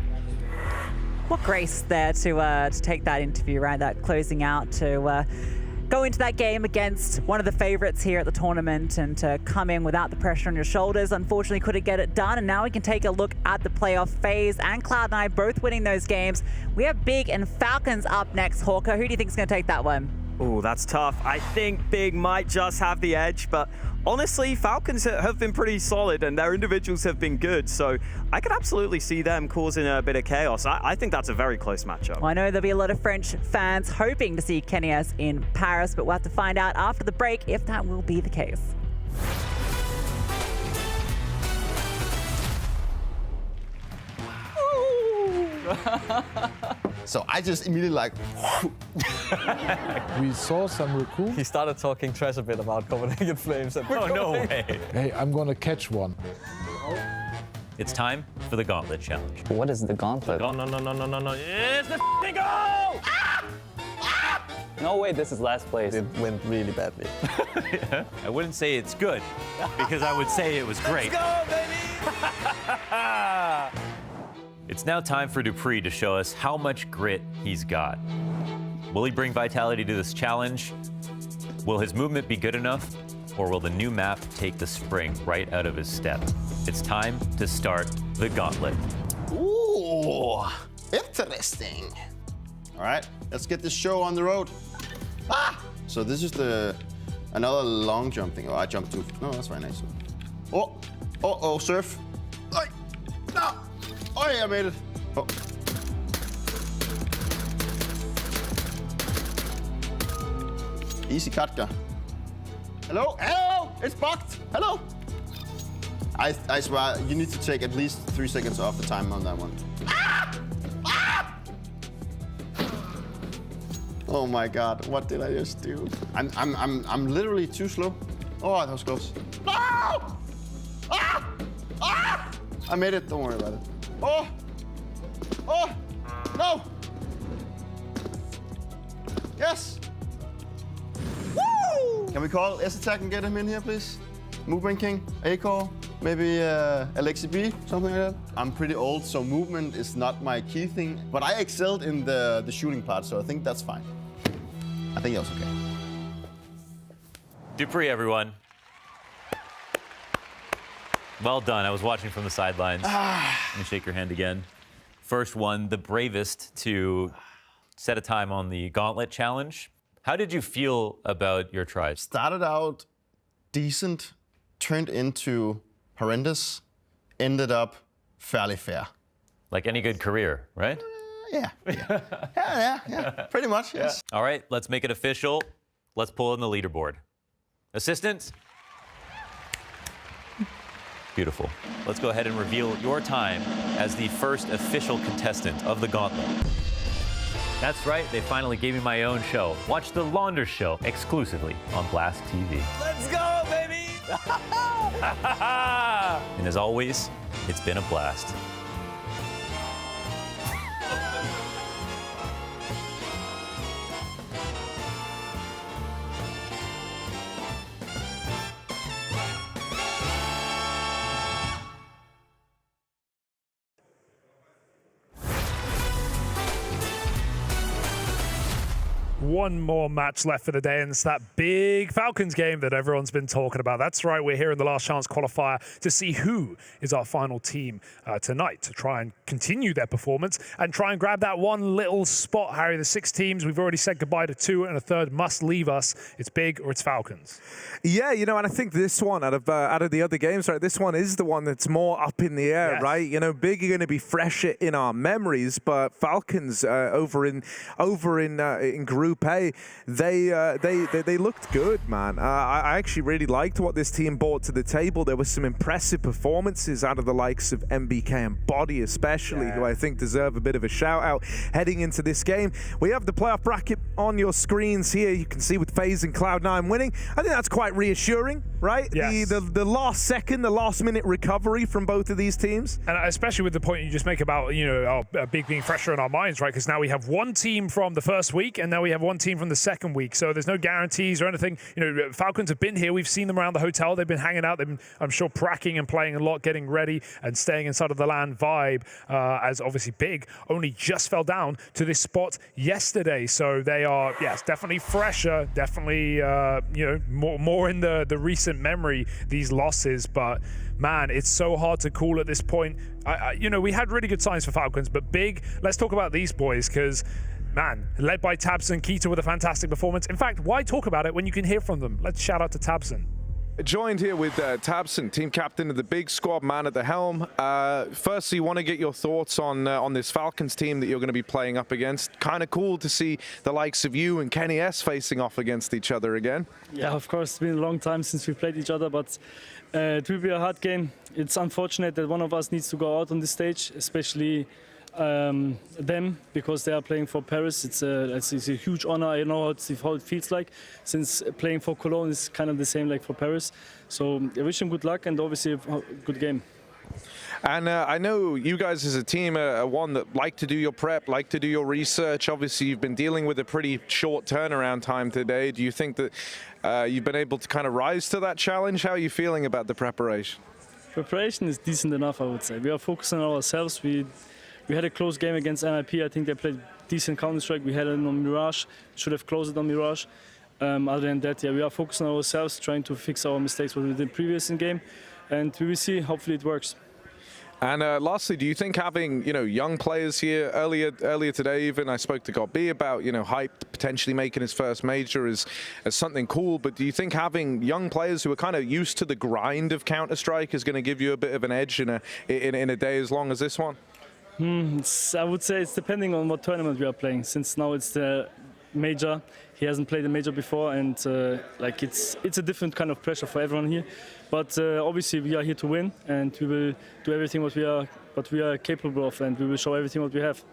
What grace there to take that interview, right? That closing out to go into that game against one of the favorites here at the tournament and to come in without the pressure on your shoulders. Unfortunately, couldn't get it done. And now we can take a look at the playoff phase and Cloud9 both winning those games. We have Big and Falcons up next. Hawker, who do you think is going to take that one? Oh, that's tough. I think Big might just have the edge, but honestly, Falcons have been pretty solid and their individuals have been good, so I could absolutely see them causing a bit of chaos. I think that's a very close matchup. Well, I know there'll be a lot of French fans hoping to see Kenias in Paris, but we'll have to find out after the break if that will be the case. So I just immediately like... We saw some raccoon. He started talking trash a bit about Copenhagen Flames. And Oh, no way. Hey, I'm gonna catch one. It's time for the Gauntlet Challenge. What is the Gauntlet? No. It's the f***ing goal! No way, this is last place. it went really badly. Yeah. I wouldn't say it's good, because I would say it was great. Let's go, baby! It's now time for Dupreeh to show us how much grit he's got. Will he bring vitality to this challenge? Will his movement be good enough? Or will the new map take the spring right out of his step? It's time to start the Gauntlet. Ooh, interesting. All right, let's get this show on the road. Ah! So this is another long jump thing. Oh, I jumped too. No, that's very nice. Oh, surf. Oi, no. Oh, yeah, I made it. Oh. Easy Katka. Hello? Hello! It's bugged. Hello! I swear, you need to take at least 3 seconds off the time on that one. Ah! Ah! Oh my God, what did I just do? I'm literally too slow. Oh, that was close. No! Ah! Ah! I made it, don't worry about it. Oh! Oh! No! Yes! Woo! Can we call S-Attack and get him in here, please? Movement King, A-Core, maybe Alexi B, something like that. I'm pretty old, so movement is not my key thing, but I excelled in the shooting part, so I think that's fine. I think that was okay. Dupreeh, everyone. Well done. I was watching from the sidelines. Let me shake your hand again. First one, the bravest to set a time on the Gauntlet Challenge. How did you feel about your tries? Started out decent, turned into horrendous, ended up fairly fair. Like any good career, right? Yeah. Yeah, pretty much, yes. All right, let's make it official. Let's pull in the leaderboard. Assistant? Beautiful. Let's go ahead and reveal your time as the first official contestant of the Gauntlet. That's right, they finally gave me my own show. Watch the Launder Show exclusively on Blast TV. Let's go, baby! And as always, it's been a blast. one more match left for the day, and it's that big Falcons game that everyone's been talking about. That's right, we're here in the last chance qualifier to see who is our final team tonight to try and continue their performance and try and grab that one little spot, Harry. The 6 teams, we've already said goodbye to 2, and a third must leave us. It's big or it's Falcons. Yeah, you know, and I think this one, out of the other games, right, this one is the one that's more up in the air, right? You know, big are going to be fresher in our memories, but Falcons over in Group A, they looked good, man. I actually really liked what this team brought to the table. There were some impressive performances out of the likes of MBK and Body, especially, who I think deserve a bit of a shout out heading into this game. We have the playoff bracket on your screens here. You can see with FaZe and Cloud9 winning. I think that's quite reassuring, right? Yes. The last second, the last minute recovery from both of these teams. And especially with the point you just make about, you know, our big being fresher in our minds, right? Because now we have one team from the first week and now we have one team from the second week. So there's no guarantees or anything. You know, Falcons have been here. We've seen them around the hotel. They've been hanging out. They've been, I'm sure, pracking and playing a lot, getting ready and staying inside of the LAN vibe, as obviously Big only just fell down to this spot yesterday. So they are, yes, definitely fresher, definitely, you know, more in the recent memory, these losses. But man, it's so hard to call at this point. You know, we had really good signs for Falcons, but Big, let's talk about these boys, because man, led by Tabson, Keita with a fantastic performance. In fact, why talk about it when you can hear from them? Let's shout out to Tabson. Joined here with Tabson, team captain of the Big squad, man at the helm. Firstly, want to get your thoughts on this Falcons team that you're going to be playing up against. Kind of cool to see the likes of you and Kenny S facing off against each other again. Yeah, of course, it's been a long time since we played each other, but it will be a hard game. It's unfortunate that one of us needs to go out on this stage, especially them, because they are playing for Paris. It's a huge honor. I know how it feels like, since playing for Cologne is kind of the same like for Paris. So I wish them good luck and obviously a good game. And I know you guys as a team are one that like to do your prep, like to do your research. Obviously, you've been dealing with a pretty short turnaround time today. Do you think that you've been able to kind of rise to that challenge? How are you feeling about the preparation? Preparation is decent enough, I would say. We are focusing on ourselves. We had a close game against MIP. I think they played decent Counter-Strike. We had it on Mirage. Should have closed it on Mirage. Other than that, yeah, we are focusing on ourselves, trying to fix our mistakes what we did previous in game, and we will see. Hopefully, it works. And lastly, do you think having, you know, young players here earlier today, even I spoke to God B about, you know, Hype potentially making his first major as something cool, but do you think having young players who are kind of used to the grind of Counter-Strike is going to give you a bit of an edge in a day as long as this one? I would say it's depending on what tournament we are playing. Since now it's the major, he hasn't played a major before, and like it's a different kind of pressure for everyone here. But obviously we are here to win, and we will do everything what we are capable of, and we will show everything what we have.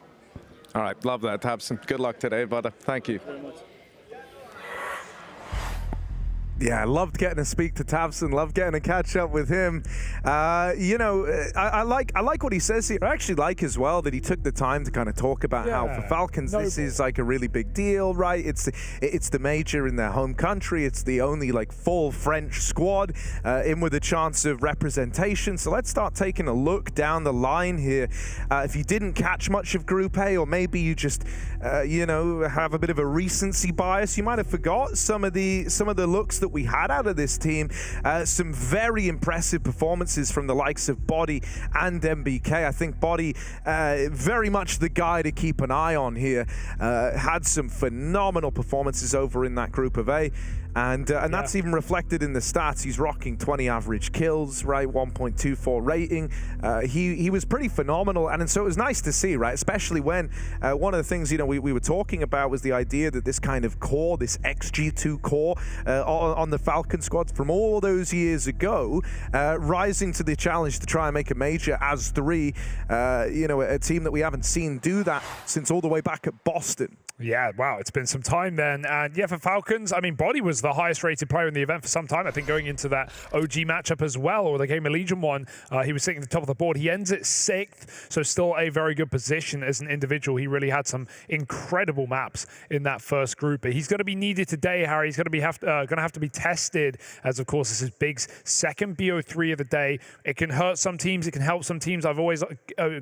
All right, love that, Tabson. Good luck today, brother. Thank you. Very much. Yeah, I loved getting to speak to Tabson, loved getting to catch up with him. You know, I like what he says here. I actually like as well that he took the time to kind of talk about how for Falcons this is like a really big deal, right? It's the major in their home country. It's the only like full French squad in with a chance of representation. So let's start taking a look down the line here. If you didn't catch much of Group A, or maybe you just you know, have a bit of a recency bias, you might have forgot some of the looks that we had out of this team. Some very impressive performances from the likes of Body and MBK. I think Body, very much the guy to keep an eye on here. Had some phenomenal performances over in that Group of A. And that's even reflected in the stats. He's rocking 20 average kills, right? 1.24 rating. He was pretty phenomenal, and so it was nice to see, right? Especially when one of the things, you know, we were talking about was the idea that this kind of core, this XG2 core on the Falcon squad from all those years ago, rising to the challenge to try and make a major as 3, you know, a team that we haven't seen do that since all the way back at Boston. Yeah, wow, it's been some time then. And yeah, for Falcons, I mean, Body was the highest rated player in the event for some time. I think going into that OG matchup as well, or the Game of Legion one, he was sitting at the top of the board. He ends at 6th, so still a very good position as an individual. He really had some incredible maps in that first group. But he's going to be needed today, Harry. He's going to have to be tested, as of course this is Big's second BO3 of the day. It can hurt some teams, it can help some teams. I've always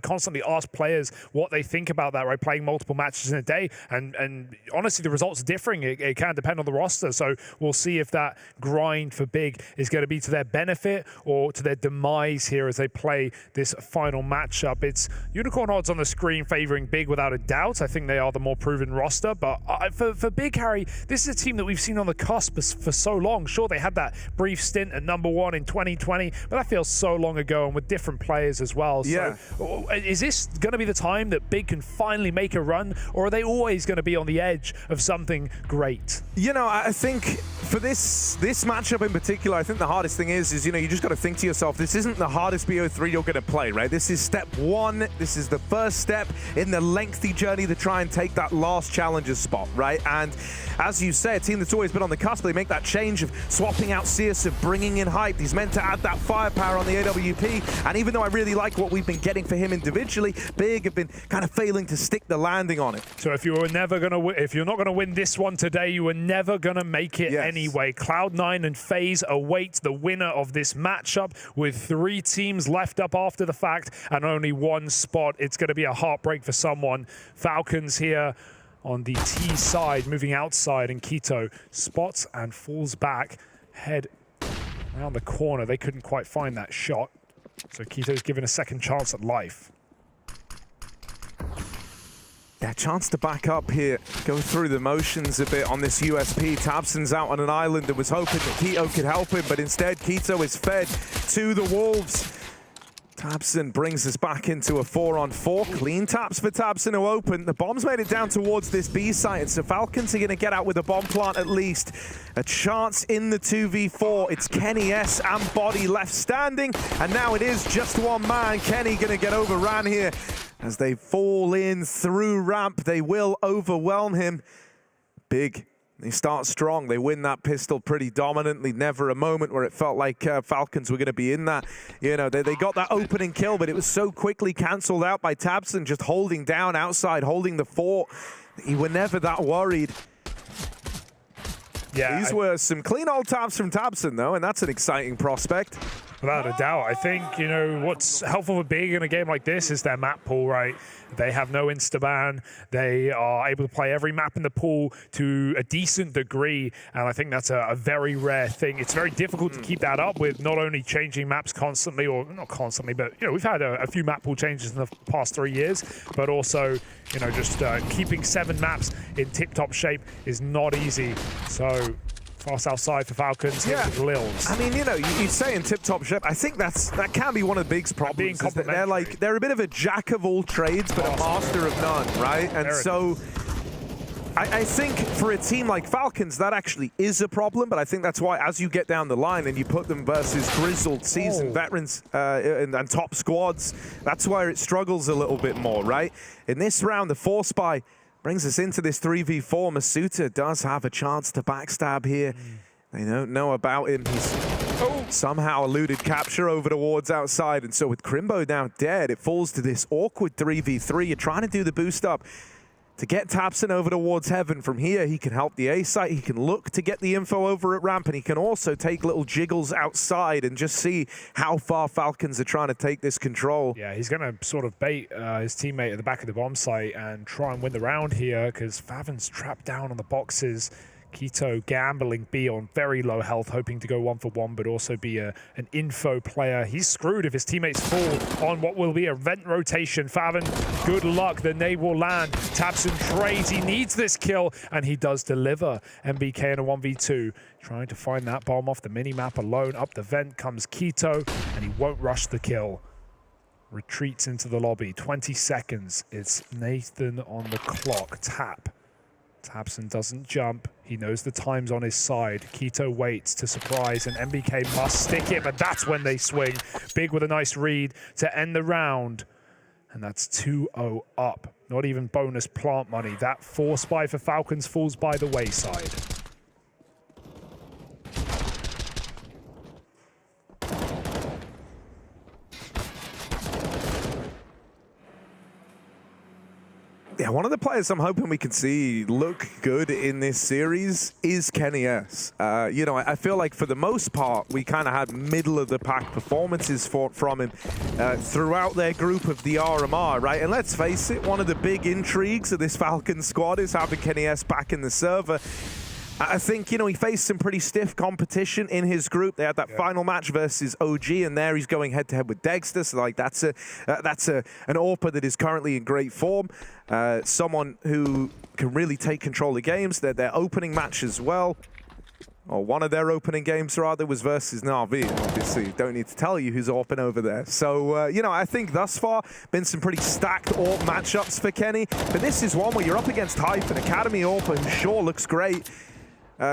constantly asked players what they think about that, right? Playing multiple matches in a day. And And honestly, the results are differing. It can depend on the roster. So we'll see if that grind for Big is going to be to their benefit or to their demise here as they play this final matchup. It's Unicorn odds on the screen favoring Big without a doubt. I think they are the more proven roster. But for Big, Harry, this is a team that we've seen on the cusp for so long. Sure, they had that brief stint at #1 in 2020, but that feels so long ago and with different players as well. Yeah. So is this going to be the time that Big can finally make a run, or are they always going to be on the edge of something great? You know, I think for this matchup in particular, I think the hardest thing is you know, you just got to think to yourself, this isn't the hardest BO3 you're going to play, right? This is step one. This is the first step in the lengthy journey to try and take that last challenger spot, right? And as you say, a team that's always been on the cusp, they make that change of swapping out CS, of bringing in Hype. He's meant to add that firepower on the AWP. And even though I really like what we've been getting for him individually, Big have been kind of failing to stick the landing on it. So if you're not going to win this one today, you were never going to make it anyway. Cloud9 and FaZe await the winner of this matchup with 3 teams left up after the fact and only 1 spot. It's going to be a heartbreak for someone. Falcons here on the T side, moving outside, and Quito spots and falls back, head around the corner. They couldn't quite find that shot. So Quito's given a second chance at life. Yeah, chance to back up here, go through the motions a bit on this USP. tabseN's out on an island and was hoping that Quito could help him, but instead Quito is fed to the wolves. tabseN brings us back into a 4-on-4. Clean taps for tabseN who open. The bomb's made it down towards this B site, and so Falcons are going to get out with a bomb plant at least. A chance in the 2v4. It's Kenny S and Body left standing, and now it is just one man. Kenny going to get overran here. As they fall in through ramp, they will overwhelm him. Big. They start strong. They win that pistol pretty dominantly. Never a moment where it felt like Falcons were going to be in that. You know, they got that opening kill, but it was so quickly cancelled out by tabseN, just holding down outside, holding the fort. You were never that worried. Yeah, These were some clean old taps from tabseN, though, and that's an exciting prospect. Without a doubt. I think, you know, what's helpful for Big in a game like this is their map pool, right? They have no insta-ban. They are able to play every map in the pool to a decent degree, and I think that's a very rare thing. It's very difficult to keep that up with not only changing maps constantly, or not constantly, but, you know, we've had a few map pool changes in the past 3 years, but also, you know, just keeping 7 maps in tip-top shape is not easy. So fast outside for Falcons, yeah. With Lils. I mean, you know, you say in tip-top shape, I think that can be one of Big's problems. Is that they're a bit of a jack of all trades, but a master of none, right? And so I think for a team like Falcons, that actually is a problem, but I think that's why as you get down the line and you put them versus grizzled seasoned veterans and top squads, that's where it struggles a little bit more, right? In this round, the 4-spy brings us into this 3v4. Masuta does have a chance to backstab here. They don't know about him. He's somehow eluded capture over towards outside. And so with Crimbo now dead, it falls to this awkward 3v3. You're trying to do the boost up to get tabseN over towards Heaven. From here, he can help the A site. He can look to get the info over at ramp, and he can also take little jiggles outside and just see how far Falcons are trying to take this control. Yeah, he's going to sort of bait his teammate at the back of the bomb site and try and win the round here because Favin's trapped down on the boxes. Quito gambling B on very low health, hoping to go 1-for-1, but also be an info player. He's screwed if his teammates fall on what will be a vent rotation. Favin, good luck. The nade will land. tabseN trades. He needs this kill, and he does deliver. MBK in a 1v2, trying to find that bomb off the mini-map alone. Up the vent comes Quito, and he won't rush the kill. Retreats into the lobby. 20 seconds. It's Nathan on the clock. Tap. tabseN doesn't jump. He knows the time's on his side. Quito waits to surprise, and MBK must stick it, but that's when they swing. Big with a nice read to end the round. And that's 2-0 up. Not even bonus plant money. That 4-spy for Falcons falls by the wayside. Yeah, one of the players I'm hoping we can see look good in this series is Kenny S. You know, I feel like for the most part, we kind of had middle-of-the-pack performances from him throughout their group of the RMR, right? And let's face it, one of the big intrigues of this Falcon squad is having Kenny S back in the server. I think, you know, he faced some pretty stiff competition in his group. They had that final match versus OG, and there he's going head-to-head with Dexter. So, like, that's an AWPer that is currently in great form. Someone who can really take control of games. Their opening match as well, or one of their opening games, rather, was versus Na'Vi. Obviously, don't need to tell you who's AWPing over there. So, you know, I think thus far, been some pretty stacked AWP matchups for Kenny. But this is one where you're up against Hype, an Academy AWPer who sure looks great.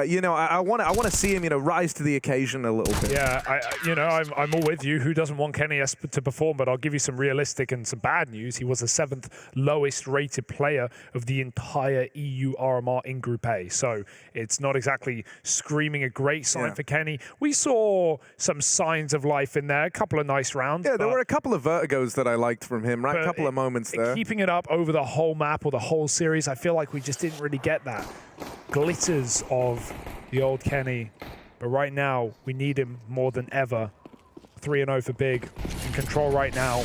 You know, I want to see him, you know, rise to the occasion a little bit. Yeah, you know, I'm all with you. Who doesn't want Kenny S to perform? But I'll give you some realistic and some bad news. He was the 7th lowest rated player of the entire EU RMR in Group A. So it's not exactly screaming a great sign for Kenny. We saw some signs of life in there, a couple of nice rounds. Yeah, there were a couple of vertigos that I liked from him, right? A couple of moments there. Keeping it up over the whole map or the whole series, I feel like we just didn't really get that glitters of the old Kenny, but right now we need him more than ever. 3-0 for Big, in control right now.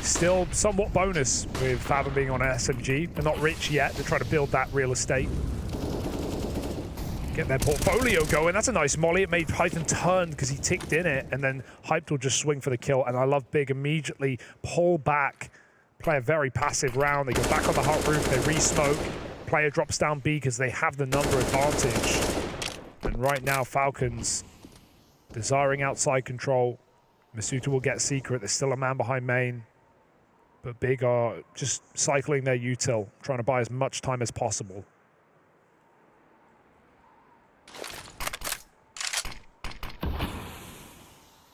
Still somewhat bonus with Fathom being on an SMG. They're not rich yet. They're trying to build that real estate. Get their portfolio going. That's a nice molly. It made Hyphen turn because he ticked in it, and then Hyped will just swing for the kill. And I love Big immediately pull back, play a very passive round. They go back on the hot roof, they re-smoke. Player drops down B because they have the number advantage. And right now, Falcons desiring outside control. Masuta will get secret. There's still a man behind main. But Big are just cycling their util, trying to buy as much time as possible.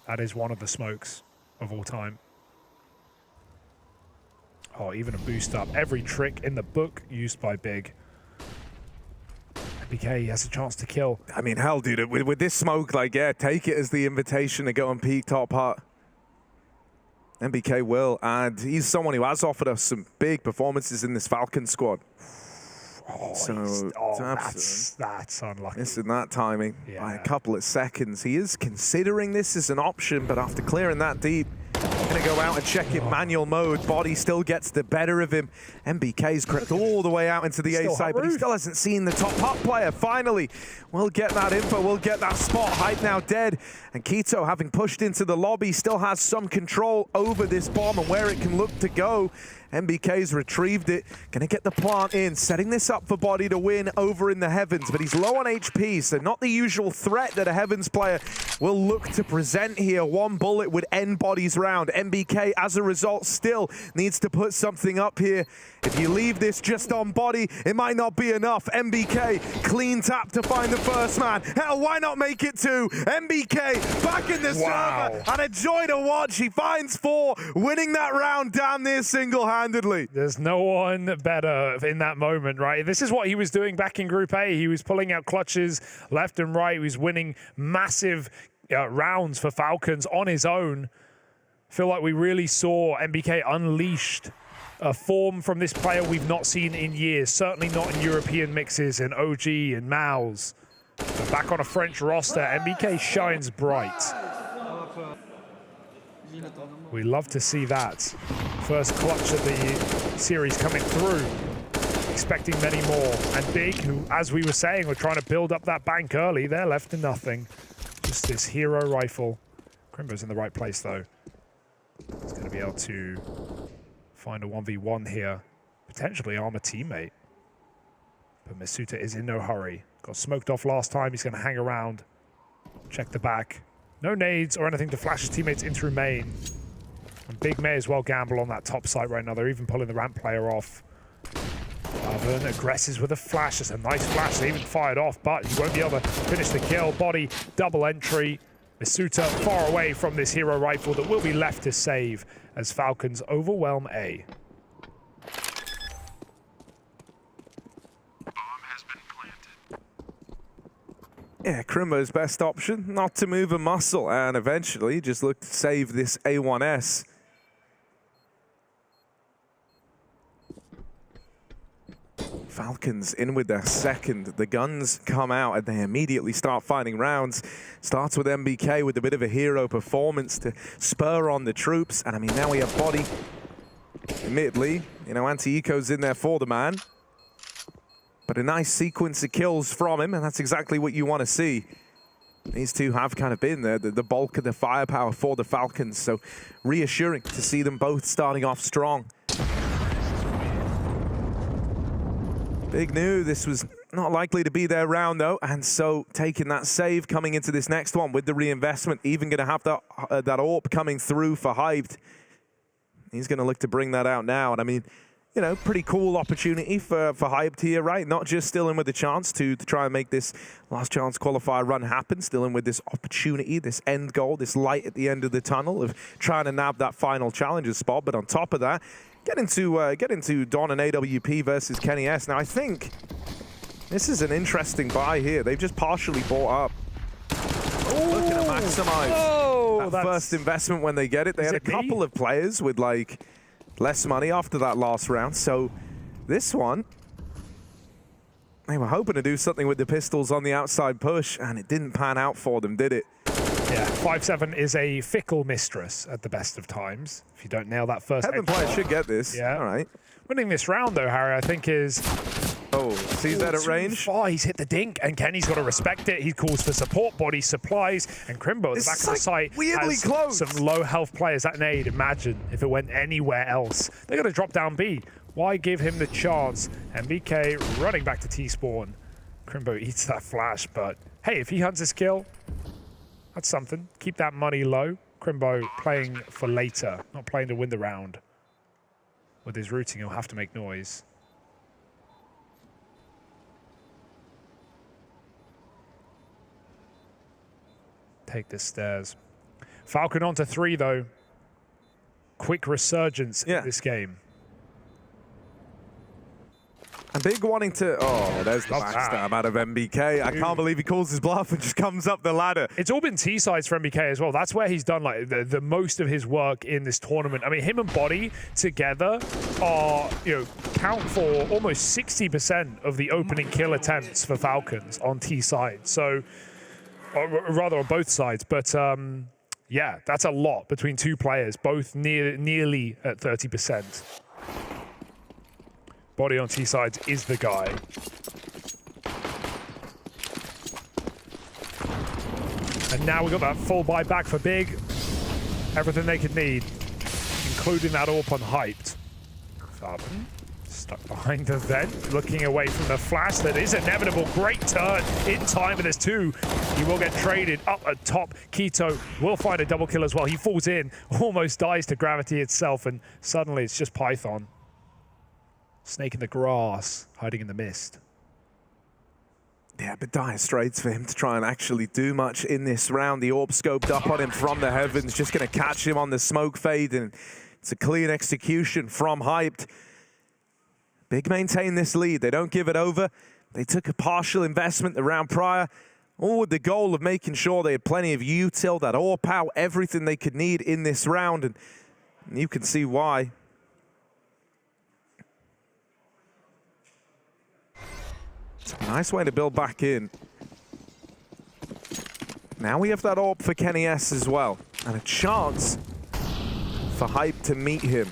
That is one of the smokes of all time. Oh, even a boost up. Every trick in the book used by Big. BK has a chance to kill. I mean, hell, dude, with this smoke, like, yeah, take it as the invitation to go and peek top hut. MBK will, and he's someone who has offered us some big performances in this Falcon squad. That's unlucky. Missing that timing by a couple of seconds. He is considering this as an option, but after clearing that deep, going to go out and check in manual mode. Body still gets the better of him. MBK's crept all the way out into the A side, but he still hasn't seen the top hot player. Finally, we'll get that info. We'll get that spot. Hype now dead. And Keto, having pushed into the lobby, still has some control over this bomb and where it can look to go. MBK's retrieved it. Gonna get the plant in, setting this up for Body to win over in the Heavens, but he's low on HP, so not the usual threat that a Heavens player will look to present here. One bullet would end Body's round. MBK, as a result, still needs to put something up here. If you leave this just on Body, it might not be enough. MBK, clean tap to find the first man. Hell, why not make it two? MBK back in the server, and a joy to watch. He finds 4, winning that round down there single-handedly. There's no one better in that moment, right? This is what he was doing back in Group A. He was pulling out clutches left and right. He was winning massive rounds for Falcons on his own. I feel like we really saw MBK unleashed a form from this player we've not seen in years. Certainly not in European mixes and OG and Mouse. But back on a French roster, MBK shines bright. We love to see that. First clutch of the series coming through. Expecting many more. And Big, who, as we were saying, were trying to build up that bank early. They're left to nothing. Just this hero rifle. Crimbo's in the right place, though. He's going to be able to find a 1v1 here. Potentially arm a teammate. But Masuta is in no hurry. Got smoked off last time. He's going to hang around. Check the back. No nades or anything to flash his teammates in through main. And Big may as well gamble on that top site right now. They're even pulling the ramp player off. Oven aggresses with a flash. It's a nice flash. They even fired off, but he won't be able to finish the kill. Body, double entry. Masuta far away from this hero rifle that will be left to save as Falcons overwhelm A. Yeah, Crimbo's best option, not to move a muscle, and eventually just look to save this A1S. Falcons in with their second. The guns come out and they immediately start finding rounds. Starts with MBK with a bit of a hero performance to spur on the troops. And I mean, now we have Body. Admittedly, you know, Anti-Eco's in there for the man. But a nice sequence of kills from him, and that's exactly what you want to see. These two have kind of been the bulk of the firepower for the Falcons, so reassuring to see them both starting off strong. Big knew this was not likely to be their round, though, and so taking that save coming into this next one with the reinvestment, even going to have that AWP coming through for Hyped. He's going to look to bring that out now, and I mean, you know, pretty cool opportunity for Hyped here, right? Not just still in with the chance to try and make this last chance qualifier run happen, still in with this opportunity, this end goal, this light at the end of the tunnel of trying to nab that final challenger spot. But on top of that, get into Don and AWP versus Kenny S. Now, I think this is an interesting buy here. They've just partially bought up. Looking to maximize that first investment when they get it. They had a couple of players with, like, less money after that last round, so this one, they were hoping to do something with the pistols on the outside push, and it didn't pan out for them, did it? Yeah, 5-7 is a fickle mistress at the best of times. If you don't nail that first Heaven player should get this. Yeah. All right. Winning this round, though, Harry, I think is... Oh, sees that at range? He's hit the dink, and Kenny's got to respect it. He calls for support, Body supplies, and Crimbo at the back of the site weirdly has close. Some low health players at nade. Imagine if it went anywhere else. They're going to drop down B. Why give him the chance? MBK running back to T-spawn. Crimbo eats that flash, but hey, if he hunts his kill, that's something. Keep that money low. Crimbo playing for later, not playing to win the round. With his routing, he'll have to make noise. Take the stairs. Falcon onto 3, though. Quick resurgence in this game. And Big wanting to... Oh, there's the backstab out of MBK. I can't believe he calls his bluff and just comes up the ladder. It's all been T-sides for MBK as well. That's where he's done like the most of his work in this tournament. I mean, him and Body together are, you know, count for almost 60% of the opening kill attempts for Falcons on T-side. So... or rather on both sides, but yeah, that's a lot between two players, both nearly at 30%. Body on T-sides is the guy. And now we got that full buy back for Big. Everything they could need, including that AWP on Hyped. Falcon stuck behind the vent, looking away from the flash that is inevitable. Great turn in time, but there's two. He will get traded up at top. Keto will find a double kill as well. He falls in, almost dies to gravity itself, and suddenly it's just Python. Snake in the grass, hiding in the mist. Yeah, but dire straits for him to try and actually do much in this round. The AWP scoped up on him from the heavens, just going to catch him on the smoke fade, and it's a clean execution from Hyped. Big maintain this lead. They don't give it over. They took a partial investment the round prior, all with the goal of making sure they had plenty of util, that AWP out, everything they could need in this round, and you can see why. It's a nice way to build back in. Now we have that AWP for Kenny S as well, and a chance for Hype to meet him.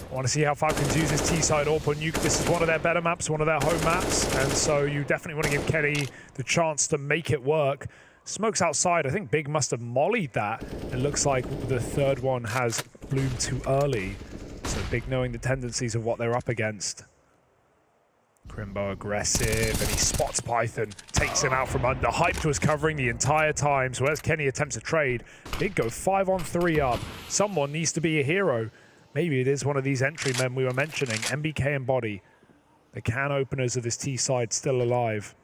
I want to see how Falcons use this T-side AWP on Nuke. This is one of their better maps, one of their home maps, and so you definitely want to give Kenny the chance to make it work. Smokes outside. I think Big must have mollied that. It looks like the third one has bloomed too early. So Big knowing the tendencies of what they're up against. Crimbo aggressive, and he spots Python, takes him out from under. Hyped was covering the entire time, so as Kenny attempts a trade, Big go 5-on-3 up. Someone needs to be a hero. Maybe it is one of these entry men we were mentioning, MBK and Body. The can openers of this T side still alive.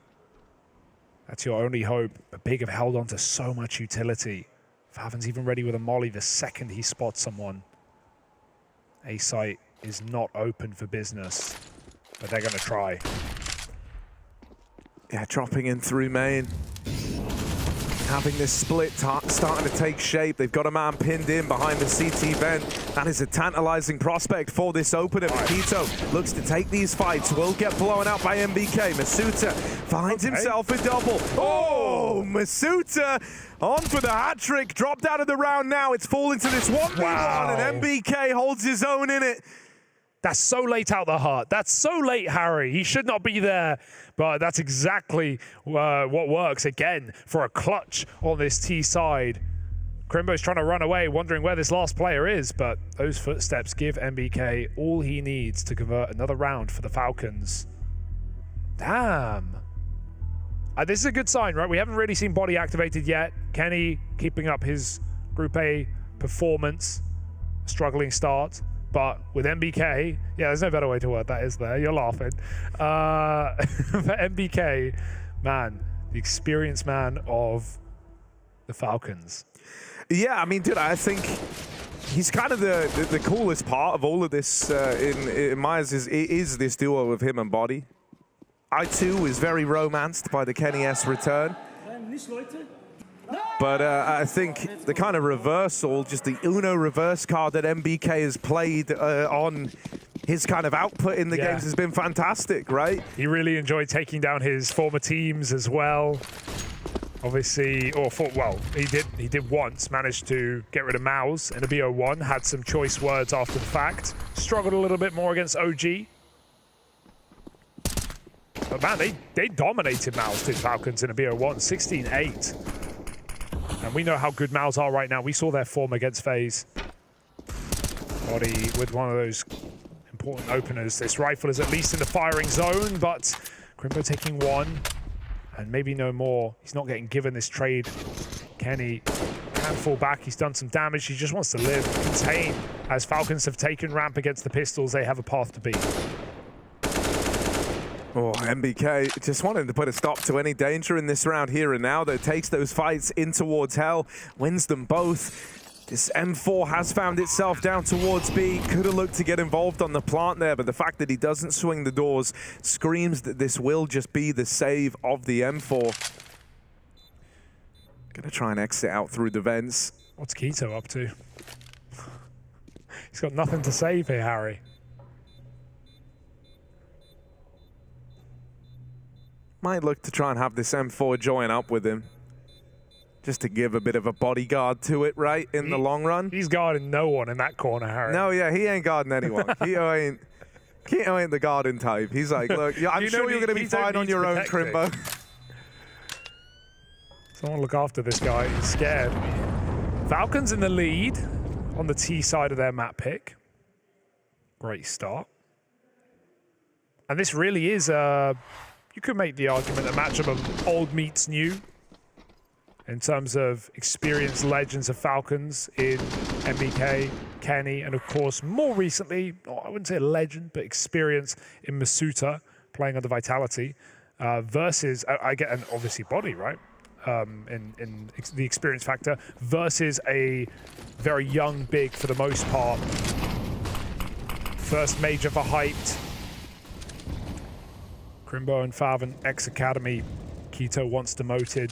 That's your only hope, but Big have held on to so much utility. Favin's even ready with a molly the second he spots someone. A site is not open for business, but they're going to try. Yeah, dropping in through main. having this split starting to take shape. They've got a man pinned in behind the CT vent. That is a tantalizing prospect for this opener. Makito looks to take these fights, will get blown out by MBK. Masuta finds himself a double. Oh, Masuta on for the hat trick. Dropped out of the round now. It's falling to this 1v1 and MBK holds his own in it. That's so late out the heart. That's so late, Harry. He should not be there, but that's exactly what works again for a clutch on this T side. Crimbo's trying to run away, wondering where this last player is, but those footsteps give MBK all he needs to convert another round for the Falcons. Damn. This is a good sign, right? We haven't really seen body activated yet. Kenny keeping up his Group A performance. Struggling start. But with MBK, yeah, there's no better way to word that, is there? You're laughing. For MBK, man, the experienced man of the Falcons. Yeah, I mean, dude, I think he's kind of the coolest part of all of this in my eyes is this duo of him and Body. I, too, is very romanced by the Kenny S return. But I think the kind of reversal, just the Uno reverse card that MBK has played on his kind of output in the games has been fantastic, right? He really enjoyed taking down his former teams as well. Obviously, he did once manage to get rid of Mouse in a BO1, had some choice words after the fact. Struggled a little bit more against OG. But man, they dominated Mouse, did Falcons in a BO1, 16-8. And we know how good Mals are right now. We saw their form against FaZe. Body with one of those important openers. This rifle is at least in the firing zone, but Crimbo taking one and maybe no more. He's not getting given this trade. Kenny can fall back. He's done some damage. He just wants to live, contain. As Falcons have taken ramp against the Pistols, they have a path to beat. Oh, MBK just wanting to put a stop to any danger in this round here and now. That takes those fights in towards hell, wins them both. This M4 has found itself down towards B. Could have looked to get involved on the plant there, but the fact that he doesn't swing the doors screams that this will just be the save of the M4. Gonna try and exit out through the vents. What's Keto up to? He's got nothing to save here, Harry. Might look to try and have this M4 join up with him. Just to give a bit of a bodyguard to it, right, in the long run. He's guarding no one in that corner, Harry. No, yeah, he ain't guarding anyone. Keto ain't the guarding type. He's like, look, I'm sure you're going to be fine on your own, Crimbo. Someone look after this guy. He's scared. Falcons in the lead on the T side of their map pick. Great start. And this really is a... You could make the argument a matchup of old meets new in terms of experienced legends of Falcons in MBK, Kenny, and of course, more recently, I wouldn't say a legend, but experience in Masuta playing under Vitality versus, I get an obviously Body, right? In the experience factor versus a very young big for the most part. First major for Hyped. Crimbo and Favon, ex-Academy. Keto once demoted.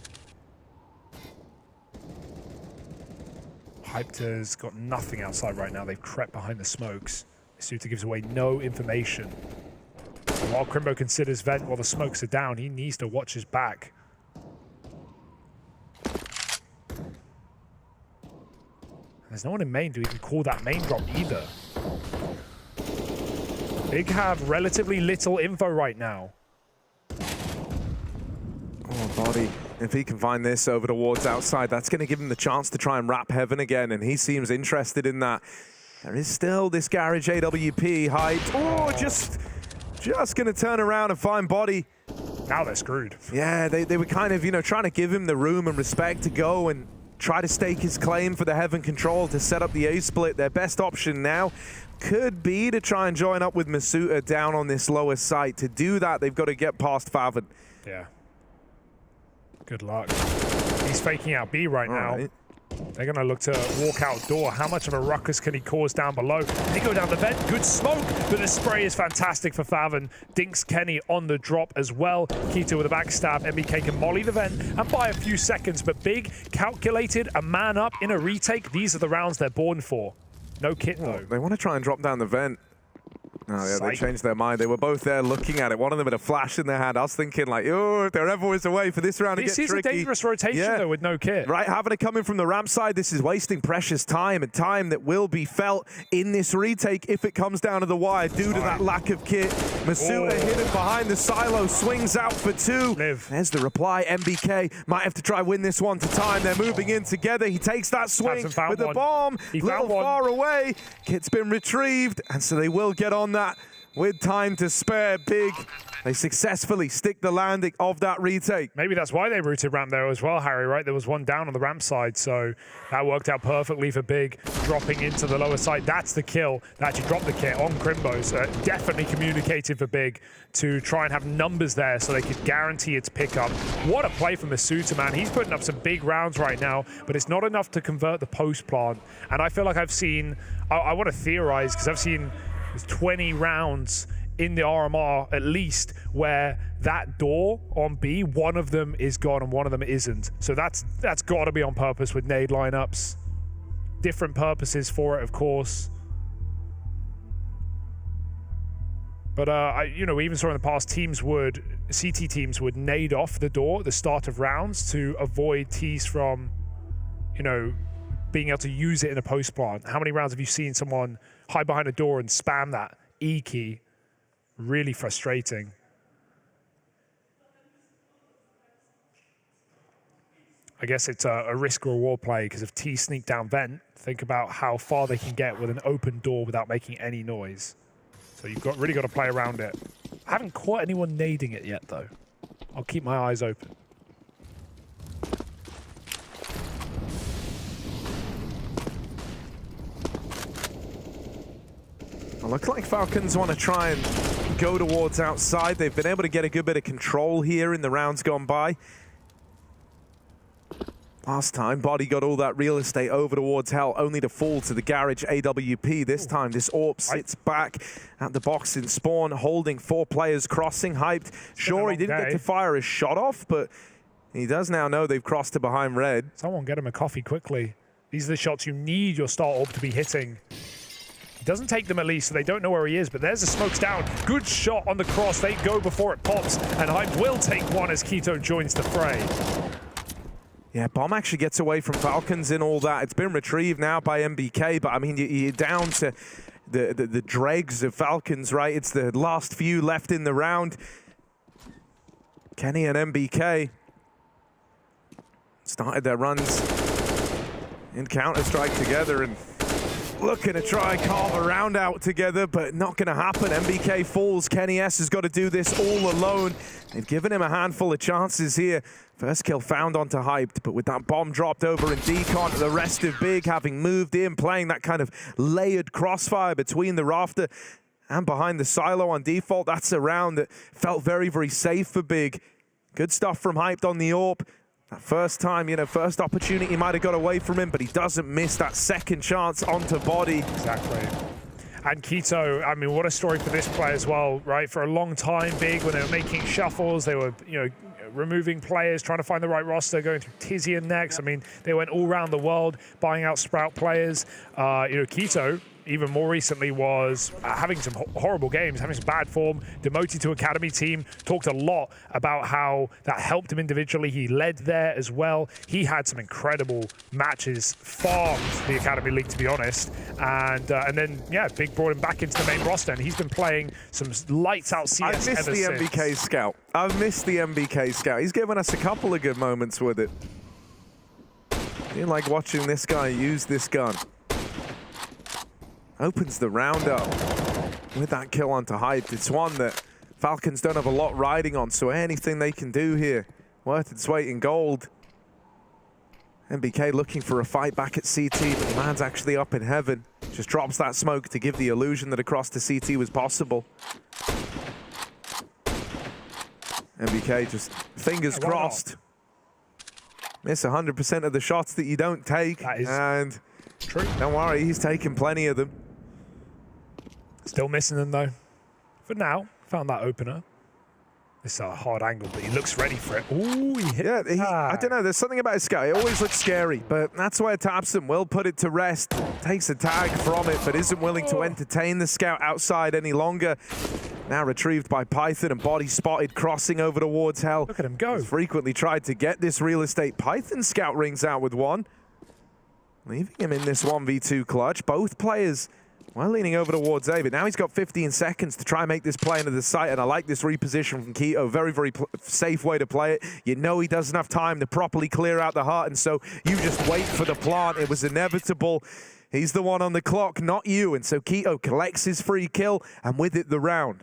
Hyped has got nothing outside right now. They've crept behind the smokes. Masuta gives away no information. And while Crimbo considers vent while the smokes are down, he needs to watch his back. There's no one in main to even call that main drop either. Big have relatively little info right now. Oh, Body. If he can find this over towards outside, that's going to give him the chance to try and wrap Heaven again, and he seems interested in that. There is still this Garage AWP Hyped. Oh, just going to turn around and find Body. Now they're screwed. Yeah, they were kind of, trying to give him the room and respect to go and try to stake his claim for the Heaven control to set up the A split. Their best option now could be to try and join up with Masuta down on this lower site. To do that, they've got to get past Favon. Yeah. Good luck. He's faking out B right now. They're going to look to walk outdoor. How much of a ruckus can he cause down below? They go down the vent. Good smoke, but the spray is fantastic for Faven. Dinks Kenny on the drop as well. Keto with a backstab. MBK can molly the vent and buy a few seconds, but big, calculated, a man up in a retake. These are the rounds they're born for. No kit, though. They want to try and drop down the vent. Oh, yeah, they changed their mind. They were both there looking at it. One of them had a flash in their hand. I was thinking, like, oh, if there ever was a way for this round to get tricky. This is a dangerous rotation, though, with no kit. Right, having it coming from the ramp side, this is wasting precious time, and time that will be felt in this retake if it comes down to the wire due to that lack of kit. Masuda hidden behind the silo, swings out for 2. There's the reply. MBK might have to try win this one to time. They're moving in together. He takes that swing with the bomb. Little far away. Kit's been retrieved, and so they will get on that with time to spare. Big, they successfully stick the landing of that retake. Maybe that's why they routed ramp there as well, Harry, right? There was one down on the ramp side, so that worked out perfectly for Big, dropping into the lower side. That's the kill. They actually dropped the kit on Crimbos. Definitely communicated for Big to try and have numbers there so they could guarantee its pickup. What a play from Masuda, man. He's putting up some big rounds right now, but it's not enough to convert the post plant. And I feel like I've seen, I want to theorize, because I've seen 20 rounds in the RMR at least where that door on B, one of them is gone and one of them isn't. So that's got to be on purpose with nade lineups. Different purposes for it, of course. But you know, we even saw in the past CT teams would nade off the door at the start of rounds to avoid T's from, you know, being able to use it in a post plant. How many rounds have you seen someone hide behind a door and spam that E key? Really frustrating. I guess it's a risk reward play, because if T sneak down vent, think about how far they can get with an open door without making any noise. So you've really got to play around it. I haven't caught anyone nading it yet, though. I'll keep my eyes open. Looks like Falcons want to try and go towards outside. They've been able to get a good bit of control here in the rounds gone by. Last time, Body got all that real estate over towards Hell, only to fall to the garage AWP. This time, this AWP sits back at the box in spawn, holding 4 players crossing. Hyped. Sure, he didn't get to fire a shot off, but he does now know they've crossed to behind red. Someone get him a coffee quickly. These are the shots you need your star AWP to be hitting. He doesn't take them at least, so they don't know where he is, but there's the smokes down. Good shot on the cross. They go before it pops, and Hype will take one as Keto joins the fray. Yeah, Bomb actually gets away from Falcons in all that. It's been retrieved now by MBK, but I mean, you're down to the dregs of Falcons, right? It's the last few left in the round. Kenny and MBK started their runs in Counter-Strike together and looking to try and carve a round out together, but not going to happen. MBK falls. Kenny S has got to do this all alone. They've given him a handful of chances here. First kill found onto Hyped, but with that bomb dropped over in Decon, the rest of Big having moved in, playing that kind of layered crossfire between the rafter and behind the silo on default. That's a round that felt very, very safe for Big. Good stuff from Hyped on the AWP. That first time, you know, first opportunity might have got away from him, but he doesn't miss that second chance onto Body. Exactly. And Keto, I mean, what a story for this play as well, right? For a long time, Big, when they were making shuffles, they were, you know, removing players, trying to find the right roster, going through Tizian next. I mean, they went all around the world, buying out Sprout players. You know, Keto, even more recently, was having some horrible games, having some bad form, demoted to Academy team, talked a lot about how that helped him individually. He led there as well. He had some incredible matches, farmed the Academy League, to be honest. And then, yeah, Big brought him back into the main roster, and he's been playing some lights out CS ever since. I missed the MBK scout. I've missed the MBK scout. He's given us a couple of good moments with it. You like watching this guy use this gun. Opens the round up with that kill onto Hyped. It's one that Falcons don't have a lot riding on, so anything they can do here, worth its weight in gold. MBK looking for a fight back at CT, but the man's actually up in heaven. Just drops that smoke to give the illusion that across to CT was possible. MBK just fingers crossed. Miss 100% of the shots that you don't take. That is and true. Don't worry, he's taken plenty of them. Still missing them though. For now, found that opener. It's a hard angle, but he looks ready for it. Ooh, he hit. Yeah, I don't know. There's something about his sky. It always looks scary, but that's where tabseN will put it to rest. Takes a tag from it, but isn't willing to entertain the scout outside any longer. Now retrieved by Python and body spotted, crossing over towards Hell. Look at him go. He's frequently tried to get this real estate. Python scout rings out with one, leaving him in this 1v2 clutch. Both players well leaning over towards A, but now he's got 15 seconds to try and make this play into the site, and I like this reposition from Keto. Very, very safe way to play it. You know he doesn't have time to properly clear out the heart, and so you just wait for the plant. It was inevitable. He's the one on the clock, not you, and so Keto collects his free kill, and with it, the round.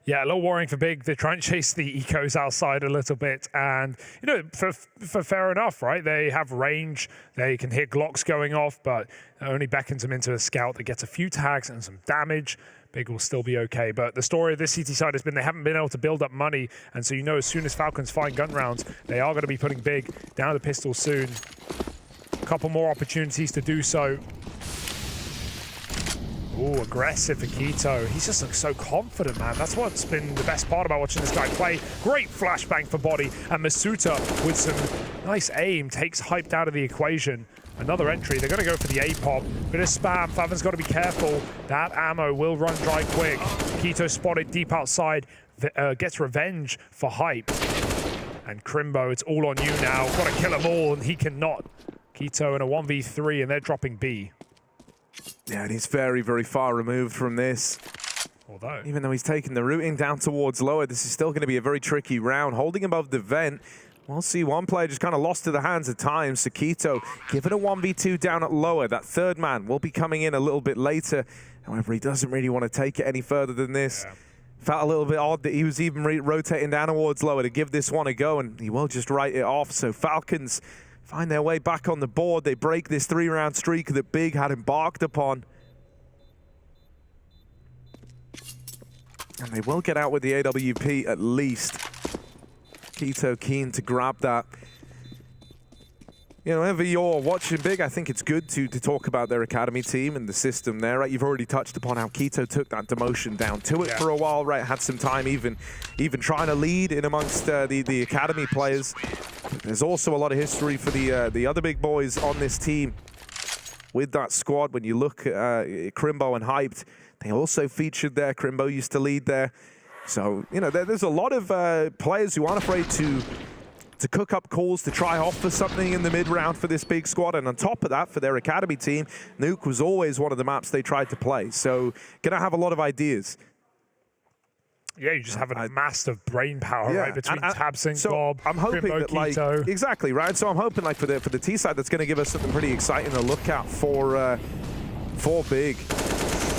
Yeah, a little worrying for Big. They're trying to chase the ecos outside a little bit. And, you know, for fair enough, right? They have range. They can hit Glocks going off, but it only beckons them into a scout that gets a few tags and some damage. Big will still be okay. But the story of this CT side has been they haven't been able to build up money. And so, you know, as soon as Falcons find gun rounds, they are going to be putting Big down the pistol soon. A couple more opportunities to do so. Oh, aggressive for Keto. He just looks so confident, man. That's what's been the best part about watching this guy play. Great flashbang for body. And Masuta with some nice aim takes Hyped out of the equation. Another entry. They're going to go for the A-pop. Bit of spam. Favin's got to be careful. That ammo will run dry quick. Keto spotted deep outside. Gets revenge for Hype. And Crimbo, it's all on you now. Got to kill them all, and he cannot. Keto in a 1v3, and they're dropping B. Yeah, and he's very, very far removed from this. Although, even though he's taken the routing down towards lower, this is still going to be a very tricky round. Holding above the vent, we'll see one player just kind of lost to the hands at times. Sakito given a 1v2 down at lower. That third man will be coming in a little bit later. However, he doesn't really want to take it any further than this. Yeah. Felt a little bit odd that he was even rotating down towards lower to give this one a go, and he will just write it off. So Falcons find their way back on the board. They break this 3-round streak that Big had embarked upon. And they will get out with the AWP at least. Keto keen to grab that. You know, whenever you're watching Big, I think it's good to talk about their academy team and the system there, right? You've already touched upon how Keto took that demotion down to it for a while, right? Had some time even trying to lead in amongst the academy players. There's also a lot of history for the other big boys on this team with that squad. When you look at Crimbo and Hyped, they also featured there. Crimbo used to lead there. So, you know, there's a lot of players who aren't afraid to cook up calls, to try off for something in the mid-round for this big squad. And on top of that, for their academy team, Nuke was always one of the maps they tried to play. So, gonna have a lot of ideas. Yeah, you just have a massive brain power, right, between tabseN, so Gob, I'm hoping Crimbo, that, like, Keto. exactly, right? So I'm hoping, like, for the T side, that's going to give us something pretty exciting to look at for Big.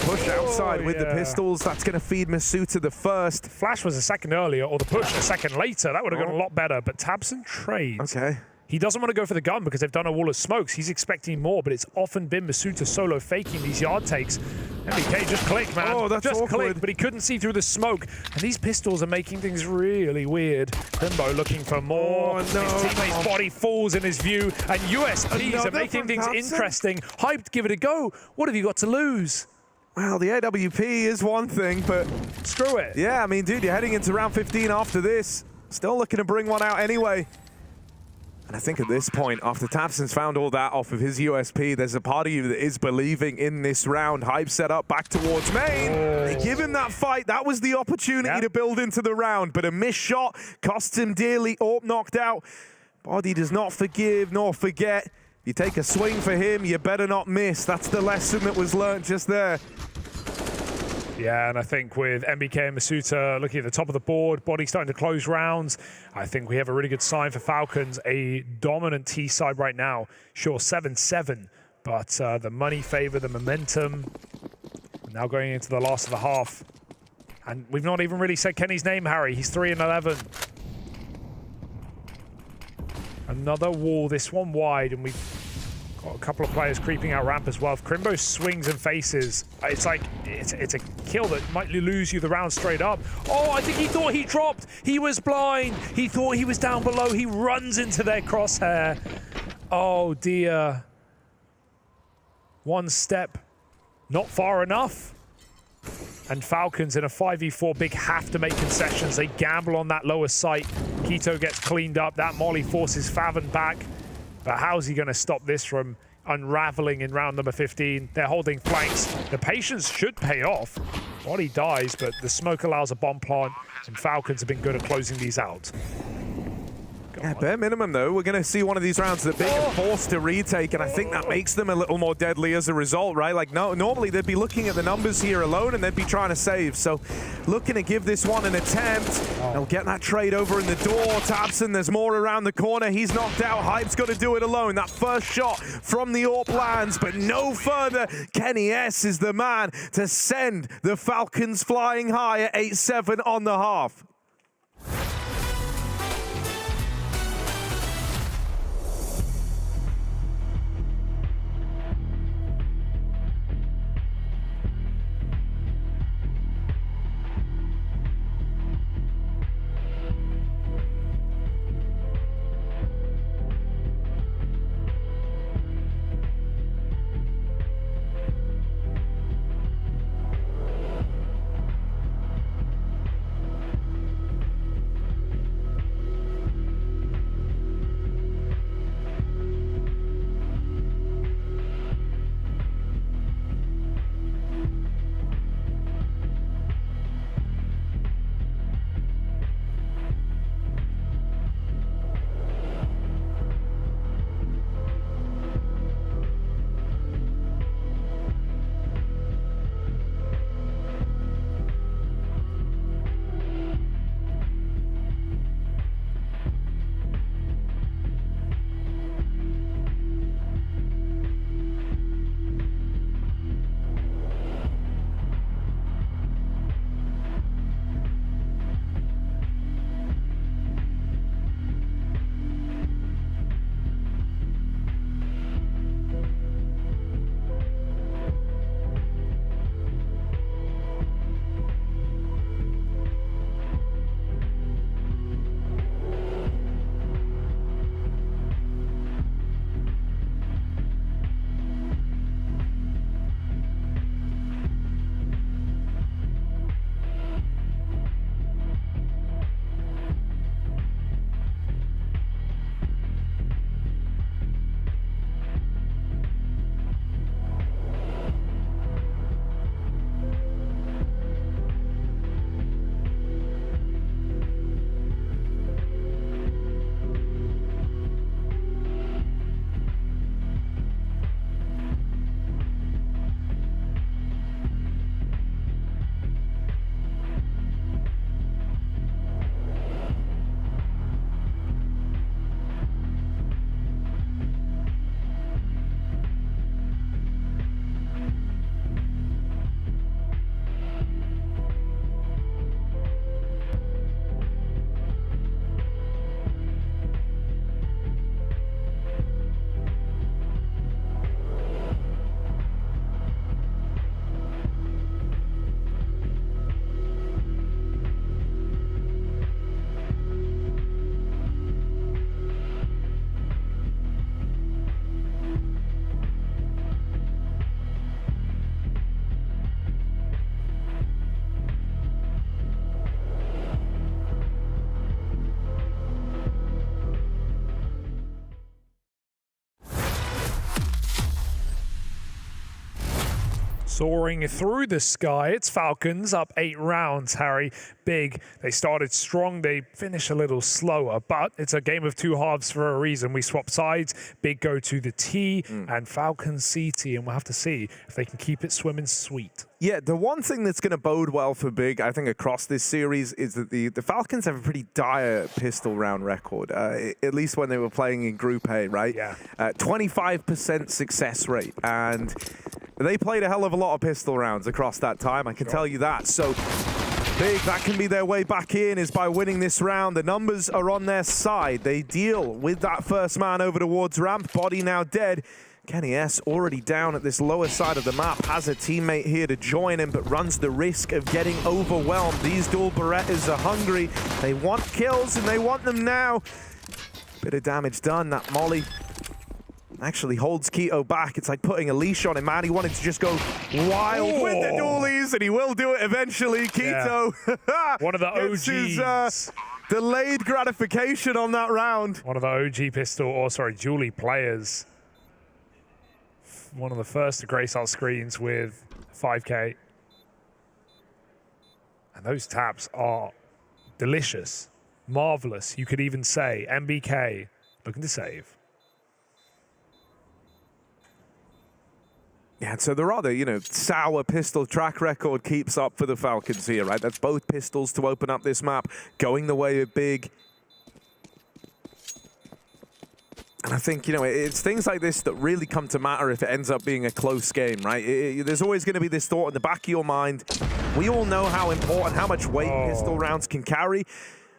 Push outside with the pistols. That's going to feed Masuta the first. Flash was a second earlier, or the push a second later. That would have gone a lot better, but tabseN trades. Okay. He doesn't want to go for the gun because they've done a wall of smokes. He's expecting more, but it's often been Masuta solo faking these yard takes. MBK just click, man. Oh, that's just awkward. click, but he couldn't see through the smoke. And these pistols are making things really weird. Crimbo looking for more. Oh, no. His teammate's body falls in his view, and USPs are making things interesting. Hyped, give it a go. What have you got to lose? Well, the AWP is one thing, but screw it. Yeah, I mean, dude, you're heading into round 15 after this. Still looking to bring one out anyway. And I think at this point, after tabseN's found all that off of his USP, there's a part of you that is believing in this round. Hype set up back towards main. They give him that fight. That was the opportunity to build into the round, but a missed shot costs him dearly. Orp knocked out. Body does not forgive nor forget. You take a swing for him, you better not miss. That's the lesson that was learned just there. Yeah, and I think with MBK and Masuta looking at the top of the board, Body starting to close rounds, I think we have a really good sign for Falcons. A dominant T side right now. Sure, 7-7, but the money favor, the momentum. Now going into the last of the half. And we've not even really said Kenny's name, Harry. He's 3-11. Another wall, this one wide, and we've got a couple of players creeping out ramp as well. If Crimbo swings and faces, it's like, it's a kill that might lose you the round straight up. Oh, I think he thought he dropped. He was blind. He thought he was down below. He runs into their crosshair. Oh, dear. One step, not far enough. And Falcons in a 5v4 big have to make concessions. They gamble on that lower site. Quito gets cleaned up. That molly forces Faven back. But how's he going to stop this from unraveling in round number 15? They're holding flanks. The patience should pay off. Molly dies, but the smoke allows a bomb plant, and Falcons have been good at closing these out. Yeah, bare minimum though, we're going to see one of these rounds that they're forced to retake, and I think that makes them a little more deadly as a result, right? Like, no, normally they'd be looking at the numbers here alone and they'd be trying to save. So looking to give this one an attempt. They'll get that trade over in the door. Tabson, there's more around the corner. He's knocked out. Hype's got to do it alone. That first shot from the AWP lands, but no further. Kenny S is the man to send the Falcons flying high at 8-7 on the half. Soaring through the sky, it's Falcons up 8 rounds, Harry. Big. They started strong, they finish a little slower, but it's a game of two halves for a reason. We swap sides, Big go to the T and Falcons CT, and we'll have to see if they can keep it swimming sweet. Yeah, the one thing that's going to bode well for Big, I think, across this series is that the Falcons have a pretty dire pistol round record, at least when they were playing in Group A, right? Yeah. 25% success rate, and they played a hell of a lot of pistol rounds across that time, I can tell you that. So Big, that can be their way back in, is by winning this round. The numbers are on their side. They deal with that first man over towards ramp, body now dead. Kenny S already down at this lower side of the map, has a teammate here to join him, but runs the risk of getting overwhelmed. These dual Berettas are hungry. They want kills, and they want them now. Bit of damage done. That molly actually holds Quito back. It's like putting a leash on him, man. He wanted to just go wild with the dualies, and he will do it eventually. Quito, one of the OGs. His, delayed gratification on that round. One of the OG pistol, or sorry, Julie players. One of the first to grace our screens with 5K. And those taps are delicious, marvelous, you could even say. MBK looking to save. Yeah, so the rather, sour pistol track record keeps up for the Falcons here, right? That's both pistols to open up this map, going the way of big. And I think, it's things like this that really come to matter if it ends up being a close game, right? There's always going to be this thought in the back of your mind. We all know how important, how much weight pistol rounds can carry.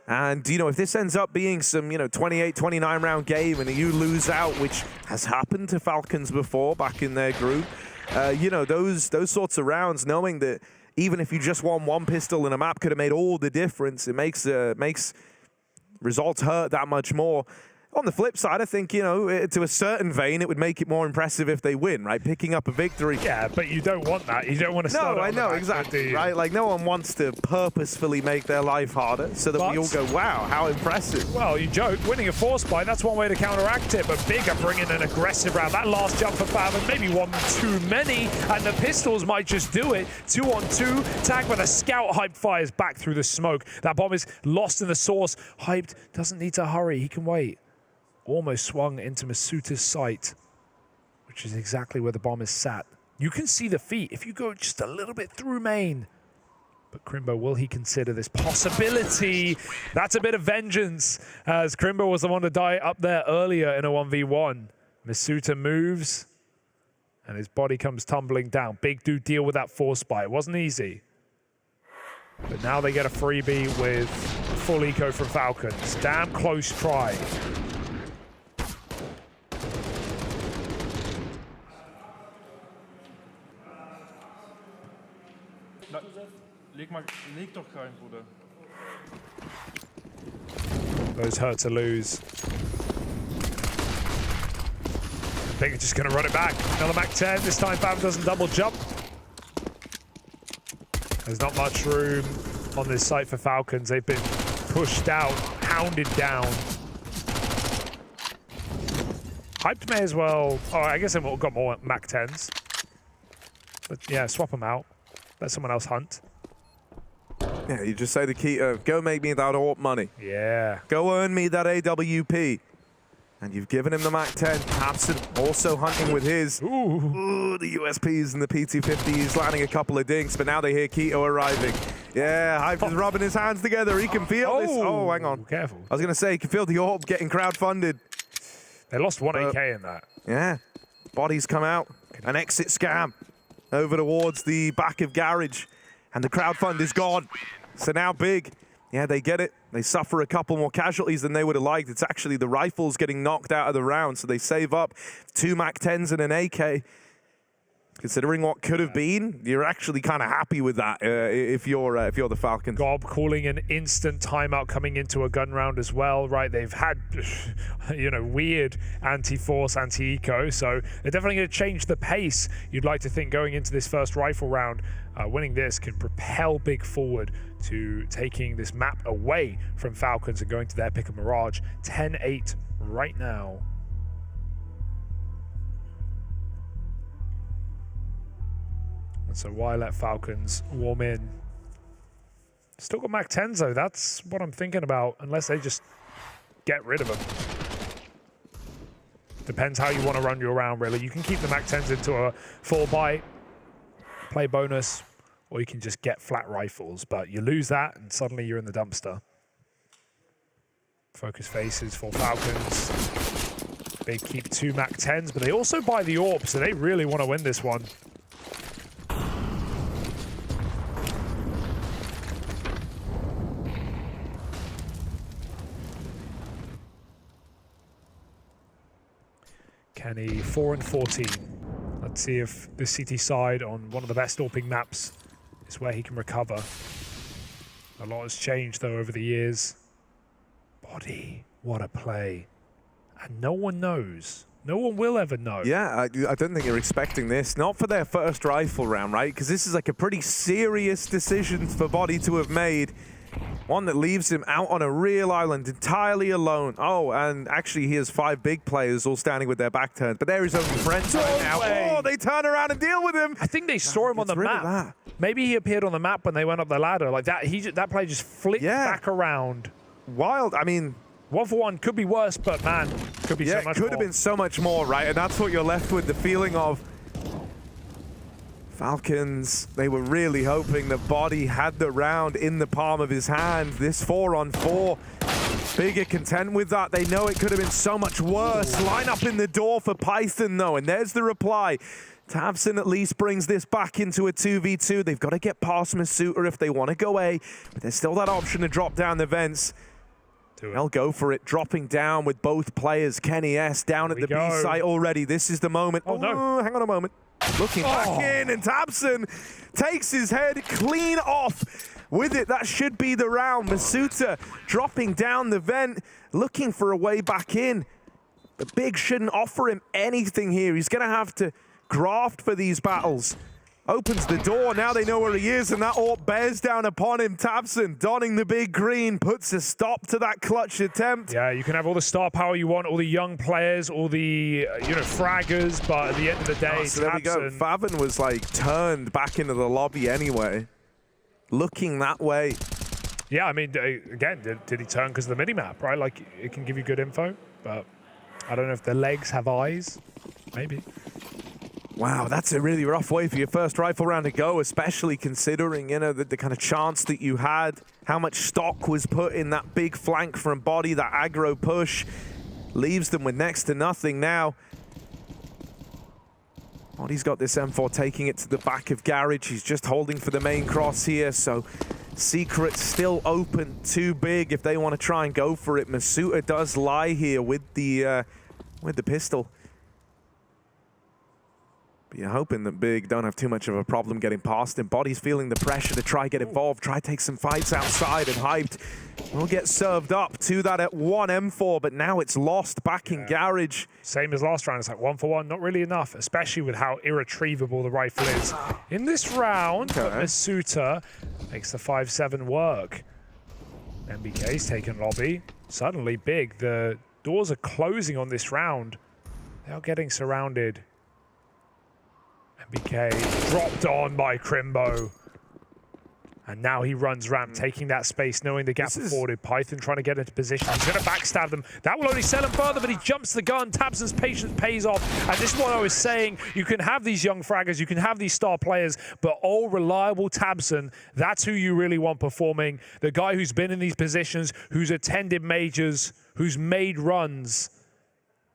And, if this ends up being some, 28, 29 round game and you lose out, which has happened to Falcons before back in their group, those sorts of rounds, knowing that even if you just won one pistol in a map could have made all the difference, it makes results hurt that much more. On the flip side, I think, to a certain vein, it would make it more impressive if they win, right? Picking up a victory. Yeah, but you don't want that. You don't want to start. No, I know, exactly, right? Like, no one wants to purposefully make their life harder so that we all go, wow, how impressive. Well, you joke. Winning a force buy, that's one way to counteract it, but Big are bringing an aggressive round. That last jump for Fathom, maybe one too many, and the pistols might just do it. 2-on-2, tag with a scout. Hyped fires back through the smoke. That bomb is lost in the source. Hyped doesn't need to hurry. He can wait. Almost swung into Masuta's sight, which is exactly where the bomb is sat. You can see the feet if you go just a little bit through main. But Crimbo, will he consider this possibility? That's a bit of vengeance, as Crimbo was the one to die up there earlier in a 1v1. Masuta moves, and his body comes tumbling down. Big do deal with that force buy. It wasn't easy. But now they get a freebie with full eco from Falcons. Damn close try. Leg toch rein, Bruder. Those hurt to lose. I think it's just going to run it back. Another Mac 10. This time Fathom doesn't double jump. There's not much room on this site for Falcons. They've been pushed out, hounded down. Hyped may as well. Oh, I guess they've got more Mac 10s. But yeah, swap them out. Let someone else hunt. Yeah, you just say to Quito, go make me that AWP money. Yeah. Go earn me that AWP. And you've given him the Mac 10. Capson also hunting with his. Ooh, the USPs and the PT50s landing a couple of dinks, but now they hear Quito arriving. Yeah, Hype is rubbing his hands together. He can feel this. Oh, hang on. Careful. I was going to say, he can feel the AWP getting crowdfunded. They lost 1 AK in that. Yeah. Bodies come out. An exit scam over towards the back of Garage. And the crowdfund is gone. So now Big, yeah, they get it. They suffer a couple more casualties than they would have liked. It's actually the rifles getting knocked out of the round, so they save up 2 Mac 10s and an AK. Considering what could have been, you're actually kind of happy with that if you're the Falcons. Gob calling an instant timeout coming into a gun round as well, right? They've had, weird anti-force, anti-eco, so they're definitely going to change the pace. You'd like to think going into this first rifle round, winning this can propel Big forward to taking this map away from Falcons and going to their pick of Mirage. 10-8 right now. So why let Falcons warm in? Still got Mac 10s though, that's what I'm thinking about, unless they just get rid of them. Depends how you want to run your round, really. You can keep the Mac 10s into a full buy, play bonus, or you can just get flat rifles, but you lose that and suddenly you're in the dumpster. Focus faces for Falcons. They keep 2 Mac 10s, but they also buy the AWP, so they really want to win this one. Kenny 4-14. Let's see if the city side on one of the best AWPing maps is where he can recover. A lot has changed though over the years. Body, what a play. And no one knows. No one will ever know. Yeah, I don't think you're expecting this. Not for their first rifle round, right? Because this is like a pretty serious decision for Body to have made. One that leaves him out on a real island entirely alone. Oh, and actually he has 5 big players all standing with their back turned. But there his own friends right now. Oh, they turn around and deal with him. I think they saw him on the map. Maybe he appeared on the map when they went up the ladder. Like that, that play just flicked back around. Wild. I mean, 1-for-1 could be worse, but man, could be so much more. Yeah, could have been so much more, right? And that's what you're left with, the feeling of Falcons. They were really hoping that Body had the round in the palm of his hand. This 4-on-4, bigger content with that. They know it could have been so much worse. Line up in the door for Python, though, and there's the reply. tabseN at least brings this back into a 2v2. They've got to get past Masuta if they want to go A, but there's still that option to drop down the vents. They'll go for it, dropping down with both players. Kenny S down at the B site already. This is the moment. Oh, no. Hang on a moment. Looking back in, and tabseN takes his head clean off with it. That should be the round. Masuta dropping down the vent, looking for a way back in. But Big shouldn't offer him anything here. He's going to have to graft for these battles. Opens the door, now they know where he is, and that AWP bears down upon him. tabseN donning the big green, puts a stop to that clutch attempt. Yeah, you can have all the star power you want, all the young players, all the, fraggers, but at the end of the day, so there we go. Favn was like turned back into the lobby anyway, looking that way. Yeah, I mean, again, did he turn because of the mini-map, right? Like, it can give you good info, but I don't know if the legs have eyes. Maybe. Wow, that's a really rough way for your first rifle round to go, especially considering, the kind of chance that you had, how much stock was put in that big flank from Body, that aggro push. Leaves them with next to nothing now. Body's got this M4 taking it to the back of Garage. He's just holding for the main cross here, so Secret still open, too big if they want to try and go for it. Masuta does lie here with the pistol. You're hoping that Big don't have too much of a problem getting past him. Body's feeling the pressure to try get involved, try take some fights outside, and Hyped will get served up to that at 1 M4, but now it's lost back in Garage. Same as last round, it's like 1-for-1, not really enough, especially with how irretrievable the rifle is. In this round, Masuta makes the 5-7 work. MBK's taken lobby. Suddenly Big, the doors are closing on this round. They are getting surrounded. MBK dropped on by Crimbo. And now he runs ramp, taking that space, knowing the gap afforded. Python trying to get into position. He's going to backstab them. That will only sell him further, but he jumps the gun. tabseN's patience pays off. And this is what I was saying. You can have these young fraggers, you can have these star players, but all reliable tabseN, that's who you really want performing. The guy who's been in these positions, who's attended majors, who's made runs.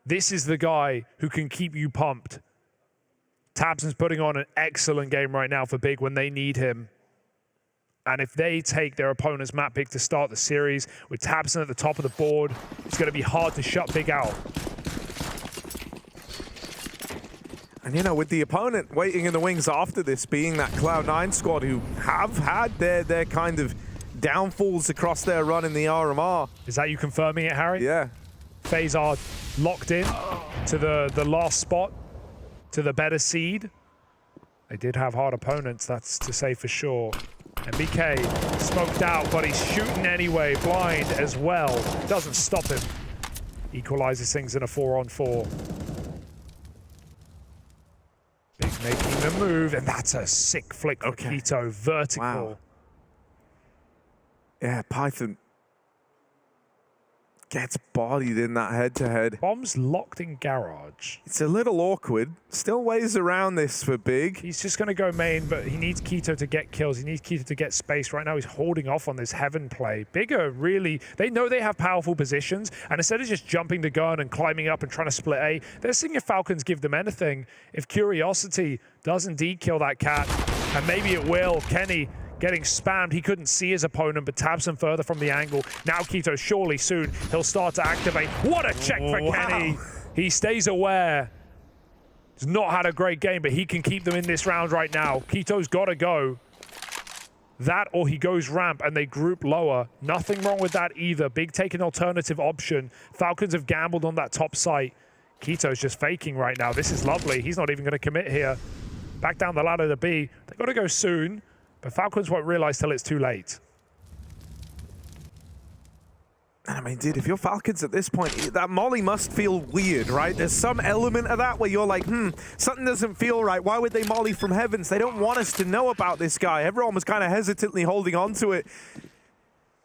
This is the guy who can keep you pumped. tabseN's putting on an excellent game right now for Big when they need him. And if they take their opponent's map pick to start the series, with tabseN at the top of the board, it's going to be hard to shut Big out. And with the opponent waiting in the wings after this being that Cloud9 squad who have had their kind of downfalls across their run in the RMR. Is that you confirming it, Harry? Yeah. FaZe are locked in to the last spot, to the better seed. They did have hard opponents, that's to say for sure. And BK smoked out, but he's shooting anyway, blind as well. Doesn't stop him. Equalizes things in a 4-on-4. Big making the move, and that's a sick flick for Quito, vertical. Wow. Yeah, Python gets bodied in that head-to-head. Bomb's locked in Garage. It's a little awkward. Still ways around this for Big. He's just going to go main, but he needs Quito to get kills. He needs Quito to get space. Right now, he's holding off on this Heaven play. Bigger, really, they know they have powerful positions, and instead of just jumping the gun and climbing up and trying to split A, they're seeing if Falcons give them anything. If Curiosity does indeed kill that cat, and maybe it will, Kenny getting spammed. He couldn't see his opponent, but tabseN further from the angle. Now Quito, surely soon, he'll start to activate. What a check for Kenny. He stays aware, He's not had a great game, but he can keep them in this round right now. Keto's got to go. That or he goes ramp and they group lower. Nothing wrong with that either. Big take an alternative option. Falcons have gambled on that top site. Keto's just faking right now. This is lovely. He's not even going to commit here. Back down the ladder to B. They've got to go soon, but Falcons won't realize till it's too late. I mean, dude, if you're Falcons at this point, that molly must feel weird, right? There's some element of that where you're like, something doesn't feel right. Why would they molly from heavens? They don't want us to know about this guy. Everyone was kind of hesitantly holding on to it.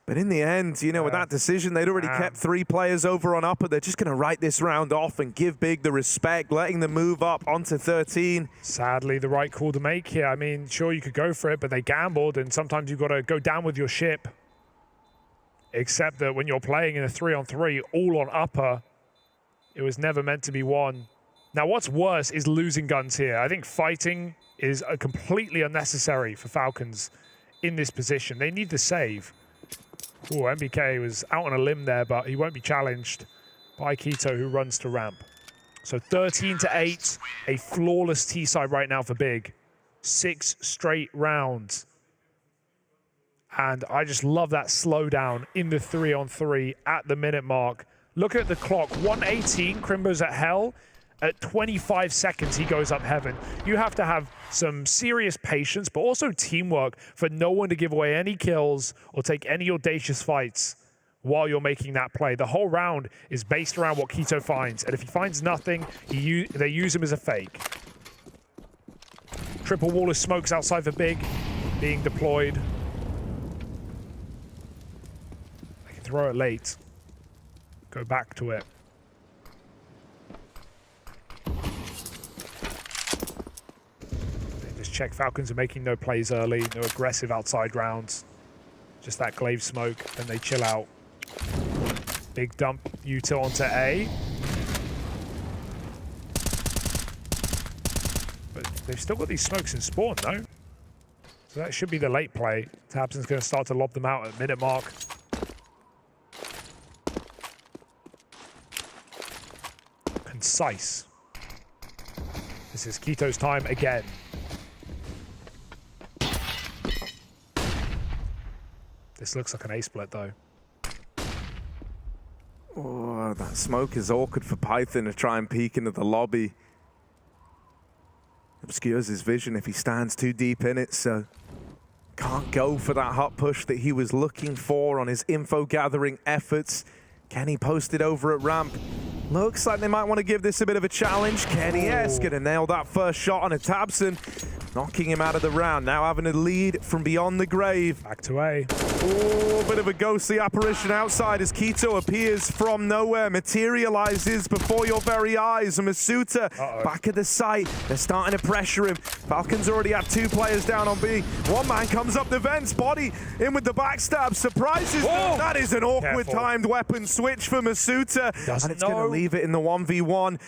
But in the end, you know, with that decision, they'd already kept 3 players over on upper. They're just going to write this round off and give Big the respect, letting them move up onto 13. Sadly, the right call to make here. I mean, sure, you could go for it, but they gambled, and sometimes you've got to go down with your ship. Except that when you're playing in a 3-on-3, all on upper, it was never meant to be won. Now, what's worse is losing guns here. I think fighting is completely unnecessary for Falcons in this position. They need the save. Oh, MBK was out on a limb there, but he won't be challenged by Keto, who runs to ramp. So 13-8, a flawless T-side right now for Big. 6 straight rounds. And I just love that slowdown in the 3-on-3 at the minute mark. Look at the clock, 1:18, Crimbo's at hell. At 25 seconds, he goes up heaven. You have to have some serious patience, but also teamwork for no one to give away any kills or take any audacious fights while you're making that play. The whole round is based around what Keto finds, and if he finds nothing, they use him as a fake. Triple wall of smokes outside for Big, being deployed. Throw it late. Go back to it. They just check Falcons are making no plays early, no aggressive outside rounds. Just that glaive smoke, then they chill out. Big dump util onto A. But they've still got these smokes in spawn, though. So that should be the late play. Tabson's going to start to lob them out at minute mark. Concise. This is Keto's time again. This looks like an A split though. Oh, that smoke is awkward for Python to try and peek into the lobby. Obscures his vision if he stands too deep in it, so can't go for that hot push that he was looking for on his info gathering efforts. Kenny posted over at ramp. Looks like they might want to give this a bit of a challenge. Kenny S gonna nail that first shot on a Tabson, knocking him out of the round. Now having a lead from beyond the grave. Back to A. Oh, bit of a ghostly apparition outside as Keto appears from nowhere, materializes before your very eyes. And Masuta back at the site. They're starting to pressure him. Falcons already have 2 players down on B. One man comes up the vents, body in with the backstab, surprises them. That is an awkward timed weapon switch for Masuta. And it's going to leave it in the 1v1.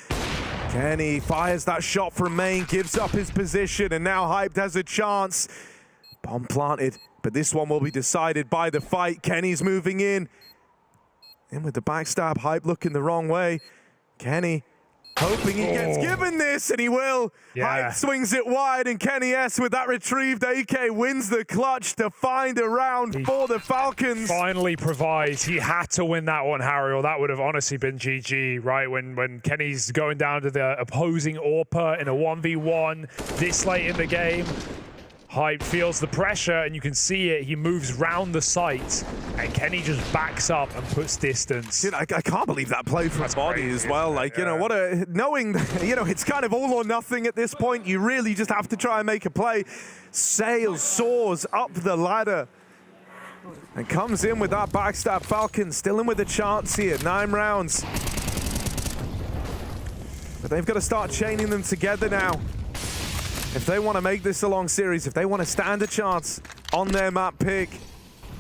Kenny fires that shot from main, gives up his position, and now Hyped has a chance. Bomb planted, but this one will be decided by the fight. Kenny's moving in with the backstab. Hype looking the wrong way. Kenny hoping he gets given this, and he will. Hype swings it wide, and Kenny S with that retrieved AK wins the clutch to find a round for the Falcons. Finally provides. He had to win that one, Harry, or that would have honestly been GG, right? When Kenny's going down to the opposing AWPer in a 1v1 this late in the game. Hype feels the pressure, and you can see it. He moves round the site, and Kenny just backs up and puts distance. Dude, I can't believe that play from body as well. Like, you know, what a knowing, you know, it's kind of all or nothing at this point. You really just have to try and make a play. Sails, soars up the ladder, and comes in with that backstab. Falcons still in with a chance here. 9 rounds. But they've got to start chaining them together now. If they want to make this a long series, if they want to stand a chance on their map pick.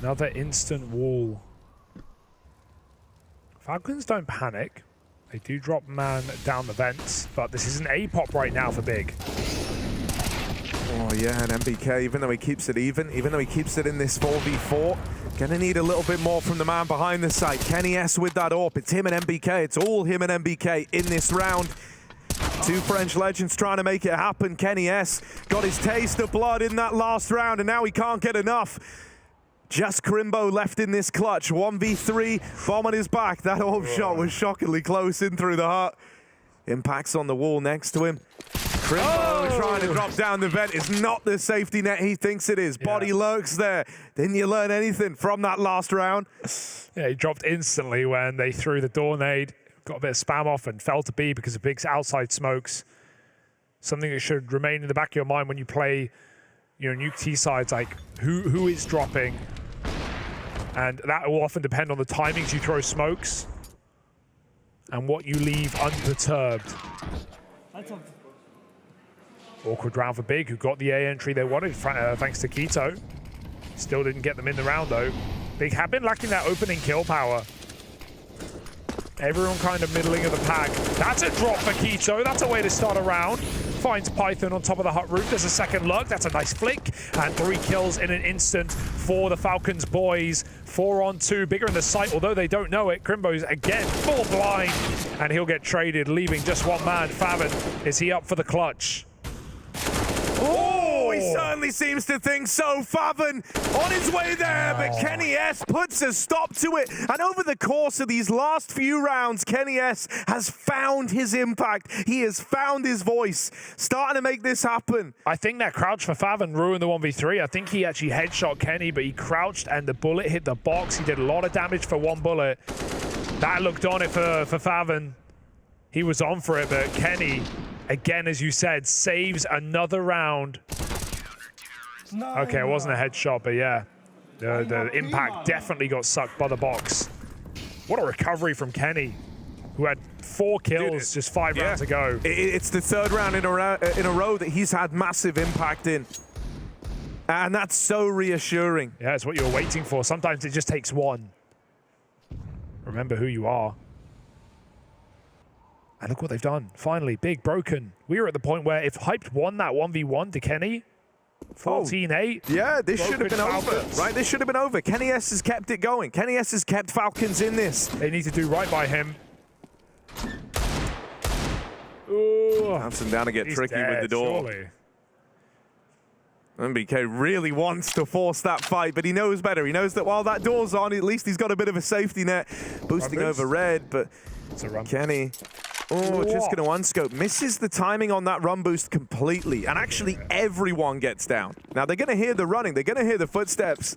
Another instant wall. Falcons don't panic. They do drop man down the vents, but this is an A-pop right now for Big. Oh yeah, and MBK, even though he keeps it even, even though he keeps it in this 4v4, gonna need a little bit more from the man behind the site. Kenny S with that AWP. It's him and MBK. It's all him and MBK in this round. Two French legends trying to make it happen. Kenny S got his taste of blood in that last round, and now he can't get enough. Just Crimbo left in this clutch. 1v3, bomb on his back. That orb shot was shockingly close in through the heart. Impacts on the wall next to him. Crimbo trying to drop down the vent. It's not the safety net he thinks it is. Body lurks there. Didn't you learn anything from that last round? Yeah, he dropped instantly when they threw the door nade. Got a bit of spam off and fell to B because of big outside smokes. Something that should remain in the back of your mind when you play, you know, nuke T sides, like who is dropping. And that will often depend on the timings you throw smokes and what you leave unperturbed. Awkward round for Big, who got the A entry they wanted thanks to Keto. Still didn't get them in the round though. Big have been lacking that opening kill power. Everyone kind of middling of the pack. That's a drop for Keto. That's a way to start a round. Finds Python on top of the hut roof. There's a second look. That's a nice flick. And 3 kills in an instant for the Falcons boys. 4 on 2. Bigger in the sight, although they don't know it. Crimbo's again full blind. And he'll get traded, leaving just one man. Favin, is he up for the clutch? Oh, he certainly seems to think so. Favin on his way there, but Kenny S puts a stop to it. And over the course of these last few rounds, Kenny S has found his impact. He has found his voice, starting to make this happen. I think that crouch for Favin ruined the 1v3. I think he actually headshot Kenny, but he crouched and the bullet hit the box. He did a lot of damage for one bullet. That looked on it for Favin. He was on for it, but Kenny, again, as you said, saves another round. Okay, it wasn't a headshot, but yeah. The impact definitely got sucked by the box. What a recovery from Kenny, who had 4 kills just 5 rounds ago. It's the 3rd round in a row that he's had massive impact in. And that's so reassuring. Yeah, it's what you're waiting for. Sometimes it just takes one. Remember who you are. And look what they've done. Finally, Big broken. We were at the point where if Hyped won that 1v1 to Kenny, 14-8. Yeah, this should have been over, right? This should have been over. Kenny S has kept it going. Kenny S has kept Falcons in this. They need to do right by him. Ooh, Hansen down to get tricky with the door. Surely. MBK really wants to force that fight, but he knows better. He knows that while that door's on, at least he's got a bit of a safety net. Boosting over red, but Kenny... Oh, just going to unscope. Misses the timing on that run boost completely. And actually, everyone gets down. Now, they're going to hear the running. They're going to hear the footsteps.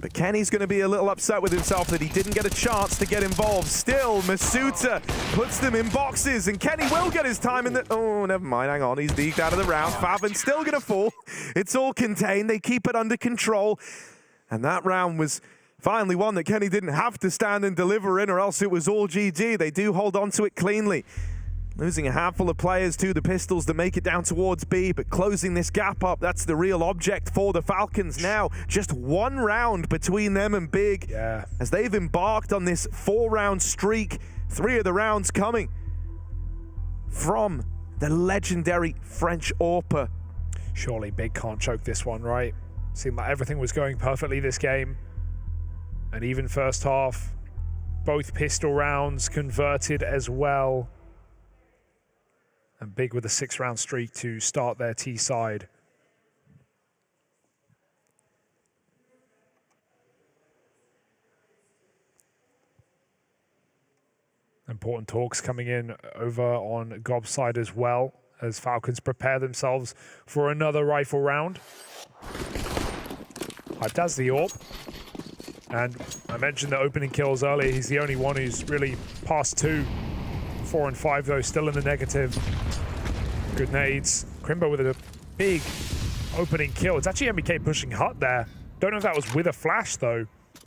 But Kenny's going to be a little upset with himself that he didn't get a chance to get involved. Still, Masuta puts them in boxes, and Kenny will get his time in the... Oh, never mind. Hang on. He's deked out of the round. Favin's still going to fall. It's all contained. They keep it under control. And that round was... finally one that Kenny didn't have to stand and deliver in, or else it was all GG. They do hold on to it cleanly. Losing a handful of players to the pistols to make it down towards B, but closing this gap up, that's the real object for the Falcons now. Just 1 round between them and Big. Yeah. As they've embarked on this 4-round streak, 3 of the rounds coming from the legendary French AWPer. Surely Big can't choke this one, right? Seemed like everything was going perfectly this game. And even first half, both pistol rounds converted as well. And Big with a 6-round streak to start their T side. Important talks coming in over on Gob's side as well, as Falcons prepare themselves for another rifle round. Hyped has the AWP. And I mentioned the opening kills earlier. He's the only one who's really past 2. 4 and 5 though, still in the negative. Good nades. Crimbo with a big opening kill. It's actually MBK pushing Hut there. Don't know if that was with a flash though.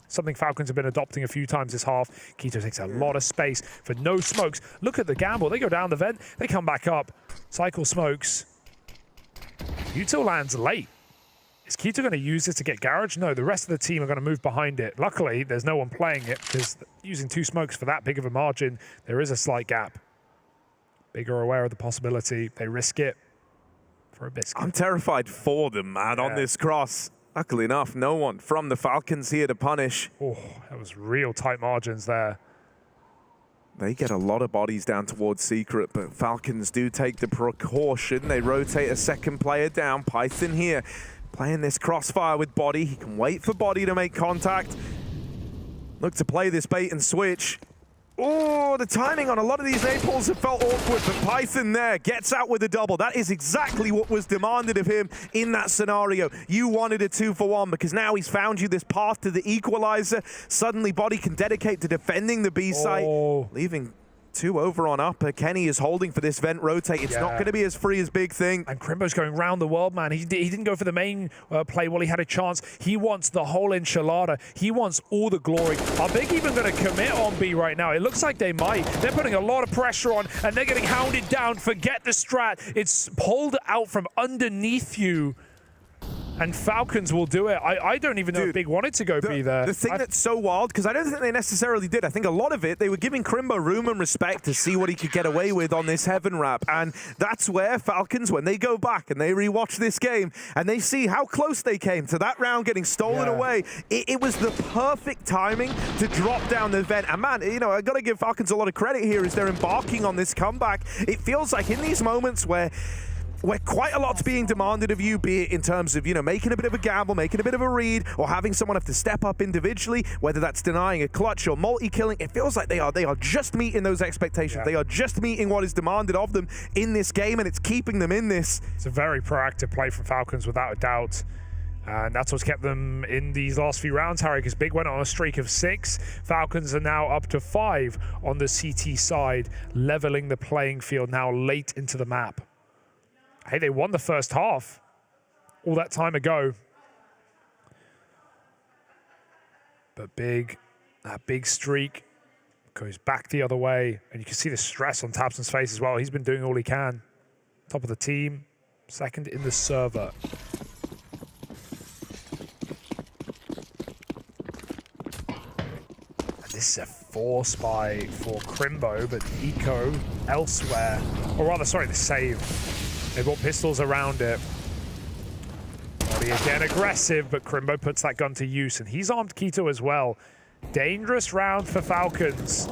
Something Falcons have been adopting a few times this half. Keto takes a lot of space for no smokes. Look at the gamble. They go down the vent. They come back up. Cycle smokes. Util lands late. Is Keto going to use this to get Garage? No, the rest of the team are going to move behind it. Luckily, there's no one playing it because using 2 smokes for that big of a margin, there is a slight gap. Big are aware of the possibility. They risk it for a biscuit. I'm terrified for them, man, on this cross. Luckily enough, no one from the Falcons here to punish. Oh, that was real tight margins there. They get a lot of bodies down towards Secret, but Falcons do take the precaution. They rotate a second player down. Python here playing this crossfire with Body. He can wait for Body to make contact. Look to play this bait and switch. Oh, the timing on a lot of these napalms have felt awkward, but Python there gets out with a double. That is exactly what was demanded of him in that scenario. You wanted a 2-for-1 because now he's found you this path to the equalizer. Suddenly, Body can dedicate to defending the B site, leaving 2 over on upper. Kenny is holding for this vent rotate. It's not going to be as free as Big Thing. And Crimbo's going round the world, man. He didn't go for the main play while he had a chance. He wants the whole enchilada. He wants all the glory. Are Big even going to commit on B right now? It looks like they might. They're putting a lot of pressure on, and they're getting hounded down. Forget the strat. It's pulled out from underneath you. And Falcons will do it. I don't even know if Big wanted to go B there. The thing that's so wild, because I don't think they necessarily did. I think a lot of it, they were giving Crimbo room and respect to see what he could get away with on this Heaven Wrap. And that's where Falcons, when they go back and they rewatch this game and they see how close they came to that round getting stolen away, it was the perfect timing to drop down the vent. And man, you know, I got to give Falcons a lot of credit here as they're embarking on this comeback. It feels like in these moments where quite a lot's being demanded of you, be it in terms of, you know, making a bit of a gamble, making a bit of a read, or having someone have to step up individually, whether that's denying a clutch or multi-killing. It feels like they are just meeting those expectations. They are just meeting what is demanded of them in this game, and it's keeping them in this. It's a very proactive play from Falcons, without a doubt. And that's what's kept them in these last few rounds, Harry, because Big went on a streak of 6. Falcons are now up to 5 on the CT side, leveling the playing field now late into the map. Hey, they won the first half all that time ago. But that big streak goes back the other way. And you can see the stress on Tabson's face as well. He's been doing all he can. Top of the team, second in the server. And this is a force buy for Crimbo, but Eco elsewhere. Or rather, sorry, the save. They've got pistols around it. Body again aggressive, but Crimbo puts that gun to use, and he's armed Keto as well. Dangerous round for Falcons.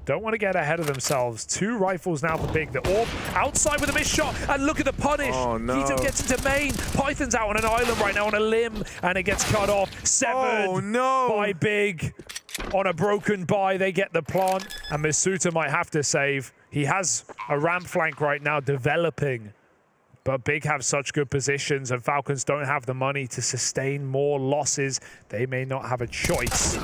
Don't want to get ahead of themselves. 2 rifles now for Big. The Orb outside with a missed shot, and look at the punish. Oh, no. Keto gets into main. Python's out on an island right now on a limb, and it gets cut off. 7 by Big. On a broken buy, they get the plant, and Masuta might have to save. He has a ramp flank right now developing. But Big have such good positions, and Falcons don't have the money to sustain more losses. They may not have a choice.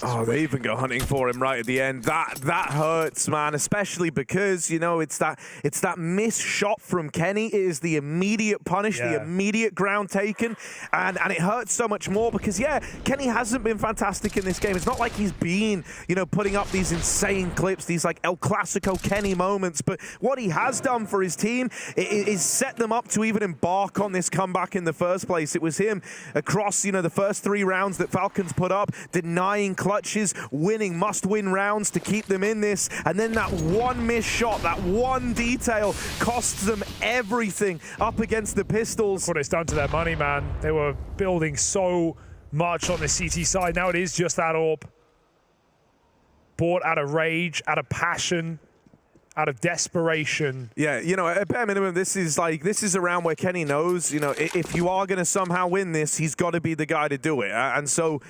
Oh, they even go hunting for him right at the end. That hurts, man, especially because, you know, it's that missed shot from Kenny. It is the immediate punish, the immediate ground taken, and it hurts so much more because, yeah, Kenny hasn't been fantastic in this game. It's not like he's been, you know, putting up these insane clips, these like El Clasico Kenny moments, but what he has done for his team is set them up to even embark on this comeback in the first place. It was him across, you know, the first 3 rounds that Falcons put up, denying clutches, winning must-win rounds to keep them in this, and then that one missed shot, that one detail costs them everything up against the pistols. What it's done to their money, man. They were building so much on the CT side. Now it is just that Orb. Bought out of rage, out of passion, out of desperation. Yeah, you know, at bare minimum, this is a round where Kenny knows, you know, if you are going to somehow win this, he's got to be the guy to do it. And so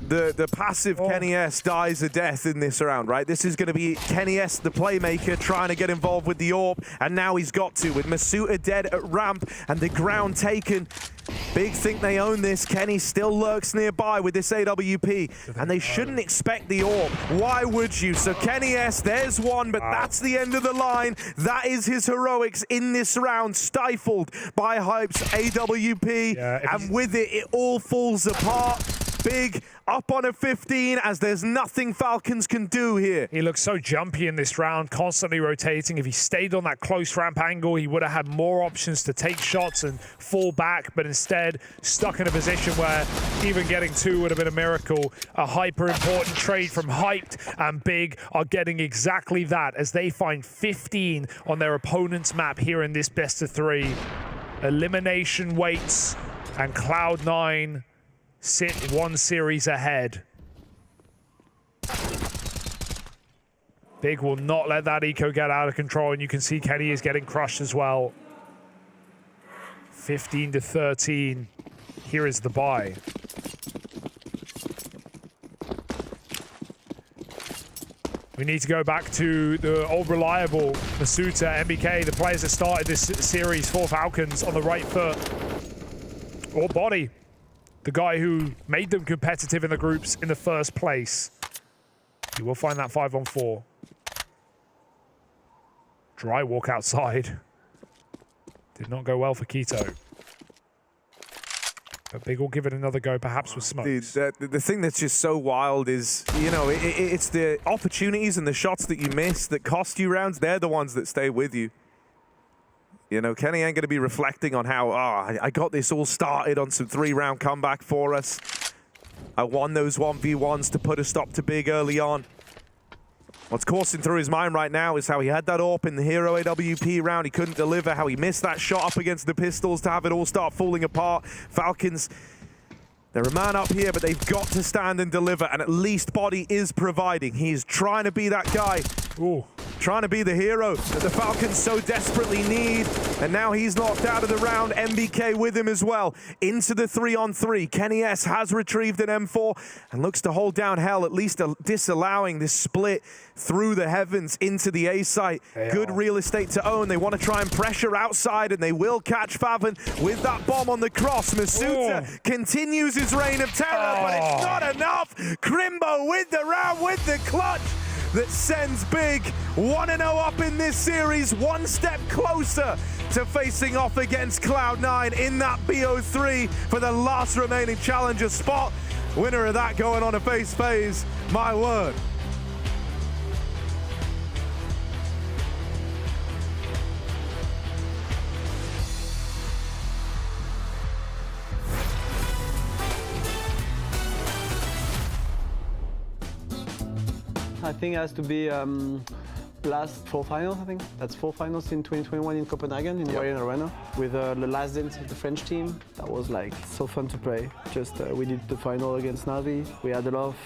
the passive Kenny S dies a death in this round, right? This is going to be Kenny S, the playmaker, trying to get involved with the Orb, and now he's got to. With Masuta dead at ramp and the ground taken, Big think they own this. Kenny still lurks nearby with this AWP, and they shouldn't expect the Orb. Why would you? So Kenny S, there's one, but that's the end of the line. That is his heroics in this round, stifled by Hype's AWP, and with it, it all falls apart. Big up on a 15 as there's nothing Falcons can do here. He looks so jumpy in this round, constantly rotating. If he stayed on that close ramp angle, he would have had more options to take shots and fall back, but instead stuck in a position where even getting 2 would have been a miracle. A hyper important trade from Hyped, and Big are getting exactly that as they find 15 on their opponent's map here in this best of 3. Elimination waits, and Cloud9 sit 1 series ahead. Big will not let that eco get out of control, and you can see Kenny is getting crushed as well. 15-13. Here is the buy. We need to go back to the old reliable Masuta, MBK, the players that started this series for Falcons on the right foot. Or body. The guy who made them competitive in the groups in the first place. You will find that 5-on-4. Dry walk outside. Did not go well for Keto. But Big will give it another go, perhaps with smokes. Dude, the thing that's just so wild is, you know, it's the opportunities and the shots that you miss that cost you rounds. They're the ones that stay with you. You know, Kenny ain't going to be reflecting on how, I got this all started on some 3-round comeback for us. I won those 1v1s to put a stop to Big early on. What's coursing through his mind right now is how he had that AWP in the Hero AWP round. He couldn't deliver, how he missed that shot up against the Pistols to have it all start falling apart. Falcons, they're a man up here, but they've got to stand and deliver, and at least Body is providing. He's trying to be that guy. Ooh. Trying to be the hero that the Falcons so desperately need. And now he's knocked out of the round. MBK with him as well. Into the 3-on-3. Kenny S has retrieved an M4 and looks to hold down Hell, at least disallowing this split through the heavens into the A site. Good real estate to own. They want to try and pressure outside, and they will catch Faven with that bomb on the cross. Masuta continues his reign of terror, but it's not enough. Crimbo with the round, with the clutch that sends Big 1-0 up in this series, one step closer to facing off against Cloud9 in that BO3 for the last remaining challenger spot. Winner of that going on a face phase, my word. I think it has to be last 4 finals, I think. That's 4 finals in 2021 in Copenhagen, in the Arena, with the last dance of the French team. That was like so fun to play. Just we did the final against Navi. We had a lot of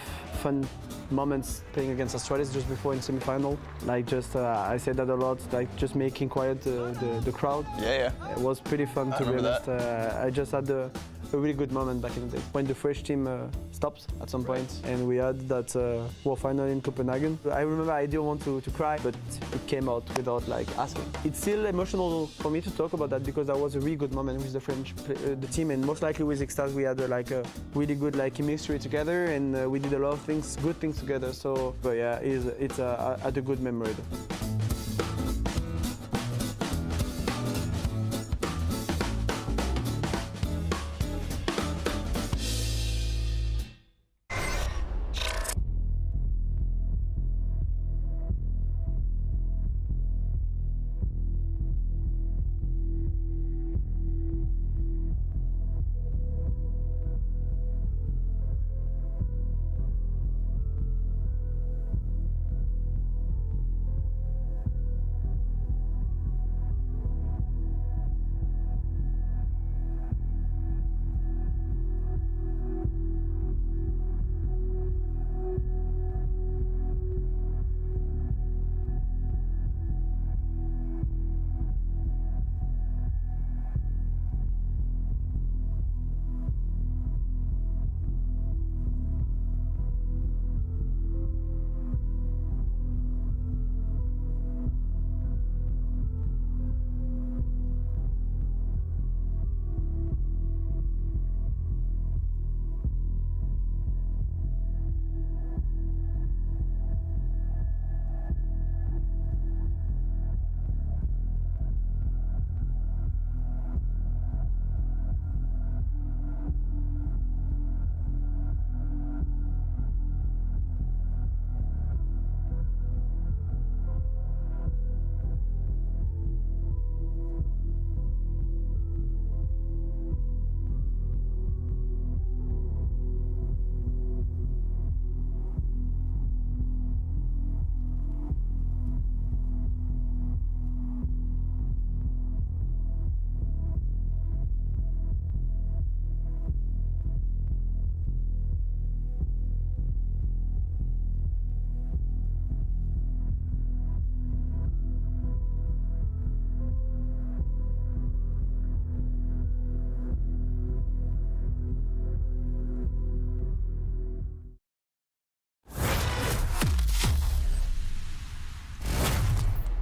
fun moments playing against Astralis just before in semi-final. Like just, I said that a lot, like just making quiet the crowd. Yeah. It was pretty fun to be honest. I just had a really good moment back in the day when the French team stopped at some point, and we had that World Final in Copenhagen. I remember I didn't want to cry, but it came out without like asking. It's still emotional for me to talk about that because that was a really good moment with the French the team, and most likely with Extase we had like a really good like chemistry together, and we did a lot of things, good things together. So, but yeah, it's a good memory.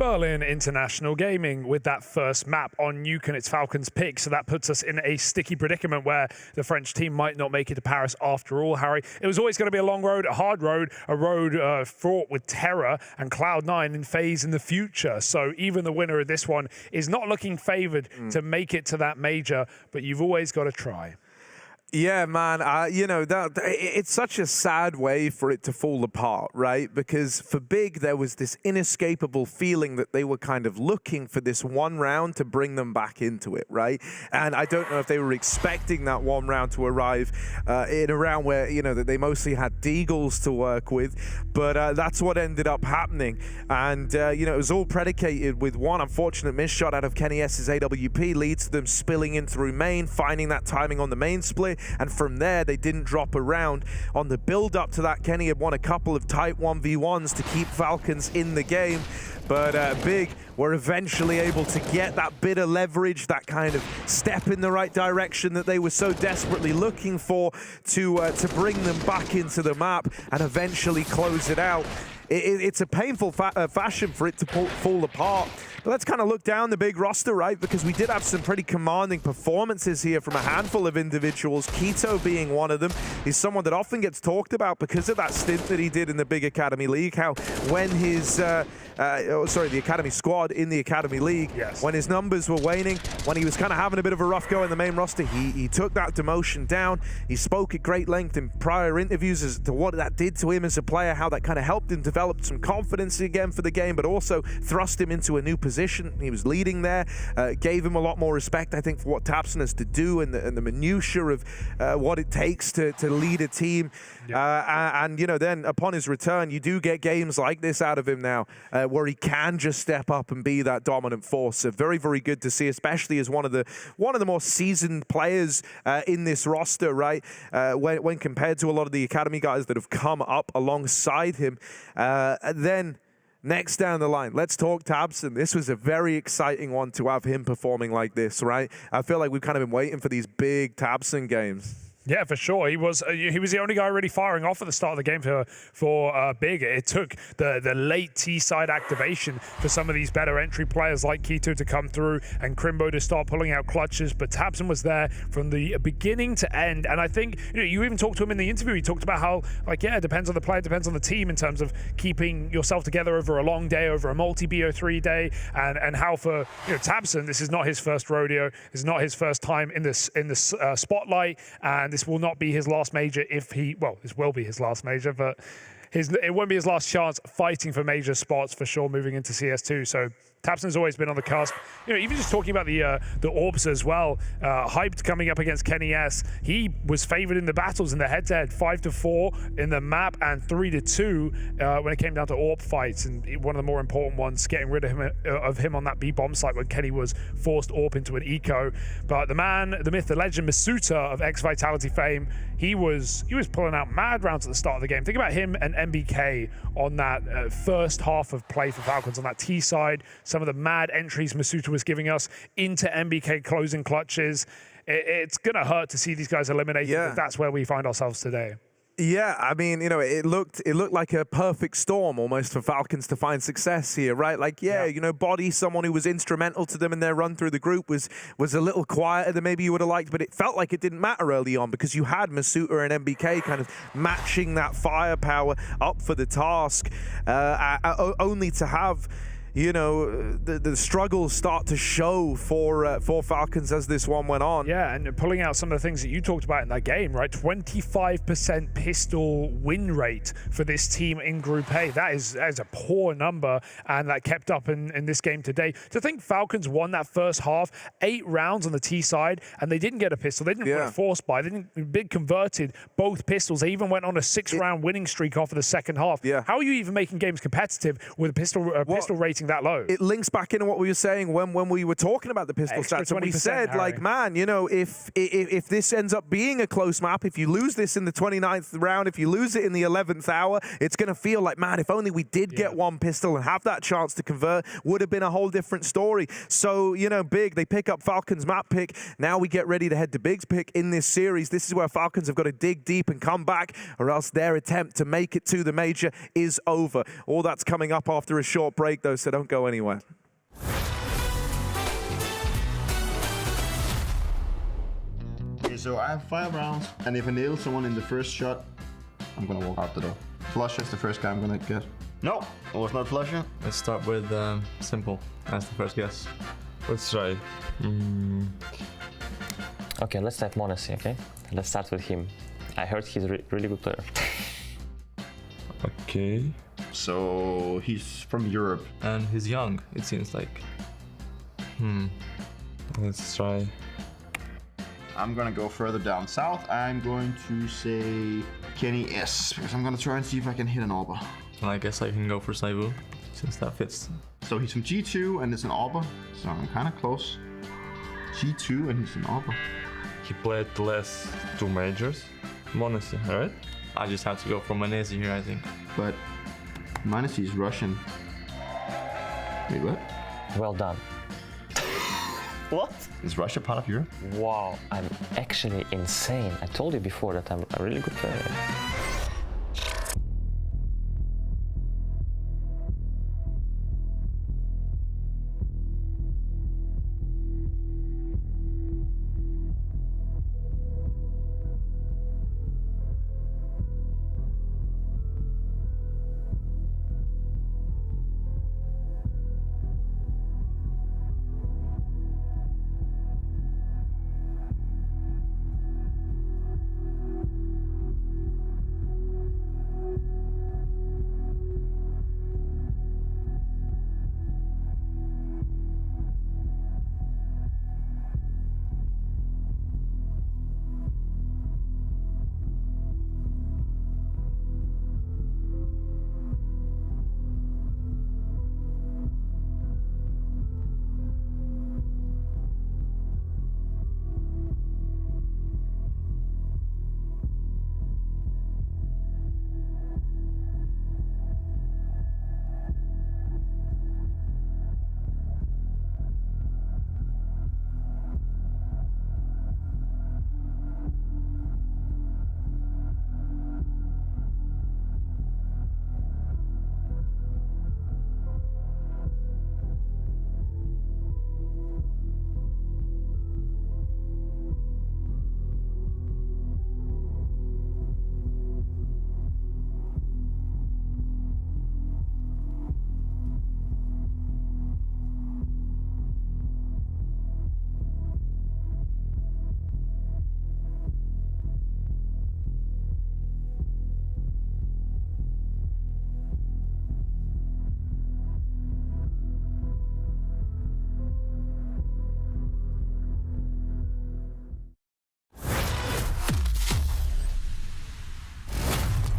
Berlin International Gaming with that first map on Nuke, and it's Falcons pick. So that puts us in a sticky predicament where the French team might not make it to Paris after all, Harry. It was always going to be a long road, a hard road, a road fraught with terror and Cloud9 in FaZe in the future. So even the winner of this one is not looking favored to make it to that major, but you've always got to try. Yeah, man, you know, it's such a sad way for it to fall apart, right? Because for Big, there was this inescapable feeling that they were kind of looking for this one round to bring them back into it, right? And I don't know if they were expecting that one round to arrive in a round where, you know, that they mostly had Deagles to work with, but that's what ended up happening. And, you know, it was all predicated with one unfortunate miss shot out of Kenny S's AWP, leads to them spilling in through main, finding that timing on the main split. And from there, they didn't drop around. On the build-up to that, Kenny had won a couple of tight 1v1s to keep Falcons in the game. But Big were eventually able to get that bit of leverage, that kind of step in the right direction that they were so desperately looking for to bring them back into the map and eventually close it out. It's a painful fashion for it to fall apart. But let's kind of look down the Big roster, right? Because we did have some pretty commanding performances here from a handful of individuals. Keto being one of them. He's someone that often gets talked about because of that stint that he did in the Big Academy League. How when his, the Academy squad in the Academy League, when his numbers were waning, when he was kind of having a bit of a rough go in the main roster, he took that demotion down. He spoke at great length in prior interviews as to what that did to him as a player, how that kind of helped him develop some confidence again for the game, but also thrust him into a new position. He was leading there, gave him a lot more respect, I think, for what tabseN has to do and the minutiae of what it takes to lead a team. And, you know, then upon his return, you do get games like this out of him now, where he can just step up and be that dominant force. So very, very good to see, especially as one of the more seasoned players in this roster, right? When compared to a lot of the Academy guys that have come up alongside him. Then next down the line, let's talk tabseN. This was a very exciting one to have him performing like this, right? I feel like we've kind of been waiting for these big tabseN games. Yeah, for sure. He was the only guy really firing off at the start of the game for Big. It took the late T-side activation for some of these better entry players like Keto to come through and Crimbo to start pulling out clutches, but tabseN was there from the beginning to end. And I think, you know, you even talked to him in the interview. He talked about how, like, yeah, it depends on the player, depends on the team in terms of keeping yourself together over a long day, over a multi-BO3 day, and how for, you know, tabseN, this is not his first rodeo. This is not his first time in this spotlight, and this will not be his last major this will be his last major, but it won't be his last chance fighting for major spots for sure moving into CS2. So tabseN's always been on the cusp. You know, even just talking about the Orbs as well, hyped coming up against Kenny S. He was favored in the battles in the head-to-head, 5-4 in the map and 3-2 when it came down to Orb fights. And one of the more important ones, getting rid of him on that B bomb site when Kenny was forced Orb into an eco. But the man, the myth, the legend, Masuta of X Vitality fame, he was pulling out mad rounds at the start of the game. Think about him and MBK on that first half of play for Falcons on that T side. Some of the mad entries Masuta was giving us into MBK closing clutches. It's going to hurt to see these guys eliminated, but that's where we find ourselves today. Yeah, I mean, you know, it looked like a perfect storm almost for Falcons to find success here, right? Like, you know, Body, someone who was instrumental to them in their run through the group, was a little quieter than maybe you would have liked, but it felt like it didn't matter early on because you had Masuta and MBK kind of matching that firepower up for the task, only to have, you know, the struggles start to show for Falcons as this one went on. Yeah, and pulling out some of the things that you talked about in that game, right? 25% pistol win rate for this team in Group A. That is a poor number, and that kept up in this game today. To think Falcons won that first half, 8 rounds on the T side, and they didn't get a pistol. They didn't win a force buy. They didn't Big converted both pistols. They even went on a 6-round winning streak off of the second half. Yeah. How are you even making games competitive with a pistol rating that low? It links back into what we were saying when we were talking about the pistol stats, and we said, Harry, like, man, you know, if this ends up being a close map, if you lose this in the 29th round, if you lose it in the 11th hour, it's going to feel like, man, if only we did get one pistol and have that chance to convert, would have been a whole different story. So, you know, Big, they pick up Falcons map pick. Now we get ready to head to Big's pick in this series. This is where Falcons have got to dig deep and come back, or else their attempt to make it to the major is over. All that's coming up after a short break, though, so don't go anywhere. Okay, so I have 5 rounds, and if I nail someone in the first shot, I'm gonna walk out the door. Flusher is the first guy I'm gonna get. No, it was not Flusher. Let's start with Simple as the first guess. Let's try. Okay, let's type Monte, okay? Let's start with him. I heard he's a really good player. Okay. So he's from Europe. And he's young, it seems like. Let's try. I'm gonna go further down south. I'm going to say Kenny S, because I'm gonna try and see if I can hit an Arbor. And I guess I can go for Saibu, since that fits. So he's from G2 and it's an Arbor, so I'm kind of close. G2 and he's an Arbor. He played the last 2 majors. Monte, alright? I just have to go for Manesi here, I think. But Manesi is Russian. Wait, what? Well done. What? Is Russia part of Europe? Wow, I'm actually insane. I told you before that I'm a really good player.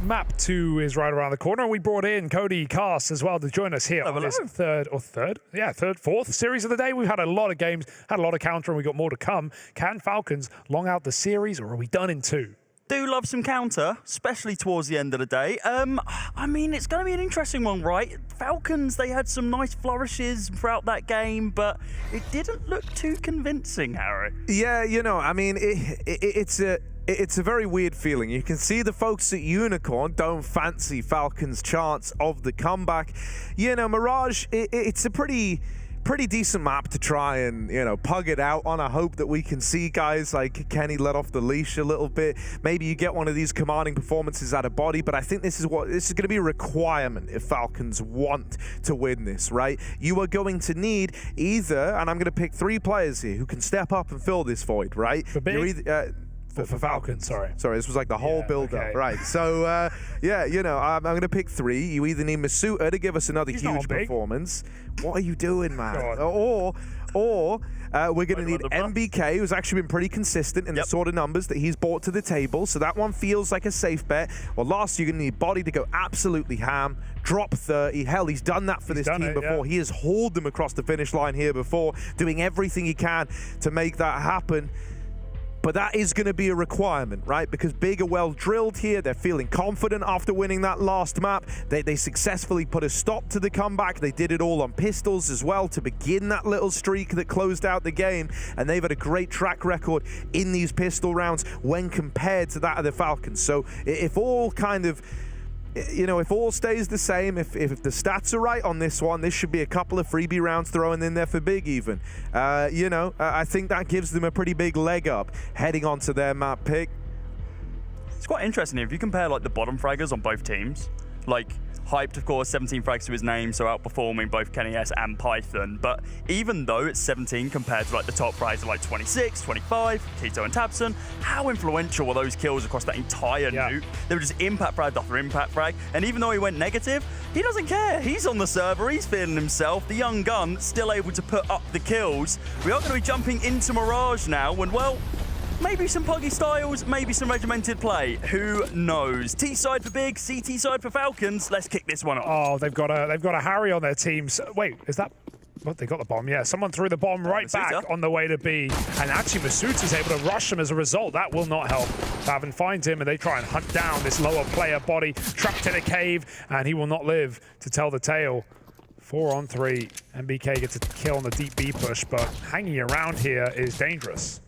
Map 2 is right around the corner, and we brought in Cody Cast as well to join us here on this fourth series of the day. We've had a lot of games, had a lot of counter, and we've got more to come. Can Falcons long out the series, or are we done in 2? Do love some counter, especially towards the end of the day. I mean, it's going to be an interesting one, right? Falcons, they had some nice flourishes throughout that game, but it didn't look too convincing, Harry. Yeah, you know, I mean, it's a very weird feeling. You can see the folks at Unicorn don't fancy Falcons' chance of the comeback. You know, Mirage, it's a pretty decent map to try and, you know, pug it out on. I hope that we can see guys like Kenny let off the leash a little bit. Maybe you get one of these commanding performances out of body, but I think this is going to be a requirement if Falcons want to win this, right? You are going to need either, and I'm going to pick 3 players here who can step up and fill this void, right? For Falcons, sorry. Sorry, this was like the whole build-up, okay. right? So, yeah, you know, I'm going to pick 3. You either need Masuta to give us another huge performance. What are you doing, man? Or we're going to need MBK, who's actually been pretty consistent in the sort of numbers that he's brought to the table. So that one feels like a safe bet. Well, last you're going to need Body to go absolutely ham, drop 30. Hell, he's done that for this team before. He has hauled them across the finish line here before, doing everything he can to make that happen. But that is going to be a requirement, right? Because Big are well drilled here. They're feeling confident after winning that last map. They successfully put a stop to the comeback. They did it all on pistols as well to begin that little streak that closed out the game. And they've had a great track record in these pistol rounds when compared to that of the Falcons. So if all kind of you know, if all stays the same, if the stats are right on this one, this should be a couple of freebie rounds thrown in there for Big even. You know, I think that gives them a pretty big leg up heading onto their map pick. It's quite interesting if you compare like the bottom fraggers on both teams, like Hyped, of course, 17 frags to his name, so outperforming both Kenny S and Python. But even though it's 17 compared to like the top frags of like 26, 25, Keto and Tabson, how influential were those kills across that entire nuke? They were just impact frag after impact frag. And even though he went negative, he doesn't care. He's on the server, he's feeling himself. The young gun still able to put up the kills. We are going to be jumping into Mirage now, and well, maybe some Puggy styles, maybe some regimented play. Who knows? T side for Big, CT side for Falcons. Let's kick this one off. Oh, they've got a Harry on their team. So, wait, is that? Well, they got the bomb. Yeah, someone threw the bomb right back on the way to B, and actually Masuta's able to rush him as a result. That will not help. Faven finds him, and they try and hunt down this lower player body trapped in a cave, and he will not live to tell the tale. 4 on 3. MBK gets a kill on the deep B push, but hanging around here is dangerous.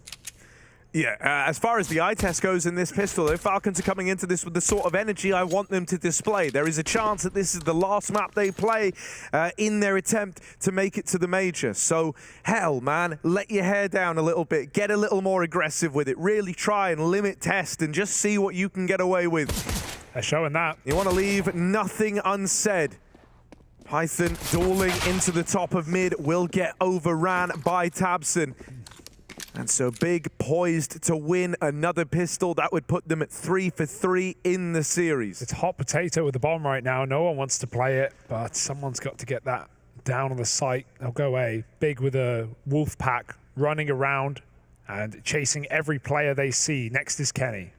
Yeah, as far as the eye test goes in this pistol, the Falcons are coming into this with the sort of energy I want them to display. There is a chance that this is the last map they play in their attempt to make it to the major. So, hell, man, let your hair down a little bit. Get a little more aggressive with it. Really try and limit test and just see what you can get away with. They're showing that. You want to leave nothing unsaid. Python dueling into the top of mid will get overran by Tabson. And so Big poised to win another pistol. That would put them at 3 for 3 in the series. It's hot potato with the bomb right now. No one wants to play it, but someone's got to get that down on the site. They'll go A. Big with a wolf pack running around and chasing every player they see. Next is Kenny.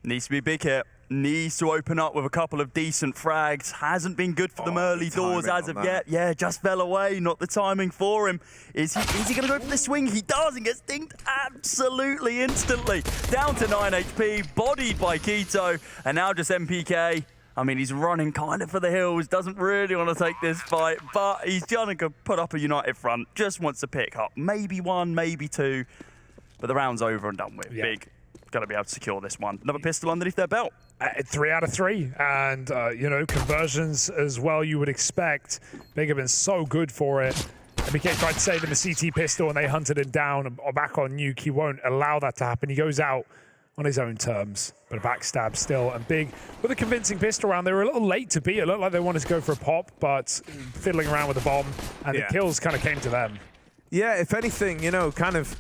Needs to be Big here. Needs to open up with a couple of decent frags. Hasn't been good for them early doors as of yet. Yeah, just fell away. Not the timing for him. Is he going to go for the swing? He does and gets dinged absolutely instantly. Down to 9 HP, bodied by Keto, and now just MPK. I mean, he's running kind of for the hills. Doesn't really want to take this fight, but he's going to put up a united front. Just wants to pick up maybe 1, maybe 2. But the round's over and done with. Yeah. Big. Going to be able to secure this one. Another pistol underneath their belt. 3 out of 3, and you know, conversions as well you would expect. Big have been so good for it. MBK tried to save him a CT pistol and they hunted him down or back on nuke. He won't allow that to happen. He goes out on his own terms, but a backstab still. And Big with a convincing pistol round. They were a little late to be. It looked like they wanted to go for a pop, but fiddling around with the bomb, and the kills kind of came to them. Yeah, if anything, you know, kind of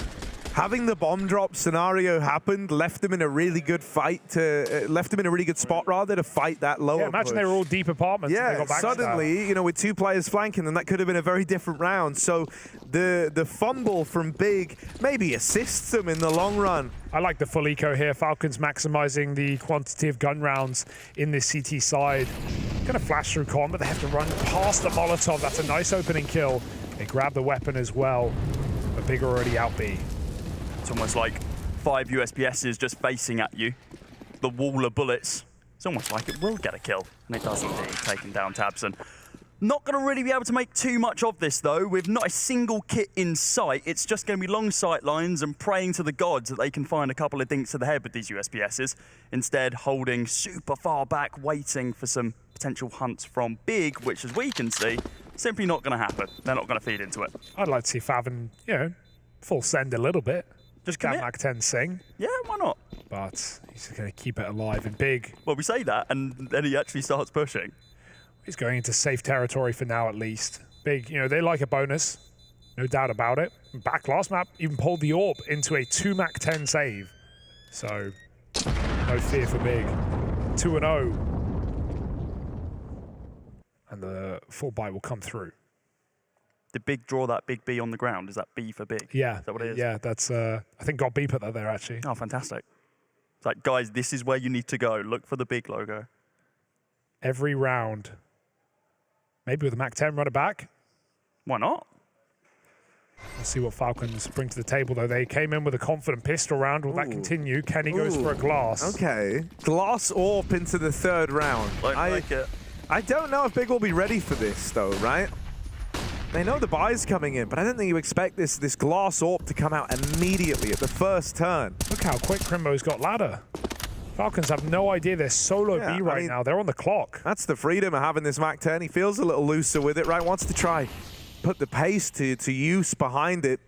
having the bomb drop scenario happened, left them in a really good fight left them in a really good spot rather to fight that lower Yeah, imagine push. they were all deep apartments. Yeah, and they got suddenly, you know, with 2 players flanking them, that could have been a very different round. So the fumble from Big maybe assists them in the long run. I like the full eco here. Falcons maximizing the quantity of gun rounds in this CT side. Gonna flash through con, but they have to run past the Molotov. That's a nice opening kill. They grab the weapon as well, but Big are already out B. It's almost like 5 USPSs just facing at you. The wall of bullets. It's almost like it will get a kill. And it does indeed, taking down Tabson. Not going to really be able to make too much of this, though. With not a single kit in sight, it's just going to be long sight lines and praying to the gods that they can find a couple of dinks to the head with these USPSs. Instead, holding super far back, waiting for some potential hunts from Big, which, as we can see, simply not going to happen. They're not going to feed into it. I'd like to see Faven, you know, full send a little bit. Just that Mac 10 sing. Yeah, why not? But he's going to keep it alive and Big. Well, we say that, and then he actually starts pushing. He's going into safe territory for now, at least. Big, you know, they like a bonus. No doubt about it. Back last map, even pulled the AWP into a 2 Mac 10 save. So, no fear for Big. 2-0. And the full buy will come through. Did Big draw that big B on the ground? Is that B for Big? Yeah. Is that what it is? Yeah, that's, I think got B put that there, actually. Oh, fantastic. It's like, guys, this is where you need to go. Look for the Big logo. Every round. Maybe with a Mac 10 run it back. Why not? We'll see what Falcons bring to the table, though. They came in with a confident pistol round. Will that continue? Kenny goes for a glass. Okay. Glass AWP into the 3rd round. I like it. I don't know if Big will be ready for this, though, right? They know the buy's coming in, but I don't think you expect this glass AWP to come out immediately at the first turn. Look how quick Crimbo's got ladder. Falcons have no idea they're solo B right now. They're on the clock. That's the freedom of having this MAC-10. He feels a little looser with it, right? Wants to try put the pace to use behind it.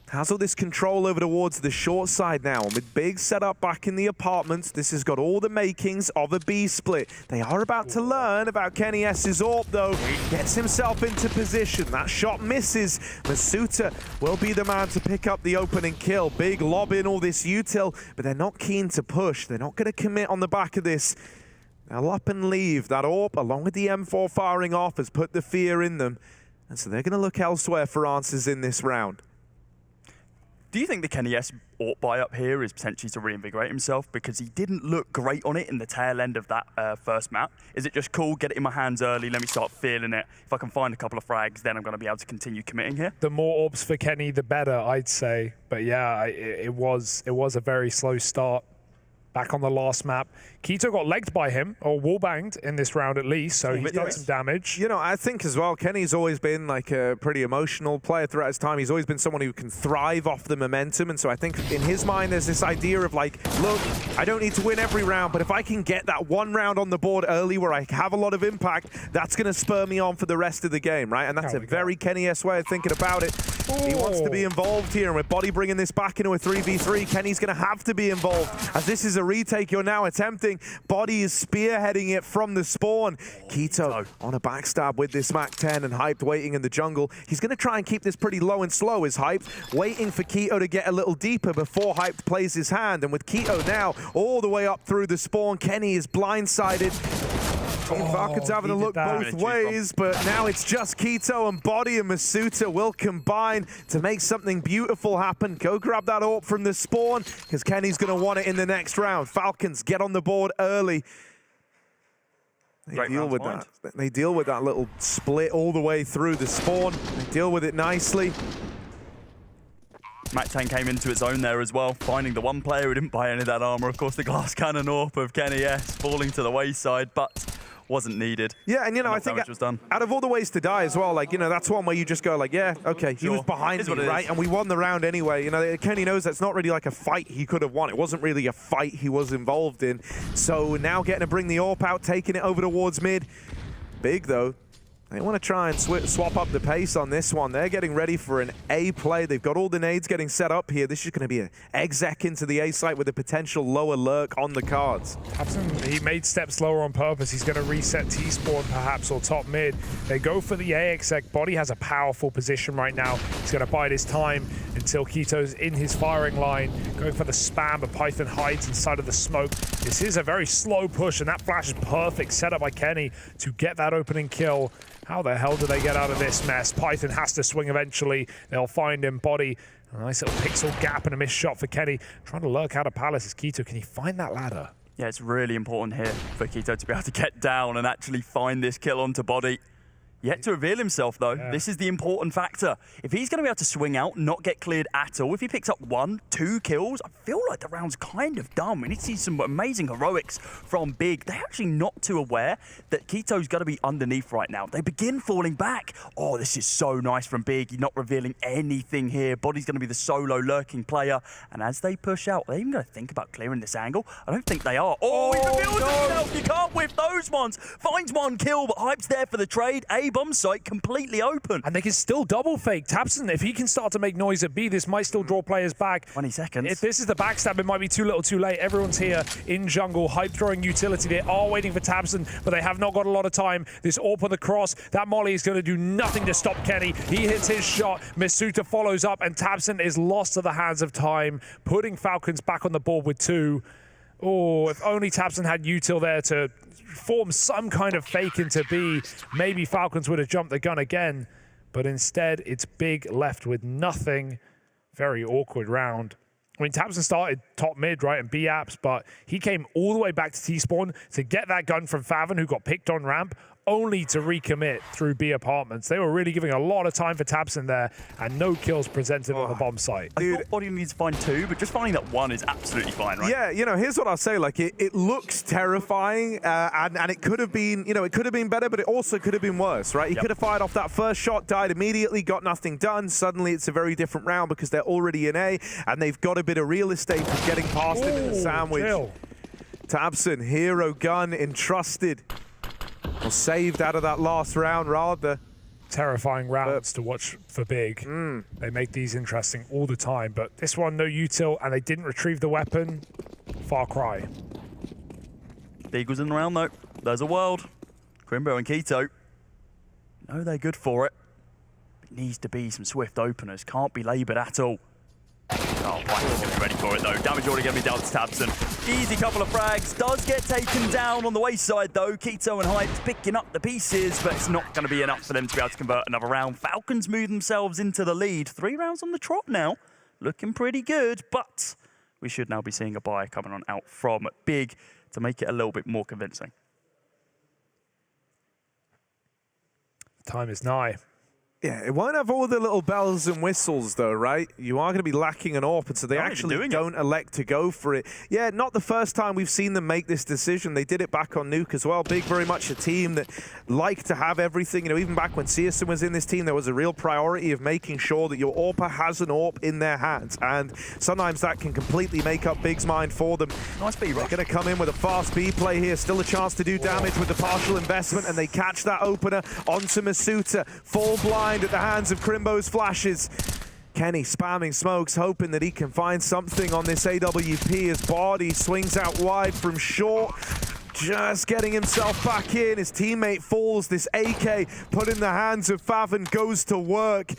Has all this control over towards the short side now. With Big setup back in the apartments, this has got all the makings of a B split. They are about to learn about Kenny S's AWP though. Gets himself into position. That shot misses. Masuta will be the man to pick up the opening kill. Big lob in all this util, but they're not keen to push. They're not going to commit on the back of this. They'll up and leave. That AWP, along with the M4 firing off, has put the fear in them. And so they're going to look elsewhere for answers in this round. Do you think the Kenny S AWP buy up here is potentially to reinvigorate himself? Because he didn't look great on it in the tail end of that first map. Is it just cool, get it in my hands early, let me start feeling it. If I can find a couple of frags, then I'm going to be able to continue committing here? The more AWPs for Kenny, the better, I'd say. But yeah, it was a very slow start. Back on the last map. Quito got legged by him, or wallbanged in this round at least, so he's done some damage. You know, I think as well, Kenny's always been like a pretty emotional player throughout his time. He's always been someone who can thrive off the momentum, and so I think in his mind there's this idea of like, look, I don't need to win every round, but if I can get that one round on the board early where I have a lot of impact, that's going to spur me on for the rest of the game, right? And that's a very Kenny S way of thinking about it. He wants to be involved here, and with Body bringing this back into a 3v3, Kenny's going to have to be involved, as this is a retake you're now attempting. Body is spearheading it from the spawn. Quito on a backstab with this MAC-10, and Hyped waiting in the jungle. He's going to try and keep this pretty low and slow, is Hyped, waiting for Quito to get a little deeper before Hyped plays his hand. And with Quito now all the way up through the spawn, Kenny is blindsided. Falcons having a look both ways, but now it's just Quito, and Body and Masuta will combine to make something beautiful happen. Go grab that AWP from the spawn, because Kenny's going to want it in the next round. Falcons get on the board early. They deal with that. They deal with that little split all the way through the spawn. They deal with it nicely. MAC-10 came into its own there as well, finding the one player who didn't buy any of that armor. Of course, the glass cannon AWP of Kenny S falling to the wayside, but wasn't needed. Yeah, and you know, I think out of all the ways to die as well, like, you know, that's one where you just go like, yeah, okay, he was behind me, right? And we won the round anyway. You know, Kenny knows that's not really like a fight he could have won. It wasn't really a fight he was involved in. So now getting to bring the AWP out, taking it over towards mid. Big though. They want to try and swap up the pace on this one. They're getting ready for an A play. They've got all the nades getting set up here. This is going to be an exec into the A site with a potential lower lurk on the cards. He made steps lower on purpose. He's going to reset T-spawn perhaps, or top mid. They go for the A exec. Body has a powerful position right now. He's going to bide his time until Quito's in his firing line, going for the spam, but Python hides inside of the smoke. This is a very slow push, and that flash is perfect setup by Kenny to get that opening kill. How the hell do they get out of this mess? Python has to swing eventually. They'll find him. Body, a nice little pixel gap and a missed shot for Kenny. Trying to lurk out of Palace is Quito. Can he find that ladder? Yeah, it's really important here for Quito to be able to get down and actually find this kill onto Body. Yet to reveal himself, though. Yeah. This is the important factor. If he's going to be able to swing out, not get cleared at all, if he picks up 1, 2 kills, I feel like the round's kind of done. We need to see some amazing heroics from Big. They're actually not too aware that Quito's going to be underneath right now. They begin falling back. Oh, this is so nice from Big. You're not revealing anything here. Body's going to be the solo lurking player. And as they push out, are they even going to think about clearing this angle? I don't think they are. Oh, he reveals himself. You can't whiff those ones. Finds 1 kill, but Hype's there for the trade. A bomb site completely open. And they can still double fake. tabseN, if he can start to make noise at B, this might still draw players back. 20 seconds. If this is the backstab, it might be too little too late. Everyone's here in jungle. Hype throwing utility. They are waiting for tabseN, but they have not got a lot of time. This AWP on the cross, that molly is going to do nothing to stop Kenny. He hits his shot. Masuta follows up, and tabseN is lost to the hands of time, putting Falcons back on the board with 2. Oh, if only tabseN had util there to form some kind of fake into B, maybe Falcons would have jumped the gun again, but instead it's Big left with nothing. Very awkward round. I mean, tabseN started top mid, right, and B apps, but he came all the way back to T-spawn to get that gun from Favon, who got picked on ramp, only to recommit through B apartments. They were really giving a lot of time for tabseN there, and no kills presented on the bomb site. I thought Body needs to find 2, but just finding that 1 is absolutely fine, right? Yeah, you know, here's what I'll say. Like, it looks terrifying, and it could have been, you know, it could have been better, but it also could have been worse, right? He could have fired off that first shot, died immediately, got nothing done. Suddenly, it's a very different round because they're already in A, and they've got a bit of real estate for getting past him in the sandwich. Chill. Tabson, hero gun entrusted. Or saved out of that last round, rather. Terrifying rounds to watch for Big. They make these interesting all the time, but this one, no util, and they didn't retrieve the weapon. Far cry. Big was in the round, though. There's a world. Crimbo and Keto. No, they're good for it. It needs to be some swift openers. Can't be laboured at all. Oh, Pyjamas gonna be ready for it though. Damage already gonna be down to Tabson. Easy couple of frags. Does get taken down on the wayside though. Keto and Hype's picking up the pieces, but it's not gonna be enough for them to be able to convert another round. Falcons move themselves into the lead. 3 rounds on the trot now. Looking pretty good, but we should now be seeing a buy coming on out from Big to make it a little bit more convincing. Time is nigh. Yeah, it won't have all the little bells and whistles, though, right? You are going to be lacking an AWP, and so they actually don't elect to go for it. Yeah, not the first time we've seen them make this decision. They did it back on Nuke as well. Big, very much a team that like to have everything. You know, even back when Searson was in this team, there was a real priority of making sure that your AWPer has an AWP in their hands, and sometimes that can completely make up Big's mind for them. Nice B rush. They're going to come in with a fast B play here. Still a chance to do damage with the partial investment, and they catch that opener onto Masuta. Fall blind at the hands of Crimbo's flashes. Kenny spamming smokes, hoping that he can find something on this AWP. His body swings out wide from short, just getting himself back in. His teammate falls. This AK put in the hands of Favon goes to work.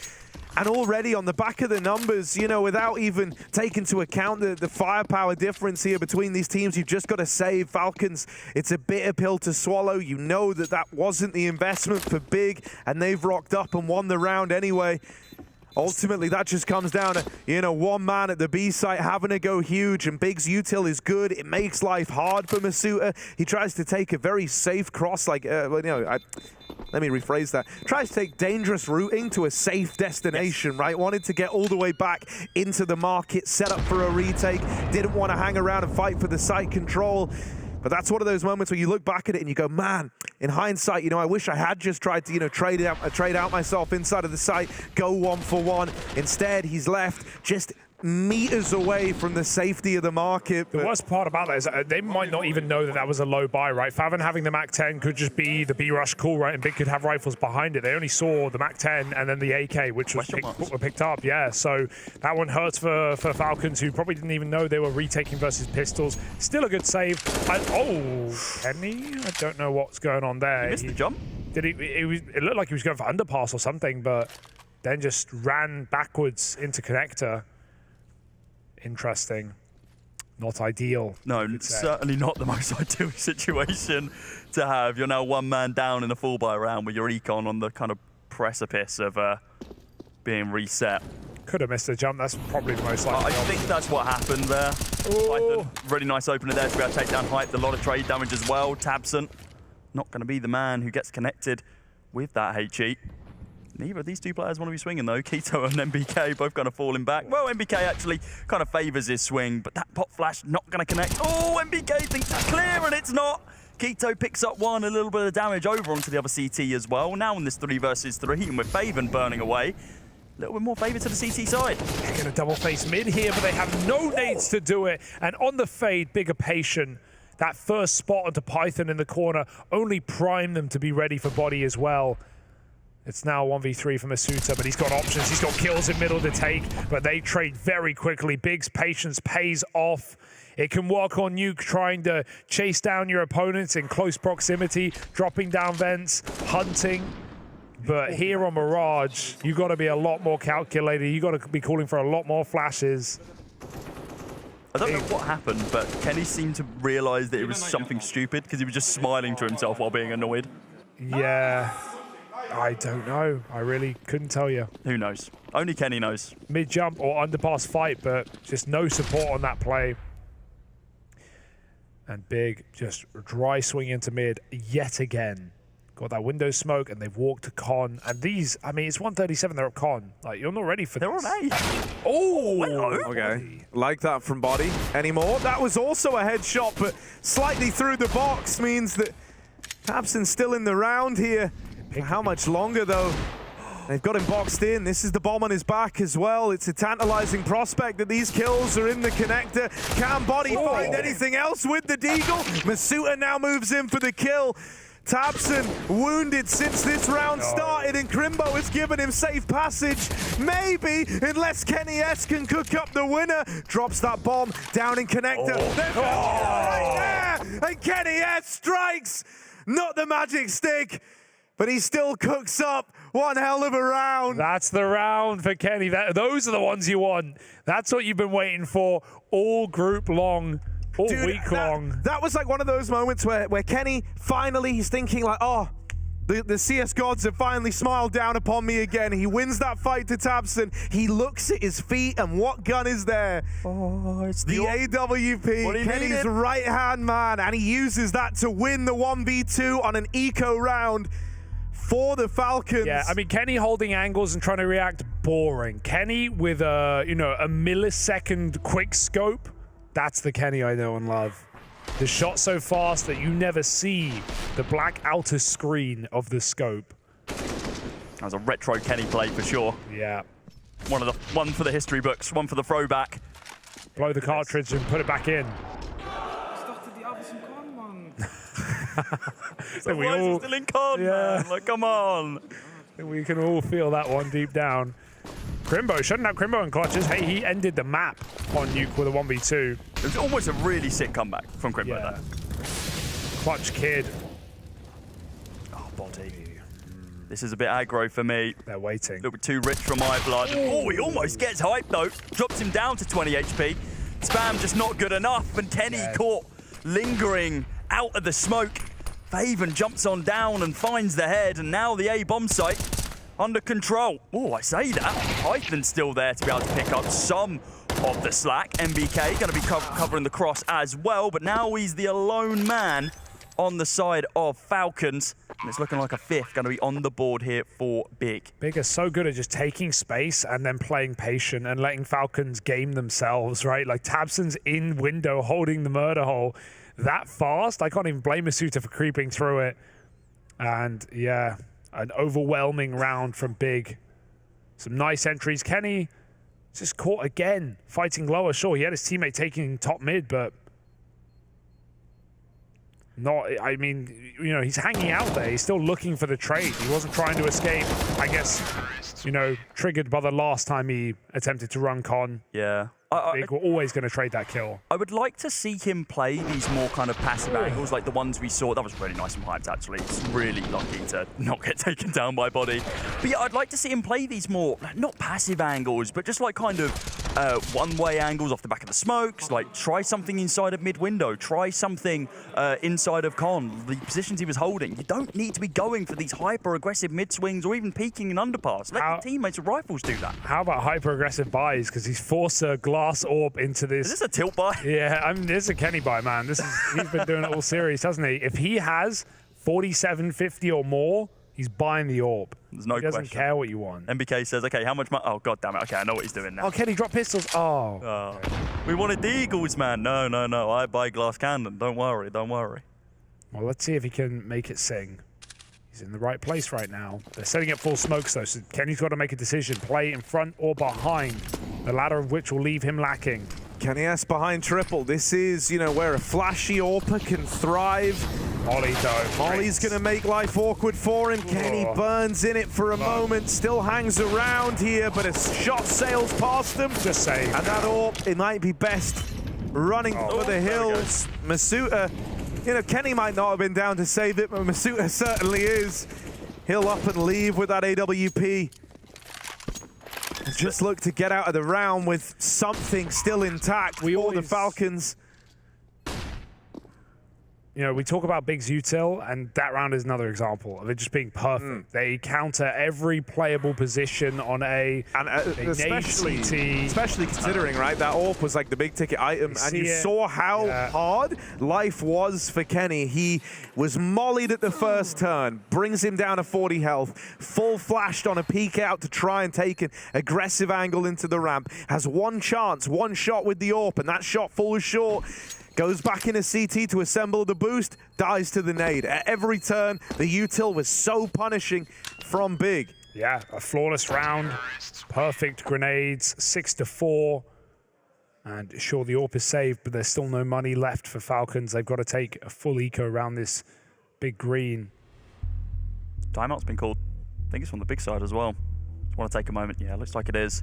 And already on the back of the numbers, you know, without even taking into account the firepower difference here between these teams, you've just got to save Falcons. It's a bitter pill to swallow. You know that that wasn't the investment for Big, and they've rocked up and won the round anyway. Ultimately, that just comes down to, you know, one man at the B site having to go huge, and Big's util is good. It makes life hard for Masuta. He tries to take a very safe cross, like, let me rephrase that. Tries to take dangerous routing to a safe destination, right? Wanted to get all the way back into the market, set up for a retake. Didn't want to hang around and fight for the site control. But that's one of those moments where you look back at it and you go, man, in hindsight, you know, I wish I had just tried to, you know, trade out myself inside of the site, go 1-for-1. Instead, he's left just meters away from the safety of the market. The worst part about that is they might not even know that that was a low buy, right? Favon having the MAC-10 could just be the B-Rush call, right? And Big could have rifles behind it. They only saw the MAC-10 and then the AK, which was picked up, yeah. So that one hurts for Falcons, who probably didn't even know they were retaking versus pistols. Still a good save. Kenny? I don't know what's going on there. He missed the jump? It looked like he was going for underpass or something, but then just ran backwards into connector. Interesting. Not ideal. No, certainly not the most ideal situation to have. You're now one man down in a full buy round with your econ on the kind of precipice of being reset. Could have missed the jump. That's probably the most likely. I think that's what happened there. Python, really nice opener there to be able to take down Hype. A lot of trade damage as well. Tabson, not going to be the man who gets connected with that HE. Neither of these two players want to be swinging, though. Keto and MBK both kind of falling back. Well, MBK actually kind of favours his swing, but that pop flash not going to connect. Oh, MBK thinks it's clear, and it's not. Keto picks up one, a little bit of damage over onto the other CT as well. Now in this 3 versus 3, and with Favon burning away, a little bit more favour to the CT side. They're going to double face mid here, but they have no nades to do it. And on the fade, Bigger patient. That first spot onto Python in the corner only primed them to be ready for body as well. It's now 1v3 for Masuta, but he's got options. He's got kills in middle to take, but they trade very quickly. Big's patience pays off. It can work on you trying to chase down your opponents in close proximity, dropping down vents, hunting. But here on Mirage, you've got to be a lot more calculated. You've got to be calling for a lot more flashes. I don't know what happened, but Kenny seemed to realise that it was something stupid because he was just smiling to himself while being annoyed. Yeah. I don't know. I really couldn't tell you. Who knows? Only Kenny knows. Mid-jump or underpass fight, but just no support on that play. And Big just dry swing into mid yet again. Got that window smoke, and they've walked to con. And these, I mean, it's 137, they're at con. Like, you're not ready for this. They're on A. Oh! Okay. Like that from body anymore. That was also a headshot, but slightly through the box means that Tabson's still in the round here. How much longer, though? They've got him boxed in. This is the bomb on his back as well. It's a tantalizing prospect that these kills are in the connector. Can Body find anything else with the deagle? Masuta now moves in for the kill. Tabson wounded since this round started, and Crimbo has given him safe passage. Maybe, unless Kenny S can cook up the winner. Drops that bomb down in connector. Right there! And Kenny S strikes! Not the magic stick, but he still cooks up one hell of a round. That's the round for Kenny. Those are the ones you want. That's what you've been waiting for all group long. All week long. That was like one of those moments where Kenny finally, he's thinking like, oh, the CS gods have finally smiled down upon me again. He wins that fight to Tabson. He looks at his feet, and what gun is there? Oh, it's the AWP, Kenny's right-hand man, and he uses that to win the 1v2 on an eco round for the Falcons. Yeah, I mean, Kenny holding angles and trying to react, boring. Kenny with a millisecond quick scope. That's the Kenny I know and love. The shot so fast that you never see the black outer screen of the scope. That was a retro Kenny play for sure. Yeah. One for the history books, one for the throwback. Blow the cartridge and put it back in. So we all still in con, man. Like, come on. We can all feel that one deep down. Crimbo, shutting out Crimbo in clutches. Hey, he ended the map on Nuke with a 1v2. It was almost a really sick comeback from Crimbo there. Clutch kid. Oh, Body. This is a bit aggro for me. They're waiting. A little bit too rich for my blood. Oh, he almost gets hyped though. Drops him down to 20 HP. Spam just not good enough, and Kenny caught lingering out of the smoke. Faven jumps on down and finds the head, and now the A bomb site under control. Oh, I say that. Python's still there to be able to pick up some of the slack. MBK going to be covering the cross as well, but now he's the alone man on the side of Falcons. And it's looking like a fifth going to be on the board here for Big. Big are so good at just taking space and then playing patient and letting Falcons game themselves, right? Like Tabson's in window holding the murder hole that fast. I can't even blame Masuta for creeping through it. And yeah, an overwhelming round from Big. Some nice entries. Kenny just caught again, fighting lower. Sure, he had his teammate taking top mid, but not, I mean, he's hanging out there. He's still looking for the trade. He wasn't trying to escape, I guess, triggered by the last time he attempted to run con. Yeah. Big were always going to trade that kill. I would like to see him play these more kind of passive angles, like the ones we saw. That was really nice and hyped, actually. It's really lucky to not get taken down by Body. But yeah, I'd like to see him play these more, not passive angles, but just like kind of one-way angles off the back of the smokes. Like try something inside of mid-window. Try something inside of con. The positions he was holding. You don't need to be going for these hyper-aggressive mid-swings or even peeking in underpass. Let your teammates with rifles do that. How about hyper-aggressive buys? Because he's forced a glass orb into this. Is this a tilt buy? Yeah, I mean, this is a Kenny buy, man. He's been doing it all series, hasn't he? If he has 4750 or more, he's buying the orb. There's no question. He doesn't care what you want. MBK says, okay, how much money? Oh, god damn it. Okay, I know what he's doing now. Oh, Kenny dropped pistols. Oh. We wanted the Eagles, man. No. I buy glass cannon. Don't worry. Well, let's see if he can make it sing. He's in the right place right now. They're setting up full smokes, though, so Kenny's got to make a decision. Play in front or behind, the latter of which will leave him lacking. Kenny S behind triple. This is, where a flashy AWPer can thrive. Molly, though. Molly's going to make life awkward for him. Kenny burns in it for a moment, still hangs around here, but a shot sails past him. Just saying. And that AWP, it might be best running for the hills. Masuta, Kenny might not have been down to save it, but Masuta certainly is. He'll up and leave with that AWP. Just look to get out of the round with something still intact for the Falcons. We talk about Big's util, and that round is another example of it just being perfect. They counter every playable position on A, and especially considering, right, that AWP was like the big ticket item, and you saw how hard life was for Kenny. He was mollied at the first turn, brings him down to 40 health, full flashed on a peek out to try and take an aggressive angle into the ramp, has one chance, one shot with the AWP, and that shot falls short. Goes back in a CT to assemble the boost, dies to the nade. At every turn, the util was so punishing from Big. Yeah, a flawless round. Perfect grenades, 6-4. And sure, the AWP is saved, but there's still no money left for Falcons. They've got to take a full eco around this big green. Timeout's been called. I think it's from the big side as well. Just want to take a moment. Yeah, looks like it is.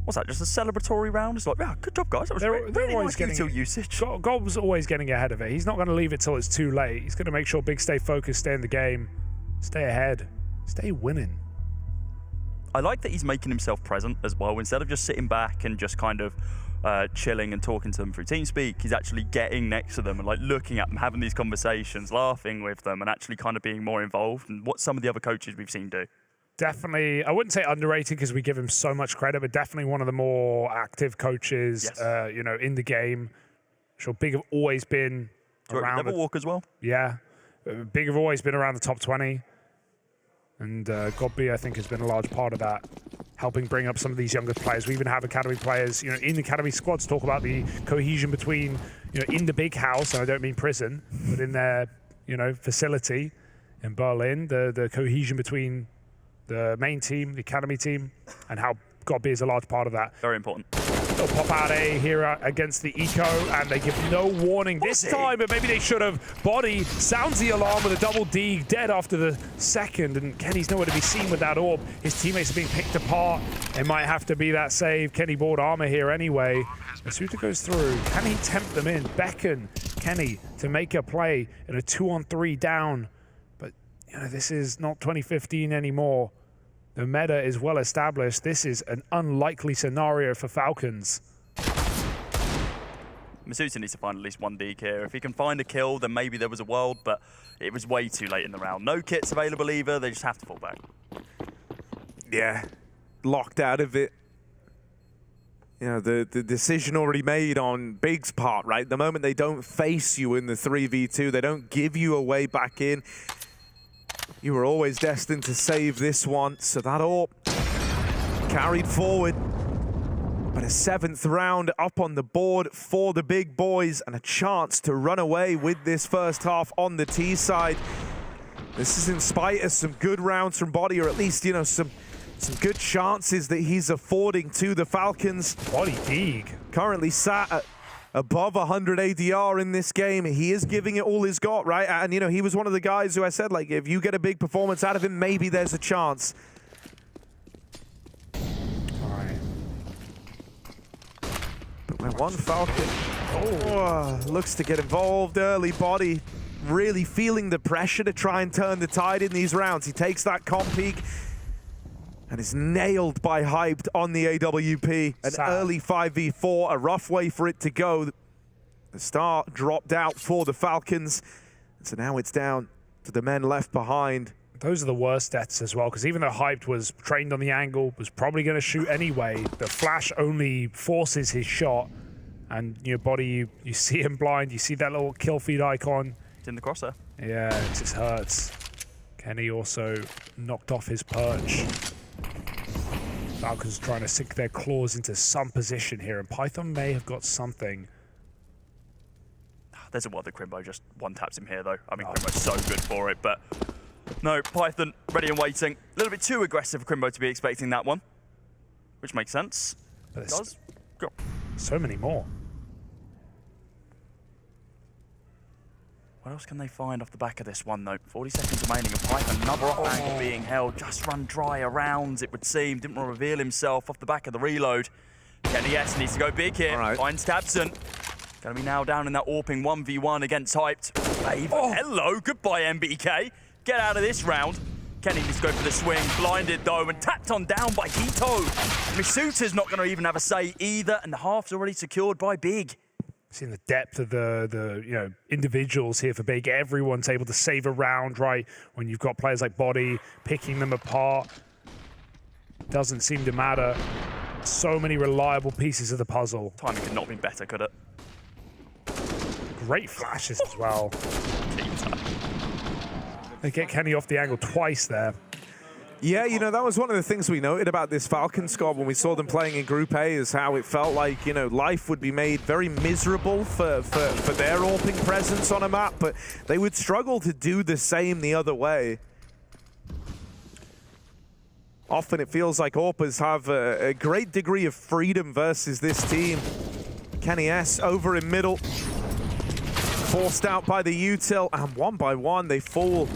What's that, just a celebratory round? It's like, yeah, good job, guys. That was really nice util usage. Gob's always getting ahead of it. He's not going to leave it till it's too late. He's going to make sure Big stay focused, stay in the game, stay ahead, stay winning. I like that he's making himself present as well. Instead of just sitting back and just kind of chilling and talking to them through TeamSpeak, he's actually getting next to them and like looking at them, having these conversations, laughing with them, and actually kind of being more involved. And what some of the other coaches we've seen do. Definitely, I wouldn't say underrated because we give him so much credit, but definitely one of the more active coaches, yes. In the game. Sure, Big have always been around. Never walk as well. Yeah, Big have always been around the top 20. And God B, I think, has been a large part of that, helping bring up some of these younger players. We even have academy players, in the academy squads, talk about the cohesion between, in the big house, and I don't mean prison, but in their, facility in Berlin, the cohesion between the main team, the academy team, and how God B is a large part of that. Very important. They'll pop out A here against the eco, and they give no warning this time, but maybe they should have. Body sounds the alarm with a double D, dead after the second, and Kenny's nowhere to be seen with that AWP. His teammates are being picked apart. It might have to be that save. Kenny bought armor here anyway. Masuta goes through. Can he tempt them in? Beckon Kenny to make a play in a 2-on-3 down. But, this is not 2015 anymore. The meta is well established. This is an unlikely scenario for Falcons. Masuta needs to find at least one deke here. If he can find a kill, then maybe there was a world, but it was way too late in the round. No kits available either. They just have to fall back. Yeah, locked out of it. The decision already made on Big's part, right? The moment they don't face you in the 3v2, they don't give you a way back in. You were always destined to save this one, so that AWP carried forward. But a 7th round up on the board for the big boys and a chance to run away with this first half on the T side. This is in spite of some good rounds from Body, or at least, some good chances that he's affording to the Falcons. Body Deeg currently sat at above 100 ADR in this game. He is giving it all he's got, right? And, he was one of the guys who I said, like, if you get a big performance out of him, maybe there's a chance. All right. But when one Falcon looks to get involved early, Body really feeling the pressure to try and turn the tide in these rounds. He takes that comp peak and is nailed by Hyped on the AWP. An early 5v4, a rough way for it to go. The start dropped out for the Falcons. And so now it's down to the men left behind. Those are the worst deaths as well, because even though Hyped was trained on the angle, was probably going to shoot anyway, the flash only forces his shot. And Body, you see him blind, you see that little kill feed icon. It's in the crosshair. Yeah, it just hurts. Kenny also knocked off his perch. Falcons trying to sink their claws into some position here, and Python may have got something. There's a world that Crimbo just one-taps him here, though. I mean, Crimbo's so good for it, but no, Python ready and waiting. A little bit too aggressive for Crimbo to be expecting that one, which makes sense. It does. Go. So many more. What else can they find off the back of this one, though? 40 seconds remaining. A Python, another off angle being held. Just run dry around, it would seem. Didn't want to reveal himself off the back of the reload. Kenny S needs to go big here. Right. Finds Tabson. Going to be now down in that AWPing 1v1 against Hyped. Hello, goodbye MBK. Get out of this round. Kenny needs to go for the swing. Blinded, though, and tapped on down by Hito. Misuta's not going to even have a say either, and the half's already secured by Big. Seeing the depth of the individuals here for Big. Everyone's able to save a round, right? When you've got players like Body picking them apart. Doesn't seem to matter. So many reliable pieces of the puzzle. Timing could not be better, could it? Great flashes as well. They get Kenny off the angle twice there. Yeah, that was one of the things we noted about this Falcon squad when we saw them playing in Group A, is how it felt like, life would be made very miserable for their AWPing presence on a map, but they would struggle to do the same the other way. Often it feels like Orpas have a great degree of freedom versus this team. Kenny S over in middle. Forced out by the util, and one by one they fall.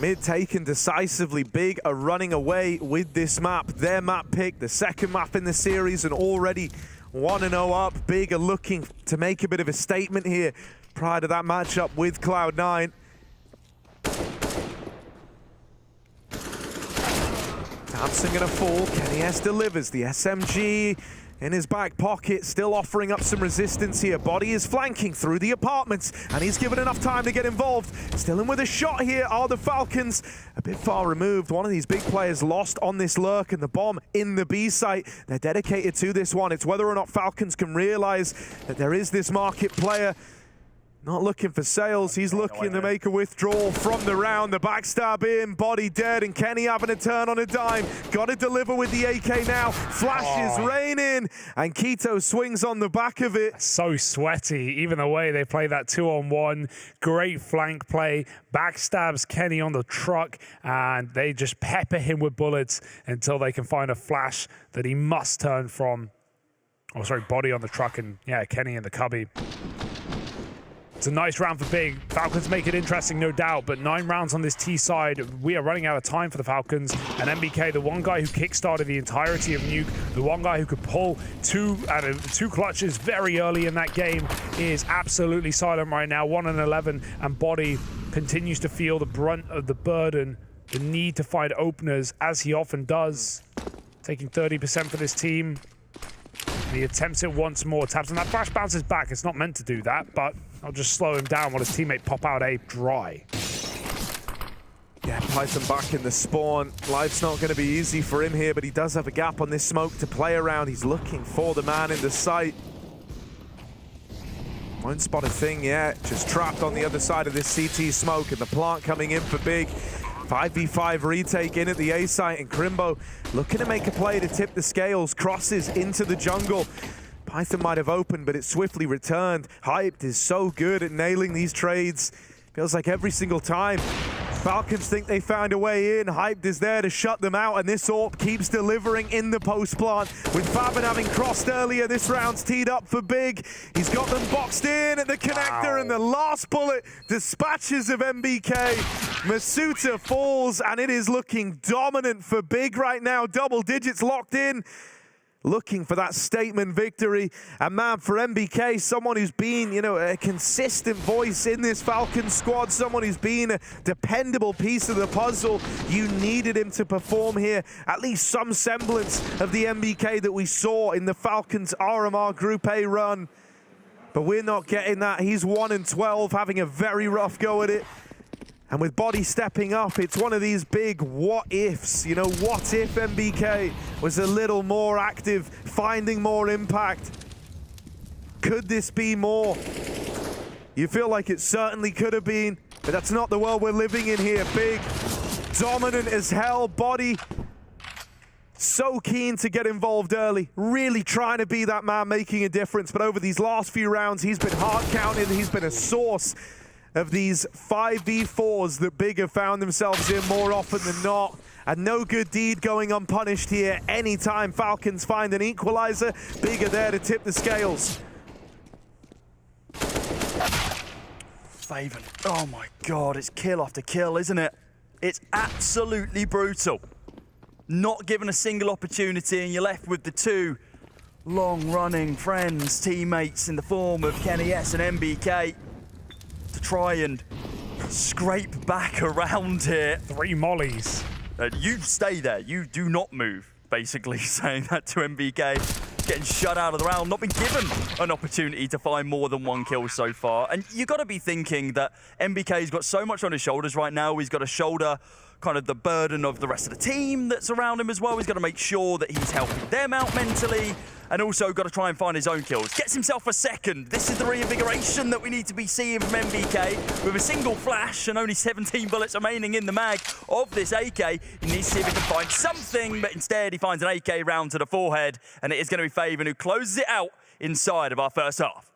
Mid taken decisively. Big are running away with this map. Their map pick, the second map in the series, and already 1-0 up. Big are looking to make a bit of a statement here prior to that matchup with Cloud9. Thompson gonna fall. Kenny S delivers the SMG in his back pocket, still offering up some resistance here. Body is flanking through the apartments, and he's given enough time to get involved. Still in with a shot here are the Falcons. A bit far removed. One of these big players lost on this lurk, and the bomb in the B site. They're dedicated to this one. It's whether or not Falcons can realize that there is this market player. Not looking for sales, he's looking to make a withdrawal from the round. The backstab in, Body dead, and Kenny having a turn on a dime. Got to deliver with the AK now. Flashes raining, and Quito swings on the back of it. So sweaty, even the way they play that 2-on-1. Great flank play, backstabs Kenny on the truck, and they just pepper him with bullets until they can find a flash that he must turn from. Oh, sorry, Body on the truck, and yeah, Kenny in the cubby. It's a nice round for Big. Falcons make it interesting, no doubt, but 9 rounds on this T side. We are running out of time for the Falcons. And MBK, the one guy who kickstarted the entirety of Nuke, the one guy who could pull two clutches very early in that game, is absolutely silent right now. 1-11, and Body continues to feel the brunt of the burden, the need to find openers, as he often does. Taking 30% for this team. He attempts it once more, taps, and that flash bounces back. It's not meant to do that, but I'll just slow him down while his teammate pop out a dry. Yeah, Python back in the spawn. Life's not going to be easy for him here, but he does have a gap on this smoke to play around. He's looking for the man in the sight. Won't spot a thing yet. Just trapped on the other side of this CT smoke, and the plant coming in for Big. 5v5 retake in at the A site, and Crimbo looking to make a play to tip the scales. Crosses into the jungle. Python might have opened, but it swiftly returned. Hyped is so good at nailing these trades. Feels like every single time Falcons think they found a way in, Hyped is there to shut them out, and this AWP keeps delivering in the post plant. With Fabin having crossed earlier, this round's teed up for Big. He's got them boxed in at the connector, and the last bullet dispatches of MBK. Masuta falls, and it is looking dominant for Big right now. Double digits locked in. Looking for that statement victory. And man, for MBK, someone who's been, you know, a consistent voice in this Falcons squad, someone who's been a dependable piece of the puzzle. You needed him to perform here, at least some semblance of the MBK that we saw in the Falcons RMR Group A run. But we're not getting that. He's 1-12, having a very rough go at it. And with Body stepping up, it's one of these big what-ifs. You know, what if MBK was a little more active, finding more impact? Could this be more? You feel like it certainly could have been, but that's not the world we're living in here. Big, dominant as hell. Body, so keen to get involved early, really trying to be that man making a difference. But over these last few rounds, he's been hard counted. He's been a source of these 5v4s that Big have found themselves in more often than not. And no good deed going unpunished here. Anytime Falcons find an equalizer, Big are there to tip the scales. Faven, oh my God, it's kill after kill, isn't it? It's absolutely brutal. Not given a single opportunity, and you're left with the two long-running friends, teammates in the form of Kenny S and MBK. To try and scrape back around here. 3 mollies. You stay there. You do not move, basically saying that to MBK. Getting shut out of the round, not been given an opportunity to find more than 1 kill so far. And you got to be thinking that MBK's got so much on his shoulders right now. He's got to shoulder kind of the burden of the rest of the team that's around him as well. He's got to make sure that he's helping them out mentally, and also got to try and find his own kills. Gets himself a second. This is the reinvigoration that we need to be seeing from MBK. With a single flash and only 17 bullets remaining in the mag of this AK, he needs to see if he can find something, but instead he finds an AK round to the forehead, and it is going to be Faven who closes it out inside of our first half.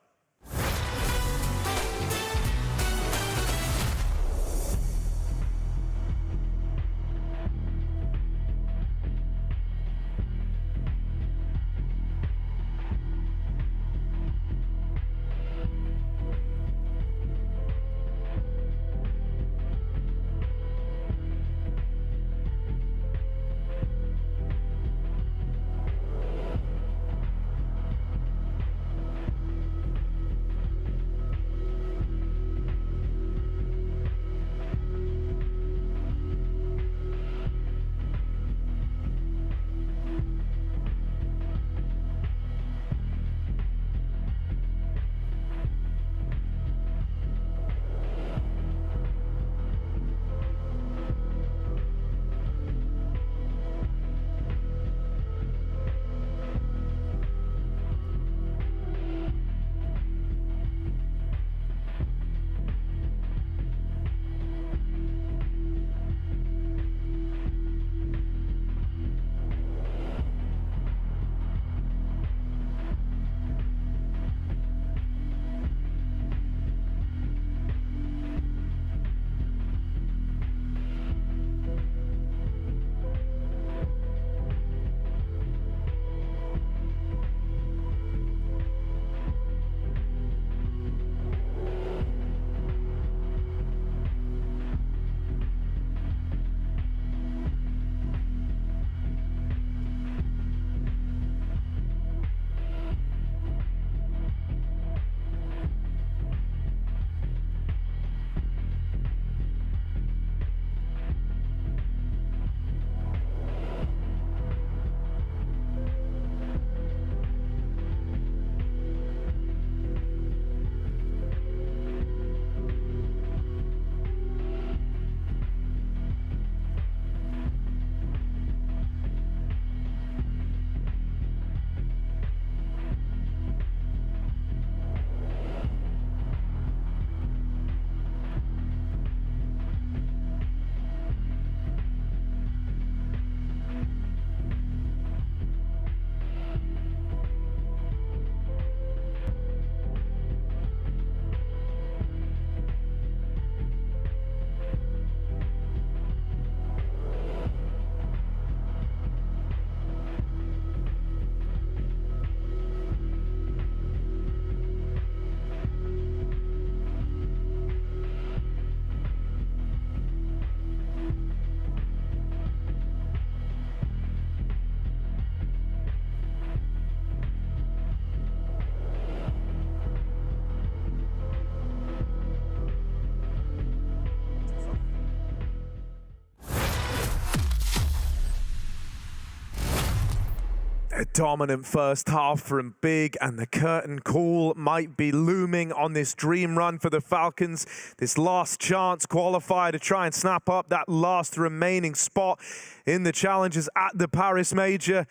A dominant first half from Big, and the curtain call might be looming on this dream run for the Falcons. This last chance qualifier to try and snap up that last remaining spot in the challenges at the Paris Major.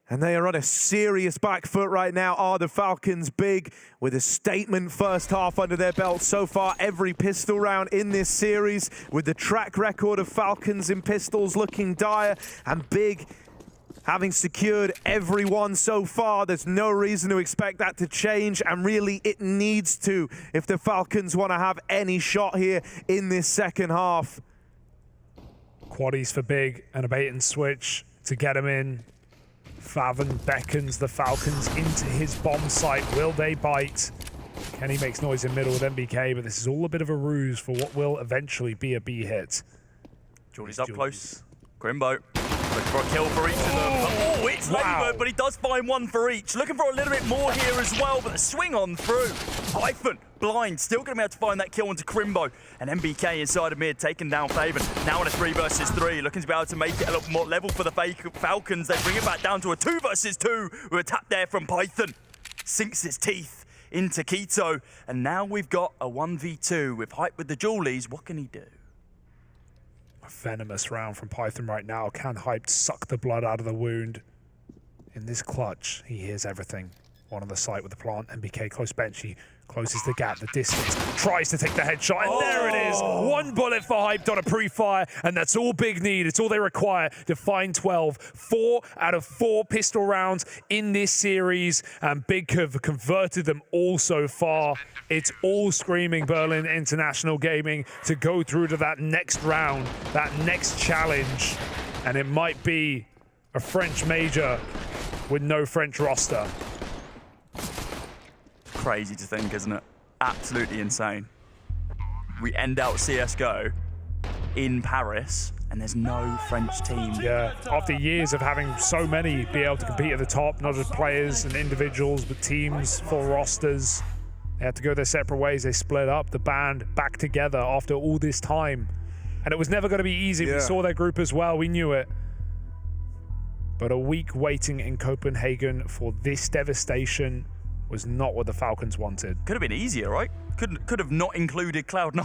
And they are on a serious back foot right now, are the Falcons. Big with a statement first half under their belt so far. Every pistol round in this series, with the track record of Falcons in pistols looking dire, and Big having secured every one so far. There's no reason to expect that to change, and really it needs to if the Falcons want to have any shot here in this second half. Quaddies for Big and a bait and switch to get him in. Favon beckons the Falcons into his bomb site. Will they bite? Kenny makes noise in middle with MBK, but this is all a bit of a ruse for what will eventually be a B hit. Geordie's up close. Crimbo looking for a kill for each of them. Oh, it's laboured, but he does find one for each. Looking for a little bit more here as well, but the swing on through. Python, blind, still going to be able to find that kill into Crimbo. And MBK inside of mid, taking down Favon. Now on a 3 versus 3, looking to be able to make it a little more level for the Falcons. They bring it back down to a 2 versus 2 with a tap there from Python. Sinks his teeth into Keto. And now we've got a 1v2 with Hype with the Julies. What can he do? A venomous round from Python right now. Can Hype suck the blood out of the wound? In this clutch, he hears everything. One on the site with the plant. MBK close bench. He closes the gap, the distance. Tries to take the headshot, and there it is. 1 bullet for Hype on a pre-fire, and that's all Big need. It's all they require to find 12. 4 out of 4 pistol rounds in this series, and Big have converted them all so far. It's all screaming Berlin International Gaming to go through to that next round, that next challenge, and it might be a French major with no French roster. Crazy to think, isn't it? Absolutely insane. We end out CSGO in Paris, and there's no French team. Yeah, after years of having so many be able to compete at the top, not just players and individuals, but teams, full rosters. They had to go their separate ways. They split up, the band back together after all this time. And it was never going to be easy. Yeah. We saw their group as well, we knew it. But a week waiting in Copenhagen for this devastation was not what the Falcons wanted. Could have been easier, right? Could have not included Cloud9.